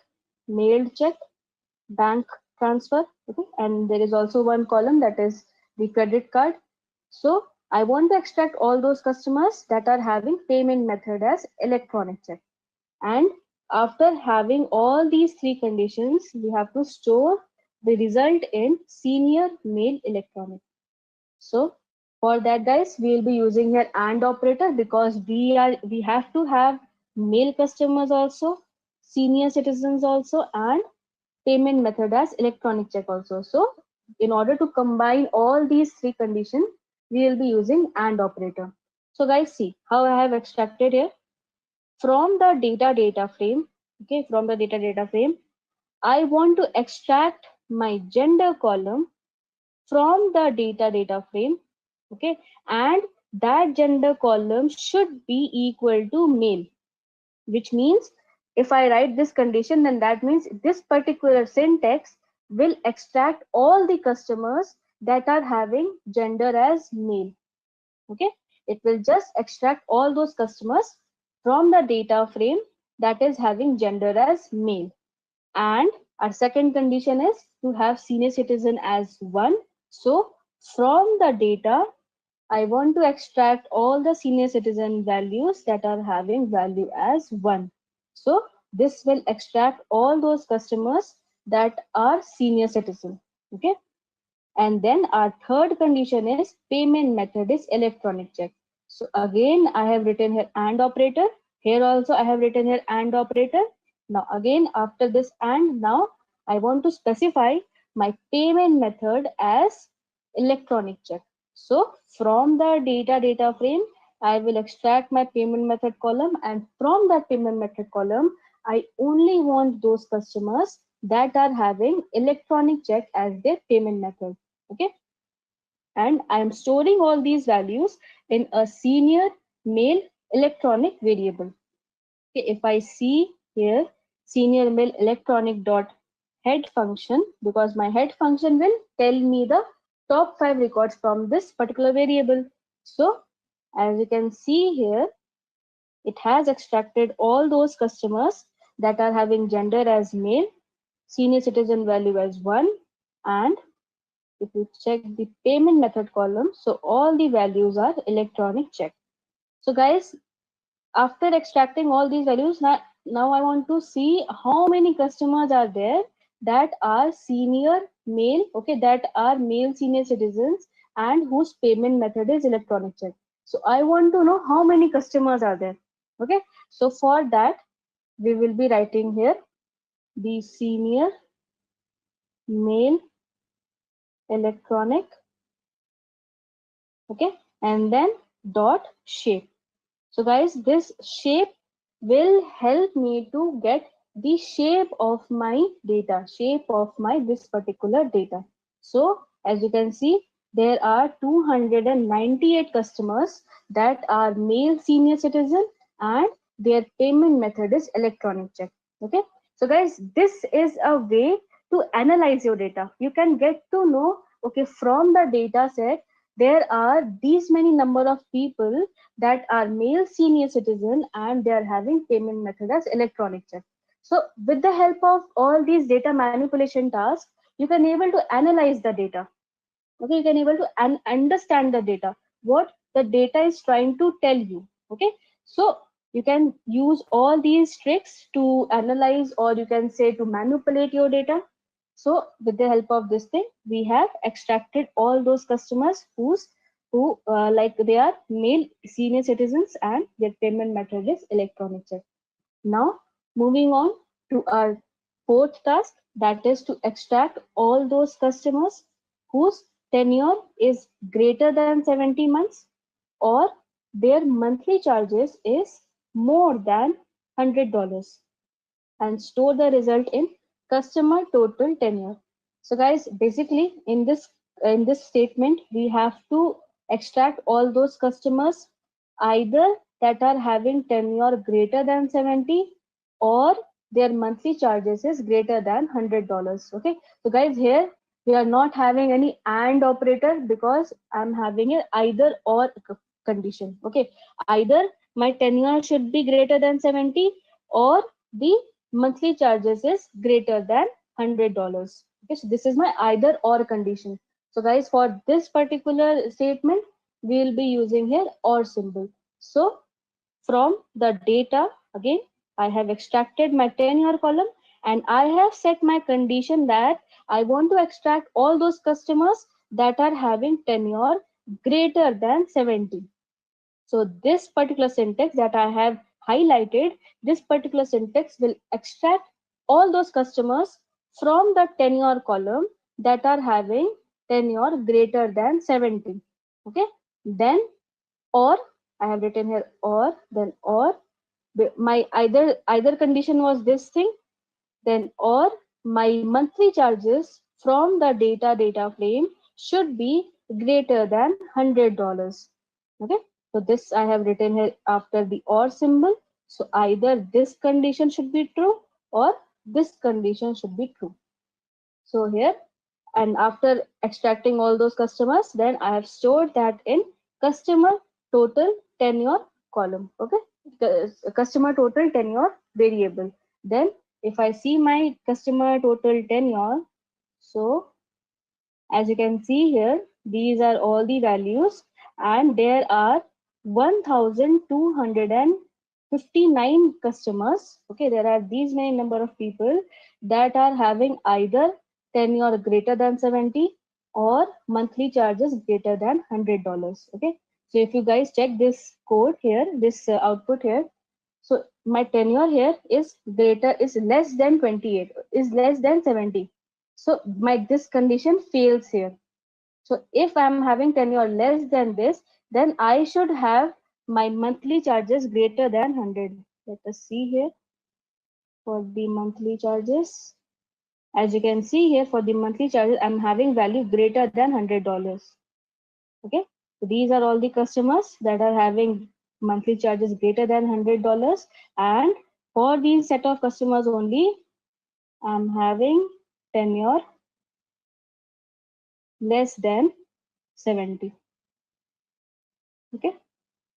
mailed check, bank transfer, okay, and there is also one column that is the credit card. So I want to extract all those customers that are having payment method as electronic check. And after having all these three conditions, we have to store the result in senior male electronic. So for that, guys, we will be using here AND operator, because we have to have male customers also, senior citizens also, and payment method as electronic check also. So in order to combine all these three conditions, we will be using AND operator. So guys, see how I have extracted here from the data frame. Okay, from the data frame, I want to extract my gender column from the data frame, okay, and that gender column should be equal to male, which means if I write this condition, then that means this particular syntax will extract all the customers that are having gender as male. Okay, it will just extract all those customers from the data frame that is having gender as male. And our second condition is to have senior citizen as 1. So from the data, I want to extract all the senior citizen values that are having value as 1. So this will extract all those customers that are senior citizen. Okay. And then our third condition is payment method is electronic check. So again, I have written here AND operator. Here also I have written here AND operator. Now again, after this AND, now I want to specify my payment method as electronic check. So from the data frame, I will extract my payment method column, and from that payment method column, I only want those customers that are having electronic check as their payment method. Okay, and I am storing all these values in a senior male electronic variable. Okay, if I see here senior male electronic dot head function, because my head function will tell me the top 5 records from this particular variable. So as you can see here, it has extracted all those customers that are having gender as male, senior citizen value as 1, and if you check the payment method column, so all the values are electronic check. So guys, after extracting all these values, now I want to see how many customers are there that are senior male, okay, that are male senior citizens and whose payment method is electronic check. So I want to know how many customers are there. Okay, so for that we will be writing here the senior male electronic, okay, and then dot shape. So guys, this shape will help me to get the shape of my data, shape of my this particular data. So as you can see, there are 298 customers that are male senior citizen and their payment method is electronic check. Okay, so guys, this is a way to analyze your data. You can get to know, okay, from the data set there are these many number of people that are male senior citizen and they are having payment method as electronic check. So with the help of all these data manipulation tasks, you can able to analyze the data. Okay, you can able to understand the data, what the data is trying to tell you. Okay, so you can use all these tricks to analyze, or you can say to manipulate your data. So with the help of this thing, we have extracted all those customers who like they are male senior citizens and their payment method is electronic check. Now moving on to our fourth task, that is to extract all those customers whose tenure is greater than 70 months or their monthly charges is more than $100, and store the result in customer total tenure. So guys, basically in this statement we have to extract all those customers either that are having tenure greater than 70 or their monthly charges is greater than $100. Okay, so guys, here we are not having any AND operator because I'm having an either or condition. Okay, either my tenure should be greater than 70 or the monthly charges is greater than $100. Okay, so this is my either or condition. So guys, for this particular statement we will be using here or symbol. So from the data, again I have extracted my tenure column and I have set my condition that I want to extract all those customers that are having tenure greater than 70. So this particular syntax that I have highlighted, this particular syntax will extract all those customers from the tenure column that are having tenure greater than 70. Okay, then or I have written here or, then or my either condition was this thing, then or my monthly charges from the data frame should be greater than $100. Okay, so this I have written here after the or symbol. So either this condition should be true or this condition should be true. So here, and after extracting all those customers, then I have stored that in customer total tenure column. Okay, customer total tenure variable. Then if I see my customer total tenure, so as you can see here, these are all the values, and there are 1259 customers. Okay, there are these many number of people that are having either tenure greater than 70 or monthly charges greater than $100. Okay, so if you guys check this code here, this output here, so my tenure here is less than 28, is less than 70. So my this condition fails here. So if I'm having tenure less than this, then I should have my monthly charges greater than 100. Let us see here for the monthly charges. As you can see here for the monthly charges, I'm having value greater than $100. Okay, so these are all the customers that are having monthly charges greater than $100, and for these set of customers only, I'm having tenure less than 70. Okay,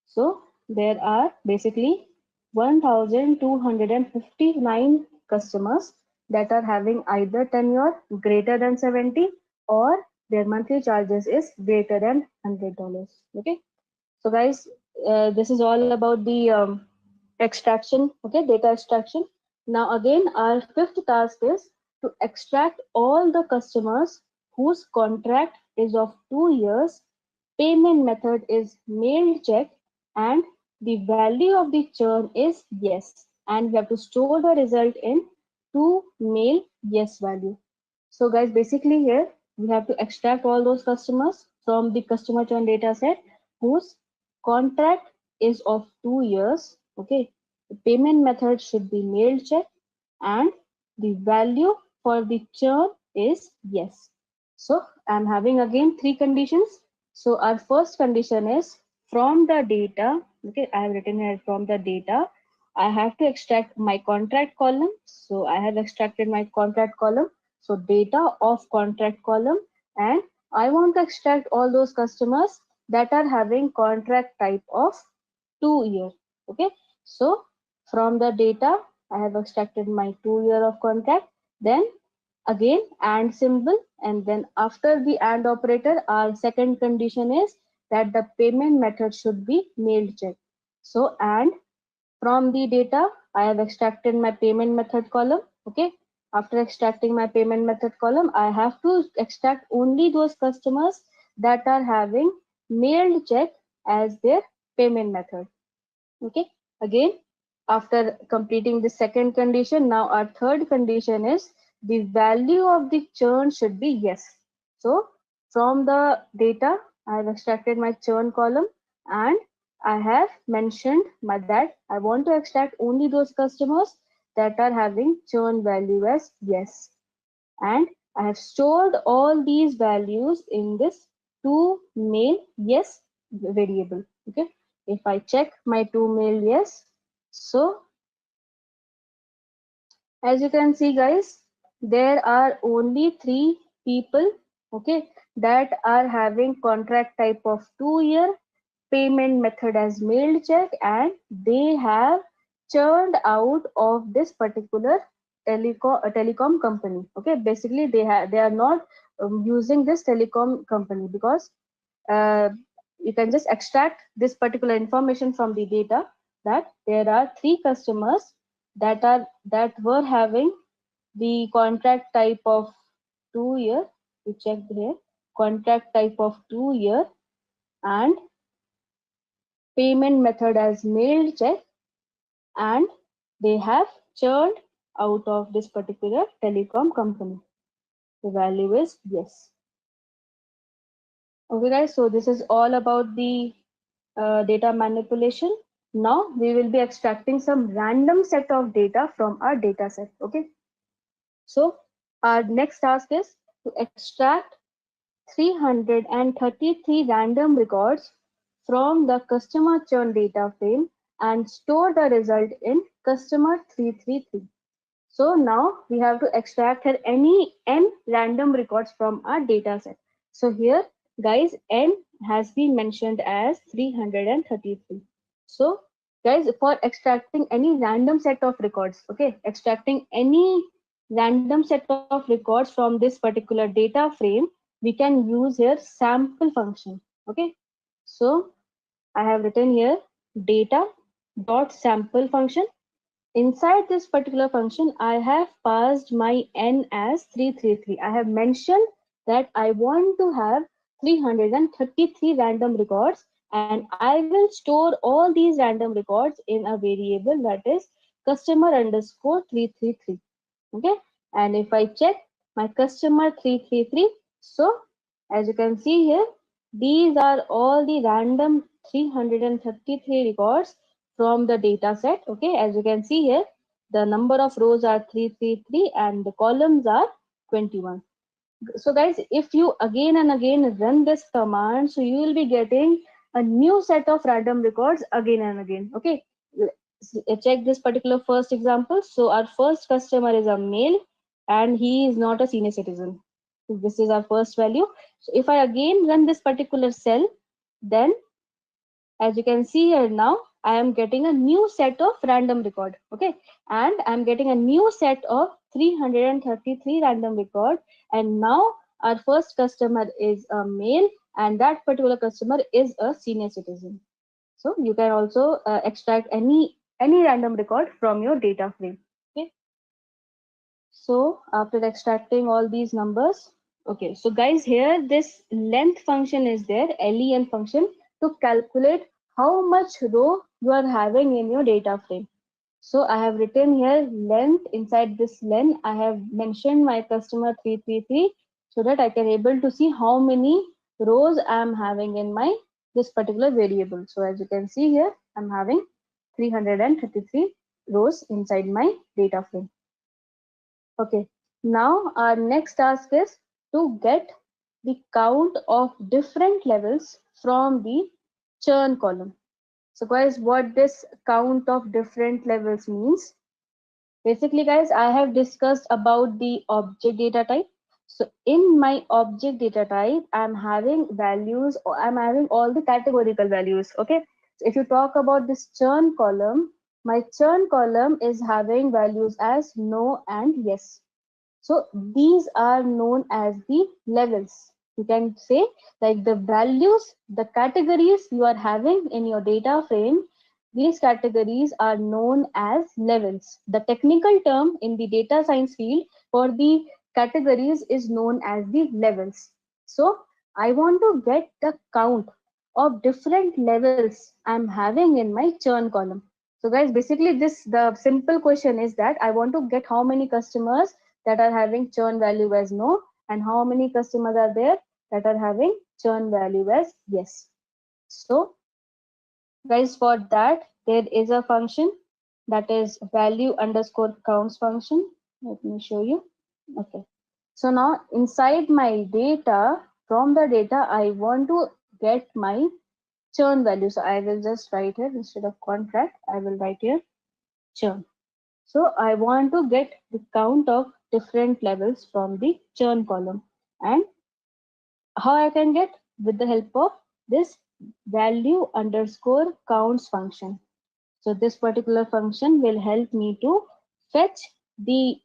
so there are basically 1259 customers that are having either tenure greater than 70 or their monthly charges is greater than $100. Okay, so guys, this is all about the extraction. Okay, data extraction. Now again, our fifth task is to extract all the customers whose contract is of 2 years, payment method is mail check, and the value of the churn is yes, and we have to store the result in to mail yes value. So guys, basically here we have to extract all those customers from the customer churn data set whose contract is of 2 years. Okay, the payment method should be mail check, and the value for the churn is yes. So I'm having again three conditions. So our first condition is from the data. Okay, I have written here from the data. I have to extract my contract column. So I have extracted my contract column. So data of contract column, and I want to extract all those customers that are having contract type of 2 year. Okay, so from the data, I have extracted my 2 year of contract. Then again and symbol, and then after the and operator, our second condition is that the payment method should be mail check. So and from the data, I have extracted my payment method column. Okay, after extracting my payment method column, I have to extract only those customers that are having mailed check as their payment method. Okay, again, after completing the second condition, now our third condition is the value of the churn should be yes. So from the data, I have extracted my churn column, and I have mentioned that I want to extract only those customers that are having churn value as yes. And I have stored all these values in this to mail yes variable. Okay, if I check my to mail yes, so as you can see guys, there are only three people, okay, that are having contract type of 2 year, payment method as mail check, and they have churned out of this particular telecom company. Okay, basically they are not using this telecom company because uh, you can just extract this particular information from the data that there are three customers that were having the contract type of 2 year. You check here, contract type of 2 year, and payment method as mail check, and they have churned out of this particular telecom company. The value is yes. Okay guys, so this is all about the data manipulation. Now we will be extracting some random set of data from our data set. Okay, so our next task is to extract 333 random records from the customer churn data frame and store the result in customer 333. So now we have to extract here any n random records from our data set. So here, guys, n has been mentioned as 333. So guys, for extracting any random set of records, okay, extracting any random set of records from this particular data frame, we can use here sample function. Okay, so I have written here data dot sample function. Inside this particular function, I have passed my n as 333. I have mentioned that I want to have 333 random records, and I will store all these random records in a variable that is customer underscore 333. Okay, and if I check my customer 333, so as you can see here, these are all the random 333 records from the data set. Okay, as you can see here, the number of rows are 333 and the columns are 21. So guys, if you again and again run this command, so you will be getting a new set of random records again and again. Okay, check this particular first example. So our first customer is a male and he is not a senior citizen. This is our first value. So if I again run this particular cell, then as you can see here now, I am getting a new set of random record. Okay, and I'm getting a new set of 333 random record. And now our first customer is a male and that particular customer is a senior citizen. So you can also extract any random record from your data frame. Okay, so after extracting all these numbers, okay, so guys, here this length function is there, len function, to calculate how much row you are having in your data frame. So I have written here length. Inside this len, I have mentioned my customer 333 so that I can able to see how many rows I am having in my this particular variable. So as you can see here, I'm having 333 rows inside my data frame. Okay, now our next task is to get the count of different levels from the churn column. So guys, what this count of different levels means? Basically guys, I have discussed about the object data type. So in my object data type, I'm having values, or I'm having all the categorical values. Okay, so if you talk about this churn column, my churn column is having values as no and yes. So these are known as the levels. You can say like the values, the categories you are having in your data frame, these categories are known as levels. The technical term in the data science field for the categories is known as the levels. So I want to get the count of different levels I'm having in my churn column. So guys, basically the simple question is that I want to get how many customers that are having churn value as no and how many customers are there that are having churn value as yes. So guys, for that there is a function that is value underscore counts function. Let me show you. Okay, so now inside my data, from the data I want to get my churn value. So I will just write here, instead of contract I will write here churn. So I want to get the count of different levels from the churn column, and how I can get, with the help of this value underscore counts function. So this particular function will help me to fetch the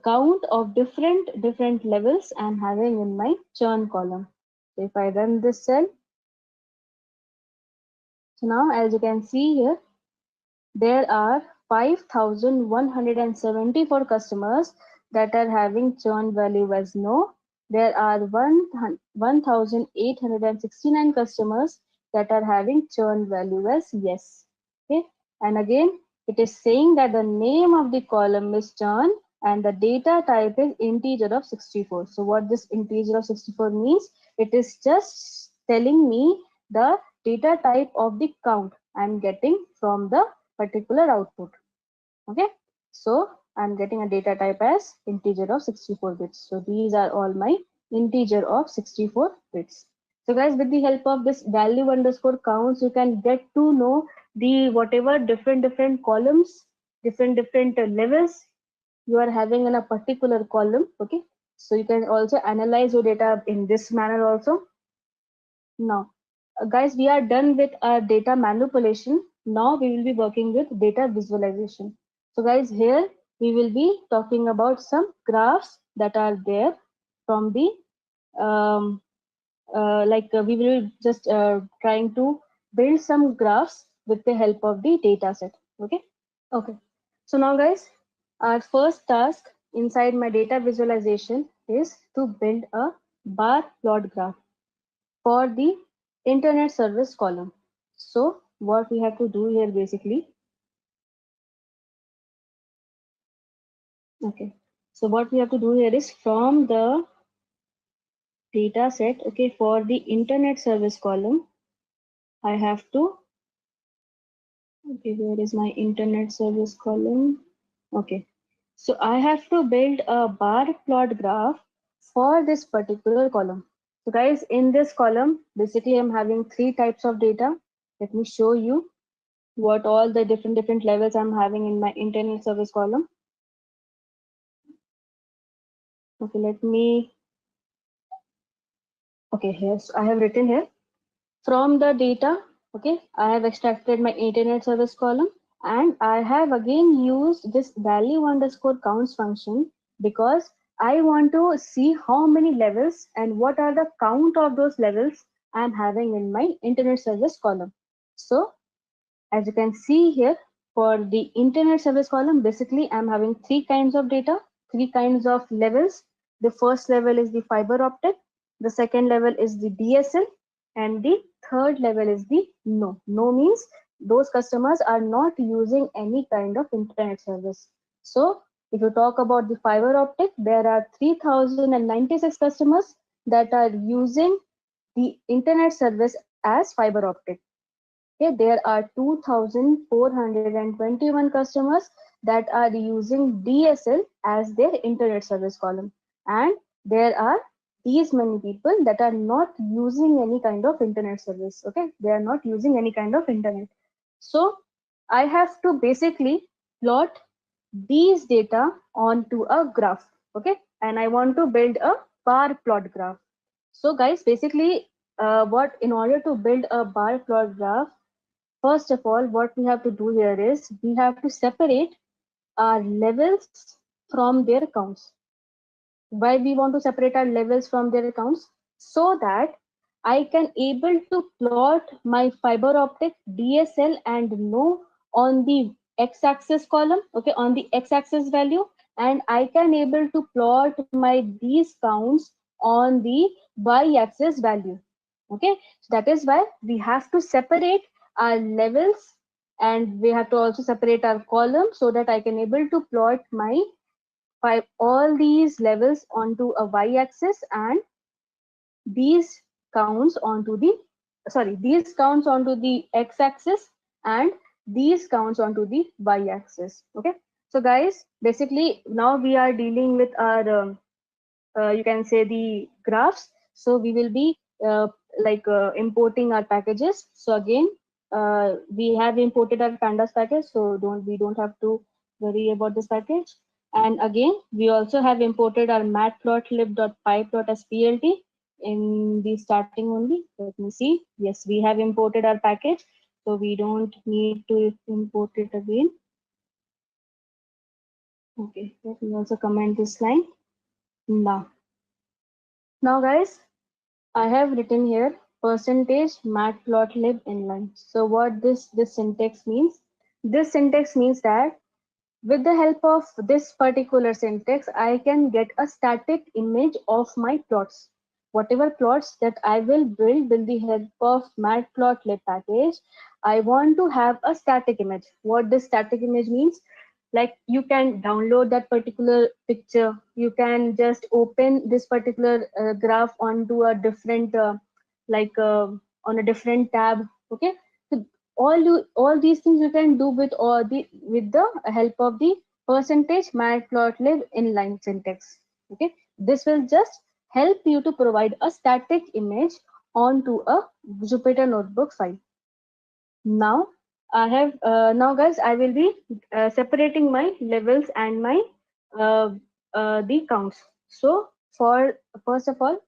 count of different levels I'm having in my churn column. So if I run this cell, so now as you can see here, there are 5,174 customers that are having churn value as no. There are 1,869 customers that are having churn value as yes. Okay, and again it is saying that the name of the column is churn and the data type is integer of 64. So what this integer of 64 means? It is just telling me the data type of the count I'm getting from the particular output. Okay, so I'm getting a data type as integer of 64 bits. So these are all my integer of 64 bits. So guys, with the help of this value underscore counts, you can get to know the whatever different columns, different levels you are having in a particular column. Okay, so you can also analyze your data in this manner also. Now, guys, we are done with our data manipulation. Now we will be working with data visualization. So guys, here we will be talking about some graphs that are there from the we will just trying to build some graphs with the help of the data set. Okay. Okay. So now guys, our first task inside my data visualization is to build a bar plot graph for the internet service column. So what we have to do here basically, okay. So what we have to do here is from the data set, okay, for the internet service column, I have to, okay, where is my internet service column? Okay. So I have to build a bar plot graph for this particular column. So guys, in this column, basically I'm having three types of data. Let me show you what all the different levels I'm having in my internet service column. Okay, let me, okay, here, so I have written here from the data, okay, I have extracted my internet service column and I have again used this value underscore counts function because I want to see how many levels and what are the count of those levels I'm having in my internet service column. So as you can see here, for the internet service column, basically I'm having three kinds of data, three kinds of levels. The first level is the fiber optic, the second level is the DSL, and the third level is the no. No means those customers are not using any kind of internet service. So if you talk about the fiber optic, there are 3096 customers that are using the internet service as fiber optic. Okay, there are 2,421 customers that are using DSL as their internet service column. And there are these many people that are not using any kind of internet service. Okay, they are not using any kind of internet. So I have to basically plot these data onto a graph. Okay, and I want to build a bar plot graph. So guys, basically, what in order to build a bar plot graph, first of all, what we have to do here is we have to separate our levels from their counts. Why we want to separate our levels from their counts? So that I can able to plot my fiber optic, DSL and no on the x-axis column, okay, on the x-axis value, and I can able to plot my these counts on the y-axis value. Okay, so that is why we have to separate our levels and we have to also separate our column so that I can able to plot my all these levels onto a y-axis and these counts onto the these counts onto the x-axis and these counts onto the y-axis. Okay, so guys, basically now we are dealing with our you can say the graphs. So we will be importing our packages. So again, we have imported our pandas package, so we don't have to worry about this package. And again, we also have imported our matplotlib.pyplot.splt in the starting only. Let me see. Yes, we have imported our package, so we don't need to import it again. Okay, let me also comment this line. Now guys, I have written here percentage matplotlib inline. So what this syntax means? This syntax means that with the help of this particular syntax, I can get a static image of my plots. Whatever plots that I will build with the help of matplotlib package, I want to have a static image. What this static image means? Like you can download that particular picture, you can just open this particular graph onto a different on a different tab. Okay, so all these things you can do with the help of the percentage matplotlib inline syntax. Okay, this will just help you to provide a static image onto a Jupyter notebook file. Now I have now guys, I will be separating my levels and my uh, the counts. So for first of all,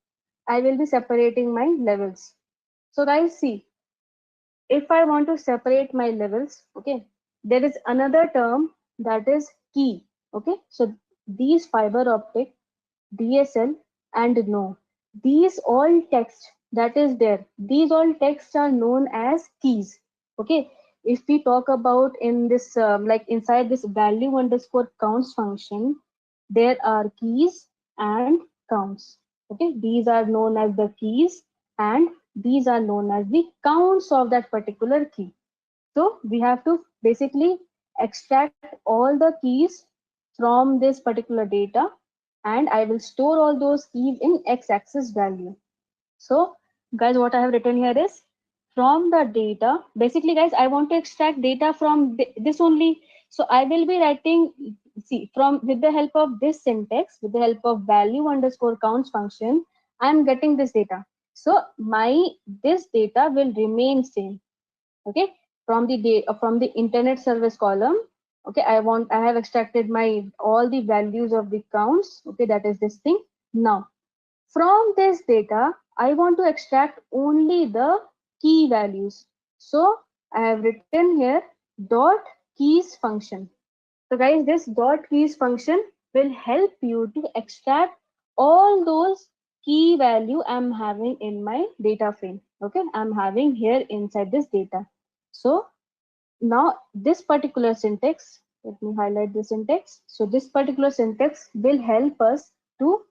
I will be separating my levels. So guys, see, if I want to separate my levels, okay, there is another term that is key. Okay, so these fiber optic, DSL, and no, these all text that is there, these all texts are known as keys. Okay, if we talk about in this like inside this value underscore counts function, there are keys and counts. Okay, these are known as the keys and these are known as the counts of that particular key. So we have to basically extract all the keys from this particular data, and I will store all those keys in x-axis value. So guys, what I have written here is from the data. Basically guys, I want to extract data from this only. So I will be writing, see, from with the help of this syntax, with the help of value underscore counts function, I am getting this data. So my this data will remain same. Okay, from from the internet service column. Okay, I have extracted my all the values of the counts. Okay, that is this thing. Now from this data, I want to extract only the key values. So I have written here dot keys function. So guys, this dot keys function will help you to extract all those key value I'm having in my data frame. Okay, I'm having here inside this data. So now this particular syntax, let me highlight the syntax. So this particular syntax will help us to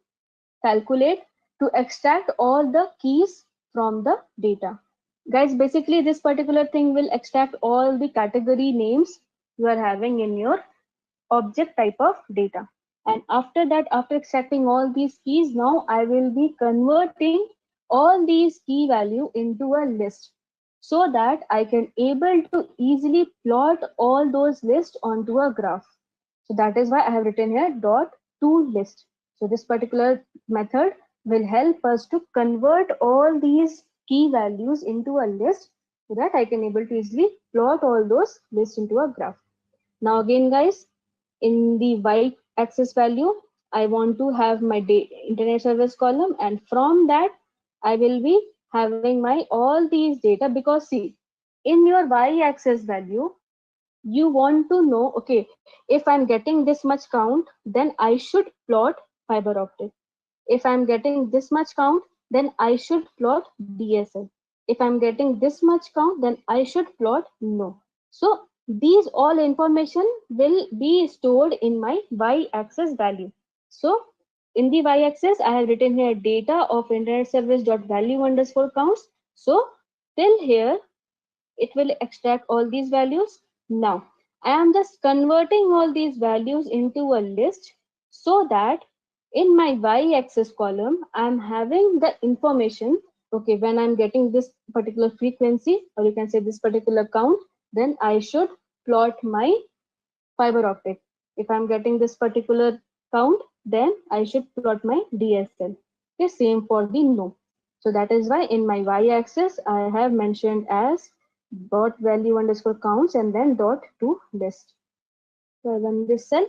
calculate, to extract all the keys from the data. Guys, basically this particular thing will extract all the category names you are having in your object type of data. And after that, after extracting all these keys, now I will be converting all these key value into a list so that I can able to easily plot all those lists onto a graph. So that is why I have written here dot to list. So this particular method will help us to convert all these key values into a list so that I can able to easily plot all those lists into a graph. Now again guys, in the y-axis value, I want to have my internet service column, and from that I will be having my all these data, because see, in your y-axis value you want to know, okay, if I'm getting this much count, then I should plot fiber optic. If I'm getting this much count, then I should plot DSL. If I'm getting this much count, then I should plot no. So these all information will be stored in my y-axis value. So in the y-axis, I have written here data of internet service dot value underscore counts. So till here, it will extract all these values. Now I am just converting all these values into a list so that in my y-axis column I'm having the information. Okay, when I'm getting this particular frequency, or you can say this particular count, then I should plot my fiber optic. If I'm getting this particular count, then I should plot my DSL. Okay, same for the no. So that is why in my y-axis I have mentioned as dot value underscore counts and then dot to list. So I run this cell.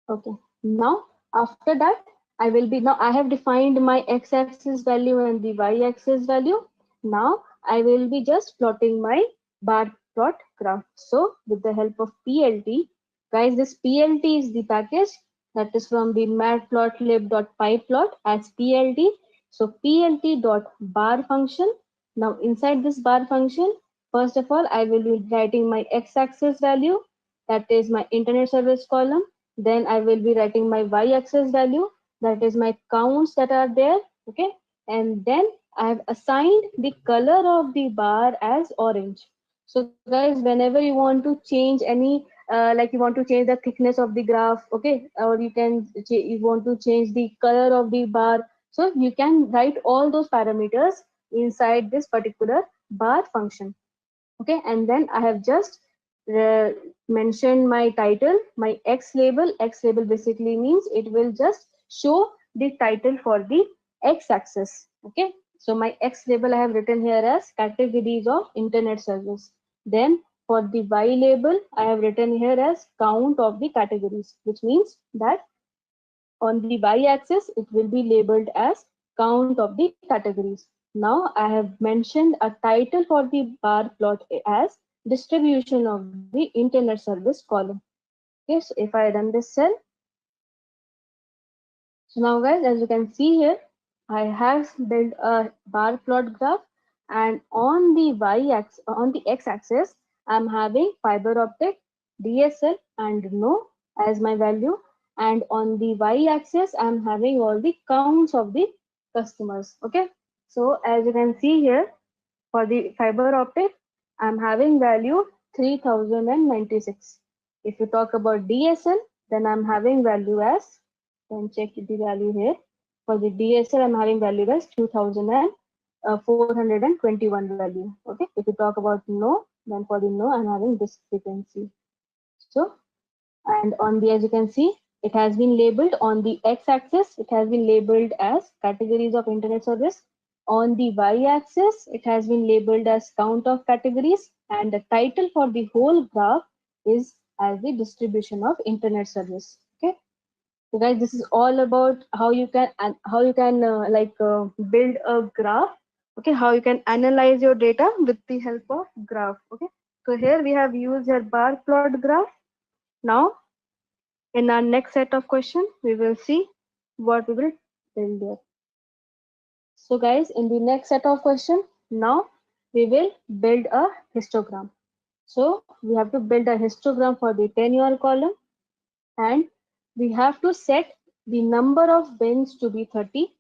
Okay. Now after that, I will be, now I have defined my x-axis value and the y-axis value. Now I will be just plotting my bar plot graph. So with the help of PLT, guys, this PLT is the package that is from the matplotlib.pyplot as PLT. So PLT.bar function. Now inside this bar function, first of all, I will be writing my x-axis value, that is my internet service column. Then I will be writing my y-axis value, that is my counts that are there. Okay, and then I have assigned the color of the bar as orange. So guys, whenever you want to change any like you want to change the thickness of the graph, okay, or you want to change the color of the bar, so you can write all those parameters inside this particular bar function. Okay, and then I have just mention my title, my X label. X label basically means it will just show the title for the X axis. Okay, so my X label I have written here as categories of internet service. Then for the Y label, I have written here as count of the categories, which means that on the y-axis, it will be labeled as count of the categories. Now I have mentioned a title for the bar plot as distribution of the internet service column. Okay, so if I run this cell, so now guys, as you can see here, I have built a bar plot graph, and on the y-axis, on the x-axis, I'm having fiber optic, DSL and no as my value, and on the y-axis, I'm having all the counts of the customers. Okay, so as you can see here, for the fiber optic, I'm having value 3096. If you talk about DSL, then I'm having value as, can check the value here. For the DSL, I'm having value as 2421 value. Okay, if you talk about no, then for the no, I'm having discrepancy. So, and on the, as you can see, it has been labeled on the x-axis, it has been labeled as categories of internet service. On the y-axis, it has been labeled as count of categories, and the title for the whole graph is as the distribution of internet service. Okay, so guys, this is all about how you can build a graph. Okay, how you can analyze your data with the help of graph. Okay, so here we have used a bar plot graph. Now in our next set of questions, we will see what we will build there. So guys, in the next set of questions, now we will build a histogram. So we have to build a histogram for the tenure column, and we have to set the number of bins to be 30.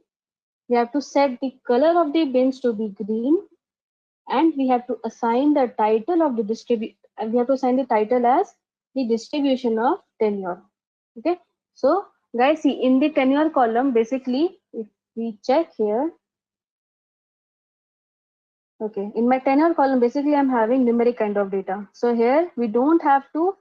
We have to set the color of the bins to be green, and we have to assign the title of the we have to assign the title as the distribution of tenure. Okay, so guys, see in the tenure column, basically if we check here, okay, in my tenure column, basically I'm having numeric kind of data. So here we don't have to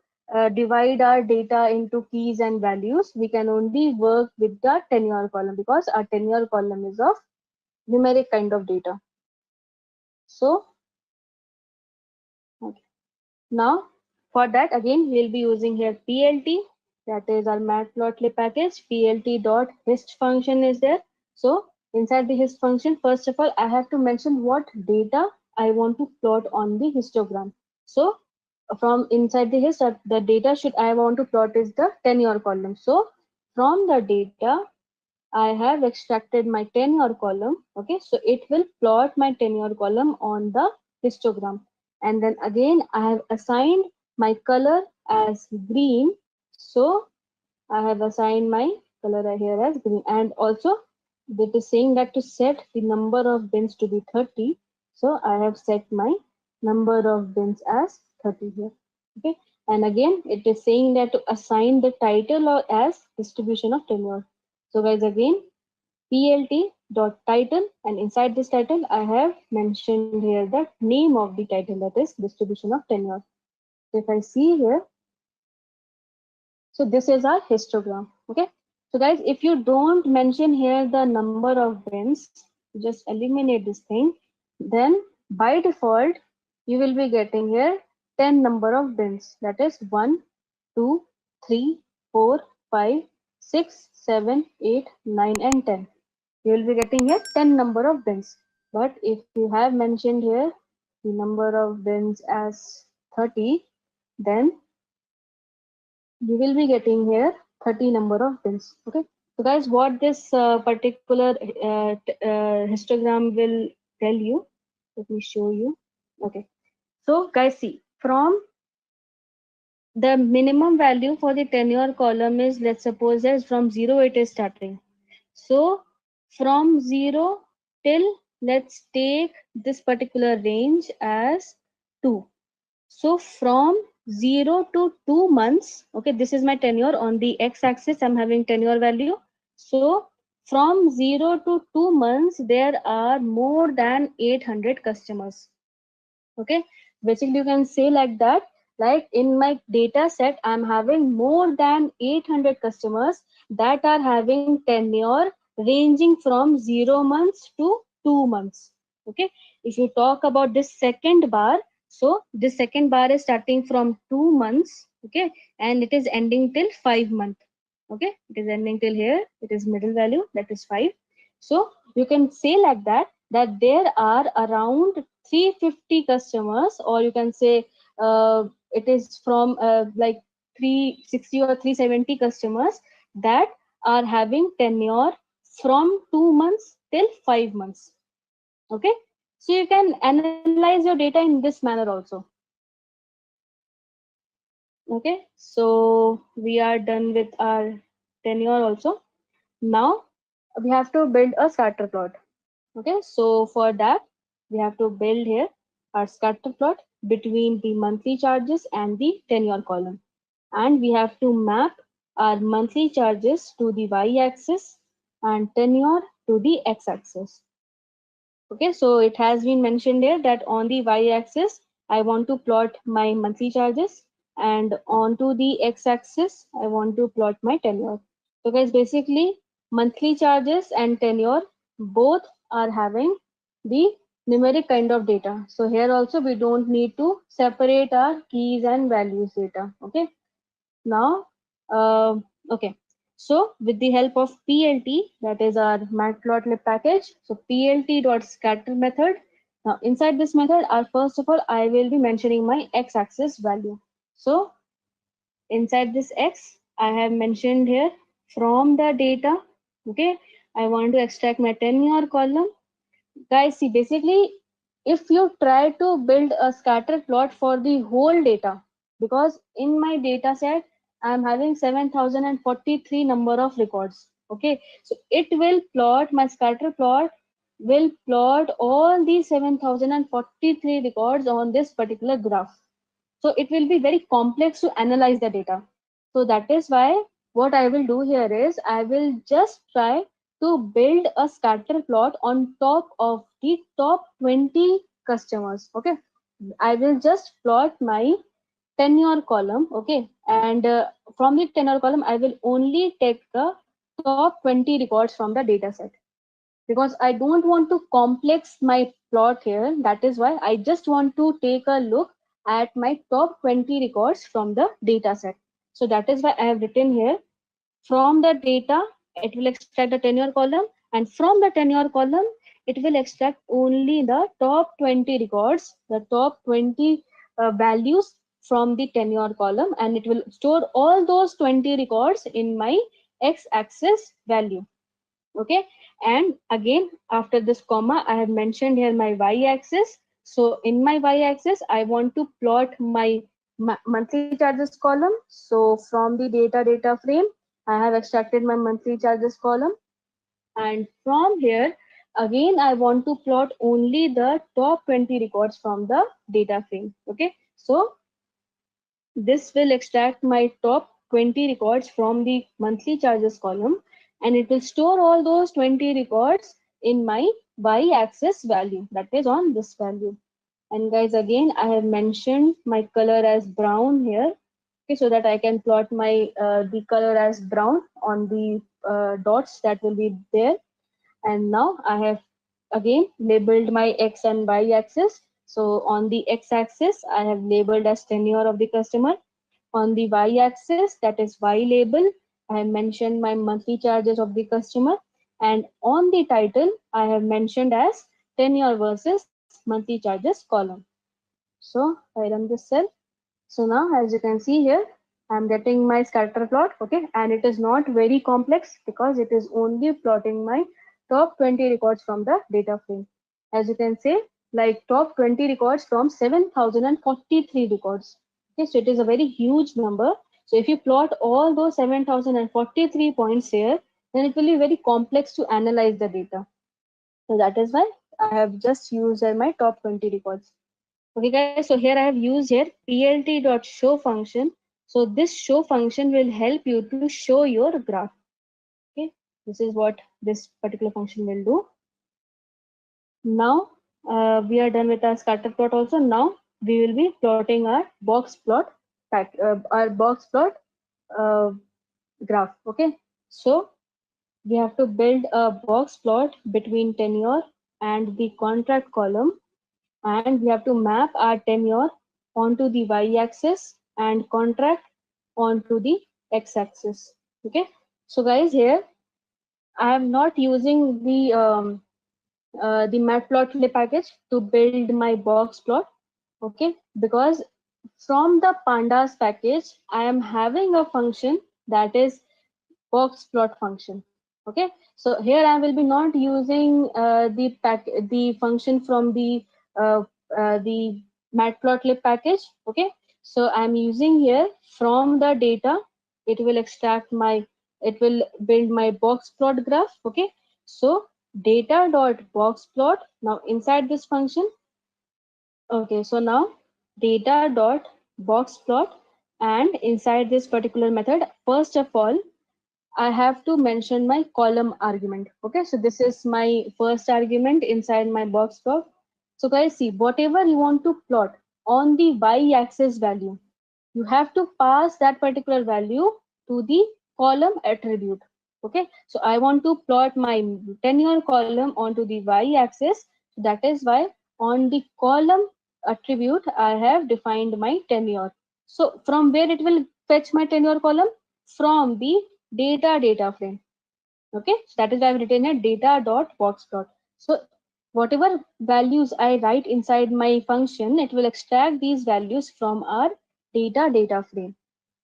divide our data into keys and values. We can only work with the tenure column because our tenure column is of numeric kind of data. So okay. Now for that, again we'll be using here PLT, that is our matplotlib package. PLT.hist function is there. So inside the hist function, first of all, I have to mention what data I want to plot on the histogram. So from inside the hist, the data should I want to plot is the tenure column. So from the data, I have extracted my tenure column. Okay, so it will plot my tenure column on the histogram. And then again, I have assigned my color as green. So I have assigned my color here as green. And also, it is saying that to set the number of bins to be 30. So I have set my number of bins as 30 here. Okay, and again, it is saying that to assign the title or as distribution of tenure. So guys, again, plt.title, and inside this title, I have mentioned here the name of the title, that is distribution of tenure. So if I see here, so this is our histogram. Okay, so guys, if you don't mention here the number of bins, just eliminate this thing, then by default, you will be getting here 10 number of bins, that is 1, 2, 3, 4, 5, 6, 7, 8, 9 and 10. You will be getting here 10 number of bins. But if you have mentioned here the number of bins as 30, then you will be getting here 30 number of bins. Okay, so guys, what this particular histogram will tell you, let me show you. Okay, so guys, see, from the minimum value for the tenure column is, let's suppose as from 0 it is starting. So from 0 till, let's take this particular range as 2. So from 0 to 2 months, okay, this is my tenure. On the x-axis, I'm having tenure value. So from 0 to 2 months, there are more than 800 customers. Okay, basically you can say like that Like in my data set, I'm having more than 800 customers that are having tenure ranging from 0 months to 2 months. Okay. If you talk about this second bar, so this second bar is starting from 2 months. Okay. And it is ending till 5 months. Okay. It is ending till here. It is middle value, that is 5. So you can say like that there are around 350 customers, or you can say it is from like 360 or 370 customers that are having tenure from 2 months till 5 months. Okay, so you can analyze your data in this manner also. Okay, so we are done with our tenure also. Now we have to build a scatter plot. Okay, so for that we have to build here our scatter plot between the monthly charges and the tenure column, and we have to map our monthly charges to the y-axis and tenure to the x-axis. Okay, so it has been mentioned here that on the y-axis I want to plot my monthly charges, and onto the x-axis I want to plot my tenure. So guys, basically monthly charges and tenure both are having the numeric kind of data. So here also we don't need to separate our keys and values data. Okay. Now, okay. So with the help of PLT, that is our matplotlib package. So plt.scatter method. Now inside this method, first of all, I will be mentioning my x-axis value. So inside this x, I have mentioned here from the data. Okay, I want to extract my tenure column. Guys, see, basically, if you try to build a scatter plot for the whole data, because in my data set, I'm having 7,043 number of records. Okay, so it will plot, my scatter plot will plot all these 7,043 records on this particular graph. So it will be very complex to analyze the data. So that is why what I will do here is I will just try to build a scatter plot on top of the top 20 customers. Okay, I will just plot my tenure column. Okay, and from the tenure column I will only take the top 20 records from the data set, because I don't want to complex my plot here. That is why I just want to take a look at my top 20 records from the data set. So that is why I have written here, from the data it will extract the tenure column, and from the tenure column it will extract only the top 20 records, the top 20 values from the tenure column, and it will store all those 20 records in my x-axis value. Okay, and again after this comma I have mentioned here my y-axis. So in my y-axis I want to plot my monthly charges column. So from the data frame I have extracted my monthly charges column, and from here again I want to plot only the top 20 records from the data frame. Okay, so this will extract my top 20 records from the monthly charges column, and it will store all those 20 records in my y-axis value, that is on this value. And guys, again I have mentioned my color as brown here. Okay, so that I can plot my the color as brown on the dots that will be there. And now I have again labeled my x and y axis. So on the x axis I have labeled as tenure of the customer. On the y-axis, that is y label, I have mentioned my monthly charges of the customer, and on the title I have mentioned as tenure versus monthly charges column. So I run this cell. So now as you can see here, I'm getting my scatter plot. Okay, and it is not very complex because it is only plotting my top 20 records from the data frame. As you can say, like top 20 records from 7,043 records. Okay, so it is a very huge number. So if you plot all those 7,043 points here, then it will be very complex to analyze the data. So that is why I have just used my top 20 records. Okay guys, so here I have used here plt.show function. So this show function will help you to show your graph. Okay, this is what this particular function will do. Now we are done with our scatter plot also. Now we will be plotting our box plot uh, graph. Okay, so we have to build a box plot between tenure and the contract column, and we have to map our tenure onto the y-axis and contract onto the x-axis. Okay, so guys, here I am not using the matplotlib package to build my box plot. Okay, because from the pandas package I am having a function that is box plot function. Okay, so here I will be not using the function from uh, the matplotlib package. Okay, so I'm using here from the data. It will extract my, it will build my box plot graph. Okay, so data dot box plot. Now inside this function, okay, so now data dot box plot, and inside this particular method, first of all I have to mention my column argument. Okay, so this is my first argument inside my box plot. So guys, see, whatever you want to plot on the y-axis value, you have to pass that particular value to the column attribute. Okay, so I want to plot my tenure column onto the y-axis. That is why on the column attribute I have defined my tenure. So from where it will fetch my tenure column? From the data frame. Okay, so that is why I've written a data dot box plot. So whatever values I write inside my function, it will extract these values from our data frame.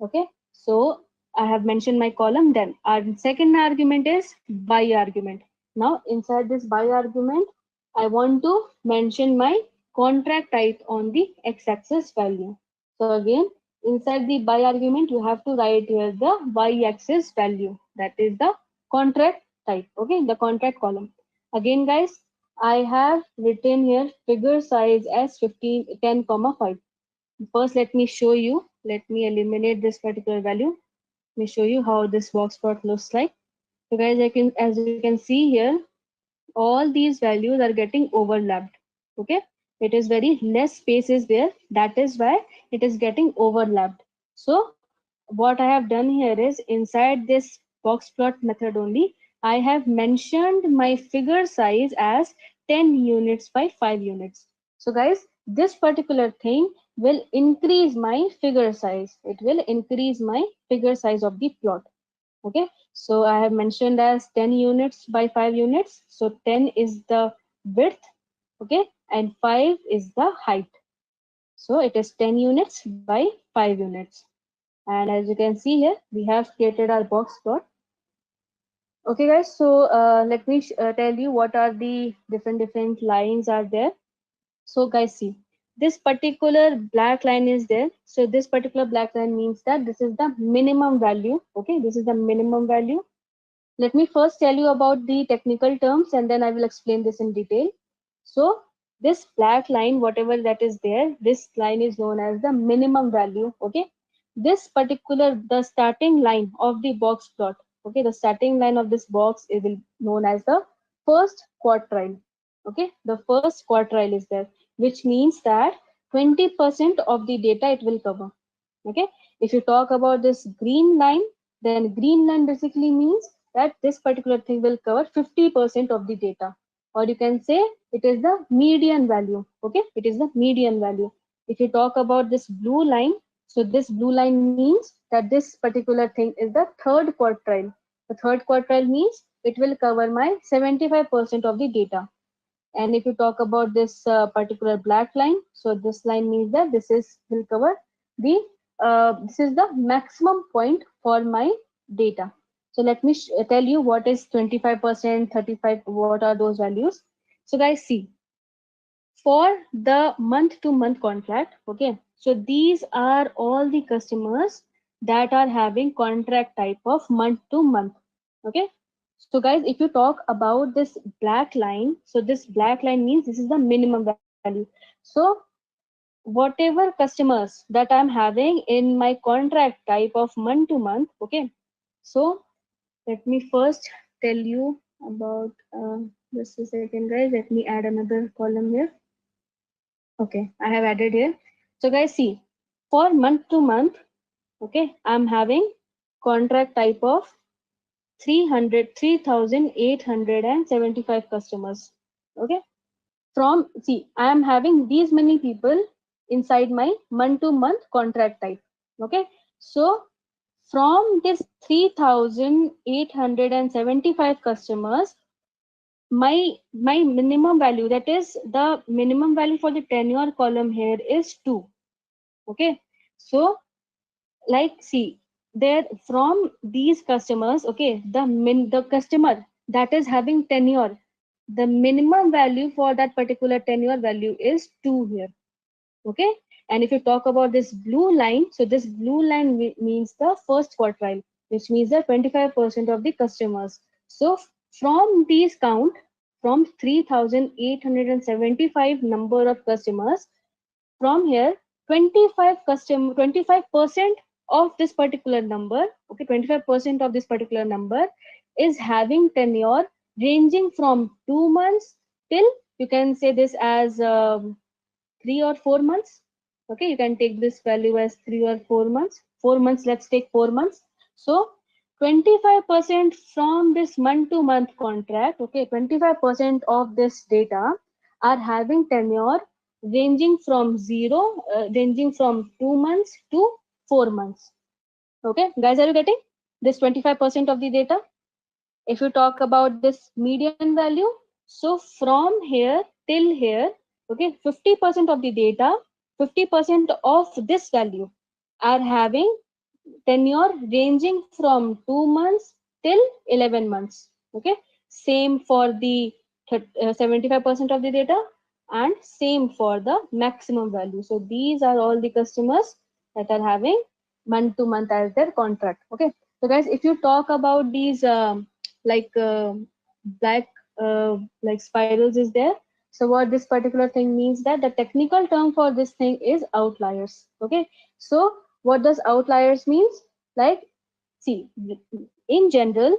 Okay, so I have mentioned my column. Then our second argument is by argument. Now inside this by argument, I want to mention my contract type on the x-axis value. So again, inside the by argument, you have to write here the y-axis value. That is the contract type. Okay, the contract column. Again, guys, I have written here figure size as 10,5. First, let me show you. Let me eliminate this particular value. Let me show you how this box plot looks like. So guys, as you can see here, all these values are getting overlapped. Okay, it is very less space is there. That is why it is getting overlapped. So what I have done here is inside this box plot method only, I have mentioned my figure size as 10 units by 5 units. So guys, this particular thing will increase my figure size. It will increase my figure size of the plot. Okay, so I have mentioned as 10 units by 5 units. So 10 is the width, okay, and 5 is the height. So it is 10 units by 5 units. And as you can see here, we have created our box plot. Okay guys, so let me tell you what are the different lines are there. So guys, see, this particular black line is there. So this particular black line means that this is the minimum value. Okay, this is the minimum value. Let me first tell you about the technical terms and then I will explain this in detail. So this black line, whatever that is there, this line is known as the minimum value. Okay, this particular, the starting line of the box plot, okay, the starting line of this box is known as the first quartile. Okay, the first quartile is there, which means that 20% of the data it will cover. Okay, if you talk about this green line, then green line basically means that this particular thing will cover 50% of the data, or you can say it is the median value. Okay, it is the median value. If you talk about this blue line, so this blue line means that this particular thing is the third quartile. The third quartile means it will cover my 75% of the data. And if you talk about this particular black line, so this line means that this is will cover the this is the maximum point for my data. So let me tell you what is 25%, 35, what are those values. So guys, see, for the month to month contract, okay, so these are all the customers that are having contract type of month to month. Okay, so guys, if you talk about this black line, so this black line means this is the minimum value. So whatever customers that I'm having in my contract type of month to month, okay, so let me first tell you about just a second guys, let me add another column here. Okay, I have added here. So guys, see, for month to month, okay, I'm having contract type of 3,875 customers. Okay, from, see, I am having these many people inside my month to month contract type. Okay, so from this 3,875 customers, my minimum value, that is the minimum value for the tenure column here, is 2. Okay, so like, see, there, from these customers, okay, the customer that is having tenure, the minimum value for that particular tenure value is 2 here. Okay, and if you talk about this blue line, so this blue line means the first quartile, which means the 25% of the customers. So from these count, from 3,875 number of customers, from here 25% of this particular number, okay, 25% of this particular number is having tenure ranging from 2 months till, you can say this as 3 or 4 months. Okay, you can take this value as 3 or 4 months. 4 months, let's take 4 months. So 25% from this month to month contract, okay, 25% of this data are having tenure ranging from 2 months to 4 months. Okay, guys, are you getting this 25% of the data? If you talk about this median value, so from here till here, okay, 50% of the data, 50% of this value are having tenure ranging from 2 months till 11 months. Okay, same for the 75% of the data, and same for the maximum value. So these are all the customers that are having month to month as their contract. Okay, so guys, if you talk about these like black like spirals is there, so what this particular thing means, that the technical term for this thing is outliers. Okay, so what does outliers means? Like, see, in general,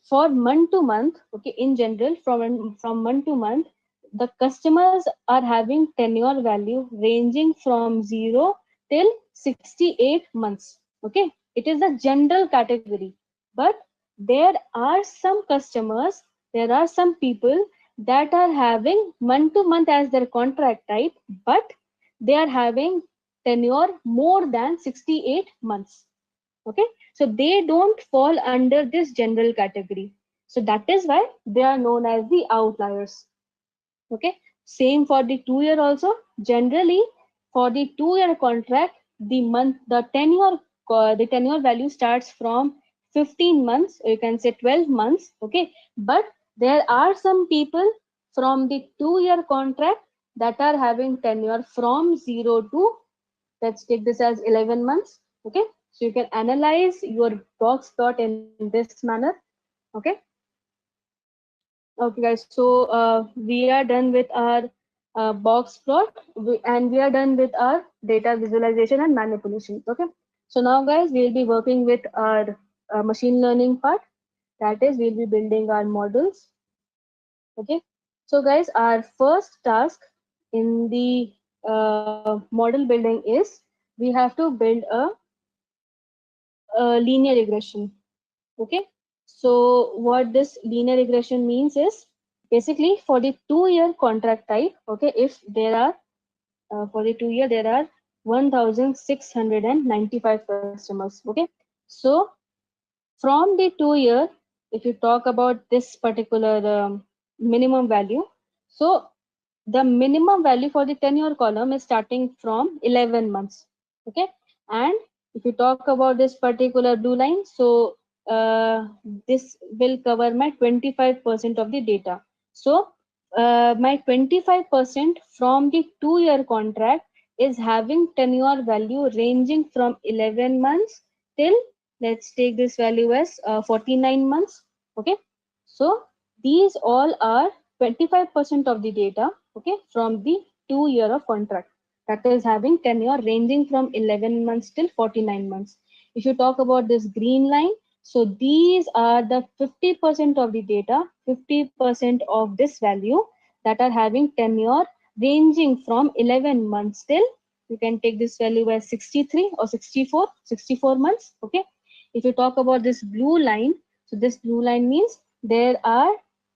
for month to month, okay, in general, from month to month, the customers are having tenure value ranging from 0 till 68 months. Okay, it is a general category, but there are some customers, there are some people that are having month to month as their contract type, but they are having tenure more than 68 months. Okay, so they don't fall under this general category, so that is why they are known as the outliers. Okay, same for the 2 year also. Generally, for the 2 year contract, the tenure value starts from 15 months, or you can say 12 months. Okay, but there are some people from the 2 year contract that are having tenure from 0 to, let's take this as 11 months. Okay, so you can analyze your box plot in this manner. Okay, okay guys, so we are done with our box plot, and we are done with our data visualization and manipulation. Okay, so now guys, we'll be working with our machine learning part, that is, we'll be building our models. Okay, so guys, our first task in the model building is, we have to build a linear regression. Okay, so what this linear regression means is, basically for the 2 year contract type, okay, if there are for the 2 year there are 1,695 customers. Okay, so from the 2 year, if you talk about this particular minimum value, so the minimum value for the tenure column is starting from 11 months. Okay, and if you talk about this particular blue line, so this will cover my 25% of the data. So my 25% from the 2 year contract is having tenure value ranging from 11 months till, let's take this value as 49 months. Okay, so these all are 25% of the data, okay, from the 2 year of contract, that is having tenure ranging from 11 months till 49 months. If you talk about this green line, so these are the 50% of the data, 50% of this value that are having tenure ranging from 11 months till, you can take this value as 63 or 64 months. Okay. If you talk about this blue line, so this blue line means there are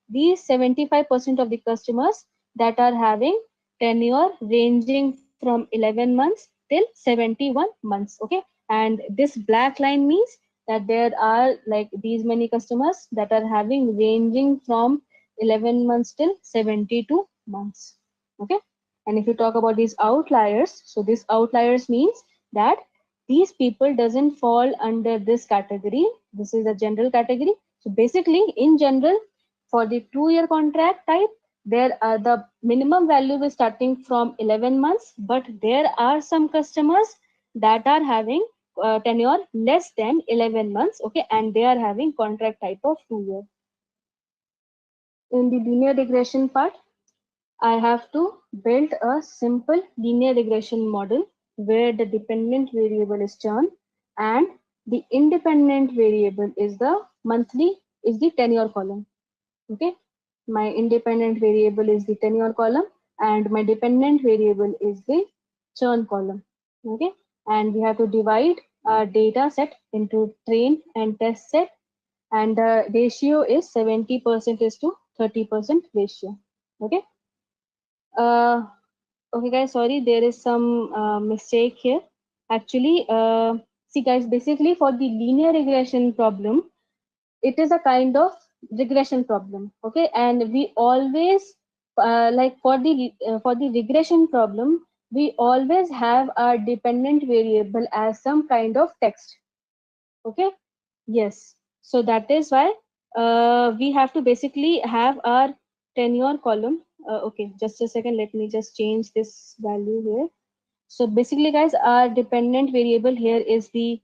these 75% of the customers that are having tenure ranging from 11 months till 71 months. Okay. And this black line means that there are like these many customers that are having ranging from 11 months till 72 months. Okay. And if you talk about these outliers, so these outliers means that these people doesn't fall under this category. This is a general category. So basically, in general, for the 2-year contract type, there are the minimum value is starting from 11 months, but there are some customers that are having tenure less than 11 months. Okay, and they are having contract type of 2-year. In the linear regression part, I have to build a simple linear regression model where the dependent variable is churn and the independent variable is the tenure column. Okay, my independent variable is the tenure column and my dependent variable is the churn column. Okay, and we have to divide our data set into train and test set, and the ratio is 70% is to 30% ratio. Okay. Okay guys, sorry, there is some mistake here. Actually, see guys, basically for the linear regression problem, it is a kind of regression problem. Okay, and we always like for the regression problem, we always have our dependent variable as some kind of text. Okay, yes, so that is why we have to basically have our tenure column. Okay, just a second, let me just change this value here. So basically guys, our dependent variable here is the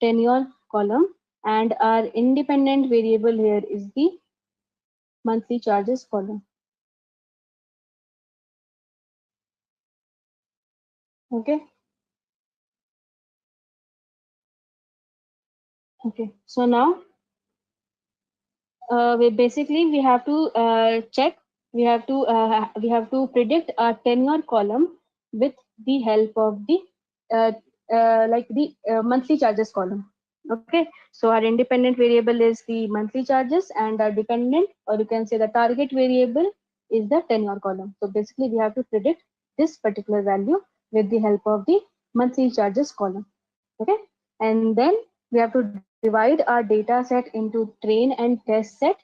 tenure column and our independent variable here is the monthly charges column. Okay. Okay, so now we have to check, we have to predict our tenure column with the help of the monthly charges column. Okay, so our independent variable is the monthly charges and our dependent, or you can say the target variable, is the tenure column. So basically we have to predict this particular value with the help of the monthly charges column. Okay, and then we have to divide our data set into train and test set.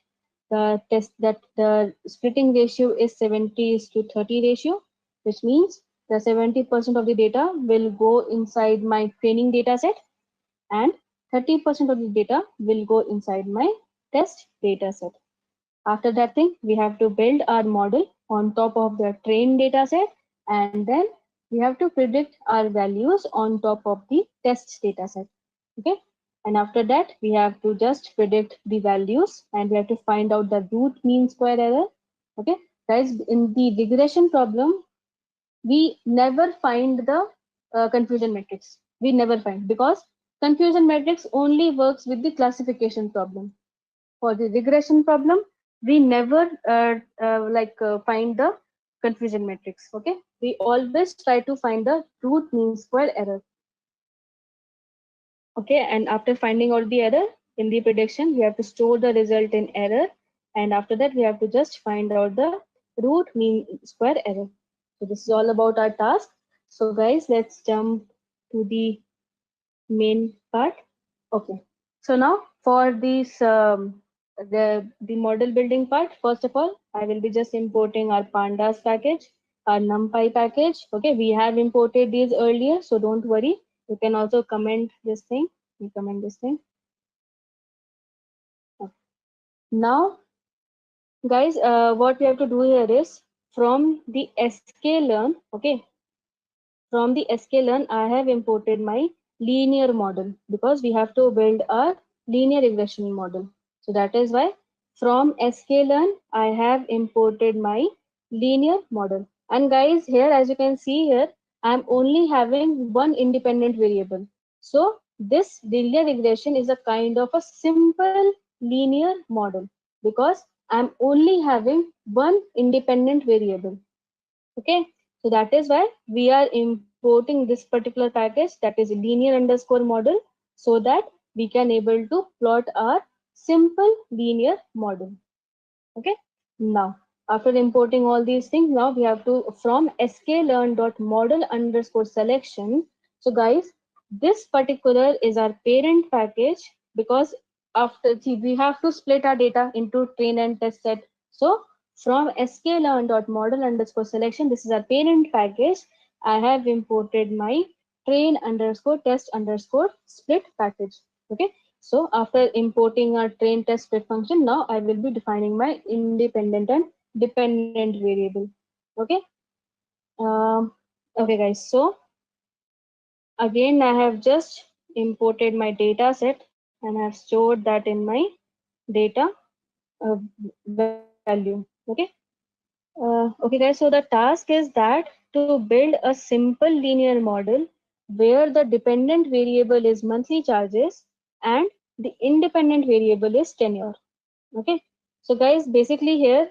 The splitting ratio is 70:30 ratio, which means the 70% of the data will go inside my training data set and 30% of the data will go inside my test data set. After that thing, we have to build our model on top of the trained data set, and then we have to predict our values on top of the test data set. Okay, and after that we have to just predict the values and we have to find out the root mean square error. Okay guys, in the regression problem we never find the confusion matrix. We never find, because confusion matrix only works with the classification problem. For the regression problem, we never find the confusion matrix. Okay, we always try to find the root mean square error. Okay, and after finding out the error in the prediction, we have to store the result in error, and after that we have to just find out the root mean square error. So this is all about our task. So guys, let's jump to the main part. Okay, so now for this the model building part, first of all I will be just importing our pandas package, our numpy package. Okay, we have imported these earlier, so don't worry, you can also comment this thing. You comment this thing. Okay. Now guys, what we have to do here is from the sklearn. Okay, from the sklearn I have imported my linear model because we have to build a linear regression model. So that is why from sklearn I have imported my linear model. And guys, here as you can see here, I'm only having one independent variable. So this linear regression is a kind of a simple linear model because I'm only having one independent variable. Okay, so that is why we are importing this particular package, that is linear underscore model, so that we can able to plot our simple linear model. Okay. Now, after importing all these things, now we have to from sklearn.model underscore selection. So guys, this particular is our parent package, because after we have to split our data into train and test set. So from sklearn.model underscore selection, this is our parent package. I have imported my train underscore test underscore split package. Okay. So after importing our train test split function, now I will be defining my independent and dependent variable. Okay. Okay guys, so again I have just imported my data set and have stored that in my data value. Okay. Okay guys, so the task is that to build a simple linear model where the dependent variable is monthly charges and the independent variable is tenure. Okay. So guys, basically here,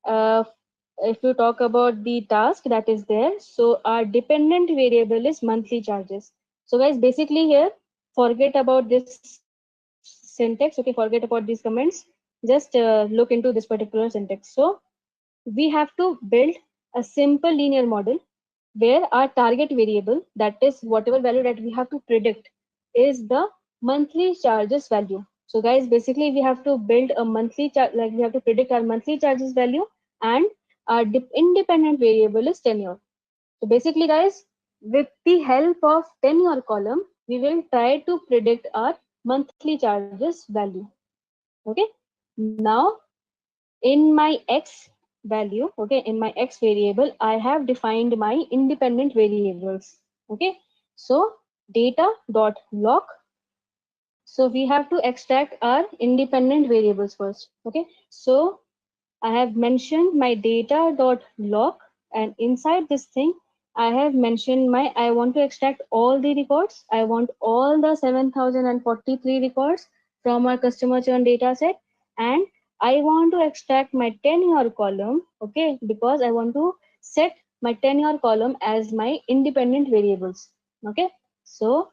if you talk about the task that is there, so our dependent variable is monthly charges. So guys, basically here, forget about this syntax. Okay, forget about these comments. Just look into this particular syntax. So we have to build a simple linear model where our target variable, that is whatever value that we have to predict, is the monthly charges value. So guys, basically we have to build a monthly charge, like we have to predict our monthly charges value, and our independent variable is tenure. So basically guys, with the help of tenure column, we will try to predict our monthly charges value. Okay. Now in my x value, okay, in my x variable, I have defined my independent variables. Okay. So data dot lock. So we have to extract our independent variables first. Okay. So I have mentioned my data dot lock, and inside this thing I have mentioned my, I want to extract all the records. I want all the 7043 records from our customer churn data set, and I want to extract my tenure column. Okay, because I want to set my tenure column as my independent variables. Okay. So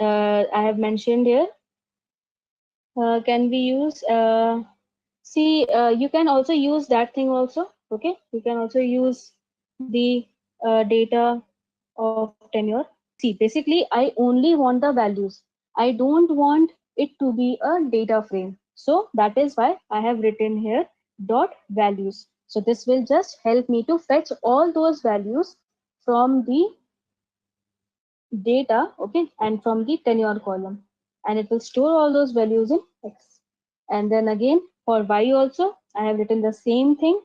I have mentioned here, can we use see, you can also use that thing also. Okay, you can also use the data of tenure. See, basically I only want the values. I don't want it to be a data frame. So that is why I have written here dot values. So this will just help me to fetch all those values from the data, okay, and from the tenure column, and it will store all those values in x. And then again for y also I have written the same thing.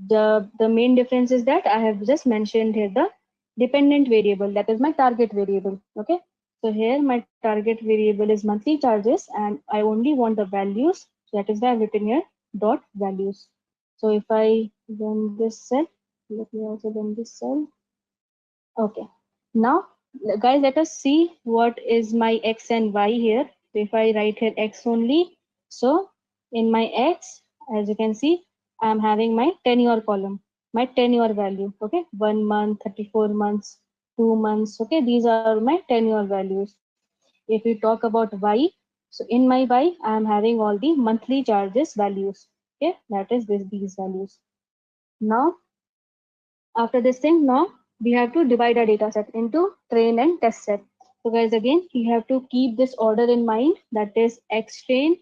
The main difference is that I have just mentioned here the dependent variable, that is my target variable. Okay, so here my target variable is monthly charges, and I only want the values, so that is why I've written here dot values. So if I run this cell, let me also run this cell. Okay. Now, guys, let us see what is my x and y here. So if I write here x only, so in my x, as you can see, I'm having my tenure column, my tenure value. Okay, 1 month, 34 months, 2 months. Okay, these are my tenure values. If we talk about y, so in my y, I'm having all the monthly charges values. Okay, that is these values. Now, after this thing, now we have to divide our data set into train and test set. So guys, again, you have to keep this order in mind, that is x train,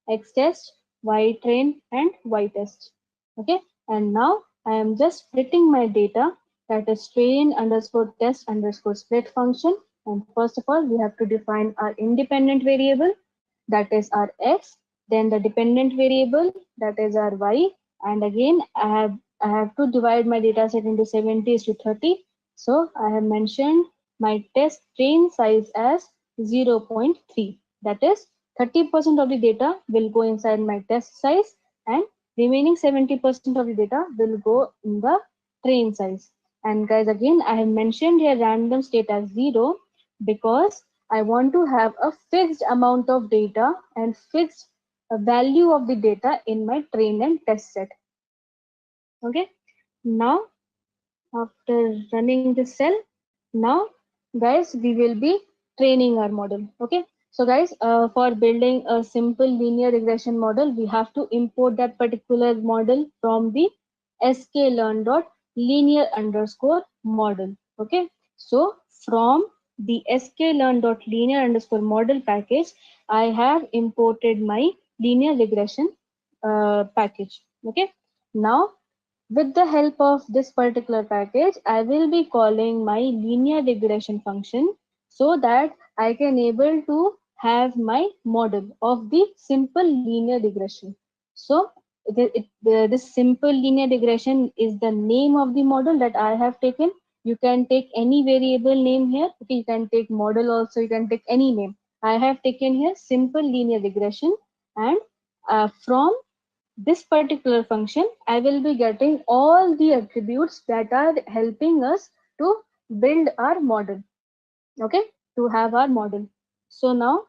x test, y train, and y test. Okay, and now I am just splitting my data, that is train underscore test underscore split function. And first of all, we have to define our independent variable, that is our x, then the dependent variable, that is our y, and again I have to divide my data set into 70 to 30. So I have mentioned my test train size as 0.3. That is 30% of the data will go inside my test size, and remaining 70% of the data will go in the train size. And guys, again, I have mentioned here random state as 0 because I want to have a fixed amount of data and fixed value of the data in my train and test set. Okay. Now After running this cell, now guys, we will be training our model. Okay, so guys, for building a simple linear regression model, we have to import that particular model from the sklearn.linear underscore model. Okay, so from the sklearn.linear underscore model package, I have imported my linear regression package. Okay, now with the help of this particular package, I will be calling my linear regression function so that I can able to have my model of the simple linear regression. So this simple linear regression is the name of the model that I have taken. You can take any variable name here. Okay, you can take model also. You can take any name. I have taken here simple linear regression, and from this particular function, I will be getting all the attributes that are helping us to build our model. Okay, to have our model. So now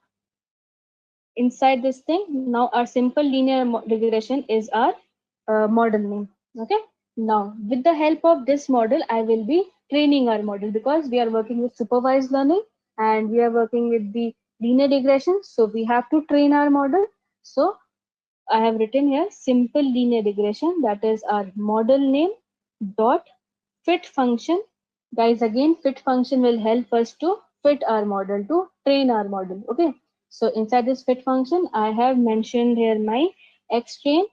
inside this thing, now our simple linear regression is our model name. Okay, now with the help of this model, I will be training our model because we are working with supervised learning and we are working with the linear regression. So we have to train our model. So I have written here simple linear regression, that is our model name dot fit function. Guys, again, fit function will help us to fit our model, to train our model. Okay, so inside this fit function, I have mentioned here my X train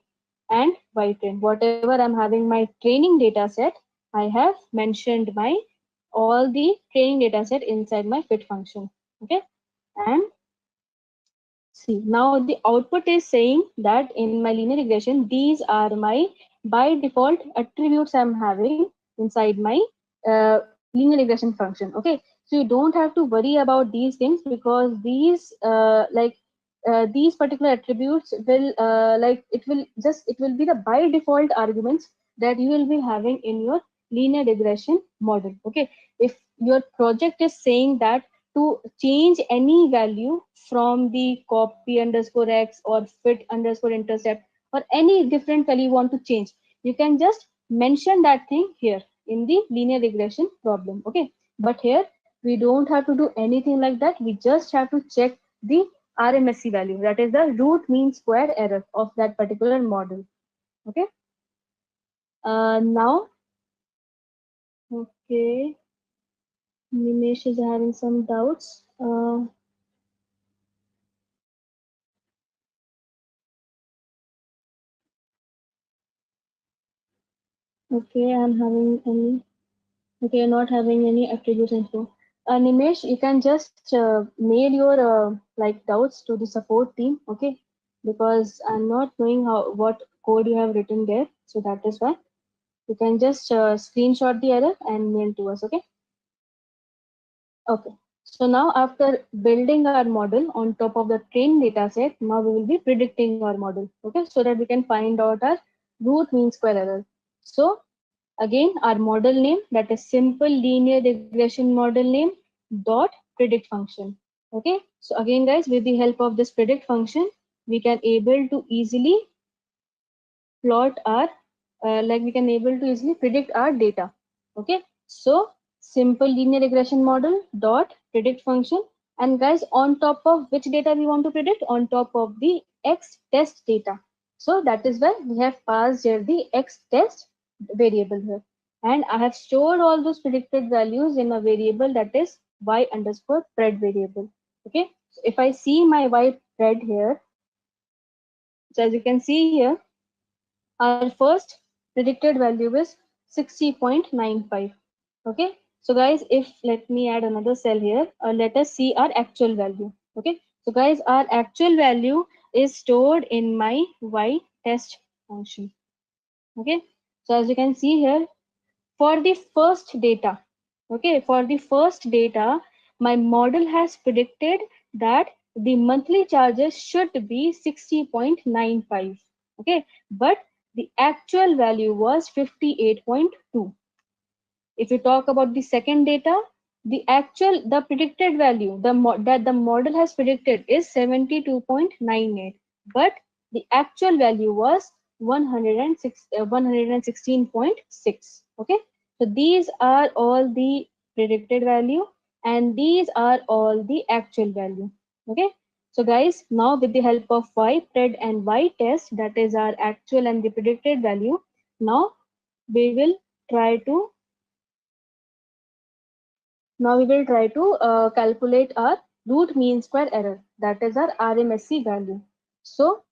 and Y train. Whatever I'm having my training data set, I have mentioned my all the training data set inside my fit function. Okay, and see, now the output is saying that in my linear regression, these are my by default attributes I'm having inside my linear regression function. Okay, so you don't have to worry about these things because these these particular attributes will it will be the by default arguments that you will be having in your linear regression model. Okay, if your project is saying that to change any value from the copy underscore x or fit underscore intercept or any different value you want to change, you can just mention that thing here in the linear regression problem. Okay, but here we don't have to do anything like that. We just have to check the RMSE value, that is the root mean square error of that particular model. Okay, now, okay, Nimesh is having some doubts. Okay, I'm having any. Okay, you're not having any attributes info. Nimesh, you can just mail your doubts to the support team. Okay, because I'm not knowing how what code you have written there, so that is why you can just screenshot the error and mail to us. Okay. Okay. So now after building our model on top of the trained data set, now we will be predicting our model. Okay, so that we can find out our root mean square error. So again, our model name, that is simple linear regression model name dot predict function. Okay, so again guys, with the help of this predict function, we can able to easily plot our we can able to easily predict our data. Okay, so simple linear regression model dot predict function, and guys, on top of which data we want to predict, on top of the x test data. So that is why we have passed here the x test variable here, and I have stored all those predicted values in a variable that is y underscore pred variable. Okay, so if I see my y pred here, so as you can see here, our first predicted value is 60.95. Okay, so guys, if let me add another cell here, let us see our actual value. Okay, so guys, our actual value is stored in my y test function. Okay, so as you can see here, for the first data, okay, for the first data, my model has predicted that the monthly charges should be 60.95. Okay, but the actual value was 58.2. If you talk about the second data, the predicted value that the model has predicted is 72.98, but the actual value was 116.6. Okay, So these are all the predicted value and these are all the actual value. Okay. So guys, now with the help of y-pred and y-test, that is our actual and the predicted value, now we will try to calculate our root mean square error, that is our RMSE value. So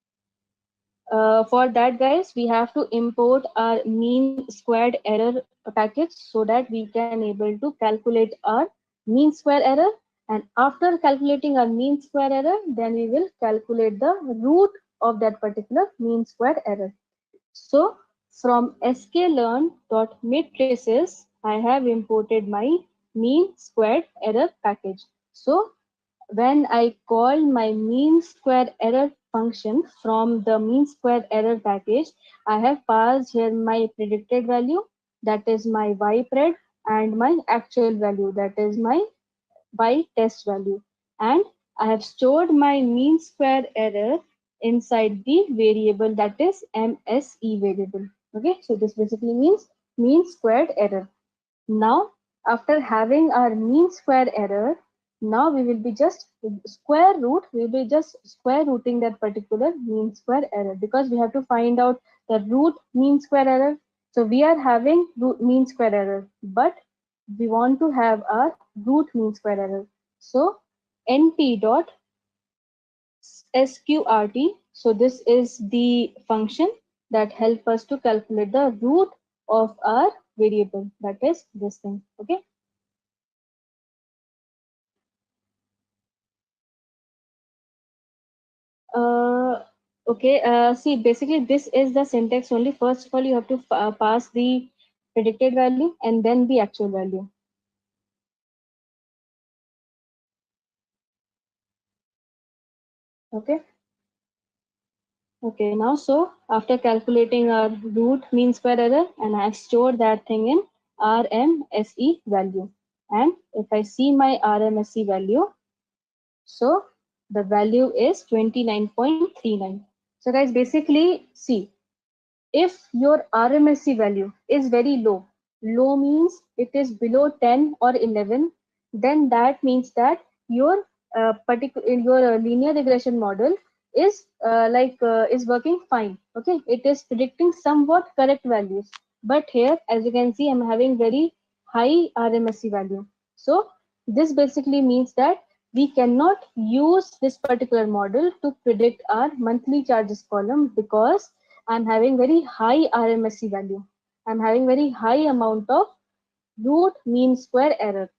for that guys, we have to import our mean squared error package so that we can able to calculate our mean square error, and after calculating our mean square error, then we will calculate the root of that particular mean square error. So from sklearn.matrices, I have imported my mean squared error package. So when I call my mean square error function from the mean square error package, I have passed here my predicted value, that is my y-pred, and my actual value, that is my y-test value. And I have stored my mean square error inside the variable, that is MSE variable. Okay, so this basically means mean squared error. Now, after having our mean square error, now we will be just square rooting that particular mean square error, because we have to find out the root mean square error. So we are having root mean square error, but we want to have our root mean square error. So np dot sqrt. So this is the function that help us to calculate the root of our variable, that is this thing. Okay. Uh, okay. See, basically this is the syntax only. First of all, you have to pass the predicted value and then the actual value. Okay. Okay, now so after calculating our root mean square error, and I have stored that thing in RMSE value. And if I see my RMSE value, so the value is 29.39. So guys, basically see, if your RMSE value is very low, low means it is below 10 or 11, then that means that your linear regression model is working fine. Okay, it is predicting somewhat correct values. But here, as you can see, I'm having very high RMSE value. So this basically means that we cannot use this particular model to predict our monthly charges column, because I'm having very high RMSE value. I'm having very high amount of root mean square error.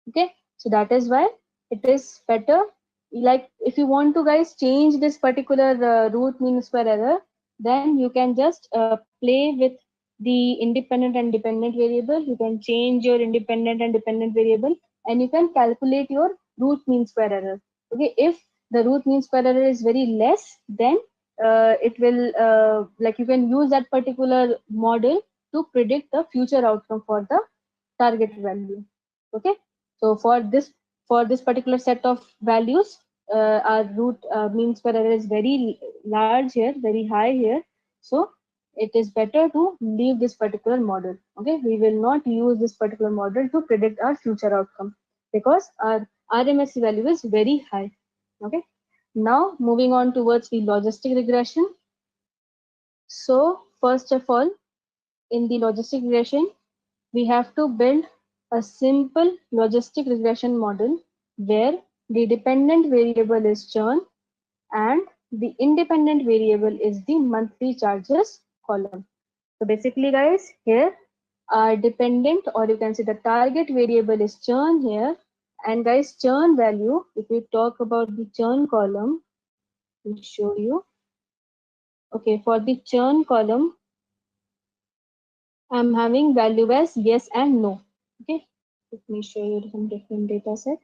Okay, so that is why it is better. Like if you want to guys change this particular root mean square error, then you can just play with the independent and dependent variable. You can change your independent and dependent variable, and you can calculate your root mean square error. Okay, if the root mean square error is very less, then it will like you can use that particular model to predict the future outcome for the target value. Okay, so for this particular set of values, our root mean square error is very large here, very high here. So it is better to leave this particular model. Okay, we will not use this particular model to predict our future outcome, because our RMSE value is very high. Okay, now moving on towards the logistic regression. So first of all, in the logistic regression, we have to build a simple logistic regression model where the dependent variable is churn and the independent variable is the monthly charges column. So basically guys, here our dependent, or you can say the target variable, is churn here. And guys, churn value, if we talk about the churn column, I'll show you. Okay, for the churn column, I'm having value as yes and no. Okay, let me show you some different data set.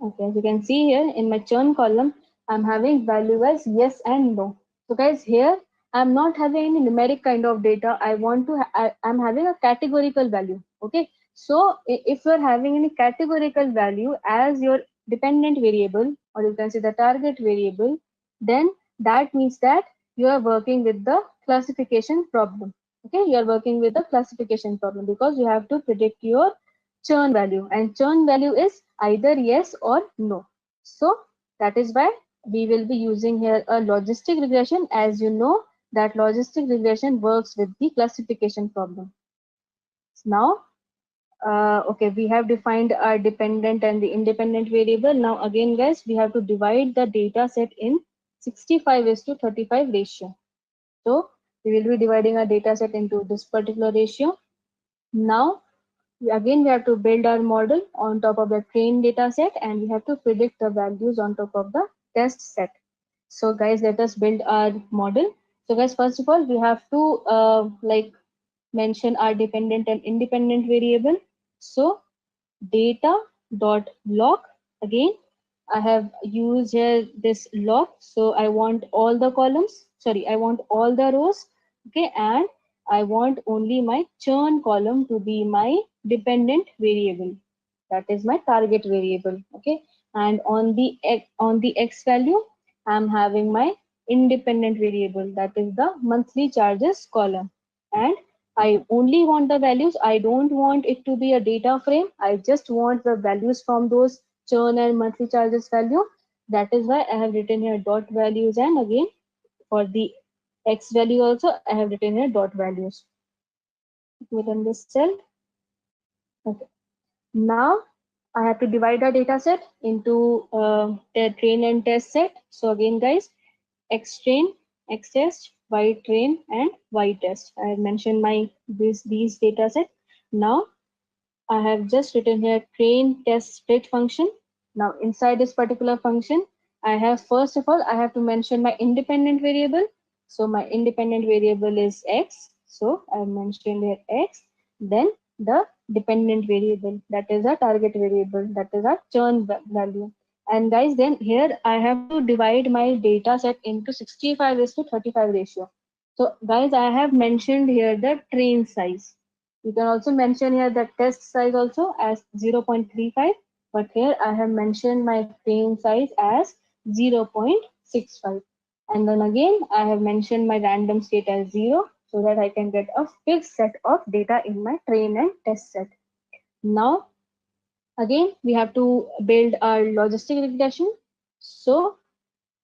Okay, as you can see here in my churn column, I'm having value as yes and no. So guys, here I'm not having any numeric kind of data. I'm having a categorical value. Okay, so if you're having any categorical value as your dependent variable, or you can say the target variable, then that means that you are working with the classification problem. Okay, you are working with a classification problem because you have to predict your churn value, and churn value is either yes or no. So that is why we will be using here a logistic regression. As you know that logistic regression works with the classification problem. Now okay, we have defined our dependent and the independent variable. Now again guys, we have to divide the data set in 65:35 ratio. So we will be dividing our data set into this particular ratio. Now again we have to build our model on top of the trained data set, and we have to predict the values on top of the test set. So guys, let us build our model. So guys, first of all we have to like mention our dependent and independent variable. So data dot log, again I have used here this log, so I want all the columns, sorry, I want all the rows. Okay, and I want only my churn column to be my dependent variable, that is my target variable. Okay, and on the x value I'm having my independent variable, that is the monthly charges column. And I only want the values. I don't want it to be a data frame. I just want the values from those churn and monthly charges value. That is why I have written here dot values, and again for the x value also I have written here dot values. Within this cell. Okay. Now I have to divide our data set into the train and test set. So again guys, X train, X test, Y train, and Y test. I have mentioned my these data set. Now I have just written here train test split function. Now inside this particular function, I have first of all I have to mention my independent variable. So my independent variable is X. So I have mentioned here X. Then the dependent variable, that is our target variable, that is our churn value. And guys, then here I have to divide my data set into 65:35 ratio. So guys, I have mentioned here the train size. You can also mention here the test size also as 0.35, but here I have mentioned my train size as 0.65. And then again, I have mentioned my random state as 0 so that I can get a fixed set of data in my train and test set. Now, again, we have to build our logistic regression. So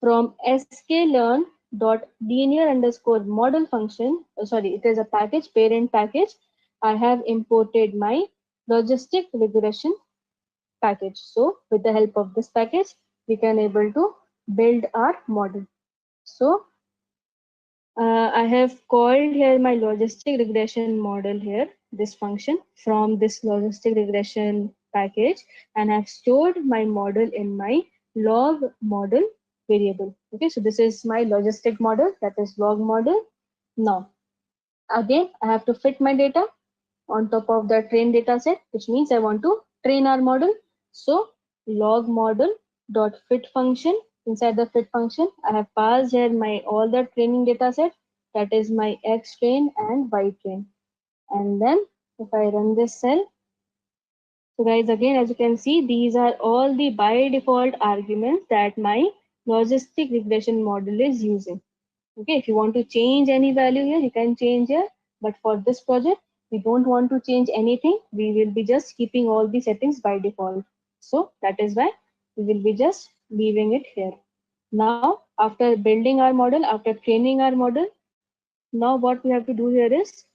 from sklearn dot linear underscore model function, sorry, it is a package, parent package. I have imported my logistic regression package. So with the help of this package, we can able to build our model. So I have called here my logistic regression model here, this function from this logistic regression package, and I've stored my model in my log model variable. Okay, so this is my logistic model, that is log model. Now, again, I have to fit my data on top of the train data set, which means I want to train our model. So log model dot fit function. Inside the fit function, I have passed here my all the training data set, that is my X train and Y train. And then if I run this cell, so guys, again, as you can see, these are all the by default arguments that my logistic regression model is using. Okay, if you want to change any value here, you can change here. But for this project, we don't want to change anything. We will be just keeping all the settings by default. So that is why we will be just leaving it here. Now, after building our model, after training our model, now what we have to do here is,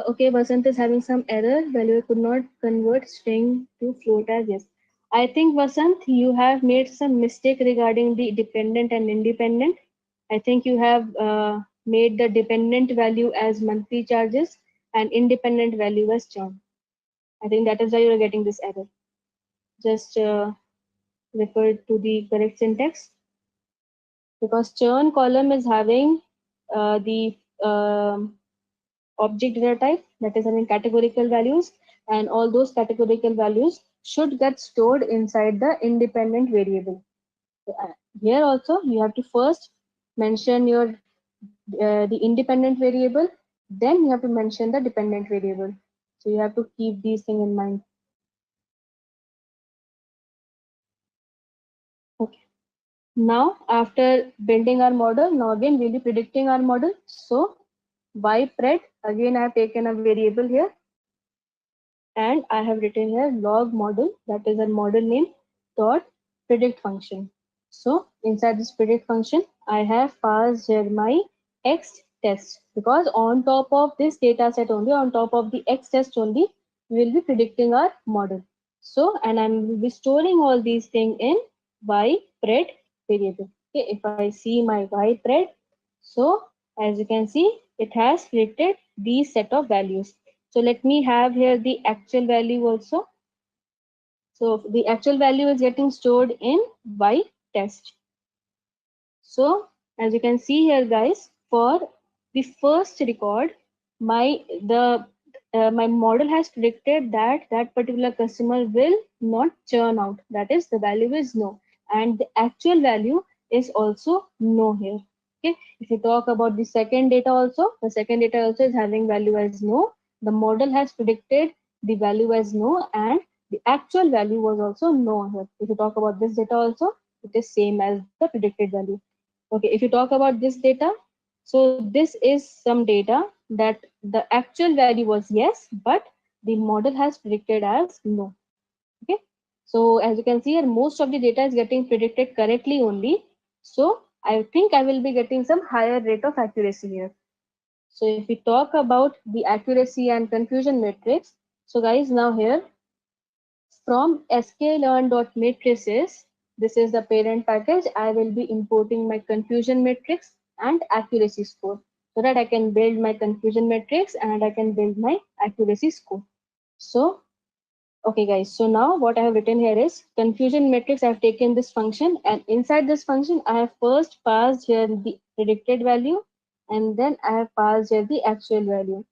okay, Vasant is having some error. Value could not convert string to float as yes. I think Vasant, you have made some mistake regarding the dependent and independent. I think you have made the dependent value as monthly charges and independent value as churn. I think that is why you are getting this error. Just refer to the correct syntax, because churn column is having the object data type, that is having categorical values, and all those categorical values should get stored inside the independent variable. So, here also you have to first mention your the independent variable, then you have to mention the dependent variable. So you have to keep these things in mind. Okay. Now, after building our model, now again we'll be predicting our model. So ypred, again I have taken a variable here, and I have written here log model, that is a model name dot predict function. So inside this predict function, I have passed here my x test, because on top of this data set only, on top of the x test only, we will be predicting our model. So, and I will be storing all these things in ypred variable. Okay, if I see my ypred, so as you can see, it has predicted these set of values. So let me have here the actual value also. So the actual value is getting stored in y test. So as you can see here, guys, for the first record, my model has predicted that that particular customer will not churn out. That is, the value is no, and the actual value is also no here. Okay. If you talk about the second data also, the second data also is having value as no. The model has predicted the value as no, and the actual value was also no here. If you talk about this data also, it is same as the predicted value. Okay, if you talk about this data, so this is some data that the actual value was yes, but the model has predicted as no. Okay, so as you can see here, most of the data is getting predicted correctly only. So I think I will be getting some higher rate of accuracy here. So if we talk about the accuracy and confusion matrix, so guys, now here from sklearn.matrices, this is the parent package, I will be importing my confusion matrix and accuracy score, so that I can build my confusion matrix and I can build my accuracy score. So, okay guys, so now what I have written here is confusion matrix. I have taken this function, and inside this function, I have first passed here the predicted value, and then I have passed here the actual value.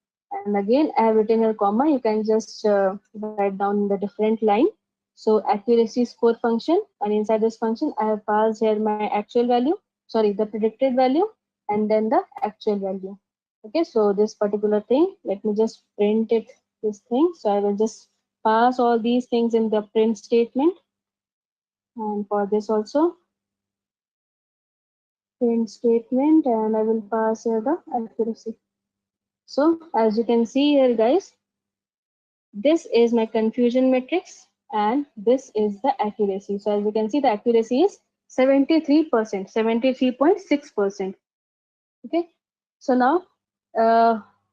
And again, I have written here comma. You can just write down in the different line. So accuracy score function, and inside this function, I have passed here my actual value, sorry, the predicted value, and then the actual value. Okay, so this particular thing, let me just print it, this thing. So I will just pass all these things in the print statement, and for this also print statement, and I will pass here the accuracy. So as you can see here, guys, this is my confusion matrix and this is the accuracy. So as you can see, the accuracy is 73%, 73.6%. Okay, so now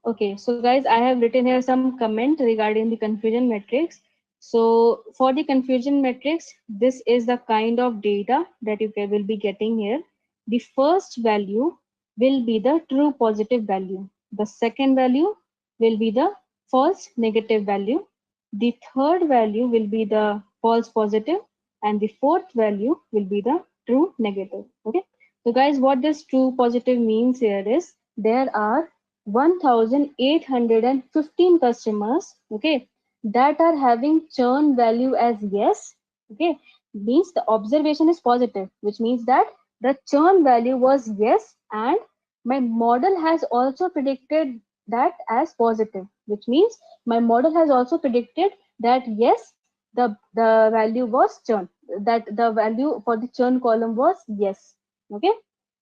okay, so guys, I have written here some comment regarding the confusion matrix. So for the confusion matrix, this is the kind of data that you will be getting here. The first value will be the true positive value, the second value will be the false negative value, the third value will be the false positive, and the fourth value will be the true negative. Okay, so guys, what this true positive means here is there are 1815 customers, okay, that are having churn value as yes. Okay, means the observation is positive, which means that the churn value was yes, and my model has also predicted that as positive, which means my model has also predicted that yes, the value was churn, that the value for the churn column was yes. Okay,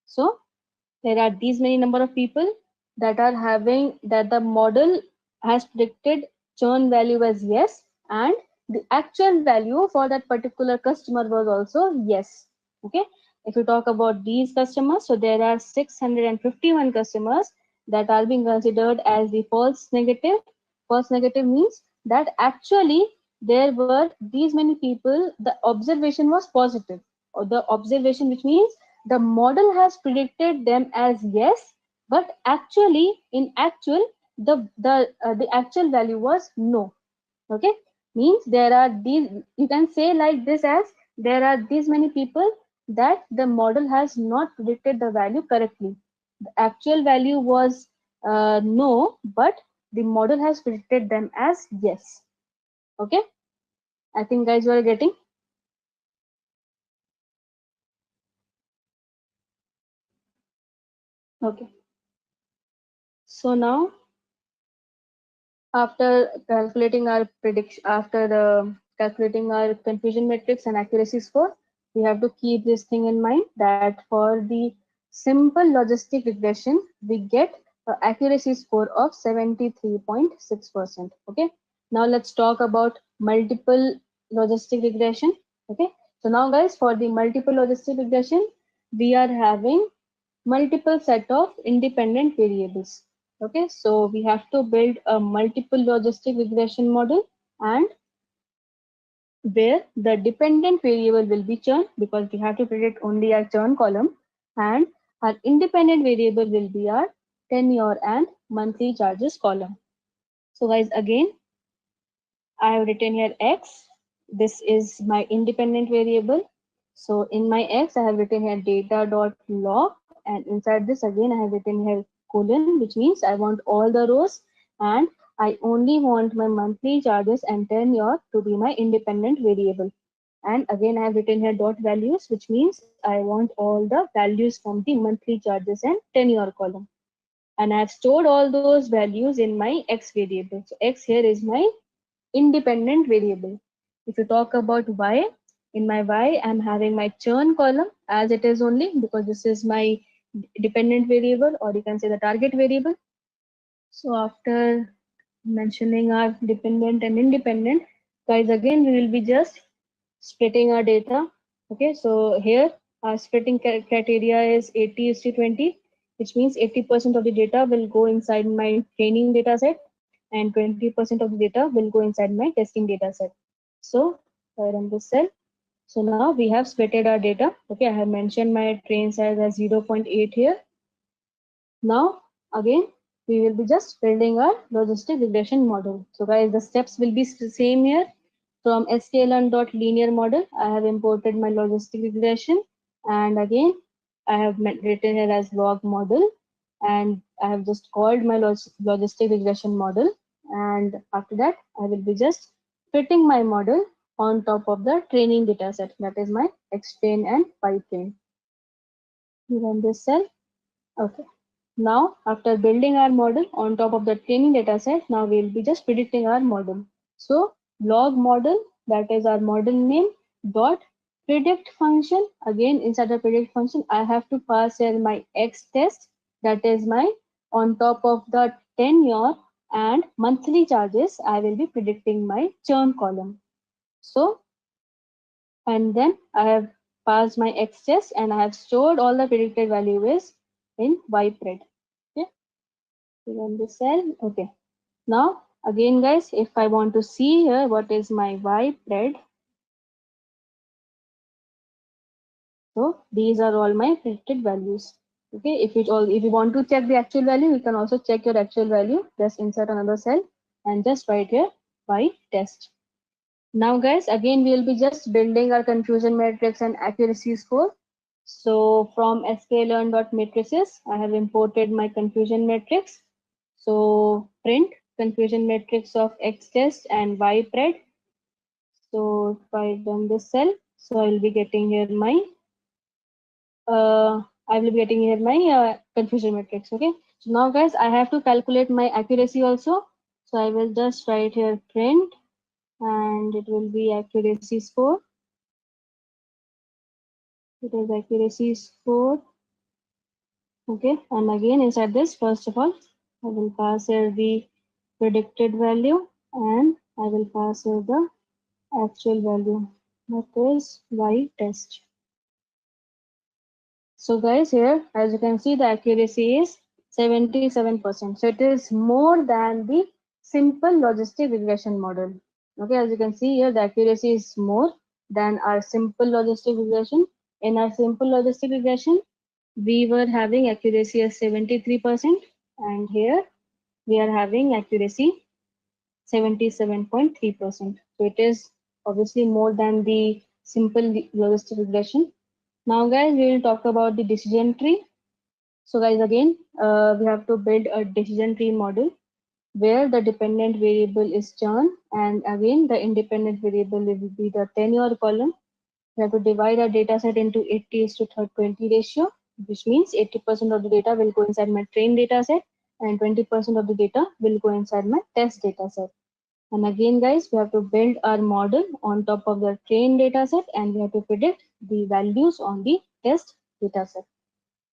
so there are these many number of people that are having, that the model has predicted churn value as yes, and the actual value for that particular customer was also yes. Okay, if you talk about these customers, so there are 651 customers that are being considered as the false negative. False negative means that actually there were these many people, the observation was positive, or the observation, which means the model has predicted them as yes, but actually in actual the actual value was no. Okay, means there are these, you can say like this, as there are these many people that the model has not predicted the value correctly. The actual value was no, but the model has predicted them as yes. Okay, I think guys you are getting. Okay, so now after calculating our prediction, after calculating our confusion matrix and accuracy score, we have to keep this thing in mind that for the simple logistic regression, we get an accuracy score of 73.6%. Okay. Now let's talk about multiple logistic regression. Okay. So now guys, for the multiple logistic regression, we are having multiple set of independent variables. Okay. So we have to build a multiple logistic regression model, and where the dependent variable will be churn, because we have to predict only our churn column, and our independent variable will be our tenure and monthly charges column. So guys, again, I have written here X. This is my independent variable. So in my X, I have written here data.log, and inside this again, I have written here colon, which means I want all the rows, and I only want my monthly charges and tenure to be my independent variable. And again, I have written here dot values, which means I want all the values from the monthly charges and tenure column. And I have stored all those values in my X variable. So X here is my independent variable. If you talk about Y, in my Y, I'm having my churn column as it is only, because this is my dependent variable, or you can say the target variable. So after mentioning our dependent and independent, guys, again, we will be just splitting our data. Okay, so here our splitting criteria is 80:20, which means 80% of the data will go inside my training data set, and 20% of the data will go inside my testing data set. So I run this cell. So now we have splitted our data. Okay, I have mentioned my train size as 0.8 here. Now again, we will be just building our logistic regression model. So guys, the steps will be same here. From sklearn.linear model, I have imported my logistic regression, and again I have written here as log model, and I have just called my logistic regression model, and after that I will be just fitting my model on top of the training data set, that is my xtrain and pytrain. You run this cell. Okay. Now, after building our model on top of the training data set, now we will be just predicting our model. So, log model, that is our model name, dot predict function. Again, inside the predict function, I have to pass here my X test, that is my on top of the tenure and monthly charges, I will be predicting my churn column. So, and then I have passed my X test, and I have stored all the predicted values in ypred. Okay, run this cell. Okay, now again guys, if I want to see here what is my ypred, so these are all my predicted values. Okay, if you want to check the actual value, you can also check your actual value. Just insert another cell and just write here y test. Now guys, again we will be just building our confusion matrix and accuracy score. So from sklearn.matrices, I have imported my confusion matrix. So print confusion matrix of X test and ypred. So if I run this cell, so I will be getting here my confusion matrix. Okay. So now guys, I have to calculate my accuracy also. So I will just write here print, and it will be accuracy score. It is accuracy score. Okay, and again inside this, first of all, I will pass here the predicted value, and I will pass here the actual value, that is y test. So guys, here as you can see, the accuracy is 77%. So it is more than the simple logistic regression model. Okay, as you can see here, the accuracy is more than our simple logistic regression. In our simple logistic regression, we were having accuracy of 73%, and here we are having accuracy 77.3%. So it is obviously more than the simple logistic regression. Now guys, we will talk about the decision tree. So guys, again, we have to build a decision tree model where the dependent variable is churn, and again the independent variable will be the tenure column. We have to divide our data set into 80:20 ratio, which means 80% of the data will go inside my train data set, and 20% of the data will go inside my test data set. And again, guys, we have to build our model on top of the trained data set, and we have to predict the values on the test data set.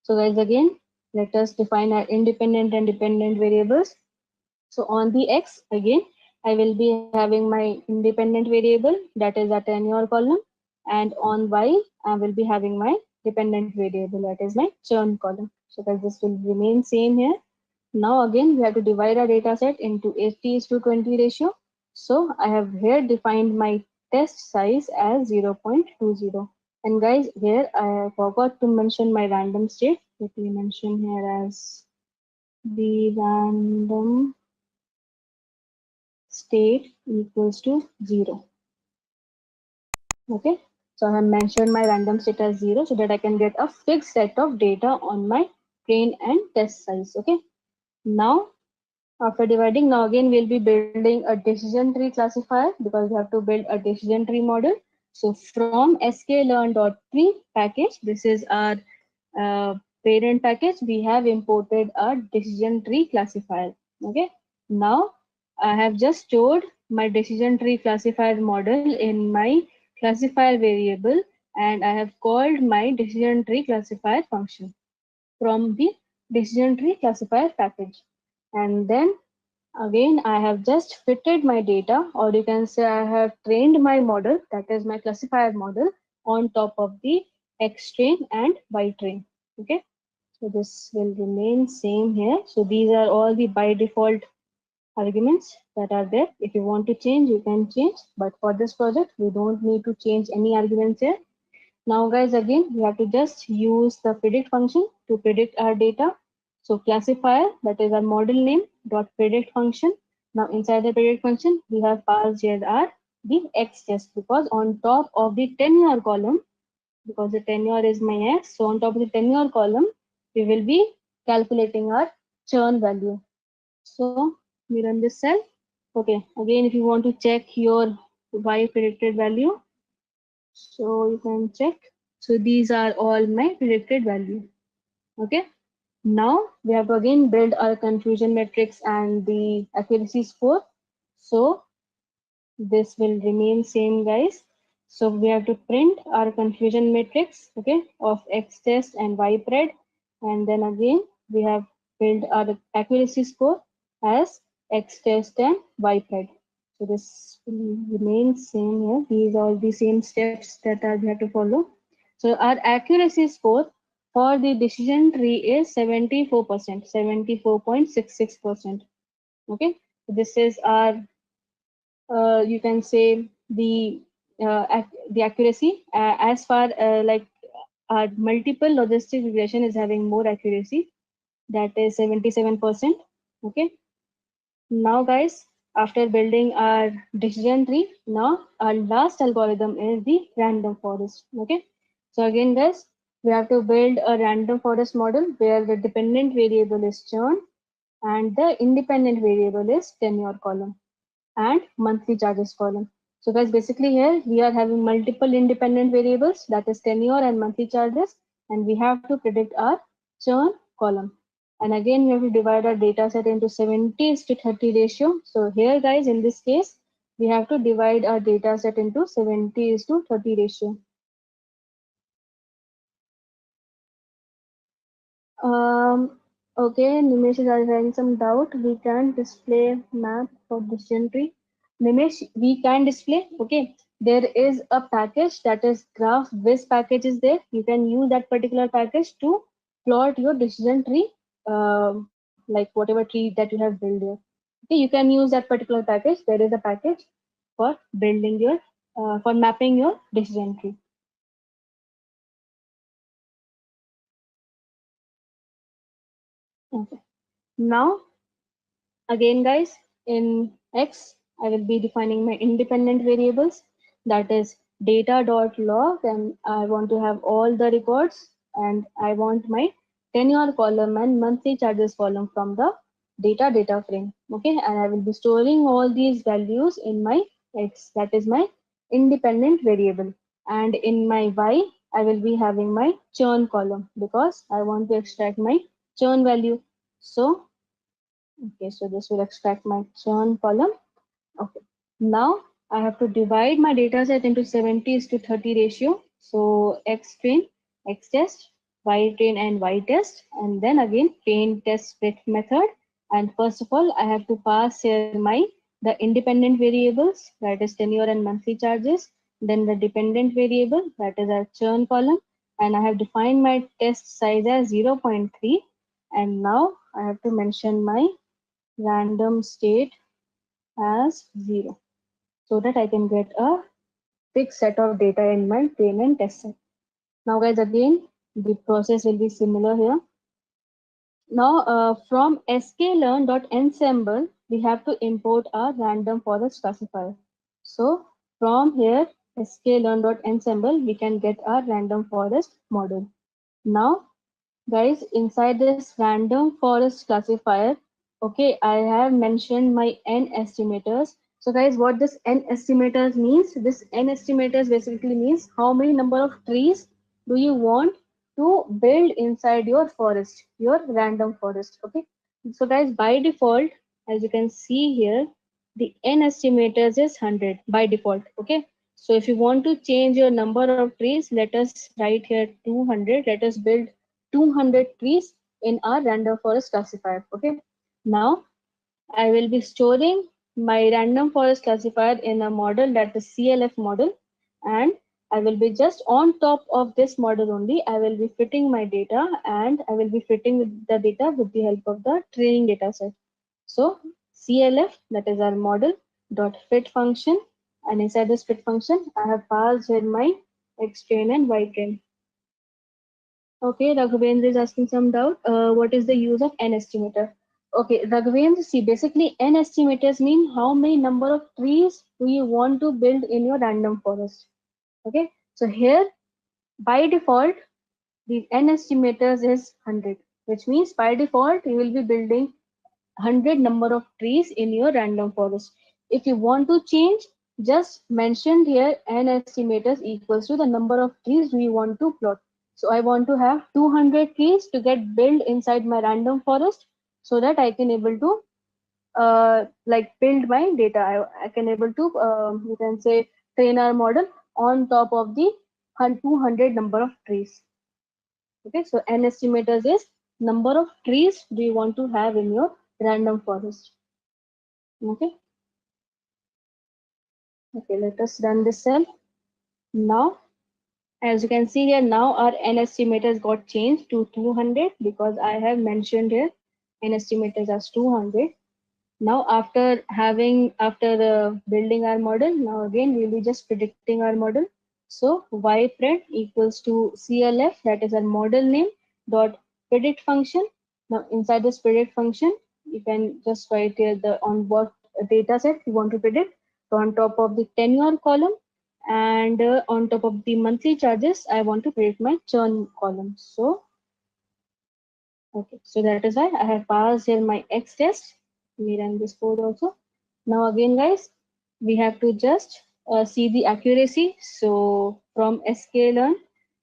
So guys, again, let us define our independent and dependent variables. So on the X, again, I will be having my independent variable, that is a tenure column. And on Y, I will be having my dependent variable, that is my churn column. So guys, this will remain same here. Now again, we have to divide our data set into 80:20 ratio. So I have here defined my test size as 0.20. And guys, here I forgot to mention my random state. Let me mention here as the random state equals to 0. Okay, so I have mentioned my random state as 0 so that I can get a fixed set of data on my train and test size. Okay, now after dividing, now again we'll be building a decision tree classifier because we have to build a decision tree model. So from sklearn.tree package, this is our parent package, we have imported a decision tree classifier. Okay, now I have just stored my decision tree classifier model in my classifier variable, and I have called my decision tree classifier function from the decision tree classifier package. And then again, I have just fitted my data, or you can say I have trained my model, that is my classifier model, on top of the X train and Y train. Okay, so this will remain same here. So these are all the by default arguments that are there. If you want to change, you can change, but for this project, we don't need to change any arguments here. Now guys, again, we have to just use the predict function to predict our data. So classifier, that is our model name, dot predict function. Now inside the predict function, we have passed here our the X test, because on top of the tenure column, because the tenure is my X, so on top of the tenure column, we will be calculating our churn value. So we run this cell. Okay, again, if you want to check your Y predicted value, so you can check. So these are all my predicted value. Okay. Now we have to again build our confusion matrix and the accuracy score. So this will remain same, guys. So we have to print our confusion matrix, okay, of X test and Y pred, and then again we have built our accuracy score as X test and Y pred. So this will remain same here. These are the same steps that we have to follow. So our accuracy score for the decision tree is 74%, 74.66%. Okay, this is our you can say the accuracy as far like multiple logistic regression is having more accuracy, that is 77%. Okay, now guys, after building our decision tree, now our last algorithm is the random forest. Okay, so again guys, we have to build a random forest model where the dependent variable is churn and the independent variable is tenure column and monthly charges column. So guys, basically here we are having multiple independent variables, that is tenure and monthly charges, and we have to predict our churn column. And again, we have to divide our data set into 70:30 ratio. So here guys, in this case, we have to divide our data set into 70:30 ratio. Okay, Nimesh is having some doubt. We can display map for decision tree. Nimesh, we can display. Okay, there is a package that is graph viz package is there. You can use that particular package to plot your decision tree, like whatever tree that you have built there. Okay, you can use that particular package. There is a package for building your, for mapping your decision tree. Okay, now again guys, in X, I will be defining my independent variables, that is data.log, and I want to have all the records, and I want my tenure column and monthly charges column from the data frame. Okay, and I will be storing all these values in my X, that is my independent variable. And in my Y, I will be having my churn column because I want to extract my churn value. So okay, so this will extract my churn column. Okay, Now I have to divide my data set into 70:30 ratio. So X train, X test, Y train and Y test, and then again train test split method. And first of all, I have to pass here the independent variables, that is tenure and monthly charges, then the dependent variable, that is our churn column, and I have defined my test size as 0.3. And now I have to mention my random state as 0 so that I can get a fixed set of data in my train and test set. Now guys, again, the process will be similar here. Now from sklearn.ensemble, we have to import a random forest classifier. So from here, sklearn.ensemble, we can get a random forest model. Now guys, inside this random forest classifier, okay, I have mentioned my n estimators. So guys, what this n estimators means, this n estimators basically means how many number of trees do you want to build inside your forest, your random forest. Okay, so guys, by default, as you can see here, the n estimators is 100 by default. Okay, so if you want to change your number of trees, let us write here 200. Let us build 200 trees in our random forest classifier. Okay, now I will be storing my random forest classifier in a model, that is CLF model, and I will be just on top of this model only. I will be fitting my data, and I will be fitting the data with the help of the training data set. So CLF, that is our model dot fit function, and inside this fit function I have passed here my X train and Y train. Okay, Raghavendra is asking some doubt. What is the use of n estimator? Okay, Raghavendra, see, basically n estimators mean how many number of trees do you want to build in your random forest. Okay, so here by default the n estimators is 100, which means by default you will be building 100 number of trees in your random forest. If you want to change, just mention here n estimators equals to the number of trees we want to plot. So I want to have 200 trees to get built inside my random forest so that I can able to like build my data. I can able to you can say train our model on top of the 200 number of trees. Okay, so n estimators is number of trees do you want to have in your random forest. Okay, okay, let us run this cell. Now as you can see here, now our n estimators got changed to 200 because I have mentioned here n estimators as 200. Now after building our model, now again we'll be just predicting our model. So y print equals to CLF, that is our model name, dot predict function. Now inside this predict function, you can just write here the on what data set you want to predict. So on top of the tenure column and on top of the monthly charges, I want to predict my churn column. So okay, so that is why I have passed here my X test. Let me run this code also. Now again, guys, we have to just see the accuracy. So from sklearn,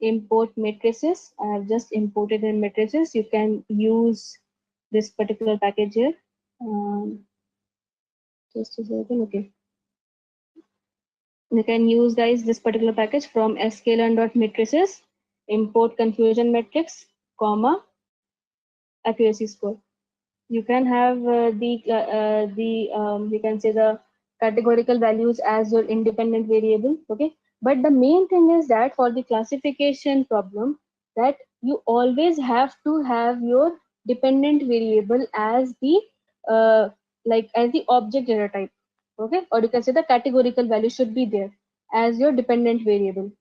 import matrices. I have just imported in matrices. You can use this particular package here. Just a second, okay. You can use, guys, this particular package from sklearn.matrices, import confusion matrix, comma, accuracy score. You can have you can say the categorical values as your independent variable. Okay, but the main thing is that for the classification problem, that you always have to have your dependent variable as the as the object data type. Okay, or you can say the categorical value should be there as your dependent variable.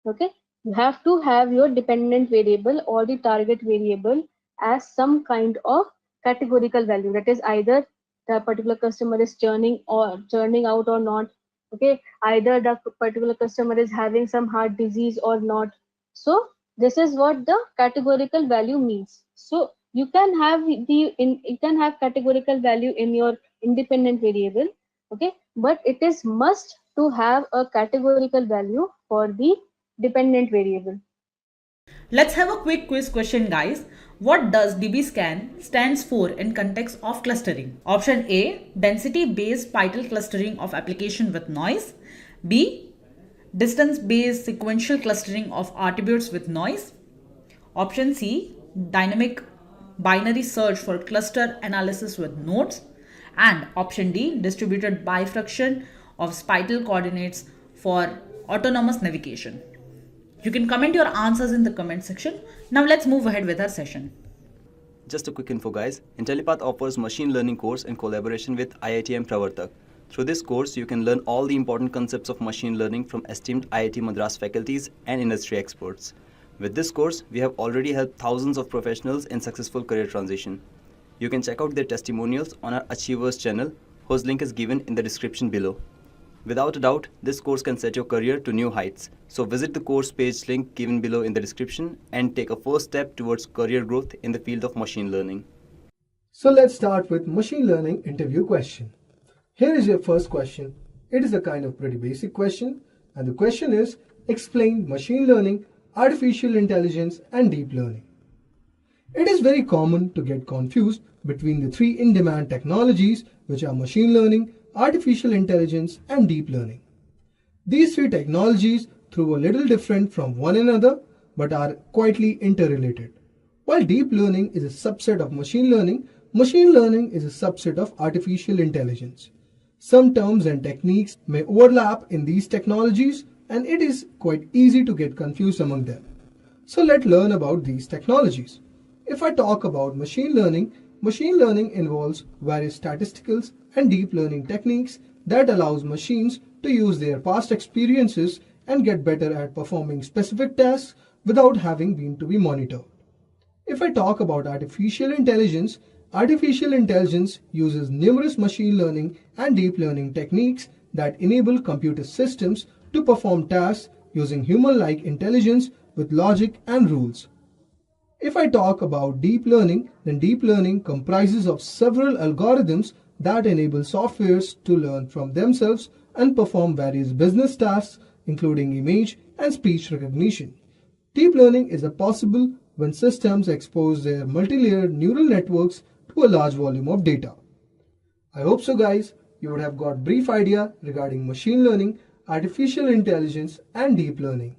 Okay, you have to have your dependent variable or the target variable as some kind of categorical value, that is either the particular customer is churning out or not. Okay, either the particular customer is having some heart disease or not. So this is what the categorical value means. So you can have you can have categorical value in your independent variable. Okay, but it is must to have a categorical value for the dependent variable. Let's have a quick quiz question, guys. What does DBSCAN stands for in context of clustering? Option A, density-based python clustering of application with noise. B, distance-based sequential clustering of attributes with noise. Option C, dynamic binary search for cluster analysis with nodes. And option D, distributed bifurcation of spatial coordinates for autonomous navigation. You can comment your answers in the comment section. Now let's move ahead with our session. Just a quick info guys, Intellipaat offers machine learning course in collaboration with IITM Pravartak. Through this course, you can learn all the important concepts of machine learning from esteemed IIT Madras faculties and industry experts. With this course, we have already helped thousands of professionals in successful career transition. You can check out their testimonials on our Achievers channel, whose link is given in the description below. Without a doubt, this course can set your career to new heights. So visit the course page link given below in the description and take a first step towards career growth in the field of machine learning. So let's start with machine learning interview question. Here is your first question. It is a kind of pretty basic question, and the question is, explain machine learning, artificial intelligence and deep learning. It is very common to get confused between the three in-demand technologies, which are machine learning, artificial intelligence and deep learning. These three technologies, though a little different from one another, but are quietly interrelated. While deep learning is a subset of machine learning is a subset of artificial intelligence. Some terms and techniques may overlap in these technologies, and it is quite easy to get confused among them. So let's learn about these technologies. If I talk about machine learning involves various statistical and deep learning techniques that allows machines to use their past experiences and get better at performing specific tasks without having been to be monitored. If I talk about artificial intelligence uses numerous machine learning and deep learning techniques that enable computer systems to perform tasks using human-like intelligence with logic and rules. If I talk about deep learning, then deep learning comprises of several algorithms that enable softwares to learn from themselves and perform various business tasks, including image and speech recognition. Deep learning is possible when systems expose their multi-layered neural networks to a large volume of data. I hope so guys, you would have got a brief idea regarding machine learning, artificial intelligence and deep learning.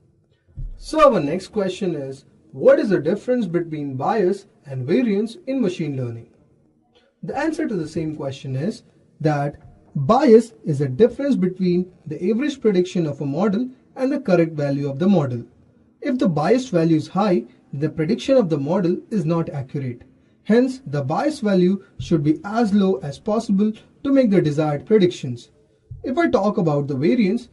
So our next question is, what is the difference between bias and variance in machine learning? The answer to the same question is that bias is the difference between the average prediction of a model and the correct value of the model. If the bias value is high, the prediction of the model is not accurate. Hence, the bias value should be as low as possible to make the desired predictions. If I talk about the variance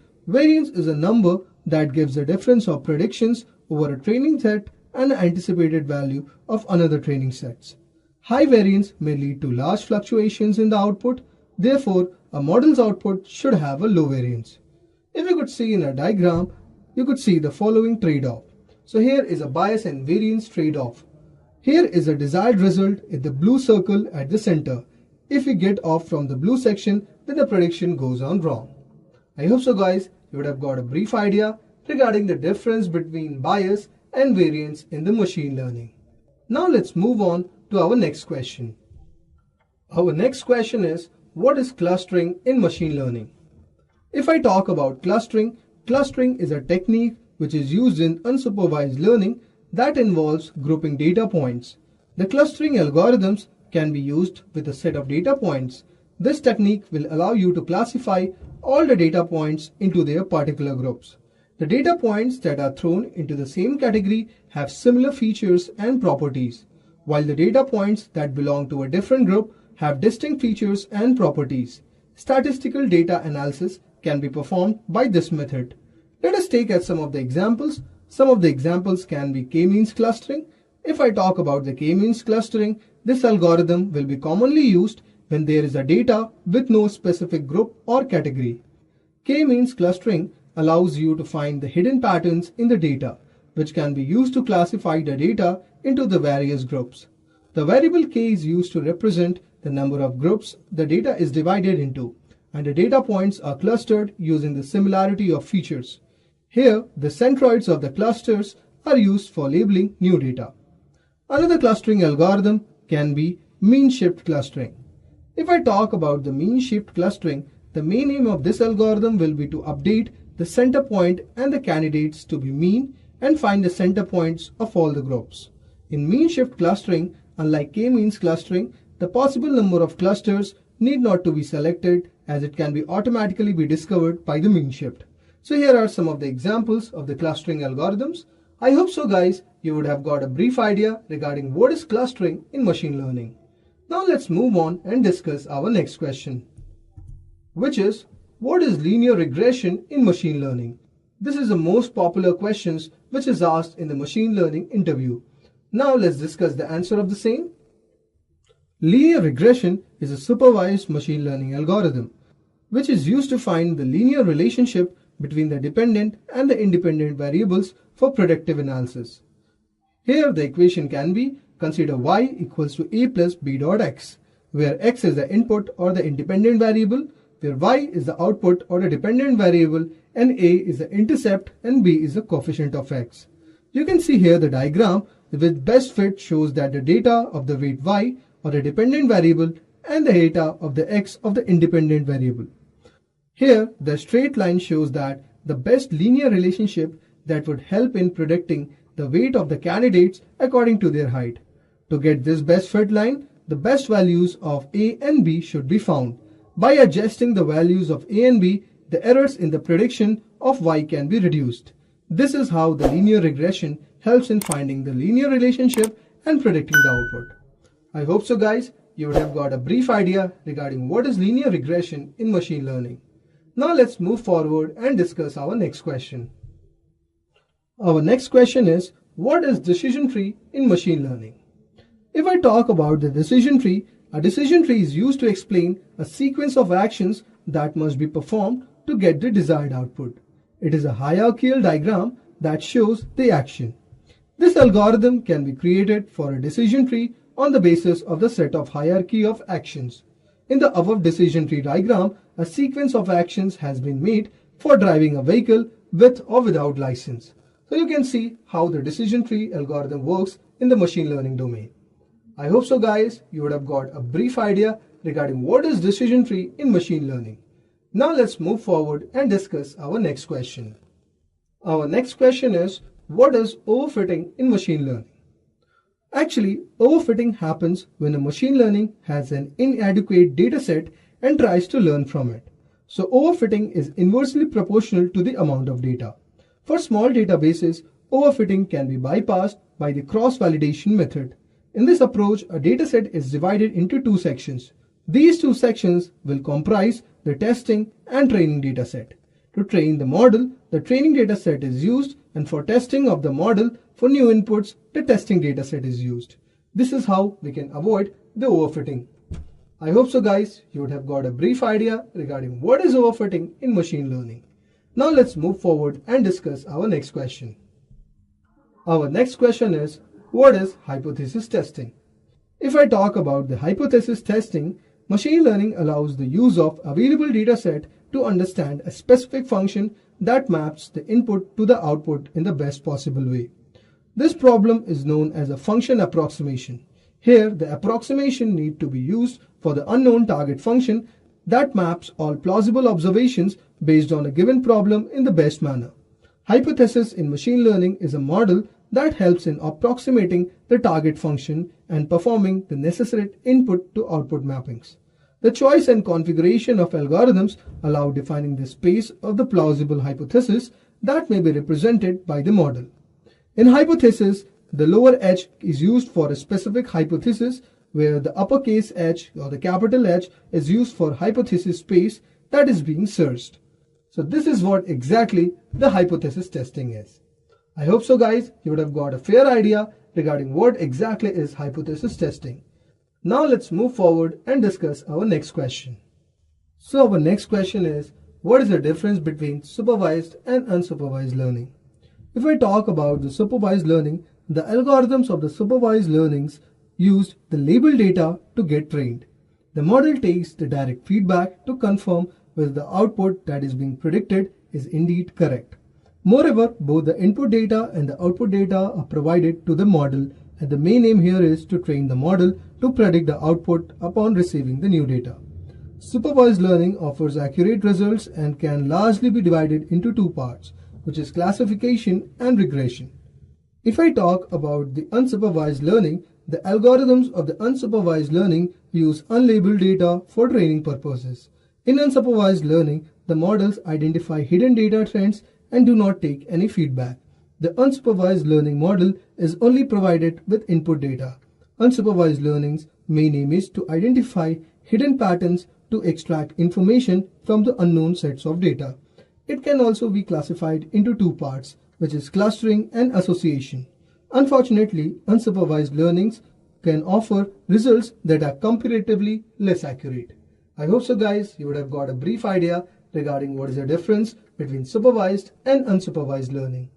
is a number that gives the difference of predictions over a training set and an anticipated value of another training sets. High variance may lead to large fluctuations in the output, therefore a model's output should have a low variance. If you could see in a diagram, you could see the following trade-off. So here is a bias and variance trade-off. Here is a desired result in the blue circle at the center. If we get off from the blue section, then the prediction goes on wrong. I hope so guys, you would have got a brief idea regarding the difference between bias and variance in the machine learning. Now let's move on to our next question. Our next question is, what is clustering in machine learning? If I talk about clustering is a technique which is used in unsupervised learning that involves grouping data points. The clustering algorithms can be used with a set of data points. This technique will allow you to classify all the data points into their particular groups. The data points that are thrown into the same category have similar features and properties, while the data points that belong to a different group have distinct features and properties. Statistical data analysis can be performed by this method. Let us take as some of the examples. Some of the examples can be k-means clustering. If I talk about the k-means clustering, this algorithm will be commonly used when there is a data with no specific group or category. K-means clustering allows you to find the hidden patterns in the data, which can be used to classify the data into the various groups. The variable k is used to represent the number of groups the data is divided into, and the data points are clustered using the similarity of features. Here, the centroids of the clusters are used for labeling new data. Another clustering algorithm can be mean shift clustering. If I talk about the mean shift clustering, the main aim of this algorithm will be to update the center point and the candidates to be mean and find the center points of all the groups. In mean shift clustering, unlike k-means clustering, the possible number of clusters need not to be selected as it can be automatically be discovered by the mean shift. So here are some of the examples of the clustering algorithms. I hope so guys, you would have got a brief idea regarding what is clustering in machine learning. Now let's move on and discuss our next question, which is what is linear regression in machine learning? This is the most popular questions which is asked in the machine learning interview. Now let's discuss the answer of the same. Linear regression is a supervised machine learning algorithm which is used to find the linear relationship between the dependent and the independent variables for predictive analysis. Here the equation can be consider y equals to a plus b dot x, where x is the input or the independent variable, where y is the output or the dependent variable, and a is the intercept and b is the coefficient of x. You can see here the diagram with best fit shows that the data of the weight y or the dependent variable and the data of the x of the independent variable. Here the straight line shows that the best linear relationship that would help in predicting the weight of the candidates according to their height. To get this best fit line, the best values of a and b should be found. By adjusting the values of a and b, the errors in the prediction of y can be reduced. This is how the linear regression helps in finding the linear relationship and predicting the output. I hope so guys, you would have got a brief idea regarding what is linear regression in machine learning. Now let's move forward and discuss our next question. Our next question is, what is decision tree in machine learning? If I talk about the decision tree, a decision tree is used to explain a sequence of actions that must be performed to get the desired output. It is a hierarchical diagram that shows the action. This algorithm can be created for a decision tree on the basis of the set of hierarchy of actions. In the above decision tree diagram, a sequence of actions has been made for driving a vehicle with or without license. So you can see how the decision tree algorithm works in the machine learning domain. I hope so guys, you would have got a brief idea regarding what is decision tree in machine learning. Now let's move forward and discuss our next question. Our next question is, what is overfitting in machine learning? Actually, overfitting happens when a machine learning has an inadequate dataset and tries to learn from it. So overfitting is inversely proportional to the amount of data. For small databases, overfitting can be bypassed by the cross-validation method. In this approach, a dataset is divided into two sections. These two sections will comprise the testing and training dataset. To train the model, the training dataset is used, and for testing of the model for new inputs, the testing dataset is used. This is how we can avoid the overfitting. I hope so guys, you would have got a brief idea regarding what is overfitting in machine learning. Now let's move forward and discuss our next question. Our next question is, what is hypothesis testing? If I talk about the hypothesis testing, machine learning allows the use of available dataset to understand a specific function that maps the input to the output in the best possible way. This problem is known as a function approximation. Here, the approximation need to be used for the unknown target function that maps all plausible observations based on a given problem in the best manner. Hypothesis in machine learning is a model that helps in approximating the target function and performing the necessary input to output mappings. The choice and configuration of algorithms allow defining the space of the plausible hypothesis that may be represented by the model. In hypothesis, the lower H is used for a specific hypothesis, where the uppercase H or the capital H is used for hypothesis space that is being searched. So this is what exactly the hypothesis testing is. I hope so guys, you would have got a fair idea regarding what exactly is hypothesis testing. Now let's move forward and discuss our next question. So our next question is, what is the difference between supervised and unsupervised learning? If I talk about the supervised learning, the algorithms of the supervised learnings used the label data to get trained. The model takes the direct feedback to confirm whether the output that is being predicted is indeed correct. Moreover, both the input data and the output data are provided to the model, and the main aim here is to train the model to predict the output upon receiving the new data. Supervised learning offers accurate results and can largely be divided into two parts, which is classification and regression. If I talk about the unsupervised learning, the algorithms of the unsupervised learning use unlabeled data for training purposes. In unsupervised learning, the models identify hidden data trends and do not take any feedback. The unsupervised learning model is only provided with input data. Unsupervised learning's main aim is to identify hidden patterns to extract information from the unknown sets of data. It can also be classified into two parts, which is clustering and association. Unfortunately, unsupervised learnings can offer results that are comparatively less accurate. I hope so guys, you would have got a brief idea regarding what is the difference between supervised and unsupervised learning.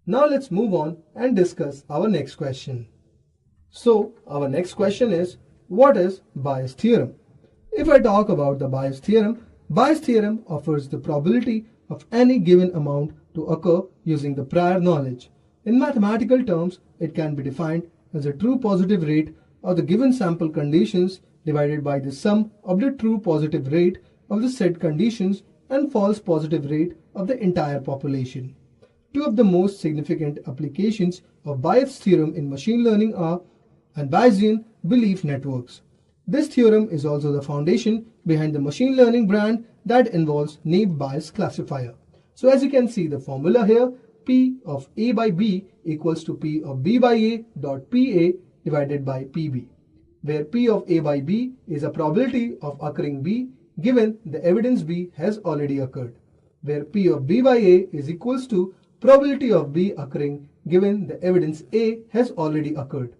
Now let's move on and discuss our next question. So our next question is, what is Bayes' theorem? If I talk about the Bayes' theorem offers the probability of any given amount to occur using the prior knowledge. In mathematical terms, it can be defined as a true positive rate of the given sample conditions divided by the sum of the true positive rate of the said conditions and false positive rate of the entire population. Two of the most significant applications of Bayes' theorem in machine learning are Bayesian belief networks. This theorem is also the foundation behind the machine learning brand that involves naive Bayes classifier. So as you can see the formula here, P of A by B equals to P of B by A dot PA divided by PB, where P of A by B is a probability of occurring B given the evidence B has already occurred, where P of B by A is equals to probability of B occurring given the evidence A has already occurred.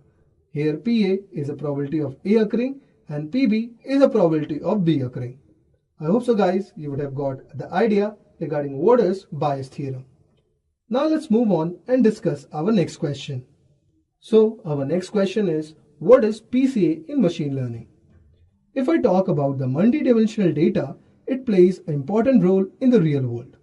Here PA is a probability of A occurring and PB is a probability of B occurring. I hope so guys, you would have got the idea regarding what is Bayes' theorem. Now let's move on and discuss our next question. So our next question is, what is PCA in machine learning? If I talk about the multidimensional data, it plays an important role in the real world.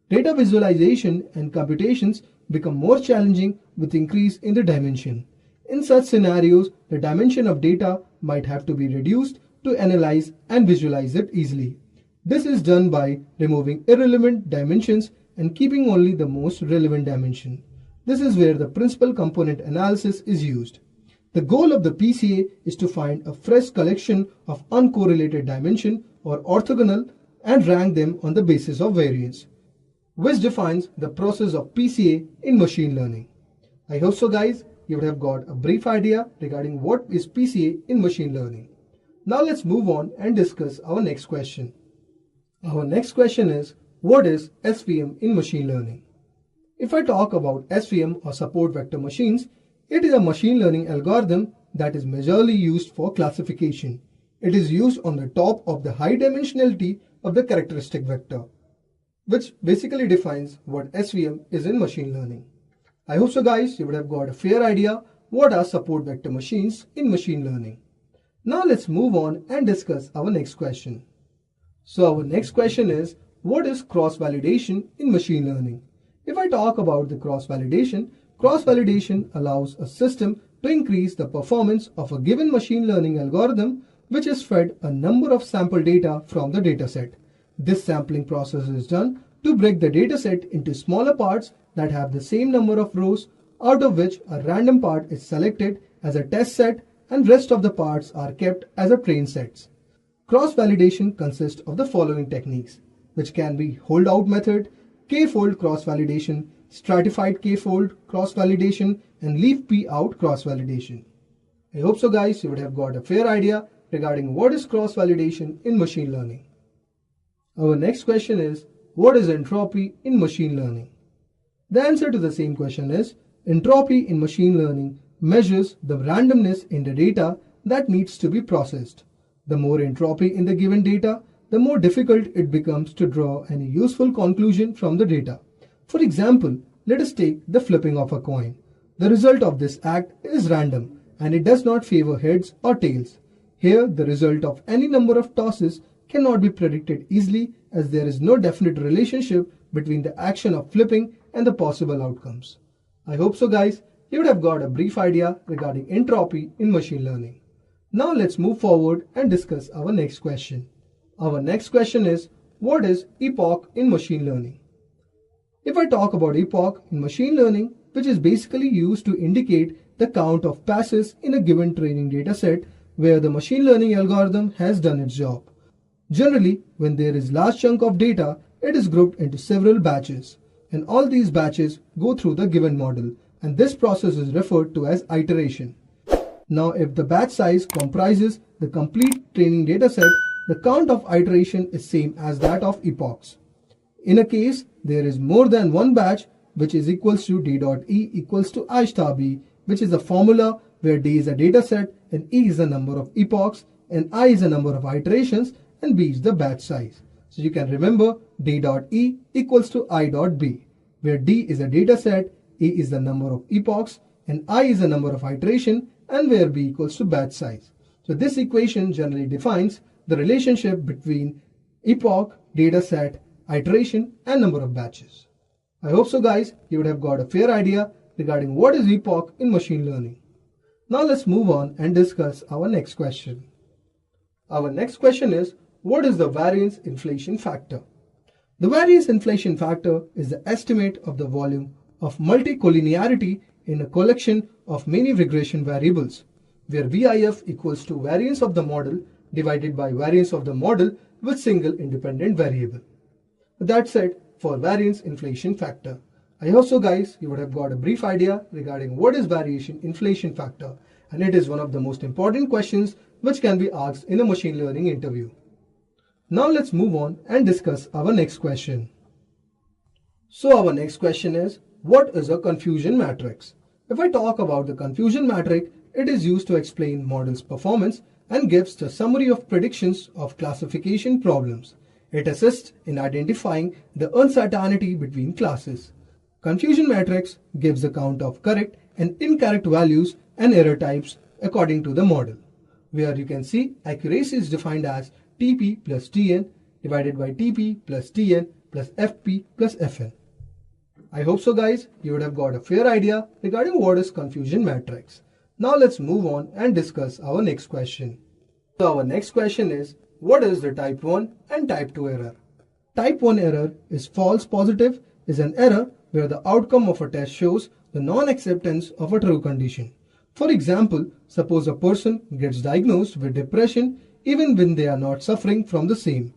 Data visualization and computations become more challenging with increase in the dimension. In such scenarios, the dimension of data might have to be reduced to analyze and visualize it easily. This is done by removing irrelevant dimensions and keeping only the most relevant dimension. This is where the principal component analysis is used. The goal of the PCA is to find a fresh collection of uncorrelated dimension or orthogonal and rank them on the basis of variance, which defines the process of PCA in machine learning. I hope so guys, you would have got a brief idea regarding what is PCA in machine learning. Now let's move on and discuss our next question. Our next question is, what is SVM in machine learning? If I talk about SVM or support vector machines, it is a machine learning algorithm that is majorly used for classification. It is used on the top of the high dimensionality of the characteristic vector, which basically defines what SVM is in machine learning. I hope so guys, you would have got a fair idea what are support vector machines in machine learning. Now let's move on and discuss our next question. So our next question is, what is cross-validation in machine learning? If I talk about the cross-validation allows a system to increase the performance of a given machine learning algorithm which is fed a number of sample data from the dataset. This sampling process is done to break the dataset into smaller parts that have the same number of rows, out of which a random part is selected as a test set and rest of the parts are kept as a train sets. Cross-validation consists of the following techniques, which can be holdout method, k-fold cross-validation, stratified k-fold cross-validation, and leave p out cross-validation. I hope so guys, you would have got a fair idea regarding what is cross-validation in machine learning. Our next question is, what is entropy in machine learning? The answer to the same question is, entropy in machine learning measures the randomness in the data that needs to be processed. The more entropy in the given data, the more difficult it becomes to draw any useful conclusion from the data. For example, let us take the flipping of a coin. The result of this act is random and it does not favor heads or tails. Here, the result of any number of tosses cannot be predicted easily as there is no definite relationship between the action of flipping and the possible outcomes. I hope so guys, you would have got a brief idea regarding entropy in machine learning. Now let's move forward and discuss our next question. Our next question is, what is epoch in machine learning? If I talk about epoch in machine learning, which is basically used to indicate the count of passes in a given training dataset where the machine learning algorithm has done its job. Generally, when there is large chunk of data, it is grouped into several batches, and all these batches go through the given model, and this process is referred to as iteration. Now, if the batch size comprises the complete training dataset, the count of iteration is same as that of epochs. In a case, there is more than one batch, which is equals to d.e equals to I star b, which is a formula where d is a dataset and e is the number of epochs and I is the number of iterations and b is the batch size. So you can remember d.e equals to I.b, where d is a dataset, e is the number of epochs and I is the number of iteration, and where b equals to batch size. So this equation generally defines the relationship between epoch, dataset, iteration and number of batches. I hope so guys, you would have got a fair idea regarding what is epoch in machine learning. Now let's move on and discuss our next question. Our next question is, what is the variance inflation factor? The variance inflation factor is the estimate of the volume of multicollinearity in a collection of many regression variables, where VIF equals to variance of the model divided by variance of the model with single independent variable. That's it for variance inflation factor. I hope so guys, you would have got a brief idea regarding what is variation inflation factor, and it is one of the most important questions which can be asked in a machine learning interview. Now let's move on and discuss our next question. So our next question is, what is a confusion matrix? If I talk about the confusion matrix, it is used to explain model's performance and gives the summary of predictions of classification problems. It assists in identifying the uncertainty between classes. Confusion matrix gives the count of correct and incorrect values and error types according to the model, where you can see accuracy is defined as TP plus TN divided by TP plus TN plus FP plus FN. I hope so guys, you would have got a fair idea regarding what is confusion matrix. Now let's move on and discuss our next question. So our next question is, what is the type 1 and type 2 error? Type 1 error is false positive, is an error where the outcome of a test shows the non-acceptance of a true condition. For example, suppose a person gets diagnosed with depression even when they are not suffering from the same.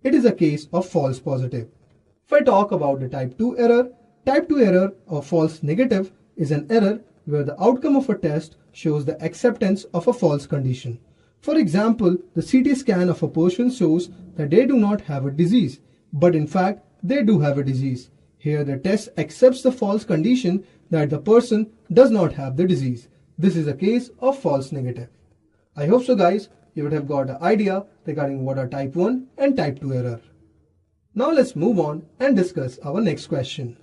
It is a case of false positive. If I talk about the type 2 error or false negative is an error where the outcome of a test shows the acceptance of a false condition. For example, the CT scan of a person shows that they do not have a disease, but in fact they do have a disease. Here the test accepts the false condition that the person does not have the disease. This is a case of false negative. I hope so guys, you would have got an idea regarding what are type 1 and type 2 error. Now let's move on and discuss our next question.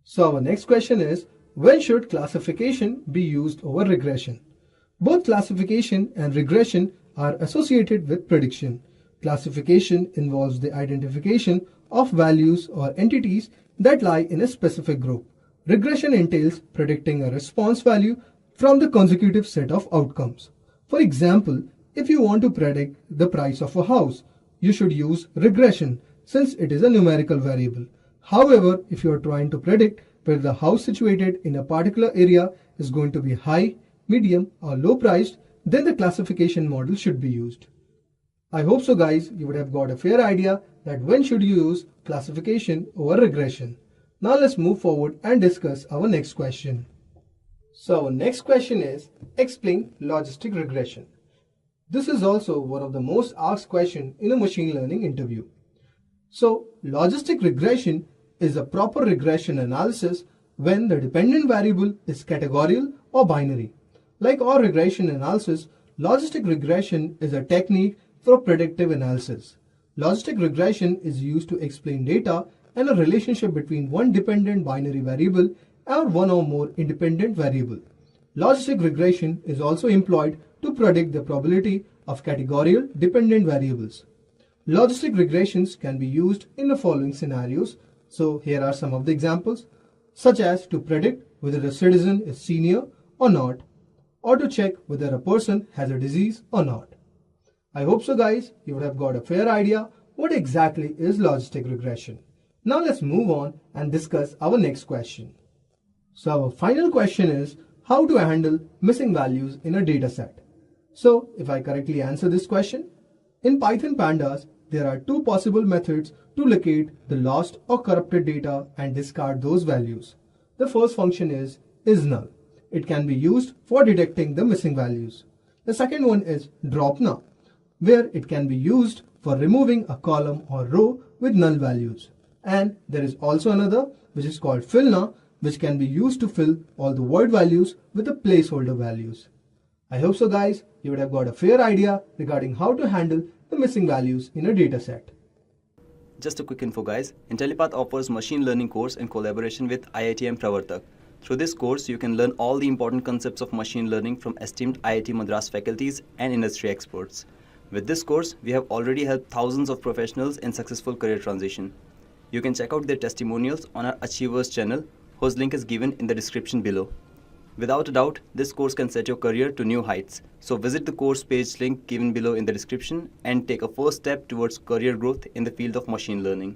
So our next question is, when should classification be used over regression? Both classification and regression are associated with prediction. Classification involves the identification of values or entities that lie in a specific group. Regression entails predicting a response value from the consecutive set of outcomes. For example, if you want to predict the price of a house, you should use regression since it is a numerical variable. However, if you are trying to predict whether the house situated in a particular area is going to be high, medium or low priced, then the classification model should be used. I hope so guys, you would have got a fair idea that when should you use classification over regression. Now let's move forward and discuss our next question. So our next question is, explain logistic regression. This is also one of the most asked questions in a machine learning interview. So logistic regression is a proper regression analysis when the dependent variable is categorical or binary. Like all regression analysis, logistic regression is a technique for predictive analysis. Logistic regression is used to explain data and a relationship between one dependent binary variable or one or more independent variable. Logistic regression is also employed to predict the probability of categorical dependent variables. Logistic regressions can be used in the following scenarios. So here are some of the examples. such as to predict whether a citizen is senior or not, or to check whether a person has a disease or not. I hope so guys, you would have got a fair idea what exactly is logistic regression. Now let's move on and discuss our next question. So our final question is how to handle missing values in a dataset. So if I correctly answer this question, in Python pandas, there are two possible methods to locate the lost or corrupted data and discard those values. The first function is null. It can be used for detecting the missing values. The second one is dropna, where it can be used for removing a column or row with null values. And there is also another which is called fillna, which can be used to fill all the void values with the placeholder values. I hope so guys, you would have got a fair idea regarding how to handle the missing values in a dataset. Just a quick info guys, Intellipaat offers machine learning course in collaboration with IITM Pravartak. Through this course, you can learn all the important concepts of machine learning from esteemed IIT Madras faculties and industry experts. With this course, we have already helped thousands of professionals in successful career transition. You can check out their testimonials on our Achievers channel, whose link is given in the description below. Without a doubt, this course can set your career to new heights. So visit the course page link given below in the description and take a first step towards career growth in the field of machine learning.